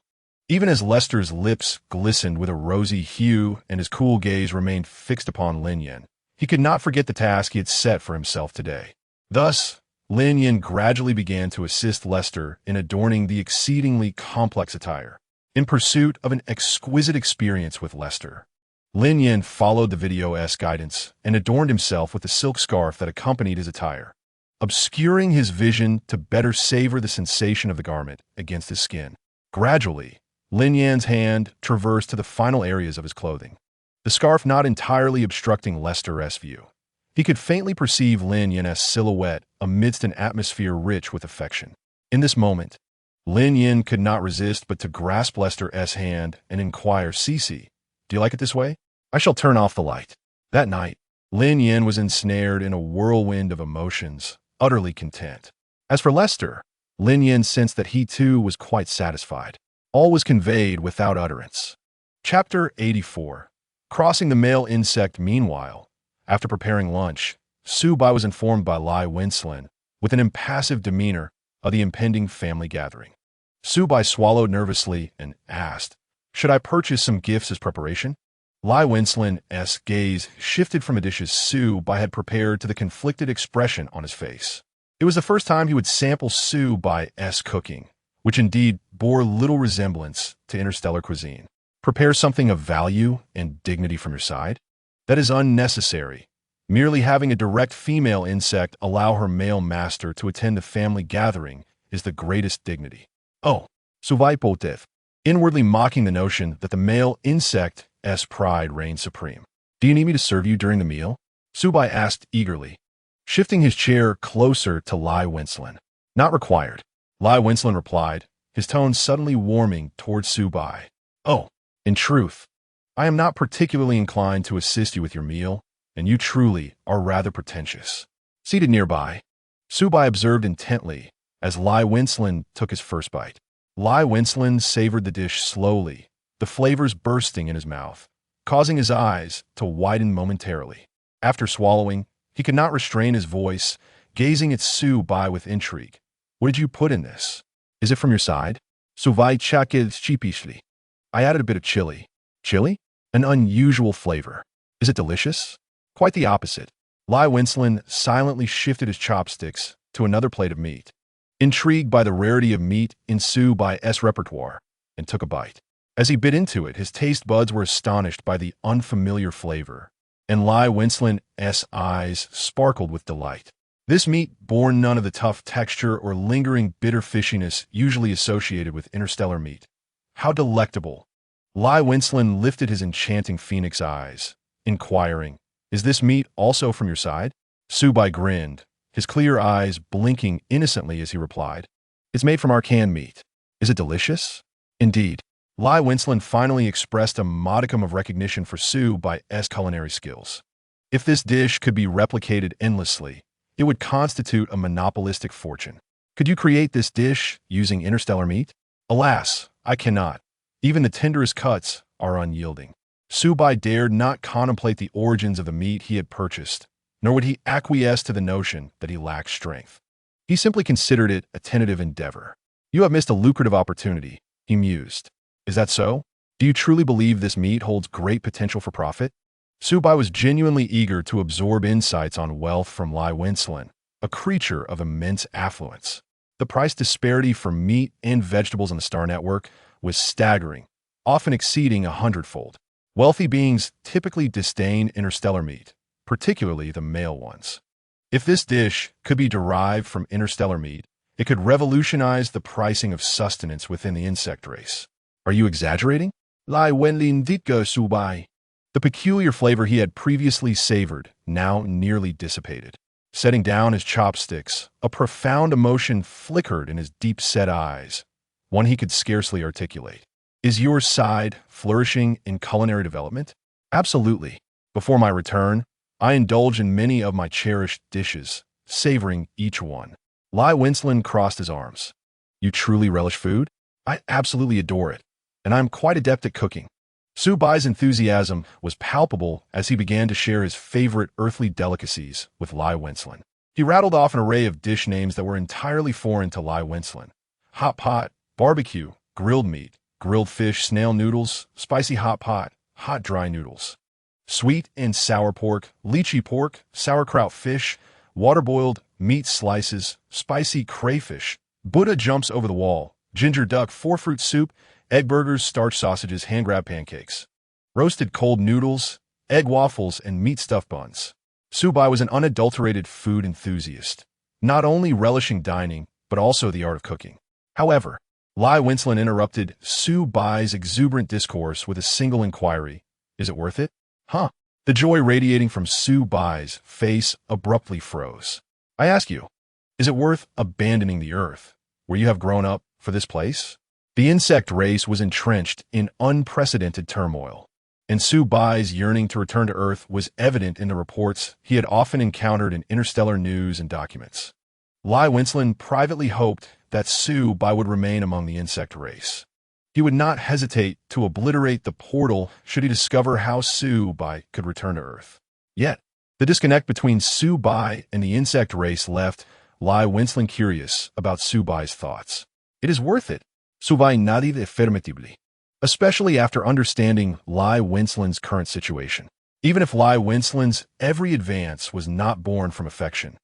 S1: Even as Lester's lips glistened with a rosy hue and his cool gaze remained fixed upon Lin Yan, he could not forget the task he had set for himself today. Thus, Lin Yan gradually began to assist Lester in adorning the exceedingly complex attire. In pursuit of an exquisite experience with Lester, Lin Yan followed the video's guidance and adorned himself with the silk scarf that accompanied his attire, obscuring his vision to better savor the sensation of the garment against his skin. Gradually, Lin Yan's hand traversed to the final areas of his clothing, the scarf not entirely obstructing Lester's view. He could faintly perceive Lin Yan's silhouette amidst an atmosphere rich with affection. In this moment, Lin Yan could not resist but to grasp Lester's hand and inquire, "Cece, do you like it this way? I shall turn off the light." That night, Lin Yan was ensnared in a whirlwind of emotions, utterly content. As for Lester, Lin Yan sensed that he too was quite satisfied. All was conveyed without utterance. Chapter 84. Crossing the male insect. Meanwhile, after preparing lunch, Su-bai was informed by Lai Wenslin, with an impassive demeanor, of the impending family gathering. Su-bai swallowed nervously and asked, "Should I purchase some gifts as preparation?" Lai Wenslin's gaze shifted from a dish Su-bai had prepared to the conflicted expression on his face. It was the first time he would sample Su-bai's cooking, which indeed bore little resemblance to interstellar cuisine. "Prepare something of value and dignity from your side? That is unnecessary. Merely having a direct female insect allow her male master to attend the family gathering is the greatest dignity." "Oh, Su-bai Potev," inwardly mocking the notion that the male insect's pride reigned supreme. "Do you need me to serve you during the meal?" Su-bai asked eagerly, shifting his chair closer to Lai Wenslin. "Not required," Lai Wenslin replied, his tone suddenly warming towards Su-bai. "Oh, in truth, I am not particularly inclined to assist you with your meal, and you truly are rather pretentious." Seated nearby, Su-bai observed intently as Lai Wenslin took his first bite. Lai Wenslin savored the dish slowly, the flavors bursting in his mouth, causing his eyes to widen momentarily. After swallowing, he could not restrain his voice, gazing at Su-bai with intrigue. "What did you put in this? Is it from your side?" "Su-bai chakid chipishli." "I added a bit of chili." "Chili? An unusual flavor. Is it delicious?" "Quite the opposite." Lai Wenslin silently shifted his chopsticks to another plate of meat, intrigued by the rarity of meat in Su-bai's repertoire, and took a bite. As he bit into it, his taste buds were astonished by the unfamiliar flavor, and Lai Wenslin's eyes sparkled with delight. This meat bore none of the tough texture or lingering bitter fishiness usually associated with interstellar meat. "How delectable!" Lai Wenslin lifted his enchanting phoenix eyes, inquiring, "Is this meat also from your side?" Su-bai grinned, his clear eyes blinking innocently as he replied, "It's made from our canned meat." "Is it delicious?" "Indeed." Lai Wenslin finally expressed a modicum of recognition for Su-bai's culinary skills. If this dish could be replicated endlessly, it would constitute a monopolistic fortune. "Could you create this dish using interstellar meat?" "Alas, I cannot. Even the tenderest cuts are unyielding." Su-bai dared not contemplate the origins of the meat he had purchased, nor would he acquiesce to the notion that he lacked strength. He simply considered it a tentative endeavor. "You have missed a lucrative opportunity," he mused. Is that so? Do you truly believe this meat holds great potential for profit? Su Bai was genuinely eager to absorb insights on wealth from Lai Wencelin, a creature of immense affluence. The price disparity for meat and vegetables on the Star Network was staggering, often exceeding 100-fold. Wealthy beings typically disdain interstellar meat, particularly the male ones. If this dish could be derived from interstellar meat, it could revolutionize the pricing of sustenance within the insect race. Are you exaggerating? Lai Wenlin Ditge Su Bai. The peculiar flavor he had previously savored now nearly dissipated. Setting down his chopsticks, a profound emotion flickered in his deep-set eyes, one he could scarcely articulate. Is your side flourishing in culinary development? Absolutely. Before my return, I indulge in many of my cherished dishes, savoring each one. Lai Wencelin crossed his arms. You truly relish food? I absolutely adore it, and I'm quite adept at cooking. Su Bai's enthusiasm was palpable as he began to share his favorite earthly delicacies with Lai Wencelin. He rattled off an array of dish names that were entirely foreign to Lai Wencelin. Hot pot, barbecue, grilled meat, grilled fish, snail noodles, spicy hot pot, hot dry noodles. Sweet and sour pork, lychee pork, sauerkraut fish, water-boiled meat slices, spicy crayfish, Buddha jumps over the wall, ginger duck, four-fruit soup, egg burgers, starch sausages, hand-grab pancakes, roasted cold noodles, egg waffles, and meat stuffed buns. Su Bai was an unadulterated food enthusiast, not only relishing dining, but also the art of cooking. However, Lai Wencelin interrupted Su Bai's exuberant discourse with a single inquiry. Is it worth it? Huh? The joy radiating from Su Bai's face abruptly froze. I ask you, is it worth abandoning the earth, where you have grown up, for this place? The insect race was entrenched in unprecedented turmoil, and Su Bai's yearning to return to Earth was evident in the reports he had often encountered in interstellar news and documents. Lai Wencelin privately hoped that Su Bai would remain among the insect race. He would not hesitate to obliterate the portal should he discover how Su Bai could return to Earth. Yet, the disconnect between Su Bai and the insect race left Lai Wencelin curious about Su Bai's thoughts. It is worth it. Su Bai nodded affirmatively, especially after understanding Lai Wencelin's current situation. Even if Lai Wencelin's every advance was not born from affection,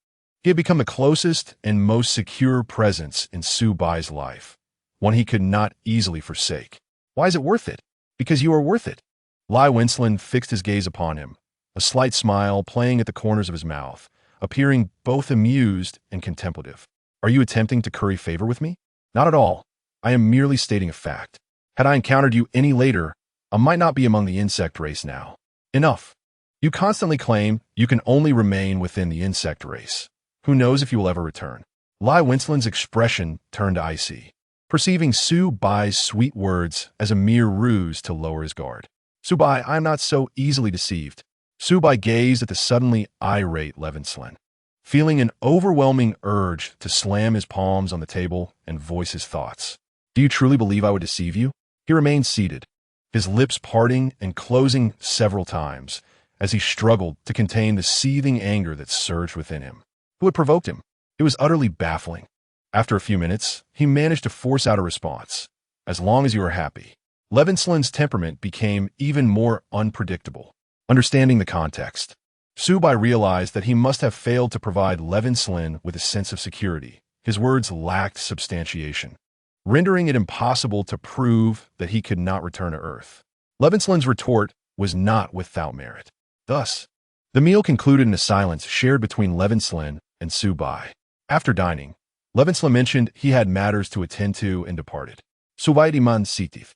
S1: he had become the closest and most secure presence in Su Bai's life, one he could not easily forsake. Why is it worth it? Because you are worth it. Lai Wencelin fixed his gaze upon him, a slight smile playing at the corners of his mouth, appearing both amused and contemplative. Are you attempting to curry favor with me? Not at all. I am merely stating a fact. Had I encountered you any later, I might not be among the insect race now. Enough. You constantly claim you can only remain within the insect race. Who knows if you will ever return? Lai Wencelin's expression turned icy, perceiving Su Bai's sweet words as a mere ruse to lower his guard. Su Bai, I am not so easily deceived. Su Bai gazed at the suddenly irate Wencelin, feeling an overwhelming urge to slam his palms on the table and voice his thoughts. Do you truly believe I would deceive you? He remained seated, his lips parting and closing several times as he struggled to contain the seething anger that surged within him. Who had provoked him? It was utterly baffling. After a few minutes, he managed to force out a response. As long as you are happy. Wencelin's temperament became even more unpredictable. Understanding the context, Su Bai realized that he must have failed to provide Wencelin with a sense of security. His words lacked substantiation, rendering it impossible to prove that he could not return to Earth. Wencelin's retort was not without merit. Thus, the meal concluded in a silence shared between Wencelin and Su Bai. After dining, Wencelin mentioned he had matters to attend to and departed. Su Bai diman sitif.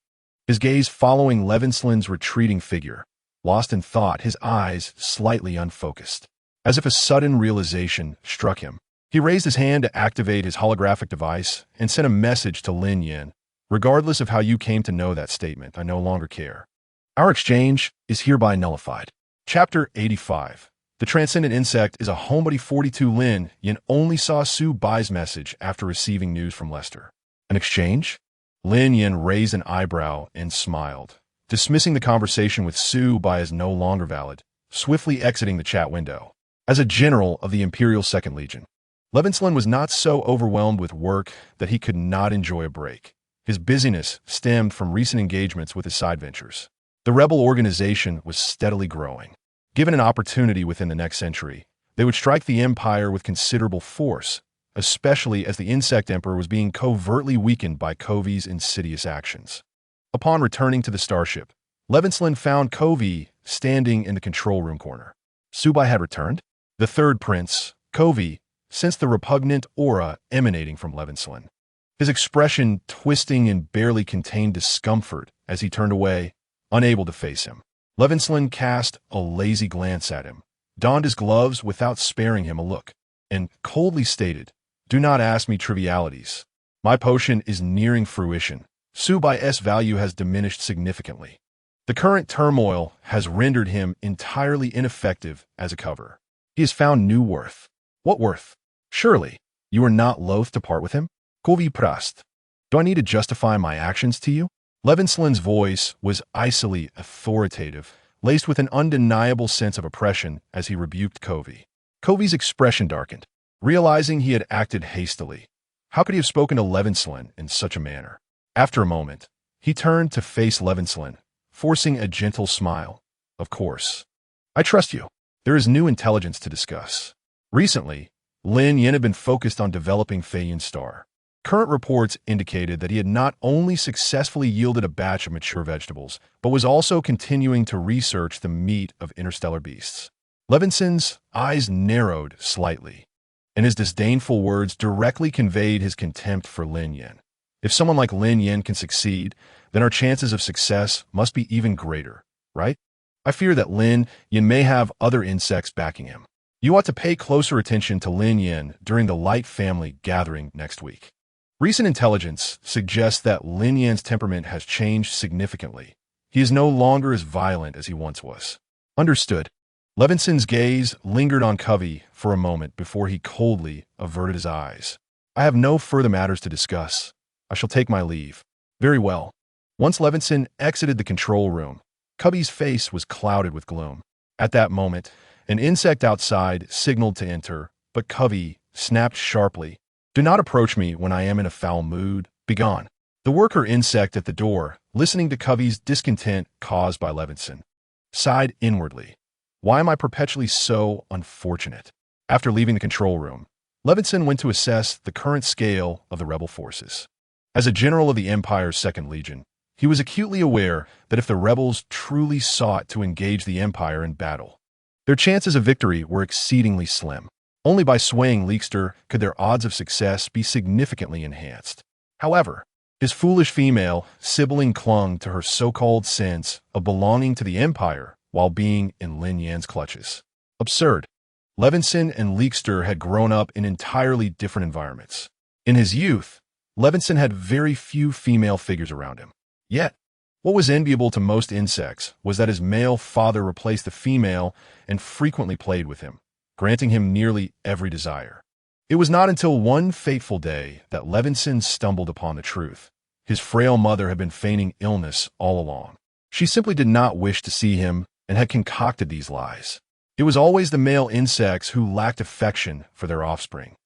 S1: His gaze following Wencelin's retreating figure, lost in thought, his eyes slightly unfocused. As if a sudden realization struck him, he raised his hand to activate his holographic device and sent a message to Lin Yan. Regardless of how you came to know that statement, I no longer care. Our exchange is hereby nullified. Chapter 85. The Transcendent Insect is a homebody 42. Lin Yan only saw Su Bai's message after receiving news from Lester. An exchange? Lin Yan raised an eyebrow and smiled, dismissing the conversation with Su Bai as no longer valid, swiftly exiting the chat window. As a general of the Imperial Second Legion, Wencelin was not so overwhelmed with work that he could not enjoy a break. His busyness stemmed from recent engagements with his side ventures. The rebel organization was steadily growing. Given an opportunity within the next century, they would strike the empire with considerable force, especially as the Insect Emperor was being covertly weakened by Kovi's insidious actions. Upon returning to the starship, Levinson found Kovi standing in the control room corner. Subai had returned? The third prince, Kovi, sensed the repugnant aura emanating from Levinson. His expression twisting in barely contained discomfort as he turned away, unable to face him. Levinson cast a lazy glance at him, donned his gloves without sparing him a look, and coldly stated, "Do not ask me trivialities. My potion is nearing fruition. Subai's value has diminished significantly. The current turmoil has rendered him entirely ineffective as a cover. He has found new worth." "What worth? Surely, you are not loath to part with him?" Kovi pressed. "Do I need to justify my actions to you?" Levinson's voice was icily authoritative, laced with an undeniable sense of oppression as he rebuked Kovi. Kovi's expression darkened, realizing he had acted hastily. How could he have spoken to Levinson in such a manner? After a moment, he turned to face Levinson, forcing a gentle smile. "Of course. I trust you. There is new intelligence to discuss." Recently, Lin Yan had been focused on developing Feiyan's star. Current reports indicated that he had not only successfully yielded a batch of mature vegetables, but was also continuing to research the meat of interstellar beasts. Levinson's eyes narrowed slightly, and his disdainful words directly conveyed his contempt for Lin Yan. If someone like Lin Yan can succeed, then our chances of success must be even greater, right? I fear that Lin Yan may have other insects backing him. You ought to pay closer attention to Lin Yan during the Light family gathering next week. Recent intelligence suggests that Lin Yan's temperament has changed significantly. He is no longer as violent as he once was. Understood. Levinson's gaze lingered on Covey for a moment before he coldly averted his eyes. "I have no further matters to discuss. I shall take my leave." "Very well." Once Levinson exited the control room, Covey's face was clouded with gloom. At that moment, an insect outside signaled to enter, but Covey snapped sharply, "Do not approach me when I am in a foul mood. Begone." The worker insect at the door, listening to Covey's discontent caused by Levinson, sighed inwardly. "Why am I perpetually so unfortunate?" After leaving the control room, Levinson went to assess the current scale of the rebel forces. As a general of the Empire's Second Legion, he was acutely aware that if the rebels truly sought to engage the Empire in battle, their chances of victory were exceedingly slim. Only by swaying Leekster could their odds of success be significantly enhanced. However, his foolish female sibling clung to her so-called sense of belonging to the Empire while being in Lin Yan's clutches. Absurd. Levinson and Leekster had grown up in entirely different environments. In his youth, Levinson had very few female figures around him. Yet, what was enviable to most insects was that his male father replaced the female and frequently played with him, granting him nearly every desire. It was not until one fateful day that Levinson stumbled upon the truth. His frail mother had been feigning illness all along. She simply did not wish to see him and had concocted these lies. It was always the male insects who lacked affection for their offspring.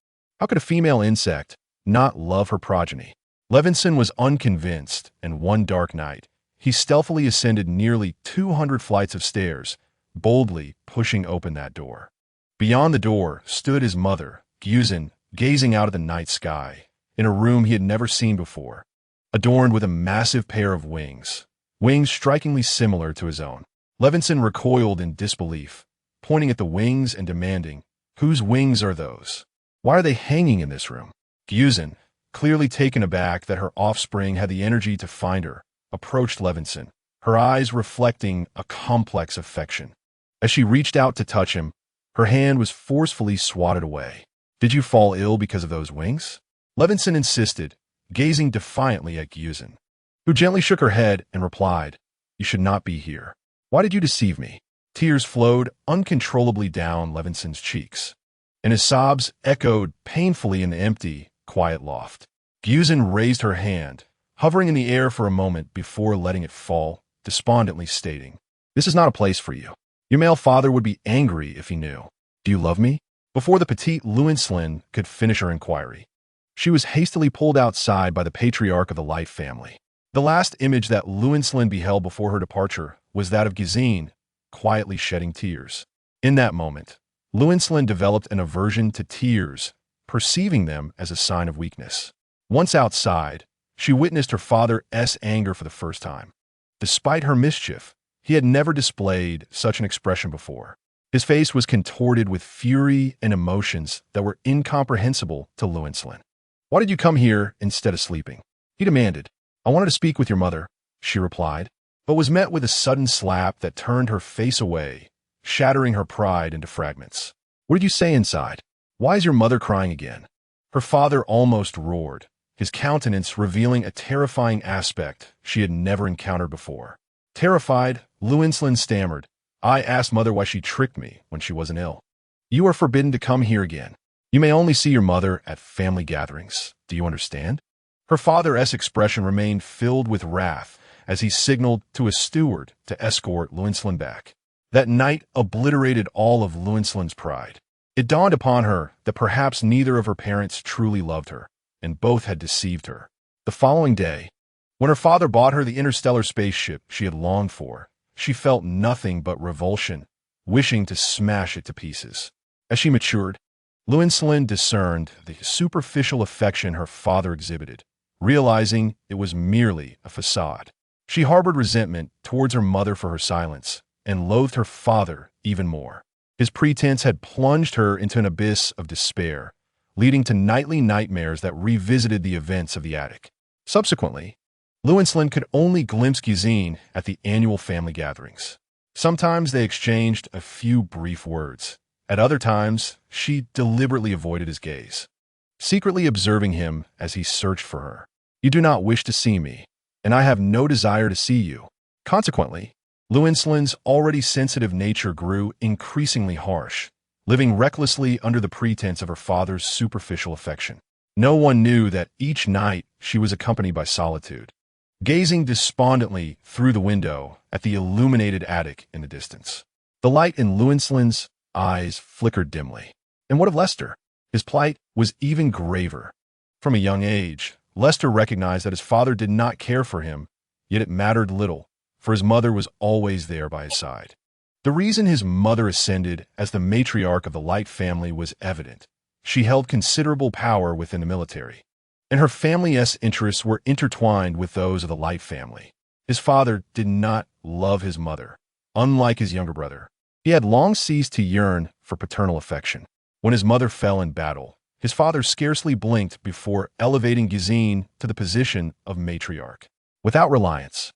S1: How could a female insect not love her progeny? Levinson was unconvinced, and one dark night, he stealthily ascended nearly 200 flights of stairs, boldly pushing open that door. Beyond the door stood his mother, Gyuzin, gazing out at the night sky, in a room he had never seen before, adorned with a massive pair of wings strikingly similar to his own. Levinson recoiled in disbelief, pointing at the wings and demanding, "Whose wings are those? Why are they hanging in this room?" Gyuzin, clearly taken aback that her offspring had the energy to find her, approached Levinson, her eyes reflecting a complex affection. As she reached out to touch him, her hand was forcefully swatted away. "Did you fall ill because of those wings?" Levinson insisted, gazing defiantly at Gyuzin, who gently shook her head and replied, "You should not be here. Why did you deceive me?" Tears flowed uncontrollably down Levinson's cheeks, and his sobs echoed painfully in the empty, quiet loft. Gyuzin raised her hand, hovering in the air for a moment before letting it fall, despondently stating, "This is not a place for you. Your male father would be angry if he knew. Do you love me?" Before the petite Levinson could finish her inquiry, She was hastily pulled outside by the patriarch of the Light family. The last image that Lin beheld before her departure was that of Gesine, quietly shedding tears. In that moment, Lin developed an aversion to tears, perceiving them as a sign of weakness. Once outside, she witnessed her father's anger for the first time. Despite her mischief, he had never displayed such an expression before. His face was contorted with fury and emotions that were incomprehensible to Lin. "Why did you come here instead of sleeping?" he demanded. "I wanted to speak with your mother," she replied, but was met with a sudden slap that turned her face away, shattering her pride into fragments. "What did you say inside? Why is your mother crying again?" Her father almost roared, his countenance revealing a terrifying aspect she had never encountered before. Terrified, Lin stammered, "I asked mother why she tricked me when she wasn't ill. You are forbidden to come here again. You may only see your mother at family gatherings. Do you understand?" Her father's expression remained filled with wrath as he signaled to a steward to escort Lin back. That night obliterated all of Lin's pride. It dawned upon her that perhaps neither of her parents truly loved her, and both had deceived her. The following day, when her father bought her the interstellar spaceship she had longed for, she felt nothing but revulsion, wishing to smash it to pieces. As she matured, Lin discerned the superficial affection her father exhibited, realizing it was merely a facade. She harbored resentment towards her mother for her silence, and loathed her father even more. His pretense had plunged her into an abyss of despair, leading to nightly nightmares that revisited the events of the attic. Subsequently, Lin could only glimpse Gesine at the annual family gatherings. Sometimes they exchanged a few brief words. At other times, she deliberately avoided his gaze, secretly observing him as he searched for her. "You do not wish to see me, and I have no desire to see you." Consequently, Lin's already sensitive nature grew increasingly harsh, living recklessly under the pretense of her father's superficial affection. No one knew that each night she was accompanied by solitude, gazing despondently through the window at the illuminated attic in the distance. The light in Lin's eyes flickered dimly. And what of Lester? His plight was even graver. From a young age, Lester recognized that his father did not care for him, yet it mattered little, for his mother was always there by his side. The reason his mother ascended as the matriarch of the Light family was evident. She held considerable power within the military, and her family's interests were intertwined with those of the Light family. His father did not love his mother. Unlike his younger brother, he had long ceased to yearn for paternal affection. When his mother fell in battle, his father scarcely blinked before elevating Gesine to the position of matriarch. Without reliance,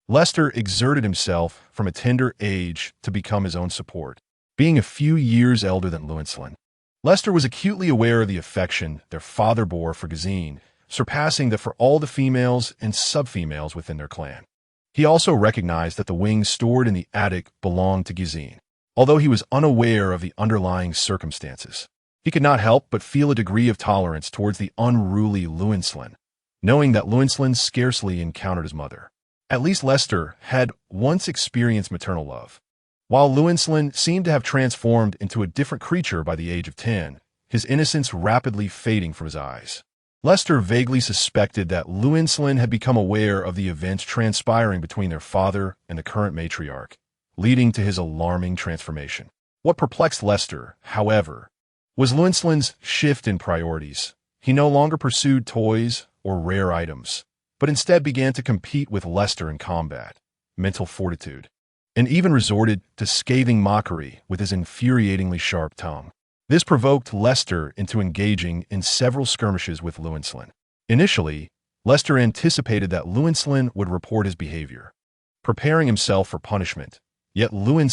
S1: Lester exerted himself from a tender age to become his own support. Being a few years elder than Lin, Lester was acutely aware of the affection their father bore for Gesine, surpassing that for all the females and sub-females within their clan. He also recognized that the wings stored in the attic belonged to Gesine, although he was unaware of the underlying circumstances. He could not help but feel a degree of tolerance towards the unruly Lin, knowing that Lin scarcely encountered his mother. At least Lester had once experienced maternal love. While Lin seemed to have transformed into a different creature by the age of 10, his innocence rapidly fading from his eyes. Lester vaguely suspected that Lin had become aware of the events transpiring between their father and the current matriarch, leading to his alarming transformation. What perplexed Lester, however, was Lin's shift in priorities. He no longer pursued toys or rare items, but instead began to compete with Lester in combat, mental fortitude, and even resorted to scathing mockery with his infuriatingly sharp tongue. This provoked Lester into engaging in several skirmishes with Lin. Initially, Lester anticipated that Lin would report his behavior, preparing himself for punishment. Yet Lin,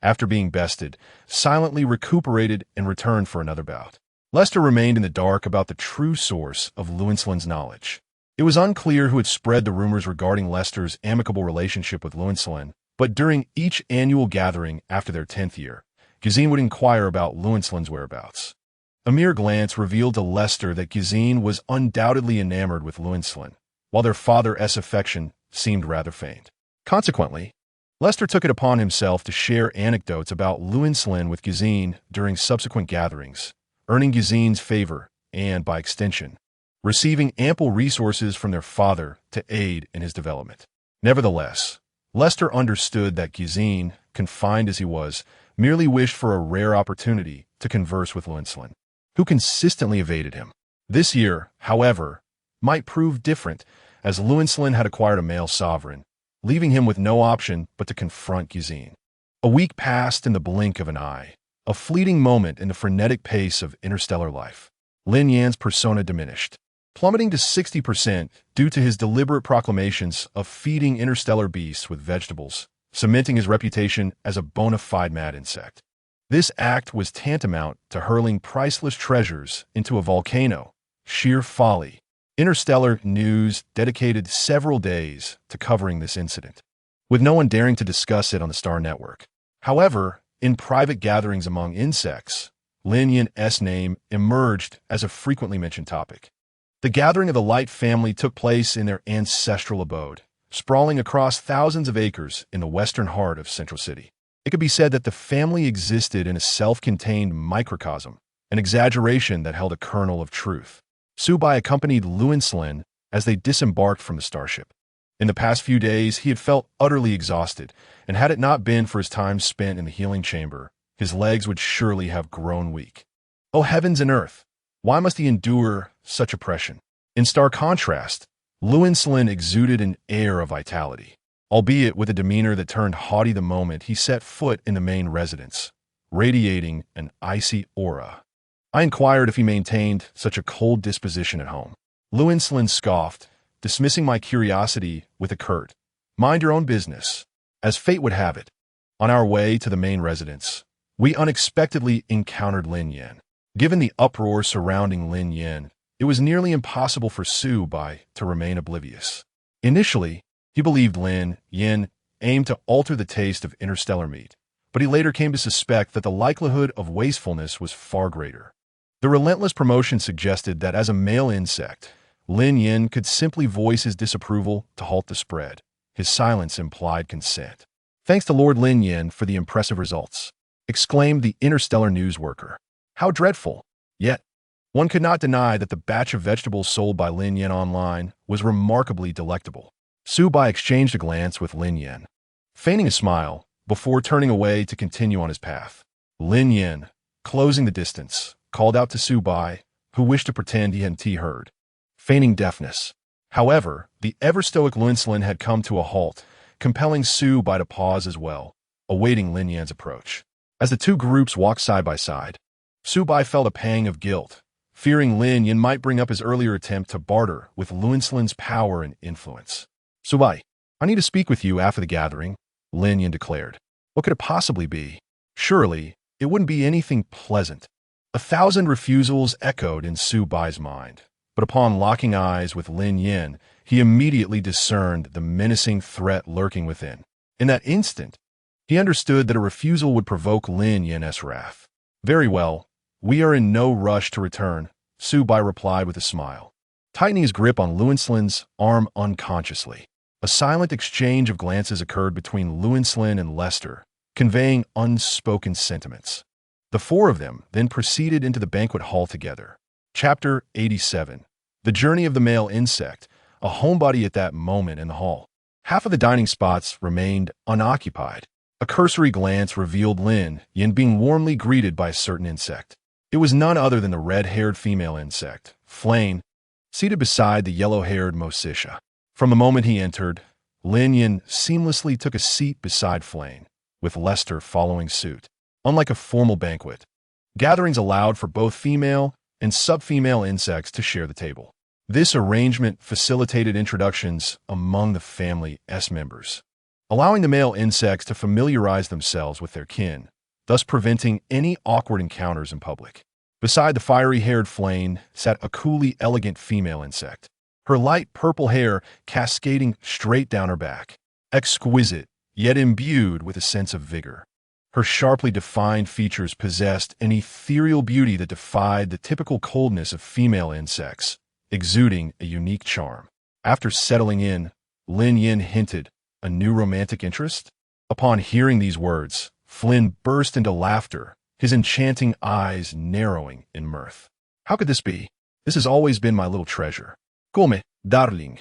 S1: after being bested, silently recuperated and returned for another bout. Lester remained in the dark about the true source of Lin's knowledge. It was unclear who had spread the rumors regarding Lester's amicable relationship with Lin, but during each annual gathering after their 10th year, Gesine would inquire about Lin's whereabouts. A mere glance revealed to Lester that Gesine was undoubtedly enamored with Lin, while their father's affection seemed rather faint. Consequently, Lester took it upon himself to share anecdotes about Lin with Gesine during subsequent gatherings, earning Gesine's favor and, by extension, receiving ample resources from their father to aid in his development. Nevertheless, Lester understood that Gizine, confined as he was, merely wished for a rare opportunity to converse with Lin Yan, who consistently evaded him. This year, however, might prove different, as Lin Yan had acquired a male sovereign, leaving him with no option but to confront Gizine. A week passed in the blink of an eye, a fleeting moment in the frenetic pace of interstellar life. Lin Yan's persona diminished, plummeting to 60% due to his deliberate proclamations of feeding interstellar beasts with vegetables, cementing his reputation as a bona fide mad insect. This act was tantamount to hurling priceless treasures into a volcano. Sheer folly. Interstellar News dedicated several days to covering this incident, with no one daring to discuss it on the Star Network. However, in private gatherings among insects, Lin Yan's name emerged as a frequently mentioned topic. The gathering of the Light family took place in their ancestral abode, sprawling across thousands of acres in the western heart of Central City. It could be said that the family existed in a self-contained microcosm, an exaggeration that held a kernel of truth. Subai accompanied Lin Yan as they disembarked from the starship. In the past few days, he had felt utterly exhausted, and had it not been for his time spent in the healing chamber, his legs would surely have grown weak. Oh heavens and earth! Why must he endure such oppression? In stark contrast, Lin Yan exuded an air of vitality, albeit with a demeanor that turned haughty the moment he set foot in the main residence, radiating an icy aura. I inquired if he maintained such a cold disposition at home. Lin Yan scoffed, dismissing my curiosity with a curt, "Mind your own business." As fate would have it, on our way to the main residence, we unexpectedly encountered Lin Yan. Given the uproar surrounding Lin Yan, it was nearly impossible for Subai to remain oblivious. Initially, he believed Lin Yan aimed to alter the taste of interstellar meat, but he later came to suspect that the likelihood of wastefulness was far greater. The relentless promotion suggested that as a male insect, Lin Yan could simply voice his disapproval to halt the spread. His silence implied consent. "Thanks to Lord Lin Yan for the impressive results," exclaimed the interstellar news worker. "How dreadful!" Yet, one could not deny that the batch of vegetables sold by Lin Yan online was remarkably delectable. Subai exchanged a glance with Lin Yan, feigning a smile, before turning away to continue on his path. Lin Yan, closing the distance, called out to Subai, who wished to pretend he hadn't heard, feigning deafness. However, the ever-stoic Lin Yan had come to a halt, compelling Subai to pause as well, awaiting Lin Yan's approach. As the two groups walked side by side, Subai felt a pang of guilt, fearing Lin Yan might bring up his earlier attempt to barter with Lin Yan's power and influence. "Subai, I need to speak with you after the gathering," Lin Yan declared. "What could it possibly be? Surely, it wouldn't be anything pleasant." 1,000 refusals echoed in Subai's mind, but upon locking eyes with Lin Yan, he immediately discerned the menacing threat lurking within. In that instant, he understood that a refusal would provoke Lin Yan's wrath. "Very well, we are in no rush to return," Subai replied with a smile, tightening his grip on Lin Yan's arm unconsciously. A silent exchange of glances occurred between Lin Yan and Lester, conveying unspoken sentiments. The four of them then proceeded into the banquet hall together. Chapter 87. The Journey of the Male Insect, a homebody at that moment in the hall. Half of the dining spots remained unoccupied. A cursory glance revealed Lin Yan being warmly greeted by a certain insect. It was none other than the red-haired female insect, Flame, seated beside the yellow-haired Mosisha. From the moment he entered, Lin Yan seamlessly took a seat beside Flame, with Lester following suit. Unlike a formal banquet, gatherings allowed for both female and sub-female insects to share the table. This arrangement facilitated introductions among the family's members, allowing the male insects to familiarize themselves with their kin, thus preventing any awkward encounters in public. Beside the fiery-haired Flame sat a coolly elegant female insect, her light purple hair cascading straight down her back, exquisite, yet imbued with a sense of vigor. Her sharply defined features possessed an ethereal beauty that defied the typical coldness of female insects, exuding a unique charm. After settling in, Lin Yan hinted, "A new romantic interest?" Upon hearing these words, Flynn burst into laughter, his enchanting eyes narrowing in mirth. How could this be? This has always been my little treasure. Come, darling.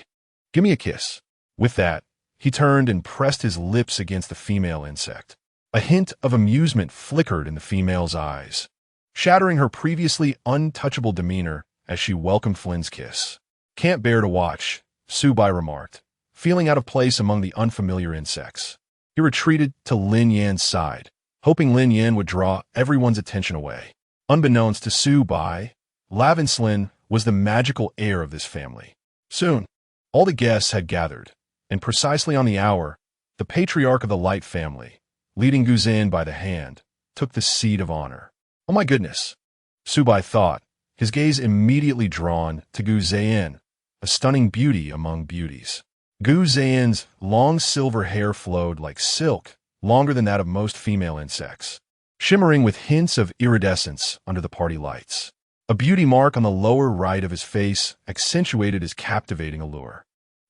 S1: Give me a kiss. With that, he turned and pressed his lips against the female insect. A hint of amusement flickered in the female's eyes, shattering her previously untouchable demeanor as she welcomed Flynn's kiss. Can't bear to watch, Subai remarked, feeling out of place among the unfamiliar insects. He retreated to Lin Yan's side, hoping Lin Yan would draw everyone's attention away. Unbeknownst to Subai, Lavenslin was the magical heir of this family. Soon, all the guests had gathered, and precisely on the hour, the patriarch of the Light family, leading Guzin by the hand, took the seat of honor. Oh my goodness, Subai thought, his gaze immediately drawn to Gu Zayin, a stunning beauty among beauties. Gu Zayin's long silver hair flowed like silk, longer than that of most female insects, shimmering with hints of iridescence under the party lights. A beauty mark on the lower right of his face accentuated his captivating allure.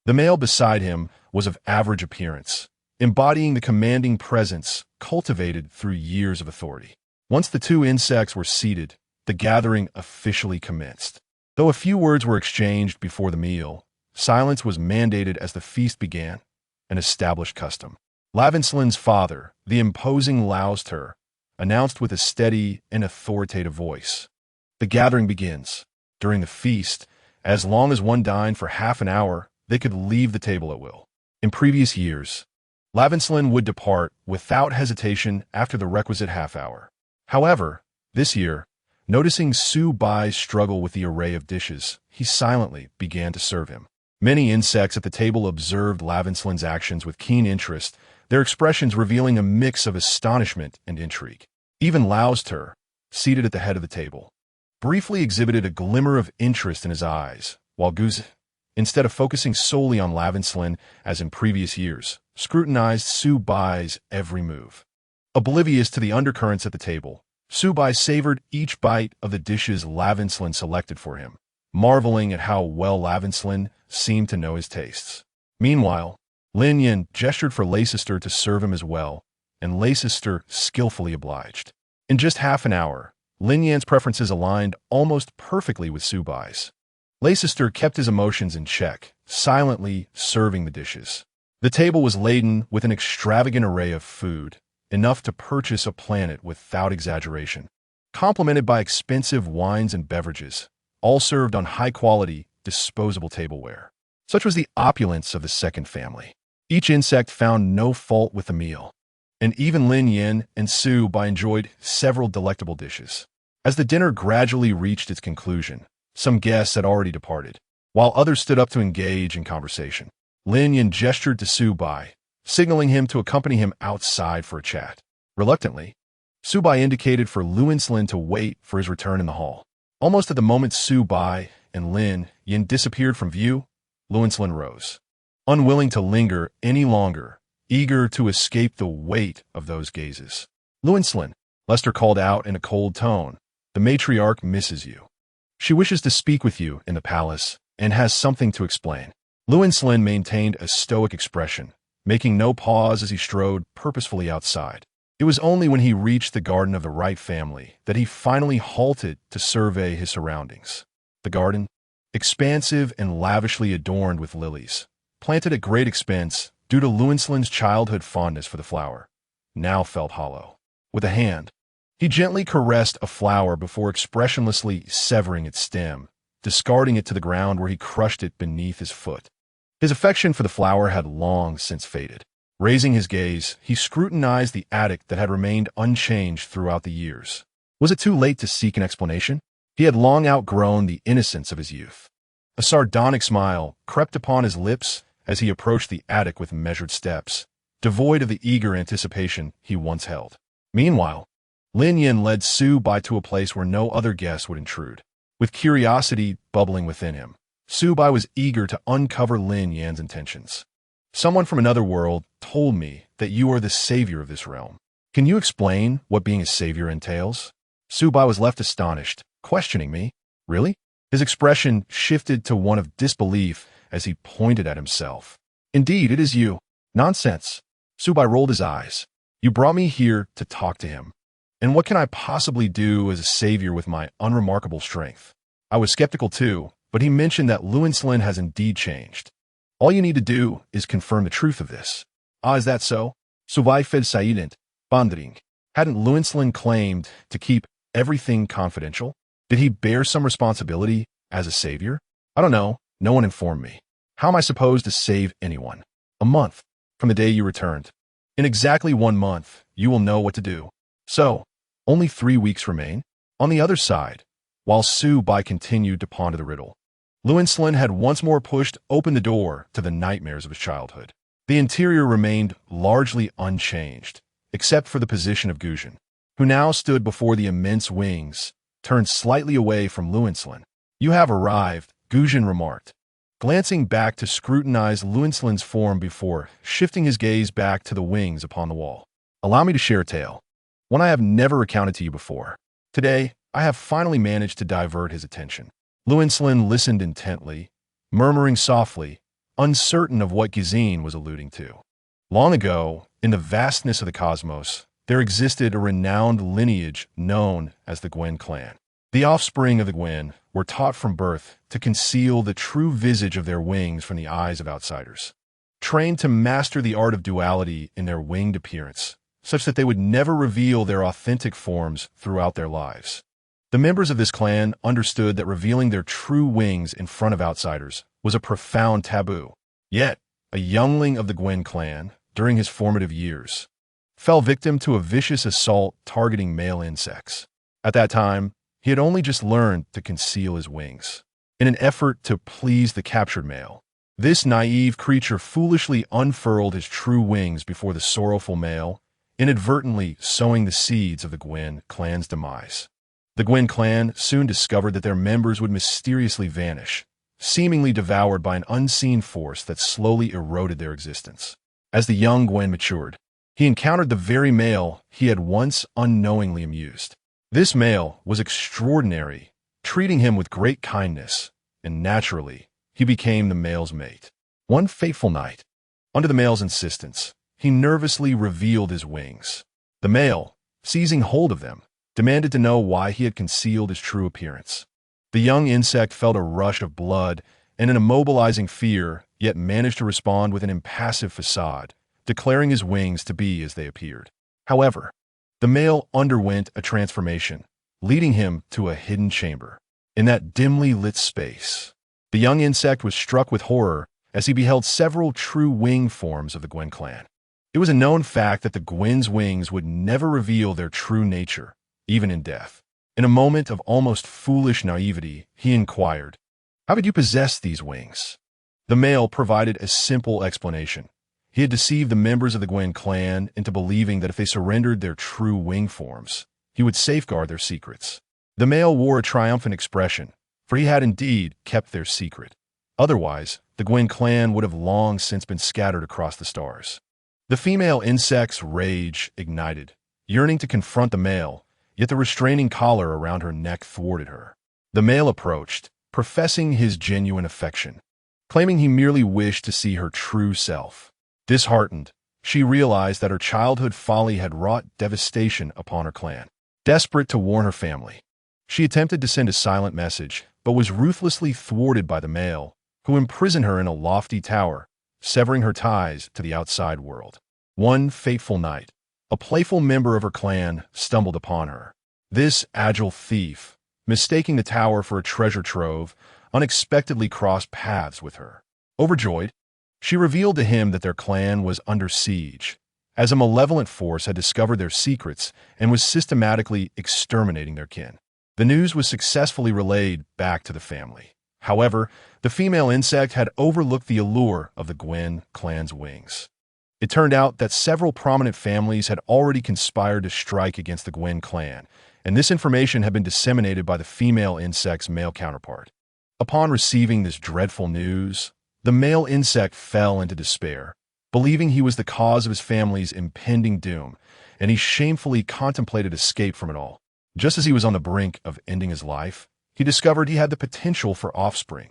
S1: The male beside him was of average appearance, embodying the commanding presence cultivated through years of authority. Once the two insects were seated, the gathering officially commenced. Though a few words were exchanged before the meal, silence was mandated as the feast began, an established custom. Lavenslin's father, the imposing Lauster, announced with a steady and authoritative voice. The gathering begins. During the feast, as long as one dined for half an hour, they could leave the table at will. In previous years, Lavenslin would depart without hesitation after the requisite half hour. However, this year, noticing Subai's struggle with the array of dishes, he silently began to serve him. Many insects at the table observed Lavenslin's actions with keen interest, their expressions revealing a mix of astonishment and intrigue. Even Lauster, seated at the head of the table, briefly exhibited a glimmer of interest in his eyes, while Guz, instead of focusing solely on Lavenslin as in previous years, scrutinized Subai's every move. Oblivious to the undercurrents at the table, Subai savored each bite of the dishes Lavenslin selected for him, marveling at how well Lavenslin seemed to know his tastes. Meanwhile, Lin Yan gestured for Leicester to serve him as well, and Leicester skillfully obliged. In just half an hour, Lin Yan's preferences aligned almost perfectly with Subai's. Leicester kept his emotions in check, silently serving the dishes. The table was laden with an extravagant array of food, enough to purchase a planet without exaggeration, complemented by expensive wines and beverages, all served on high-quality, disposable tableware. Such was the opulence of the second family. Each insect found no fault with the meal, and even Lin Yan and Subai enjoyed several delectable dishes. As the dinner gradually reached its conclusion, some guests had already departed, while others stood up to engage in conversation. Lin Yan gestured to Subai, signaling him to accompany him outside for a chat. Reluctantly, Subai indicated for Luinslin to wait for his return in the hall. Almost at the moment Subai and Lin Yan disappeared from view, Luinslin rose, unwilling to linger any longer, eager to escape the weight of those gazes. Luinslin, Lester called out in a cold tone, the matriarch misses you. She wishes to speak with you in the palace and has something to explain. Luinslin maintained a stoic expression, making no pause as he strode purposefully outside. It was only when he reached the garden of the Wright family that he finally halted to survey his surroundings. The garden, expansive and lavishly adorned with lilies, planted at great expense due to Luinslin's childhood fondness for the flower, now felt hollow. With a hand, he gently caressed a flower before expressionlessly severing its stem, discarding it to the ground where he crushed it beneath his foot. His affection for the flower had long since faded. Raising his gaze, he scrutinized the attic that had remained unchanged throughout the years. Was it too late to seek an explanation? He had long outgrown the innocence of his youth. A sardonic smile crept upon his lips as he approached the attic with measured steps, devoid of the eager anticipation he once held. Meanwhile, Lin Yan led Subai to a place where no other guest would intrude. With curiosity bubbling within him, Subai was eager to uncover Lin Yan's intentions. Someone from another world told me that you are the savior of this realm. Can you explain what being a savior entails? Subai was left astonished, questioning me. Really? His expression shifted to one of disbelief as he pointed at himself. Indeed, it is you. Nonsense. Subai rolled his eyes. You brought me here to talk to him. And what can I possibly do as a savior with my unremarkable strength? I was skeptical too, but he mentioned that Lin has indeed changed. All you need to do is confirm the truth of this. Ah, is that so? Suvai fed Saident, Bandring. Hadn't Lin claimed to keep everything confidential? Did he bear some responsibility as a savior? I don't know. No one informed me. How am I supposed to save anyone? A month from the day you returned. In exactly 1 month, you will know what to do. So, only 3 weeks remain. On the other side, while Su Bai continued to ponder the riddle, Lin had once more pushed open the door to the nightmares of his childhood. The interior remained largely unchanged, except for the position of Guzhen, who now stood before the immense wings, turned slightly away from Lin. You have arrived, Guzhen remarked, glancing back to scrutinize Lin's form before shifting his gaze back to the wings upon the wall. Allow me to share a tale, one I have never recounted to you before. Today, I have finally managed to divert his attention. Lin listened intently, murmuring softly, uncertain of what Guzhen was alluding to. Long ago, in the vastness of the cosmos, there existed a renowned lineage known as the Gwen clan. The offspring of the Gwen were taught from birth to conceal the true visage of their wings from the eyes of outsiders, trained to master the art of duality in their winged appearance, such that they would never reveal their authentic forms throughout their lives. The members of this clan understood that revealing their true wings in front of outsiders was a profound taboo. Yet, a youngling of the Gwen clan, during his formative years, fell victim to a vicious assault targeting male insects. At that time, he had only just learned to conceal his wings. In an effort to please the captured male, this naive creature foolishly unfurled his true wings before the sorrowful male, inadvertently sowing the seeds of the Gwen clan's demise. The Gwen clan soon discovered that their members would mysteriously vanish, seemingly devoured by an unseen force that slowly eroded their existence. As the young Gwen matured, he encountered the very male he had once unknowingly amused. This male was extraordinary, treating him with great kindness, and naturally, he became the male's mate. One fateful night, under the male's insistence, he nervously revealed his wings. The male, seizing hold of them, demanded to know why he had concealed his true appearance. The young insect felt a rush of blood and an immobilizing fear, yet managed to respond with an impassive facade, declaring his wings to be as they appeared. However, the male underwent a transformation, leading him to a hidden chamber. In that dimly lit space, the young insect was struck with horror as he beheld several true wing forms of the Gwen clan. It was a known fact that the Gwen's wings would never reveal their true nature, even in death. In a moment of almost foolish naivety, he inquired, "How did you possess these wings?" The male provided a simple explanation. He had deceived the members of the Gwen clan into believing that if they surrendered their true wing forms, he would safeguard their secrets. The male wore a triumphant expression, for he had indeed kept their secret. Otherwise, the Gwen clan would have long since been scattered across the stars. The female insect's rage ignited, yearning to confront the male, yet the restraining collar around her neck thwarted her. The male approached, professing his genuine affection, claiming he merely wished to see her true self. Disheartened, she realized that her childhood folly had wrought devastation upon her clan. Desperate to warn her family, she attempted to send a silent message, but was ruthlessly thwarted by the male, who imprisoned her in a lofty tower, severing her ties to the outside world. One fateful night, a playful member of her clan stumbled upon her. This agile thief, mistaking the tower for a treasure trove, unexpectedly crossed paths with her. Overjoyed, she revealed to him that their clan was under siege, as a malevolent force had discovered their secrets and was systematically exterminating their kin. The news was successfully relayed back to the family. However, the female insect had overlooked the allure of the Gwen clan's wings. It turned out that several prominent families had already conspired to strike against the Gwen clan, and this information had been disseminated by the female insect's male counterpart. Upon receiving this dreadful news, the male insect fell into despair, believing he was the cause of his family's impending doom, and he shamefully contemplated escape from it all. Just as he was on the brink of ending his life, he discovered he had the potential for offspring,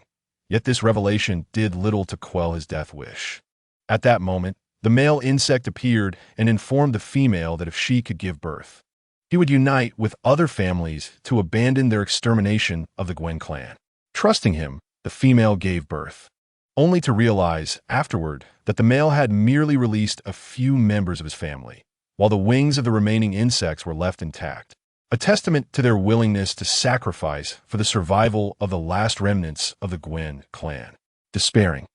S1: yet this revelation did little to quell his death wish. At that moment, the male insect appeared and informed the female that if she could give birth, he would unite with other families to abandon their extermination of the Gwen clan. Trusting him, the female gave birth, only to realize afterward that the male had merely released a few members of his family, while the wings of the remaining insects were left intact, a testament to their willingness to sacrifice for the survival of the last remnants of the Gwen clan. Despairing,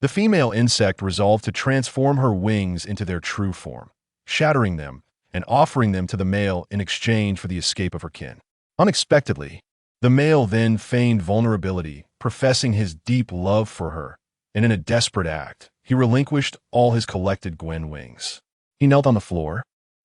S1: the female insect resolved to transform her wings into their true form, shattering them and offering them to the male in exchange for the escape of her kin. Unexpectedly, the male then feigned vulnerability, professing his deep love for her, and in a desperate act, he relinquished all his collected Gwen wings. He knelt on the floor,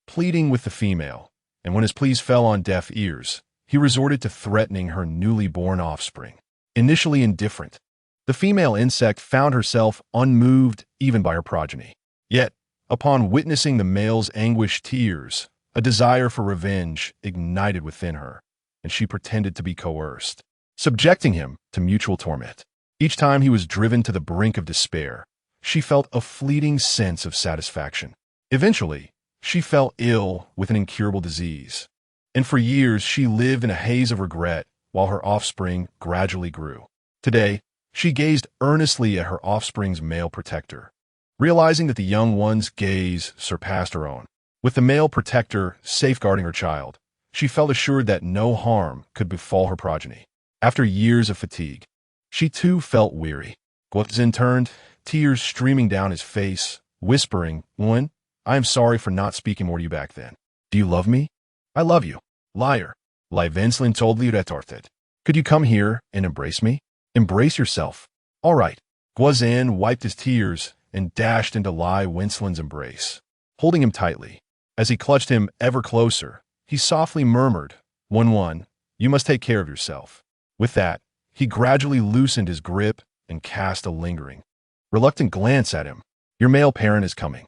S1: pleading with the female, and when his pleas fell on deaf ears, he resorted to threatening her newly born offspring. Initially indifferent, the female insect found herself unmoved even by her progeny. Yet, upon witnessing the male's anguished tears, a desire for revenge ignited within her, and she pretended to be coerced, subjecting him to mutual torment. Each time he was driven to the brink of despair, she felt a fleeting sense of satisfaction. Eventually, she fell ill with an incurable disease, and for years she lived in a haze of regret while her offspring gradually grew. Today, she gazed earnestly at her offspring's male protector, realizing that the young one's gaze surpassed her own. With the male protector safeguarding her child, she felt assured that no harm could befall her progeny. After years of fatigue, she too felt weary. Guozin turned, tears streaming down his face, whispering, "Lin, I am sorry for not speaking more to you back then. Do you love me?" "I love you. Liar." Livenslin told Liretortet. "Could you come here and embrace me? Embrace yourself." "All right." Guozin wiped his tears and dashed into Lai Winslin's embrace, holding him tightly. As he clutched him ever closer, he softly murmured, "One, you must take care of yourself." With that, he gradually loosened his grip and cast a lingering, reluctant glance at him. "Your male parent is coming.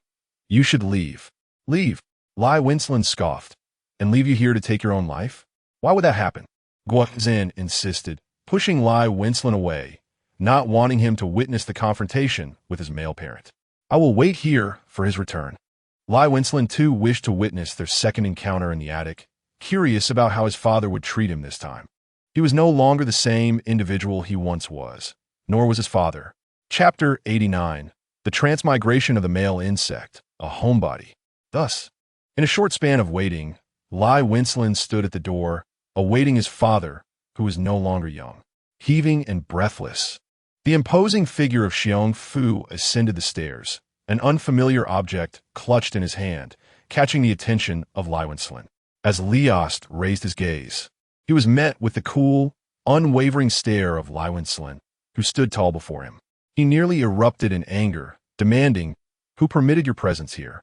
S1: You should leave." "Leave?" Lai Winslin scoffed. "And leave you here to take your own life? Why would that happen?" Guozin insisted, pushing Lai Winslin away, not wanting him to witness the confrontation with his male parent. "I will wait here for his return." Lai Winslin too wished to witness their second encounter in the attic, curious about how his father would treat him this time. He was no longer the same individual he once was, nor was his father. Chapter 89. The Transmigration of the Male Insect, a Homebody. Thus, in a short span of waiting, Lai Winslin stood at the door, awaiting his father, who was no longer young. Heaving and breathless, the imposing figure of Xiong Fu ascended the stairs, an unfamiliar object clutched in his hand, catching the attention of Lai Winslin. As Liost raised his gaze, he was met with the cool, unwavering stare of Lai Winslin, who stood tall before him. He nearly erupted in anger, demanding, "Who permitted your presence here?"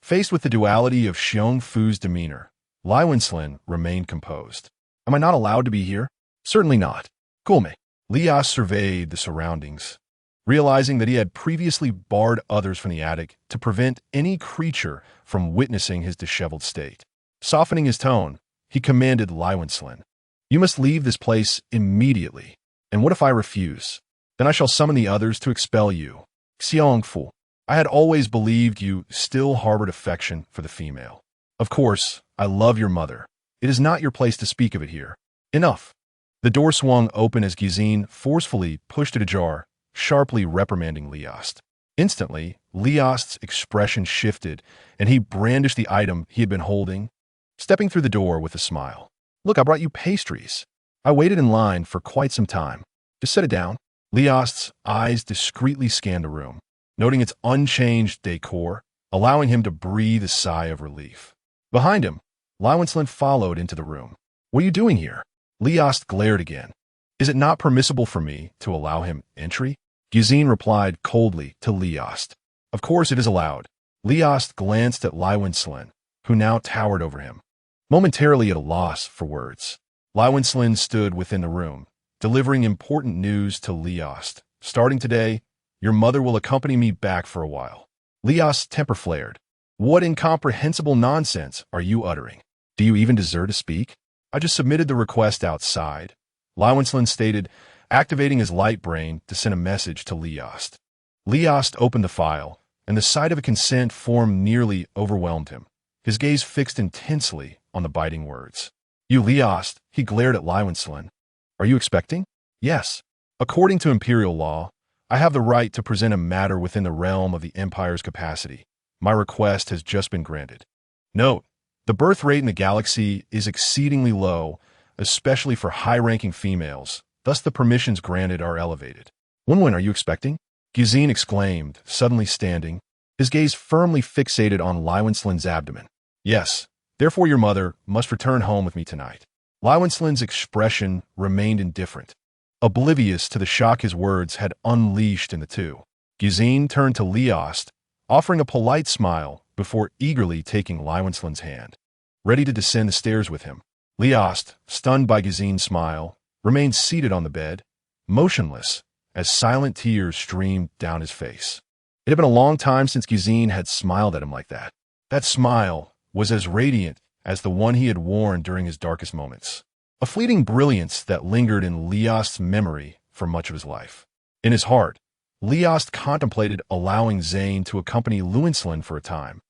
S1: Faced with the duality of Xiong Fu's demeanor, Lai Winslin remained composed. "Am I not allowed to be here?" "Certainly not." "Kulme." Liost surveyed the surroundings, realizing that he had previously barred others from the attic to prevent any creature from witnessing his disheveled state. Softening his tone, he commanded Lai Winslin, "You must leave this place immediately. And what if I refuse? Then I shall summon the others to expel you." Xiong Fu, I had always believed you still harbored affection for the female. Of course, I love your mother. It is not your place to speak of it here. Enough. The door swung open as Gizine forcefully pushed it ajar, sharply reprimanding Liost. Instantly, Liost's expression shifted, and he brandished the item he had been holding, stepping through the door with a smile. "Look, I brought you pastries. I waited in line for quite some time. Just set it down." Liost's eyes discreetly scanned the room, noting its unchanged decor, allowing him to breathe a sigh of relief. Behind him, Lai Winslin followed into the room. "What are you doing here?" Liost glared again. "Is it not permissible for me to allow him entry?" Gizine replied coldly to Liost. "Of course it is allowed." Liost glanced at Lai Winslin, who now towered over him, momentarily at a loss for words. Lai Winslin stood within the room, delivering important news to Liost. "Starting today, your mother will accompany me back for a while." Liost's temper flared. "What incomprehensible nonsense are you uttering? Do you even deserve to speak?" "I just submitted the request outside," Lai Winslin stated, activating his light brain to send a message to Liost. Liost opened the file, and the sight of a consent form nearly overwhelmed him. his gaze fixed intensely on the biting words. "You Liast," he glared at Liwenslin. "Are you expecting?" "Yes. According to imperial law, I have the right to present a matter within the realm of the Empire's capacity. My request has just been granted." Note: the birth rate in the galaxy is exceedingly low, especially for high-ranking females, thus the permissions granted are elevated. "When are you expecting?" Guzine exclaimed, suddenly standing, his gaze firmly fixated on Liwenslin's abdomen. "Yes, therefore your mother must return home with me tonight." Liwenslin's expression remained indifferent, oblivious to the shock his words had unleashed in the two. Guzine turned to Liast, offering a polite smile before eagerly taking Liwenslin's hand, ready to descend the stairs with him. Liast, stunned by Guzine's smile, remained seated on the bed, motionless, as silent tears streamed down his face. It had been a long time since Guzine had smiled at him like that. That smile was as radiant as the one he had worn during his darkest moments, a fleeting brilliance that lingered in Liast's memory for much of his life. In his heart, Liast contemplated allowing Zane to accompany Liwenslin for a time,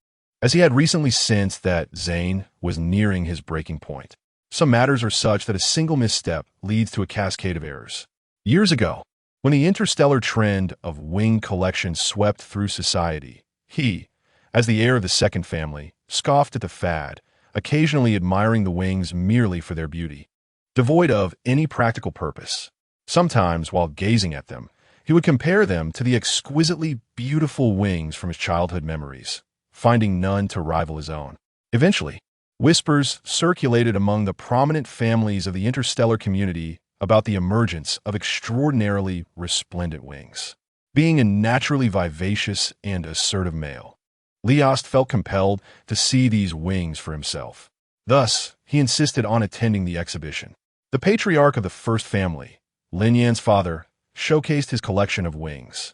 S1: as he had recently sensed that Zane was nearing his breaking point. Some matters are such that a single misstep leads to a cascade of errors. Years ago, when the interstellar trend of wing collection swept through society, he, as the heir of the second family, scoffed at the fad, occasionally admiring the wings merely for their beauty, devoid of any practical purpose. Sometimes, while gazing at them, he would compare them to the exquisitely beautiful wings from his childhood memories, finding none to rival his own. Eventually, whispers circulated among the prominent families of the interstellar community about the emergence of extraordinarily resplendent wings. Being a naturally vivacious and assertive male, Liast felt compelled to see these wings for himself. Thus, he insisted on attending the exhibition. The patriarch of the first family, Lin Yan's father, showcased his collection of wings.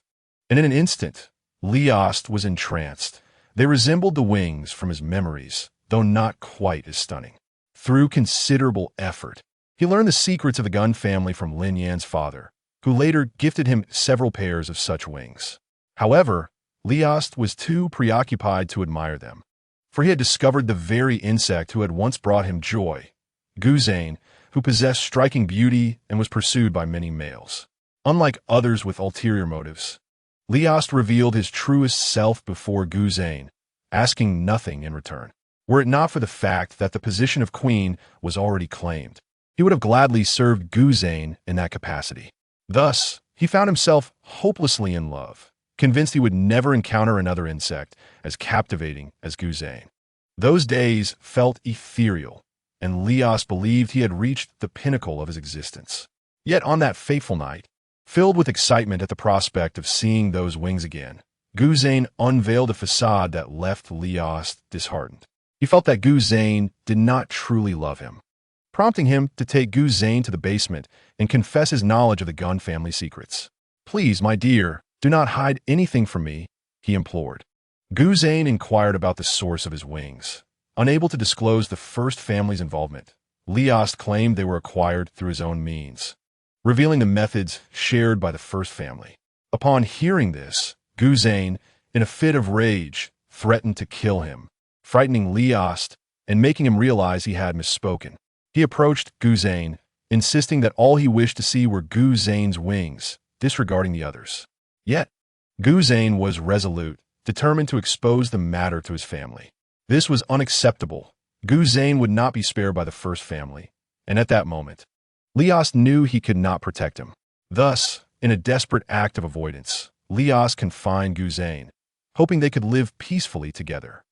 S1: And in an instant, Liast was entranced. They resembled the wings from his memories, though not quite as stunning. Through considerable effort, he learned the secrets of the gun family from Lin Yan's father, who later gifted him several pairs of such wings. However, Liast was too preoccupied to admire them, for he had discovered the very insect who had once brought him joy, Guzane, who possessed striking beauty and was pursued by many males. Unlike others with ulterior motives, Liast revealed his truest self before Guzane, asking nothing in return. Were it not for the fact that the position of queen was already claimed, he would have gladly served Guzane in that capacity. Thus, he found himself hopelessly in love, convinced he would never encounter another insect as captivating as Guzane. Those days felt ethereal, and Liast believed he had reached the pinnacle of his existence. Yet on that fateful night, filled with excitement at the prospect of seeing those wings again, Guzane unveiled a facade that left Liast disheartened. He felt that Guzane did not truly love him, prompting him to take Guzane to the basement and confess his knowledge of the gun family secrets. "Please, my dear, do not hide anything from me," he implored. Guzane inquired about the source of his wings. Unable to disclose the first family's involvement, Liast claimed they were acquired through his own means, revealing the methods shared by the first family. Upon hearing this, Guzane, in a fit of rage, threatened to kill him, frightening Liast and making him realize he had misspoken. He approached Guzane, insisting that all he wished to see were Guzane's wings, disregarding the others. Yet, Guzane was resolute, determined to expose the matter to his family. This was unacceptable. Guzane would not be spared by the first family, and at that moment, Liast knew he could not protect him. Thus, in a desperate act of avoidance, Liast confined Guzane, hoping they could live peacefully together.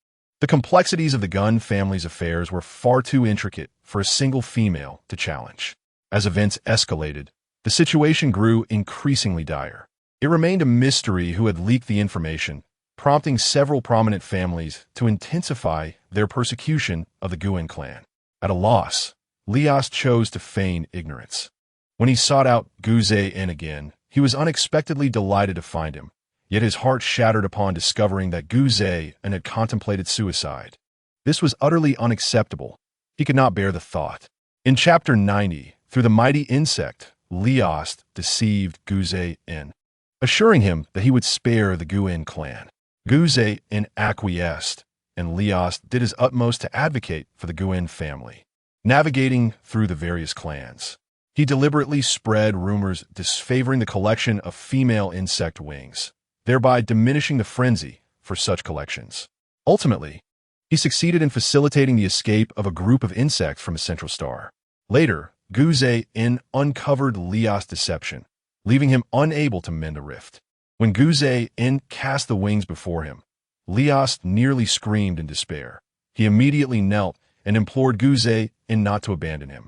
S1: The complexities of the gun family's affairs were far too intricate for a single female to challenge. As events escalated, the situation grew increasingly dire. It remained a mystery who had leaked the information, prompting several prominent families to intensify their persecution of the Guan clan. At a loss, Liast chose to feign ignorance. When he sought out Guzane again, he was unexpectedly delighted to find him, yet his heart shattered upon discovering that Guzane had contemplated suicide. This was utterly unacceptable. He could not bear the thought. In Chapter 90, through the mighty insect, Liast deceived Guzane, assuring him that he would spare the Guan clan. Guzane acquiesced, and Lias did his utmost to advocate for the Guin family. Navigating through the various clans, he deliberately spread rumors disfavoring the collection of female insect wings, thereby diminishing the frenzy for such collections. Ultimately, he succeeded in facilitating the escape of a group of insects from a central star. Later, Guze-in uncovered Lias' deception, leaving him unable to mend the rift. When Guze-in cast the wings before him, Lias nearly screamed in despair. He immediately knelt and implored Guze-in not to abandon him,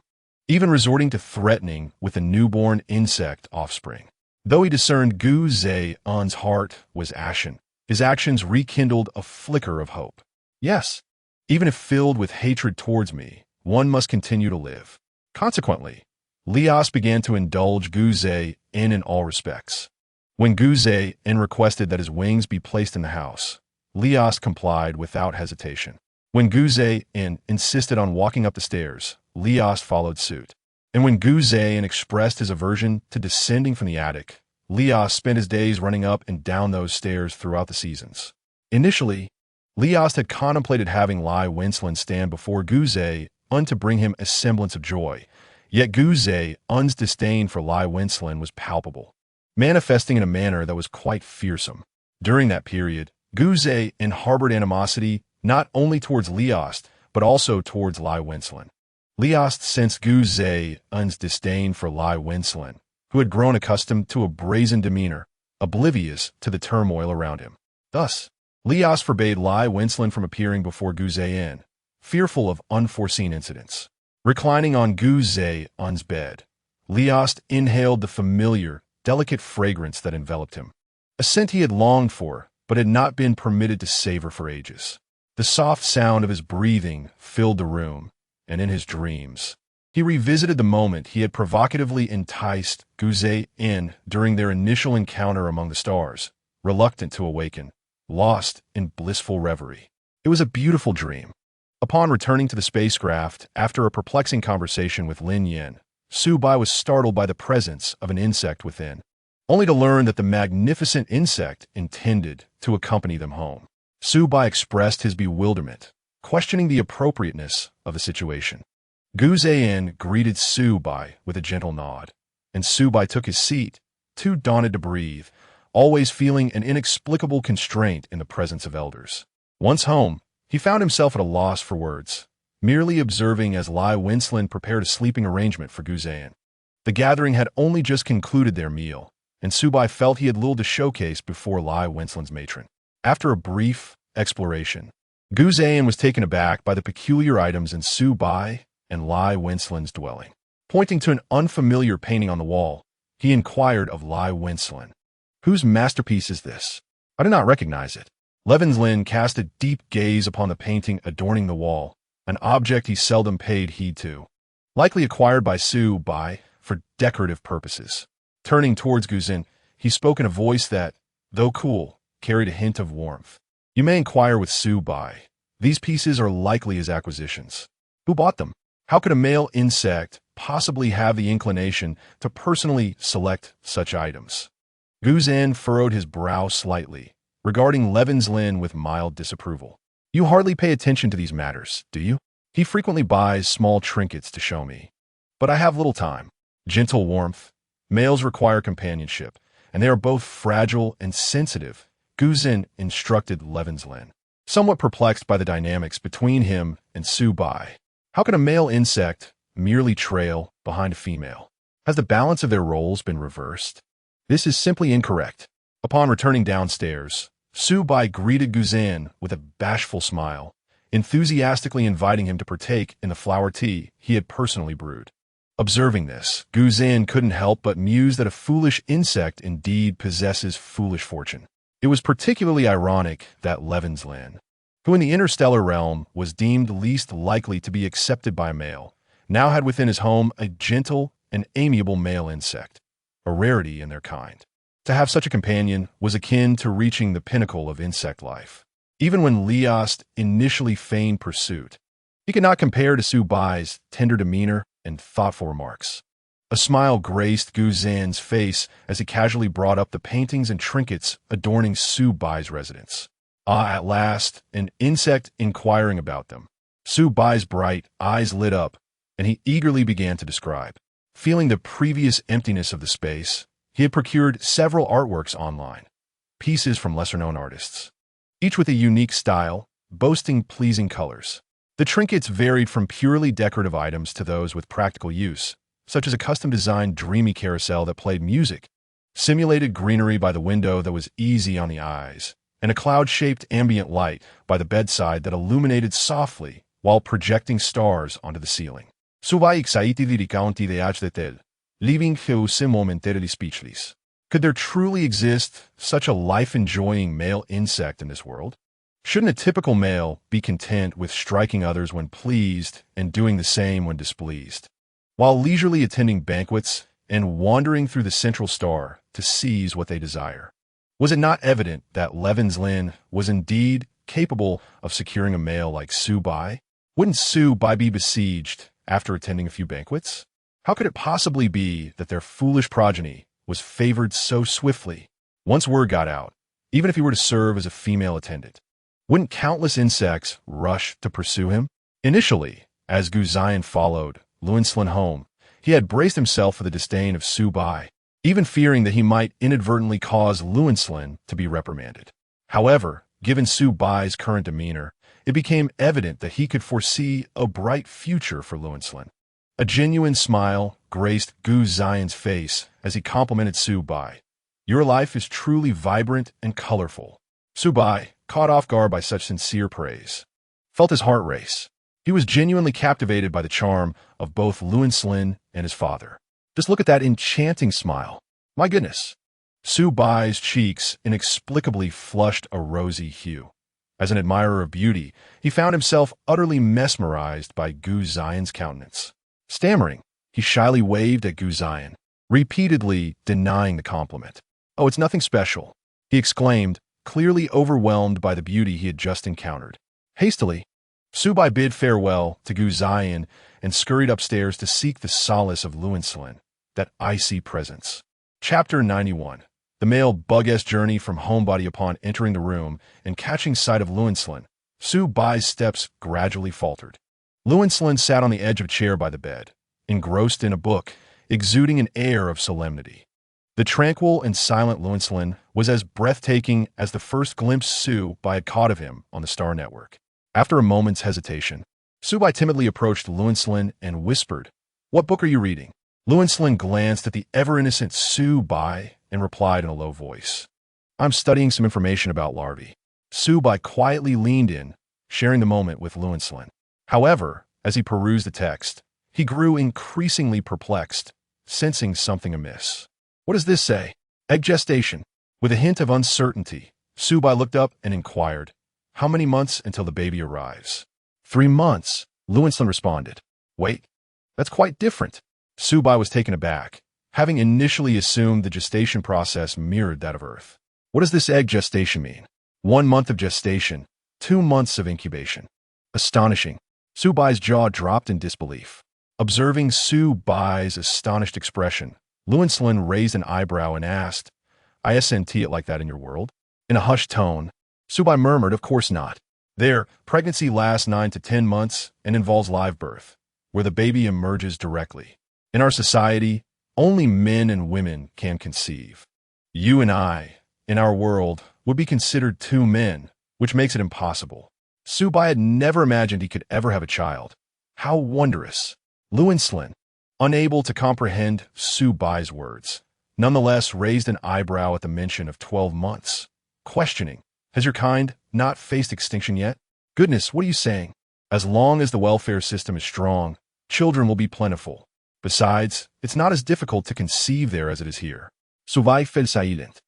S1: even resorting to threatening with a newborn insect offspring. Though he discerned Guze-in's heart was ashen, his actions rekindled a flicker of hope. Yes, even if filled with hatred towards me, one must continue to live. Consequently, Lias began to indulge Guze-in all respects. When Guze-in requested that his wings be placed in the house, Lias complied without hesitation. When Guze-in insisted on walking up the stairs, Lias followed suit. And when Guze-in expressed his aversion to descending from the attic, Lias spent his days running up and down those stairs throughout the seasons. Initially, Lias had contemplated having life.Having stand before Guze-in to bring him a semblance of joy, yet Guze-in's disdain for life.Having was palpable, manifesting in a manner that was quite fearsome. During that period, Guze-in harbored animosity not only towards Lias, but also towards life.Having. Lias sensed Guze-in's disdain for life.Having, who had grown accustomed to a brazen demeanor, oblivious to the turmoil around him. Thus, Lias forbade life.Having from appearing before Guze-in, fearful of unforeseen incidents. Reclining on Guze-in's bed, Lias inhaled the familiar, delicate fragrance that enveloped him, a scent he had longed for but had not been permitted to savor for ages. The soft sound of his breathing filled the room, and in his dreams, he revisited the moment he had provocatively enticed Guze-in during their initial encounter among the stars, reluctant to awaken, lost in blissful reverie. It was a beautiful dream. Upon returning to the spacecraft after a perplexing conversation with Lin Yan, Su-bai was startled by the presence of an insect within, only to learn that the magnificent insect intended to accompany them home. Su-bai expressed his bewilderment, questioning the appropriateness of the situation. Guze-in greeted Su-bai with a gentle nod, and Su-bai took his seat, too daunted to breathe, always feeling an inexplicable constraint in the presence of elders. Once home, he found himself at a loss for words, merely observing as life.Having prepared a sleeping arrangement for Guze-in. The gathering had only just concluded their meal, and Su-bai felt he had little to showcase before life.Having's matron. After a brief exploration, Guze-in was taken aback by the peculiar items in Su-bai and life.Having's dwelling. Pointing to an unfamiliar painting on the wall, he inquired of life.Having, "Whose masterpiece is this? I do not recognize it." Lin cast a deep gaze upon the painting adorning the wall, an object he seldom paid heed to, likely acquired by Su-bai for decorative purposes. Turning towards Guze-in, he spoke in a voice that, though cool, carried a hint of warmth. "You may inquire with Su-bai. These pieces are likely his acquisitions. Who bought them? How could a male insect possibly have the inclination to personally select such items?" Guze-in furrowed his brow slightly, regarding Lin with mild disapproval. "You hardly pay attention to these matters, do you? He frequently buys small trinkets to show me. But I have little time." Gentle warmth. Males require companionship, and they are both fragile and sensitive, Guze-in instructed Lin, somewhat perplexed by the dynamics between him and Su-bai. How can a male insect merely trail behind a female? Has the balance of their roles been reversed? This is simply incorrect. Upon returning downstairs, Su-bai greeted Guze-in with a bashful smile, enthusiastically inviting him to partake in the flower tea he had personally brewed. Observing this, Guze-in couldn't help but muse that a foolish insect indeed possesses foolish fortune. It was particularly ironic that Lin, who in the interstellar realm was deemed least likely to be accepted by a male, now had within his home a gentle and amiable male insect, a rarity in their kind. To have such a companion was akin to reaching the pinnacle of insect life. Even when Lias initially feigned pursuit, he could not compare to Su-bai's tender demeanor and thoughtful remarks. A smile graced Guze-in's face as he casually brought up the paintings and trinkets adorning Su-bai's residence. Ah, at last, an insect inquiring about them. Su Bai's bright eyes lit up, and he eagerly began to describe. Feeling the previous emptiness of the space, he had procured several artworks online, pieces from lesser-known artists, each with a unique style, boasting pleasing colors. The trinkets varied from purely decorative items to those with practical use, such as a custom-designed dreamy carousel that played music, simulated greenery by the window that was easy on the eyes, and a cloud-shaped ambient light by the bedside that illuminated softly while projecting stars onto the ceiling. Subay excited recounti de tel, leaving Heusse momentarily speechless. Could there truly exist such a life-enjoying male insect in this world? Shouldn't a typical male be content with striking others when pleased and doing the same when displeased, while leisurely attending banquets and wandering through the central star to seize what they desire? Was it not evident that Lin was indeed capable of securing a male like Su Bai? Wouldn't Su Bai be besieged after attending a few banquets? How could it possibly be that their foolish progeny was favored so swiftly? Once word got out, even if he were to serve as a female attendant, wouldn't countless insects rush to pursue him? Initially, as Gu Ziyan followed Lin Yan home, he had braced himself for the disdain of Su Bai, even fearing that he might inadvertently cause Lin Yan to be reprimanded. However, given Su Bai's current demeanor, it became evident that he could foresee a bright future for Lin Yan. A genuine smile graced Gu Ziyan's face as he complimented Su Bai. Your life is truly vibrant and colorful. Su Bai, caught off guard by such sincere praise, felt his heart race. He was genuinely captivated by the charm of both Lin Yan and his father. Just look at that enchanting smile. My goodness. Su Bai's cheeks inexplicably flushed a rosy hue. As an admirer of beauty, he found himself utterly mesmerized by Gu Ziyan's countenance. Stammering, he shyly waved at Gu Ziyan, repeatedly denying the compliment. Oh, it's nothing special, he exclaimed, clearly overwhelmed by the beauty he had just encountered. Hastily, Su Bai bid farewell to Gu Ziyan and scurried upstairs to seek the solace of Lin Yan, that icy presence. Chapter 91. The male bug-esque journey from homebody upon entering the room and catching sight of Lin Yan, Su Bai's steps gradually faltered. Lin Yan sat on the edge of a chair by the bed, engrossed in a book, exuding an air of solemnity. The tranquil and silent Lin Yan was as breathtaking as the first glimpse Su Bai had caught of him on the Star Network. After a moment's hesitation, Su Bai timidly approached Lin Yan and whispered, "What book are you reading?" Lin Yan glanced at the ever-innocent Su Bai and replied in a low voice, "I'm studying some information about larvae." Su Bai quietly leaned in, sharing the moment with Lin Yan. However, as he perused the text, he grew increasingly perplexed, sensing something amiss. What does this say? Egg gestation. With a hint of uncertainty, Su Bai looked up and inquired, "How many months until the baby arrives?" 3 months, Lin Yan responded. Wait, that's quite different. Su Bai was taken aback, having initially assumed the gestation process mirrored that of Earth. What does this egg gestation mean? 1 month of gestation, 2 months of incubation. Astonishing. Su Bai's jaw dropped in disbelief. Observing Su Bai's astonished expression, Lin Yan raised an eyebrow and asked, "Isn't it like that in your world?" In a hushed tone, Su Bai murmured, "Of course not. There, pregnancy lasts 9 to 10 months and involves live birth, where the baby emerges directly. In our society, only men and women can conceive. You and I, in our world, would be considered 2 men, which makes it impossible." Su Bai had never imagined he could ever have a child. How wondrous. Lin Yan, unable to comprehend Su Bai's words, nonetheless raised an eyebrow at the mention of 12 months, questioning, "Has your kind not faced extinction yet?" "Goodness, what are you saying? As long as the welfare system is strong, children will be plentiful. Besides, it's not as difficult to conceive there as it is here." Su Bai fell silent,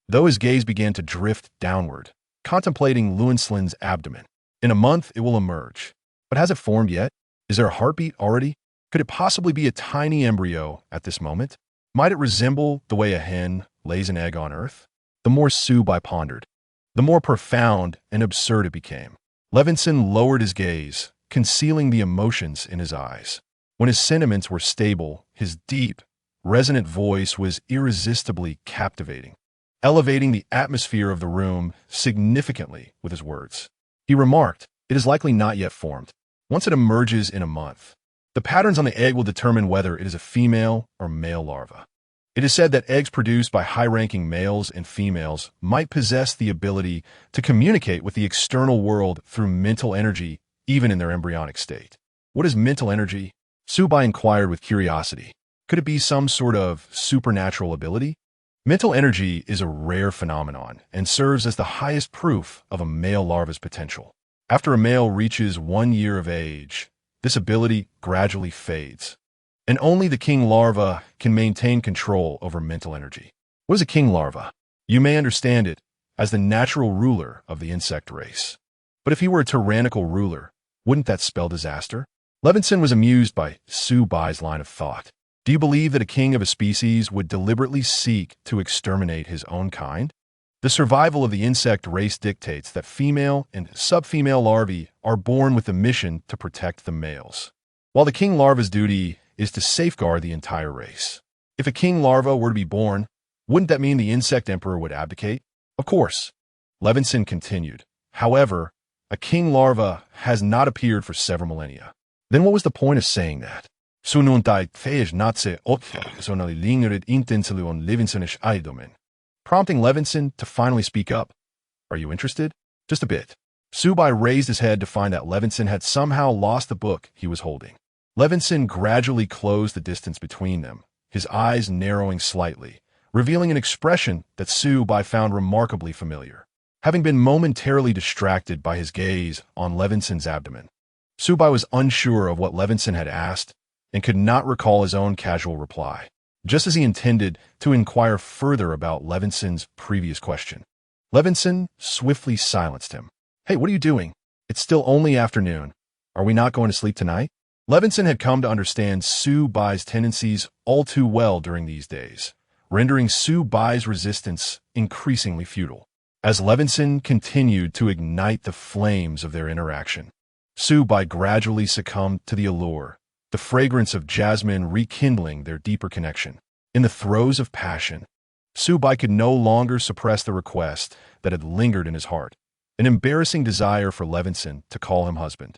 S1: though his gaze began to drift downward, contemplating Lin Yan's abdomen. "In a month, it will emerge. But has it formed yet? Is there a heartbeat already? Could it possibly be a tiny embryo at this moment? Might it resemble the way a hen lays an egg on Earth?" The more Su Bai pondered, the more profound and absurd it became. Lin Yan lowered his gaze, concealing the emotions in his eyes. When his sentiments were stable, his deep, resonant voice was irresistibly captivating. elevating the atmosphere of the room significantly with his words. He remarked, "It is likely not yet formed. Once it emerges in a month, the patterns on the egg will determine whether it is a female or male larva. It is said that eggs produced by high-ranking males and females might possess the ability to communicate with the external world through mental energy, even in their embryonic state." "What is mental energy?" Subai inquired with curiosity. Could it be some sort of supernatural ability? Mental energy is a rare phenomenon and serves as the highest proof of a male larva's potential. After a male reaches 1 year of age, this ability gradually fades, and only the king larva can maintain control over mental energy. What is a king larva? You may understand it as the natural ruler of the insect race. But if he were a tyrannical ruler, wouldn't that spell disaster? Levinson was amused by Subai's line of thought. Do you believe that a king of a species would deliberately seek to exterminate his own kind? The survival of the insect race dictates that female and subfemale larvae are born with the mission to protect the males, while the king larva's duty is to safeguard the entire race. If a king larva were to be born, wouldn't that mean the insect emperor would abdicate? Of course. Levinson continued. However, a king larva has not appeared for several millennia. Then what was the point of saying that? Prompting Levinson to finally speak up. Are you interested? Just a bit. Subai raised his head to find that Levinson had somehow lost the book he was holding. Levinson gradually closed the distance between them, his eyes narrowing slightly, revealing an expression that Subai found remarkably familiar. Having been momentarily distracted by his gaze on Levinson's abdomen, Subai was unsure of what Levinson had asked and could not recall his own casual reply, just as he intended to inquire further about Levinson's previous question. Levinson swiftly silenced him. "Hey, what are you doing? It's still only afternoon. Are we not going to sleep tonight?" Levinson had come to understand Subai's tendencies all too well during these days, rendering Subai's resistance increasingly futile. As Levinson continued to ignite the flames of their interaction, Subai gradually succumbed to the allure, the fragrance of jasmine rekindling their deeper connection. In the throes of passion, Subai could no longer suppress the request that had lingered in his heart, an embarrassing desire for Levinson to call him husband.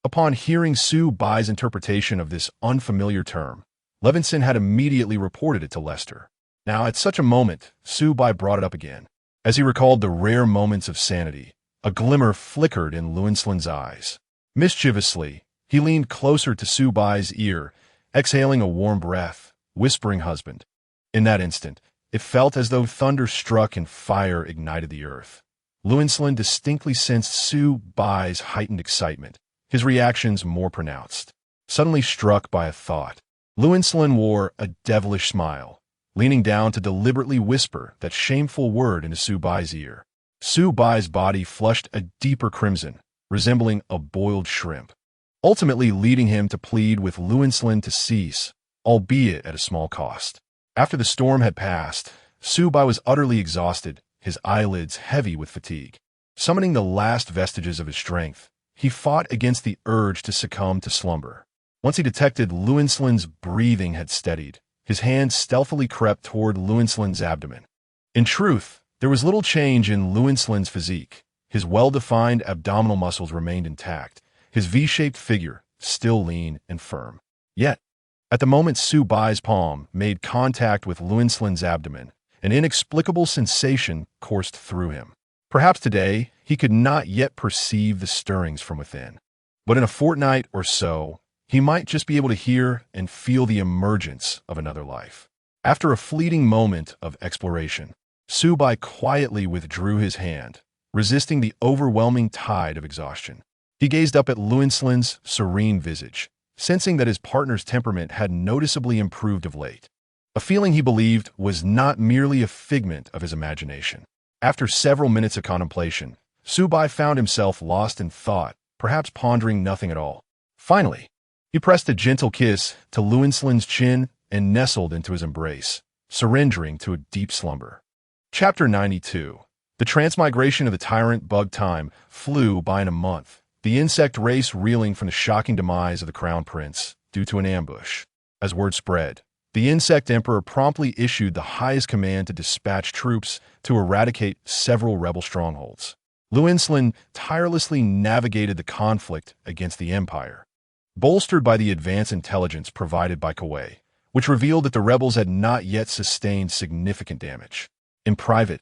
S1: Upon hearing Subai's interpretation of this unfamiliar term, Levinson had immediately reported it to Lester. Now, at such a moment, Subai brought it up again. As he recalled the rare moments of sanity, a glimmer flickered in Lewinsolin's eyes. Mischievously, he leaned closer to Subai's ear, exhaling a warm breath, whispering husband. In that instant, it felt as though thunder struck and fire ignited the earth. Lewinsolin distinctly sensed Subai's heightened excitement, his reactions more pronounced. Suddenly struck by a thought, Lewinsolin wore a devilish smile, leaning down to deliberately whisper that shameful word into Subai's ear. Subai's body flushed a deeper crimson, resembling a boiled shrimp, ultimately leading him to plead with Lewinsolin to cease, albeit at a small cost. After the storm had passed, Subai was utterly exhausted, his eyelids heavy with fatigue. Summoning the last vestiges of his strength, he fought against the urge to succumb to slumber. Once he detected Lewinsolin's breathing had steadied, his hand stealthily crept toward Lewinsolin's abdomen. In truth, there was little change in Lewinsolin's physique. His well-defined abdominal muscles remained intact, his V-shaped figure still lean and firm. Yet, at the moment Subai's palm made contact with Lewinsolin's abdomen, an inexplicable sensation coursed through him. Perhaps today he could not yet perceive the stirrings from within, but in a fortnight or so, he might just be able to hear and feel the emergence of another life. After a fleeting moment of exploration, Subai quietly withdrew his hand, resisting the overwhelming tide of exhaustion. He gazed up at Lewinsolin's serene visage, sensing that his partner's temperament had noticeably improved of late, a feeling he believed was not merely a figment of his imagination. After several minutes of contemplation, Subai found himself lost in thought, perhaps pondering nothing at all. Finally, he pressed a gentle kiss to Lewinsolin's chin and nestled into his embrace, surrendering to a deep slumber. Chapter 92. The transmigration of the tyrant bug time flew by in a month, the insect race reeling from the shocking demise of the crown prince due to an ambush. As word spread, The insect emperor promptly issued the highest command to dispatch troops to eradicate several rebel strongholds. Lin Yan tirelessly navigated the conflict against the empire, bolstered by the advanced intelligence provided by Kuei, which revealed that the rebels had not yet sustained significant damage. In private,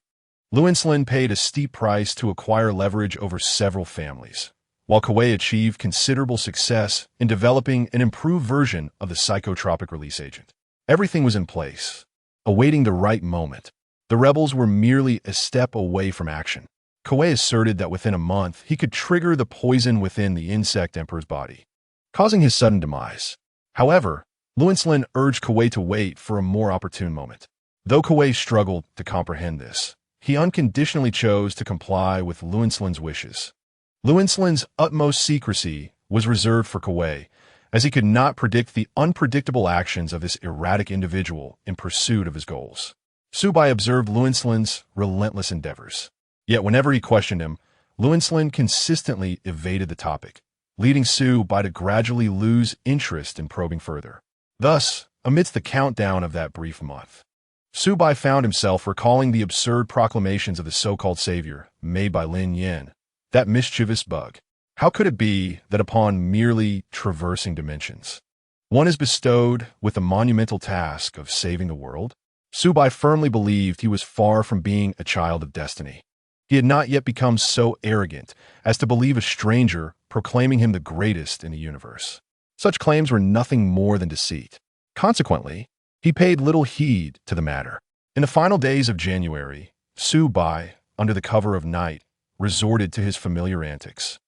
S1: Lin Yan paid a steep price to acquire leverage over several families, while Kuei achieved considerable success in developing an improved version of the psychotropic release agent. Everything was in place, awaiting the right moment. The rebels were merely a step away from action. Kuei asserted that within a month he could trigger the poison within the insect emperor's body, causing his sudden demise. However, Lin Yan urged Kuei to wait for a more opportune moment. Though Kuei struggled to comprehend this, he unconditionally chose to comply with Lin Yan's wishes. Lin Yan's utmost secrecy was reserved for Kuei, as he could not predict the unpredictable actions of this erratic individual in pursuit of his goals. Subai observed Lin Yan's relentless endeavors. Yet whenever he questioned him, Lin Yan consistently evaded the topic, leading Subai to gradually lose interest in probing further. Thus, amidst the countdown of that brief month, Subai found himself recalling the absurd proclamations of the so-called savior made by Lin Yan, that mischievous bug. How could it be that upon merely traversing dimensions, one is bestowed with the monumental task of saving the world? Subai firmly believed he was far from being a child of destiny. He had not yet become so arrogant as to believe a stranger proclaiming him the greatest in the universe. Such claims were nothing more than deceit. Consequently, he paid little heed to the matter. In the final days of January, Subai, under the cover of night, resorted to his familiar antics,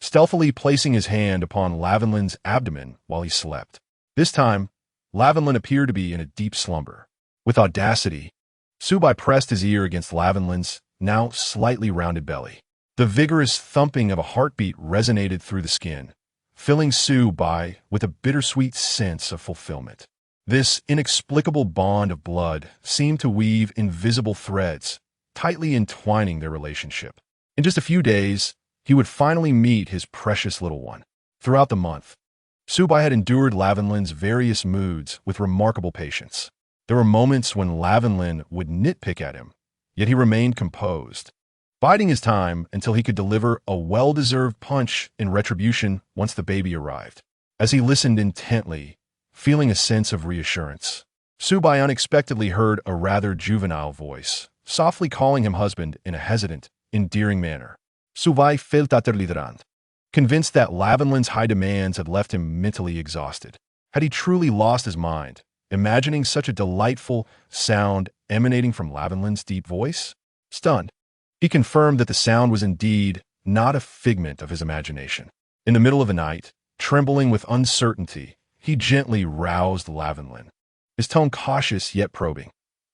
S1: stealthily placing his hand upon Lavenlin's abdomen while he slept. This time, Lavenlin appeared to be in a deep slumber. With audacity, Subai pressed his ear against Lavenlin's now slightly rounded belly. The vigorous thumping of a heartbeat resonated through the skin, filling Subai with a bittersweet sense of fulfillment. This inexplicable bond of blood seemed to weave invisible threads, tightly entwining their relationship. In just a few days, he would finally meet his precious little one. Throughout the month, Subai had endured Lavenlin's various moods with remarkable patience. There were moments when Lavenlin would nitpick at him, yet he remained composed, biding his time until he could deliver a well-deserved punch in retribution once the baby arrived. As he listened intently, feeling a sense of reassurance, Subai unexpectedly heard a rather juvenile voice, softly calling him husband in a hesitant, endearing manner. Subai felt liderant, convinced that Lavenlin's high demands had left him mentally exhausted. Had he truly lost his mind, imagining such a delightful sound emanating from Lavenlin's deep voice? Stunned, he confirmed that the sound was indeed not a figment of his imagination. In the middle of the night, trembling with uncertainty, he gently roused Lavenlin, his tone cautious yet probing.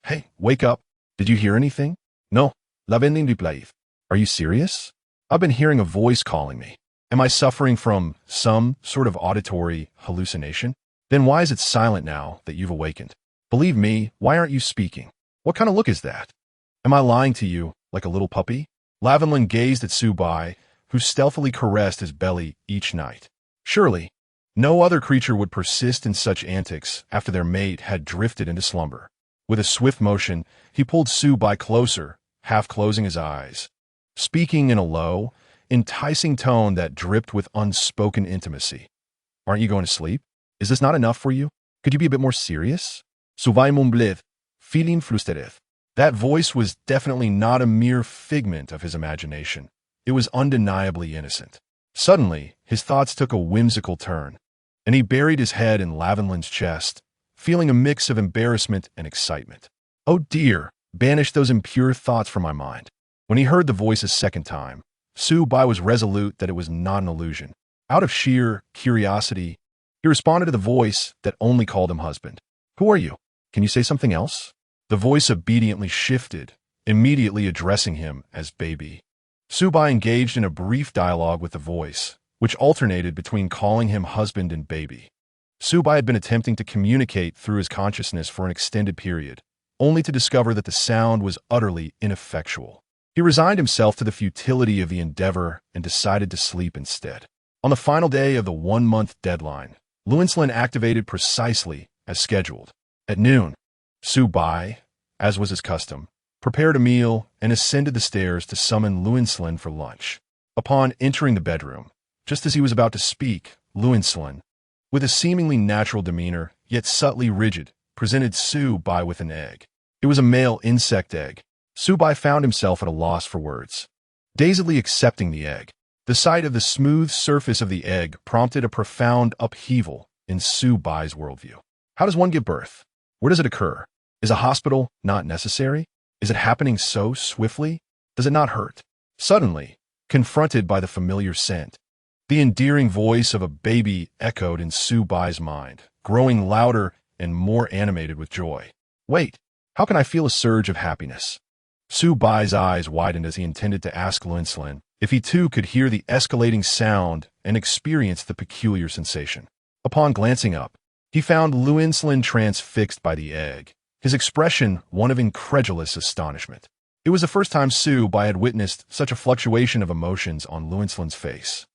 S1: "Hey, wake up. Did you hear anything?" "No," Lavenlin replied. "Are you serious? I've been hearing a voice calling me. Am I suffering from some sort of auditory hallucination? Then why is it silent now that you've awakened? Believe me, why aren't you speaking? What kind of look is that? Am I lying to you like a little puppy?" Lavenlin gazed at Subai, who stealthily caressed his belly each night. Surely, no other creature would persist in such antics after their mate had drifted into slumber. With a swift motion, he pulled Subai closer, half closing his eyes, speaking in a low, enticing tone that dripped with unspoken intimacy. "Aren't you going to sleep? Is this not enough for you? Could you be a bit more serious?" Subai mumbled, feeling flustered. That voice was definitely not a mere figment of his imagination. It was undeniably innocent. Suddenly, his thoughts took a whimsical turn, and he buried his head in Lavenlin's chest, feeling a mix of embarrassment and excitement. "Oh dear, banish those impure thoughts from my mind." When he heard the voice a second time, Subai was resolute that it was not an illusion. Out of sheer curiosity, he responded to the voice that only called him husband. "Who are you? Can you say something else?" The voice obediently shifted, immediately addressing him as baby. Subai engaged in a brief dialogue with the voice, which alternated between calling him husband and baby. Subai had been attempting to communicate through his consciousness for an extended period, only to discover that the sound was utterly ineffectual. He resigned himself to the futility of the endeavor and decided to sleep instead. On the final day of the 1-month deadline, Lin Yan activated precisely as scheduled. At noon, Su Bai, as was his custom, prepared a meal and ascended the stairs to summon Luin for lunch. Upon entering the bedroom, just as he was about to speak, Luin, with a seemingly natural demeanor, yet subtly rigid, presented Su Bai with an egg. It was a male insect egg. Su Bai found himself at a loss for words. Dazedly accepting the egg, the sight of the smooth surface of the egg prompted a profound upheaval in Su Bai's worldview. How does one give birth? Where does it occur? Is a hospital not necessary? Is it happening so swiftly? Does it not hurt? Suddenly, confronted by the familiar scent, the endearing voice of a baby echoed in Su Bai's mind, growing louder and more animated with joy. Wait, how can I feel a surge of happiness? Su Bai's eyes widened as he intended to ask Luin if he too could hear the escalating sound and experience the peculiar sensation. Upon glancing up, he found Luin transfixed by the egg, his expression one of incredulous astonishment. It was the first time Su Bai had witnessed such a fluctuation of emotions on Luin's face.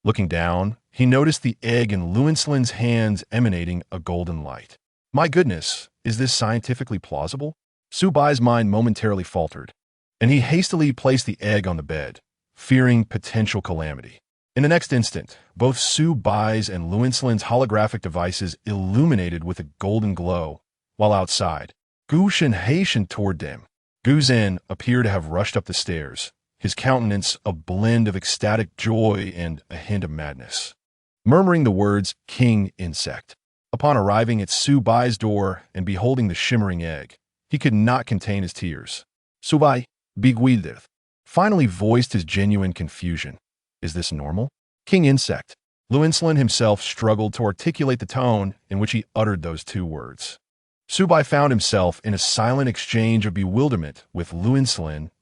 S1: Looking down, he noticed the egg in Luin's hands emanating a golden light. My goodness, is this scientifically plausible? Su Bai's mind momentarily faltered, and he hastily placed the egg on the bed, fearing potential calamity. In the next instant, both Su Bai's and Luin's holographic devices illuminated with a golden glow, while outside, Gu Shen hastened toward them. Gu Zhen appeared to have rushed up the stairs, his countenance a blend of ecstatic joy and a hint of madness. Murmuring the words, "King Insect," upon arriving at Su Bai's door and beholding the shimmering egg, he could not contain his tears. Su Bai, bewildered, finally voiced his genuine confusion. Is this normal? King Insect. Luin himself struggled to articulate the tone in which he uttered those two words. Su Bai found himself in a silent exchange of bewilderment with Luin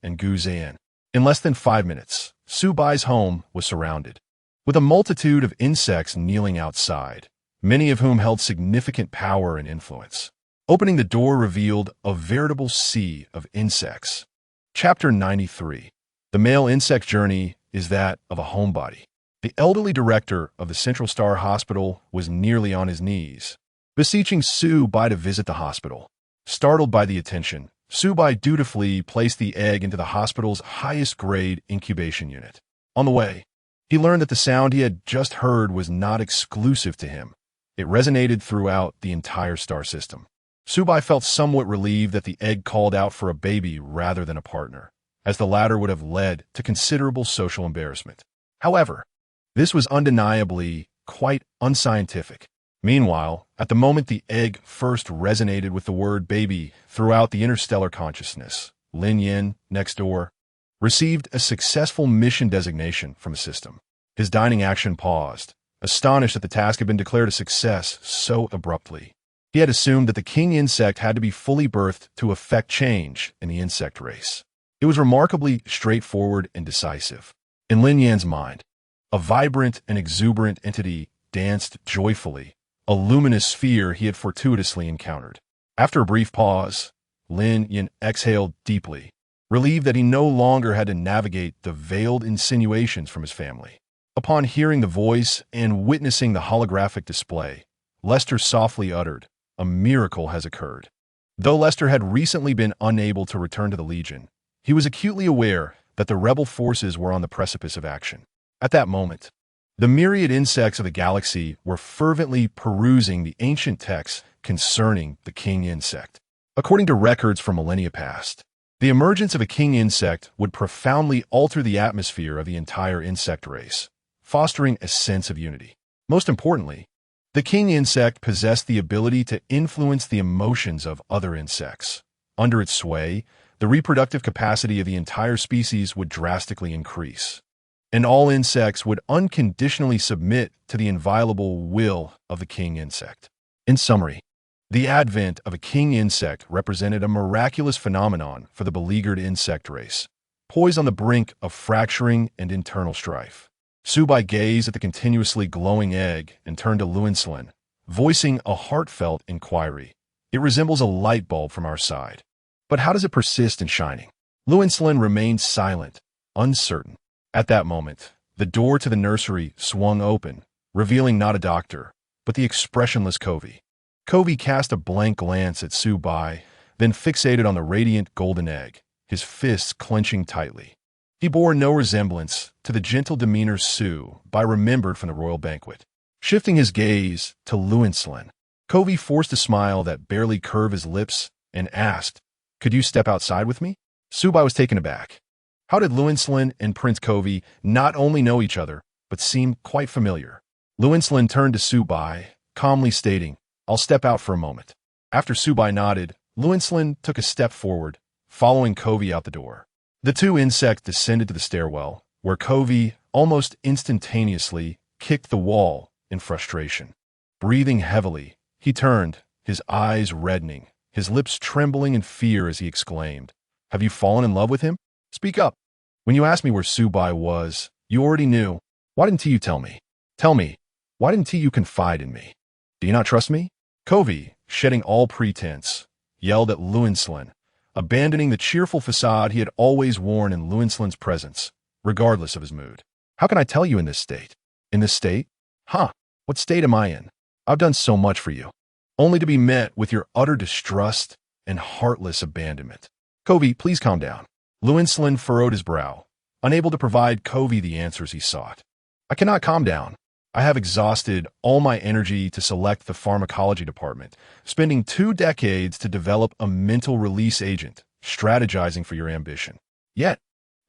S1: and Gu Zhen. In less than 5 minutes, Su Bai's home was surrounded, with a multitude of insects kneeling outside, many of whom held significant power and influence. Opening the door revealed a veritable sea of insects. Chapter 93. The male insect journey is that of a homebody. The elderly director of the Central Star Hospital was nearly on his knees, beseeching Su Bai to visit the hospital. Startled by the attention, Su Bai dutifully placed the egg into the hospital's highest-grade incubation unit. On the way, he learned that the sound he had just heard was not exclusive to him. It resonated throughout the entire star system. Su Bai felt somewhat relieved that the egg called out for a baby rather than a partner, as the latter would have led to considerable social embarrassment. However, this was undeniably quite unscientific. Meanwhile, at the moment the egg first resonated with the word baby throughout the interstellar consciousness, Lin Yan, next door, received a successful mission designation from the system. His dining action paused, astonished that the task had been declared a success so abruptly. He had assumed that the king insect had to be fully birthed to effect change in the insect race. It was remarkably straightforward and decisive. In Lin Yan's mind, a vibrant and exuberant entity danced joyfully, a luminous sphere he had fortuitously encountered. After a brief pause, Lin Yan exhaled deeply, relieved that he no longer had to navigate the veiled insinuations from his family. Upon hearing the voice and witnessing the holographic display, Lester softly uttered, "A miracle has occurred." Though Lester had recently been unable to return to the Legion, he was acutely aware that the rebel forces were on the precipice of action. At that moment, the myriad insects of the galaxy were fervently perusing the ancient texts concerning the king insect. According to records from millennia past, the emergence of a king insect would profoundly alter the atmosphere of the entire insect race, fostering a sense of unity. Most importantly, the king insect possessed the ability to influence the emotions of other insects. Under its sway, the reproductive capacity of the entire species would drastically increase, and all insects would unconditionally submit to the inviolable will of the king insect. In summary, the advent of a king insect represented a miraculous phenomenon for the beleaguered insect race, poised on the brink of fracturing and internal strife. Su Bai gazed at the continuously glowing egg and turned to Luin, voicing a heartfelt inquiry. It resembles a light bulb from our side. But how does it persist in shining? Luin remained silent, uncertain. At that moment, the door to the nursery swung open, revealing not a doctor, but the expressionless Covey. Covey cast a blank glance at Su Bai, then fixated on the radiant golden egg, his fists clenching tightly. He bore no resemblance to the gentle demeanor Su Bai remembered from the royal banquet. Shifting his gaze to Lin Yan, Covey forced a smile that barely curved his lips and asked, "Could you step outside with me?" Su Bai was taken aback. How did Lin Yan and Prince Covey not only know each other, but seem quite familiar? Lin Yan turned to Su Bai, calmly stating, "I'll step out for a moment." After Su Bai nodded, Lin Yan took a step forward, following Covey out the door. The two insects descended to the stairwell, where Covey almost instantaneously kicked the wall in frustration. Breathing heavily, he turned, his eyes reddening, his lips trembling in fear as he exclaimed, "Have you fallen in love with him? Speak up. When you asked me where Su Bai was, you already knew. Why didn't you tell me? Tell me, why didn't you confide in me? Do you not trust me?" Covey, shedding all pretense, yelled at Lin Yan, abandoning the cheerful facade he had always worn in Lin Yan's presence, regardless of his mood. "How can I tell you in this state?" "In this state? Huh, what state am I in? I've done so much for you, only to be met with your utter distrust and heartless abandonment." "Covey, please calm down." Lin Yan furrowed his brow, unable to provide Covey the answers he sought. "I cannot calm down. I have exhausted all my energy to select the pharmacology department, spending 2 decades to develop a mental release agent, strategizing for your ambition. Yet,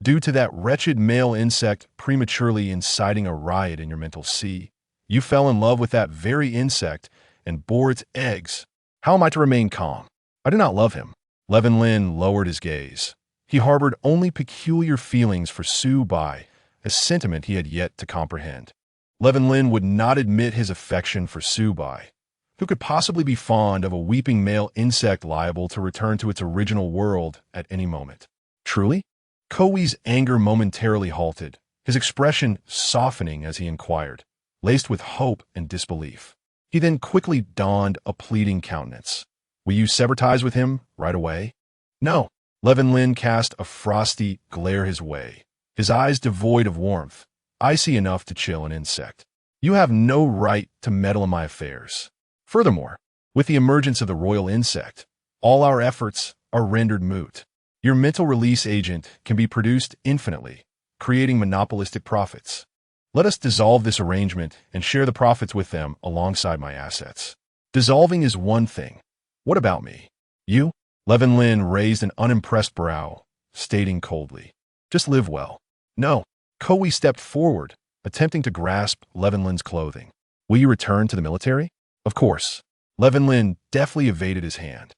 S1: due to that wretched male insect prematurely inciting a riot in your mental sea, you fell in love with that very insect and bore its eggs. How am I to remain calm? I do not love him." Lin Yan lowered his gaze. He harbored only peculiar feelings for Su Bai, a sentiment he had yet to comprehend. Lin Yan would not admit his affection for Su Bai, who could possibly be fond of a weeping male insect liable to return to its original world at any moment. Truly? Covey's anger momentarily halted, his expression softening as he inquired, laced with hope and disbelief. He then quickly donned a pleading countenance. "Will you sever ties with him right away?" "No." Lin Yan cast a frosty glare his way, his eyes devoid of warmth, icy enough to chill an insect. "You have no right to meddle in my affairs. Furthermore, with the emergence of the royal insect, all our efforts are rendered moot. Your mental release agent can be produced infinitely, creating monopolistic profits. Let us dissolve this arrangement and share the profits with them alongside my assets. Dissolving is one thing. What about me? You?" Lin Yan raised an unimpressed brow, stating coldly, "Just live well." "No." Covey stepped forward, attempting to grasp Lin Yan's clothing. "Will you return to the military?" "Of course." Lin Yan deftly evaded his hand,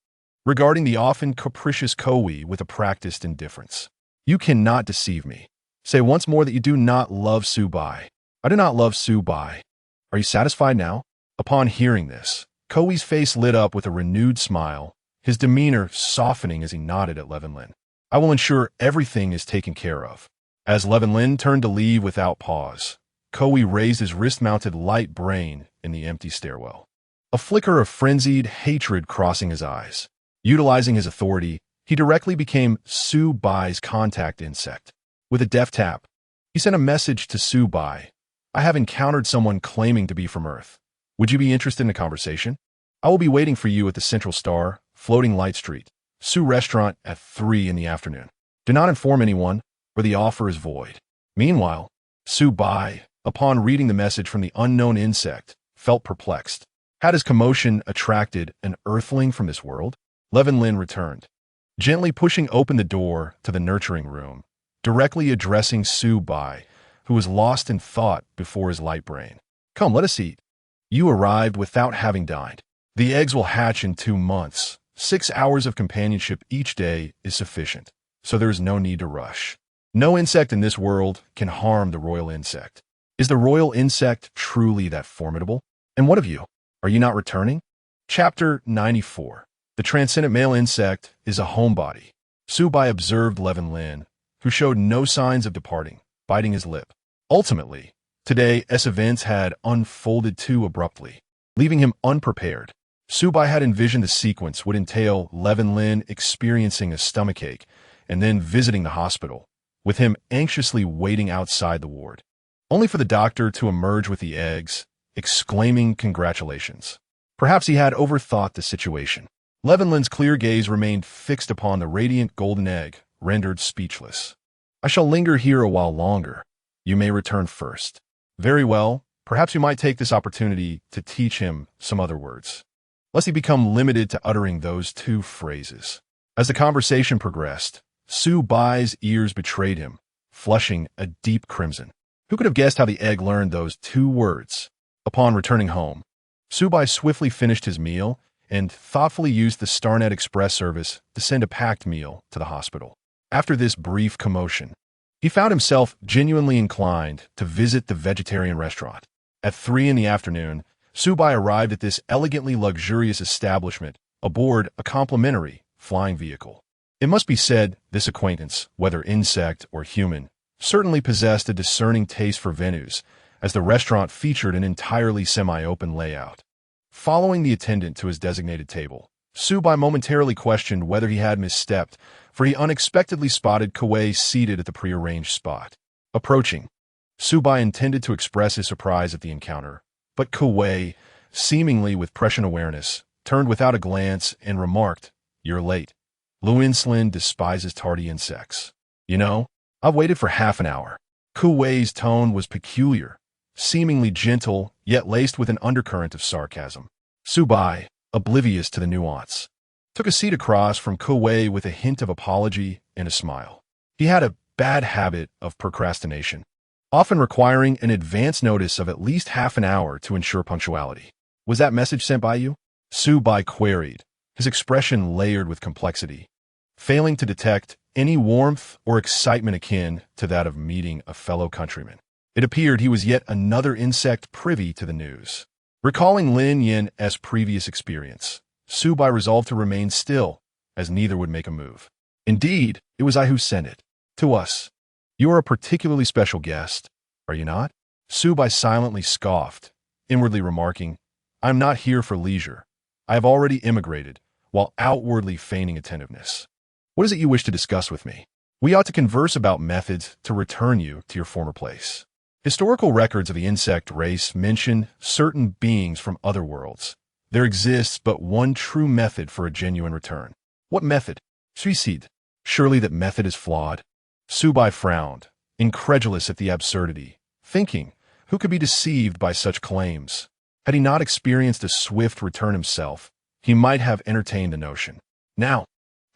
S1: regarding the often capricious Covey with a practiced indifference. "You cannot deceive me. Say once more that you do not love Su Bai." "I do not love Su Bai." "Are you satisfied now?" Upon hearing this, Covey's face lit up with a renewed smile, his demeanor softening as he nodded at Lin Yan. "I will ensure everything is taken care of." As Lin Yan turned to leave without pause, Covey raised his wrist-mounted light brain in the empty stairwell, a flicker of frenzied hatred crossing his eyes. Utilizing his authority, he directly became Su Bai's contact insect. With a deft tap, he sent a message to Su Bai. "I have encountered someone claiming to be from Earth. Would you be interested in a conversation? I will be waiting for you at the Central Star, Floating Light Street, Su Restaurant at 3 in the afternoon. Do not inform anyone, or the offer is void." Meanwhile, Su Bai, upon reading the message from the unknown insect, felt perplexed. Had his commotion attracted an earthling from this world? Lin Yan returned, gently pushing open the door to the nurturing room, directly addressing Su Bai, who was lost in thought before his light brain. "Come, let us eat. You arrived without having dined. The eggs will hatch in 2 months. 6 hours of companionship each day is sufficient, so there is no need to rush. No insect in this world can harm the royal insect. Is the royal insect truly that formidable? And what of you? Are you not returning?" Chapter 94. The transcendent male insect is a homebody. Su Bai observed Lin Yan, who showed no signs of departing, biting his lip. Ultimately, today events had unfolded too abruptly, leaving him unprepared. Su Bai had envisioned the sequence would entail Lin Yan experiencing a stomachache and then visiting the hospital, with him anxiously waiting outside the ward, only for the doctor to emerge with the eggs, exclaiming congratulations. Perhaps he had overthought the situation. Levinlin's clear gaze remained fixed upon the radiant golden egg, rendered speechless. I shall linger here a while longer. You may return first. Very well, perhaps you might take this opportunity to teach him some other words, lest he become limited to uttering those two phrases. As the conversation progressed, Su Bai's ears betrayed him, flushing a deep crimson. Who could have guessed how the egg learned those two words? Upon returning home, Su Bai swiftly finished his meal and thoughtfully used the StarNet Express service to send a packed meal to the hospital. After this brief commotion, he found himself genuinely inclined to visit the vegetarian restaurant. At 3 in the afternoon, Su Bai arrived at this elegantly luxurious establishment aboard a complimentary flying vehicle. It must be said, this acquaintance, whether insect or human, certainly possessed a discerning taste for venues, as the restaurant featured an entirely semi-open layout. Following the attendant to his designated table, Su Bai momentarily questioned whether he had misstepped, for he unexpectedly spotted Kuwei seated at the prearranged spot. Approaching, Su Bai intended to express his surprise at the encounter, but Kuwei, seemingly with prescient awareness, turned without a glance and remarked, "You're late. Lin Yan despises tardy insects. You know, I've waited for half an hour." Kuwei's tone was peculiar, seemingly gentle, yet laced with an undercurrent of sarcasm. Su Bai, oblivious to the nuance, took a seat across from Kuwei with a hint of apology and a smile. He had a bad habit of procrastination, often requiring an advance notice of at least half an hour to ensure punctuality. "Was that message sent by you?" Su Bai queried, his expression layered with complexity, failing to detect any warmth or excitement akin to that of meeting a fellow countryman. It appeared he was yet another insect privy to the news. Recalling Lin Yan's previous experience, Su Bai resolved to remain still, as neither would make a move. "Indeed, it was I who sent it. To us. You are a particularly special guest, are you not?" Su Bai silently scoffed, inwardly remarking, "I am not here for leisure. I have already immigrated," while outwardly feigning attentiveness. "What is it you wish to discuss with me? We ought to converse about methods to return you to your former place." Historical records of the insect race mention certain beings from other worlds. There exists but one true method for a genuine return. What method? Suicide. Surely that method is flawed. Su Bai frowned, incredulous at the absurdity, thinking, who could be deceived by such claims? Had he not experienced a swift return himself, he might have entertained the notion. Now,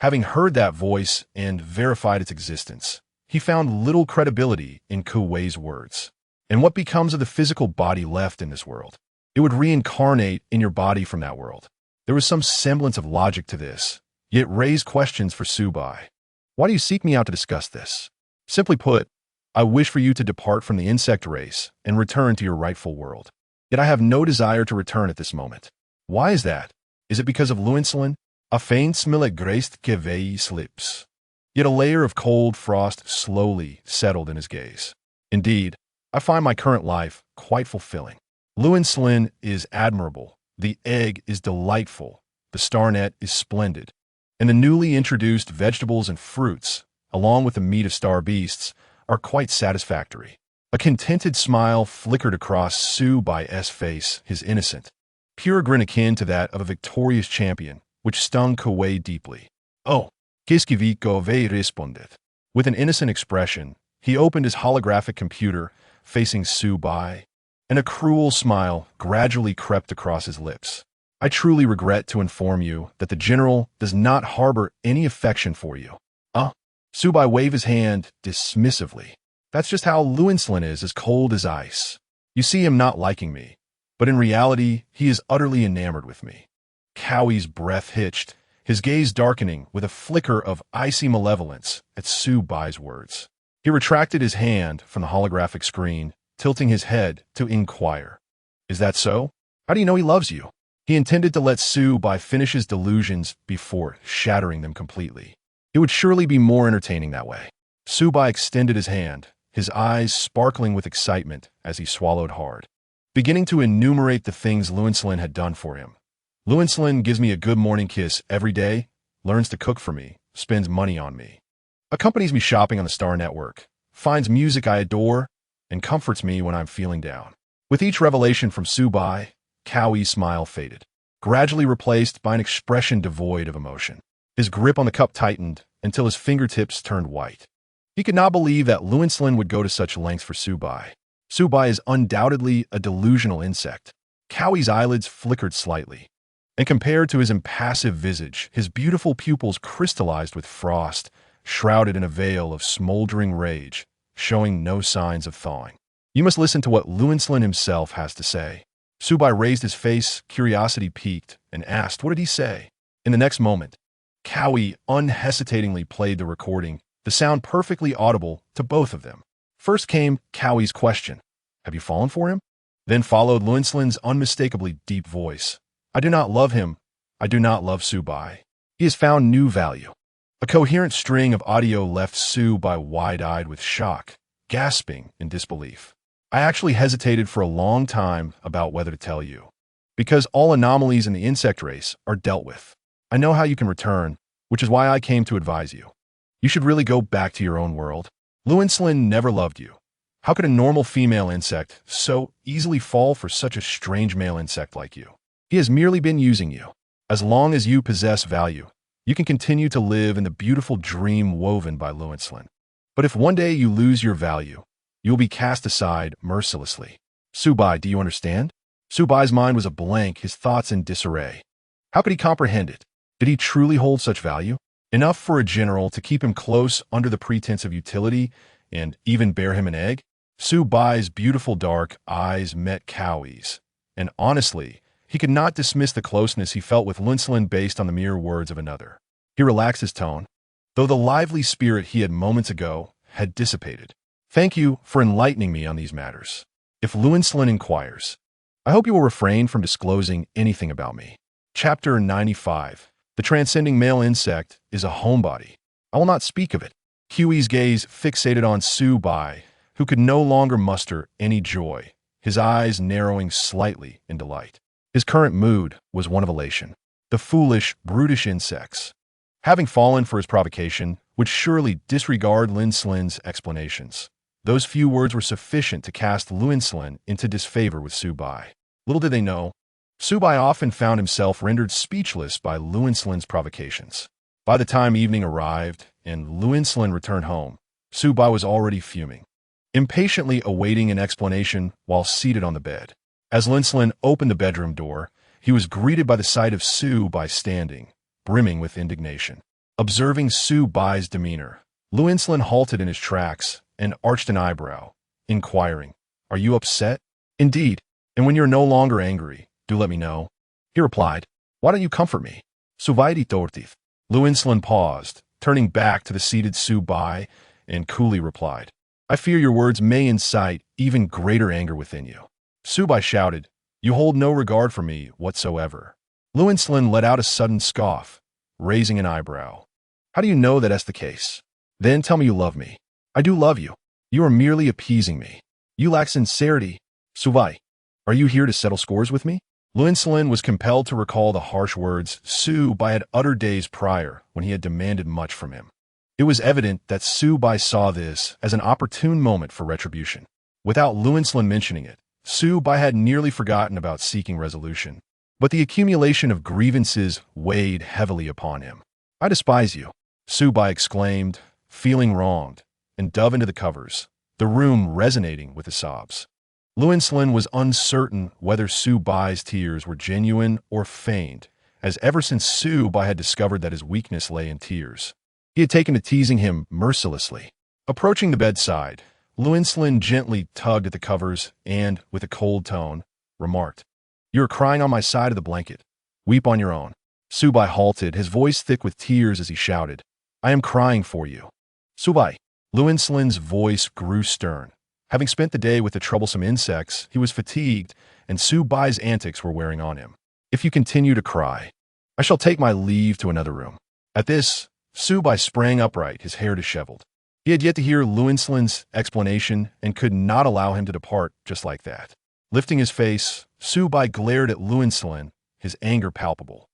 S1: having heard that voice and verified its existence, he found little credibility in Kuwei's words. And what becomes of the physical body left in this world? It would reincarnate in your body from that world. There was some semblance of logic to this, yet raised questions for Su Bai. "Why do you seek me out to discuss this?" "Simply put, I wish for you to depart from the insect race and return to your rightful world. Yet I have no desire to return at this moment." "Why is that? Is it because of Lin Yan?" A faint smell graced Kuwei's lips. Yet a layer of cold frost slowly settled in his gaze. "Indeed, I find my current life quite fulfilling. Lin Yan is admirable, the egg is delightful, the StarNet is splendid, and the newly introduced vegetables and fruits, along with the meat of star beasts, are quite satisfactory." A contented smile flickered across Su Bai's face, his innocent, pure grin akin to that of a victorious champion, which stung Kuwei deeply. "Oh, qu'est-ce que vous avez responded?" With an innocent expression, he opened his holographic computer, facing Su Bai, and a cruel smile gradually crept across his lips. "I truly regret to inform you that the General does not harbor any affection for you." Su Bai waved his hand dismissively. "That's just how Lin Yan is, as cold as ice. You see him not liking me, but in reality, he is utterly enamored with me." Cowie's breath hitched, his gaze darkening with a flicker of icy malevolence at Su Bai's words. He retracted his hand from the holographic screen, tilting his head to inquire, "Is that so? How do you know he loves you?" He intended to let Su Bai finish his delusions before shattering them completely. It would surely be more entertaining that way. Su Bai extended his hand, his eyes sparkling with excitement as he swallowed hard, beginning to enumerate the things Lin Yan had done for him. "Lin Yan gives me a good morning kiss every day, learns to cook for me, spends money on me, accompanies me shopping on the Star Network, finds music I adore, and comforts me when I'm feeling down." With each revelation from Su Bai, Cowie's smile faded. gradually replaced by an expression devoid of emotion. His grip on the cup tightened until his fingertips turned white. He could not believe that Lin Yan would go to such lengths for Subai. Subai is undoubtedly a delusional insect. Cowie's eyelids flickered slightly, and compared to his impassive visage, his beautiful pupils crystallized with frost, shrouded in a veil of smoldering rage, showing no signs of thawing. You must listen to what Lin Yan himself has to say. Subai raised his face, curiosity piqued, and asked, what did he say? In the next moment, Cowie unhesitatingly played the recording, the sound perfectly audible to both of them. First came Cowie's question, have you fallen for him? Then followed Lin Yan's unmistakably deep voice. I do not love him. I do not love Subai. He has found new value. A coherent string of audio left Subai wide-eyed with shock, gasping in disbelief. I actually hesitated for a long time about whether to tell you, because all anomalies in the insect race are dealt with. I know how you can return, which is why I came to advise you. You should really go back to your own world. Lin Yan never loved you. How could a normal female insect so easily fall for such a strange male insect like you? He has merely been using you. As long as you possess value, you can continue to live in the beautiful dream woven by Lin Yan. But if one day you lose your value, you will be cast aside mercilessly. Subai, do you understand? Subai's mind was a blank, his thoughts in disarray. How could he comprehend it? Did he truly hold such value? Enough for a general to keep him close under the pretense of utility and even bear him an egg? Subai's beautiful dark eyes met Cowie's, and honestly, he could not dismiss the closeness he felt with Lin Yan based on the mere words of another. He relaxed his tone, though the lively spirit he had moments ago had dissipated. Thank you for enlightening me on these matters. If Lin Yan inquires, I hope you will refrain from disclosing anything about me. Chapter 95. The transcending male insect is a homebody. I will not speak of it. Huey's gaze fixated on Subai, who could no longer muster any joy, his eyes narrowing slightly in delight. His current mood was one of elation. The foolish, brutish insects, having fallen for his provocation, would surely disregard Lin Yan's explanations. Those few words were sufficient to cast Lin Yan into disfavor with Subai. Little did they know, Subai often found himself rendered speechless by Lin Yan's provocations. By the time evening arrived and Lin Yan returned home, Subai was already fuming, impatiently awaiting an explanation while seated on the bed. As Lin Yan opened the bedroom door, he was greeted by the sight of Subai standing, brimming with indignation. Observing Subai's demeanor, Lin Yan halted in his tracks and arched an eyebrow, inquiring, Are you upset? Indeed, and when you're no longer angry, do let me know. He replied, Why don't you comfort me? Suvaidi tortith. Lin Yan paused, turning back to the seated Subai, and coolly replied, I fear your words may incite even greater anger within you. Subai shouted, You hold no regard for me whatsoever. Lin Yan let out a sudden scoff, raising an eyebrow. How do you know that that's the case? Then tell me you love me. I do love you. You are merely appeasing me. You lack sincerity. Subai, are you here to settle scores with me? Lin Yan was compelled to recall the harsh words Subai had uttered days prior when he had demanded much from him. It was evident that Subai saw this as an opportune moment for retribution. Without Lin Yan mentioning it, Subai had nearly forgotten about seeking resolution. But the accumulation of grievances weighed heavily upon him. I despise you, Subai exclaimed, feeling wronged, and dove into the covers, the room resonating with his sobs. Lin Yan was uncertain whether Subai's tears were genuine or feigned, as ever since Subai had discovered that his weakness lay in tears, he had taken to teasing him mercilessly. Approaching the bedside, Lin Yan gently tugged at the covers and, with a cold tone, remarked, You are crying on my side of the blanket. Weep on your own. Subai halted, his voice thick with tears as he shouted, I am crying for you. Subai. Lin Yan's voice grew stern. Having spent the day with the troublesome insects, he was fatigued, and Subai's antics were wearing on him. If you continue to cry, I shall take my leave to another room. At this, Subai sprang upright, his hair disheveled. He had yet to hear Lin Yan's explanation and could not allow him to depart just like that. Lifting his face, Subai glared at Lin Yan, his anger palpable.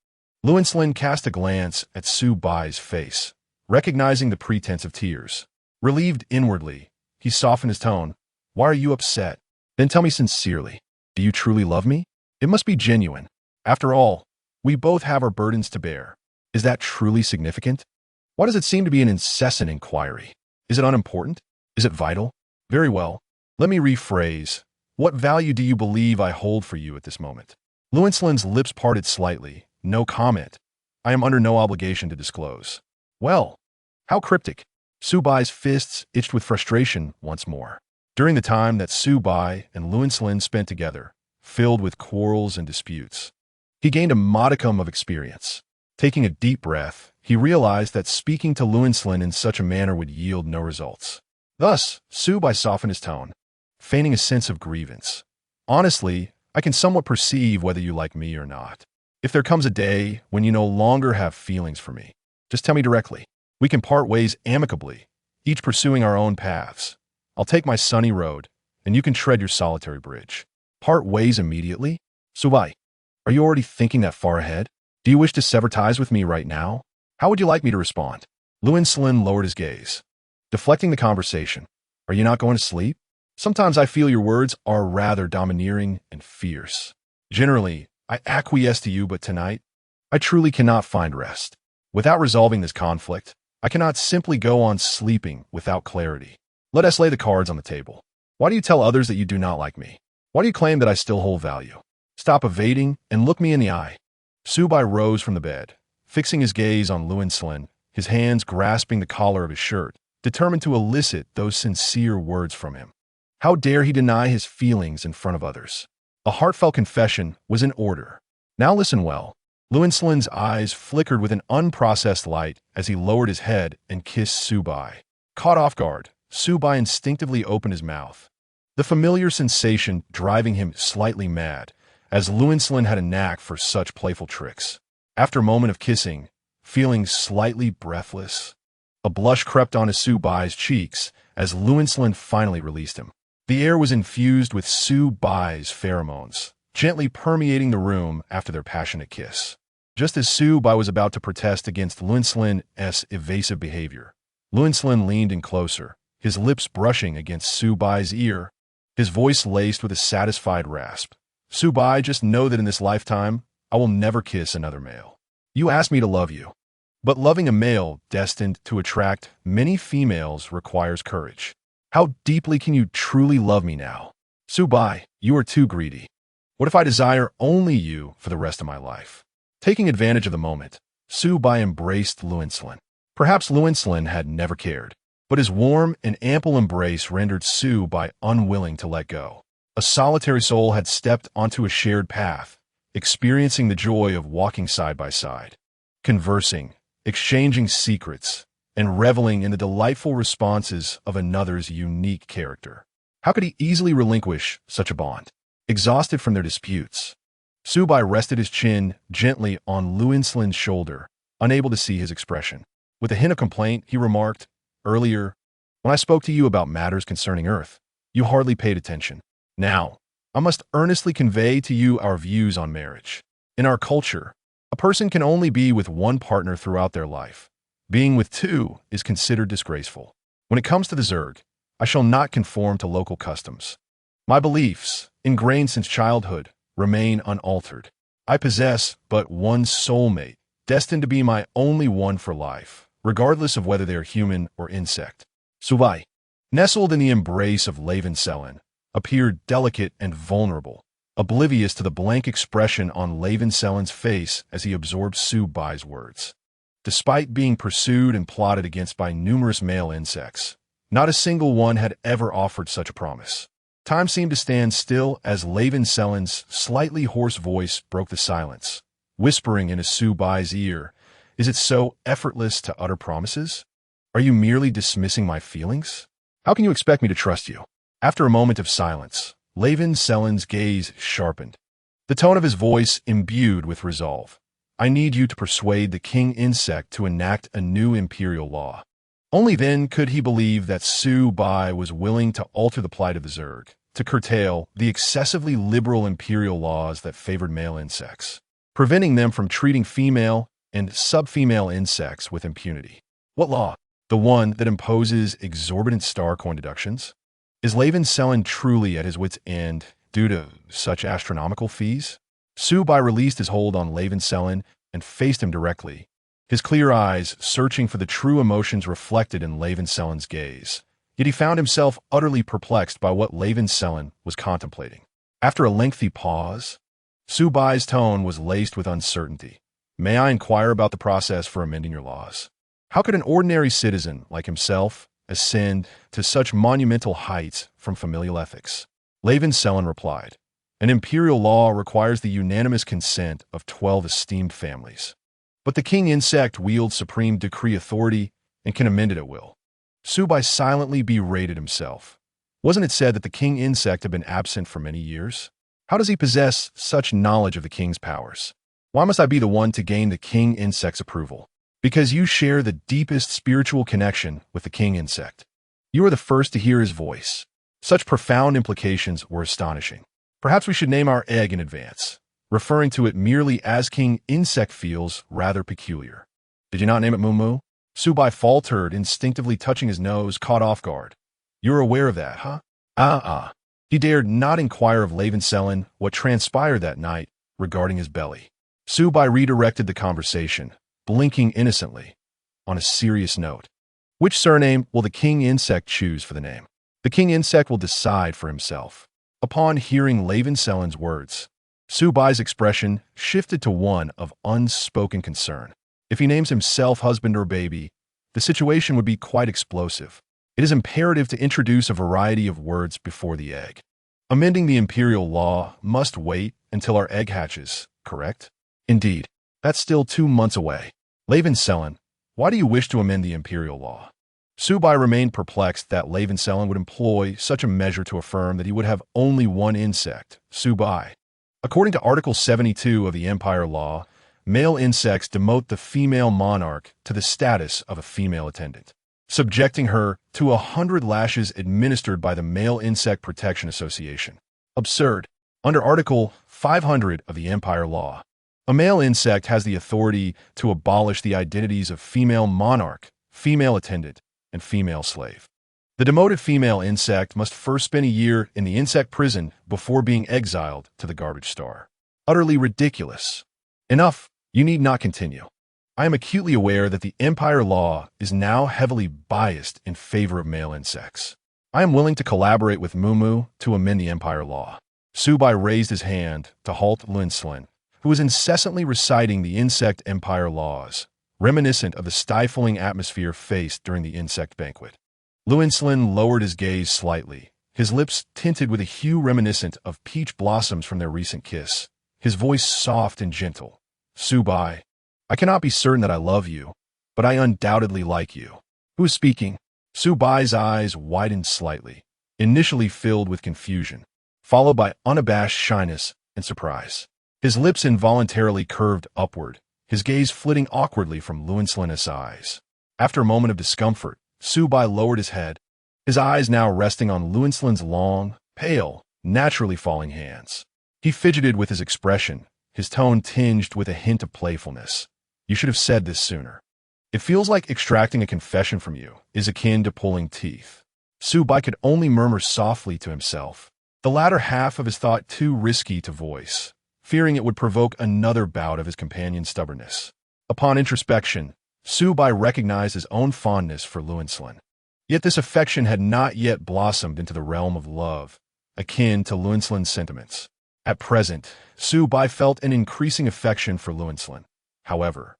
S1: Lin Yan cast a glance at Subai's face, recognizing the pretense of tears. Relieved inwardly, he softened his tone. Why are you upset? Then tell me sincerely, do you truly love me? It must be genuine. After all, We both have our burdens to bear. Is that truly significant? Why does it seem to be an incessant inquiry? Is it unimportant? Is it vital? Very well. Let me rephrase. What value do you believe I hold for you at this moment? Luenslin's lips parted slightly. No comment. I am under no obligation to disclose. Well, how cryptic. Su Bai's fists itched with frustration once more. During the time that Su Bai and Luenslin spent together, filled with quarrels and disputes, he gained a modicum of experience. Taking a deep breath, he realized that speaking to Luenslin in such a manner would yield no results. Thus, Su Bai softened his tone, feigning a sense of grievance. Honestly, I can somewhat perceive whether you like me or not. If there comes a day when you no longer have feelings for me, just tell me directly. We can part ways amicably, each pursuing our own paths. I'll take my sunny road, and you can tread your solitary bridge. Part ways immediately? Su Bai, are you already thinking that far ahead? Do you wish to sever ties with me right now? How would you like me to respond? Luenslin lowered his gaze, deflecting the conversation. Are you not going to sleep? Sometimes I feel your words are rather domineering and fierce. Generally, I acquiesce to you, but tonight, I truly cannot find rest. Without resolving this conflict, I cannot simply go on sleeping without clarity. Let us lay the cards on the table. Why do you tell others that you do not like me? Why do you claim that I still hold value? Stop evading and look me in the eye. Su Bai rose from the bed, fixing his gaze on Luenslin, his hands grasping the collar of his shirt, determined to elicit those sincere words from him. How dare he deny his feelings in front of others? A heartfelt confession was in order. Now listen well. Luenslin's eyes flickered with an unprocessed light as he lowered his head and kissed Su Bai. Caught off guard, Su Bai instinctively opened his mouth, the familiar sensation driving him slightly mad, as Luenslin had a knack for such playful tricks. After a moment of kissing, feeling slightly breathless, a blush crept onto Su Bai's cheeks as Luenslin finally released him. The air was infused with Su Bai's pheromones, gently permeating the room after their passionate kiss. Just as Su Bai was about to protest against Luenslin's evasive behavior, Luenslin leaned in closer, his lips brushing against Su Bai's ear, his voice laced with a satisfied rasp. Su Bai, just know that in this lifetime, I will never kiss another male. You asked me to love you, but loving a male destined to attract many females requires courage. How deeply can you truly love me now? Su Bai, you are too greedy. What if I desire only you for the rest of my life? Taking advantage of the moment, Su Bai embraced Luenslin. Perhaps Luenslin had never cared, but his warm and ample embrace rendered Su Bai unwilling to let go. A solitary soul had stepped onto a shared path, experiencing the joy of walking side by side, conversing, exchanging secrets, and reveling in the delightful responses of another's unique character. How could he easily relinquish such a bond? Exhausted from their disputes, Su Bai rested his chin gently on Luenslin's shoulder, unable to see his expression. With a hint of complaint, he remarked, "Earlier, when I spoke to you about matters concerning Earth, you hardly paid attention. Now, I must earnestly convey to you our views on marriage. In our culture, a person can only be with one partner throughout their life. Being with two is considered disgraceful. When it comes to the Zerg, I shall not conform to local customs. My beliefs, ingrained since childhood, remain unaltered. I possess but one soulmate, destined to be my only one for life, regardless of whether they are human or insect." Su Bai, nestled in the embrace of Lavenselin, appeared delicate and vulnerable, oblivious to the blank expression on Lavenselin's face as he absorbed Su Bai's words. Despite being pursued and plotted against by numerous male insects, not a single one had ever offered such a promise. Time seemed to stand still as Lavenselin's slightly hoarse voice broke the silence, whispering into Su Bai's ear, "Is it so effortless to utter promises? Are you merely dismissing my feelings? How can you expect me to trust you?" After a moment of silence, Lavenselin's gaze sharpened, the tone of his voice imbued with resolve. "I need you to persuade the king insect to enact a new imperial law." Only then could he believe that Su Bai was willing to alter the plight of the Zerg, to curtail the excessively liberal imperial laws that favored male insects, preventing them from treating female and sub-female insects with impunity. What law? The one that imposes exorbitant star coin deductions? Is Lavenselin truly at his wit's end due to such astronomical fees? Su Bai released his hold on Lin Yan and faced him directly, his clear eyes searching for the true emotions reflected in Lin Yan's gaze. Yet he found himself utterly perplexed by what Lin Yan was contemplating. After a lengthy pause, Su Bai's tone was laced with uncertainty. "May I inquire about the process for amending your laws? How could an ordinary citizen like himself ascend to such monumental heights from familial ethics?" Lin Yan replied, "An imperial law requires the unanimous consent of 12 esteemed families. But the king insect wields supreme decree authority and can amend it at will." Su Bai silently berated himself. Wasn't it said that the king insect had been absent for many years? How does he possess such knowledge of the king's powers? Why must I be the one to gain the king insect's approval? Because you share the deepest spiritual connection with the king insect. You are the first to hear his voice. Such profound implications were astonishing. Perhaps we should name our egg in advance. Referring to it merely as king insect feels rather peculiar. Did you not name it Moo Moo? Su Bai faltered, instinctively touching his nose, caught off guard. You're aware of that, huh? He dared not inquire of Lin Yan what transpired that night regarding his belly. Su Bai redirected the conversation, blinking innocently. On a serious note, which surname will the king insect choose for the name? The king insect will decide for himself. Upon hearing Lin Yan's words, Su Bai's expression shifted to one of unspoken concern. If he names himself husband or baby, the situation would be quite explosive. It is imperative to introduce a variety of words before the egg. Amending the imperial law must wait until our egg hatches, correct? Indeed, that's still 2 months away. Lin Yan, why do you wish to amend the imperial law? Su Bai remained perplexed that Lin Yan would employ such a measure to affirm that he would have only one insect, Su Bai. According to Article 72 of the Empire Law, male insects demote the female monarch to the status of a female attendant, subjecting her to 100 lashes administered by the Male Insect Protection Association. Absurd. Under Article 500 of the Empire Law, a male insect has the authority to abolish the identities of female monarch, female attendant, and female slave. The demoted female insect must first spend a year in the insect prison before being exiled to the garbage star. Utterly ridiculous. Enough. You need not continue. I am acutely aware that the Empire Law is now heavily biased in favor of male insects. I am willing to collaborate with Moo Moo to amend the Empire Law. Su Bai raised his hand to halt Lin Yan, who was incessantly reciting the insect empire laws, reminiscent of the stifling atmosphere faced during the insect banquet. Lin Yan lowered his gaze slightly, his lips tinted with a hue reminiscent of peach blossoms from their recent kiss, his voice soft and gentle. Su Bai, I cannot be certain that I love you, but I undoubtedly like you. Who is speaking? Su Bai's eyes widened slightly, initially filled with confusion, followed by unabashed shyness and surprise. His lips involuntarily curved upward, his gaze flitting awkwardly from Lin Yan's eyes. After a moment of discomfort, Su Bai lowered his head, his eyes now resting on Lin Yan's long, pale, naturally falling hands. He fidgeted with his expression, his tone tinged with a hint of playfulness. You should have said this sooner. It feels like extracting a confession from you is akin to pulling teeth. Su Bai could only murmur softly to himself, the latter half of his thought too risky to voice, fearing it would provoke another bout of his companion's stubbornness. Upon introspection, Su Bai recognized his own fondness for Lin Yan. Yet this affection had not yet blossomed into the realm of love, akin to Lin Yan's sentiments. At present, Su Bai felt an increasing affection for Lin Yan. However,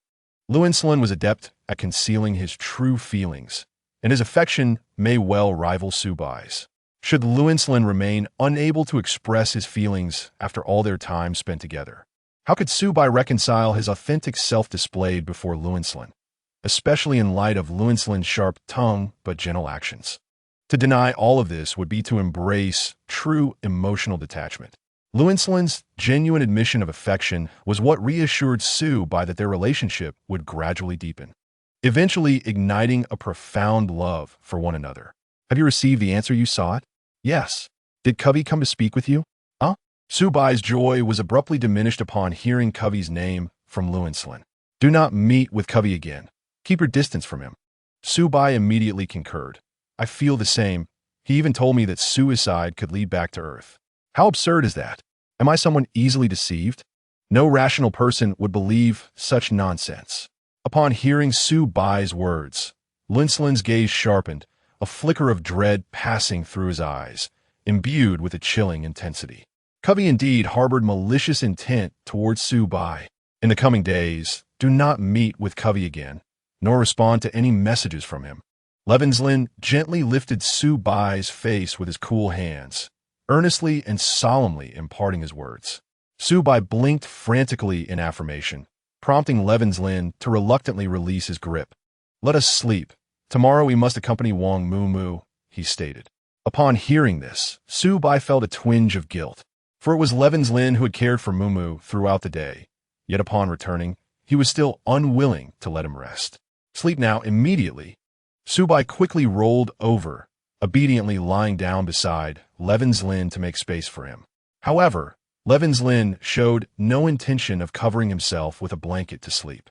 S1: Lin Yan was adept at concealing his true feelings, and his affection may well rival Su Bai's. Should Lin Yan remain unable to express his feelings after all their time spent together? How could Su Bai reconcile his authentic self displayed before Lin Yan, especially in light of Lin Yan's sharp tongue but gentle actions? To deny all of this would be to embrace true emotional detachment. Lin Yan's genuine admission of affection was what reassured Su Bai that their relationship would gradually deepen, eventually igniting a profound love for one another. Have you received the answer you sought? Yes. Did Covey come to speak with you? Huh? Su Bai's joy was abruptly diminished upon hearing Covey's name from Lin Yan. Do not meet with Covey again. Keep your distance from him. Su Bai immediately concurred. I feel the same. He even told me that suicide could lead back to Earth. How absurd is that? Am I someone easily deceived? No rational person would believe such nonsense. Upon hearing Su Bai's words, Lin Yan's gaze sharpened, a flicker of dread passing through his eyes, imbued with a chilling intensity. Covey indeed harbored malicious intent towards Su Bai. In the coming days, do not meet with Covey again, nor respond to any messages from him. Lin gently lifted Su Bai's face with his cool hands, earnestly and solemnly imparting his words. Su Bai blinked frantically in affirmation, prompting Lin to reluctantly release his grip. "Let us sleep. Tomorrow we must accompany Wang Mu," he stated. Upon hearing this, Su Bai felt a twinge of guilt, for it was Lin who had cared for Mu throughout the day. Yet upon returning, he was still unwilling to let him rest. "Sleep now, immediately." Su Bai quickly rolled over, obediently lying down beside Lin to make space for him. However, Lin showed no intention of covering himself with a blanket to sleep.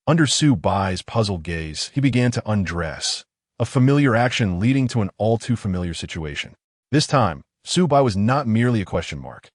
S1: Under Su Bai's puzzled gaze, he began to undress, a familiar action leading to an all-too-familiar situation. This time, Su Bai was not merely a question mark.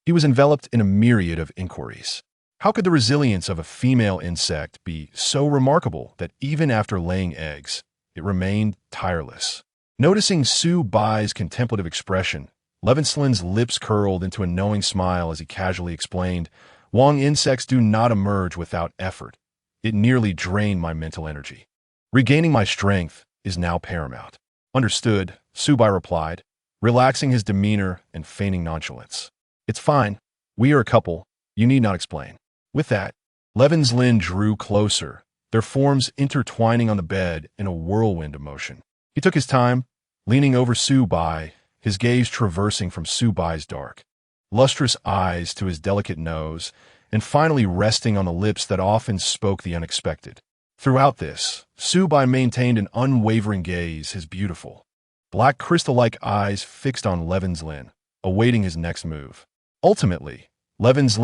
S1: He was enveloped in a myriad of inquiries. How could the resilience of a female insect be so remarkable that even after laying eggs, it remained tireless? Noticing Su Bai's contemplative expression, Lin's lips curled into a knowing smile as he casually explained, "Wang insects do not emerge without effort. It nearly drained my mental energy. Regaining my strength is now paramount." "Understood," Su Bai replied, relaxing his demeanor and feigning nonchalance. "It's fine. We are a couple. You need not explain." With that, Lin drew closer, their forms intertwining on the bed in a whirlwind of motion. He took his time, leaning over Su Bai, his gaze traversing from Su Bai's dark, lustrous eyes to his delicate nose, and finally resting on the lips that often spoke the unexpected. Throughout this, Su Bai maintained an unwavering gaze, his beautiful, black crystal-like eyes fixed on Lin, awaiting his next move. Ultimately, Lin's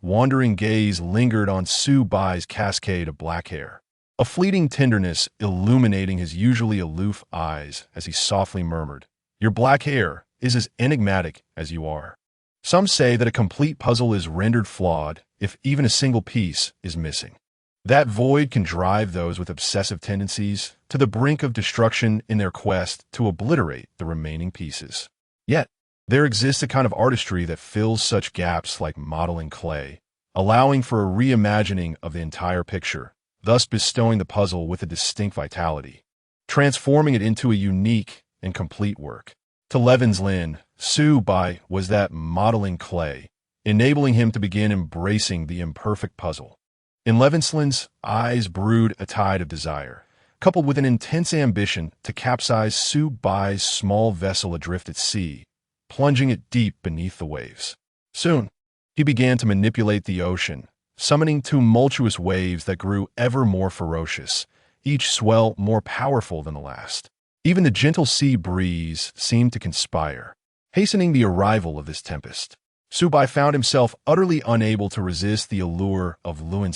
S1: wandering gaze lingered on Su Bai's cascade of black hair, a fleeting tenderness illuminating his usually aloof eyes as he softly murmured, "Your black hair is as enigmatic as you are." Some say that a complete puzzle is rendered flawed if even a single piece is missing. That void can drive those with obsessive tendencies to the brink of destruction in their quest to obliterate the remaining pieces. Yet, there exists a kind of artistry that fills such gaps like modeling clay, allowing for a reimagining of the entire picture, thus bestowing the puzzle with a distinct vitality, transforming it into a unique and complete work. To Lin, Su Bai was that modeling clay, enabling him to begin embracing the imperfect puzzle. In Lin's eyes brewed a tide of desire, coupled with an intense ambition to capsize Su Bai's small vessel adrift at sea, plunging it deep beneath the waves. Soon, he began to manipulate the ocean, summoning tumultuous waves that grew ever more ferocious, each swell more powerful than the last. Even the gentle sea breeze seemed to conspire, hastening the arrival of this tempest. Su Bai found himself utterly unable to resist the allure of Lin,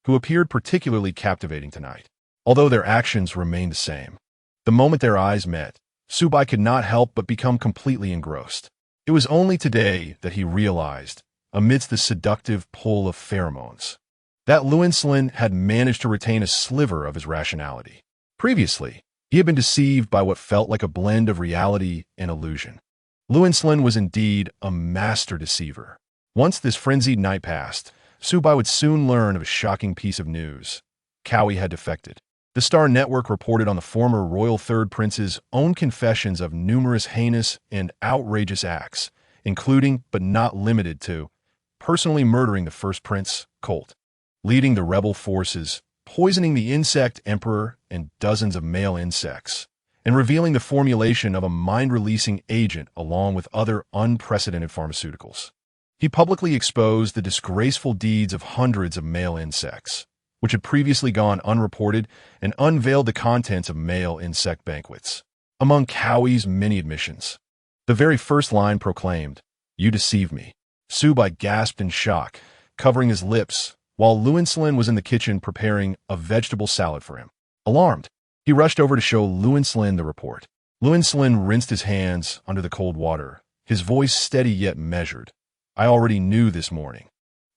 S1: who appeared particularly captivating tonight, although their actions remained the same. The moment their eyes met, Su Bai could not help but become completely engrossed. It was only today that he realized, amidst the seductive pull of pheromones, that Lin had managed to retain a sliver of his rationality. Previously, he had been deceived by what felt like a blend of reality and illusion. Lin was indeed a master deceiver. Once this frenzied night passed, Su Bai would soon learn of a shocking piece of news. Cowie had defected. The Star Network reported on the former Royal Third Prince's own confessions of numerous heinous and outrageous acts, including, but not limited to, personally murdering the First Prince, Colt, leading the rebel forces, poisoning the insect emperor and dozens of male insects, and revealing the formulation of a mind-releasing agent along with other unprecedented pharmaceuticals. He publicly exposed the disgraceful deeds of hundreds of male insects, which had previously gone unreported, and unveiled the contents of male insect banquets. Among Cowie's many admissions, the very first line proclaimed, "You deceived me." Su Bai gasped in shock, covering his lips, while Lin was in the kitchen preparing a vegetable salad for him. Alarmed, he rushed over to show Lin the report. Lin rinsed his hands under the cold water, his voice steady yet measured. "I already knew this morning.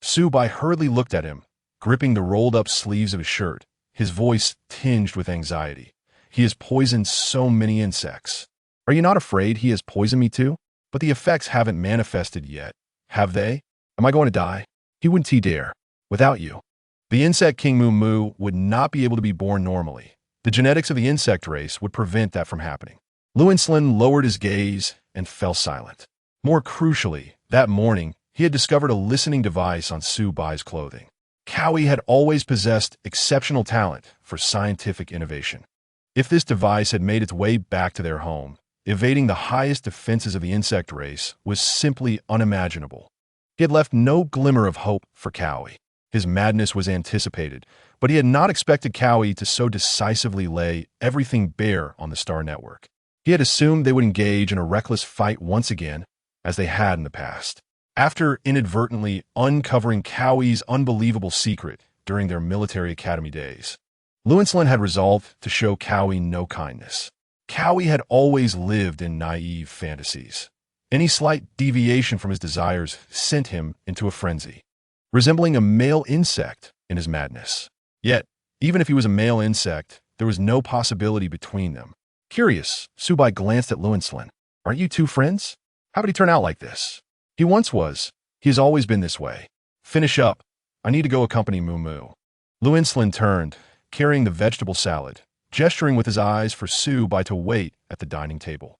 S1: Su-bai hurriedly looked at him, gripping the rolled-up sleeves of his shirt, his voice tinged with anxiety. He has poisoned so many insects. Are you not afraid he has poisoned me too? But the effects haven't manifested yet, have they? Am I going to die? He wouldn't dare. Without you. The insect king Moo Moo would not be able to be born normally. The genetics of the insect race would prevent that from happening. Lin Yan lowered his gaze and fell silent. More crucially, that morning, he had discovered a listening device on Su-bai's clothing. Cowie had always possessed exceptional talent for scientific innovation. If this device had made its way back to their home, evading the highest defenses of the insect race was simply unimaginable. He had left no glimmer of hope for Cowie. His madness was anticipated, but he had not expected Cowie to so decisively lay everything bare on the Star Network. He had assumed they would engage in a reckless fight once again, as they had in the past. After inadvertently uncovering Cowie's unbelievable secret during their military academy days, Lin Yan had resolved to show Cowie no kindness. Cowie had always lived in naive fantasies. Any slight deviation from his desires sent him into a frenzy, resembling a male insect in his madness. Yet, even if he was a male insect, there was no possibility between them. Curious, Su-bai glanced at Lin Yan. Aren't you two friends? How did he turn out like this? He once was. He has always been this way. Finish up. I need to go accompany Moo Moo. Lin Yan turned, carrying the vegetable salad, gesturing with his eyes for Su-bai to wait at the dining table.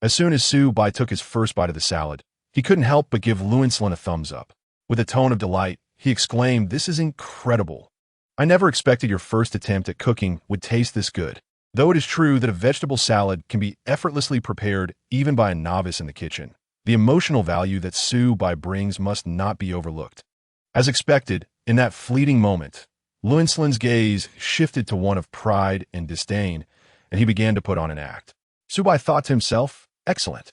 S1: As soon as Su-bai took his first bite of the salad, he couldn't help but give Lin Yan a thumbs up. With a tone of delight, he exclaimed, "This is incredible. I never expected your first attempt at cooking would taste this good." Though it is true that a vegetable salad can be effortlessly prepared even by a novice in the kitchen, the emotional value that Su-bai brings must not be overlooked. As expected, in that fleeting moment, Lin Yan's gaze shifted to one of pride and disdain, and he began to put on an act. Su-bai thought to himself, "Excellent.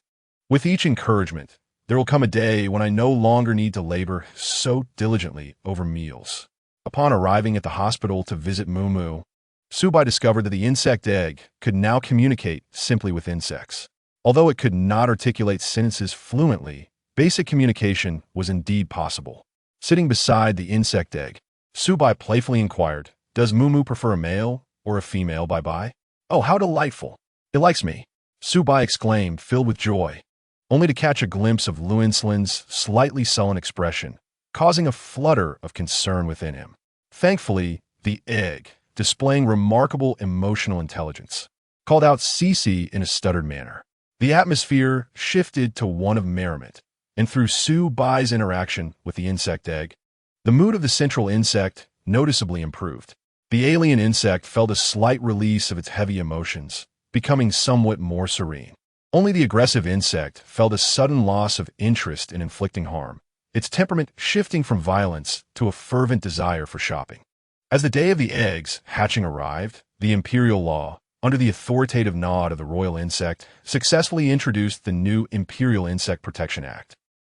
S1: With each encouragement, there will come a day when I no longer need to labor so diligently over meals." Upon arriving at the hospital to visit Moo Moo, Su-bai discovered that the insect egg could now communicate simply with insects. Although it could not articulate sentences fluently, basic communication was indeed possible. Sitting beside the insect egg, Su-bai playfully inquired, "Does Moo Moo prefer a male or a female bye-bye?" "Oh, how delightful. It likes me," Su-bai exclaimed, filled with joy, only to catch a glimpse of Lin Yan's slightly sullen expression, causing a flutter of concern within him. Thankfully, the egg, displaying remarkable emotional intelligence, called out "Cece" in a stuttered manner. The atmosphere shifted to one of merriment, and through Su-bai's interaction with the insect egg, the mood of the central insect noticeably improved. The alien insect felt a slight release of its heavy emotions, becoming somewhat more serene. Only the aggressive insect felt a sudden loss of interest in inflicting harm, its temperament shifting from violence to a fervent desire for shopping. As the day of the eggs hatching arrived, the imperial law, under the authoritative nod of the royal insect, successfully introduced the new Imperial Insect Protection Act.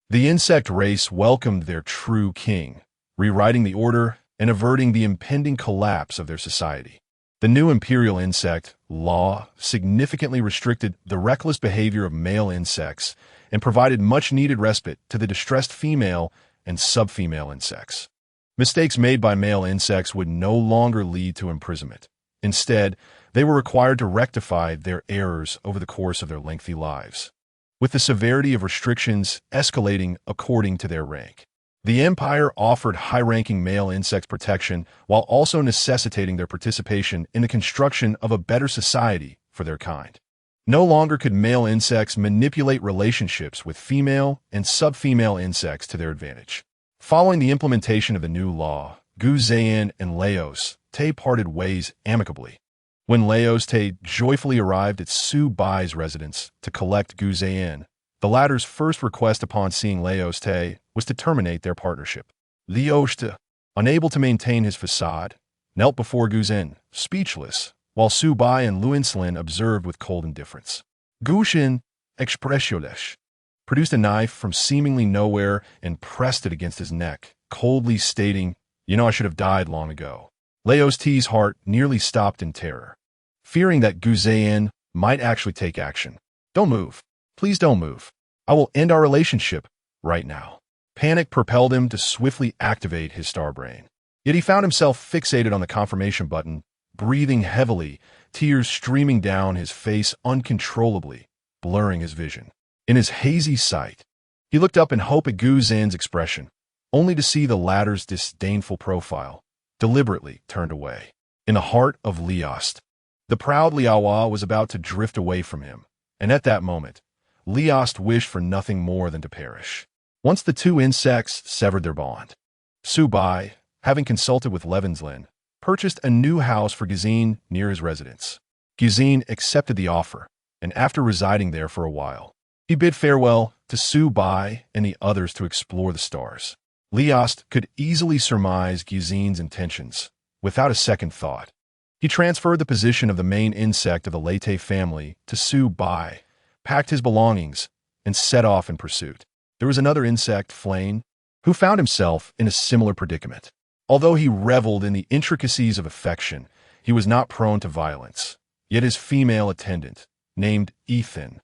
S1: The insect race welcomed their true king, rewriting the order and averting the impending collapse of their society. The new imperial insect law significantly restricted the reckless behavior of male insects and provided much-needed respite to the distressed female and sub-female insects. Mistakes made by male insects would no longer lead to imprisonment. Instead, they were required to rectify their errors over the course of their lengthy lives, with the severity of restrictions escalating according to their rank. The empire offered high-ranking male insects protection while also necessitating their participation in the construction of a better society for their kind. No longer could male insects manipulate relationships with female and sub-female insects to their advantage. Following the implementation of the new law, Gu Zhan and Laos Te parted ways amicably. When Laos Te joyfully arrived at Su-bai's residence to collect Gu Zhan, the latter's first request upon seeing Laos Te was to terminate their partnership. Laos Te, unable to maintain his facade, knelt before Gu Zhan, speechless, while Su-bai and Lin Yan observed with cold indifference. Gu Zhan, expressionless, produced a knife from seemingly nowhere and pressed it against his neck, coldly stating, "You know I should have died long ago." Laos Te's heart nearly stopped in terror, fearing that Gu Zhan might actually take action. "Don't move. Please don't move. I will end our relationship right now." Panic propelled him to swiftly activate his star brain. Yet he found himself fixated on the confirmation button, breathing heavily, tears streaming down his face uncontrollably, blurring his vision. In his hazy sight, he looked up in hope at Gu Zan's expression, only to see the latter's disdainful profile, deliberately turned away. In the heart of Liost, the proud Liaohua was about to drift away from him, and at that moment, Liost wished for nothing more than to perish. Once the two insects severed their bond, Su Bai, having consulted with Lin, purchased a new house for Guzin near his residence. Guzin accepted the offer, and after residing there for a while, he bid farewell to Su Bai and the others to explore the stars. Liost could easily surmise Guzin's intentions. Without a second thought, he transferred the position of the main insect of the Late family to Su Bai, packed his belongings, and set off in pursuit. There was another insect, Flane, who found himself in a similar predicament. Although he reveled in the intricacies of affection, he was not prone to violence. Yet his female attendant, named Ethan,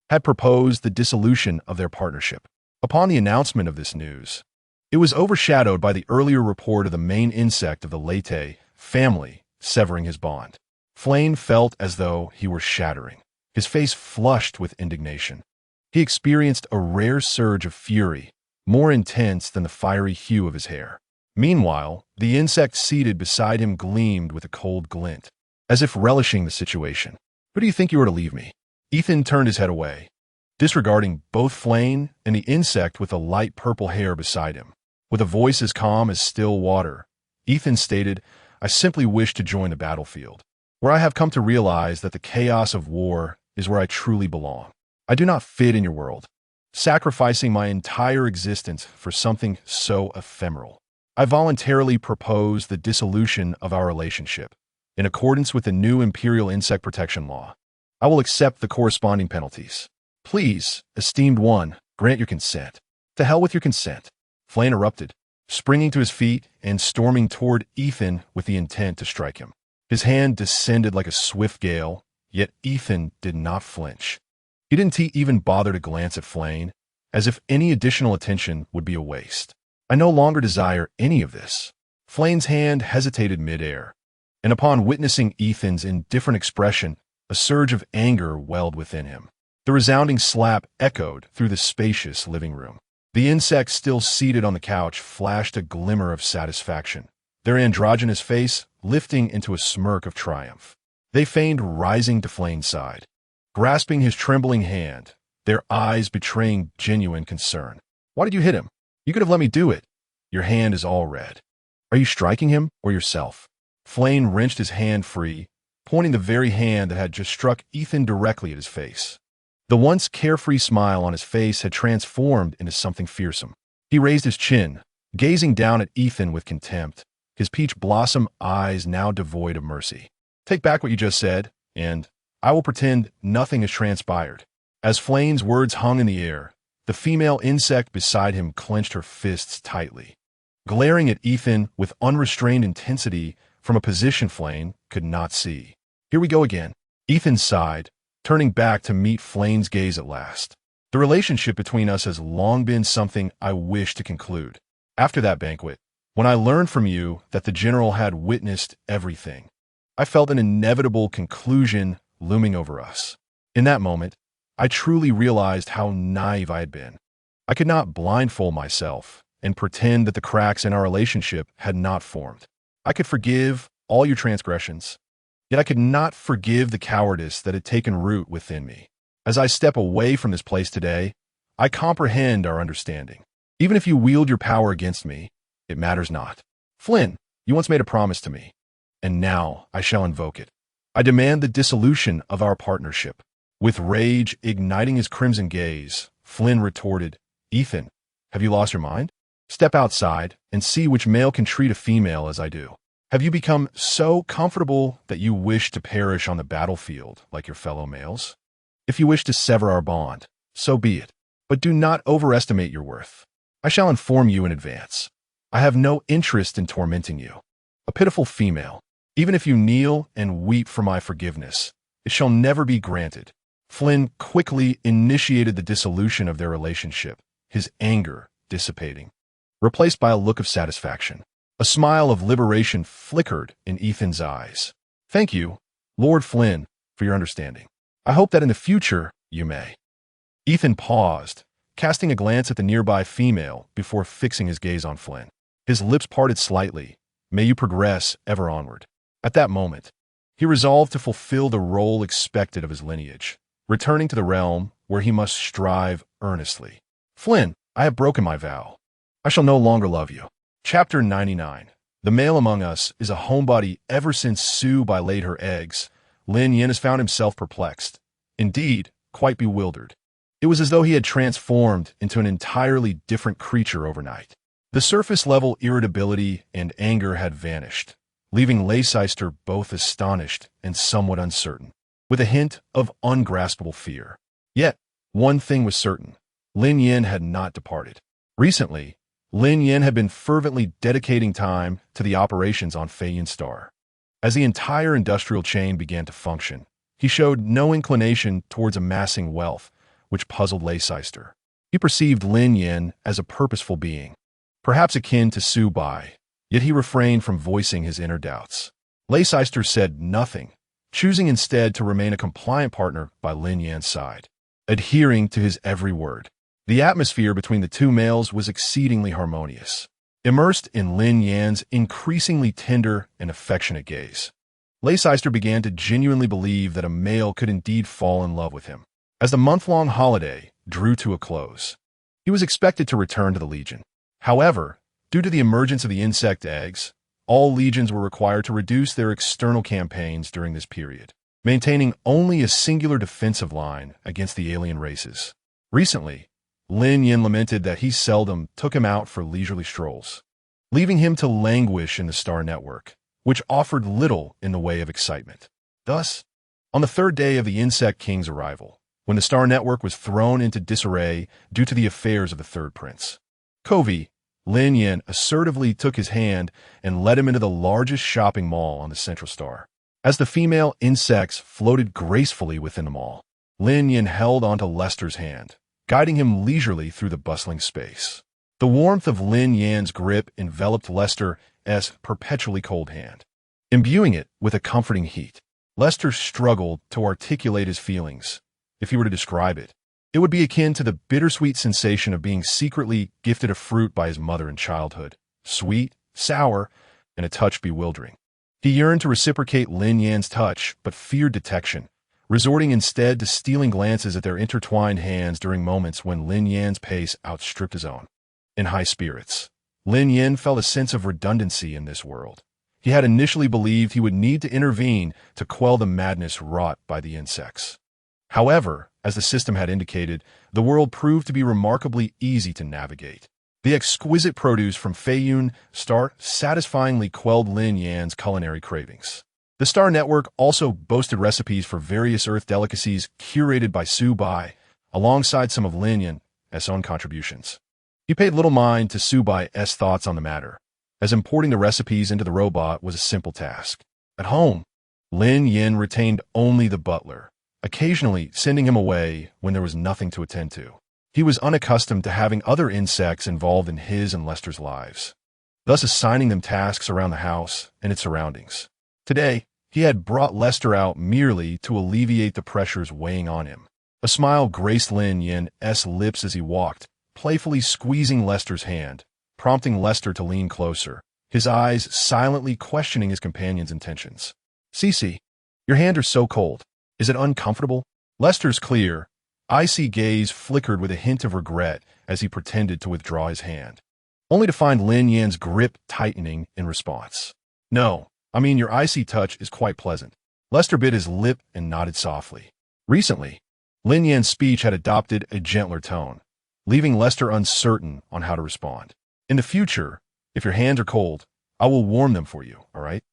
S1: had proposed the dissolution of their partnership. Upon the announcement of this news, it was overshadowed by the earlier report of the main insect of the Late family severing his bond. Flane felt as though he were shattering, his face flushed with indignation. He experienced a rare surge of fury, more intense than the fiery hue of his hair. Meanwhile, the insect seated beside him gleamed with a cold glint, as if relishing the situation. "Who do you think you are to leave me?" Ethan turned his head away, disregarding both Flane and the insect with the light purple hair beside him. With a voice as calm as still water, Ethan stated, "I simply wish to join the battlefield, where I have come to realize that the chaos of war is where I truly belong. I do not fit in your world, sacrificing my entire existence for something so ephemeral. I voluntarily propose the dissolution of our relationship, in accordance with the new Imperial Insect Protection Law. I will accept the corresponding penalties. Please, esteemed one, grant your consent." "To hell with your consent," Flane erupted, springing to his feet and storming toward Ethan with the intent to strike him. His hand descended like a swift gale, yet Ethan did not flinch. He didn't even bother to glance at Flane, as if any additional attention would be a waste. "I no longer desire any of this." Flane's hand hesitated midair, and upon witnessing Ethan's indifferent expression, a surge of anger welled within him. The resounding slap echoed through the spacious living room. The insects still seated on the couch flashed a glimmer of satisfaction, their androgynous face lifting into a smirk of triumph. They feigned rising to Flane's side, grasping his trembling hand, their eyes betraying genuine concern. "Why did you hit him? You could have let me do it. Your hand is all red. Are you striking him or yourself?" Flane wrenched his hand free, pointing the very hand that had just struck Ethan directly at his face. The once carefree smile on his face had transformed into something fearsome. He raised his chin, gazing down at Ethan with contempt, his peach blossom eyes now devoid of mercy. "Take back what you just said, and I will pretend nothing has transpired." As Flane's words hung in the air, the female insect beside him clenched her fists tightly, glaring at Ethan with unrestrained intensity from a position Flane could not see. "Here we go again." Ethan sighed, turning back to meet Flane's gaze at last. "The relationship between us has long been something I wish to conclude. After that banquet, when I learned from you that the general had witnessed everything, I felt an inevitable conclusion looming over us. In that moment, I truly realized how naive I had been. I could not blindfold myself and pretend that the cracks in our relationship had not formed. I could forgive all your transgressions, yet I could not forgive the cowardice that had taken root within me. As I step away from this place today, I comprehend our understanding. Even if you wield your power against me, it matters not. Flynn, you once made a promise to me, and now I shall invoke it. I demand the dissolution of our partnership." With rage igniting his crimson gaze, Flynn retorted, "Ethan, have you lost your mind? Step outside and see which male can treat a female as I do. Have you become so comfortable that you wish to perish on the battlefield like your fellow males? If you wish to sever our bond, so be it, but do not overestimate your worth. I shall inform you in advance. I have no interest in tormenting you. A pitiful female, even if you kneel and weep for my forgiveness, it shall never be granted." Flynn quickly initiated the dissolution of their relationship, his anger dissipating, replaced by a look of satisfaction. A smile of liberation flickered in Ethan's eyes. "Thank you, Lord Flynn, for your understanding. I hope that in the future you may." Ethan paused, casting a glance at the nearby female before fixing his gaze on Flynn. His lips parted slightly. "May you progress ever onward." At that moment, he resolved to fulfill the role expected of his lineage, returning to the realm where he must strive earnestly. "Flynn, I have broken my vow. I shall no longer love you." Chapter 99. The male among us is a homebody ever since Sue laid her eggs. Lin Yan has found himself perplexed. Indeed, quite bewildered. It was as though he had transformed into an entirely different creature overnight. The surface-level irritability and anger had vanished, leaving Leicester both astonished and somewhat uncertain, with a hint of ungraspable fear. Yet, one thing was certain. Lin Yan had not departed. Recently, Lin Yan had been fervently dedicating time to the operations on Feiyun Star. As the entire industrial chain began to function, he showed no inclination towards amassing wealth, which puzzled Leicester. He perceived Lin Yan as a purposeful being, perhaps akin to Su Bai, yet he refrained from voicing his inner doubts. Leicester said nothing, choosing instead to remain a compliant partner by Lin Yan's side, adhering to his every word. The atmosphere between the two males was exceedingly harmonious, immersed in Lin Yan's increasingly tender and affectionate gaze. Leicester began to genuinely believe that a male could indeed fall in love with him. As the month-long holiday drew to a close, he was expected to return to the Legion. However, due to the emergence of the insect eggs, all legions were required to reduce their external campaigns during this period, maintaining only a singular defensive line against the alien races. Recently, Lin Yan lamented that he seldom took him out for leisurely strolls, leaving him to languish in the Star Network, which offered little in the way of excitement. Thus, on the third day of the Insect King's arrival, when the Star Network was thrown into disarray due to the affairs of the Third Prince, Covey, Lin Yan assertively took his hand and led him into the largest shopping mall on the Central Star. As the female insects floated gracefully within the mall, Lin Yan held onto Lester's hand, guiding him leisurely through the bustling space. The warmth of Lin Yan's grip enveloped Lester's perpetually cold hand, imbuing it with a comforting heat. Lester struggled to articulate his feelings. If he were to describe it, it would be akin to the bittersweet sensation of being secretly gifted a fruit by his mother in childhood, sweet, sour, and a touch bewildering. He yearned to reciprocate Lin Yan's touch, but feared detection, resorting instead to stealing glances at their intertwined hands during moments when Lin Yan's pace outstripped his own. In high spirits, Lin Yan felt a sense of redundancy in this world. He had initially believed he would need to intervene to quell the madness wrought by the insects. However, as the system had indicated, the world proved to be remarkably easy to navigate. The exquisite produce from Feiyun Star satisfyingly quelled Lin Yan's culinary cravings. The Star Network also boasted recipes for various Earth delicacies curated by Su Bai, alongside some of Lin Yan's own contributions. He paid little mind to Su Bai's thoughts on the matter, as importing the recipes into the robot was a simple task. At home, Lin Yan retained only the butler, occasionally sending him away when there was nothing to attend to. He was unaccustomed to having other insects involved in his and Lester's lives, thus assigning them tasks around the house and its surroundings. Today, he had brought Lester out merely to alleviate the pressures weighing on him. A smile graced Lin Yan's lips as he walked, playfully squeezing Lester's hand, prompting Lester to lean closer, his eyes silently questioning his companion's intentions. "Cece, your hands are so cold. Is it uncomfortable?" Lester's clear, icy gaze flickered with a hint of regret as he pretended to withdraw his hand, only to find Lin Yan's grip tightening in response. "No, I mean your icy touch is quite pleasant." Lester bit his lip and nodded softly. Recently, Lin Yan's speech had adopted a gentler tone, leaving Lester uncertain on how to respond. "In the future, if your hands are cold, I will warm them for you, all right?"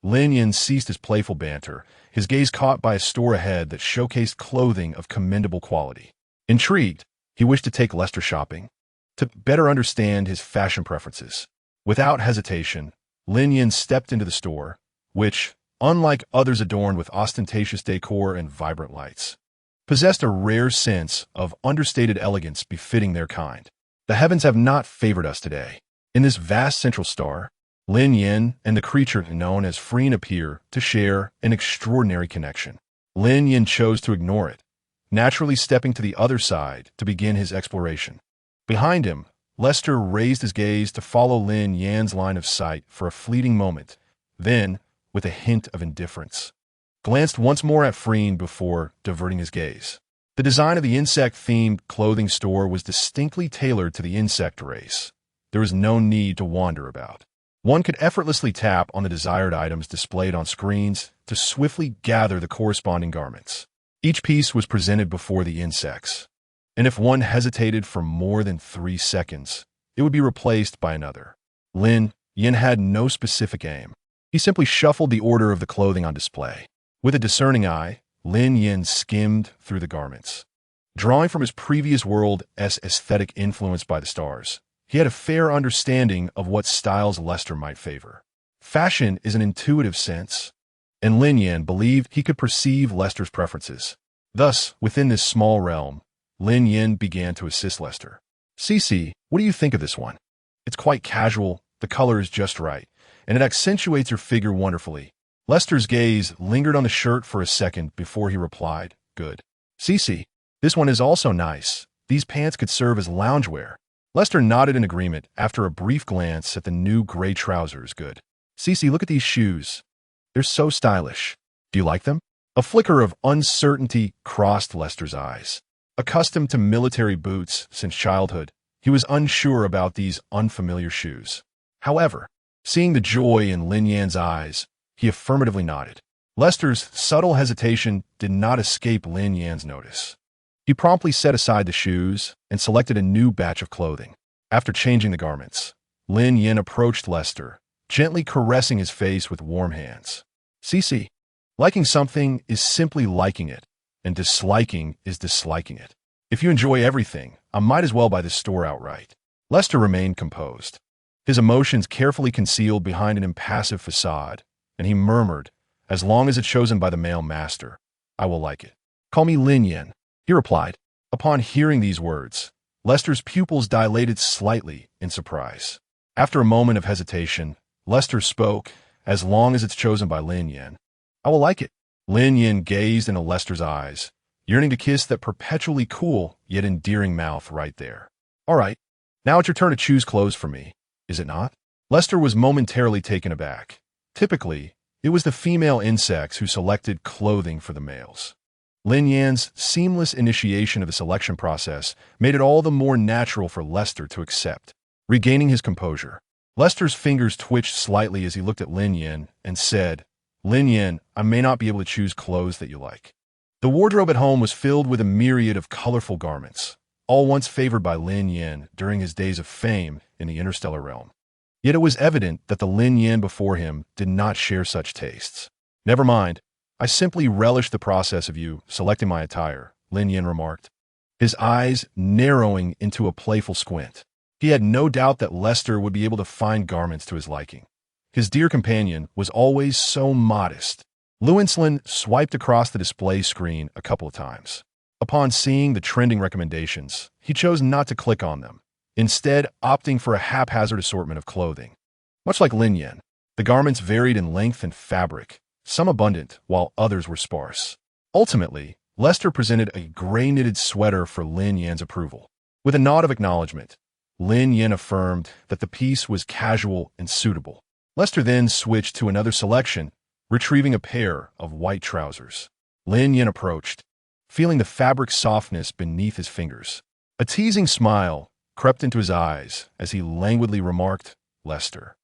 S1: Lin Yan ceased his playful banter, his gaze caught by a store ahead that showcased clothing of commendable quality. Intrigued, he wished to take Lester shopping, to better understand his fashion preferences. Without hesitation, Lin Yan stepped into the store, which, unlike others adorned with ostentatious decor and vibrant lights, possessed a rare sense of understated elegance befitting their kind. The heavens have not favored us today. In this vast central star, Lin Yan and the creature known as Freen appear to share an extraordinary connection. Lin Yan chose to ignore it, naturally stepping to the other side to begin his exploration. Behind him, Lester raised his gaze to follow Lin Yan's line of sight for a fleeting moment, then, with a hint of indifference, glanced once more at Freen before diverting his gaze. The design of the insect-themed clothing store was distinctly tailored to the insect race. There was no need to wander about. One could effortlessly tap on the desired items displayed on screens to swiftly gather the corresponding garments. Each piece was presented before the insects, and if one hesitated for more than 3 seconds, it would be replaced by another. Lin Yan had no specific aim. He simply shuffled the order of the clothing on display. With a discerning eye, Lin Yan skimmed through the garments. Drawing from his previous world's aesthetic influenced by the stars, he had a fair understanding of what styles Lester might favor. Fashion is an intuitive sense, and Lin Yan believed he could perceive Lester's preferences. Thus, within this small realm, Lin Yan began to assist Lester. "Cece, what do you think of this one? It's quite casual, the color is just right, and it accentuates your figure wonderfully." Lester's gaze lingered on the shirt for a second before he replied, "Good. Cece, this one is also nice. These pants could serve as loungewear." Lester nodded in agreement after a brief glance at the new gray trousers. "Good. Cece, look at these shoes. They're so stylish. Do you like them?" A flicker of uncertainty crossed Lester's eyes. Accustomed to military boots since childhood, he was unsure about these unfamiliar shoes. However, seeing the joy in Lin Yan's eyes, he affirmatively nodded. Lester's subtle hesitation did not escape Lin Yan's notice. He promptly set aside the shoes and selected a new batch of clothing. After changing the garments, Lin Yan approached Lester, gently caressing his face with warm hands. "Cece, liking something is simply liking it, and disliking is disliking it. If you enjoy everything, I might as well buy this store outright." Lester remained composed, his emotions carefully concealed behind an impassive facade, and he murmured, "As long as it's chosen by the male master, I will like it. Call me Lin Yan," he replied. Upon hearing these words, Lester's pupils dilated slightly in surprise. After a moment of hesitation, Lester spoke, "As long as it's chosen by Lin Yan, I will like it." Lin Yan gazed into Lester's eyes, yearning to kiss that perpetually cool yet endearing mouth right there. "All right, now it's your turn to choose clothes for me, is it not?" Lester was momentarily taken aback. Typically, it was the female insects who selected clothing for the males. Lin Yan's seamless initiation of the selection process made it all the more natural for Lester to accept. Regaining his composure, Lester's fingers twitched slightly as he looked at Lin Yan and said, "Lin Yan, I may not be able to choose clothes that you like." The wardrobe at home was filled with a myriad of colorful garments, all once favored by Lin Yan during his days of fame in the interstellar realm. Yet it was evident that the Lin Yan before him did not share such tastes. "Never mind, I simply relish the process of you selecting my attire," Lin Yan remarked, his eyes narrowing into a playful squint. He had no doubt that Lester would be able to find garments to his liking. His dear companion was always so modest. Lin swiped across the display screen a couple of times. Upon seeing the trending recommendations, he chose not to click on them, instead opting for a haphazard assortment of clothing. Much like Lin Yan, the garments varied in length and fabric, some abundant while others were sparse. Ultimately, Lester presented a gray knitted sweater for Lin Yan's approval. With a nod of acknowledgement, Lin Yan affirmed that the piece was casual and suitable. Lester then switched to another selection, retrieving a pair of white trousers. Lin Yan approached, feeling the fabric softness beneath his fingers. A teasing smile crept into his eyes as he languidly remarked, "Lester,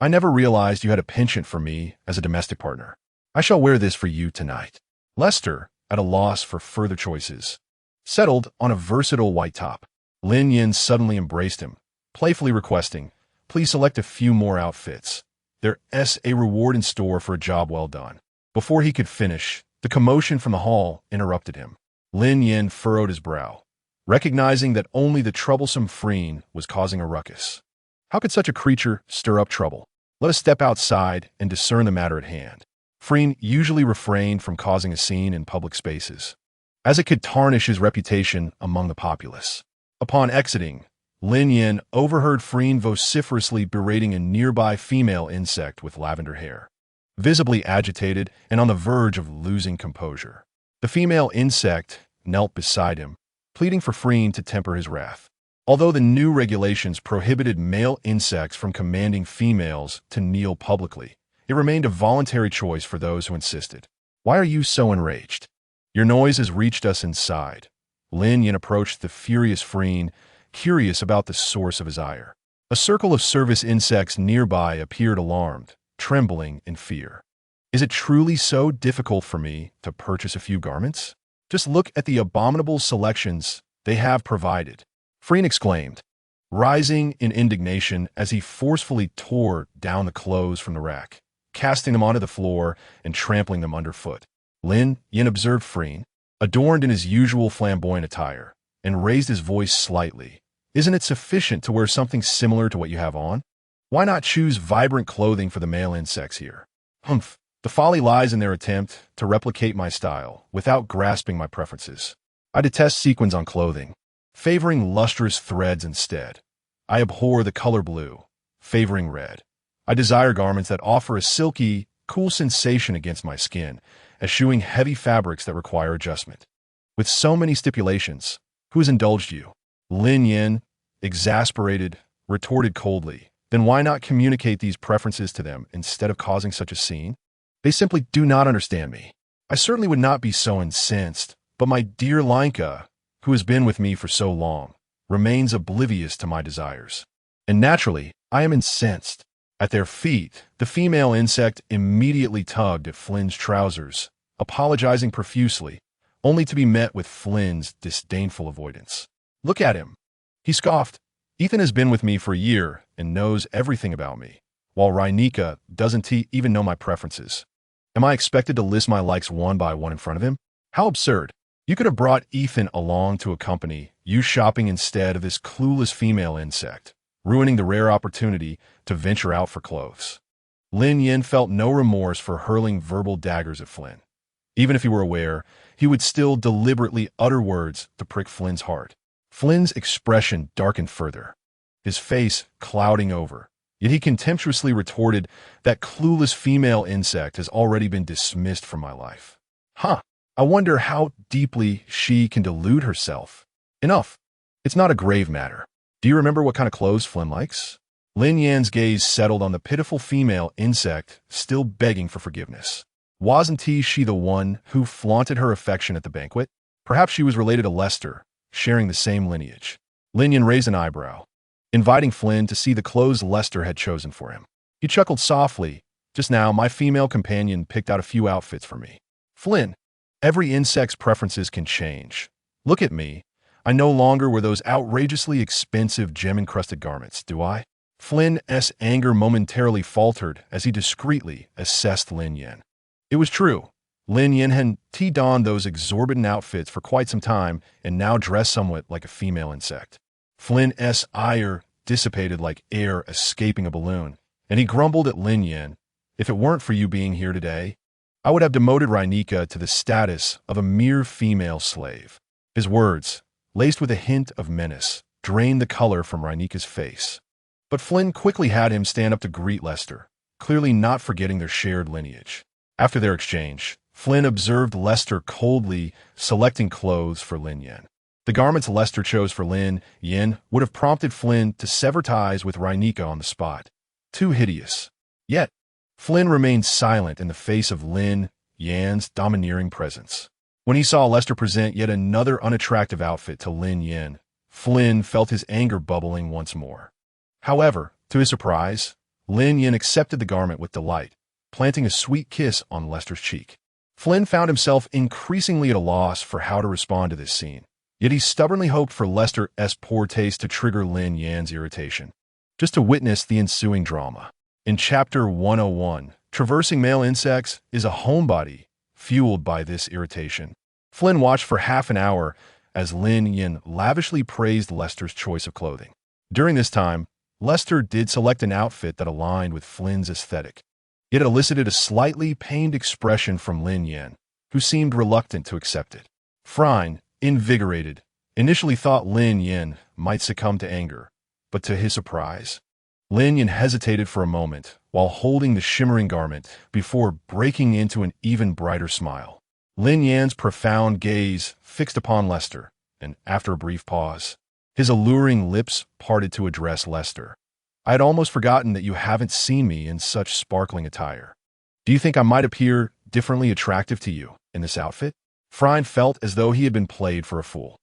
S1: I never realized you had a penchant for me as a domestic partner. I shall wear this for you tonight." Lester, at a loss for further choices, settled on a versatile white top. Lin Yan suddenly embraced him, playfully requesting, "Please select a few more outfits. There's a reward in store for a job well done." Before he could finish, the commotion from the hall interrupted him. Lin Yan furrowed his brow, recognizing that only the troublesome Freen was causing a ruckus. How could such a creature stir up trouble? Let us step outside and discern the matter at hand. Freen usually refrained from causing a scene in public spaces, as it could tarnish his reputation among the populace. Upon exiting, Lin Yan overheard Freen vociferously berating a nearby female insect with lavender hair, visibly agitated and on the verge of losing composure. The female insect knelt beside him, pleading for Freen to temper his wrath. Although the new regulations prohibited male insects from commanding females to kneel publicly, it remained a voluntary choice for those who insisted. "Why are you so enraged? Your noise has reached us inside." Lin Yan approached the furious Freen, curious about the source of his ire. A circle of service insects nearby appeared alarmed, trembling in fear. "Is it truly so difficult for me to purchase a few garments? Just look at the abominable selections they have provided," Freen exclaimed, rising in indignation as he forcefully tore down the clothes from the rack, casting them onto the floor and trampling them underfoot. Lin Yan observed Freen, adorned in his usual flamboyant attire, and raised his voice slightly. "Isn't it sufficient to wear something similar to what you have on? Why not choose vibrant clothing for the male insects here?" "Humph. The folly lies in their attempt to replicate my style without grasping my preferences. I detest sequins on clothing, favoring lustrous threads instead. I abhor the color blue, favoring red. I desire garments that offer a silky, cool sensation against my skin, eschewing heavy fabrics that require adjustment." With so many stipulations, who has indulged you? Lin Yan, exasperated, retorted coldly. Then why not communicate these preferences to them instead of causing such a scene? They simply do not understand me. I certainly would not be so incensed, but my dear Linka, who has been with me for so long, remains oblivious to my desires. And naturally, I am incensed. At their feet, the female insect immediately tugged at Flynn's trousers, apologizing profusely, only to be met with Flynn's disdainful avoidance. "Look at him," he scoffed. "Ethan has been with me for a year and knows everything about me, while Rainika doesn't even know my preferences. Am I expected to list my likes one by one in front of him? How absurd. You could have brought Ethan along to accompany you shopping instead of this clueless female insect, ruining the rare opportunity to venture out for clothes." Lin Yan felt no remorse for hurling verbal daggers at Flynn. Even if he were aware, he would still deliberately utter words to prick Flynn's heart. Flynn's expression darkened further, his face clouding over. Yet he contemptuously retorted, "That clueless female insect has already been dismissed from my life. Huh, I wonder how deeply she can delude herself. Enough. It's not a grave matter. Do you remember what kind of clothes Flynn likes?" Lin Yan's gaze settled on the pitiful female insect, still begging for forgiveness. Wasn't she the one who flaunted her affection at the banquet? Perhaps she was related to Lester, sharing the same lineage. Lin Yan raised an eyebrow, inviting Flynn to see the clothes Lester had chosen for him. He chuckled softly. "Just now, my female companion picked out a few outfits for me." "Flynn, every insect's preferences can change. Look at me. I no longer wear those outrageously expensive gem-encrusted garments, do I?" Flynn's anger momentarily faltered as he discreetly assessed Lin Yan. It was true. Lin Yan had donned those exorbitant outfits for quite some time and now dressed somewhat like a female insect. Flynn's ire dissipated like air escaping a balloon, and he grumbled at Lin Yan. "If it weren't for you being here today, I would have demoted Rainika to the status of a mere female slave." His words, laced with a hint of menace, drained the color from Rainika's face. But Flynn quickly had him stand up to greet Lester, clearly not forgetting their shared lineage. After their exchange, Flynn observed Lester coldly selecting clothes for Lin Yan. The garments Lester chose for Lin Yan would have prompted Flynn to sever ties with Rainika on the spot. Too hideous. Yet, Flynn remained silent in the face of Lin Yan's domineering presence. When he saw Lester present yet another unattractive outfit to Lin Yan, Flynn felt his anger bubbling once more. However, to his surprise, Lin Yan accepted the garment with delight, planting a sweet kiss on Lester's cheek. Flynn found himself increasingly at a loss for how to respond to this scene, yet he stubbornly hoped for Lester's poor taste to trigger Lin Yan's irritation, just to witness the ensuing drama. In Chapter 101, traversing male insects is a homebody fueled by this irritation. Flynn watched for half an hour as Lin Yan lavishly praised Lester's choice of clothing. During this time, Lester did select an outfit that aligned with Flynn's aesthetic. It elicited a slightly pained expression from Lin Yan, who seemed reluctant to accept it. Flynn, invigorated initially thought Lin Yan might succumb to anger, but to his surprise, Lin Yan hesitated for a moment while holding the shimmering garment before breaking into an even brighter smile. Lin Yan's profound gaze fixed upon Lester, and after a brief pause, his alluring lips parted to address Lester. "I had almost forgotten that you haven't seen me in such sparkling attire. Do you think I might appear differently attractive to you in this outfit?" Phryne felt as though he had been played for a fool.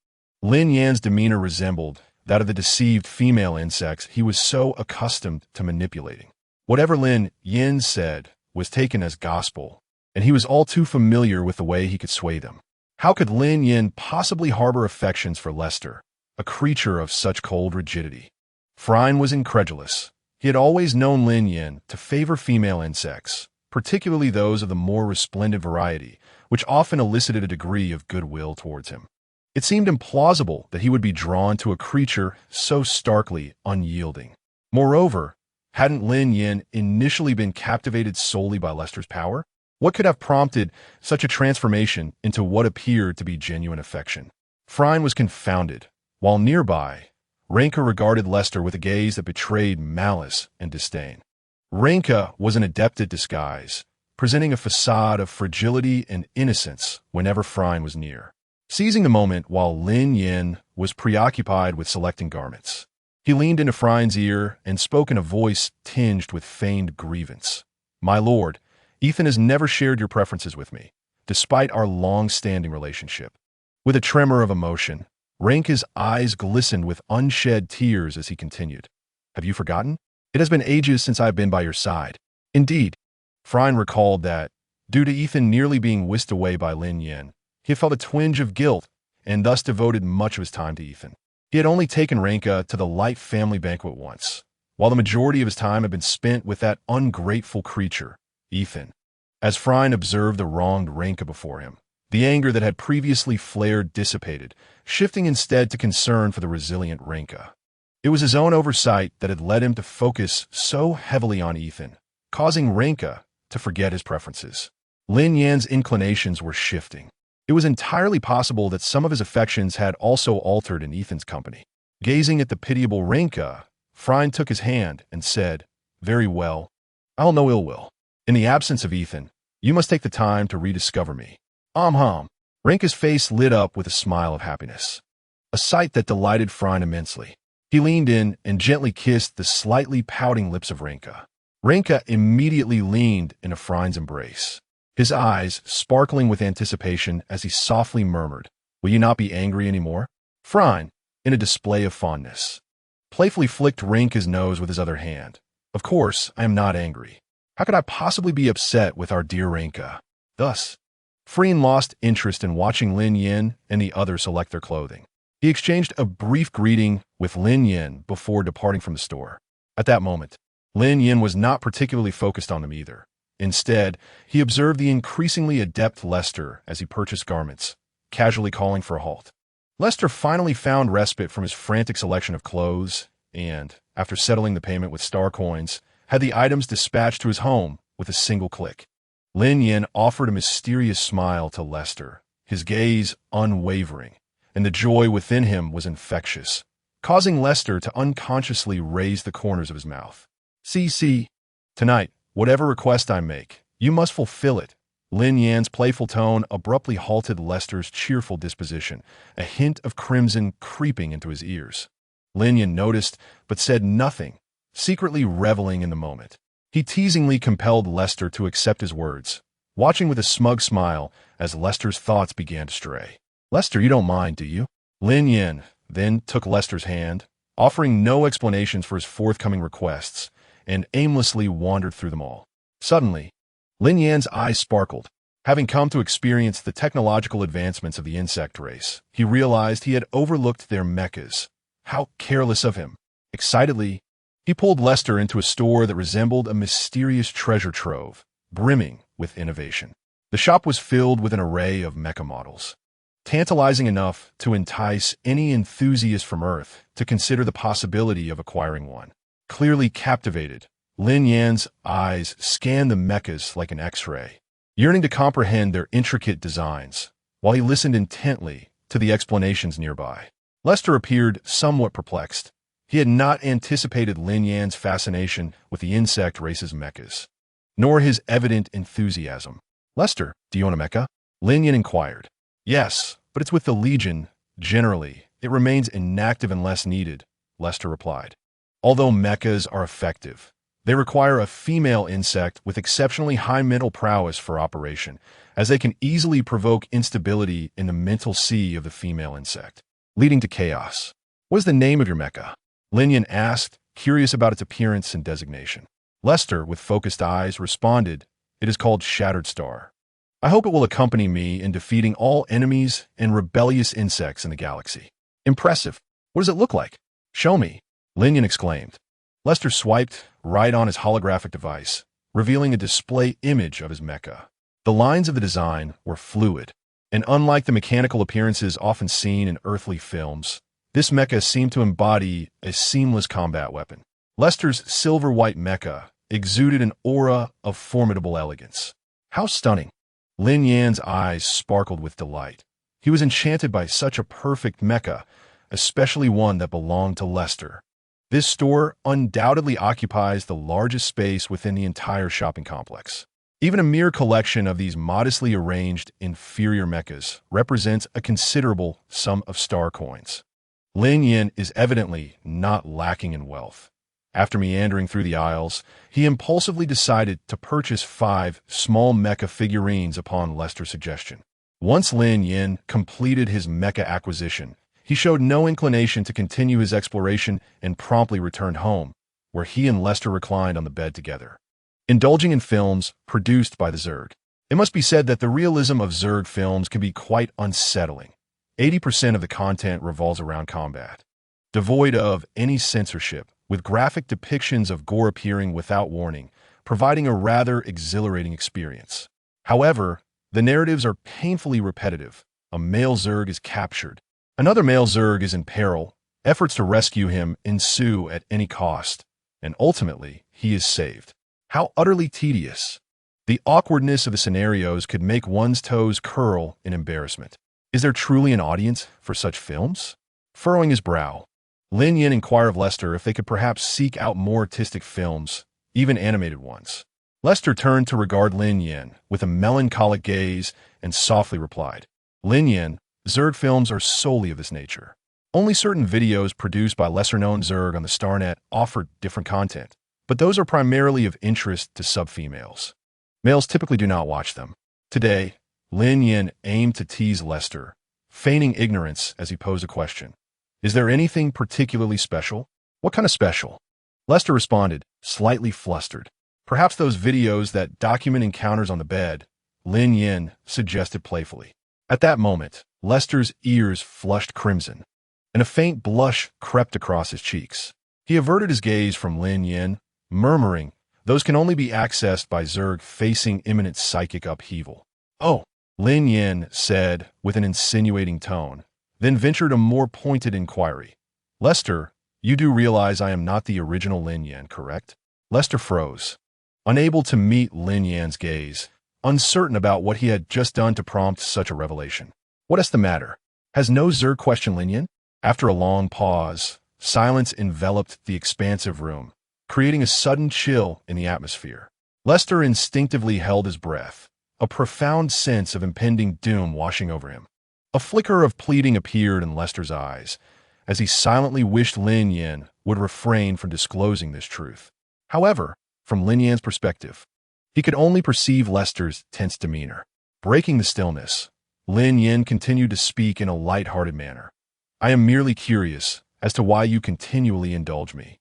S1: Lin Yan's demeanor resembled that of the deceived female insects he was so accustomed to manipulating. Whatever Lin Yan said was taken as gospel, and he was all too familiar with the way he could sway them. How could Lin Yan possibly harbor affections for Lester, a creature of such cold rigidity? Phryne was incredulous. He had always known Lin Yan to favor female insects, particularly those of the more resplendent variety, which often elicited a degree of goodwill towards him. It seemed implausible that he would be drawn to a creature so starkly unyielding. Moreover, hadn't Lin Yan initially been captivated solely by Lester's power? What could have prompted such a transformation into what appeared to be genuine affection? Phryne was confounded. While nearby, Renka regarded Lester with a gaze that betrayed malice and disdain. Renka was an adept at disguise, presenting a facade of fragility and innocence whenever Phryne was near. Seizing the moment while Lin Yan was preoccupied with selecting garments, he leaned into Phryne's ear and spoke in a voice tinged with feigned grievance. "My lord, Ethan has never shared your preferences with me, despite our long-standing relationship." With a tremor of emotion, Renka's eyes glistened with unshed tears as he continued. "Have you forgotten? It has been ages since I have been by your side." Indeed, Phryne recalled that, due to Ethan nearly being whisked away by Lin Yan, he had felt a twinge of guilt and thus devoted much of his time to Ethan. He had only taken Renka to the Light family banquet once, while the majority of his time had been spent with that ungrateful creature, Ethan. As Phryne observed the wronged Renka before him, the anger that had previously flared dissipated, shifting instead to concern for the resilient Renka. It was his own oversight that had led him to focus so heavily on Ethan, causing Renka to forget his preferences. Lin Yan's inclinations were shifting. It was entirely possible that some of his affections had also altered in Ethan's company. Gazing at the pitiable Renka, Phryne took his hand and said, "Very well. I'll no ill will. In the absence of Ethan, you must take the time to rediscover me." Renka's face lit up with a smile of happiness, a sight that delighted Phryne immensely. He leaned in and gently kissed the slightly pouting lips of Renka. Renka immediately leaned into Phryne's embrace, his eyes sparkling with anticipation as he softly murmured, "Will you not be angry anymore?" Phryne, in a display of fondness, playfully flicked Renka's nose with his other hand. "Of course, I am not angry. How could I possibly be upset with our dear Renka?" Thus, Phryne lost interest in watching Lin Yan and the others select their clothing. He exchanged a brief greeting with Lin Yan before departing from the store. At that moment, Lin Yan was not particularly focused on them either. Instead, he observed the increasingly adept Lester as he purchased garments, casually calling for a halt. Lester finally found respite from his frantic selection of clothes and, after settling the payment with star coins, had the items dispatched to his home with a single click. Lin Yan offered a mysterious smile to Lester, his gaze unwavering, and the joy within him was infectious, causing Lester to unconsciously raise the corners of his mouth. "See, tonight, whatever request I make, you must fulfill it." Lin Yan's playful tone abruptly halted Lester's cheerful disposition, a hint of crimson creeping into his ears. Lin Yan noticed, but said nothing, secretly reveling in the moment. He teasingly compelled Lester to accept his words, watching with a smug smile as Lester's thoughts began to stray. "Lester, you don't mind, do you?" Lin Yan then took Lester's hand, offering no explanations for his forthcoming requests, and aimlessly wandered through them all. Suddenly, Lin Yan's eyes sparkled. Having come to experience the technological advancements of the insect race, he realized he had overlooked their mechas. How careless of him! Excitedly, he pulled Lester into a store that resembled a mysterious treasure trove, brimming with innovation. The shop was filled with an array of mecha models, tantalizing enough to entice any enthusiast from Earth to consider the possibility of acquiring one. Clearly captivated, Lin Yan's eyes scanned the mechas like an X-ray, yearning to comprehend their intricate designs, while he listened intently to the explanations nearby. Lester appeared somewhat perplexed. He had not anticipated Lin Yan's fascination with the insect race's mechas, nor his evident enthusiasm. "Lester, do you own a mecha?" Lin Yan inquired. "Yes, but it's with the Legion. Generally, it remains inactive unless needed," Lester replied. "Although mechas are effective, they require a female insect with exceptionally high mental prowess for operation, as they can easily provoke instability in the mental sea of the female insect, leading to chaos." "What is the name of your mecha?" Lin Yan asked, curious about its appearance and designation. Lester, with focused eyes, responded, "It is called Shattered Star. I hope it will accompany me in defeating all enemies and rebellious insects in the galaxy." "Impressive. What does it look like?" "Show me," Lin Yan exclaimed. Lester swiped right on his holographic device, revealing a display image of his mecha. The lines of the design were fluid, and unlike the mechanical appearances often seen in earthly films, this mecha seemed to embody a seamless combat weapon. Lester's silver-white mecha exuded an aura of formidable elegance. "How stunning!" Lin Yan's eyes sparkled with delight. He was enchanted by such a perfect mecha, especially one that belonged to Lester. This store undoubtedly occupies the largest space within the entire shopping complex. Even a mere collection of these modestly arranged inferior mechas represents a considerable sum of star coins. Lin Yan is evidently not lacking in wealth. After meandering through the aisles, he impulsively decided to purchase 5 small mecha figurines upon Lester's suggestion. Once Lin Yan completed his mecha acquisition, he showed no inclination to continue his exploration and promptly returned home, where he and Lester reclined on the bed together, indulging in films produced by the Zerg. It must be said that the realism of Zerg films can be quite unsettling. 80% of the content revolves around combat, devoid of any censorship, with graphic depictions of gore appearing without warning, providing a rather exhilarating experience. However, the narratives are painfully repetitive. A male Zerg is captured. Another male Zerg is in peril. Efforts to rescue him ensue at any cost, and ultimately, he is saved. How utterly tedious. The awkwardness of the scenarios could make one's toes curl in embarrassment. Is there truly an audience for such films? Furrowing his brow, Lin Yan inquired of Lester if they could perhaps seek out more artistic films, even animated ones. Lester turned to regard Lin Yan with a melancholic gaze and softly replied, "Lin Yan, Zerg films are solely of this nature. Only certain videos produced by lesser-known Zerg on the Starnet offer different content, but those are primarily of interest to sub-females. Males typically do not watch them." Today, Lin Yan aimed to tease Lester, feigning ignorance as he posed a question. "Is there anything particularly special?" "What kind of special?" Lester responded, slightly flustered. "Perhaps those videos that document encounters on the bed," Lin Yan suggested playfully. At that moment, Lester's ears flushed crimson, and a faint blush crept across his cheeks. He averted his gaze from Lin Yan, murmuring, "Those can only be accessed by Zerg facing imminent psychic upheaval." "Oh," Lin Yan said with an insinuating tone, then ventured a more pointed inquiry. "Lester, you do realize I am not the original Lin Yan, correct?" Lester froze, unable to meet Lin Yan's gaze, uncertain about what he had just done to prompt such a revelation. "What is the matter? Has no Zerg questioned Lin Yan?" After a long pause, silence enveloped the expansive room, creating a sudden chill in the atmosphere. Lester instinctively held his breath, a profound sense of impending doom washing over him. A flicker of pleading appeared in Lester's eyes, as he silently wished Lin Yan would refrain from disclosing this truth. However, from Lin Yan's perspective, he could only perceive Lester's tense demeanor. Breaking the stillness, Lin Yan continued to speak in a light-hearted manner. "I am merely curious as to why you continually indulge me,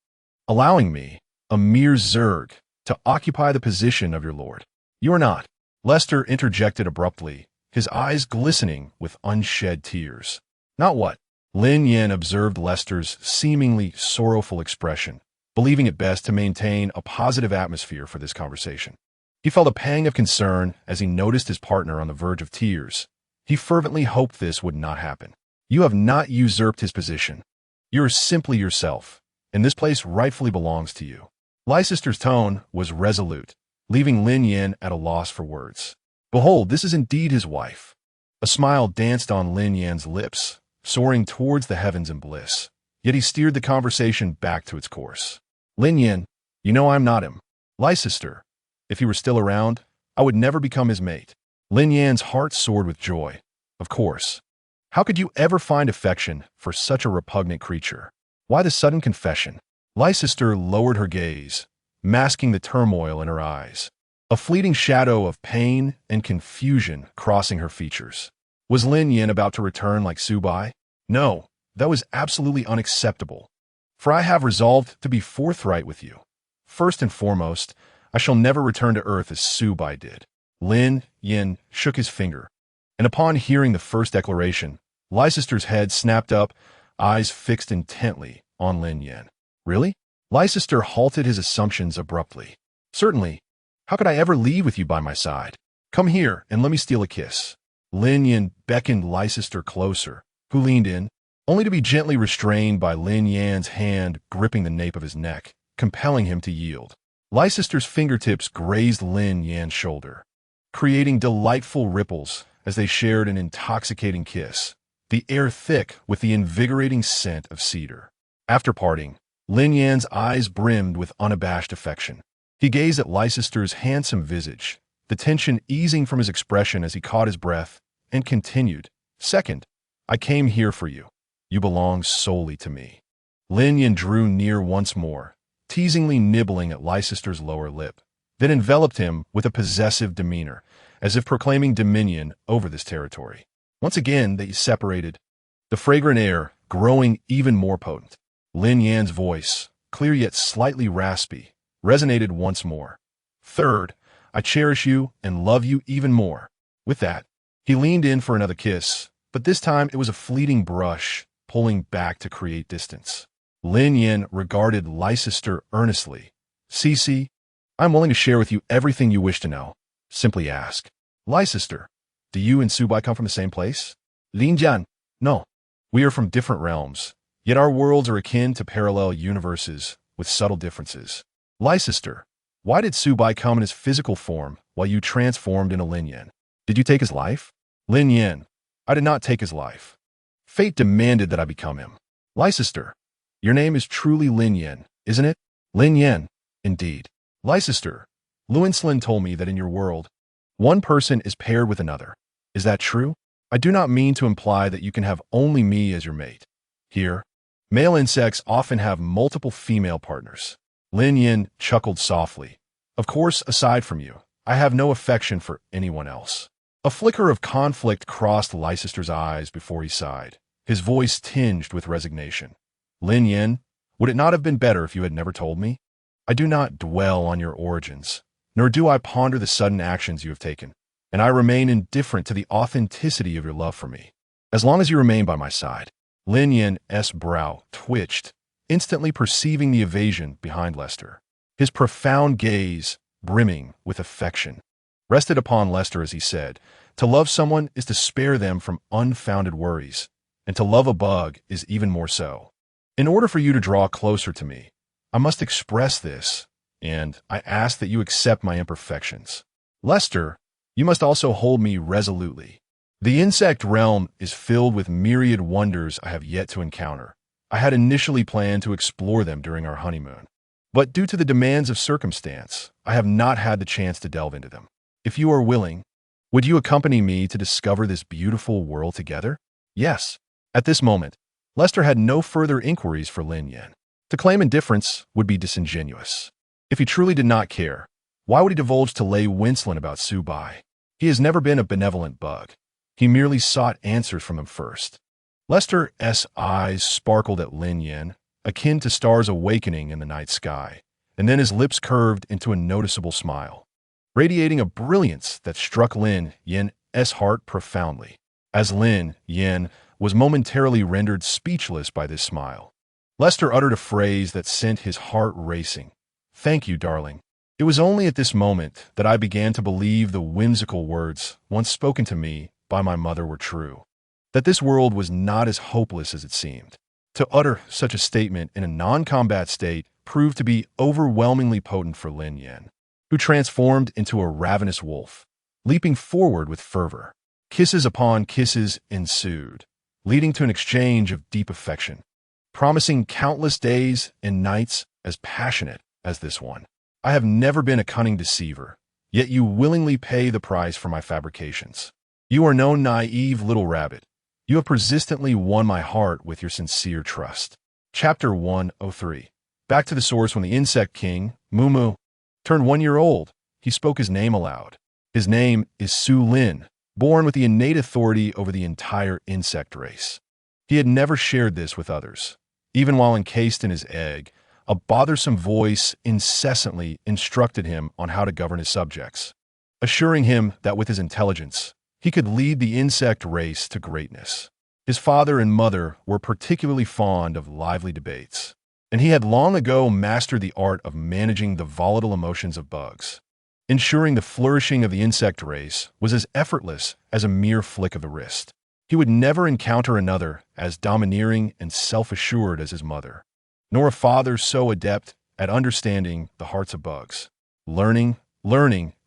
S1: allowing me, a mere Zerg, to occupy the position of your lord." "You are not," Lester interjected abruptly, his eyes glistening with unshed tears. "Not what?" Lin Yan observed Lester's seemingly sorrowful expression, believing it best to maintain a positive atmosphere for this conversation. He felt a pang of concern as he noticed his partner on the verge of tears. He fervently hoped this would not happen. "You have not usurped his position. You are simply yourself, and this place rightfully belongs to you." Leicester's tone was resolute, leaving Lin Yan at a loss for words. "Behold, this is indeed his wife." A smile danced on Lin Yan's lips, soaring towards the heavens in bliss. Yet he steered the conversation back to its course. Lin Yan, you know I'm not him. Leicester, if he were still around, I would never become his mate. Lin Yan's heart soared with joy. Of course. How could you ever find affection for such a repugnant creature? Why the sudden confession? Leicester lowered her gaze, masking the turmoil in her eyes. A fleeting shadow of pain and confusion crossing her features. Was Lin Yan about to return like Subai? No, that was absolutely unacceptable. For I have resolved to be forthright with you. First and foremost, I shall never return to Earth as Subai did. Lin Yan shook his finger, and upon hearing the first declaration, Leicester's head snapped up, eyes fixed intently on Lin Yan. Really? Leicester halted his assumptions abruptly. Certainly. How could I ever leave with you by my side? Come here and let me steal a kiss. Lin Yan beckoned Leicester closer, who leaned in, only to be gently restrained by Lin Yan's hand gripping the nape of his neck, compelling him to yield. Leicester's fingertips grazed Lin Yan's shoulder, creating delightful ripples as they shared an intoxicating kiss, the air thick with the invigorating scent of cedar. After parting, Lin Yan's eyes brimmed with unabashed affection. He gazed at Leicester's handsome visage, the tension easing from his expression as he caught his breath, and continued, Second, I came here for you. You belong solely to me. Lin Yan drew near once more, teasingly nibbling at Leicester's lower lip, then enveloped him with a possessive demeanor, as if proclaiming dominion over this territory. Once again they separated, the fragrant air growing even more potent. Lin Yan's voice, clear yet slightly raspy, resonated once more. Third, I cherish you and love you even more. With that, he leaned in for another kiss, but this time it was a fleeting brush, pulling back to create distance. Lin Yan regarded Leicester earnestly. Cece, I'm willing to share with you everything you wish to know. Simply ask. Leicester, do you and Subai come from the same place? Lin Yan, no. We are from different realms, yet our worlds are akin to parallel universes with subtle differences. Leicester, why did Subai come in his physical form while you transformed into Lin Yan? Did you take his life? Lin Yan, I did not take his life. Fate demanded that I become him. Leicester, your name is truly Lin Yan, isn't it? Lin Yan, indeed. Leicester, Luinslin told me that in your world, one person is paired with another. Is that true? I do not mean to imply that you can have only me as your mate. Here, male insects often have multiple female partners. Lin Yan chuckled softly. Of course, aside from you, I have no affection for anyone else. A flicker of conflict crossed Leicester's eyes before he sighed, his voice tinged with resignation. Lin Yan, would it not have been better if you had never told me? I do not dwell on your origins, nor do I ponder the sudden actions you have taken, and I remain indifferent to the authenticity of your love for me. As long as you remain by my side. Lin Yan's brow twitched, instantly perceiving the evasion behind Lester. His profound gaze, brimming with affection, rested upon Lester as he said, To love someone is to spare them from unfounded worries, and to love a bug is even more so. In order for you to draw closer to me, I must express this, and I ask that you accept my imperfections. Lester, you must also hold me resolutely. The insect realm is filled with myriad wonders I have yet to encounter. I had initially planned to explore them during our honeymoon, but due to the demands of circumstance, I have not had the chance to delve into them. If you are willing, would you accompany me to discover this beautiful world together? Yes. At this moment, Lester had no further inquiries for Lin Yan. To claim indifference would be disingenuous. If he truly did not care, why would he divulge to Lei Winston about Subai? He has never been a benevolent bug. He merely sought answers from him first. Lester's eyes sparkled at Lin Yan, akin to stars awakening in the night sky, and then his lips curved into a noticeable smile, radiating a brilliance that struck Lin Yan's heart profoundly. As Lin Yan was momentarily rendered speechless by this smile, Lester uttered a phrase that sent his heart racing. Thank you, darling. It was only at this moment that I began to believe the whimsical words once spoken to me by my mother were true, that this world was not as hopeless as it seemed. To utter such a statement in a non-combat state proved to be overwhelmingly potent for Lin Yan, who transformed into a ravenous wolf, leaping forward with fervor. Kisses upon kisses ensued. leading to an exchange of deep affection, promising countless days and nights as passionate as this one. I have never been a cunning deceiver, yet you willingly pay the price for my fabrications. You are no naive little rabbit. You have persistently won my heart with your sincere trust. Chapter 103. Back to the source. When the insect king, Mumu, turned 1 year old, he spoke his name aloud. His name is Su Lin, born with the innate authority over the entire insect race. He had never shared this with others. Even while encased in his egg, a bothersome voice incessantly instructed him on how to govern his subjects, assuring him that with his intelligence, he could lead the insect race to greatness. His father and mother were particularly fond of lively debates, and he had long ago mastered the art of managing the volatile emotions of bugs. Ensuring the flourishing of the insect race was as effortless as a mere flick of the wrist. He would never encounter another as domineering and self-assured as his mother, nor a father so adept at understanding the hearts of bugs. Learning,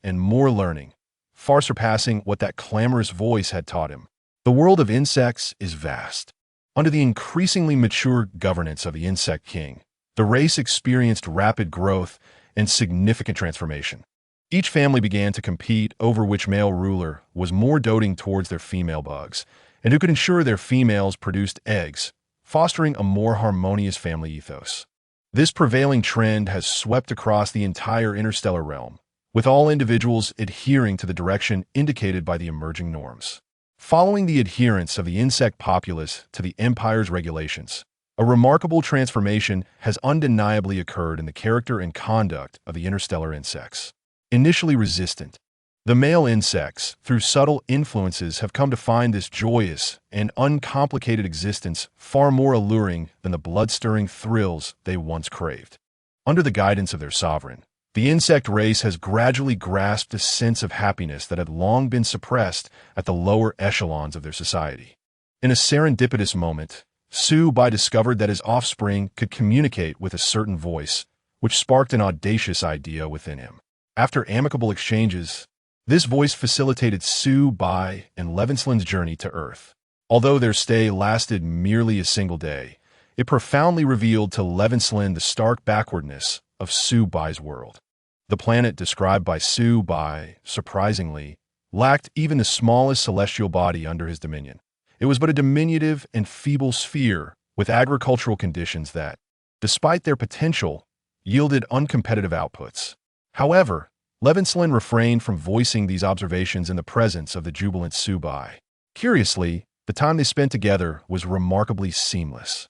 S1: and more learning, far surpassing what that clamorous voice had taught him. The world of insects is vast. Under the increasingly mature governance of the insect king, the race experienced rapid growth and significant transformation. Each family began to compete over which male ruler was more doting towards their female bugs, and who could ensure their females produced eggs, fostering a more harmonious family ethos. This prevailing trend has swept across the entire interstellar realm, with all individuals adhering to the direction indicated by the emerging norms. Following the adherence of the insect populace to the empire's regulations, a remarkable transformation has undeniably occurred in the character and conduct of the interstellar insects. Initially resistant, the male insects, through subtle influences, have come to find this joyous and uncomplicated existence far more alluring than the blood-stirring thrills they once craved. Under the guidance of their sovereign, the insect race has gradually grasped a sense of happiness that had long been suppressed at the lower echelons of their society. In a serendipitous moment, Su Bai discovered that his offspring could communicate with a certain voice, which sparked an audacious idea within him. After amicable exchanges, this voice facilitated Su Bai and Levinslin's journey to Earth. Although their stay lasted merely a single day, it profoundly revealed to Levinslin the stark backwardness of Su Bai's world. The planet described by Su Bai, surprisingly, lacked even the smallest celestial body under his dominion. It was but a diminutive and feeble sphere with agricultural conditions that, despite their potential, yielded uncompetitive outputs. However, Levinslin refrained from voicing these observations in the presence of the jubilant Su Bai. Curiously, the time they spent together was remarkably seamless,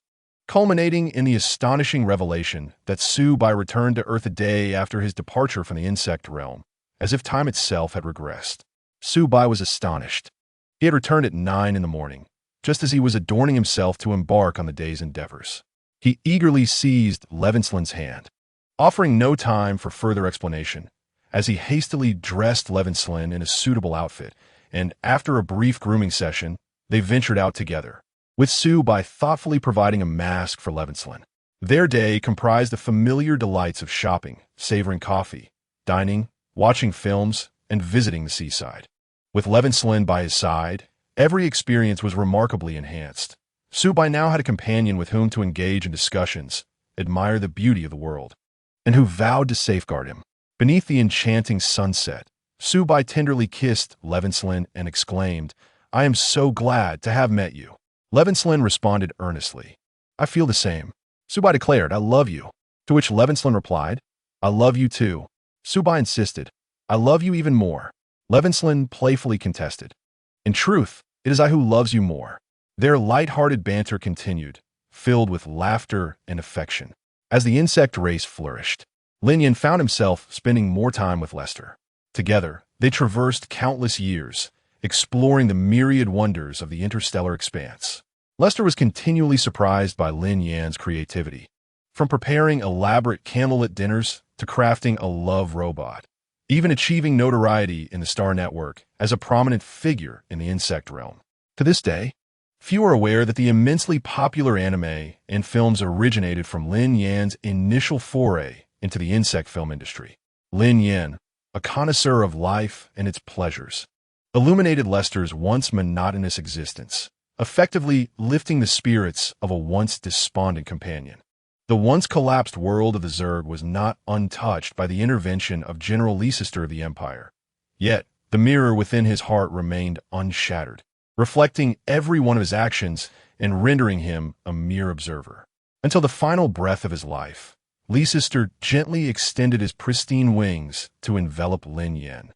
S1: culminating in the astonishing revelation that Su Bai returned to Earth a day after his departure from the insect realm, as if time itself had regressed. Su Bai was astonished. He had returned at 9 in the morning, just as he was adorning himself to embark on the day's endeavors. He eagerly seized Levinslin's hand, offering no time for further explanation, as he hastily dressed Levinslin in a suitable outfit, and after a brief grooming session, they ventured out together, with Su Bai thoughtfully providing a mask for Levinslin. Their day comprised the familiar delights of shopping, savoring coffee, dining, watching films, and visiting the seaside. With Levinslin by his side, every experience was remarkably enhanced. Su Bai now had a companion with whom to engage in discussions, admire the beauty of the world, and who vowed to safeguard him. Beneath the enchanting sunset, Su Bai tenderly kissed Levinslin and exclaimed, "I am so glad to have met you." Levinslin responded earnestly, "I feel the same." Su Bai declared, "I love you." To which Levinslin replied, "I love you too." Su Bai insisted, "I love you even more." Levinslin playfully contested, "In truth, it is I who loves you more." Their light-hearted banter continued, filled with laughter and affection. As the insect race flourished, Lin Yan found himself spending more time with Lester. Together, they traversed countless years, exploring the myriad wonders of the interstellar expanse. Lester was continually surprised by Lin Yan's creativity, from preparing elaborate candlelit dinners to crafting a love robot, even achieving notoriety in the Star Network as a prominent figure in the insect realm. To this day, few are aware that the immensely popular anime and films originated from Lin Yan's initial foray into the insect film industry. Lin Yan, a connoisseur of life and its pleasures, illuminated Lester's once monotonous existence, effectively lifting the spirits of a once despondent companion. The once collapsed world of the Zerg was not untouched by the intervention of General Leicester of the Empire. Yet, the mirror within his heart remained unshattered, reflecting every one of his actions and rendering him a mere observer. Until the final breath of his life, Leicester gently extended his pristine wings to envelop Lin Yan,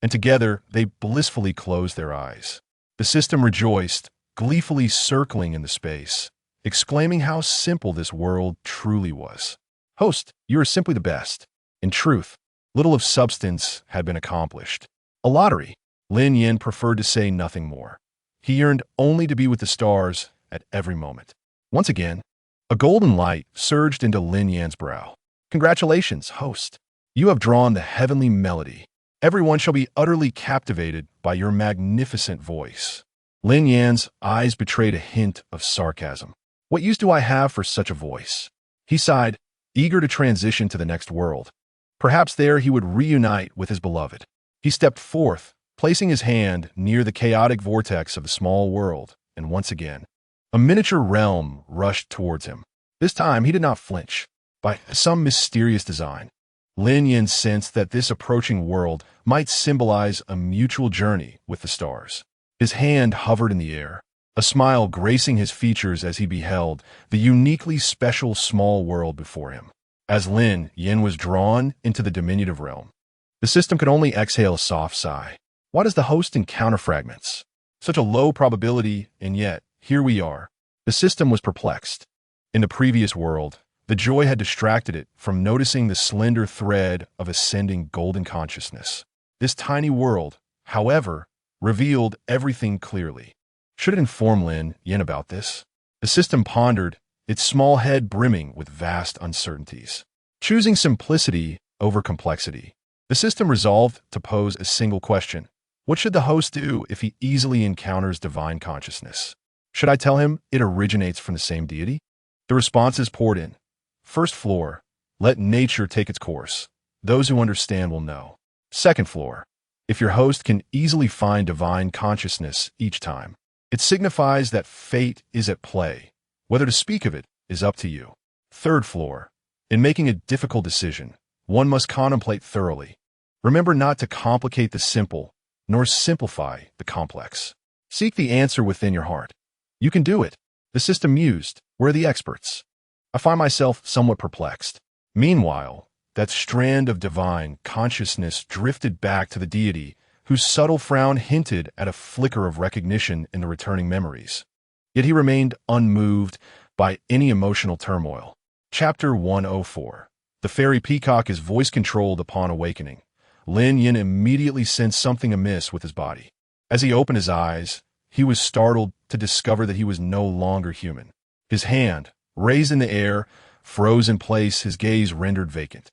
S1: and together they blissfully closed their eyes. The system rejoiced, gleefully circling in the space, exclaiming how simple this world truly was. Host, you are simply the best. In truth, little of substance had been accomplished. A lottery. Lin Yan preferred to say nothing more. He yearned only to be with the stars at every moment. Once again, a golden light surged into Lin Yan's brow. Congratulations, host. You have drawn the heavenly melody. Everyone shall be utterly captivated by your magnificent voice. Lin Yan's eyes betrayed a hint of sarcasm. What use do I have for such a voice? He sighed, eager to transition to the next world. Perhaps there he would reunite with his beloved. He stepped forth, placing his hand near the chaotic vortex of the small world, and once again, a miniature realm rushed towards him. This time he did not flinch. By some mysterious design, Lin Yan sensed that this approaching world might symbolize a mutual journey with the stars. His hand hovered in the air, a smile gracing his features as he beheld the uniquely special small world before him. As Lin Yan was drawn into the diminutive realm, the system could only exhale a soft sigh. Why does the host encounter fragments? Such a low probability, and yet, here we are. The system was perplexed. In the previous world, the joy had distracted it from noticing the slender thread of ascending golden consciousness. This tiny world, however, revealed everything clearly. Should it inform Lin Yan about this? The system pondered, its small head brimming with vast uncertainties. Choosing simplicity over complexity, the system resolved to pose a single question. What should the host do if he easily encounters divine consciousness? Should I tell him it originates from the same deity? The responses poured in. First floor, let nature take its course. Those who understand will know. Second floor, if your host can easily find divine consciousness each time, it signifies that fate is at play. Whether to speak of it is up to you. Third floor, in making a difficult decision, one must contemplate thoroughly. Remember not to complicate the simple, nor simplify the complex. Seek the answer within your heart. You can do it. The system mused. Where are the experts? I find myself somewhat perplexed. Meanwhile, that strand of divine consciousness drifted back to the deity, whose subtle frown hinted at a flicker of recognition in the returning memories. Yet he remained unmoved by any emotional turmoil. Chapter 104. The fairy peacock is voice-controlled upon awakening. Lin Yan immediately sensed something amiss with his body. As he opened his eyes, he was startled to discover that he was no longer human. His hand, raised in the air, froze in place, his gaze rendered vacant.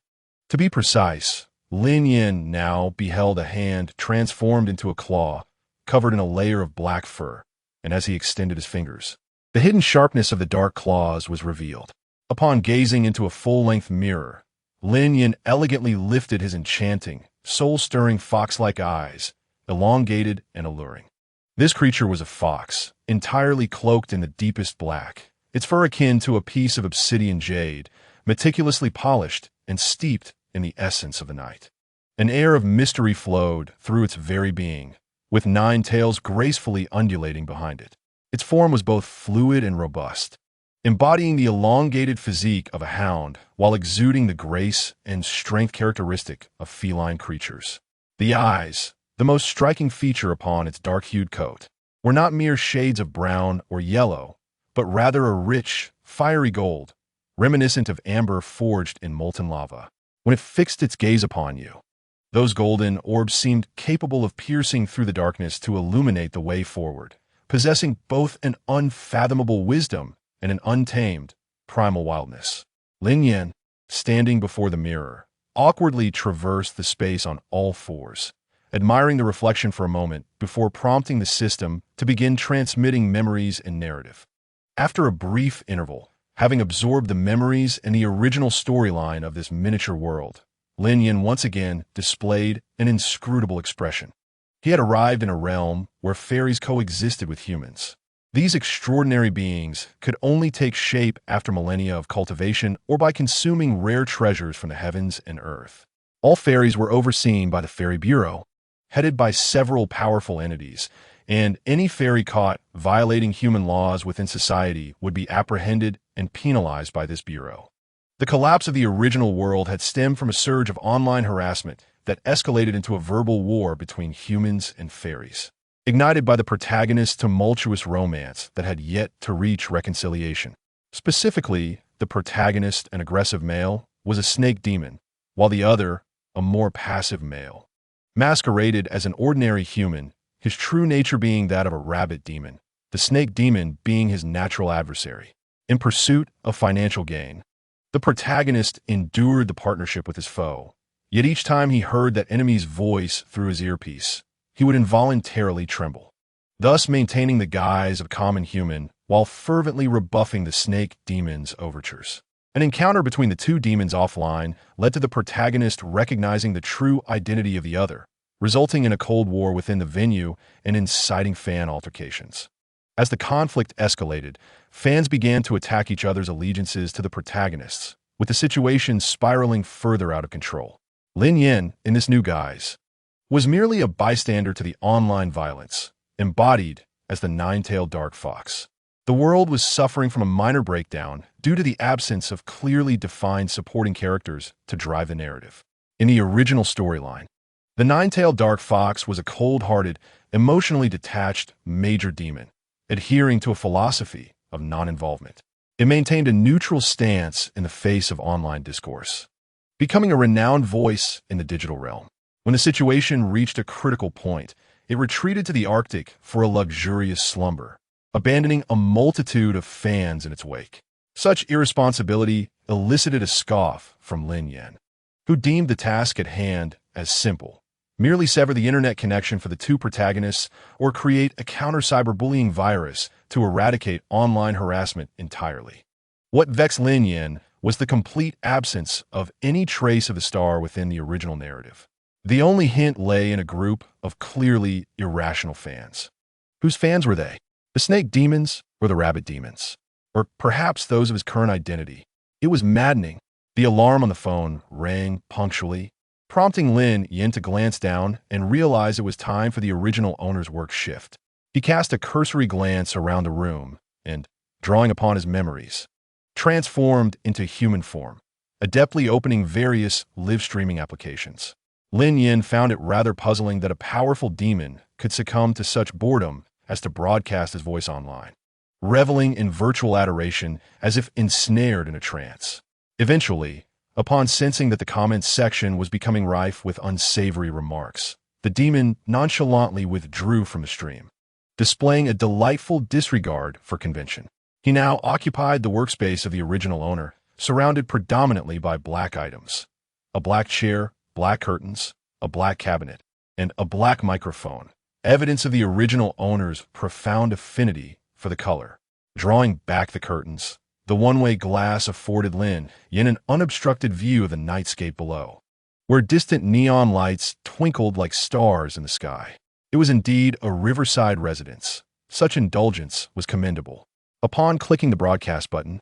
S1: To be precise, Lin Yan now beheld a hand transformed into a claw, covered in a layer of black fur, and as he extended his fingers, the hidden sharpness of the dark claws was revealed. Upon gazing into a full-length mirror, Lin Yan elegantly lifted his enchanting, soul-stirring fox-like eyes, elongated and alluring. This creature was a fox, entirely cloaked in the deepest black, its fur akin to a piece of obsidian jade, meticulously polished and steeped in the essence of the night. An air of mystery flowed through its very being, with 9 tails gracefully undulating behind it. Its form was both fluid and robust, embodying the elongated physique of a hound while exuding the grace and strength characteristic of feline creatures. The eyes, the most striking feature upon its dark-hued coat, were not mere shades of brown or yellow, but rather a rich, fiery gold, reminiscent of amber forged in molten lava. When it fixed its gaze upon you, those golden orbs seemed capable of piercing through the darkness to illuminate the way forward, possessing both an unfathomable wisdom and an untamed, primal wildness. Lin Yan, standing before the mirror, awkwardly traversed the space on all fours, admiring the reflection for a moment before prompting the system to begin transmitting memories and narrative. After a brief interval, having absorbed the memories and the original storyline of this miniature world, Lin Yan once again displayed an inscrutable expression. He had arrived in a realm where fairies coexisted with humans. These extraordinary beings could only take shape after millennia of cultivation or by consuming rare treasures from the heavens and earth. All fairies were overseen by the Fairy Bureau, headed by several powerful entities, and any fairy caught violating human laws within society would be apprehended and penalized by this bureau. The collapse of the original world had stemmed from a surge of online harassment that escalated into a verbal war between humans and fairies, ignited by the protagonist's tumultuous romance that had yet to reach reconciliation. Specifically, the protagonist, an aggressive male, was a snake demon, while the other, a more passive male, masqueraded as an ordinary human, his true nature being that of a rabbit demon, the snake demon being his natural adversary. In pursuit of financial gain, the protagonist endured the partnership with his foe, yet each time he heard that enemy's voice through his earpiece, he would involuntarily tremble, thus maintaining the guise of common human while fervently rebuffing the snake demon's overtures. An encounter between the two demons offline led to the protagonist recognizing the true identity of the other, resulting in a cold war within the venue and inciting fan altercations. As the conflict escalated, fans began to attack each other's allegiances to the protagonists, with the situation spiraling further out of control. Lin Yan, in this new guise, was merely a bystander to the online violence, embodied as the nine-tailed dark fox. The world was suffering from a minor breakdown due to the absence of clearly defined supporting characters to drive the narrative. In the original storyline, the nine-tailed dark fox was a cold-hearted, emotionally detached major demon, adhering to a philosophy of non-involvement. It maintained a neutral stance in the face of online discourse, becoming a renowned voice in the digital realm. When the situation reached a critical point, it retreated to the Arctic for a luxurious slumber, abandoning a multitude of fans in its wake. Such irresponsibility elicited a scoff from Lin Yan, who deemed the task at hand as simple: merely sever the internet connection for the two protagonists or create a counter-cyberbullying virus to eradicate online harassment entirely. What vexed Lin Yan was the complete absence of any trace of the star within the original narrative. The only hint lay in a group of clearly irrational fans. Whose fans were they? The snake demons or the rabbit demons? Or perhaps those of his current identity? It was maddening. The alarm on the phone rang punctually, prompting Lin Yan to glance down and realize it was time for the original owner's work shift. He cast a cursory glance around the room and, drawing upon his memories, transformed into human form, adeptly opening various live-streaming applications. Lin Yan found it rather puzzling that a powerful demon could succumb to such boredom as to broadcast his voice online, reveling in virtual adoration as if ensnared in a trance. Eventually, upon sensing that the comments section was becoming rife with unsavory remarks, the demon nonchalantly withdrew from the stream, displaying a delightful disregard for convention. He now occupied the workspace of the original owner, surrounded predominantly by black items: a black chair, black curtains, a black cabinet, and a black microphone, evidence of the original owner's profound affinity for the color. Drawing back the curtains, the one-way glass afforded Lin Yan an unobstructed view of the nightscape below, where distant neon lights twinkled like stars in the sky. It was indeed a riverside residence. Such indulgence was commendable. Upon clicking the broadcast button,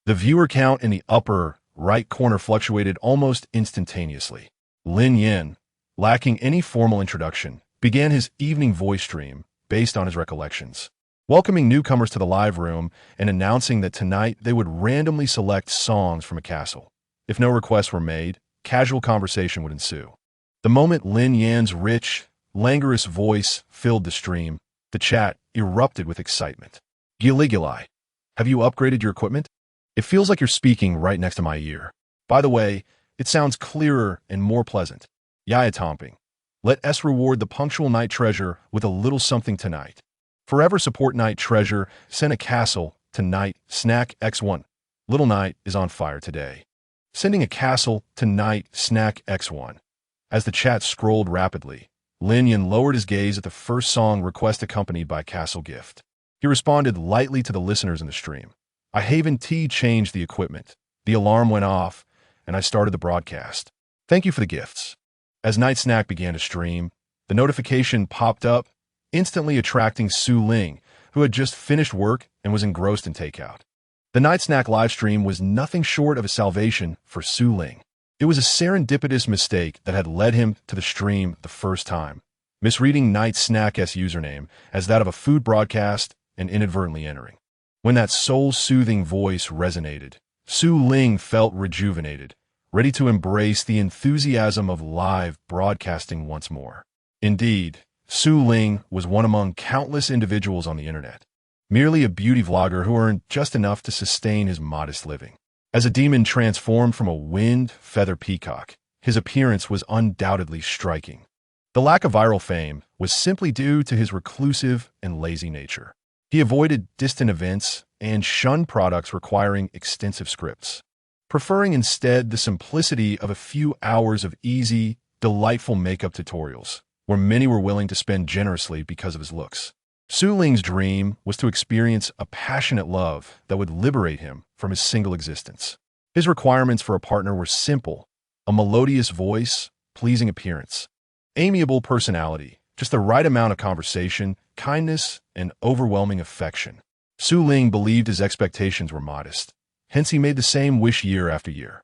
S1: the viewer count in the upper right corner fluctuated almost instantaneously. Lin Yan, lacking any formal introduction, began his evening voice stream based on his recollections, welcoming newcomers to the live room and announcing that tonight they would randomly select songs from a castle. If no requests were made, casual conversation would ensue. The moment Lin Yan's rich, languorous voice filled the stream, the chat erupted with excitement. Giligili, have you upgraded your equipment? It feels like you're speaking right next to my ear. By the way, it sounds clearer and more pleasant. Yaya Tomping. Let us reward the punctual night treasure with a little something tonight. Forever support night treasure, send a castle to night snack X1. Little Night is on fire today. Sending a castle to night snack X1. As the chat scrolled rapidly, Lin Yan lowered his gaze at the first song request accompanied by Castle Gift. He responded lightly to the listeners in the stream. I Haven T changed the equipment. The alarm went off, and I started the broadcast. Thank you for the gifts. As Night Snack began to stream, the notification popped up, instantly attracting Su Ling, who had just finished work and was engrossed in takeout. The night snack livestream was nothing short of a salvation for Su Ling. It was a serendipitous mistake that had led him to the stream the first time, misreading Night Snack's username as that of a food broadcast and inadvertently entering. When that soul-soothing voice resonated, Su Ling felt rejuvenated, ready to embrace the enthusiasm of live broadcasting once more. Indeed, Su Ling was one among countless individuals on the internet, merely a beauty vlogger who earned just enough to sustain his modest living. As a demon transformed from a winged feather peacock, his appearance was undoubtedly striking. The lack of viral fame was simply due to his reclusive and lazy nature. He avoided distant events and shunned products requiring extensive scripts, preferring instead the simplicity of a few hours of easy, delightful makeup tutorials, where many were willing to spend generously because of his looks. Su Ling's dream was to experience a passionate love that would liberate him from his single existence. His requirements for a partner were simple: a melodious voice, pleasing appearance, amiable personality, just the right amount of conversation, kindness, and overwhelming affection. Su Ling believed his expectations were modest, hence he made the same wish year after year.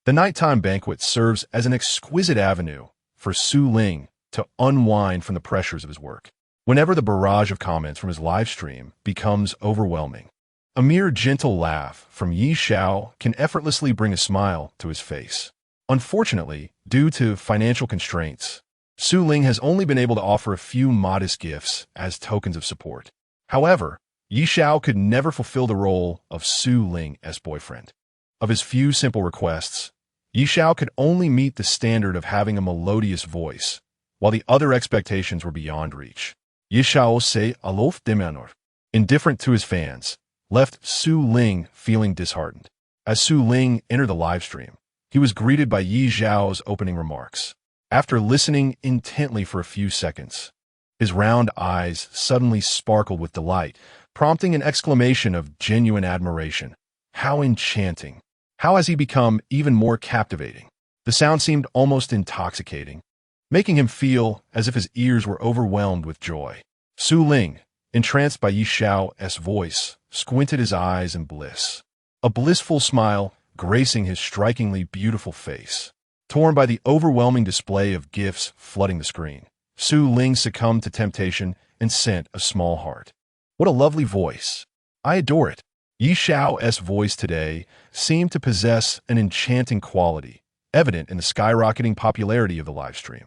S1: The nighttime banquet serves as an exquisite avenue for Su Ling to unwind from the pressures of his work. Whenever the barrage of comments from his live stream becomes overwhelming, a mere gentle laugh from Yi Xiao can effortlessly bring a smile to his face. Unfortunately, due to financial constraints, Su Ling has only been able to offer a few modest gifts as tokens of support. However, Yi Xiao could never fulfill the role of Su Ling's boyfriend. Of his few simple requests, Yi Xiao could only meet the standard of having a melodious voice, while the other expectations were beyond reach. Yi Xiao se alof demanor, indifferent to his fans, left Su Ling feeling disheartened. As Su Ling entered the livestream, he was greeted by Yi Xiao's opening remarks. After listening intently for a few seconds, his round eyes suddenly sparkled with delight, prompting an exclamation of genuine admiration. How enchanting! How has he become even more captivating? The sound seemed almost intoxicating, making him feel as if his ears were overwhelmed with joy. Su Ling, entranced by Yi Xiao's voice, squinted his eyes in bliss, a blissful smile gracing his strikingly beautiful face. Torn by the overwhelming display of gifts flooding the screen, Su Ling succumbed to temptation and sent a small heart. What a lovely voice! I adore it. Yi Xiao's voice today seemed to possess an enchanting quality, evident in the skyrocketing popularity of the livestream.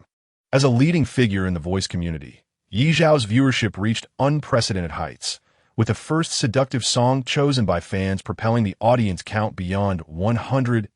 S1: As a leading figure in the voice community, Yi Xiao's viewership reached unprecedented heights, with the first seductive song chosen by fans propelling the audience count beyond 100,000.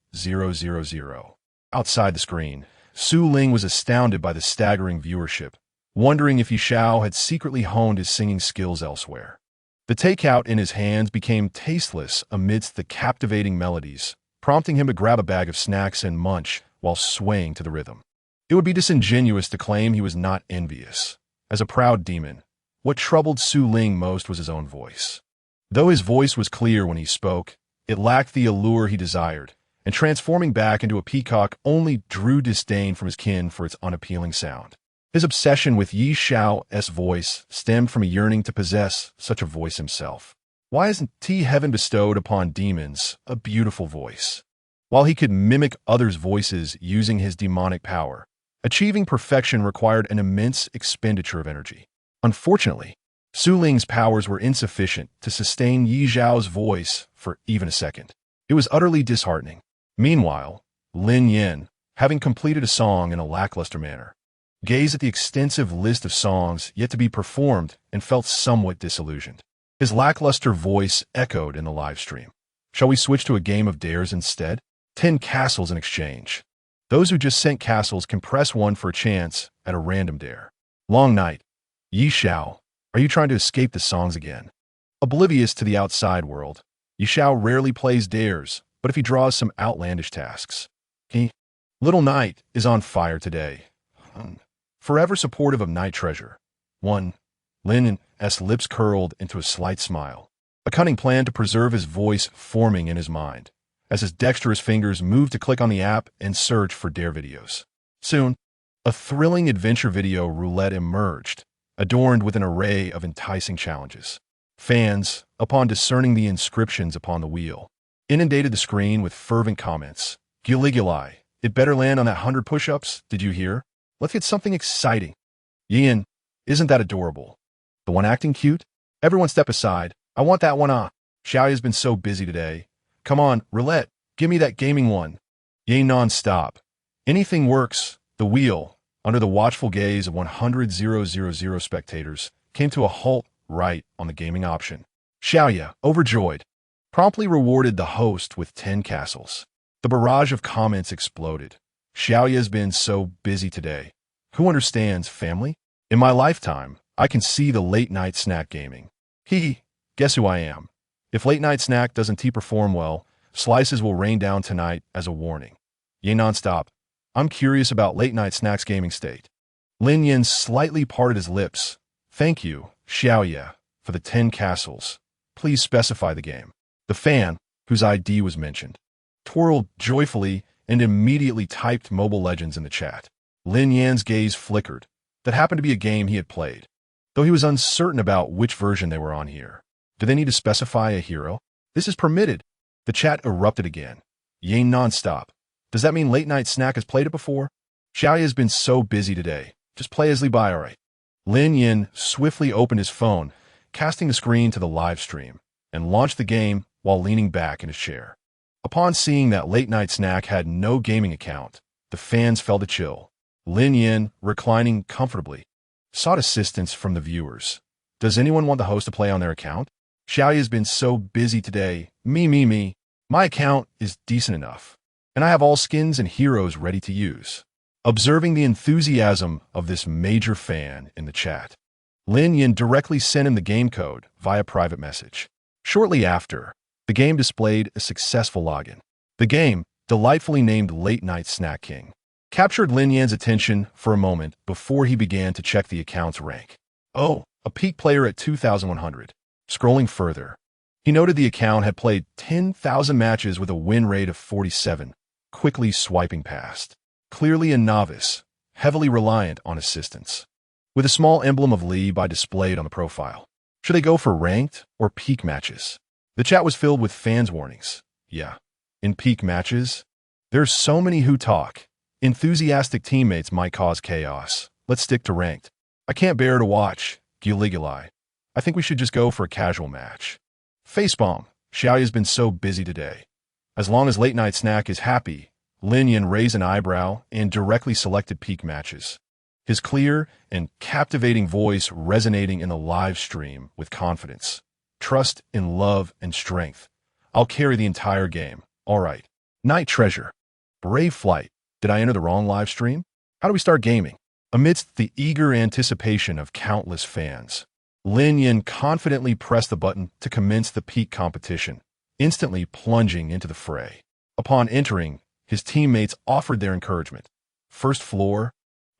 S1: Outside the screen, Su Ling was astounded by the staggering viewership, wondering if Yi Xiao had secretly honed his singing skills elsewhere. The takeout in his hands became tasteless amidst the captivating melodies, prompting him to grab a bag of snacks and munch while swaying to the rhythm. It would be disingenuous to claim he was not envious. As a proud demon, what troubled Su Ling most was his own voice. Though his voice was clear when he spoke, it lacked the allure he desired, and transforming back into a peacock only drew disdain from his kin for its unappealing sound. His obsession with Yi Xiao's voice stemmed from a yearning to possess such a voice himself. Why isn't heaven bestowed upon demons a beautiful voice? While he could mimic others' voices using his demonic power, achieving perfection required an immense expenditure of energy. Unfortunately, Su Ling's powers were insufficient to sustain Yi Xiao's voice for even a second. It was utterly disheartening. Meanwhile, Lin Yan, having completed a song in a lackluster manner, gazed at the extensive list of songs yet to be performed and felt somewhat disillusioned. His lackluster voice echoed in the live stream. Shall we switch to a game of dares instead? 10 castles in exchange. Those who just sent castles can press 1 for a chance at a random dare. Long night. Yi Xiao, are you trying to escape the songs again? Oblivious to the outside world, Yi Xiao rarely plays dares, but if he draws some outlandish tasks. Little Knight is on fire today. Forever supportive of Night Treasure. 1. Lin Yan's lips curled into a slight smile, a cunning plan to preserve his voice forming in his mind, as his dexterous fingers moved to click on the app and search for dare videos. Soon, a thrilling adventure video roulette emerged, adorned with an array of enticing challenges. Fans, upon discerning the inscriptions upon the wheel, inundated the screen with fervent comments. Giliguli, it better land on that 100 push-ups, did you hear? Let's get something exciting. Yan, isn't that adorable? The one acting cute? Everyone step aside. I want that one on. Xiaoya's been so busy today. Come on, roulette, give me that gaming one. Yan non-stop. Anything works. The wheel, under the watchful gaze of 100,000 spectators, came to a halt right on the gaming option. Xiaoya, overjoyed, promptly rewarded the host with 10 castles. The barrage of comments exploded. Xiaoya's been so busy today. Who understands, family? In my lifetime, I can see the late-night snack gaming. Guess who I am? If late-night snack doesn't perform well, slices will rain down tonight as a warning. Ye non-stop. I'm curious about late-night snacks gaming state. Lin Yan slightly parted his lips. Thank you, Xiaoya, for the 10 castles. Please specify the game. The fan, whose ID was mentioned, twirled joyfully and immediately typed Mobile Legends in the chat. Lin Yan's gaze flickered. That happened to be a game he had played, though he was uncertain about which version they were on here. Do they need to specify a hero? This is permitted. The chat erupted again. Yang non-stop. Does that mean Late Night Snack has played it before? Xiaoya has been so busy today. Just play as Li Bai, alright. Lin Yan swiftly opened his phone, casting the screen to the live stream, and launched the game while leaning back in his chair. Upon seeing that Late Night Snack had no gaming account, the fans felt a chill. Lin Yan, reclining comfortably, sought assistance from the viewers. Does anyone want the host to play on their account? Xiaoya has been so busy today. Me. My account is decent enough, and I have all skins and heroes ready to use. Observing the enthusiasm of this major fan in the chat, Lin Yan directly sent him the game code via private message. Shortly after, the game displayed a successful login. The game, delightfully named Late Night Snack King, captured Lin Yan's attention for a moment before he began to check the account's rank. Oh, a peak player at 2,100. Scrolling further, he noted the account had played 10,000 matches with a win rate of 47, quickly swiping past. Clearly a novice, heavily reliant on assistance. With a small emblem of Li Bai displayed on the profile. Should they go for ranked or peak matches? The chat was filled with fans' warnings. Yeah, in peak matches, there's so many who talk. Enthusiastic teammates might cause chaos. Let's stick to ranked. I can't bear to watch. Giliguli. I think we should just go for a casual match. Facepalm. Xiaoya's been so busy today. As long as Late Night Snack is happy, Lin Yan raised an eyebrow and directly selected peak matches. His clear and captivating voice resonating in the live stream with confidence. Trust in love and strength. I'll carry the entire game. All right. Night Treasure. Brave Flight. Did I enter the wrong live stream? How do we start gaming? Amidst the eager anticipation of countless fans, Lin Yan confidently pressed the button to commence the peak competition, instantly plunging into the fray. Upon entering, his teammates offered their encouragement. First floor,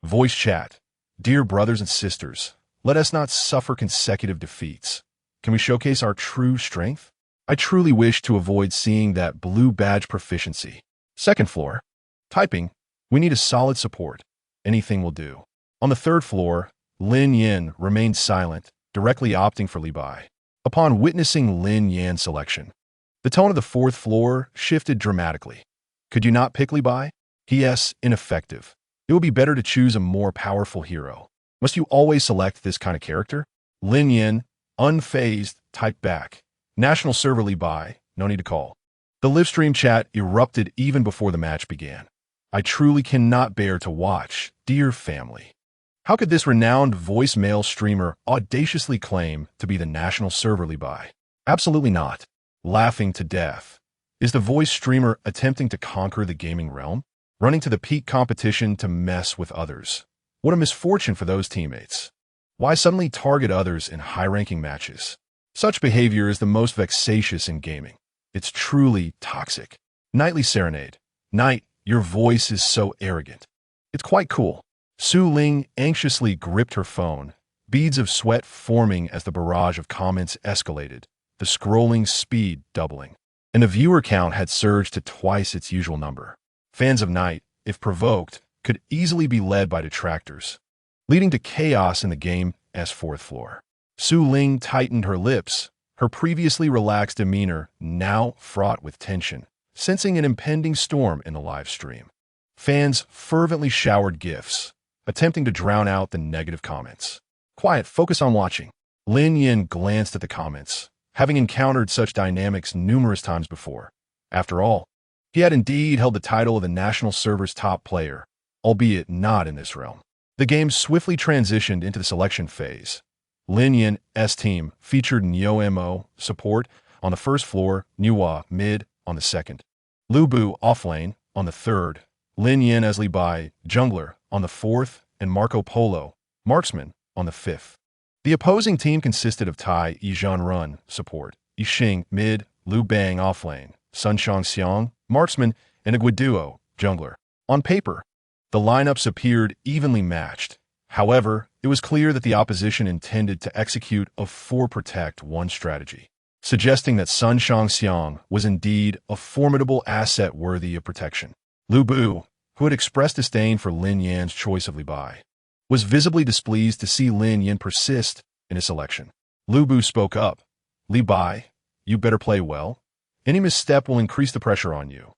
S1: voice chat. Dear brothers and sisters, let us not suffer consecutive defeats. Can we showcase our true strength? I truly wish to avoid seeing that blue badge proficiency. Second floor, typing. We need a solid support. Anything will do. On the third floor, Lin Yan remained silent, directly opting for Li Bai. Upon witnessing Lin Yan's selection, the tone of the fourth floor shifted dramatically. Could you not pick Li Bai? Yes, ineffective. It would be better to choose a more powerful hero. Must you always select this kind of character? Lin Yan, unfazed, typed back. National server Li Bai, no need to call. The livestream chat erupted even before the match began. I truly cannot bear to watch, dear family. How could this renowned voicemail streamer audaciously claim to be the national server Li Bai? Absolutely not. Laughing to death. Is the voice streamer attempting to conquer the gaming realm? Running to the peak competition to mess with others? What a misfortune for those teammates. Why suddenly target others in high-ranking matches? Such behavior is the most vexatious in gaming. It's truly toxic. Nightly Serenade. Night, your voice is so arrogant. It's quite cool. Su Ling anxiously gripped her phone, beads of sweat forming as the barrage of comments escalated, the scrolling speed doubling, and the viewer count had surged to twice its usual number. Fans of Night, if provoked, could easily be led by detractors, leading to chaos in the game's fourth floor. Su Ling tightened her lips, her previously relaxed demeanor now fraught with tension, sensing an impending storm in the live stream. Fans fervently showered gifs, attempting to drown out the negative comments. Quiet, focus on watching. Lin Yan glanced at the comments, having encountered such dynamics numerous times before. After all, he had indeed held the title of the national server's top player, albeit not in this realm. The game swiftly transitioned into the selection phase. Lin Yan's team featured Neo support on the first floor, Nuwa mid on the second, Lu Bu offlane on the third, Lin Yan as Li Bai jungler on the fourth, and Marco Polo marksman on the fifth. The opposing team consisted of Tai Run support, Yixing mid, Lu Bang offlane, Sun Xiang marksman, and a Guiduo jungler. On paper, the lineups appeared evenly matched. However, it was clear that the opposition intended to execute a 4-protect-1 strategy, suggesting that Sun Xiang was indeed a formidable asset worthy of protection. Lu Bu, who had expressed disdain for Lin Yan's choice of Li Bai, was visibly displeased to see Lin Yan persist in his selection. Lu Bu spoke up. Li Bai, you better play well. Any misstep will increase the pressure on you.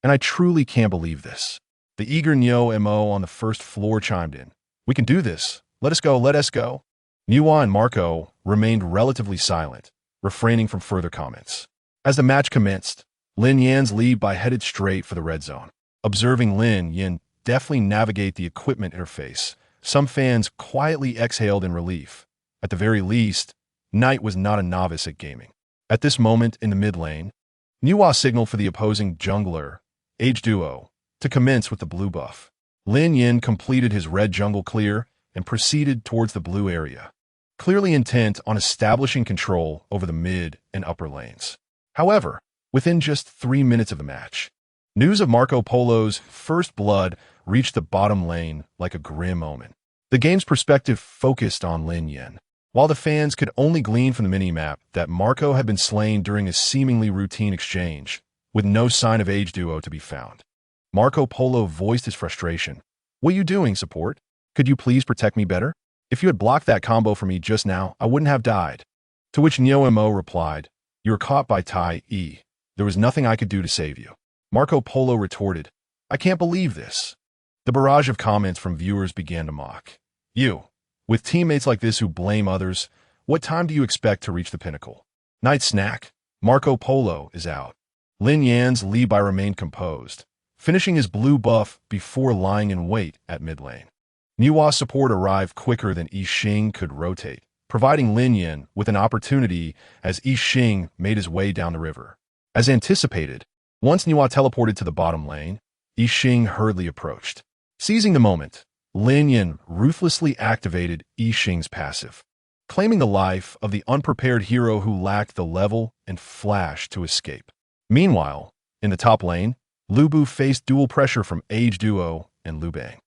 S1: And I truly can't believe this. The eager Neo on the first floor chimed in. We can do this. Let us go, let us go. Nuwa and Marco remained relatively silent, refraining from further comments. As the match commenced, Lin Yan's Li Bai headed straight for the red zone. Observing Lin Yan deftly navigate the equipment interface, some fans quietly exhaled in relief. At the very least, Knight was not a novice at gaming. At this moment in the mid lane, Nuwa signaled for the opposing jungler, Age Duo, to commence with the blue buff. Lin Yan completed his red jungle clear and proceeded towards the blue area, clearly intent on establishing control over the mid and upper lanes. However, within just 3 minutes of the match, news of Marco Polo's first blood reached the bottom lane like a grim omen. The game's perspective focused on Lin Yan, while the fans could only glean from the minimap that Marco had been slain during a seemingly routine exchange, with no sign of Age Duo to be found. Marco Polo voiced his frustration. What are you doing, support? Could you please protect me better? If you had blocked that combo for me just now, I wouldn't have died. To which Neo replied, you were caught by Tai E. There was nothing I could do to save you. Marco Polo retorted, I can't believe this. The barrage of comments from viewers began to mock. You, with teammates like this who blame others, what time do you expect to reach the pinnacle? Night snack. Marco Polo is out. Lin Yan's Li Bai remained composed, finishing his blue buff before lying in wait at mid lane. Nuwa's support arrived quicker than Yixing could rotate, providing Lin Yan with an opportunity as Yixing made his way down the river. As anticipated, once Nuwa teleported to the bottom lane, Yixing hurriedly approached. Seizing the moment, Lin Yan ruthlessly activated Yixing's passive, claiming the life of the unprepared hero who lacked the level and flash to escape. Meanwhile, in the top lane, Lu Bu faced dual pressure from Age Duo and Lu Bang.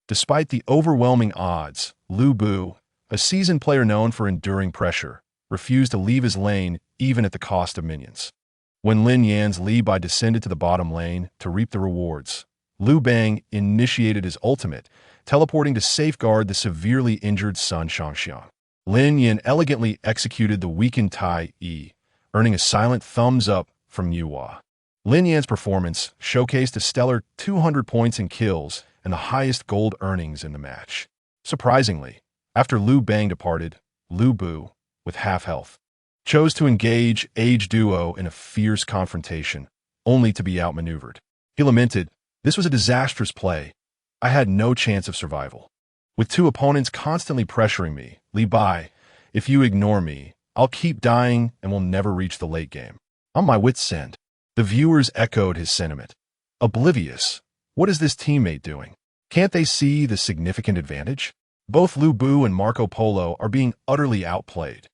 S1: Despite the overwhelming odds, Lu Bu, a seasoned player known for enduring pressure, refused to leave his lane even at the cost of minions. When Lin Yan's Li Bai descended to the bottom lane to reap the rewards, Lu Bang initiated his ultimate, teleporting to safeguard the severely injured Sun Xiang. Lin Yan elegantly executed the weakened Tai E, earning a silent thumbs up from Nuwa. Lin Yan's performance showcased a stellar 200 points in kills and the highest gold earnings in the match. Surprisingly, after Lu Bang departed, Lu Bu, with half health, chose to engage Age Duo in a fierce confrontation, only to be outmaneuvered. He lamented, this was a disastrous play. I had no chance of survival. With two opponents constantly pressuring me, Li Bai, if you ignore me, I'll keep dying and will never reach the late game. On my wit's end. The viewers echoed his sentiment. Oblivious. What is this teammate doing? Can't they see the significant advantage? Both Lu Bu and Marco Polo are being utterly outplayed.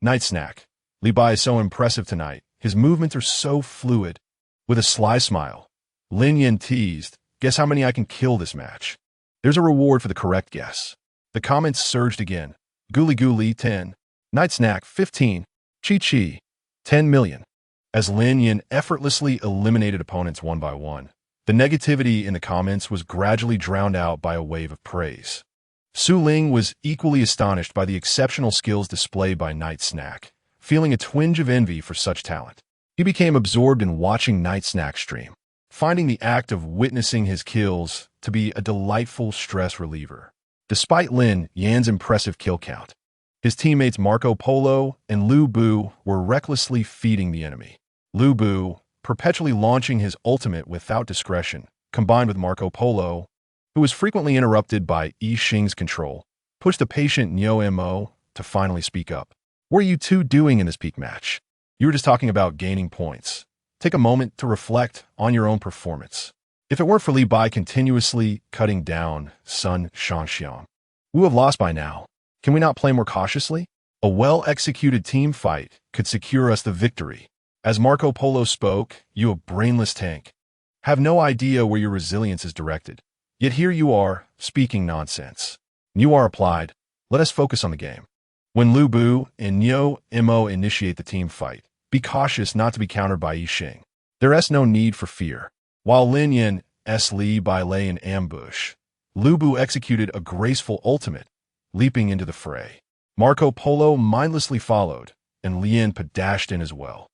S1: Night snack. Li Bai is so impressive tonight. His movements are so fluid. With a sly smile, Lin Yan teased, guess how many I can kill this match? There's a reward for the correct guess. The comments surged again. Gooly Gooly 10. Night snack 15. Chi Chi 10 million. As Lin Yan effortlessly eliminated opponents one by one, the negativity in the comments was gradually drowned out by a wave of praise. Su Ling was equally astonished by the exceptional skills displayed by Night Snack, feeling a twinge of envy for such talent. He became absorbed in watching Night Snack's stream, finding the act of witnessing his kills to be a delightful stress reliever. Despite Lin Yan's impressive kill count, his teammates Marco Polo and Lu Bu were recklessly feeding the enemy. Lu Bu, perpetually launching his ultimate without discretion, combined with Marco Polo, who was frequently interrupted by Yi Xing's control, pushed the patient Nyo Mo to finally speak up. What are you two doing in this peak match? You were just talking about gaining points. Take a moment to reflect on your own performance. If it weren't for Li Bai continuously cutting down Sun Shangxiang, we would have lost by now. Can we not play more cautiously? A well-executed team fight could secure us the victory. As Marco Polo spoke, you a brainless tank. Have no idea where your resilience is directed. Yet here you are, speaking nonsense. You are applied. Let us focus on the game. When Lu Bu and Nyo Mo initiate the team fight, be cautious not to be countered by Yi Xing. There is no need for fear. While Lin Yan Li Bai lay in ambush, Lu Bu executed a graceful ultimate, leaping into the fray. Marco Polo mindlessly followed, and Lian dashed in as well.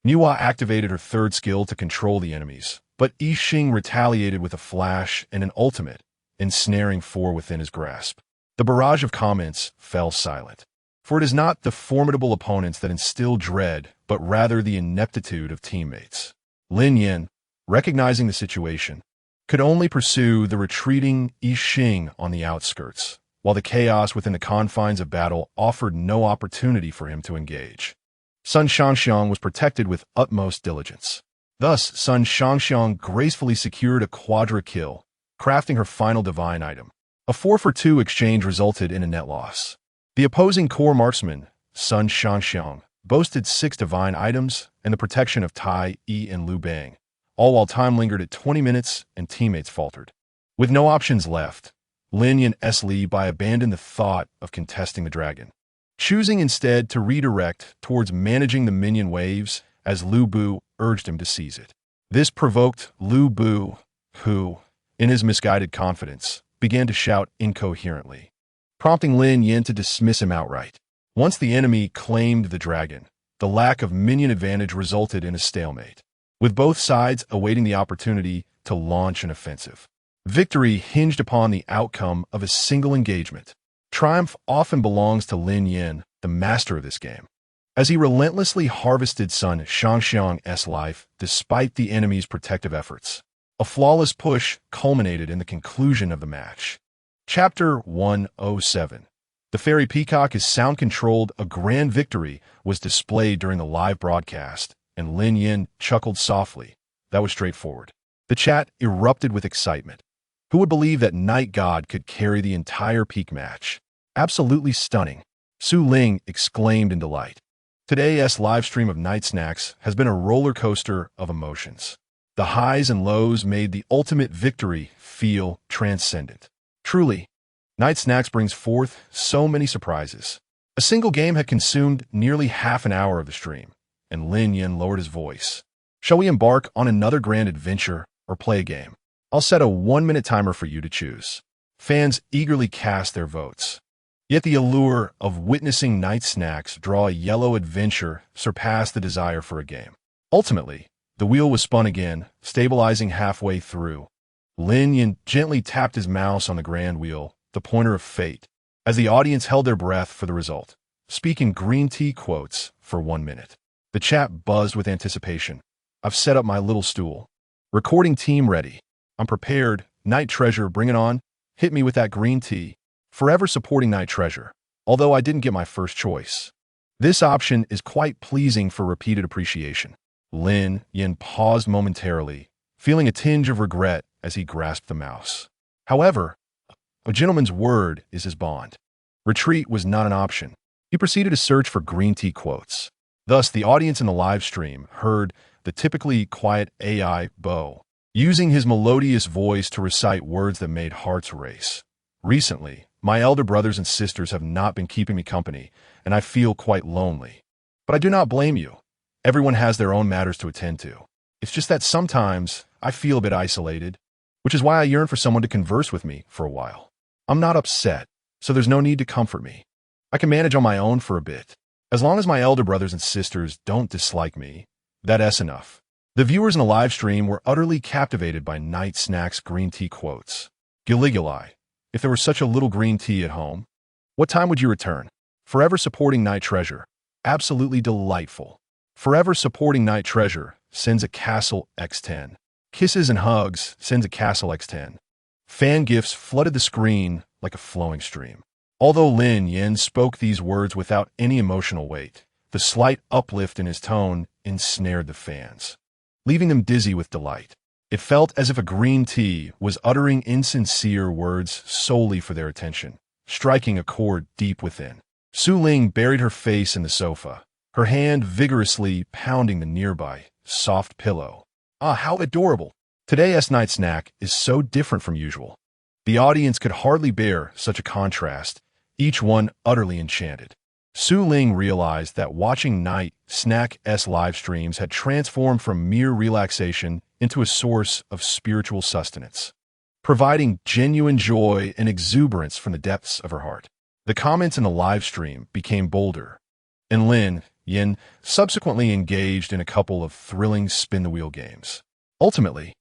S1: Niwa activated her third skill to control the enemies, but Yi Xing retaliated with a flash and an ultimate, ensnaring four within his grasp. The barrage of comments fell silent. For it is not the formidable opponents that instill dread, but rather the ineptitude of teammates. Lin Yan, recognizing the situation, could only pursue the retreating Yi Xing on the outskirts, while the chaos within the confines of battle offered no opportunity for him to engage. Sun Shangxiang was protected with utmost diligence. Thus, Sun Shangxiang gracefully secured a quadra kill, crafting her final divine item. A 4-for-2 exchange resulted in a net loss. The opposing core marksman, Sun Shangxiang, boasted 6 divine items and the protection of Tai Yi and Liu Bang, all while time lingered at 20 minutes and teammates faltered. With no options left, Lin Yan Li Bai abandoned the thought of contesting the dragon, choosing instead to redirect towards managing the minion waves as Lu Bu urged him to seize it. This provoked Lu Bu, who, in his misguided confidence, began to shout incoherently, prompting Lin Yan to dismiss him outright. Once the enemy claimed the dragon, the lack of minion advantage resulted in a stalemate, with both sides awaiting the opportunity to launch an offensive. Victory hinged upon the outcome of a single engagement. Triumph often belongs to Lin Yan, the master of this game, as he relentlessly harvested Sun Shangxiang's life despite the enemy's protective efforts. A flawless push culminated in the conclusion of the match. Chapter 107. The Fairy Peacock is sound-controlled. A grand victory was displayed during the live broadcast, and Lin Yan chuckled softly. That was straightforward. The chat erupted with excitement. Who would believe that Night God could carry the entire peak match? Absolutely stunning, Su Ling exclaimed in delight. Today's live stream of Night Snacks has been a roller coaster of emotions. The highs and lows made the ultimate victory feel transcendent. Truly, Night Snacks brings forth so many surprises. A single game had consumed nearly half an hour of the stream, and Lin Yan lowered his voice. Shall we embark on another grand adventure or play a game? I'll set a 1-minute timer for you to choose. Fans eagerly cast their votes. Yet the allure of witnessing Night Snacks draw a yellow adventure surpassed the desire for a game. Ultimately, the wheel was spun again, stabilizing halfway through. Lin Yan gently tapped his mouse on the grand wheel, the pointer of fate, as the audience held their breath for the result, speaking green tea quotes for 1 minute. The chat buzzed with anticipation. I've set up my little stool. Recording team ready. I'm prepared. Night Treasure, bring it on. Hit me with that green tea. Forever supporting Night Treasure, although I didn't get my first choice. This option is quite pleasing for repeated appreciation. Lin Yan paused momentarily, feeling a tinge of regret as he grasped the mouse. However, a gentleman's word is his bond. Retreat was not an option. He proceeded to search for green tea quotes. Thus, the audience in the live stream heard the typically quiet AI Bo, using his melodious voice to recite words that made hearts race. Recently, my elder brothers and sisters have not been keeping me company, and I feel quite lonely. But I do not blame you. Everyone has their own matters to attend to. It's just that sometimes I feel a bit isolated, which is why I yearn for someone to converse with me for a while. I'm not upset, so there's no need to comfort me. I can manage on my own for a bit. As long as my elder brothers and sisters don't dislike me, that's enough. The viewers in the live stream were utterly captivated by Night Snack's green tea quotes. Giliguli, if there were such a little green tea at home, what time would you return? Forever supporting Night Treasure. Absolutely delightful. Forever supporting Night Treasure sends a Castle X10. Kisses and hugs sends a Castle X10. Fan gifts flooded the screen like a flowing stream. Although Lin Yan spoke these words without any emotional weight, the slight uplift in his tone ensnared the fans, leaving them dizzy with delight. It felt as if a green tea was uttering insincere words solely for their attention, striking a chord deep within. Su Ling buried her face in the sofa, her hand vigorously pounding the nearby soft pillow. Ah, how adorable! Today's night snack is so different from usual. The audience could hardly bear such a contrast, each one utterly enchanted. Su Ling realized that watching Night Snack's live streams had transformed from mere relaxation into a source of spiritual sustenance, providing genuine joy and exuberance from the depths of her heart. The comments in the live stream became bolder, and Lin Yan subsequently engaged in a couple of thrilling spin-the-wheel games. Ultimately,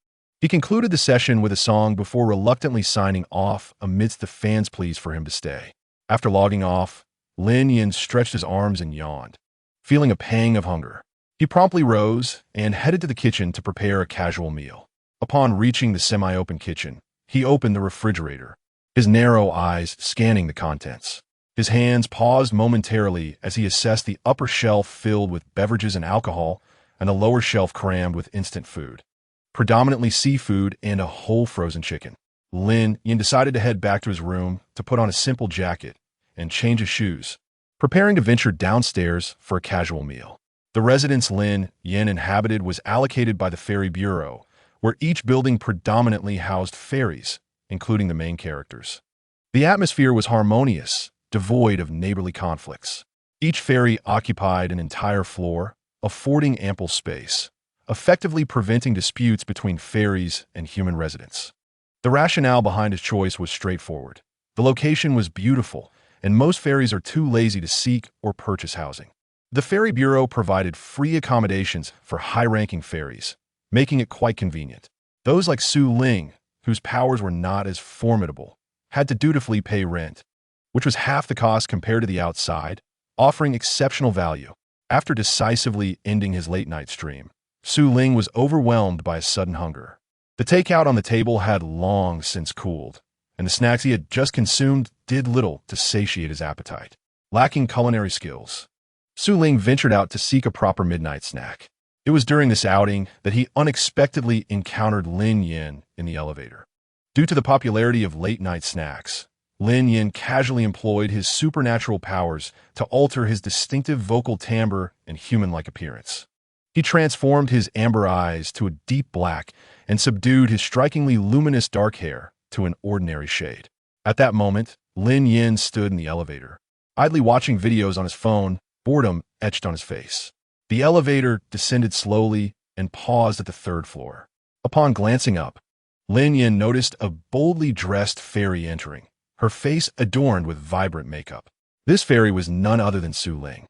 S1: he concluded the session with a song before reluctantly signing off amidst the fans' pleas for him to stay. After logging off, Lin Yan stretched his arms and yawned, feeling a pang of hunger. He promptly rose and headed to the kitchen to prepare a casual meal. Upon reaching the semi-open kitchen, he opened the refrigerator, his narrow eyes scanning the contents. His hands paused momentarily as he assessed the upper shelf filled with beverages and alcohol and the lower shelf crammed with instant food, predominantly seafood and a whole frozen chicken. Lin Yan decided to head back to his room to put on a simple jacket and change his shoes, preparing to venture downstairs for a casual meal. The residence Lin Yan inhabited was allocated by the Ferry Bureau, where each building predominantly housed ferries, including the main characters. The atmosphere was harmonious, devoid of neighborly conflicts. Each ferry occupied an entire floor, affording ample space, effectively preventing disputes between ferries and human residents. The rationale behind his choice was straightforward. The location was beautiful, and most ferries are too lazy to seek or purchase housing. The Ferry Bureau provided free accommodations for high-ranking ferries, making it quite convenient. Those like Su Ling, whose powers were not as formidable, had to dutifully pay rent, which was half the cost compared to the outside, offering exceptional value. After decisively ending his late-night stream, Su Ling was overwhelmed by a sudden hunger. The takeout on the table had long since cooled, and the snacks he had just consumed did little to satiate his appetite. Lacking culinary skills, Su Ling ventured out to seek a proper midnight snack. It was during this outing that he unexpectedly encountered Lin Yan in the elevator. Due to the popularity of late-night snacks, Lin Yan casually employed his supernatural powers to alter his distinctive vocal timbre and human-like appearance. He transformed his amber eyes to a deep black and subdued his strikingly luminous dark hair to an ordinary shade. At that moment, Lin Yan stood in the elevator, idly watching videos on his phone, boredom etched on his face. The elevator descended slowly and paused at the third floor. Upon glancing up, Lin Yan noticed a boldly dressed fairy entering, her face adorned with vibrant makeup. This fairy was none other than Su Ling,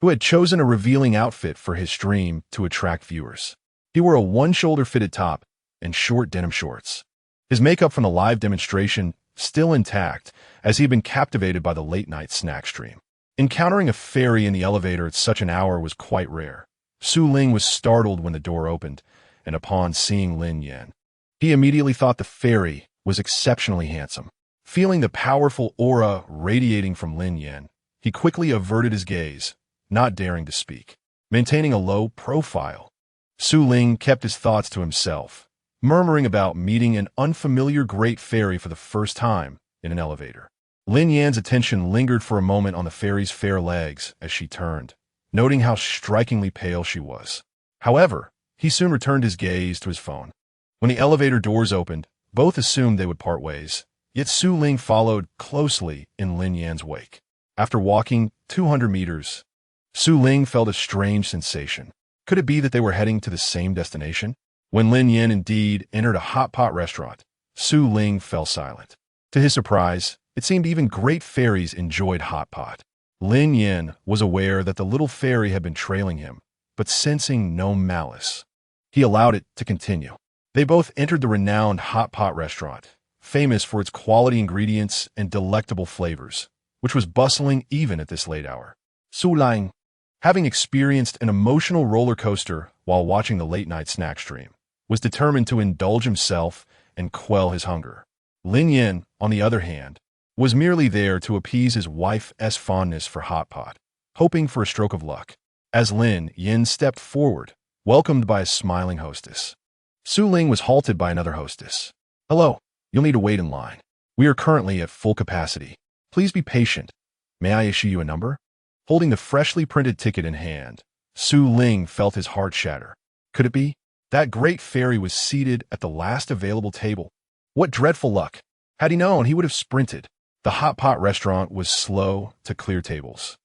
S1: who had chosen a revealing outfit for his stream to attract viewers. He wore a one-shoulder fitted top and short denim shorts, his makeup from the live demonstration still intact as he had been captivated by the late-night snack stream. Encountering a fairy in the elevator at such an hour was quite rare. Su Ling was startled when the door opened, and upon seeing Lin Yan, he immediately thought the fairy was exceptionally handsome. Feeling the powerful aura radiating from Lin Yan, he quickly averted his gaze, not daring to speak. Maintaining a low profile, Su Ling kept his thoughts to himself, murmuring about meeting an unfamiliar great fairy for the first time in an elevator. Lin Yan's attention lingered for a moment on the fairy's fair legs as she turned, noting how strikingly pale she was. However, he soon returned his gaze to his phone. When the elevator doors opened, both assumed they would part ways, yet Su Ling followed closely in Lin Yan's wake. After walking 200 meters, Su Ling felt a strange sensation. Could it be that they were heading to the same destination? When Lin Yan indeed entered a hot pot restaurant, Su Ling fell silent. To his surprise, it seemed even great fairies enjoyed hot pot. Lin Yan was aware that the little fairy had been trailing him, but sensing no malice, he allowed it to continue. They both entered the renowned hot pot restaurant, famous for its quality ingredients and delectable flavors, which was bustling even at this late hour. Su Lang, having experienced an emotional roller coaster while watching the late-night snack stream, was determined to indulge himself and quell his hunger. Lin Yan, on the other hand, was merely there to appease his wife's fondness for hot pot, hoping for a stroke of luck. As Lin Yan stepped forward, welcomed by a smiling hostess, Su Ling was halted by another hostess. "Hello, you'll need to wait in line. We are currently at full capacity. Please be patient. May I issue you a number?" Holding the freshly printed ticket in hand, Su Ling felt his heart shatter. Could it be? That great fairy was seated at the last available table. What dreadful luck! Had he known, he would have sprinted. The hot pot restaurant was slow to clear tables,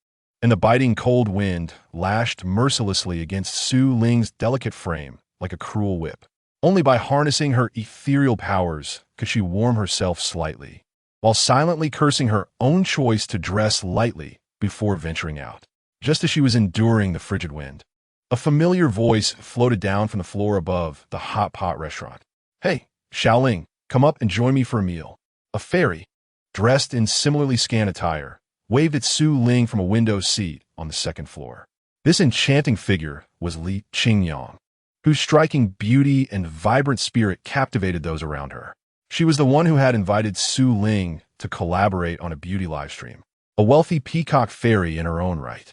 S1: and the biting cold wind lashed mercilessly against Su Ling's delicate frame like a cruel whip. Only by harnessing her ethereal powers could she warm herself slightly, while silently cursing her own choice to dress lightly before venturing out. Just as she was enduring the frigid wind, a familiar voice floated down from the floor above the hot pot restaurant. "Hey, Xiaoling, come up and join me for a meal." A fairy, dressed in similarly scant attire, waved at Su Ling from a window seat on the second floor. This enchanting figure was Li Qingyang, whose striking beauty and vibrant spirit captivated those around her. She was the one who had invited Su Ling to collaborate on a beauty livestream, a wealthy peacock fairy in her own right.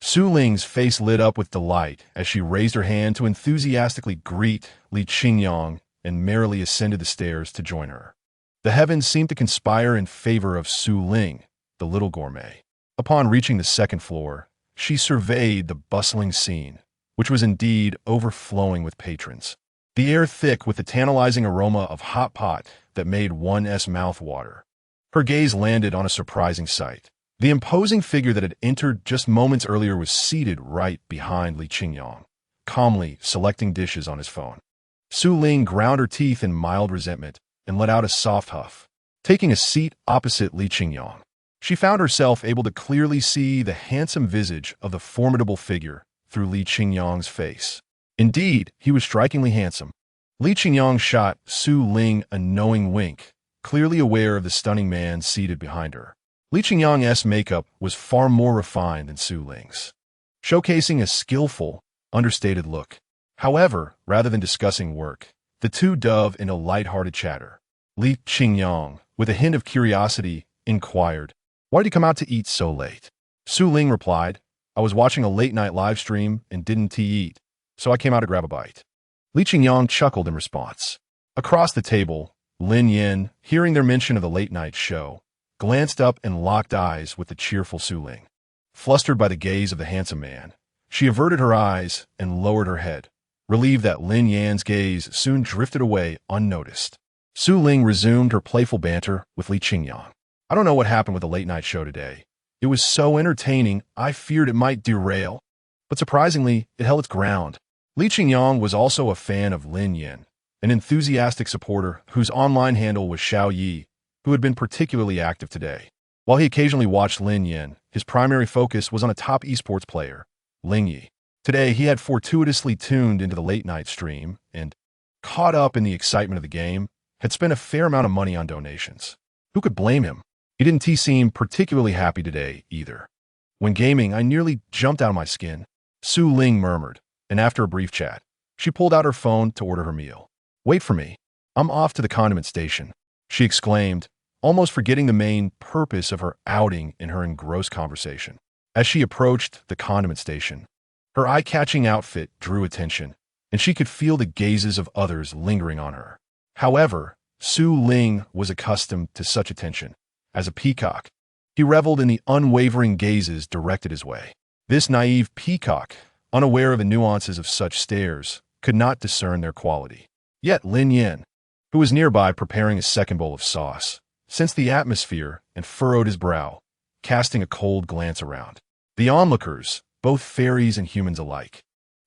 S1: Su Ling's face lit up with delight as she raised her hand to enthusiastically greet Li Qingyang and merrily ascended the stairs to join her. The heavens seemed to conspire in favor of Su Ling, the little gourmet. Upon reaching the second floor, she surveyed the bustling scene, which was indeed overflowing with patrons. The air thick with the tantalizing aroma of hot pot that made one's mouth water. Her gaze landed on a surprising sight. The imposing figure that had entered just moments earlier was seated right behind Li Qingyang, calmly selecting dishes on his phone. Su Ling ground her teeth in mild resentment and let out a soft huff. Taking a seat opposite Li Qingyang, she found herself able to clearly see the handsome visage of the formidable figure through Li Qingyang's face. Indeed, he was strikingly handsome. Li Qingyang shot Su Ling a knowing wink, clearly aware of the stunning man seated behind her. Li Qingyang's makeup was far more refined than Su Ling's, showcasing a skillful, understated look. However, rather than discussing work, the two dove in a light-hearted chatter. Li Qingyang, with a hint of curiosity, inquired, "Why did you come out to eat so late?" Su Ling replied, "I was watching a late-night live stream and didn't eat, so I came out to grab a bite." Li Qingyang chuckled in response. Across the table, Lin Yan, hearing their mention of the late-night show, glanced up and locked eyes with the cheerful Su Ling. Flustered by the gaze of the handsome man, she averted her eyes and lowered her head, relieved that Lin Yan's gaze soon drifted away unnoticed. Su Ling resumed her playful banter with Li Qingyang. "I don't know what happened with the late-night show today. It was so entertaining, I feared it might derail. But surprisingly, it held its ground." Li Qingyang was also a fan of Lin Yan, an enthusiastic supporter whose online handle was Xiao Yi, who had been particularly active today. While he occasionally watched Lin Yan, his primary focus was on a top esports player, Ling Yi. Today, he had fortuitously tuned into the late-night stream and, caught up in the excitement of the game, had spent a fair amount of money on donations. Who could blame him? He didn't seem particularly happy today, either. "When gaming, I nearly jumped out of my skin," Su Ling murmured, and after a brief chat, she pulled out her phone to order her meal. "Wait for me. I'm off to the condiment station," she exclaimed, almost forgetting the main purpose of her outing in her engrossed conversation. As she approached the condiment station, her eye-catching outfit drew attention, and she could feel the gazes of others lingering on her. However, Su Ling was accustomed to such attention. As a peacock, he reveled in the unwavering gazes directed his way. This naive peacock, unaware of the nuances of such stares, could not discern their quality. Yet Lin Yan, who was nearby preparing a second bowl of sauce, sensed the atmosphere and furrowed his brow, casting a cold glance around. The onlookers, both fairies and humans alike,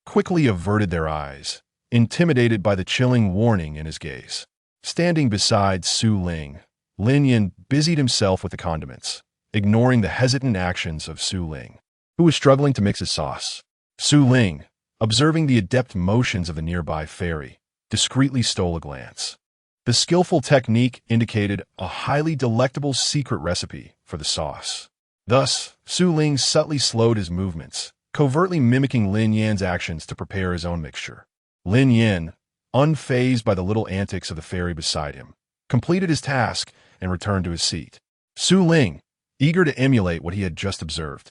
S1: quickly averted their eyes, intimidated by the chilling warning in his gaze. Standing beside Su Ling, Lin Yan busied himself with the condiments, ignoring the hesitant actions of Su Ling, who was struggling to mix his sauce. Su Ling, observing the adept motions of the nearby fairy, discreetly stole a glance. The skillful technique indicated a highly delectable secret recipe for the sauce. Thus, Su Ling subtly slowed his movements, covertly mimicking Lin Yan's actions to prepare his own mixture. Lin Yan, unfazed by the little antics of the fairy beside him, completed his task and returned to his seat. Su Ling, eager to emulate what he had just observed,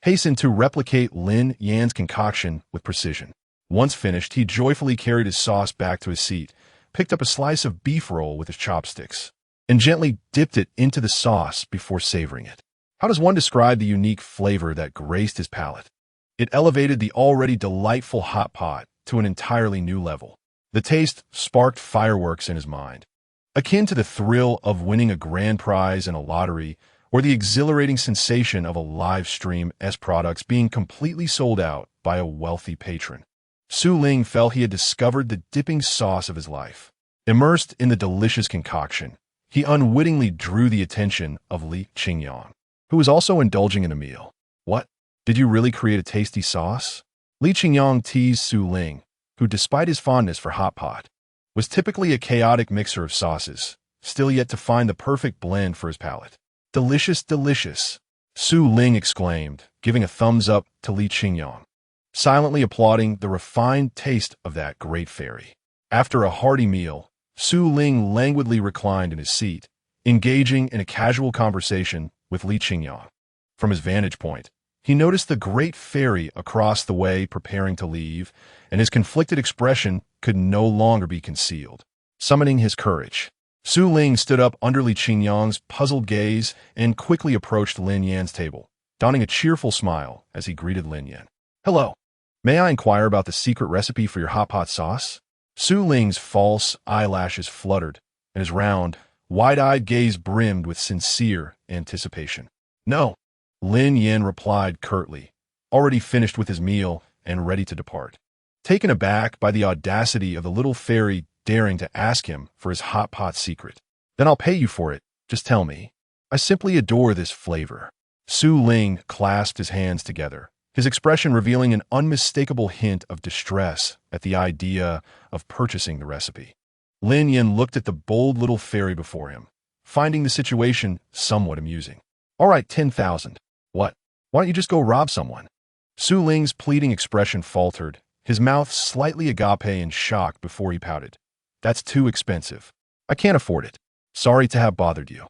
S1: hastened to replicate Lin Yan's concoction with precision. Once finished, he joyfully carried his sauce back to his seat, picked up a slice of beef roll with his chopsticks, and gently dipped it into the sauce before savoring it. How does one describe the unique flavor that graced his palate? It elevated the already delightful hot pot to an entirely new level. The taste sparked fireworks in his mind, akin to the thrill of winning a grand prize in a lottery or the exhilarating sensation of a live stream products being completely sold out by a wealthy patron. Su Ling felt he had discovered the dipping sauce of his life. Immersed in the delicious concoction, he unwittingly drew the attention of Li Qingyang, who was also indulging in a meal. What? Did you really create a tasty sauce? Li Qingyang teased Su Ling, who, despite his fondness for hot pot, was typically a chaotic mixer of sauces, still yet to find the perfect blend for his palate. Delicious, delicious, Su Ling exclaimed, giving a thumbs up to Li Qingyang, silently applauding the refined taste of that great fairy. After a hearty meal, Su Ling languidly reclined in his seat, engaging in a casual conversation with Li Qingyang. From his vantage point, he noticed the great fairy across the way preparing to leave, and his conflicted expression could no longer be concealed. Summoning his courage, Su Ling stood up under Li Qingyang's puzzled gaze and quickly approached Lin Yan's table, donning a cheerful smile as he greeted Lin Yan. "Hello. May I inquire about the secret recipe for your hot pot sauce?" Su Ling's false eyelashes fluttered, and his round, wide-eyed gaze brimmed with sincere anticipation. "No," Lin Yan replied curtly, already finished with his meal and ready to depart. Taken aback by the audacity of the little fairy daring to ask him for his hot pot secret. "Then I'll pay you for it. Just tell me. I simply adore this flavor." Su Ling clasped his hands together, his expression revealing an unmistakable hint of distress at the idea of purchasing the recipe. Lin Yan looked at the bold little fairy before him, finding the situation somewhat amusing. "All right, 10,000. What? Why don't you just go rob someone?" Su Ling's pleading expression faltered, his mouth slightly agape in shock before he pouted. "That's too expensive. I can't afford it. Sorry to have bothered you."